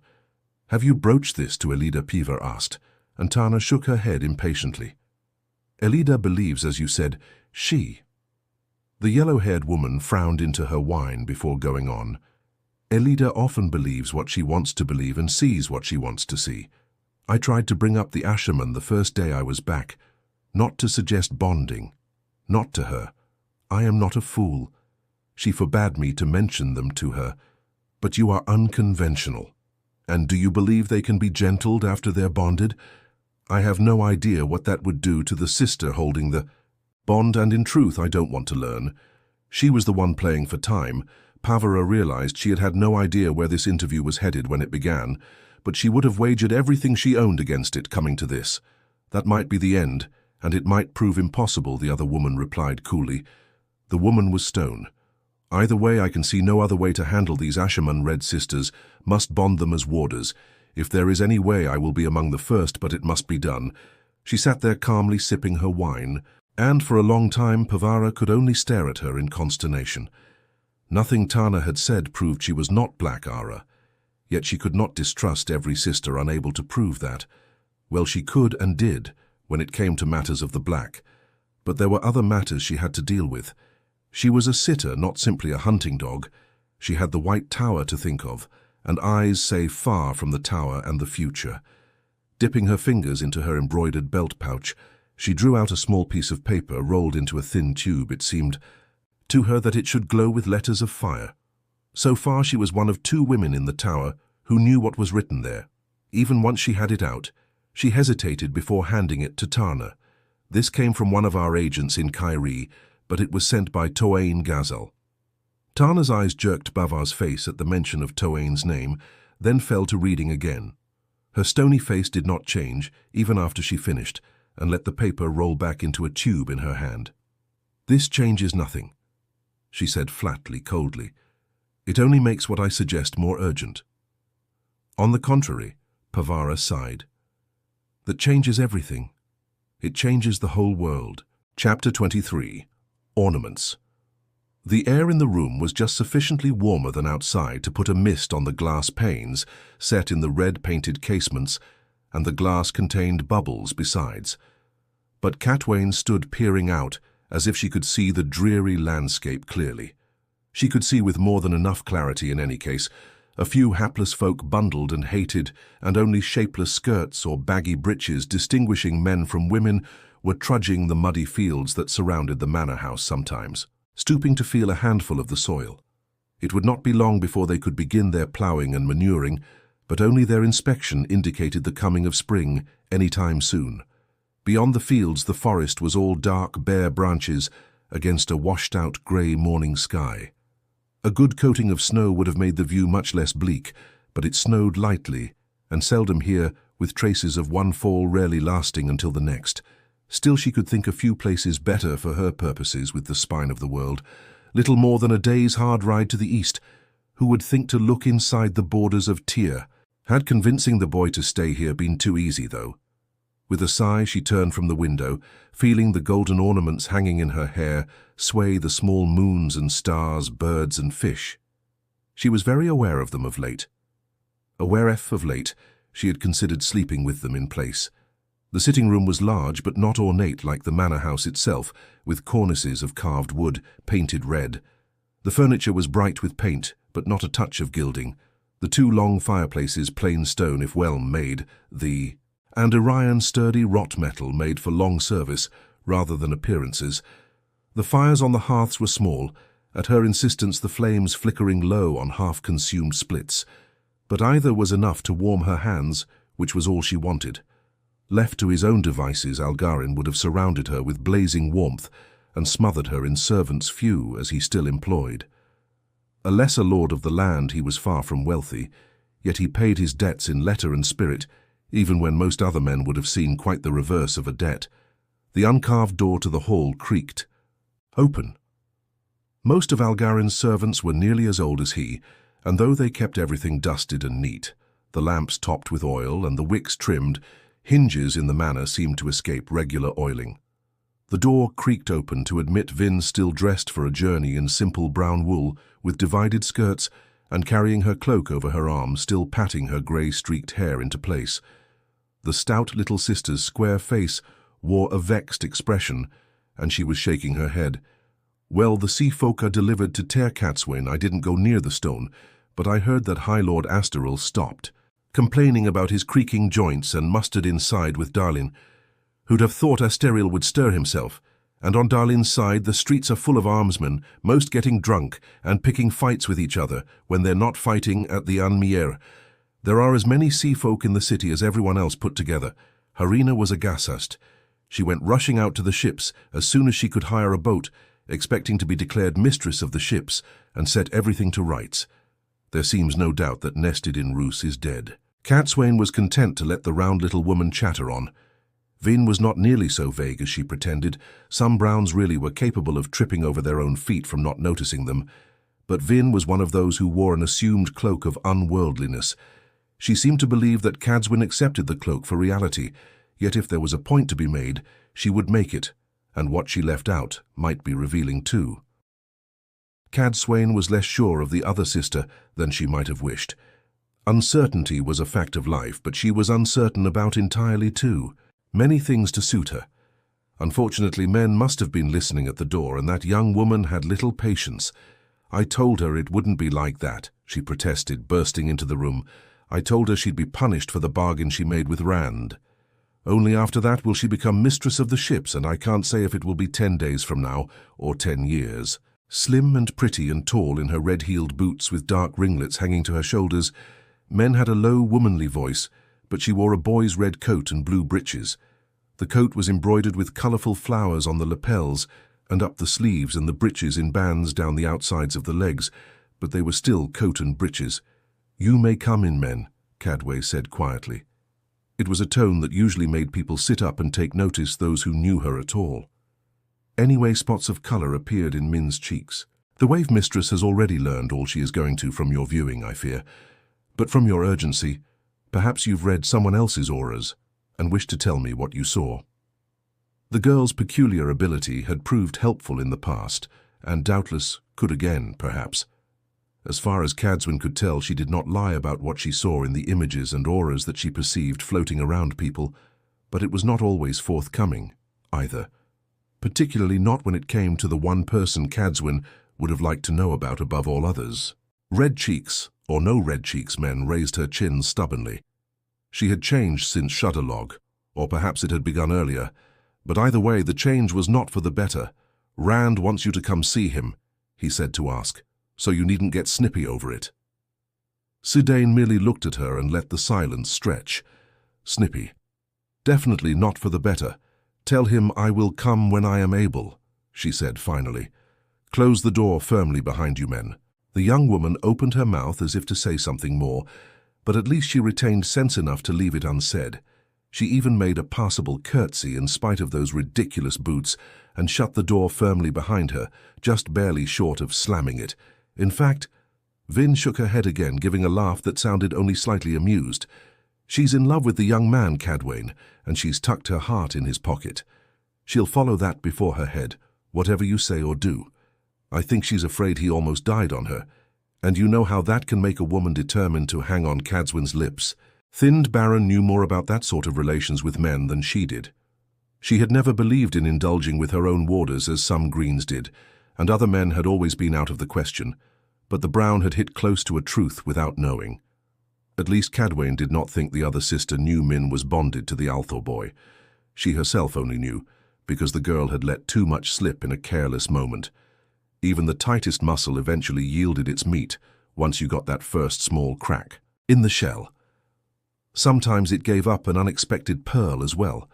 Have you broached this to Elida? Piva asked, and Tana shook her head impatiently. Elida believes, as you said, she. The yellow-haired woman frowned into her wine before going on. Elida often believes what she wants to believe and sees what she wants to see. I tried to bring up the Asherman the first day I was back, not to suggest bonding, not to her. I am not a fool. She forbade me to mention them to her. But you are unconventional. And do you believe they can be gentled after they're bonded? I have no idea what that would do to the sister holding the bond, and in truth I don't want to learn. She was the one playing for time. Pavara realized she had had no idea where this interview was headed when it began, but she would have wagered everything she owned against it coming to this. That might be the end, and it might prove impossible, the other woman replied coolly. The woman was stone. Either way, I can see no other way to handle these Asherman Red Sisters. Must bond them as warders. If there is any way, I will be among the first, but it must be done. She sat there calmly sipping her wine, and for a long time Pavara could only stare at her in consternation. Nothing Tana had said proved she was not Black Ara, yet she could not distrust every sister unable to prove that. Well, she could and did, when it came to matters of the black. But there were other matters she had to deal with. She was a sitter, not simply a hunting dog. She had the White Tower to think of, and eyes say far from the tower and the future. Dipping her fingers into her embroidered belt pouch, she drew out a small piece of paper rolled into a thin tube. It seemed to her that it should glow with letters of fire. So far she was one of 2 women in the tower who knew what was written there. Even once she had it out, she hesitated before handing it to Tana. This came from one of our agents in Kyrie, but it was sent by Toain Gazelle. Tana's eyes jerked Bavar's face at the mention of Toain's name, then fell to reading again. Her stony face did not change, even after she finished, and let the paper roll back into a tube in her hand. This changes nothing, she said flatly, coldly. It only makes what I suggest more urgent. On the contrary, Pavara sighed. That changes everything. It changes the whole world. Chapter 23. Ornaments. The air in the room was just sufficiently warmer than outside to put a mist on the glass panes set in the red-painted casements, and the glass contained bubbles besides. But Catwain stood peering out as if she could see the dreary landscape clearly. She could see with more than enough clarity in any case. A few hapless folk bundled and hated, and only shapeless skirts or baggy breeches distinguishing men from women were trudging the muddy fields that surrounded the manor house sometimes, stooping to feel a handful of the soil. It would not be long before they could begin their ploughing and manuring, but only their inspection indicated the coming of spring any time soon. Beyond the fields, the forest was all dark, bare branches against a washed-out grey morning sky. A good coating of snow would have made the view much less bleak, but it snowed lightly, and seldom here, with traces of one fall rarely lasting until the next. Still, she could think a few places better for her purposes with the spine of the world. Little more than a day's hard ride to the east. Who would think to look inside the borders of Tyr? Had convincing the boy to stay here been too easy, though? With a sigh, she turned from the window, feeling the golden ornaments hanging in her hair sway the small moons and stars, birds and fish. She was very aware of them of late. She had considered sleeping with them in place. The sitting room was large but not ornate like the manor house itself, with cornices of carved wood, painted red. The furniture was bright with paint, but not a touch of gilding. The 2 long fireplaces, plain stone if well made, and Orion sturdy wrought metal made for long service rather than appearances. The fires on the hearths were small, at her insistence the flames flickering low on half-consumed splits. But either was enough to warm her hands, which was all she wanted. Left to his own devices, Algarin would have surrounded her with blazing warmth and smothered her in servants few as he still employed. A lesser lord of the land, he was far from wealthy, yet he paid his debts in letter and spirit, even when most other men would have seen quite the reverse of a debt. The uncarved door to the hall creaked. Open. Most of Algarin's servants were nearly as old as he, and though they kept everything dusted and neat, the lamps topped with oil and the wicks trimmed, hinges in the manor seemed to escape regular oiling. The door creaked open to admit Vin, still dressed for a journey in simple brown wool, with divided skirts, and carrying her cloak over her arm, still patting her grey-streaked hair into place. The stout little sister's square face wore a vexed expression, and she was shaking her head. Well, the sea folk are delivered to Ter Catswain. I didn't go near the stone, but I heard that High Lord Astaril stopped, complaining about his creaking joints, and mustered inside with Darlin. Who'd have thought Astaril would stir himself? And on Darlin's side, the streets are full of armsmen, most getting drunk and picking fights with each other when they're not fighting at the Anmier. There are as many sea folk in the city as everyone else put together. Harina was aghast. She went rushing out to the ships as soon as she could hire a boat, expecting to be declared mistress of the ships and set everything to rights. There seems no doubt that nested in Roose is dead. Catswain was content to let the round little woman chatter on. Vin was not nearly so vague as she pretended. Some Browns really were capable of tripping over their own feet from not noticing them. But Vin was one of those who wore an assumed cloak of unworldliness. She seemed to believe that Cadswin accepted the cloak for reality, yet if there was a point to be made, she would make it, and what she left out might be revealing too. Cadswain was less sure of the other sister than she might have wished. Uncertainty was a fact of life, but she was uncertain about entirely too. Many things to suit her. Unfortunately, men must have been listening at the door, and that young woman had little patience. I told her it wouldn't be like that, she protested, bursting into the room. I told her she'd be punished for the bargain she made with Rand. Only after that will she become mistress of the ships, and I can't say if it will be 10 days from now or 10 years. Slim and pretty and tall in her red-heeled boots with dark ringlets hanging to her shoulders, Men had a low, womanly voice, but she wore a boy's red coat and blue breeches. The coat was embroidered with colourful flowers on the lapels and up the sleeves, and the breeches in bands down the outsides of the legs, but they were still coat and breeches. "You may come in, men," Cadway said quietly. It was a tone that usually made people sit up and take notice, those who knew her at all. Anyway, spots of colour appeared in Min's cheeks. "The Wave Mistress has already learned all she is going to from your viewing, I fear. But from your urgency, perhaps you've read someone else's auras and wish to tell me what you saw." The girl's peculiar ability had proved helpful in the past, and doubtless could again, perhaps. As far as Cadswin could tell, she did not lie about what she saw in the images and auras that she perceived floating around people, but it was not always forthcoming, either. Particularly not when it came to the one person Cadswin would have liked to know about above all others. Red cheeks, or no red cheeks, men raised her chin stubbornly. She had changed since Shudderlog, or perhaps it had begun earlier, but either way the change was not for the better. "Rand wants you to come see him," he said to ask, "so you needn't get snippy over it." Sidane merely looked at her and let the silence stretch. Snippy. "Definitely not for the better. Tell him I will come when I am able," she said finally. "Close the door firmly behind you, men." The young woman opened her mouth as if to say something more, but at least she retained sense enough to leave it unsaid. She even made a passable curtsy in spite of those ridiculous boots and shut the door firmly behind her, just barely short of slamming it. In fact, Vin shook her head again, giving a laugh that sounded only slightly amused. "She's in love with the young man, Cadwain, and she's tucked her heart in his pocket. She'll follow that before her head, whatever you say or do. I think she's afraid he almost died on her, and you know how that can make a woman determined to hang on Cadswin's lips." Thinned Baron knew more about that sort of relations with men than she did. She had never believed in indulging with her own warders as some Greens did, and other men had always been out of the question, but the Brown had hit close to a truth without knowing. At least Cadwain did not think the other sister knew Min was bonded to the Althor boy. She herself only knew, because the girl had let too much slip in a careless moment. Even the tightest muscle eventually yielded its meat once you got that first small crack in the shell. Sometimes it gave up an unexpected pearl as well.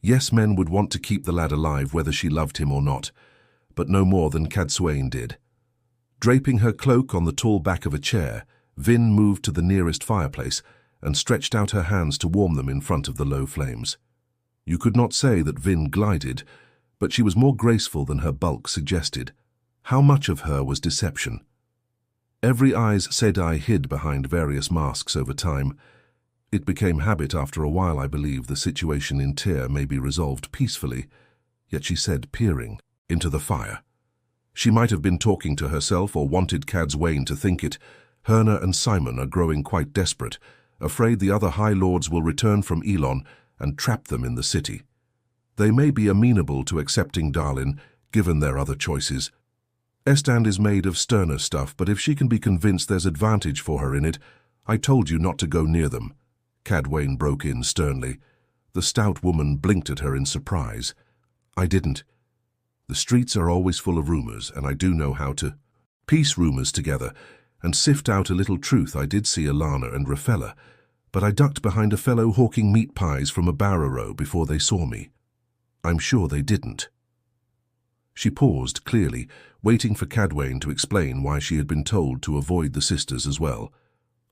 Yes, men would want to keep the lad alive whether she loved him or not, but no more than Cadsuane did. Draping her cloak on the tall back of a chair, Vin moved to the nearest fireplace and stretched out her hands to warm them in front of the low flames. You could not say that Vin glided, but she was more graceful than her bulk suggested. How much of her was deception? Every Aes Sedai hid behind various masks over time. It became habit after a while, I believe. The situation in Tyr may be resolved peacefully, yet she said, peering into the fire. She might have been talking to herself or wanted Cadsuane to think it. Herna and Simon are growing quite desperate, afraid the other High Lords will return from Elon and trap them in the city. They may be amenable to accepting Darlin, given their other choices. Estand is made of sterner stuff, but if she can be convinced there's advantage for her in it, I told you not to go near them. Cadsuane broke in sternly. The stout woman blinked at her in surprise. I didn't. The streets are always full of rumors, and I do know how to piece rumors together and sift out a little truth. I did see Alanna and Rafella, but I ducked behind a fellow hawking meat pies from a barrow before they saw me. I'm sure they didn't. She paused, clearly, waiting for Cadsuane to explain why she had been told to avoid the sisters as well.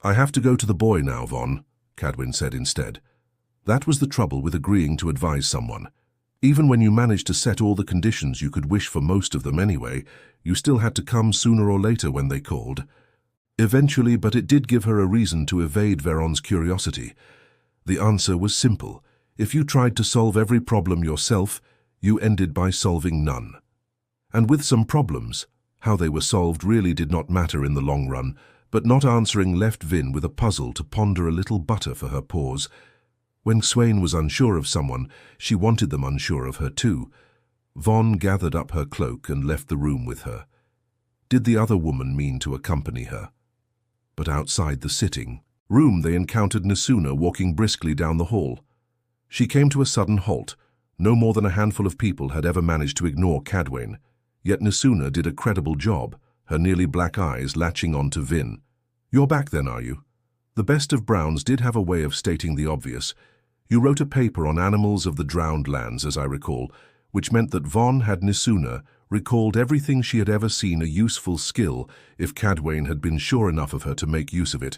I have to go to the boy now, Von, Cadsuane said instead. That was the trouble with agreeing to advise someone. Even when you managed to set all the conditions you could wish for, most of them anyway, you still had to come sooner or later when they called. Eventually, but it did give her a reason to evade Veron's curiosity. The answer was simple. If you tried to solve every problem yourself, you ended by solving none. And with some problems, how they were solved really did not matter in the long run, but not answering left Vin with a puzzle to ponder a little butter for her pause. When Swain was unsure of someone, she wanted them unsure of her too. Von gathered up her cloak and left the room with her. Did the other woman mean to accompany her? But outside the sitting room they encountered Nesuna walking briskly down the hall. She came to a sudden halt. No more than a handful of people had ever managed to ignore Cadsuane, yet Nesuna did a credible job, her nearly black eyes latching on to Vin. You're back then, are you? The best of Browns did have a way of stating the obvious. You wrote a paper on animals of the drowned lands, as I recall, which meant that Von had Nesuna recalled everything she had ever seen a useful skill if Cadsuane had been sure enough of her to make use of it.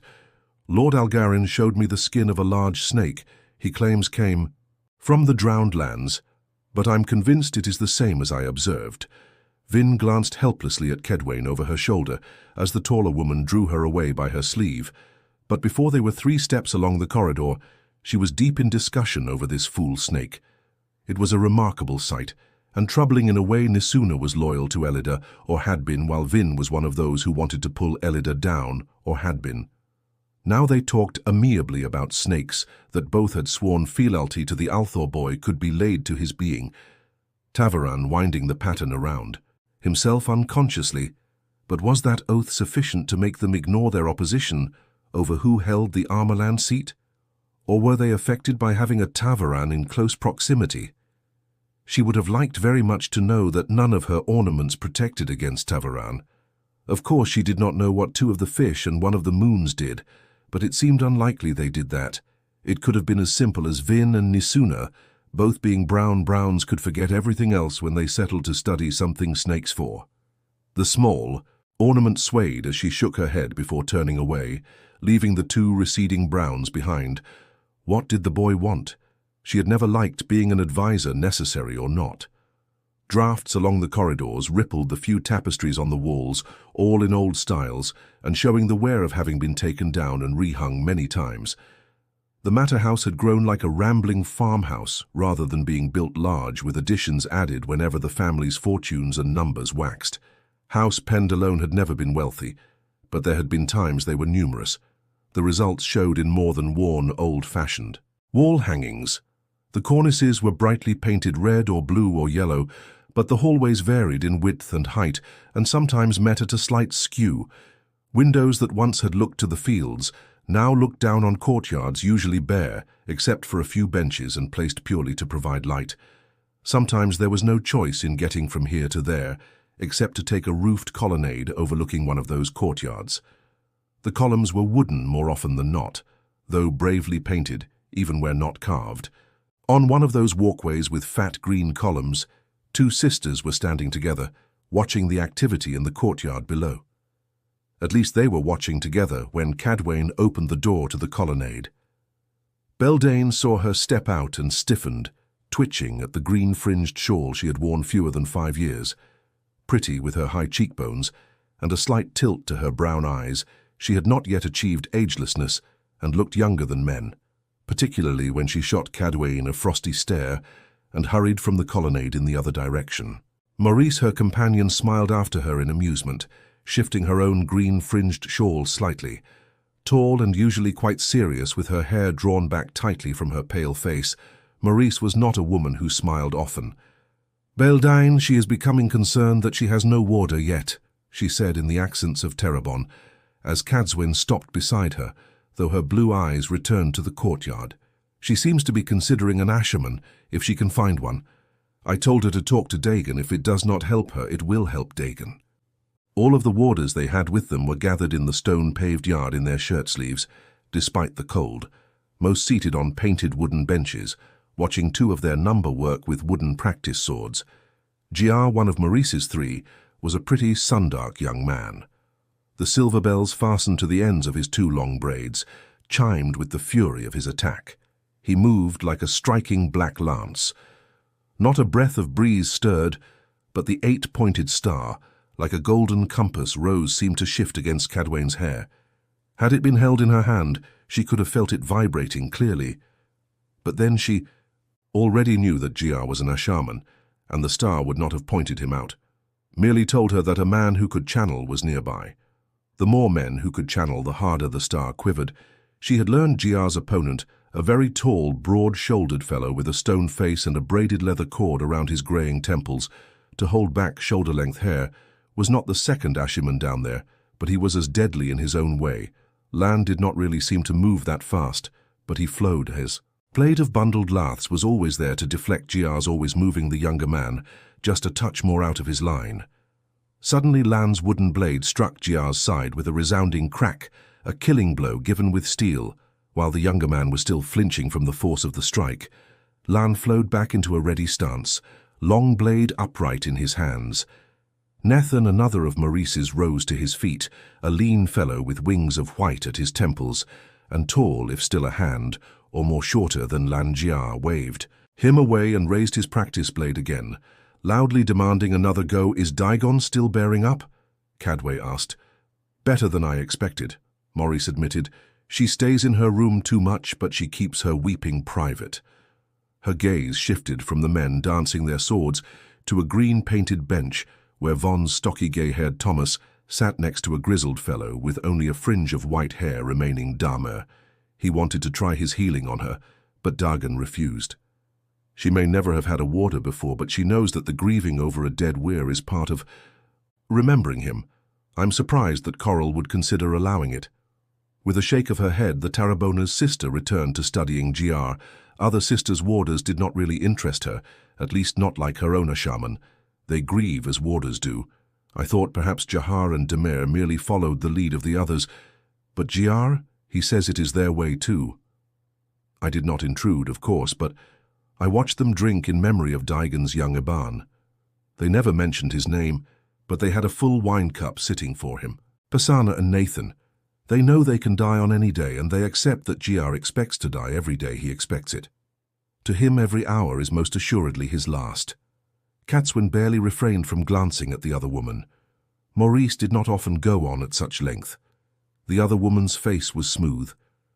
Lord Algarin showed me the skin of a large snake he claims came from the drowned lands, but I'm convinced it is the same as I observed. Vin glanced helplessly at Cadsuane over her shoulder as the taller woman drew her away by her sleeve, but before they were 3 steps along the corridor, she was deep in discussion over this fool snake. It was a remarkable sight, and troubling in a way. Nesuna was loyal to Elida, or had been, while Vin was one of those who wanted to pull Elida down, or had been. Now they talked amiably about snakes that both had sworn fealty to the Althor boy could be laid to his being. Tavaran winding the pattern around, himself unconsciously, but was that oath sufficient to make them ignore their opposition over who held the Armorland seat? Or were they affected by having a Tavaran in close proximity? She would have liked very much to know that none of her ornaments protected against Tavaran. Of course she did not know what 2 of the fish and 1 of the moons did, but it seemed unlikely they did that. It could have been as simple as Vin and Nesuna, both being Browns could forget everything else when they settled to study something snakes for. The small ornament swayed as she shook her head before turning away, leaving the 2 receding Browns behind. What did the boy want? She had never liked being an advisor, necessary or not. Drafts along the corridors rippled the few tapestries on the walls, all in old styles, and showing the wear of having been taken down and rehung many times. The Matter House had grown like a rambling farmhouse, rather than being built large, with additions added whenever the family's fortunes and numbers waxed. House Pend alone had never been wealthy, but there had been times they were numerous. The results showed in more than worn, old-fashioned wall hangings. The cornices were brightly painted red or blue or yellow, but the hallways varied in width and height, and sometimes met at a slight skew. Windows that once had looked to the fields now looked down on courtyards usually bare, except for a few benches and placed purely to provide light. Sometimes there was no choice in getting from here to there, except to take a roofed colonnade overlooking one of those courtyards. The columns were wooden more often than not, though bravely painted, even where not carved. On one of those walkways with fat green columns, two sisters were standing together, watching the activity in the courtyard below. At least they were watching together when Cadwain opened the door to the colonnade. Beltane saw her step out and stiffened, twitching at the green-fringed shawl she had worn fewer than 5 years. Pretty with her high cheekbones and a slight tilt to her brown eyes, she had not yet achieved agelessness and looked younger than men, particularly when she shot Cadwain a frosty stare and hurried from the colonnade in the other direction. Maurice, her companion, smiled after her in amusement, shifting her own green-fringed shawl slightly. Tall and usually quite serious, with her hair drawn back tightly from her pale face, Maurice was not a woman who smiled often. "Beltane, she is becoming concerned that she has no warder yet," she said in the accents of Terrebonne, as Cadwain stopped beside her, though her blue eyes returned to the courtyard. "She seems to be considering an asherman, if she can find one. I told her to talk to Dagon. If it does not help her, it will help Dagon." All of the warders they had with them were gathered in the stone-paved yard in their shirt-sleeves, despite the cold, most seated on painted wooden benches, watching two of their number work with wooden practice swords. Giar, one of Maurice's three, was a pretty sundark young man. The silver bells fastened to the ends of his 2 long braids chimed with the fury of his attack. He moved like a striking black lance. Not a breath of breeze stirred, but the 8-pointed star, like a golden compass, rose seemed to shift against Cadwain's hair. Had it been held in her hand, she could have felt it vibrating clearly. But then she already knew that Giar was an Ashaman, and the star would not have pointed him out. Merely told her that a man who could channel was nearby. The more men who could channel, the harder the star quivered. She had learned Giar's opponent, a very tall, broad-shouldered fellow with a stone face and a braided leather cord around his greying temples to hold back shoulder-length hair, was not the second Ashiman down there, but he was as deadly in his own way. Lan did not really seem to move that fast, but he flowed. His blade of bundled laths was always there to deflect Giar's always moving the younger man, just a touch more out of his line. Suddenly Lan's wooden blade struck Giar's side with a resounding crack, a killing blow given with steel. While the younger man was still flinching from the force of the strike, Lan flowed back into a ready stance, long blade upright in his hands. Nethan, another of Maurice's, rose to his feet, a lean fellow with wings of white at his temples, and tall, if still a hand, or more shorter than Lan Giar, waved him away and raised his practice blade again, loudly demanding another go. "Is Dagon still bearing up?" Cadway asked. "Better than I expected," Maurice admitted. "She stays in her room too much, but she keeps her weeping private." Her gaze shifted from the men dancing their swords to a green-painted bench where Von's stocky gay-haired Thomas sat next to a grizzled fellow with only a fringe of white hair remaining Dahmer. He wanted to try his healing on her, but Dagon refused. She may never have had a warder before, but she knows that the grieving over a dead weir is part of remembering him. I'm surprised that Coral would consider allowing it. With a shake of her head, the Tarrabona's sister returned to studying Giar. Other sisters' warders did not really interest her, at least not like her own shaman. They grieve as warders do. I thought perhaps Jahar and Demer merely followed the lead of the others, but Giar, he says it is their way too. I did not intrude, of course, but I watched them drink in memory of Dagon's young Eban. They never mentioned his name, but they had a full wine cup sitting for him. Pisana and Nathan, they know they can die on any day, and they accept that Giar expects to die every day he expects it. To him, every hour is most assuredly his last. Cadwain barely refrained from glancing at the other woman. Maurice did not often go on at such length. The other woman's face was smooth,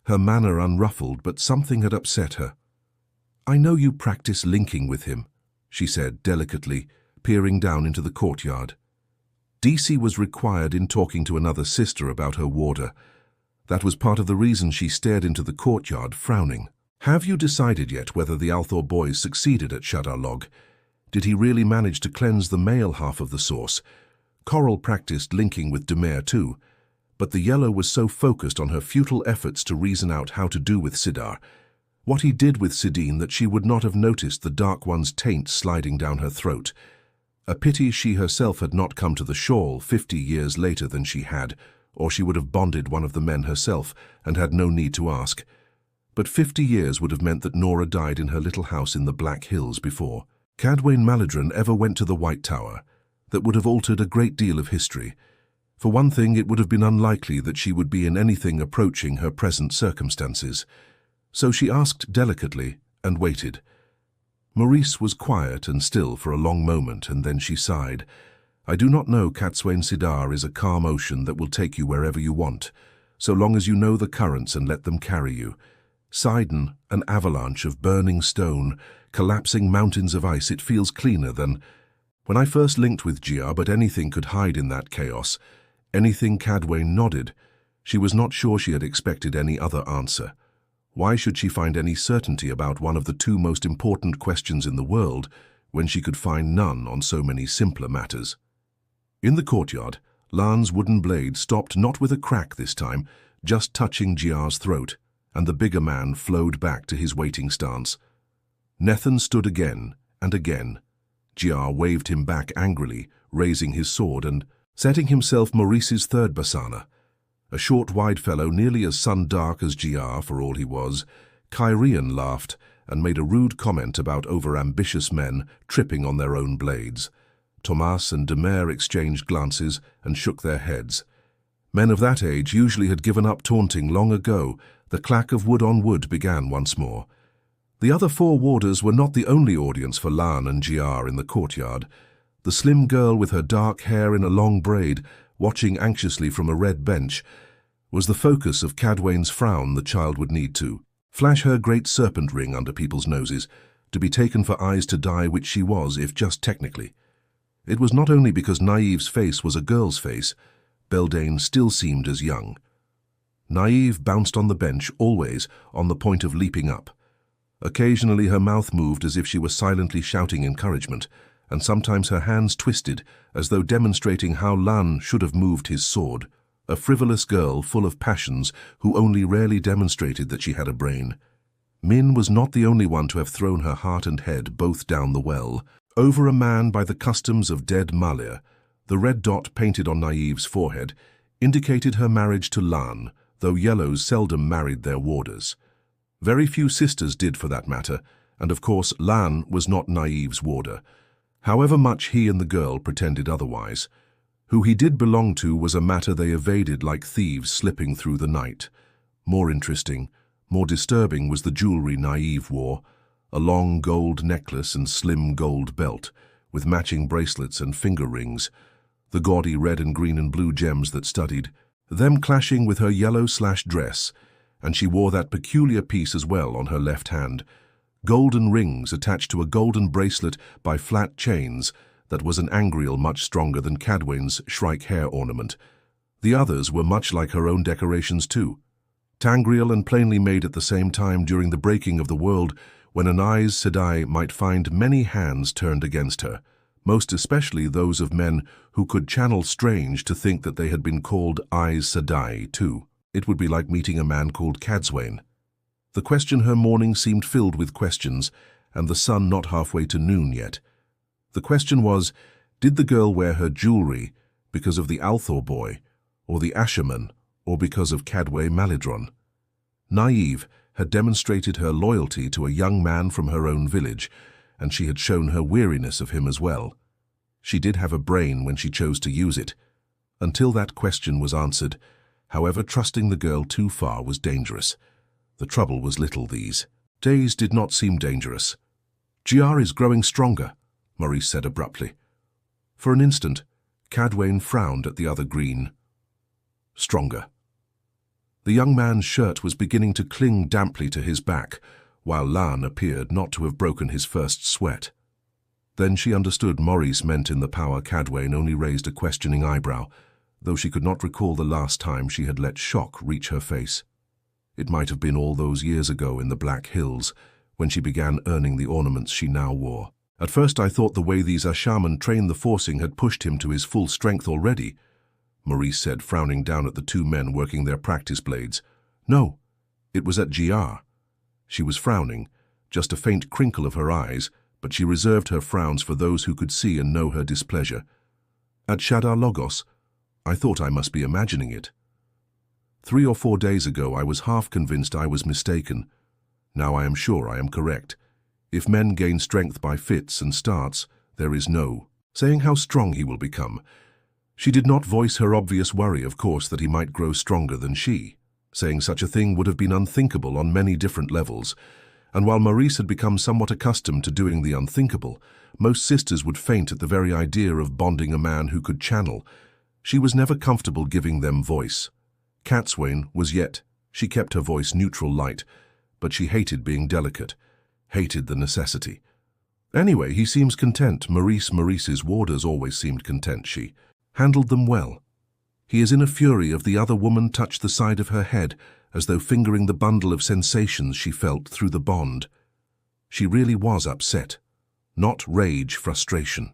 her manner unruffled, but something had upset her. "I know you practice linking with him," she said delicately, peering down into the courtyard. Disi was required in talking to another sister about her warder. That was part of the reason she stared into the courtyard, frowning. "Have you decided yet whether the Althor boys succeeded at Shadar-log? Did he really manage to cleanse the male half of the source? Coral practiced linking with Demer too, but the Yellow was so focused on her futile efforts to reason out how to do with Sidar, what he did with Sidine, that she would not have noticed the Dark One's taint sliding down her throat. A pity she herself had not come to the shawl 50 years later than she had, or she would have bonded one of the men herself and had no need to ask. But 50 years would have meant that Nora died in her little house in the Black Hills before Cadwain Maladron ever went to the White Tower. That would have altered a great deal of history. For one thing, it would have been unlikely that she would be in anything approaching her present circumstances. So she asked delicately and waited. Maurice was quiet and still for a long moment, and then she sighed. I do not know. Cadwain Sidar is a calm ocean that will take you wherever you want, so long as you know the currents and let them carry you. Sidon, an avalanche of burning stone, collapsing mountains of ice, it feels cleaner than when I first linked with Gia, but anything could hide in that chaos. Anything. Cadwain nodded. She was not sure she had expected any other answer. Why should she find any certainty about one of the two most important questions in the world when she could find none on so many simpler matters? In the courtyard, Lan's wooden blade stopped, not with a crack this time, just touching Gia's throat, and the bigger man flowed back to his waiting stance. Nethan stood again and again. Gia waved him back angrily, raising his sword and setting himself Maurice's third basana. A short, wide fellow, nearly as sun-dark as Gia for all he was, Kyrian laughed and made a rude comment about over-ambitious men tripping on their own blades. Tomas and Demer exchanged glances and shook their heads. Men of that age usually had given up taunting long ago. The clack of wood on wood began once more. The other four warders were not the only audience for Lan and Gia in the courtyard. The slim girl with her dark hair in a long braid, watching anxiously from a red bench, was the focus of Cadwain's frown. The child would need to flash her great serpent ring under people's noses, to be taken for Aes Sedai, which she was, if just technically. It was not only because Nynaeve's face was a girl's face. Beltane still seemed as young. Nynaeve bounced on the bench, always on the point of leaping up. Occasionally her mouth moved as if she were silently shouting encouragement, and sometimes her hands twisted as though demonstrating how Lan should have moved his sword. A frivolous girl full of passions who only rarely demonstrated that she had a brain. Min was not the only one to have thrown her heart and head both down the well. Over a man by the customs of dead Malir, the red dot painted on Nynaeve's forehead indicated her marriage to Lan, though yellows seldom married their warders. Very few sisters did, for that matter, and of course Lan was not Nynaeve's warder, however much he and the girl pretended otherwise. Who he did belong to was a matter they evaded like thieves slipping through the night. More interesting, more disturbing was the jewelry Nynaeve wore, a long gold necklace and slim gold belt, with matching bracelets and finger rings, the gaudy red and green and blue gems that studied, them clashing with her yellow-dress, and she wore that peculiar piece as well on her left hand, golden rings attached to a golden bracelet by flat chains that was an angreal much stronger than Cadwain's shrike hair ornament. The others were much like her own decorations too, tangreal and plainly made at the same time during the breaking of the world, when an Aes Sedai might find many hands turned against her, most especially those of men who could channel strange to think that they had been called Aes Sedai too. It would be like meeting a man called Cadwain. The question her morning seemed filled with questions, and the sun not halfway to noon yet. The question was, did the girl wear her jewelry because of the Althor boy, or the Asherman, or because of Cadwain Maladron? Nynaeve had demonstrated her loyalty to a young man from her own village, and she had shown her weariness of him as well. She did have a brain when she chose to use it. Until that question was answered, however, trusting the girl too far was dangerous. The trouble was little these days did not seem dangerous. Gia is growing stronger, Maurice said abruptly. For an instant, Cadwain frowned at the other green. Stronger. The young man's shirt was beginning to cling damply to his back, while Lan appeared not to have broken his first sweat. Then she understood Maurice meant in the power. Cadwain only raised a questioning eyebrow, though she could not recall the last time she had let shock reach her face. It might have been all those years ago in the Black Hills, when she began earning the ornaments she now wore. At first I thought the way these Ashaman trained the forcing had pushed him to his full strength already, Maurice said, frowning down at the two men working their practice blades. No, it was at Gia. She was frowning, just a faint crinkle of her eyes, but she reserved her frowns for those who could see and know her displeasure. At Shadar Logos, I thought I must be imagining it. 3 or 4 days ago I was half convinced I was mistaken, Now I am sure I am correct. If men gain strength by fits and starts, there is no saying how strong he will become. She did not voice her obvious worry, of course, that he might grow stronger than she. Saying such a thing would have been unthinkable on many different levels, and while Maurice had become somewhat accustomed to doing the unthinkable, most sisters would faint at the very idea of bonding a man who could channel. She was never comfortable giving them voice. Cadsuane was yet. She kept her voice neutral light, but she hated being delicate, hated the necessity. Anyway, he seems content. Maurice's warders always seemed content. She handled them well. He is in a fury of the other woman touched the side of her head, as though fingering the bundle of sensations she felt through the bond. She really was upset, not rage, frustration.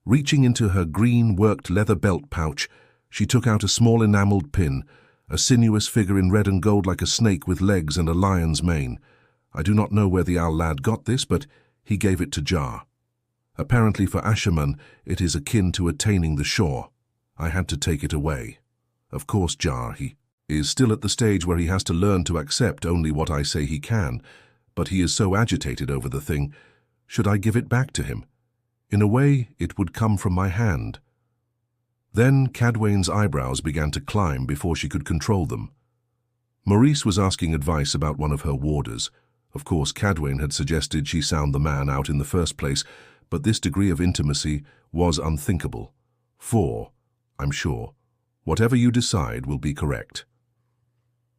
Reaching into her green worked leather belt pouch, she took out a small enameled pin, a sinuous figure in red and gold like a snake with legs and a lion's mane. I do not know where the owl lad got this, but he gave it to Jar. Apparently for Asherman, it is akin to attaining the shore. I had to take it away. Of course, Jar, he is still at the stage where he has to learn to accept only what I say he can, but he is so agitated over the thing. Should I give it back to him? In a way, it would come from my hand. Then Cadsuane's eyebrows began to climb before she could control them. Maurice was asking advice about one of her warders. Of course, Cadsuane had suggested she sound the man out in the first place, but this degree of intimacy was unthinkable. For, I'm sure, whatever you decide will be correct.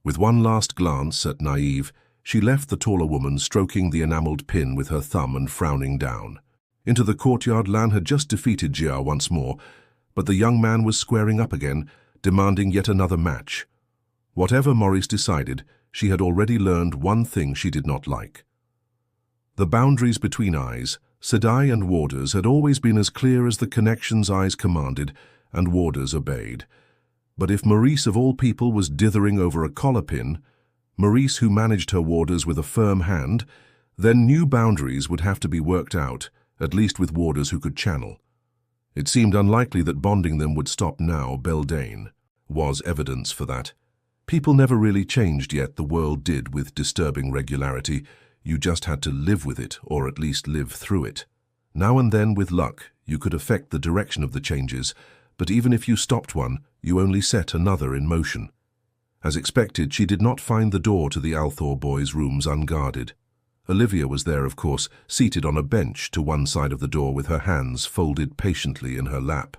With one last glance at Naive, she left the taller woman stroking the enameled pin with her thumb and frowning down. Into the courtyard, Lan had just defeated Jia once more, but the young man was squaring up again, demanding yet another match. Whatever Maurice decided, she had already learned one thing she did not like. The boundaries between Aes Sedai and warders had always been as clear as the connections Aes commanded and warders obeyed. But if Maurice of all people was dithering over a collar pin, Maurice who managed her warders with a firm hand, then new boundaries would have to be worked out, at least with warders who could channel. It seemed unlikely that bonding them would stop now. Beltane was evidence for that. People never really changed, yet the world did with disturbing regularity. You just had to live with it, or at least live through it. Now and then, with luck, you could affect the direction of the changes, but even if you stopped one, you only set another in motion. As expected, she did not find the door to the Althor boys' rooms unguarded. Olivia was there, of course, seated on a bench to one side of the door with her hands folded patiently in her lap.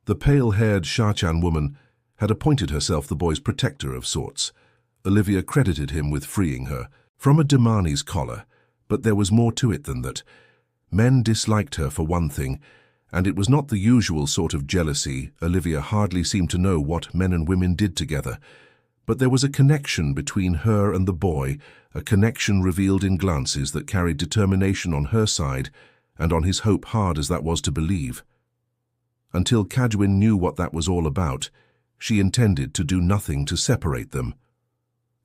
The pale-haired Seanchan woman had appointed herself the boy's protector of sorts. Olivia credited him with freeing her from a Damani's collar, but there was more to it than that. Men disliked her for one thing, and it was not the usual sort of jealousy. Olivia hardly seemed to know what men and women did together. But there was a connection between her and the boy, a connection revealed in glances that carried determination on her side and on his hope, hard as that was to believe. Until Cadsuane knew what that was all about, she intended to do nothing to separate them.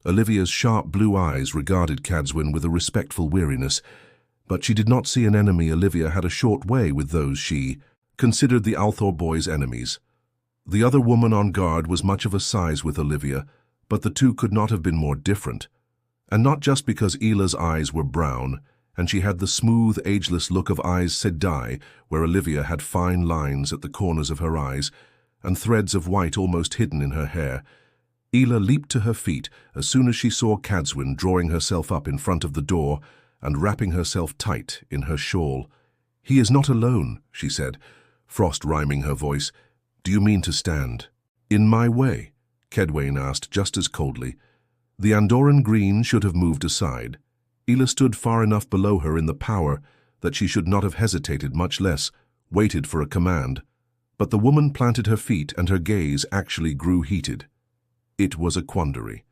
Olivia's sharp blue eyes regarded Cadsuane with a respectful weariness, but she did not see an enemy. Olivia had a short way with those she considered the Althor boys' enemies. The other woman on guard was much of a size with Olivia, but the two could not have been more different. And not just because Ela's eyes were brown, and she had the smooth, ageless look of Aes Sedai, where Olivia had fine lines at the corners of her eyes, and threads of white almost hidden in her hair. Ela leaped to her feet as soon as she saw Cadsuane drawing herself up in front of the door and wrapping herself tight in her shawl. "He is not alone," she said, frost rhyming her voice. "Do you mean to stand in my way?" Cadsuane asked just as coldly. The Andoran green should have moved aside. Ela stood far enough below her in the power that she should not have hesitated, much less waited for a command. But the woman planted her feet and her gaze actually grew heated. It was a quandary.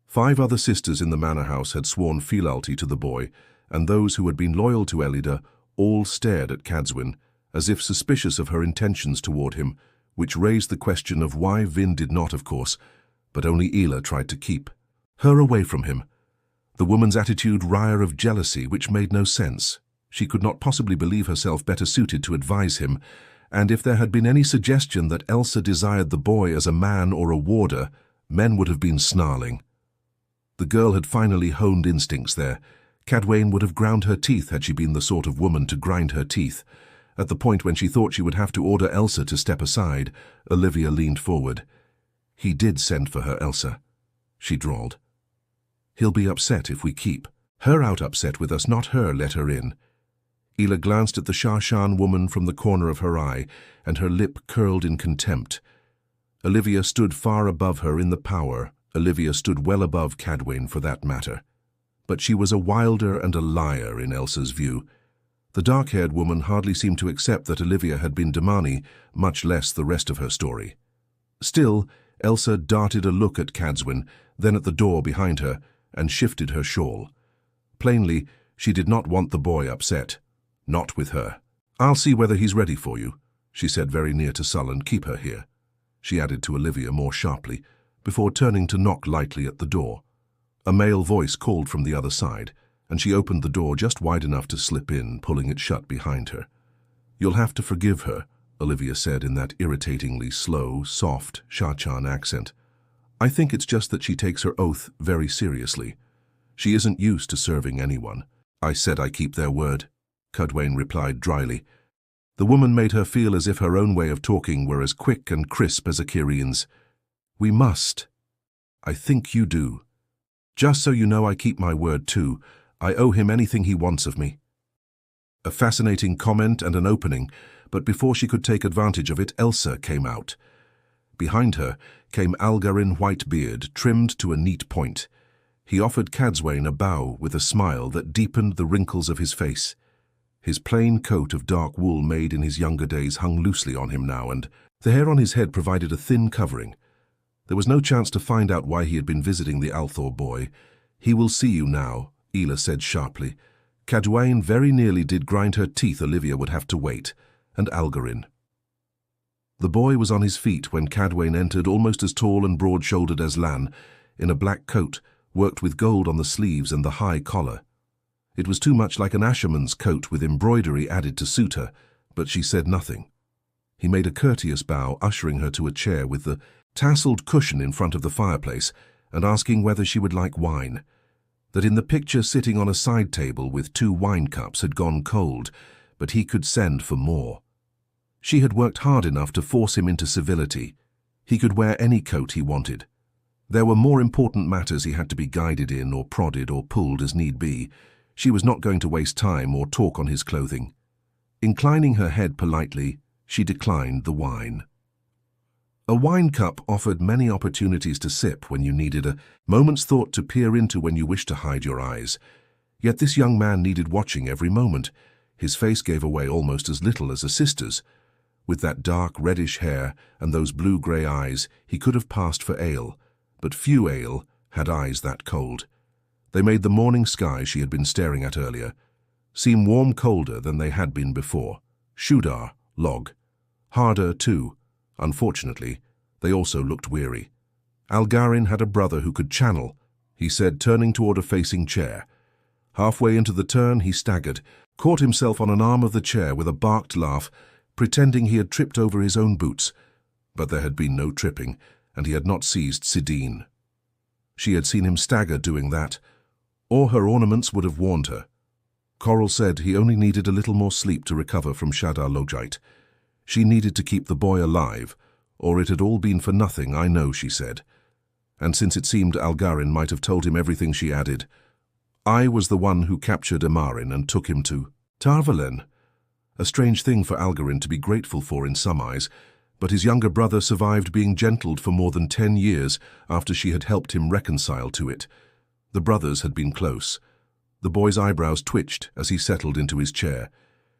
5 other sisters in the manor house had sworn fealty to the boy, and those who had been loyal to Elida all stared at Cadsuane, as if suspicious of her intentions toward him, which raised the question of why Vin did not, of course, but only Ela tried to keep her away from him. The woman's attitude rire of jealousy, which made no sense. She could not possibly believe herself better suited to advise him, and if there had been any suggestion that Elsa desired the boy as a man or a warder, men would have been snarling. The girl had finally honed instincts there. Cadwain would have ground her teeth had she been the sort of woman to grind her teeth. At the point when she thought she would have to order Elsa to step aside, Olivia leaned forward. "He did send for her, Elsa," she drawled. "He'll be upset if we keep her out upset with us, not her let her in." Ela glanced at the Seanchan woman from the corner of her eye, and her lip curled in contempt. Olivia stood far above her in the power. Olivia stood well above Cadwain for that matter. But she was a wilder and a liar in Elsa's view. The dark-haired woman hardly seemed to accept that Olivia had been Damani, much less the rest of her story. Still, Elsa darted a look at Cadwain, then at the door behind her, and shifted her shawl. Plainly, she did not want the boy upset. Not with her. "I'll see whether he's ready for you," she said very near to Sullen. "Keep her here," she added to Olivia more sharply, before turning to knock lightly at the door. A male voice called from the other side, and she opened the door just wide enough to slip in, pulling it shut behind her. "You'll have to forgive her," Olivia said in that irritatingly slow, soft Seanchan accent. "I think it's just that she takes her oath very seriously. She isn't used to serving anyone." "I said I keep their word," Cadwain replied dryly. The woman made her feel as if her own way of talking were as quick and crisp as Akirian's. "We must." "I think you do. Just so you know, I keep my word too. I owe him anything he wants of me." A fascinating comment and an opening, but before she could take advantage of it, Elsa came out. Behind her came Algarin Whitebeard, trimmed to a neat point. He offered Cadwain a bow with a smile that deepened the wrinkles of his face. His plain coat of dark wool made in his younger days hung loosely on him now, and the hair on his head provided a thin covering. There was no chance to find out why he had been visiting the Althor boy. "He will see you now," Ela said sharply. Cadwain very nearly did grind her teeth. Olivia would have to wait, and Algarin. The boy was on his feet when Cadwain entered, almost as tall and broad-shouldered as Lan, in a black coat, worked with gold on the sleeves and the high collar. It was too much like an asherman's coat with embroidery added to suit her, but she said nothing. He made a courteous bow, ushering her to a chair with the tasseled cushion in front of the fireplace, and asking whether she would like wine. That in the picture sitting on a side table with 2 wine cups had gone cold, but he could send for more. She had worked hard enough to force him into civility. He could wear any coat he wanted. There were more important matters he had to be guided in or prodded or pulled as need be. She was not going to waste time or talk on his clothing. Inclining her head politely, she declined the wine. A wine cup offered many opportunities to sip when you needed a moment's thought to peer into when you wished to hide your eyes. Yet this young man needed watching every moment. His face gave away almost as little as a sister's. With that dark reddish hair and those blue-grey eyes, he could have passed for Aiel, but few Aiel had eyes that cold. They made the morning sky she had been staring at earlier seem warm colder than they had been before. Shudar, log. Harder, too. Unfortunately, they also looked weary. Algarin had a brother who could channel, he said, turning toward a facing chair. Halfway into the turn, he staggered, caught himself on an arm of the chair with a barked laugh, pretending he had tripped over his own boots. But there had been no tripping, and he had not seized Sidine. She had seen him stagger doing that, or her ornaments would have warned her. Coral said he only needed a little more sleep to recover from Shadar Logite. She needed to keep the boy alive, or it had all been for nothing, I know, she said. And since it seemed Algarin might have told him everything, she added, "I was the one who captured Amarin and took him to Tarvalen." A strange thing for Algarin to be grateful for in some eyes, but his younger brother survived being gentled for more than 10 years after she had helped him reconcile to it. The brothers had been close. The boy's eyebrows twitched as he settled into his chair.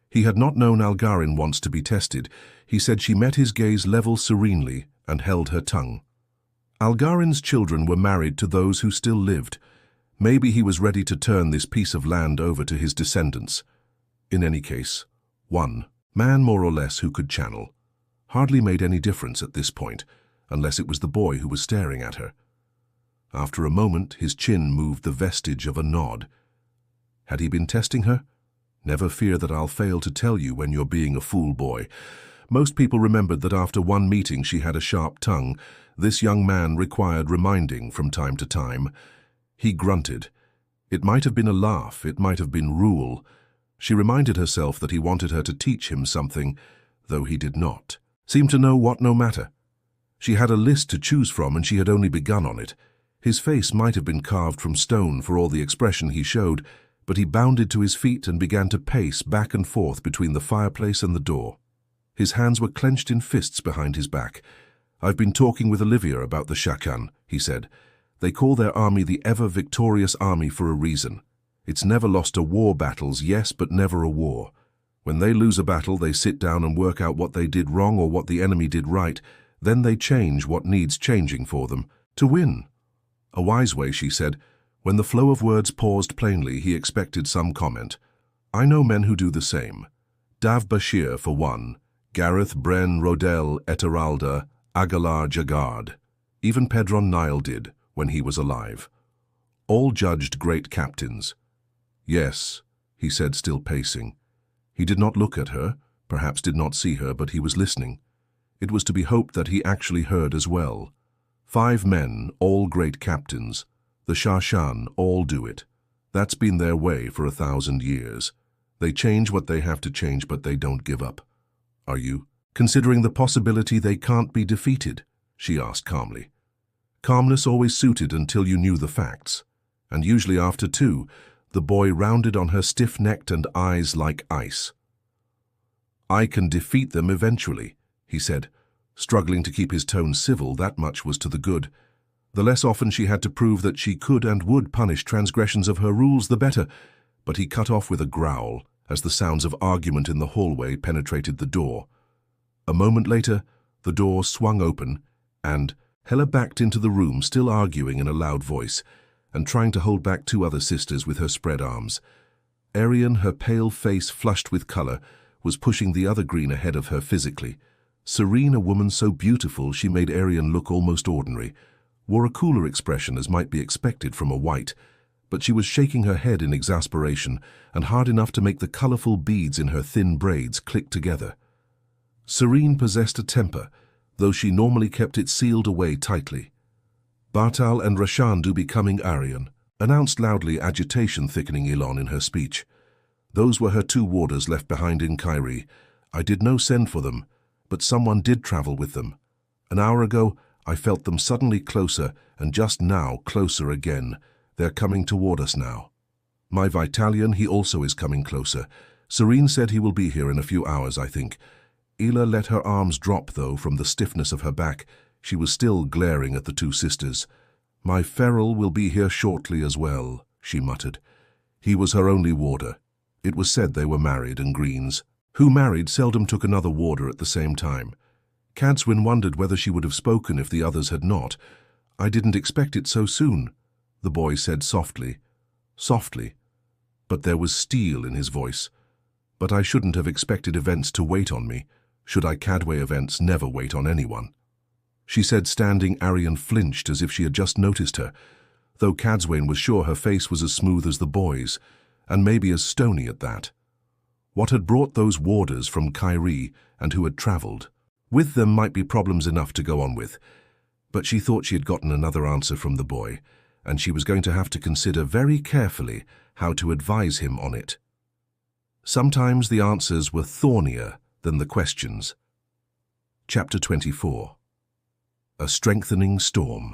He had not known Algarin once to be tested. He said she met his gaze level serenely and held her tongue. Algarin's children were married to those who still lived. Maybe he was ready to turn this piece of land over to his descendants. In any case, one man more or less who could channel hardly made any difference at this point, unless it was the boy who was staring at her. After a moment, his chin moved the vestige of a nod. Had he been testing her? Never fear that I'll fail to tell you when you're being a fool, boy. Most people remembered that after one meeting she had a sharp tongue. This young man required reminding from time to time. He grunted. It might have been a laugh, it might have been rule. She reminded herself that he wanted her to teach him something, though he did not. Seemed to know what no matter. She had a list to choose from and she had only begun on it. His face might have been carved from stone for all the expression he showed, but he bounded to his feet and began to pace back and forth between the fireplace and the door. His hands were clenched in fists behind his back. "I've been talking with Olivia about the Shaido," he said. "They call their army the ever-victorious army for a reason. It's never lost a war battles, yes, but never a war. When they lose a battle, they sit down and work out what they did wrong or what the enemy did right. Then they change what needs changing for them, to win." "A wise way," she said. When the flow of words paused plainly, he expected some comment. "I know men who do the same. Dav Bashir, for one. Gareth, Bren, Rodel, Eteralda, Agalar Jagard. Even Pedron Nile did, when he was alive. All judged great captains." "Yes," he said, still pacing. He did not look at her, perhaps did not see her, but he was listening. It was to be hoped that he actually heard as well. 5 men, all great captains. The Shashan all do it. That's been their way for 1,000 years. They change what they have to change, but they don't give up. Are you considering the possibility they can't be defeated?" she asked calmly. Calmness always suited until you knew the facts, and usually after two, the boy rounded on her stiff-necked and eyes like ice. "I can defeat them eventually," he said, struggling to keep his tone civil. That much was to the good. The less often she had to prove that she could and would punish transgressions of her rules, the better, but he cut off with a growl as the sounds of argument in the hallway penetrated the door. A moment later, the door swung open, and Hela backed into the room, still arguing in a loud voice, and trying to hold back 2 other sisters with her spread arms. Arian, her pale face flushed with color, was pushing the other green ahead of her physically. Serene, a woman so beautiful she made Arian look almost ordinary, wore a cooler expression as might be expected from a white, but she was shaking her head in exasperation and hard enough to make the colorful beads in her thin braids click together. Serene possessed a temper, though she normally kept it sealed away tightly. "Bartal and Rashandu becoming Arian," announced loudly, agitation thickening Elayne in her speech. "Those were her 2 warders left behind in Kyrie. I did no send for them, but someone did travel with them. An hour ago, I felt them suddenly closer, and just now closer again. They're coming toward us now. My Vitalian, he also is coming closer. Serene said he will be here in a few hours, I think." Ela let her arms drop, though, from the stiffness of her back. She was still glaring at the 2 sisters. "My feral will be here shortly as well," she muttered. He was her only warder. It was said they were married and greens. Who married seldom took another warder at the same time. Cadwyn wondered whether she would have spoken if the others had not. "I didn't expect it so soon," the boy said softly. Softly. But there was steel in his voice. "But I shouldn't have expected events to wait on me. Should I? Cadway events never wait on anyone," she said, standing. Arian flinched as if she had just noticed her, though Cadwyn was sure her face was as smooth as the boy's, and maybe as stony at that. What had brought those warders from Kyrie and who had traveled? With them might be problems enough to go on with, but she thought she had gotten another answer from the boy, and she was going to have to consider very carefully how to advise him on it. Sometimes the answers were thornier than the questions. Chapter 24. A strengthening storm.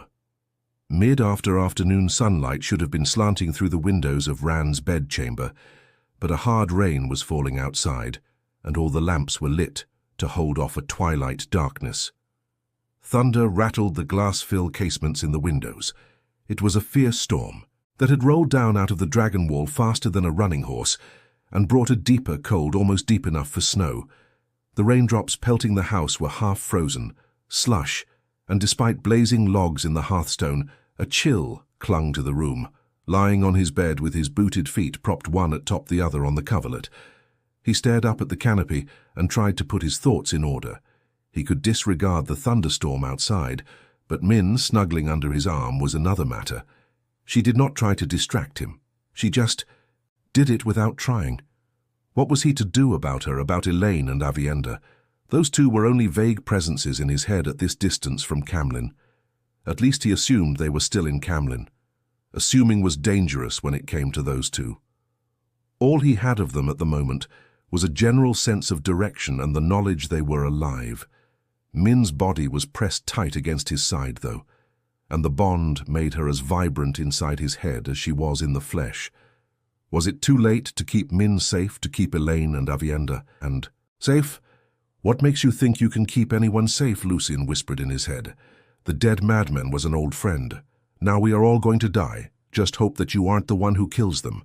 Mid-afternoon sunlight should have been slanting through the windows of Rand's bedchamber, but a hard rain was falling outside, and all the lamps were lit to hold off a twilight darkness. Thunder rattled the glass-filled casements in the windows. It was a fierce storm that had rolled down out of the dragon wall faster than a running horse and brought a deeper cold, almost deep enough for snow. The raindrops pelting the house were half frozen, slush, and despite blazing logs in the hearthstone, a chill clung to the room. Lying on his bed with his booted feet propped one atop the other on the coverlet, he stared up at the canopy and tried to put his thoughts in order. He could disregard the thunderstorm outside, but Min snuggling under his arm was another matter. She did not try to distract him. She just did it without trying. What was he to do about her, about Elayne and Aviendha? Those 2 were only vague presences in his head at this distance from Camlin. At least he assumed they were still in Camlin. Assuming was dangerous when it came to those two. All he had of them at the moment was a general sense of direction and the knowledge they were alive. Min's body was pressed tight against his side, though, and the bond made her as vibrant inside his head as she was in the flesh. Was it too late to keep Min safe, to keep Elayne and Aviendha? And safe? What makes you think you can keep anyone safe? Lucien whispered in his head. The dead madman was an old friend. Now we are all going to die. Just hope that you aren't the one who kills them.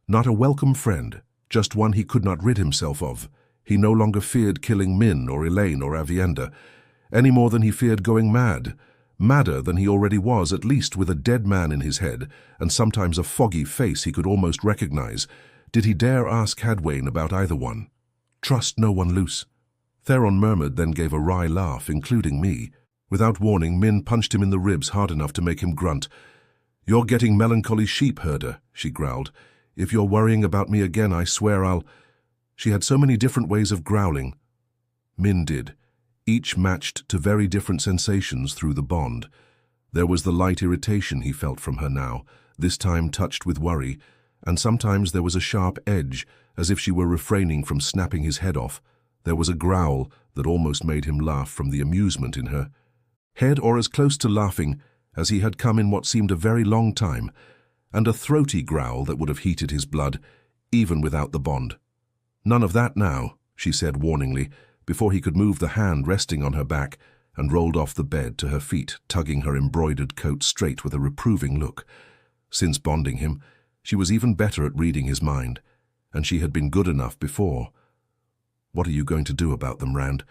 Not a welcome friend, just one he could not rid himself of. He no longer feared killing Min or Elayne or Aviendha, any more than he feared going mad. Madder than he already was, at least with a dead man in his head, and sometimes a foggy face he could almost recognize. Did he dare ask Egwene about either one? Trust no one, Luce. Theron murmured, then gave a wry laugh, including me. Without warning, Min punched him in the ribs hard enough to make him grunt. You're getting melancholy, sheep herder, she growled. If you're worrying about me again, I swear I'll... She had so many different ways of growling. Min did, each matched to very different sensations through the bond. There was the light irritation he felt from her now, this time touched with worry, and sometimes there was a sharp edge, as if she were refraining from snapping his head off. There was a growl that almost made him laugh from the amusement in her. Head or as close to laughing as he had come in what seemed a very long time, and a throaty growl that would have heated his blood, even without the bond. None of that now, she said warningly, before he could move the hand resting on her back, and rolled off the bed to her feet, tugging her embroidered coat straight with a reproving look. Since bonding him, she was even better at reading his mind, and she had been good enough before. What are you going to do about them, Rand?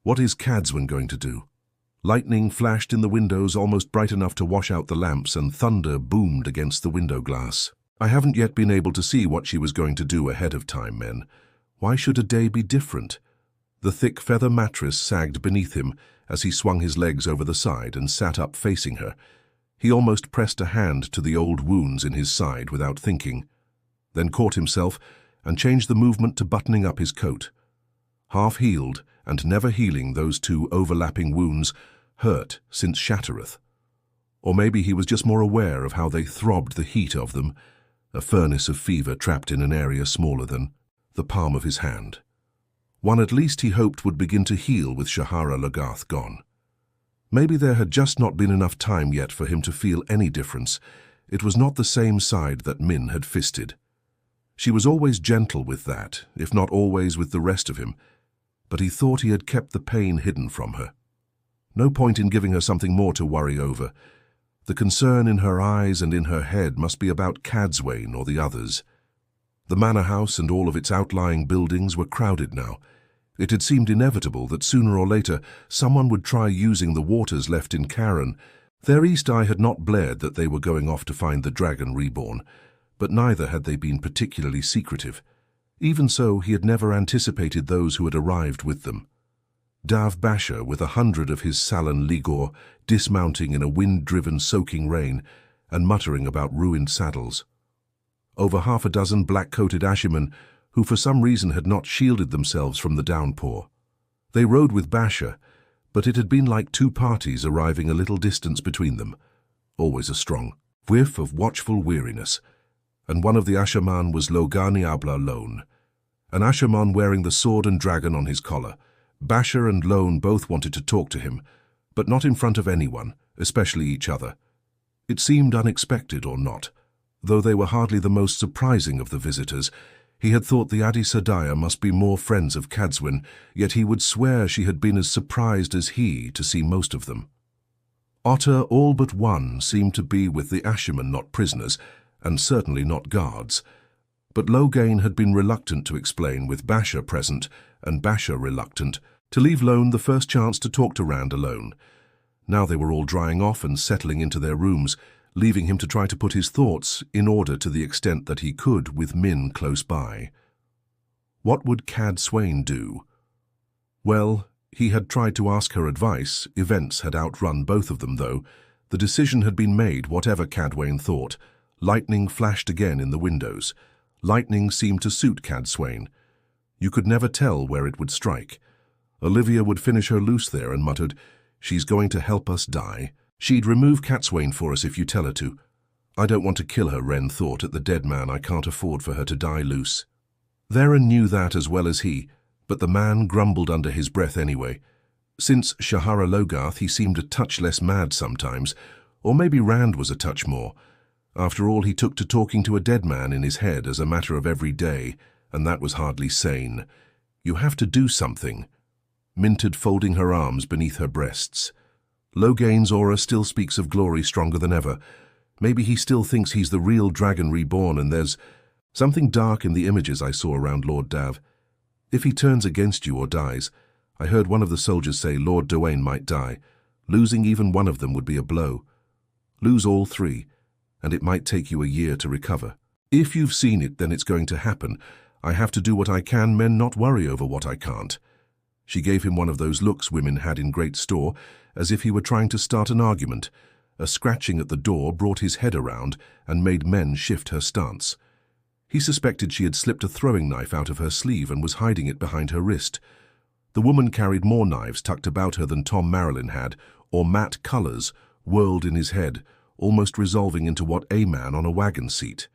What is Cadsuane going to do? Lightning flashed in the windows almost bright enough to wash out the lamps, and thunder boomed against the window glass. I haven't yet been able to see what she was going to do ahead of time, men. Why should a day be different? The thick feather mattress sagged beneath him as he swung his legs over the side and sat up facing her. He almost pressed a hand to the old wounds in his side without thinking, then caught himself and changed the movement to buttoning up his coat. Half-healed and never healing, those two overlapping wounds hurt since Shattereth. Or maybe he was just more aware of how they throbbed, the heat of them, a furnace of fever trapped in an area smaller than the palm of his hand. One at least he hoped would begin to heal with Shahara Lagarth gone. Maybe there had just not been enough time yet for him to feel any difference. It was not the same side that Min had fisted. She was always gentle with that, if not always with the rest of him, but he thought he had kept the pain hidden from her. No point in giving her something more to worry over. The concern in her eyes and in her head must be about Cadsuane or the others. The manor house and all of its outlying buildings were crowded now. It had seemed inevitable that sooner or later someone would try using the waters left in Cairn. Their east eye had not blared that they were going off to find the Dragon Reborn, but neither had they been particularly secretive. Even so, he had never anticipated those who had arrived with them. Dav Basher, with 100 of his Salon Ligor, dismounting in a wind-driven soaking rain and muttering about ruined saddles. Over half a dozen black-coated Ashermen who for some reason had not shielded themselves from the downpour. They rode with Basher, but it had been like two parties arriving a little distance between them. Always a strong whiff of watchful weariness. And one of the Asherman was Logani Abla Lone, an Asherman wearing the sword and dragon on his collar. Basher and Lone both wanted to talk to him, but not in front of anyone, especially each other. It seemed unexpected or not. Though they were hardly the most surprising of the visitors, he had thought the Aes Sedai must be more friends of Cadsuane, yet he would swear she had been as surprised as he to see most of them. Otter, all but one, seemed to be with the Ashermen, not prisoners, and certainly not guards. But Loghain had been reluctant to explain, with Basher present, and Basher reluctant, to leave Lone the first chance to talk to Rand alone. Now they were all drying off and settling into their rooms, leaving him to try to put his thoughts in order to the extent that he could with Min close by. What would Cadsuane do? Well, he had tried to ask her advice. Events had outrun both of them, though. The decision had been made, whatever Cadsuane thought. Lightning flashed again in the windows. Lightning seemed to suit Cadsuane. You could never tell where it would strike. Olivia would finish her loose there and muttered, "She's going to help us die. She'd remove Cadsuane for us if you tell her to." I don't want to kill her, Ren thought at the dead man. I can't afford for her to die loose. Theron knew that as well as he, but the man grumbled under his breath anyway. Since Shahara Logarth, he seemed a touch less mad sometimes, or maybe Rand was a touch more. After all, he took to talking to a dead man in his head as a matter of every day, and that was hardly sane. You have to do something. Minted folding her arms beneath her breasts. Loghain's aura still speaks of glory stronger than ever. Maybe he still thinks he's the real Dragon Reborn, and there's something dark in the images I saw around Lord Dav. If he turns against you or dies, I heard one of the soldiers say Lord Dowain might die. Losing even one of them would be a blow. Lose all three, and it might take you a year to recover. If you've seen it, then it's going to happen. I have to do what I can, men, not worry over what I can't. She gave him one of those looks women had in great store, as if he were trying to start an argument. A scratching at the door brought his head around and made men shift her stance. He suspected she had slipped a throwing knife out of her sleeve and was hiding it behind her wrist. The woman carried more knives tucked about her than Tom Marylin had, or matte colours whirled in his head, almost resolving into what a man on a wagon seat.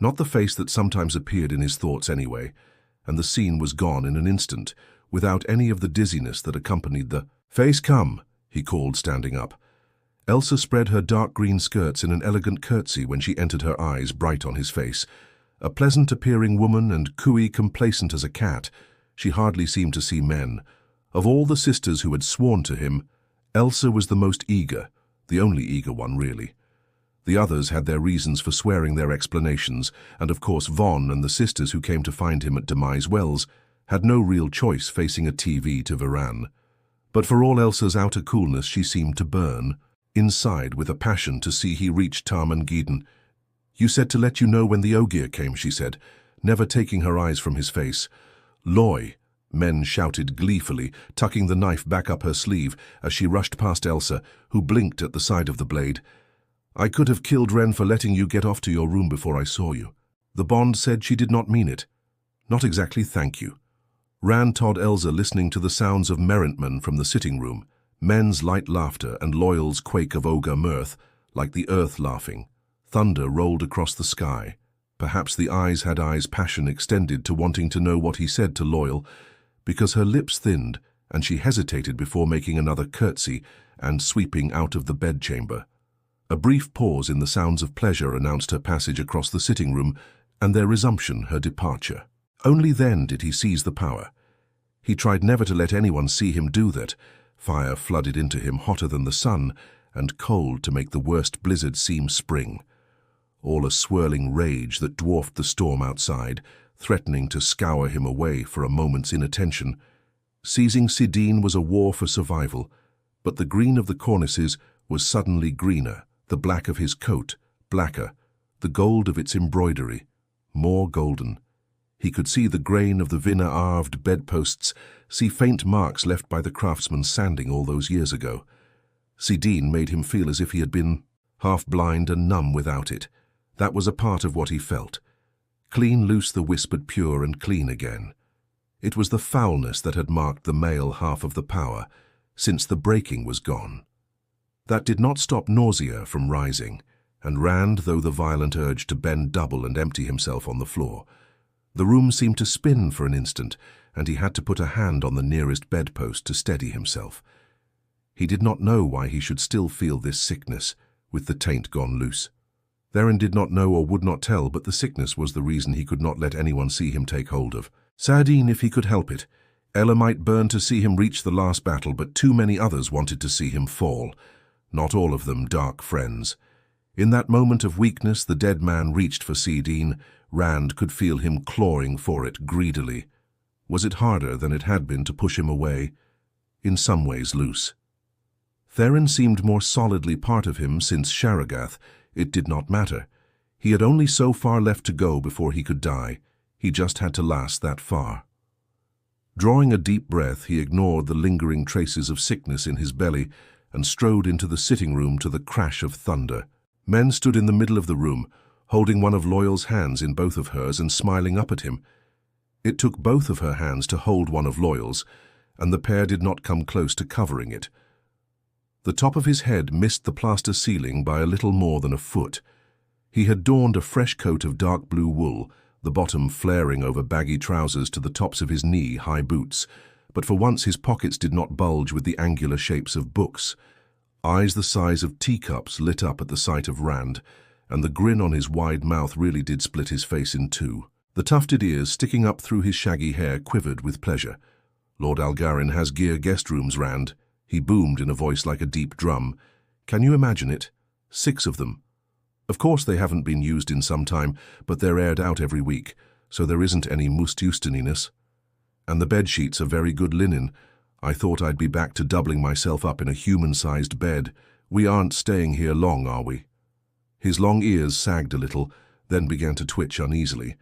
Not the face that sometimes appeared in his thoughts anyway, and the scene was gone in an instant, without any of the dizziness that accompanied the "Face, come," he called, standing up. Elsa spread her dark green skirts in an elegant curtsy when she entered, her eyes bright on his face. A pleasant-appearing woman and cooey complacent as a cat, she hardly seemed to see men. Of all the sisters who had sworn to him, Elsa was the most eager, the only eager one, really. The others had their reasons for swearing their explanations, and of course Von and the sisters who came to find him at Demise Wells had no real choice facing a TV to Varan. But for all Elsa's outer coolness, she seemed to burn inside with a passion to see he reach Tarman Geeden. "You said to let you know when the Ogier came," she said, never taking her eyes from his face. "Loy," men shouted gleefully, tucking the knife back up her sleeve as she rushed past Elsa, who blinked at the side of the blade. "I could have killed Ren for letting you get off to your room before I saw you." The Bond said she did not mean it. "Not exactly, thank you." Rand told Elsa, listening to the sounds of merriment from the sitting room, men's light laughter and Loyal's quake of ogre mirth, like the earth laughing. Thunder rolled across the sky. Perhaps the eyes had eyes passion extended to wanting to know what he said to Loyal, because her lips thinned and she hesitated before making another curtsy and sweeping out of the bedchamber. A brief pause in the sounds of pleasure announced her passage across the sitting room, and their resumption her departure. Only then did he seize the power. He tried never to let anyone see him do that. Fire flooded into him hotter than the sun, and cold to make the worst blizzard seem spring. All a swirling rage that dwarfed the storm outside, threatening to scour him away for a moment's inattention. Seizing Sidene was a war for survival, but the green of the cornices was suddenly greener, the black of his coat blacker, the gold of its embroidery more golden. He could see the grain of the vinner-arved bedposts, see faint marks left by the craftsman's sanding all those years ago. Sidene made him feel as if he had been half-blind and numb without it. That was a part of what he felt. Clean loose the whispered pure and clean again. It was the foulness that had marked the male half of the power, since the breaking was gone. That did not stop nausea from rising, and Rand, though the violent urge to bend double and empty himself on the floor. The room seemed to spin for an instant, and he had to put a hand on the nearest bedpost to steady himself. He did not know why he should still feel this sickness, with the taint gone loose. Theron did not know or would not tell, but the sickness was the reason he could not let anyone see him take hold of. Sardine, if he could help it. Ella might burn to see him reach the last battle, but too many others wanted to see him fall. Not all of them dark friends. In that moment of weakness, the dead man reached for Sidene. Rand could feel him clawing for it greedily. Was it harder than it had been to push him away? In some ways loose. Theron seemed more solidly part of him since Sharagath. It did not matter. He had only so far left to go before he could die. He just had to last that far. Drawing a deep breath, he ignored the lingering traces of sickness in his belly and strode into the sitting room to the crash of thunder. Men stood in the middle of the room, holding one of Loyal's hands in both of hers and smiling up at him. It took both of her hands to hold one of Loyal's, and the pair did not come close to covering it. The top of his head missed the plaster ceiling by a little more than a foot. He had donned a fresh coat of dark blue wool, the bottom flaring over baggy trousers to the tops of his knee-high boots, but for once his pockets did not bulge with the angular shapes of books. Eyes the size of teacups lit up at the sight of Rand, and the grin on his wide mouth really did split his face in two. The tufted ears sticking up through his shaggy hair quivered with pleasure. "Lord Algarin has gear guest rooms, Rand," he boomed in a voice like a deep drum. "Can you imagine it? 6 of them. Of course they haven't been used in some time, but they're aired out every week, so there isn't any mustustininess. And the bed sheets are very good linen. I thought I'd be back to doubling myself up in a human-sized bed. We aren't staying here long, are we?" His long ears sagged a little, then began to twitch uneasily.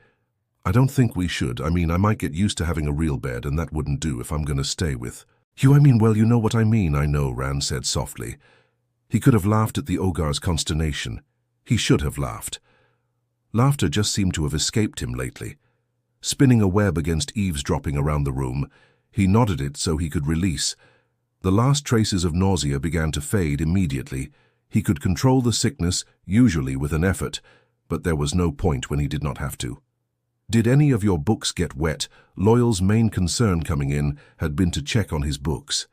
"I don't think we should. I mean, I might get used to having a real bed, and that wouldn't do if I'm going to stay with." Well, you know what I mean, I know," Rand said softly. He could have laughed at the Ogre's consternation. He should have laughed. Laughter just seemed to have escaped him lately. Spinning a web against eavesdropping around the room, he knotted it so he could release. The last traces of nausea began to fade immediately. He could control the sickness, usually with an effort, but there was no point when he did not have to. "Did any of your books get wet?" Loyal's main concern coming in had been to check on his books.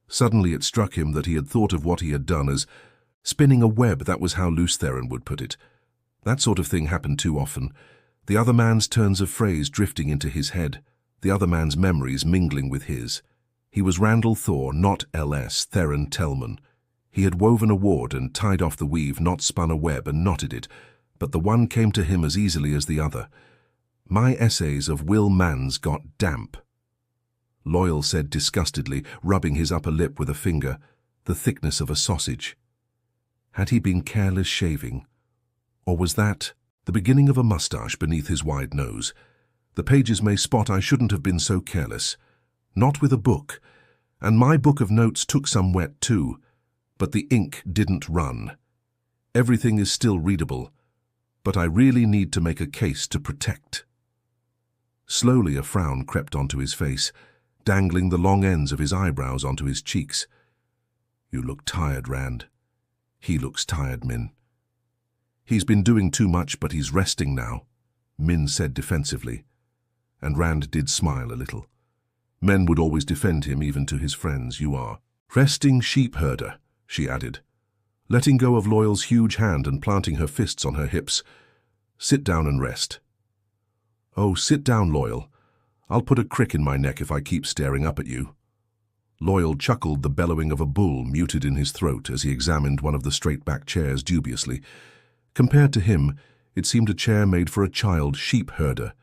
Suddenly it struck him that he had thought of what he had done as spinning a web. That was how Lews Therin would put it. That sort of thing happened too often. The other man's turns of phrase drifting into his head, the other man's memories mingling with his. He was Randall Thor, not L.S. Therin Tellman. He had woven a ward and tied off the weave, not spun a web and knotted it, but the one came to him as easily as the other. "My essays of Will Mans got damp," Loyal said disgustedly, rubbing his upper lip with a finger, the thickness of a sausage. Had he been careless shaving? Or was that the beginning of a mustache beneath his wide nose? The pages may spot I shouldn't have been so careless. Not with a book. And my book of notes took some wet too, but the ink didn't run. Everything is still readable, but I really need to make a case to protect. Slowly a frown crept onto his face, dangling the long ends of his eyebrows onto his cheeks. "You look tired, Rand." "He looks tired, Min." "He's been doing too much, but he's resting now," Min said defensively. And Rand did smile a little. Men would always defend him, even to his friends. "You are resting, sheep herder," she added, letting go of Loyal's huge hand and planting her fists on her hips. "Sit down and rest." "Oh, sit down, Loyal. I'll put a crick in my neck if I keep staring up at you." Loyal chuckled, the bellowing of a bull muted in his throat as he examined one of the straight-back chairs dubiously. Compared to him, it seemed a chair made for a child sheep herder.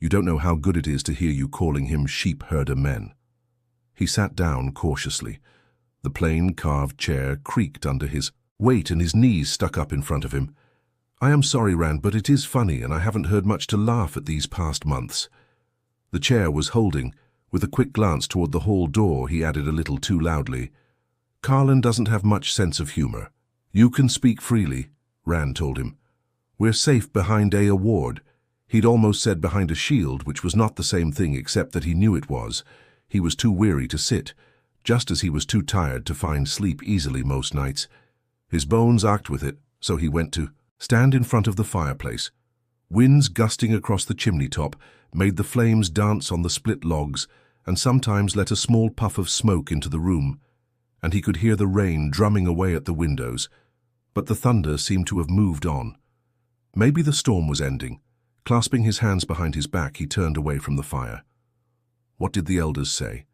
"You don't know how good it is to hear you calling him sheep herder men." He sat down cautiously. The plain, carved chair creaked under his weight and his knees stuck up in front of him. "I am sorry, Rand, but it is funny, and I haven't heard much to laugh at these past months." The chair was holding. With a quick glance toward the hall door, he added a little too loudly, "Carlin doesn't have much sense of humor." "You can speak freely," Rand told him. "We're safe behind a ward." He'd almost said behind a shield, which was not the same thing except that he knew it was. He was too weary to sit, just as he was too tired to find sleep easily most nights. His bones ached with it, so he went to stand in front of the fireplace. Winds gusting across the chimney top made the flames dance on the split logs and sometimes let a small puff of smoke into the room, and he could hear the rain drumming away at the windows, but the thunder seemed to have moved on. Maybe the storm was ending. Clasping his hands behind his back, he turned away from the fire. What did the elders say?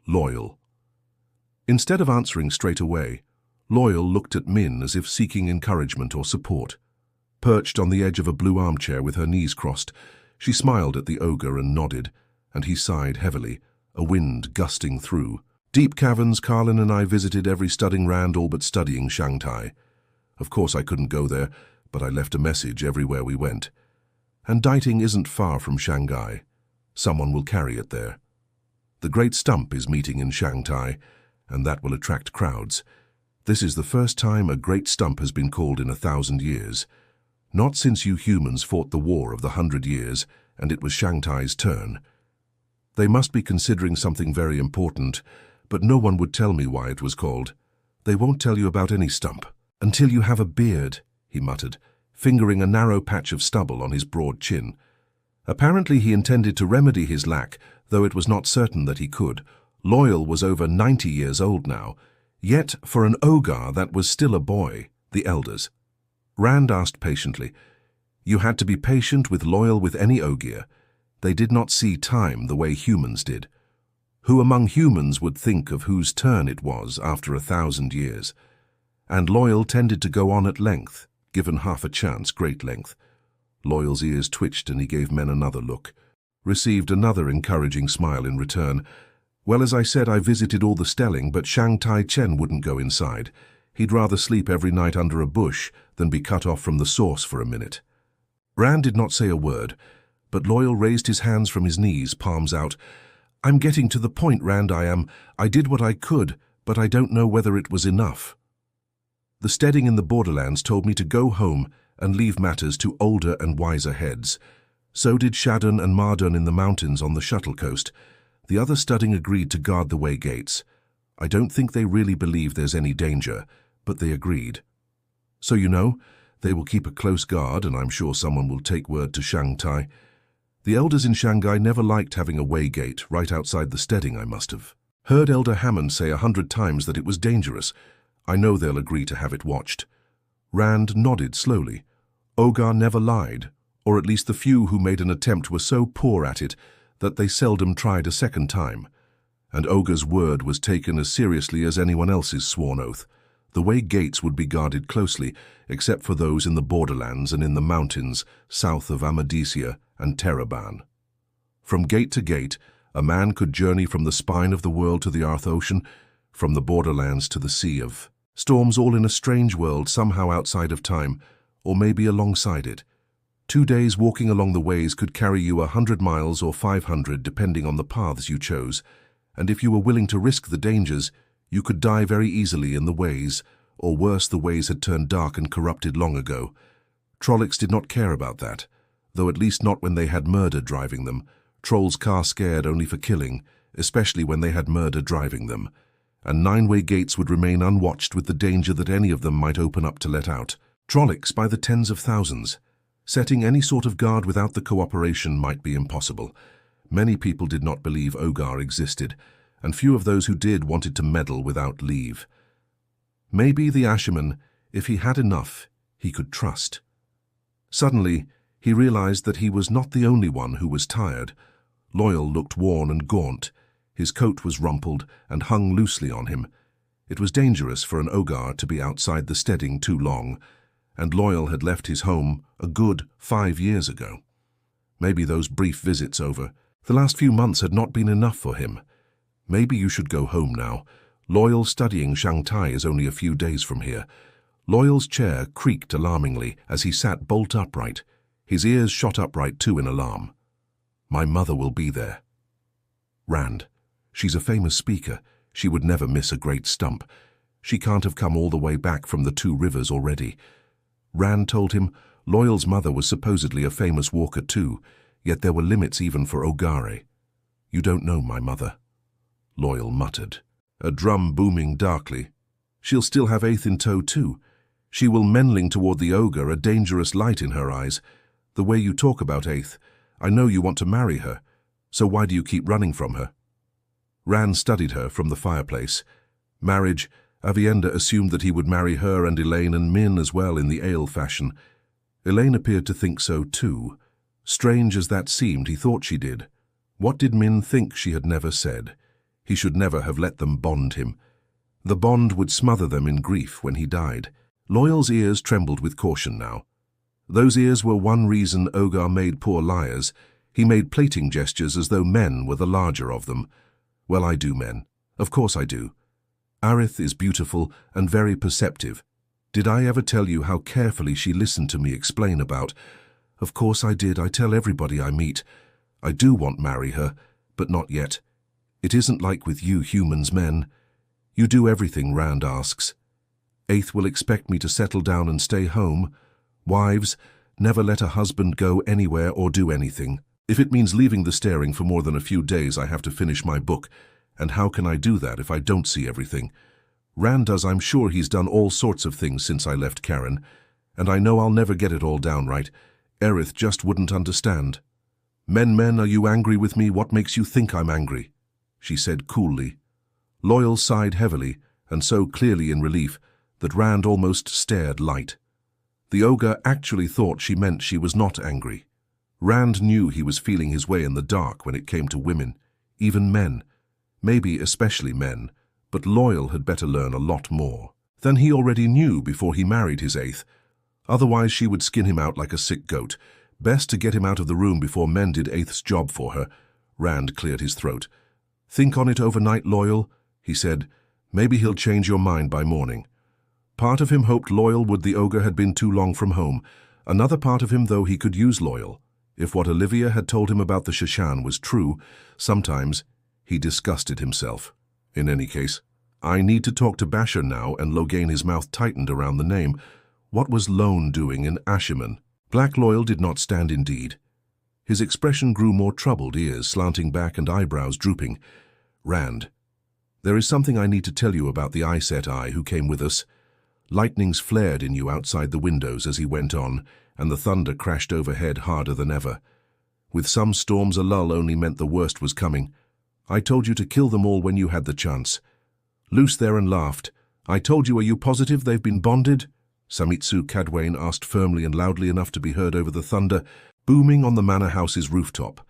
Loyal. Instead of answering straight away, Loyal looked at Min as if seeking encouragement or support. Perched on the edge of a blue armchair with her knees crossed, she smiled at the ogre and nodded, and he sighed heavily, a wind gusting through. "Deep caverns Carlin and I visited every studying Rand, all but studying Shanghai. Of course I couldn't go there, but I left a message everywhere we went. And Diting isn't far from Shanghai. Someone will carry it there. The Great Stump is meeting in Shanghai, and that will attract crowds. This is the first time a Great Stump has been called in 1,000 years. Not since you humans fought the War of the 100 Years, and it was Shanghai's turn. They must be considering something very important, but no one would tell me why it was called. They won't tell you about any stump. Until you have a beard," he muttered, fingering a narrow patch of stubble on his broad chin. Apparently he intended to remedy his lack, though it was not certain that he could. Loial was over 90 years old now, yet for an Ogar that was still a boy, the elders. Rand asked patiently. You had to be patient with Loial with any Ogier. They did not see time the way humans did. Who among humans would think of whose turn it was after 1,000 years? And Loial tended to go on at length, given half a chance, great length. Loial's ears twitched and he gave men another look. Received another encouraging smile in return. Well, as I said, I visited all the stelling, but Shang Tai Chen wouldn't go inside. He'd rather sleep every night under a bush than be cut off from the source for a minute. Rand did not say a word, but Loial raised his hands from his knees, palms out. I'm getting to the point, Rand, I did what I could, but I don't know whether it was enough. The steading in the borderlands told me to go home and leave matters to older and wiser heads. So did Shadon and Mardon in the mountains on the Shuttle Coast. The other studding agreed to guard the way gates. I don't think they really believe there's any danger, but they agreed. So you know, they will keep a close guard, and I'm sure someone will take word to Shang Tai. The elders in Shanghai never liked having a way gate right outside the steading, I must have. Heard Elder Hammond say 100 times that it was dangerous. I know they'll agree to have it watched. Rand nodded slowly. Ogar never lied, or at least the few who made an attempt were so poor at it that they seldom tried a second time. And Ogar's word was taken as seriously as anyone else's sworn oath. The way gates would be guarded closely, except for those in the borderlands and in the mountains south of Amadisia and Terraban. From gate to gate, a man could journey from the spine of the world to the Arth Ocean, from the borderlands to the sea of storms, all in a strange world somehow outside of time, or maybe alongside it. 2 days walking along the ways could carry you 100 miles or 500 depending on the paths you chose, and if you were willing to risk the dangers, you could die very easily in the ways, or worse, the ways had turned dark and corrupted long ago. Trollocs did not care about that, though at least not when they had murder driving them. Trolls car scared only for killing, especially when they had murder driving them. And 9-way gates would remain unwatched with the danger that any of them might open up to let out. Trollocs by the tens of thousands. Setting any sort of guard without the cooperation might be impossible. Many people did not believe Ogar existed, and few of those who did wanted to meddle without leave. Maybe the Asherman, if he had enough, he could trust. Suddenly, he realized that he was not the only one who was tired. Loial looked worn and gaunt. His coat was rumpled and hung loosely on him. It was dangerous for an Ogar to be outside the steading too long, and Loial had left his home a good 5 years ago. Maybe those brief visits over. The last few months had not been enough for him. Maybe you should go home now. Loial studying Shang Tai is only a few days from here. Loial's chair creaked alarmingly as he sat bolt upright. His ears shot upright too in alarm. My mother will be there. Rand. She's a famous speaker. She would never miss a great stump. She can't have come all the way back from the 2 rivers already. Rand told him Loial's mother was supposedly a famous walker too, yet there were limits even for Ogare. You don't know my mother. Loial muttered, a drum booming darkly. She'll still have Aeth in tow too. She will menling toward the ogre, a dangerous light in her eyes. The way you talk about Aeth, I know you want to marry her, so why do you keep running from her? Rand studied her from the fireplace. Marriage, Avienda assumed that he would marry her and Elayne and Min as well in the Aiel fashion. Elayne appeared to think so too. Strange as that seemed, he thought she did. What did Min think she had never said? He should never have let them bond him. The bond would smother them in grief when he died. Loial's ears trembled with caution now. Those ears were one reason Ogar made poor liars. He made plating gestures as though men were the larger of them. Well, I do, men. Of course I do. Aerith is beautiful and very perceptive. Did I ever tell you how carefully she listened to me explain about? Of course I did. I tell everybody I meet. I do want to marry her, but not yet. It isn't like with you humans, men. You do everything, Rand asks. Aeth will expect me to settle down and stay home. Wives, never let a husband go anywhere or do anything. If it means leaving the staring for more than a few days, I have to finish my book. And how can I do that if I don't see everything? Rand does. I'm sure he's done all sorts of things since I left Karen. And I know I'll never get it all down right. Aerith just wouldn't understand. Men, are you angry with me? What makes you think I'm angry? She said coolly. Loial sighed heavily, and so clearly in relief that Rand almost stared light. The ogre actually thought she meant she was not angry. Rand knew he was feeling his way in the dark when it came to women, even men. Maybe especially men, but Loial had better learn a lot more than he already knew before he married his Aeth. Otherwise she would skin him out like a sick goat. Best to get him out of the room before men did Aeth's job for her. Rand cleared his throat. Think on it overnight, Loial, he said. Maybe he'll change your mind by morning. Part of him hoped Loial would. The ogre had been too long from home. Another part of him, though, he could use Loial. If what Olivia had told him about the Seanchan was true, sometimes he disgusted himself. In any case, I need to talk to Basher now, and Loghain, his mouth tightened around the name. What was Lone doing in Asherman? Black Loial did not stand indeed. His expression grew more troubled, ears slanting back and eyebrows drooping. Rand, there is something I need to tell you about the Aes Sedai who came with us. Lightnings flared in you outside the windows as he went on, and the thunder crashed overhead harder than ever. With some storms, a lull only meant the worst was coming. I told you to kill them all when you had the chance. Luce there and laughed. I told you, are you positive they've been bonded? Samitsu Cadwain asked firmly and loudly enough to be heard over the thunder, booming on the manor house's rooftop.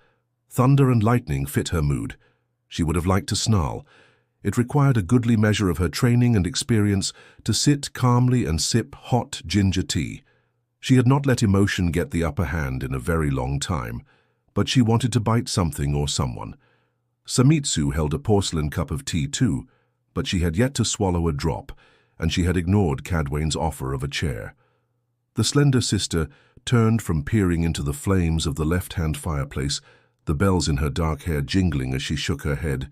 Thunder and lightning fit her mood. She would have liked to snarl. It required a goodly measure of her training and experience to sit calmly and sip hot ginger tea. She had not let emotion get the upper hand in a very long time, but she wanted to bite something or someone. Samitsu held a porcelain cup of tea too, but she had yet to swallow a drop, and she had ignored Cadwain's offer of a chair. The slender sister turned from peering into the flames of the left-hand fireplace, the bells in her dark hair jingling as she shook her head.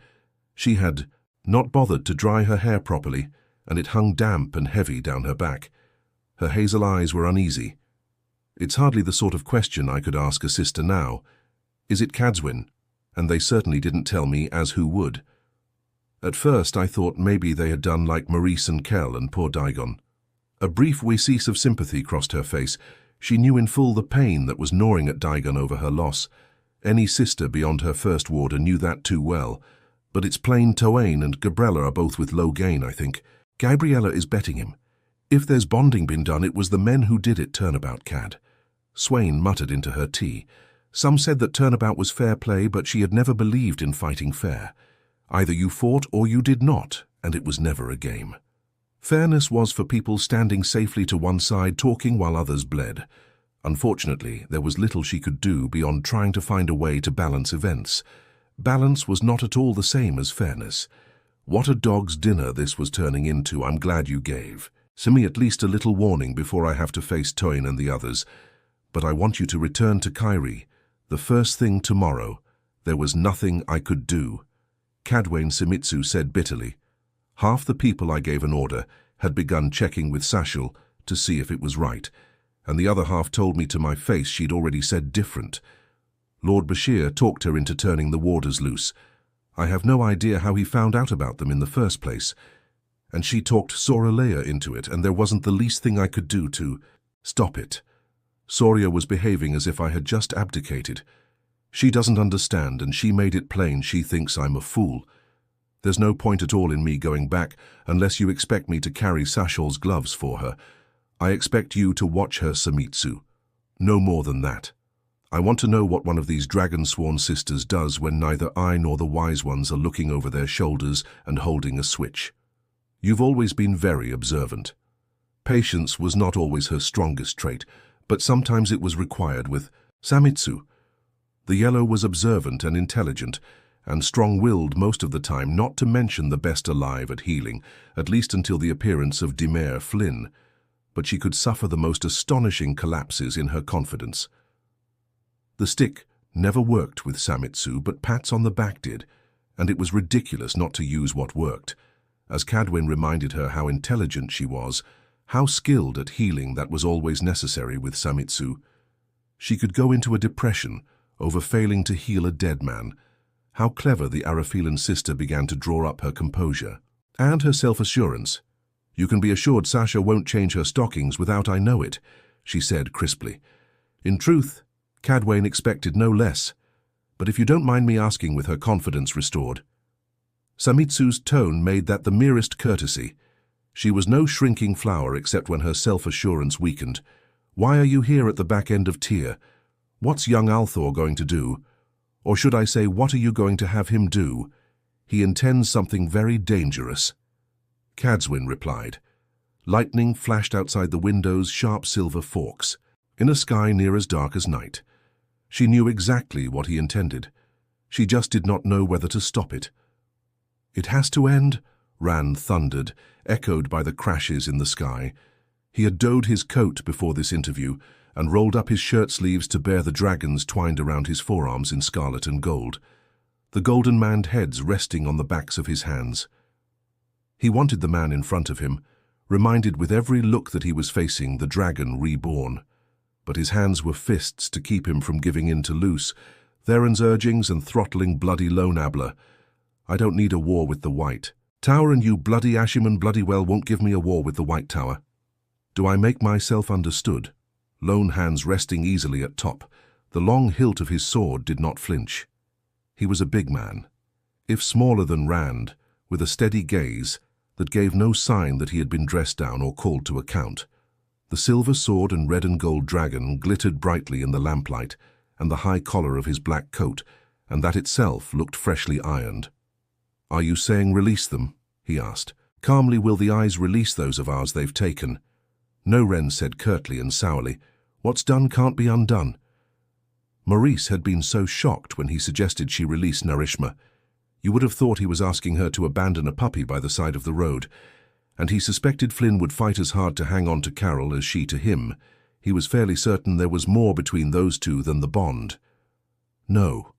She had not bothered to dry her hair properly, and it hung damp and heavy down her back. Her hazel eyes were uneasy. It's hardly the sort of question I could ask a sister now. Is it Cadwin? And they certainly didn't tell me, as who would. At first I thought maybe they had done like Maurice and Kell and poor Dagon. A brief wee-cease of sympathy crossed her face. She knew in full the pain that was gnawing at Dagon over her loss. Any sister beyond her first warder knew that too well. But it's plain Tuon and Gabriella are both with Loghain, I think. Gabriella is betting him. If there's bonding been done, it was the men who did it, Turnabout Cad. Swain muttered into her tea. Some said that Turnabout was fair play, but she had never believed in fighting fair. Either you fought or you did not, and it was never a game. Fairness was for people standing safely to one side, talking while others bled. Unfortunately, there was little she could do beyond trying to find a way to balance events. Balance was not at all the same as fairness. What a dog's dinner this was turning into, I'm glad you gave. Send me at least a little warning before I have to face Tuon and the others. But I want you to return to Kyrie. The first thing tomorrow. There was nothing I could do. Cadwain Samitsu said bitterly. Half the people I gave an order had begun checking with Sashel to see if it was right, and the other half told me to my face she'd already said different. Lord Bashir talked her into turning the warders loose. I have no idea how he found out about them in the first place. And she talked Soralea into it, and there wasn't the least thing I could do to stop it. Soria was behaving as if I had just abdicated. She doesn't understand, and she made it plain she thinks I'm a fool. There's no point at all in me going back unless you expect me to carry Sashol's gloves for her. I expect you to watch her, Samitsu. No more than that. I want to know what one of these dragon-sworn sisters does when neither I nor the wise ones are looking over their shoulders and holding a switch. You've always been very observant. Patience was not always her strongest trait, but sometimes it was required with Samitsu. The Yellow was observant and intelligent, and strong-willed most of the time, not to mention the best alive at healing, at least until the appearance of Dimare Flynn. But she could suffer the most astonishing collapses in her confidence. The stick never worked with Samitsu, but pats on the back did, and it was ridiculous not to use what worked. As Cadwin reminded her how intelligent she was, how skilled at healing that was always necessary with Samitsu. She could go into a depression over failing to heal a dead man. How clever the Araphilan sister began to draw up her composure and her self-assurance. "You can be assured Sasha won't change her stockings without I know it," she said crisply. In truth, Cadwain expected no less, but if you don't mind me asking, with her confidence restored. Samitsu's tone made that the merest courtesy. She was no shrinking flower except when her self-assurance weakened. "Why are you here at the back end of Tyr? What's young Althor going to do? Or should I say, what are you going to have him do? He intends something very dangerous." Cadwin replied. Lightning flashed outside the window's sharp silver forks, in a sky near as dark as night. She knew exactly what he intended. She just did not know whether to stop it. "It has to end," Rand thundered, echoed by the crashes in the sky. He had donned his coat before this interview and rolled up his shirt sleeves to bear the dragons twined around his forearms in scarlet and gold, the golden-maned heads resting on the backs of his hands. He wanted the man in front of him, reminded with every look that he was facing the Dragon Reborn. But his hands were fists to keep him from giving in to Luce, Theron's urgings and throttling bloody Lone Abler. "I don't need a war with the White Tower, and you bloody Ashiman bloody well won't give me a war with the White Tower. Do I make myself understood?" Lone hands resting easily at top, the long hilt of his sword did not flinch. He was a big man, if smaller than Rand, with a steady gaze that gave no sign that he had been dressed down or called to account. The silver sword and red and gold dragon glittered brightly in the lamplight, and the high collar of his black coat, and that itself looked freshly ironed. "Are you saying release them?" he asked. "Calmly will the eyes release those of ours they've taken." "No," Ren said curtly and sourly. "What's done can't be undone." Maurice had been so shocked when he suggested she release Narishma. You would have thought he was asking her to abandon a puppy by the side of the road, and he suspected Flynn would fight as hard to hang on to Carol as she to him. He was fairly certain there was more between those two than the bond. No.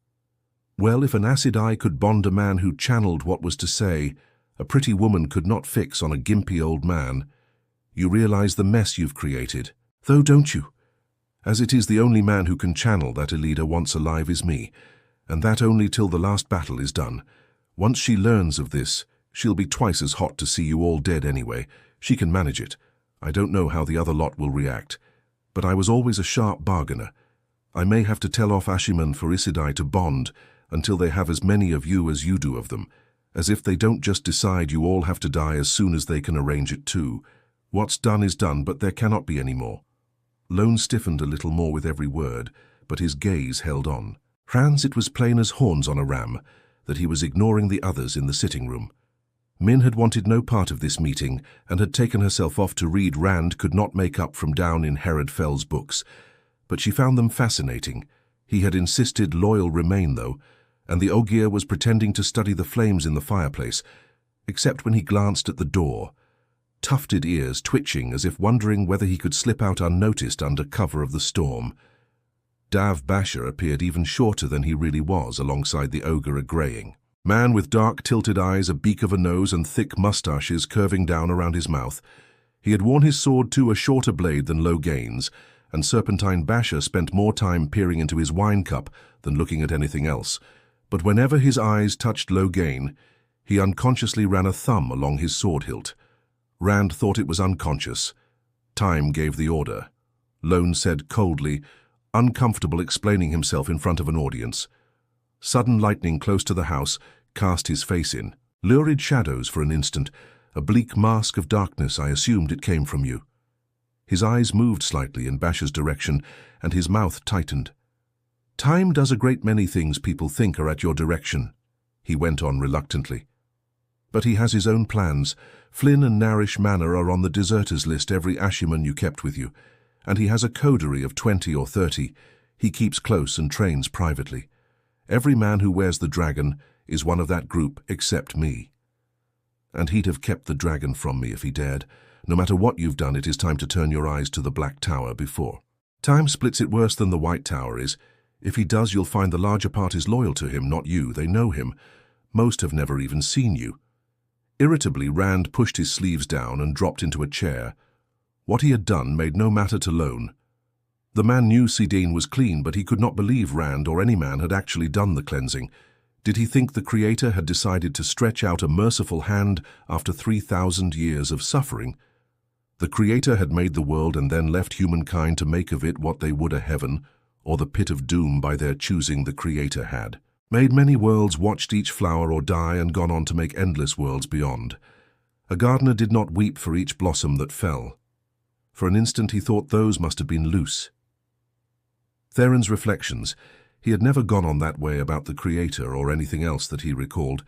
Well, if an Aes Sedai could bond a man who channeled what was to say, a pretty woman could not fix on a gimpy old man. You realize the mess you've created, though, don't you? As it is, the only man who can channel that Elida wants alive is me, and that only till the last battle is done. Once she learns of this, she'll be twice as hot to see you all dead anyway. She can manage it. I don't know how the other lot will react, but I was always a sharp bargainer. I may have to tell off Ashiman for Aes Sedai to bond until they have as many of you as you do of them, as if they don't just decide you all have to die as soon as they can arrange it too. What's done is done, but there cannot be any more. Lone stiffened a little more with every word, but his gaze held on. Franz, it was plain as horns on a ram that he was ignoring the others in the sitting room. Min had wanted no part of this meeting and had taken herself off to read Rand could not make up from down in Herod Fell's books, but she found them fascinating. He had insisted loyal remain, though, and the Ogier was pretending to study the flames in the fireplace, except when he glanced at the door, tufted ears twitching as if wondering whether he could slip out unnoticed under cover of the storm. Dav Basher appeared even shorter than he really was alongside the ogre graying. Man with dark tilted eyes, a beak of a nose and thick mustaches curving down around his mouth. He had worn his sword to a shorter blade than Loghain's, and Serpentine Basher spent more time peering into his wine cup than looking at anything else. But whenever his eyes touched Loghain, he unconsciously ran a thumb along his sword hilt. Rand thought it was unconscious. Time gave the order. Lone said coldly, uncomfortable explaining himself in front of an audience. Sudden lightning close to the house cast his face in. Lurid shadows for an instant, a bleak mask of darkness. I assumed it came from you. His eyes moved slightly in Basher's direction, and his mouth tightened. Time does a great many things people think are at your direction, he went on reluctantly. But he has his own plans. Flynn and Narish Manor are on the deserters list, every Ashiman you kept with you, and he has a coterie of 20 or 30. He keeps close and trains privately. Every man who wears the dragon is one of that group except me. And he'd have kept the dragon from me if he dared. No matter what you've done, it is time to turn your eyes to the Black Tower before. Time splits it worse than the White Tower is. If he does, you'll find the larger part is loyal to him, not you. They know him. Most have never even seen you. Irritably, Rand pushed his sleeves down and dropped into a chair. What he had done made no matter to Lone. The man knew Sidene was clean, but he could not believe Rand or any man had actually done the cleansing. Did he think the Creator had decided to stretch out a merciful hand after 3,000 years of suffering? The Creator had made the world and then left humankind to make of it what they would, a heaven, or the pit of doom by their choosing. The Creator had made many worlds, watched each flower or die, and gone on to make endless worlds beyond. A gardener did not weep for each blossom that fell. For an instant he thought those must have been loose. Theron's reflections. He had never gone on that way about the Creator or anything else that he recalled,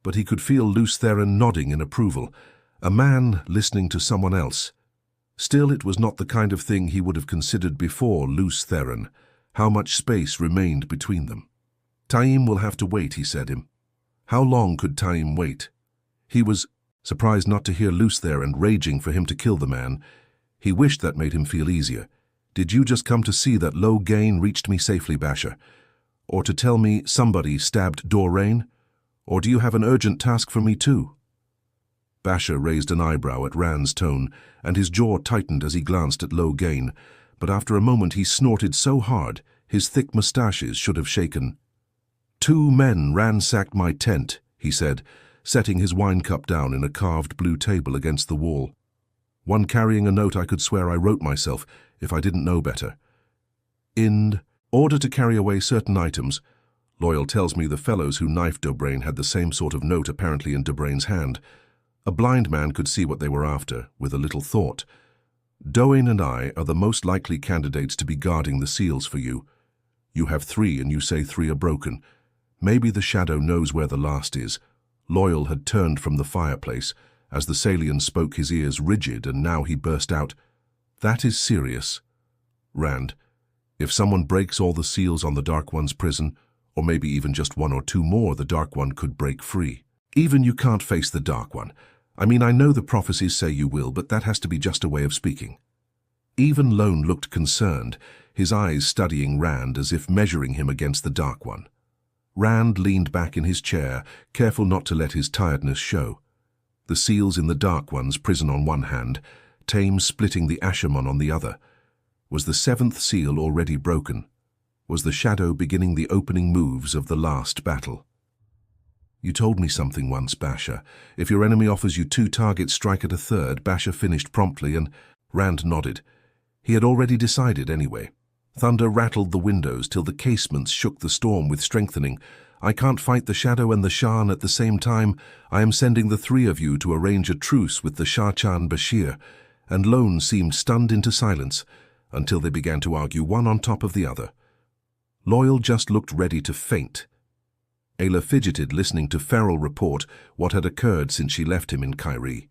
but he could feel loose Theron nodding in approval, a man listening to someone else. Still, it was not the kind of thing he would have considered before loose Theron. How much space remained between them? Taim will have to wait, he said him. How long could Taim wait? He was surprised not to hear loose Theron raging for him to kill the man. He wished that made him feel easier. Did you just come to see that Loghain reached me safely, Basha? Or to tell me somebody stabbed Dorraine? Or do you have an urgent task for me too? Basha raised an eyebrow at Rand's tone, and his jaw tightened as he glanced at Loghain, but after a moment he snorted so hard his thick moustaches should have shaken. 2 men ransacked my tent, he said, setting his wine cup down in a carved blue table against the wall. One carrying a note I could swear I wrote myself if I didn't know better. In order to carry away certain items, Loyal tells me the fellows who knifed Dorraine had the same sort of note apparently in Dorraine's hand. A blind man could see what they were after, with a little thought. Doane and I are the most likely candidates to be guarding the seals for you. You have 3 and you say 3 are broken. Maybe the Shadow knows where the last is. Loyal had turned from the fireplace as the Salian spoke, his ears rigid, and now he burst out, "That is serious. Rand, if someone breaks all the seals on the Dark One's prison, or maybe even just 1 or 2 more, the Dark One could break free. Even you can't face the Dark One. I mean, I know the prophecies say you will, but that has to be just a way of speaking." Even Lone looked concerned, his eyes studying Rand as if measuring him against the Dark One. Rand leaned back in his chair, careful not to let his tiredness show. The seals in the Dark One's prison on one hand, Taim splitting the Ashermon on the other. Was the 7th seal already broken? Was the Shadow beginning the opening moves of the last battle? "You told me something once, Basha. If your enemy offers you 2 targets, strike at a 3rd." Basha finished promptly, and Rand nodded. He had already decided anyway. Thunder rattled the windows till the casements shook the storm with strengthening. "I can't fight the Shadow and the Shan at the same time. I am sending the 3 of you to arrange a truce with the Shachan Bashir." And Lone seemed stunned into silence until they began to argue one on top of the other. Loyal just looked ready to faint. Ayla fidgeted, listening to Ferrell report what had occurred since she left him in Kyrie.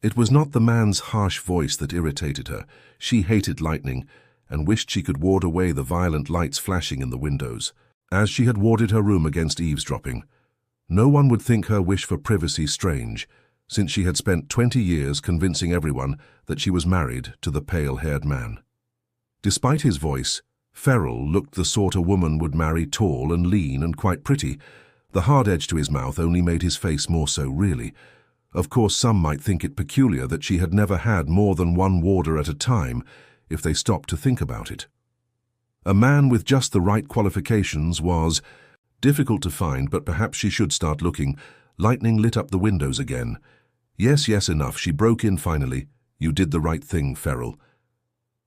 It was not the man's harsh voice that irritated her. She hated lightning and wished she could ward away the violent lights flashing in the windows, as she had warded her room against eavesdropping. No one would think her wish for privacy strange, since she had spent 20 years convincing everyone that she was married to the pale-haired man. Despite his voice, Ferrell looked the sort a woman would marry, tall and lean and quite pretty. The hard edge to his mouth only made his face more so, really. Of course, some might think it peculiar that she had never had more than 1 warder at a time, if they stopped to think about it. A man with just the right qualifications was difficult to find, but perhaps she should start looking. Lightning lit up the windows again. Yes, enough, she broke in finally. "You did the right thing, Ferrell.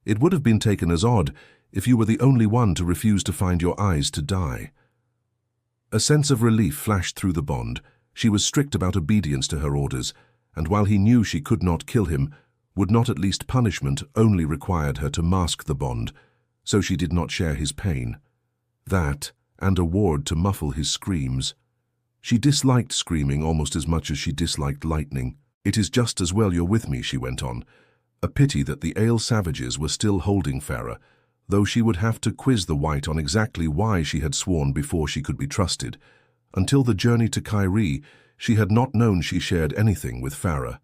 It would have been taken as odd if you were the only one to refuse to find your eyes to die." A sense of relief flashed through the Bond. She was strict about obedience to her orders, and while he knew she could not kill him, would not at least punishment only required her to mask the Bond, so she did not share his pain. That, and a ward to muffle his screams. She disliked screaming almost as much as she disliked lightning. "It is just as well you're with me," she went on. A pity that the Ale savages were still holding Farah, though she would have to quiz the White on exactly why she had sworn before she could be trusted. Until the journey to Kyrie, she had not known she shared anything with Farah.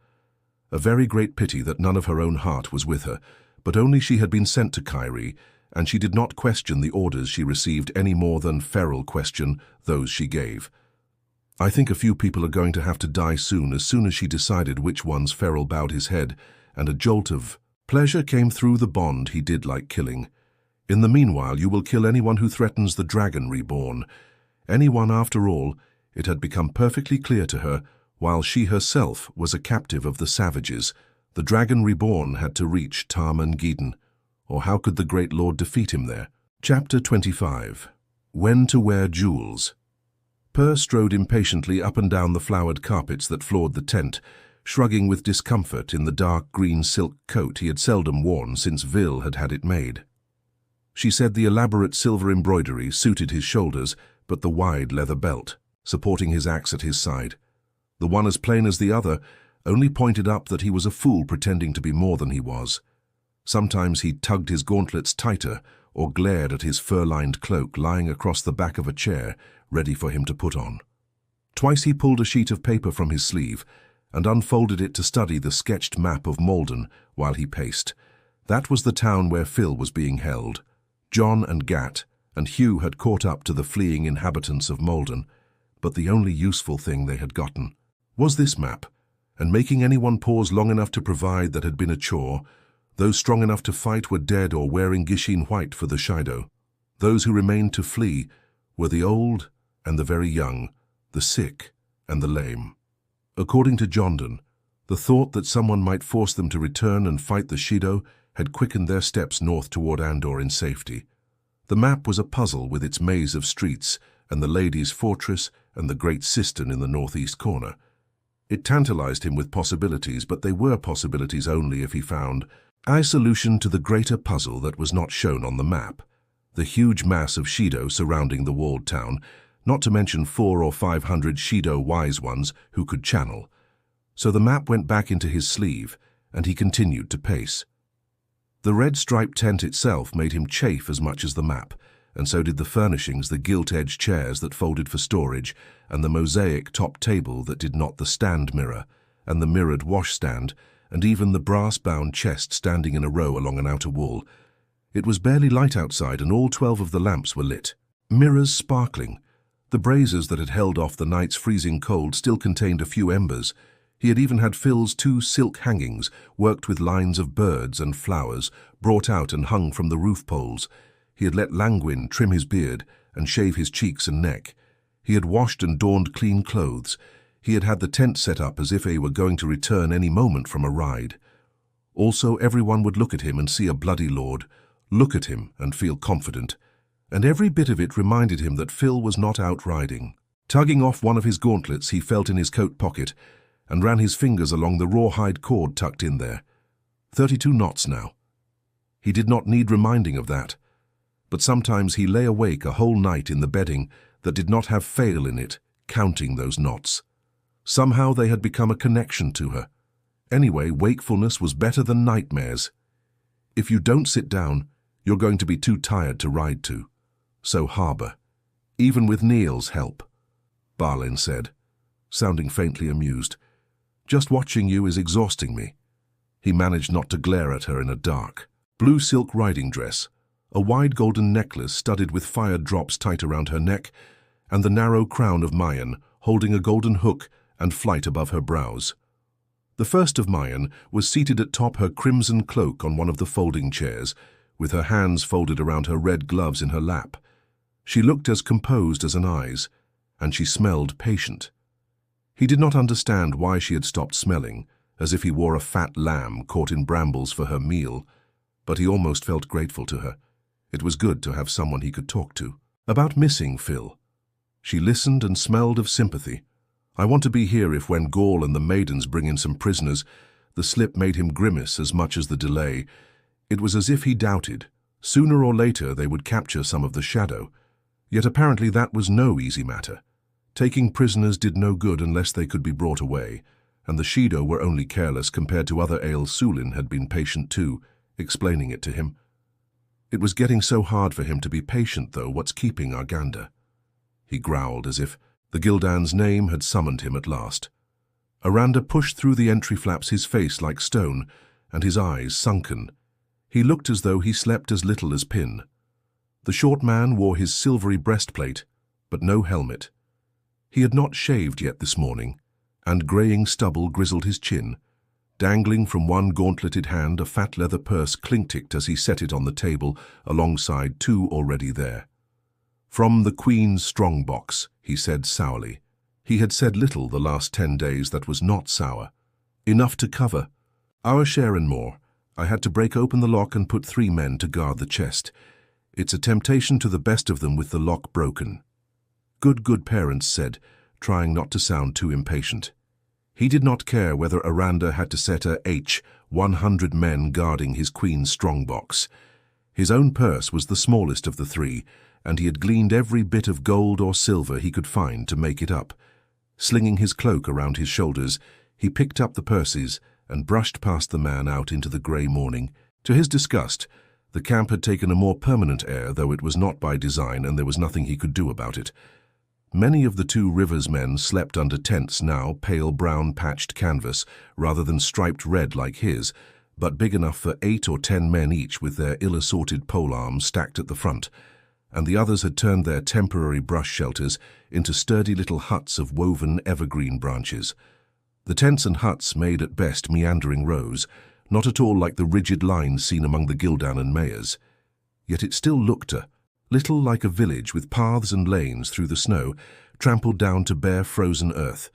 A very great pity that none of her own heart was with her, but only she had been sent to Kyrie, and she did not question the orders she received any more than Ferrell questioned those she gave. "I think a few people are going to have to die soon." As soon as she decided which ones, Ferrell bowed his head, and a jolt of pleasure came through the Bond he did like killing. "In the meanwhile, you will kill anyone who threatens the Dragon Reborn. Anyone, after all, it had become perfectly clear to her, while she herself was a captive of the savages, the Dragon Reborn had to reach Tarman Geden, or how could the Great Lord defeat him there? Chapter 25. When to Wear Jewels. Per strode impatiently up and down the flowered carpets that floored the tent, shrugging with discomfort in the dark green silk coat he had seldom worn since Vil had had it made. She said the elaborate silver embroidery suited his shoulders, but the wide leather belt, supporting his axe at his side, the one as plain as the other, only pointed up that he was a fool pretending to be more than he was. Sometimes he tugged his gauntlets tighter or glared at his fur-lined cloak lying across the back of a chair, ready for him to put on. Twice he pulled a sheet of paper from his sleeve and unfolded it to study the sketched map of Malden while he paced. That was the town where Phil was being held. John and Gat and Hugh had caught up to the fleeing inhabitants of Malden, but the only useful thing they had gotten was this map, and making anyone pause long enough to provide that had been a chore. Those strong enough to fight were dead or wearing Gishin white for the Shaido. Those who remained to flee were the old and the very young, the sick and the lame. According to Jondon, the thought that someone might force them to return and fight the Shaido had quickened their steps north toward Andor in safety. The map was a puzzle with its maze of streets and the Lady's Fortress and the Great Cistern in the northeast corner. It tantalized him with possibilities, but they were possibilities only if he found a solution to the greater puzzle that was not shown on the map, the huge mass of Shaido surrounding the walled town, not to mention 400 or 500 Shaido wise ones who could channel. So the map went back into his sleeve, and he continued to pace. The red-striped tent itself made him chafe as much as the map, and so did the furnishings, the gilt-edged chairs that folded for storage, and the mosaic top table that did not the stand mirror, and the mirrored washstand, and even the brass-bound chest standing in a row along an outer wall. It was barely light outside, and all 12 of the lamps were lit, mirrors sparkling. The braziers that had held off the night's freezing cold still contained a few embers. He had even had Phil's 2 silk hangings, worked with lines of birds and flowers, brought out and hung from the roof poles. He had let Langwin trim his beard and shave his cheeks and neck. He had washed and donned clean clothes. He had had the tent set up as if he were going to return any moment from a ride. Also, everyone would look at him and see a bloody lord, look at him and feel confident. And every bit of it reminded him that Phil was not out riding. Tugging off one of his gauntlets, he felt in his coat pocket and ran his fingers along the rawhide cord tucked in there. 32 knots now. He did not need reminding of that. But sometimes he lay awake a whole night in the bedding that did not have Faile in it, counting those knots. Somehow they had become a connection to her. Anyway, wakefulness was better than nightmares. If you don't sit down, you're going to be too tired to ride to. So harbor, even with Neil's help, Balin said, sounding faintly amused. Just watching you is exhausting me. He managed not to glare at her in a dark blue silk riding dress, a wide golden necklace studded with fire drops tight around her neck, and the narrow crown of Mayan holding a golden hook and flight above her brows. The first of Mayan was seated atop her crimson cloak on one of the folding chairs, with her hands folded around her red gloves in her lap. She looked as composed as an Aes, and she smelled patient. He did not understand why she had stopped smelling, as if he wore a fat lamb caught in brambles for her meal, but he almost felt grateful to her. It was good to have someone he could talk to. About missing Phil. She listened and smelled of sympathy. I want to be here if when Gaul and the maidens bring in some prisoners. The slip made him grimace as much as the delay. It was as if he doubted. Sooner or later they would capture some of the Shadow. Yet apparently that was no easy matter. Taking prisoners did no good unless they could be brought away, and the Shaido were only careless compared to other Ael Sulin had been patient too, explaining it to him. It was getting so hard for him to be patient, though. What's keeping Arganda? He growled as if the Gildan's name had summoned him at last. Aranda pushed through the entry flaps, his face like stone, and his eyes sunken. He looked as though he slept as little as Pin. The short man wore his silvery breastplate, but no helmet. He had not shaved yet this morning, and greying stubble grizzled his chin. Dangling from one gauntleted hand, a fat leather purse clinked as he set it on the table alongside 2 already there. "From the Queen's strongbox," he said sourly. He had said little the last 10 days that was not sour. "Enough to cover. Our share and more. I had to break open the lock and put 3 men to guard the chest. It's a temptation to the best of them with the lock broken." Good parents said, trying not to sound too impatient. He did not care whether Aranda had to set a 100 men guarding his Queen's strongbox. His own purse was the smallest of the 3, and he had gleaned every bit of gold or silver he could find to make it up. Slinging his cloak around his shoulders, he picked up the purses and brushed past the man out into the grey morning. To his disgust, the camp had taken a more permanent air, though it was not by design and there was nothing he could do about it. Many of the 2 Rivers men slept under tents now pale brown patched canvas rather than striped red like his, but big enough for 8 or 10 men each with their ill-assorted polearms stacked at the front, and the others had turned their temporary brush shelters into sturdy little huts of woven evergreen branches. The tents and huts made at best meandering rows, not at all like the rigid lines seen among the Gildan and Mayors. Yet it still looked a little like a village with paths and lanes through the snow, trampled down to bare frozen earth.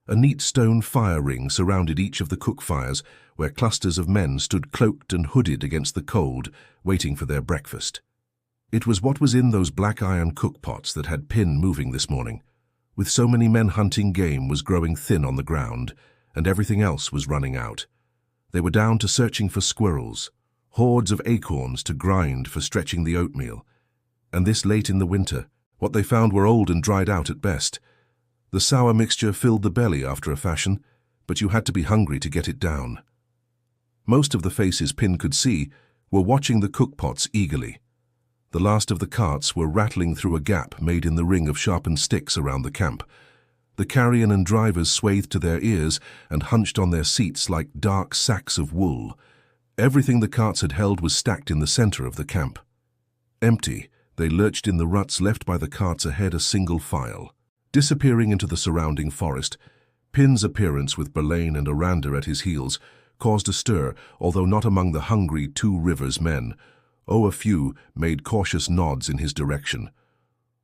A neat stone fire ring surrounded each of the cook fires, where clusters of men stood cloaked and hooded against the cold, waiting for their breakfast. It was what was in those black iron cookpots that had Pin moving this morning. With so many men hunting, game was growing thin on the ground, and everything else was running out. They were down to searching for squirrels, hordes of acorns to grind for stretching the oatmeal. And this late in the winter, what they found were old and dried out at best. The sour mixture filled the belly after a fashion, but you had to be hungry to get it down. Most of the faces Pin could see were watching the cookpots eagerly. The last of the carts were rattling through a gap made in the ring of sharpened sticks around the camp. The carrion and drivers swathed to their ears and hunched on their seats like dark sacks of wool. Everything the carts had held was stacked in the center of the camp. Empty, they lurched in the ruts left by the carts ahead a single file. Disappearing into the surrounding forest, Pin's appearance with Elayne and Aranda at his heels caused a stir, although not among the hungry 2 Rivers men. A few made cautious nods in his direction.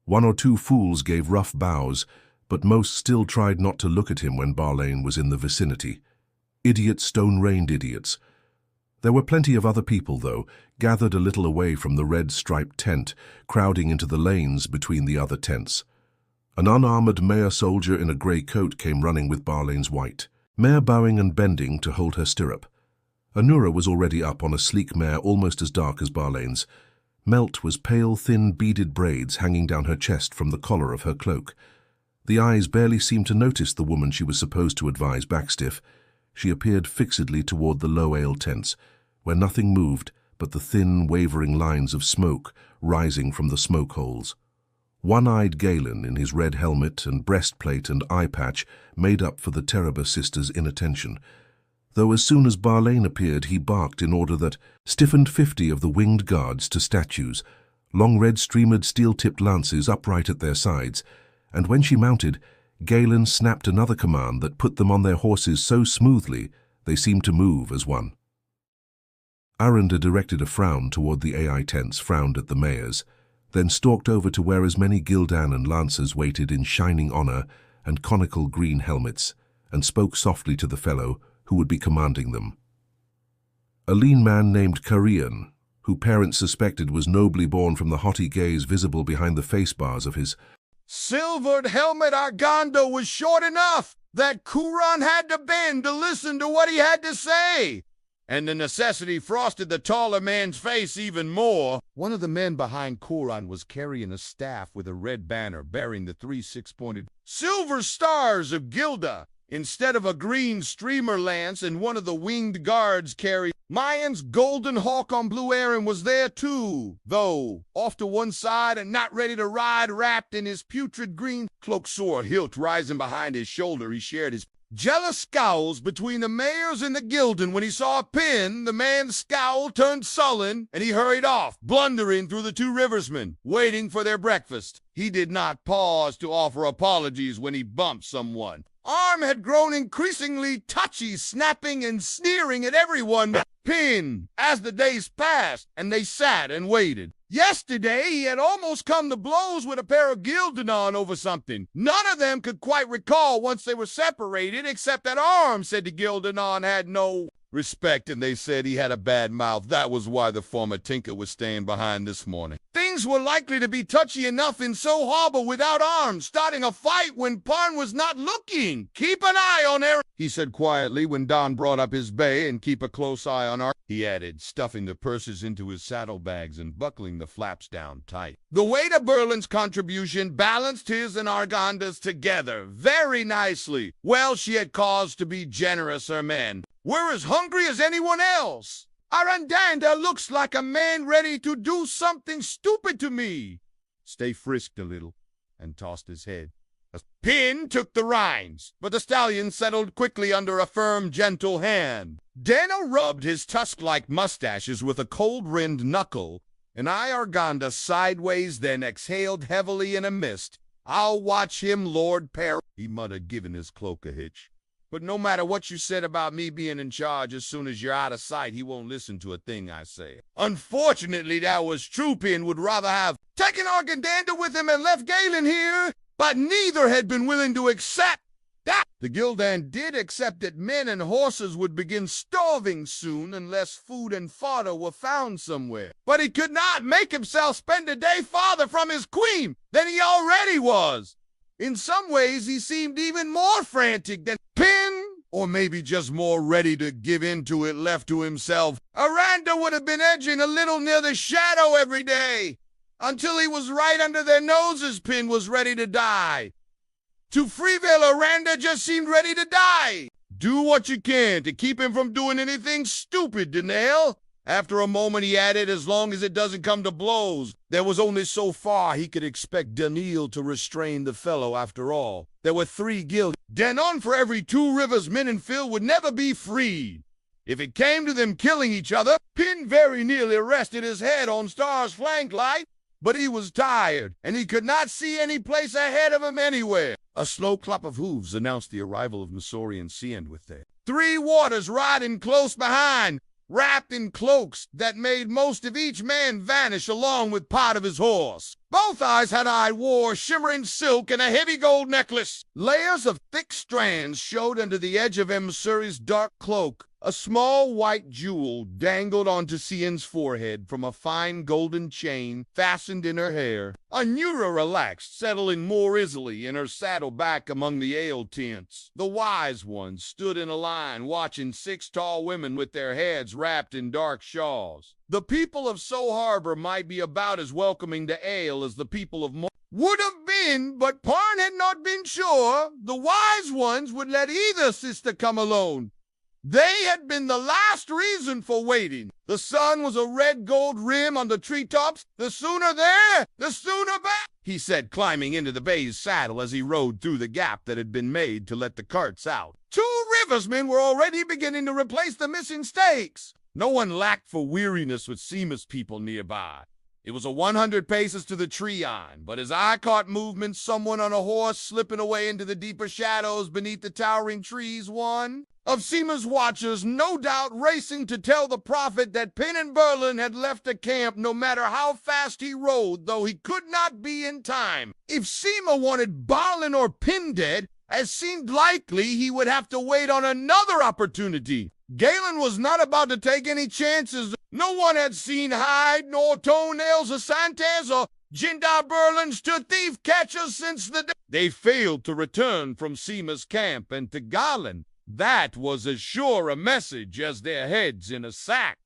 1 or 2 fools gave rough bows, but most still tried not to look at him when Barlane was in the vicinity. Idiots, stone-rained idiots. There were plenty of other people, though, gathered a little away from the red-striped tent, crowding into the lanes between the other tents. An unarmored Mare soldier in a grey coat came running with Barlane's white, Mare bowing and bending to hold her stirrup. Anura was already up on a sleek mare almost as dark as Barlane's. Melt was pale, thin, beaded braids hanging down her chest from the collar of her cloak. The eyes barely seemed to notice the woman she was supposed to advise backstiff. She appeared fixedly toward the low ale tents, where nothing moved but the thin, wavering lines of smoke rising from the smoke holes. One-eyed Galen in his red helmet and breastplate and eye patch made up for the Teraba sisters' inattention, though as soon as Barlane appeared he barked in order that stiffened 50 of the winged guards to statues, long red streamered steel-tipped lances upright at their sides, and when she mounted, Galen snapped another command that put them on their horses so smoothly they seemed to move as one. Aranda directed a frown toward the AI tents, frowned at the mayors, then stalked over to where as many Gildan and lancers waited in shining honor and conical green helmets, and spoke softly to the fellow who would be commanding them. A lean man named Carian, who parents suspected was nobly born from the haughty gaze visible behind the face bars of his silvered helmet Argando was short enough that Kuran had to bend to listen to what he had to say. And the necessity frosted the taller man's face even more. One of the men behind Kuran was carrying a staff with a red banner bearing the 3 six-pointed silver stars of Gilda, instead of a green streamer lance, and one of the winged guards carried Mayan's golden hawk on blue air and was there too, though off to one side and not ready to ride, wrapped in his putrid green cloak, sword hilt rising behind his shoulder. He shared his jealous scowls between the mayors and the Gildan. When he saw Pin, the man's scowl turned sullen, and he hurried off, blundering through the 2 riversmen, waiting for their breakfast. He did not pause to offer apologies when he bumped someone. Arm had grown increasingly touchy, snapping and sneering at everyone. Pin, as the days passed, and they sat and waited. Yesterday, he had almost come to blows with a pair of Gildanon over something. None of them could quite recall once they were separated, except that Arm said the Gildanon had no respect, and they said he had a bad mouth. That was why the former tinker was staying behind this morning. Things were likely to be touchy enough in So Harbor without Arms starting a fight when Perrin was not looking. Keep an eye on her, he said quietly when Don brought up his bay, and keep a close eye on her, he added, stuffing the purses into his saddlebags and buckling the flaps down tight. The weight of Berlin's contribution balanced his and Arganda's together very nicely. Well, she had cause to be generous, her men. We're as hungry as anyone else. Arandanda looks like a man ready to do something stupid to me. Stay frisked a little, and tossed his head. Pin took the reins, but the stallion settled quickly under a firm, gentle hand. Dana rubbed his tusk-like mustaches with a cold-rimmed knuckle, and eyed Arganda sideways, then exhaled heavily in a mist. I'll watch him, Lord Perrin, he muttered, giving his cloak a hitch. But no matter what you said about me being in charge, as soon as you're out of sight, he won't listen to a thing I say. Unfortunately, that was true. Pin would rather have taken Argandanda with him and left Galen here, but neither had been willing to accept that. The Gildan did accept that men and horses would begin starving soon unless food and fodder were found somewhere. But he could not make himself spend a day farther from his queen than he already was. In some ways, he seemed even more frantic than Pin, or maybe just more ready to give in to it left to himself. Aranda would have been edging a little near the shadow every day, until he was right under their noses. Pin was ready to die. To Freevale, Aranda just seemed ready to die. Do what you can to keep him from doing anything stupid, Danelle. After a moment, he added, as long as it doesn't come to blows. There was only so far he could expect Daniel to restrain the fellow after all. There were 3 guilds. Denon for every 2 rivers men and Phil would never be freed. If it came to them killing each other, Pin very nearly rested his head on Star's flank light, but he was tired, and he could not see any place ahead of him anywhere. A slow clop of hooves announced the arrival of Nasori and Seand with their 3 waters riding close behind, wrapped in cloaks that made most of each man vanish along with part of his horse. Both eyes had wore shimmering silk and a heavy gold necklace. Layers of thick strands showed under the edge of Msuri's dark cloak. A small white jewel dangled onto Sien's forehead from a fine golden chain fastened in her hair. Anura relaxed, settling more easily in her saddle back among the ale tents. The wise ones stood in a line watching 6 tall women with their heads wrapped in dark shawls. The people of So Harbor might be about as welcoming to ale as the people of would have been, but Perrin had not been sure the wise ones would let either sister come alone. They had been the last reason for waiting. The sun was a red gold rim on the treetops. The sooner there, the sooner back, he said, climbing into the bay's saddle as he rode through the gap that had been made to let the carts out. 2 riversmen were already beginning to replace the missing stakes. No one lacked for weariness with Seamus people nearby. It was a 100 paces to the Treon, but his eye caught movement, someone on a horse slipping away into the deeper shadows beneath the towering trees. One of Seema's watchers, no doubt racing to tell the prophet that Pin and Berlin had left the camp no matter how fast he rode, though he could not be in time. If Seema wanted Barlin or Pin dead, as seemed likely, he would have to wait on another opportunity. Galen was not about to take any chances. No one had seen hide nor toenails of Santes or Jindar Berlin's to thief catchers since the day they failed to return from Seema's camp, and to Galen, that was as sure a message as their heads in a sack.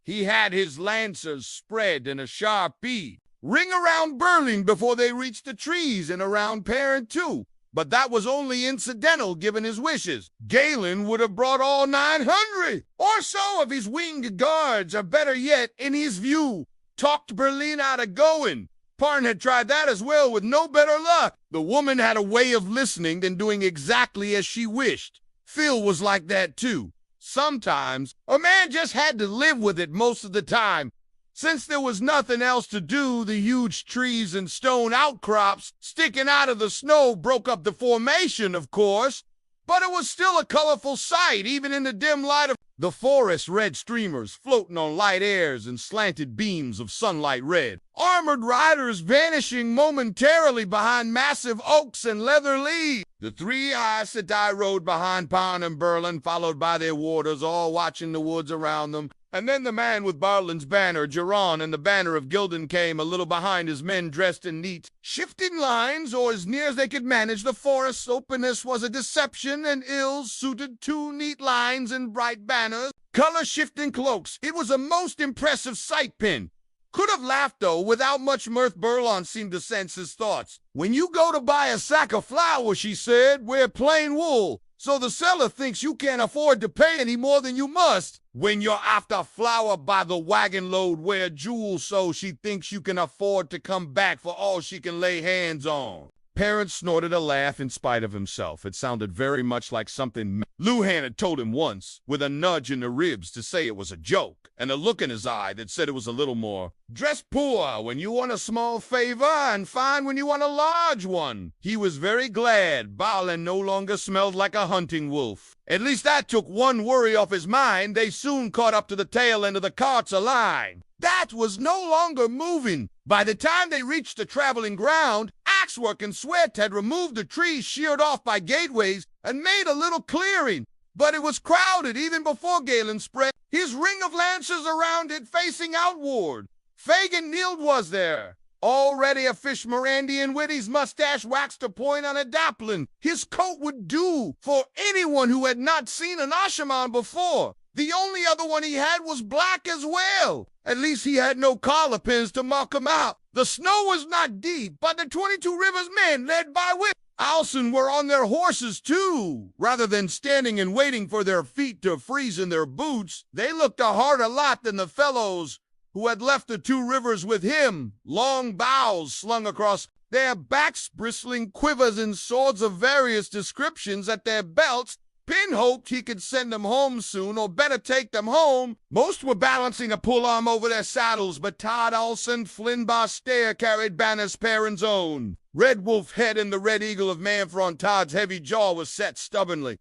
He had his lancers spread in a sharp E. Ring around Berlin before they reached the trees, and around Perrin too. But that was only incidental given his wishes. Galen would have brought all 900 or so of his winged guards, or better yet, in his view, talked Berlin out of going. Perrin had tried that as well with no better luck. The woman had a way of listening and doing exactly as she wished. Phil was like that too. Sometimes a man just had to live with it most of the time. Since there was nothing else to do, the huge trees and stone outcrops sticking out of the snow broke up the formation, of course, but it was still a colorful sight, even in the dim light of The forest red streamers floating on light airs and slanted beams of sunlight red. Armored riders vanishing momentarily behind massive oaks and leather leaves. The three Aes Sedai rode behind Perrin and Berlin, followed by their warders, all watching the woods around them. And then the man with Barlin's banner, Geron, and the banner of Gildan came a little behind his men dressed in neat, shifting lines, or as near as they could manage. The forest's openness was a deception, and ills suited two neat lines and bright banners, color-shifting cloaks. It was a most impressive sight, Pin. Could have laughed, though, without much mirth. Burlon seemed to sense his thoughts. When you go to buy a sack of flour, she said, wear plain wool, so the seller thinks you can't afford to pay any more than you must. When you're after flour by the wagon load, wear jewels so she thinks you can afford to come back for all she can lay hands on. Perrin snorted a laugh in spite of himself. It sounded very much like something Luhan had told him once, with a nudge in the ribs to say it was a joke, and a look in his eye that said it was a little more. Dress poor when you want a small favor, and fine when you want a large one. He was very glad Balin no longer smelled like a hunting wolf. At least that took one worry off his mind. They soon caught up to the tail end of the cart's line. That was no longer moving. By the time they reached the traveling ground, axework and sweat had removed the trees sheared off by gateways and made a little clearing. But it was crowded even before Galen spread his ring of lancers around it, facing outward. Fagin Nield was there, already a fish Mirandian with his mustache waxed to point on a daplin. His coat would do for anyone who had not seen an Ashaman before. The only other one he had was black as well. At least he had no collar pins to mark him out. The snow was not deep, but the 22 Rivers men, led by Whip Alson, were on their horses too. Rather than standing and waiting for their feet to freeze in their boots, they looked a harder lot than the fellows who had left the 2 rivers with him, long bows slung across their backs, bristling quivers and swords of various descriptions at their belts. Pin hoped he could send them home soon, or better take them home. Most were balancing a pull-arm over their saddles, but Todd Olson, Flynn Bastair carried banners Perrin's own. Red Wolf Head and the Red Eagle of Manfron Todd's heavy jaw was set stubbornly,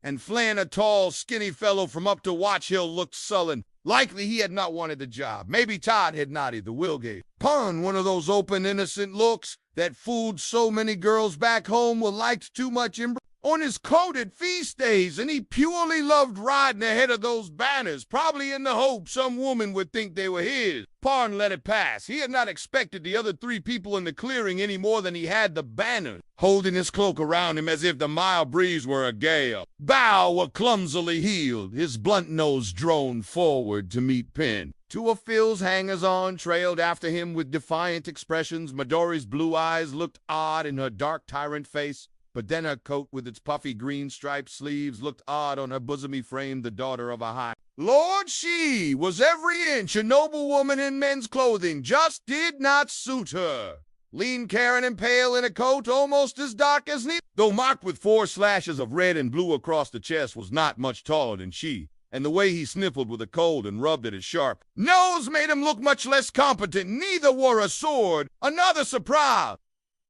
and Flann, a tall, skinny fellow from up to Watch Hill, looked sullen. Likely he had not wanted the job. Maybe Todd had not either. Will gave Pun one of those open, innocent looks that fooled so many girls back home were liked too much on his coat at feast days, and he purely loved riding ahead of those banners, probably in the hope some woman would think they were his. Parn let it pass. He had not expected the other 3 people in the clearing any more than he had the banners, holding his cloak around him as if the mild breeze were a gale. Bow were clumsily heeled. His blunt nose droned forward to meet Pin. 2 of Phil's hangers-on trailed after him with defiant expressions. Midori's blue eyes looked odd in her dark tyrant face, but then her coat with its puffy green striped sleeves looked odd on her bosomy frame. The daughter of a high lord, she was every inch a noble woman in men's clothing, just did not suit her. Lean, Karen, and pale in a coat almost as dark as Neil, though marked with 4 slashes of red and blue across the chest, was not much taller than she, and the way he sniffled with a cold and rubbed at his sharp nose made him look much less competent. Neither wore a sword. Another surprise.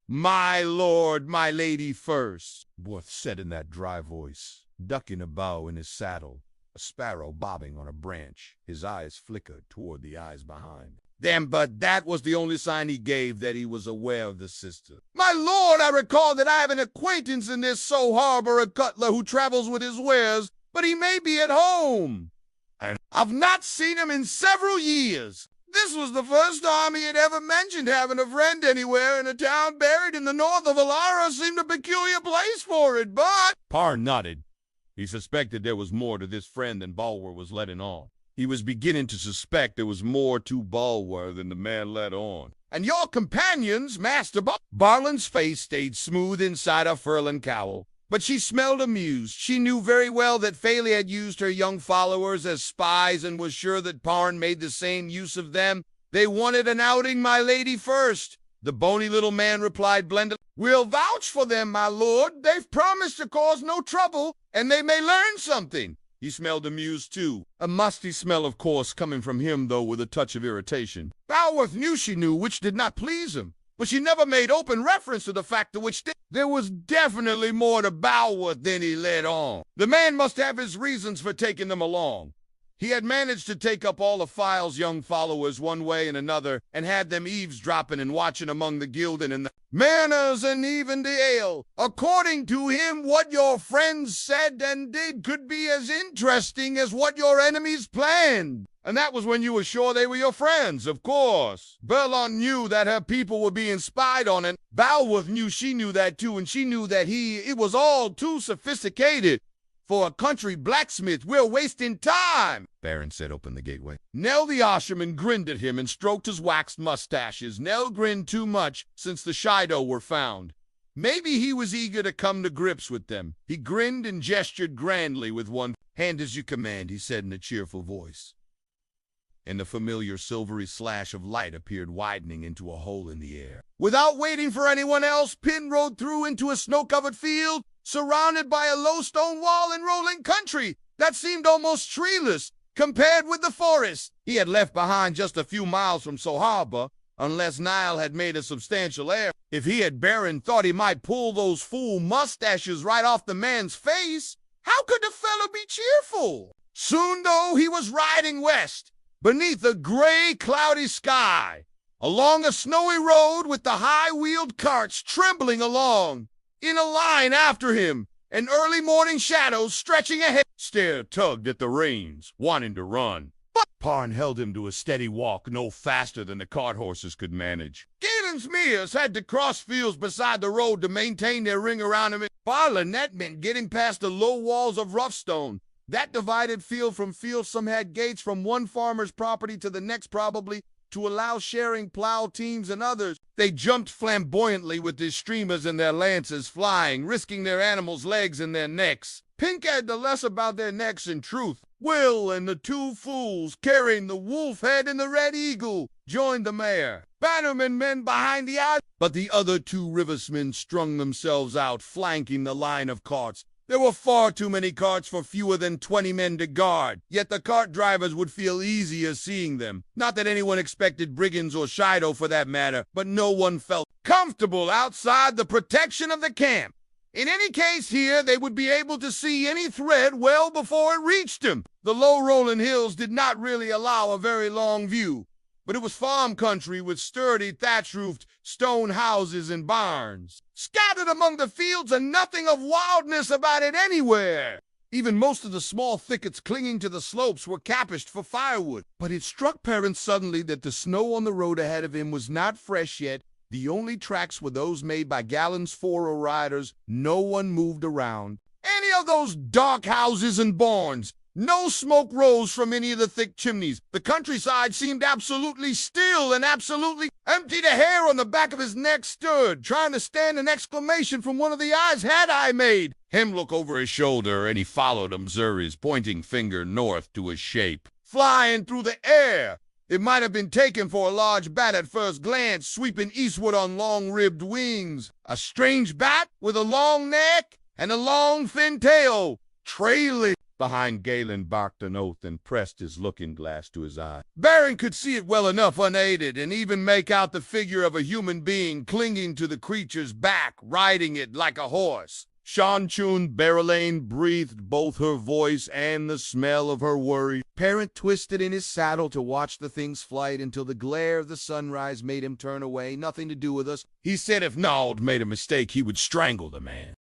"My lord, my lady first," Worth said in that dry voice, ducking a bow in his saddle, a sparrow bobbing on a branch. His eyes flickered toward the eyes behind them, but that was the only sign he gave that he was aware of the sister. "My lord, I recall that I have an acquaintance in this So Harbor, a cutler who travels with his wares, but he may be at home. I've not seen him in several years." This was the first time he had ever mentioned having a friend anywhere, and a town buried in the north of Alara seemed a peculiar place for it, but... Parn nodded. He suspected there was more to this friend than Bulwer was letting on. He was beginning to suspect there was more to Bulwer than the man let on. "And your companions, Master Barlin's face stayed smooth inside a furlin cowl, but she smelled amused. She knew very well that Faile had used her young followers as spies and was sure that Parn made the same use of them. "They wanted an outing, my lady, first," the bony little man replied blendedly. "We'll vouch for them, my lord. They've promised to cause no trouble, and they may learn something." He smelled amused, too. A musty smell, of course, coming from him, though with a touch of irritation. Balworth knew she knew, which did not please him. but she never made open reference to the fact to which there was definitely more to Balworth than he let on. The man must have his reasons for taking them along. He had managed to take up all of Faile's young followers one way and another, and had them eavesdropping and watching among the gilded and the manners and even the ale. According to him, what your friends said and did could be as interesting as what your enemies planned. And that was when you were sure they were your friends, of course. Berlon knew that her people were being spied on, and Balworth knew she knew that too, and she knew that it was all too sophisticated. For a country blacksmith, we're wasting time, Perrin said, open the gateway. Nell the Osherman grinned at him and stroked his waxed mustaches. Nell grinned too much since the Shaido were found. Maybe he was eager to come to grips with them. He grinned and gestured grandly with one hand. As you command, he said in a cheerful voice. And the familiar silvery slash of light appeared widening into a hole in the air. Without waiting for anyone else, Pin rode through into a snow-covered field, surrounded by a low stone wall and rolling country that seemed almost treeless compared with the forest he had left behind just a few miles from Sohaba, unless Nile had made a substantial error. If he had Perrin thought he might pull those fool mustaches right off the man's face, how could the fellow be cheerful? Soon, though, he was riding west, beneath a gray, cloudy sky, along a snowy road with the high-wheeled carts trembling along in a line after him, and early morning shadows stretching ahead. Stair tugged at the reins, wanting to run, but Perrin held him to a steady walk no faster than the cart horses could manage. Galen's Mears had to cross fields beside the road to maintain their ring around him. Faile, and that meant getting past the low walls of rough stone that divided field from field. Some had gates from one farmer's property to the next, probably to allow sharing plow teams, and others they jumped flamboyantly with their streamers and their lances flying, risking their animals' legs and their necks. Pink cared the less about their necks in truth. Will and the two fools carrying the wolf head and the red eagle joined the mare. Bannerman men behind the eyes, but the other two riversmen strung themselves out, flanking the line of carts. There were far too many carts for fewer than 20 men to guard, yet the cart drivers would feel easier seeing them. Not that anyone expected brigands or Shaido for that matter, but no one felt comfortable outside the protection of the camp. In any case here, they would be able to see any threat well before it reached them. The low rolling hills did not really allow a very long view, but it was farm country with sturdy thatch-roofed stone houses and barns scattered among the fields, and nothing of wildness about it anywhere. Even most of the small thickets clinging to the slopes were capached for firewood. But it struck Perrin suddenly that the snow on the road ahead of him was not fresh yet. The only tracks were those made by Galen's furrow riders. No one moved around any of those dark houses and barns. No smoke rose from any of the thick chimneys. The countryside seemed absolutely still and absolutely empty. The hair on the back of his neck stood, trying to stand an exclamation from one of the Aes Sedai made him look over his shoulder, and he followed Umzuri's pointing finger north to a shape flying through the air. It might have been taken for a large bat at first glance, sweeping eastward on long-ribbed wings. A strange bat with a long neck and a long thin tail, trailing behind. Galen barked an oath and pressed his looking-glass to his eye. Perrin could see it well enough unaided, and even make out the figure of a human being clinging to the creature's back, riding it like a horse. Seanchan Daughter breathed both her voice and the smell of her worry. Perrin twisted in his saddle to watch the thing's flight until the glare of the sunrise made him turn away. Nothing to do with us, he said. If Nald made a mistake, he would strangle the man.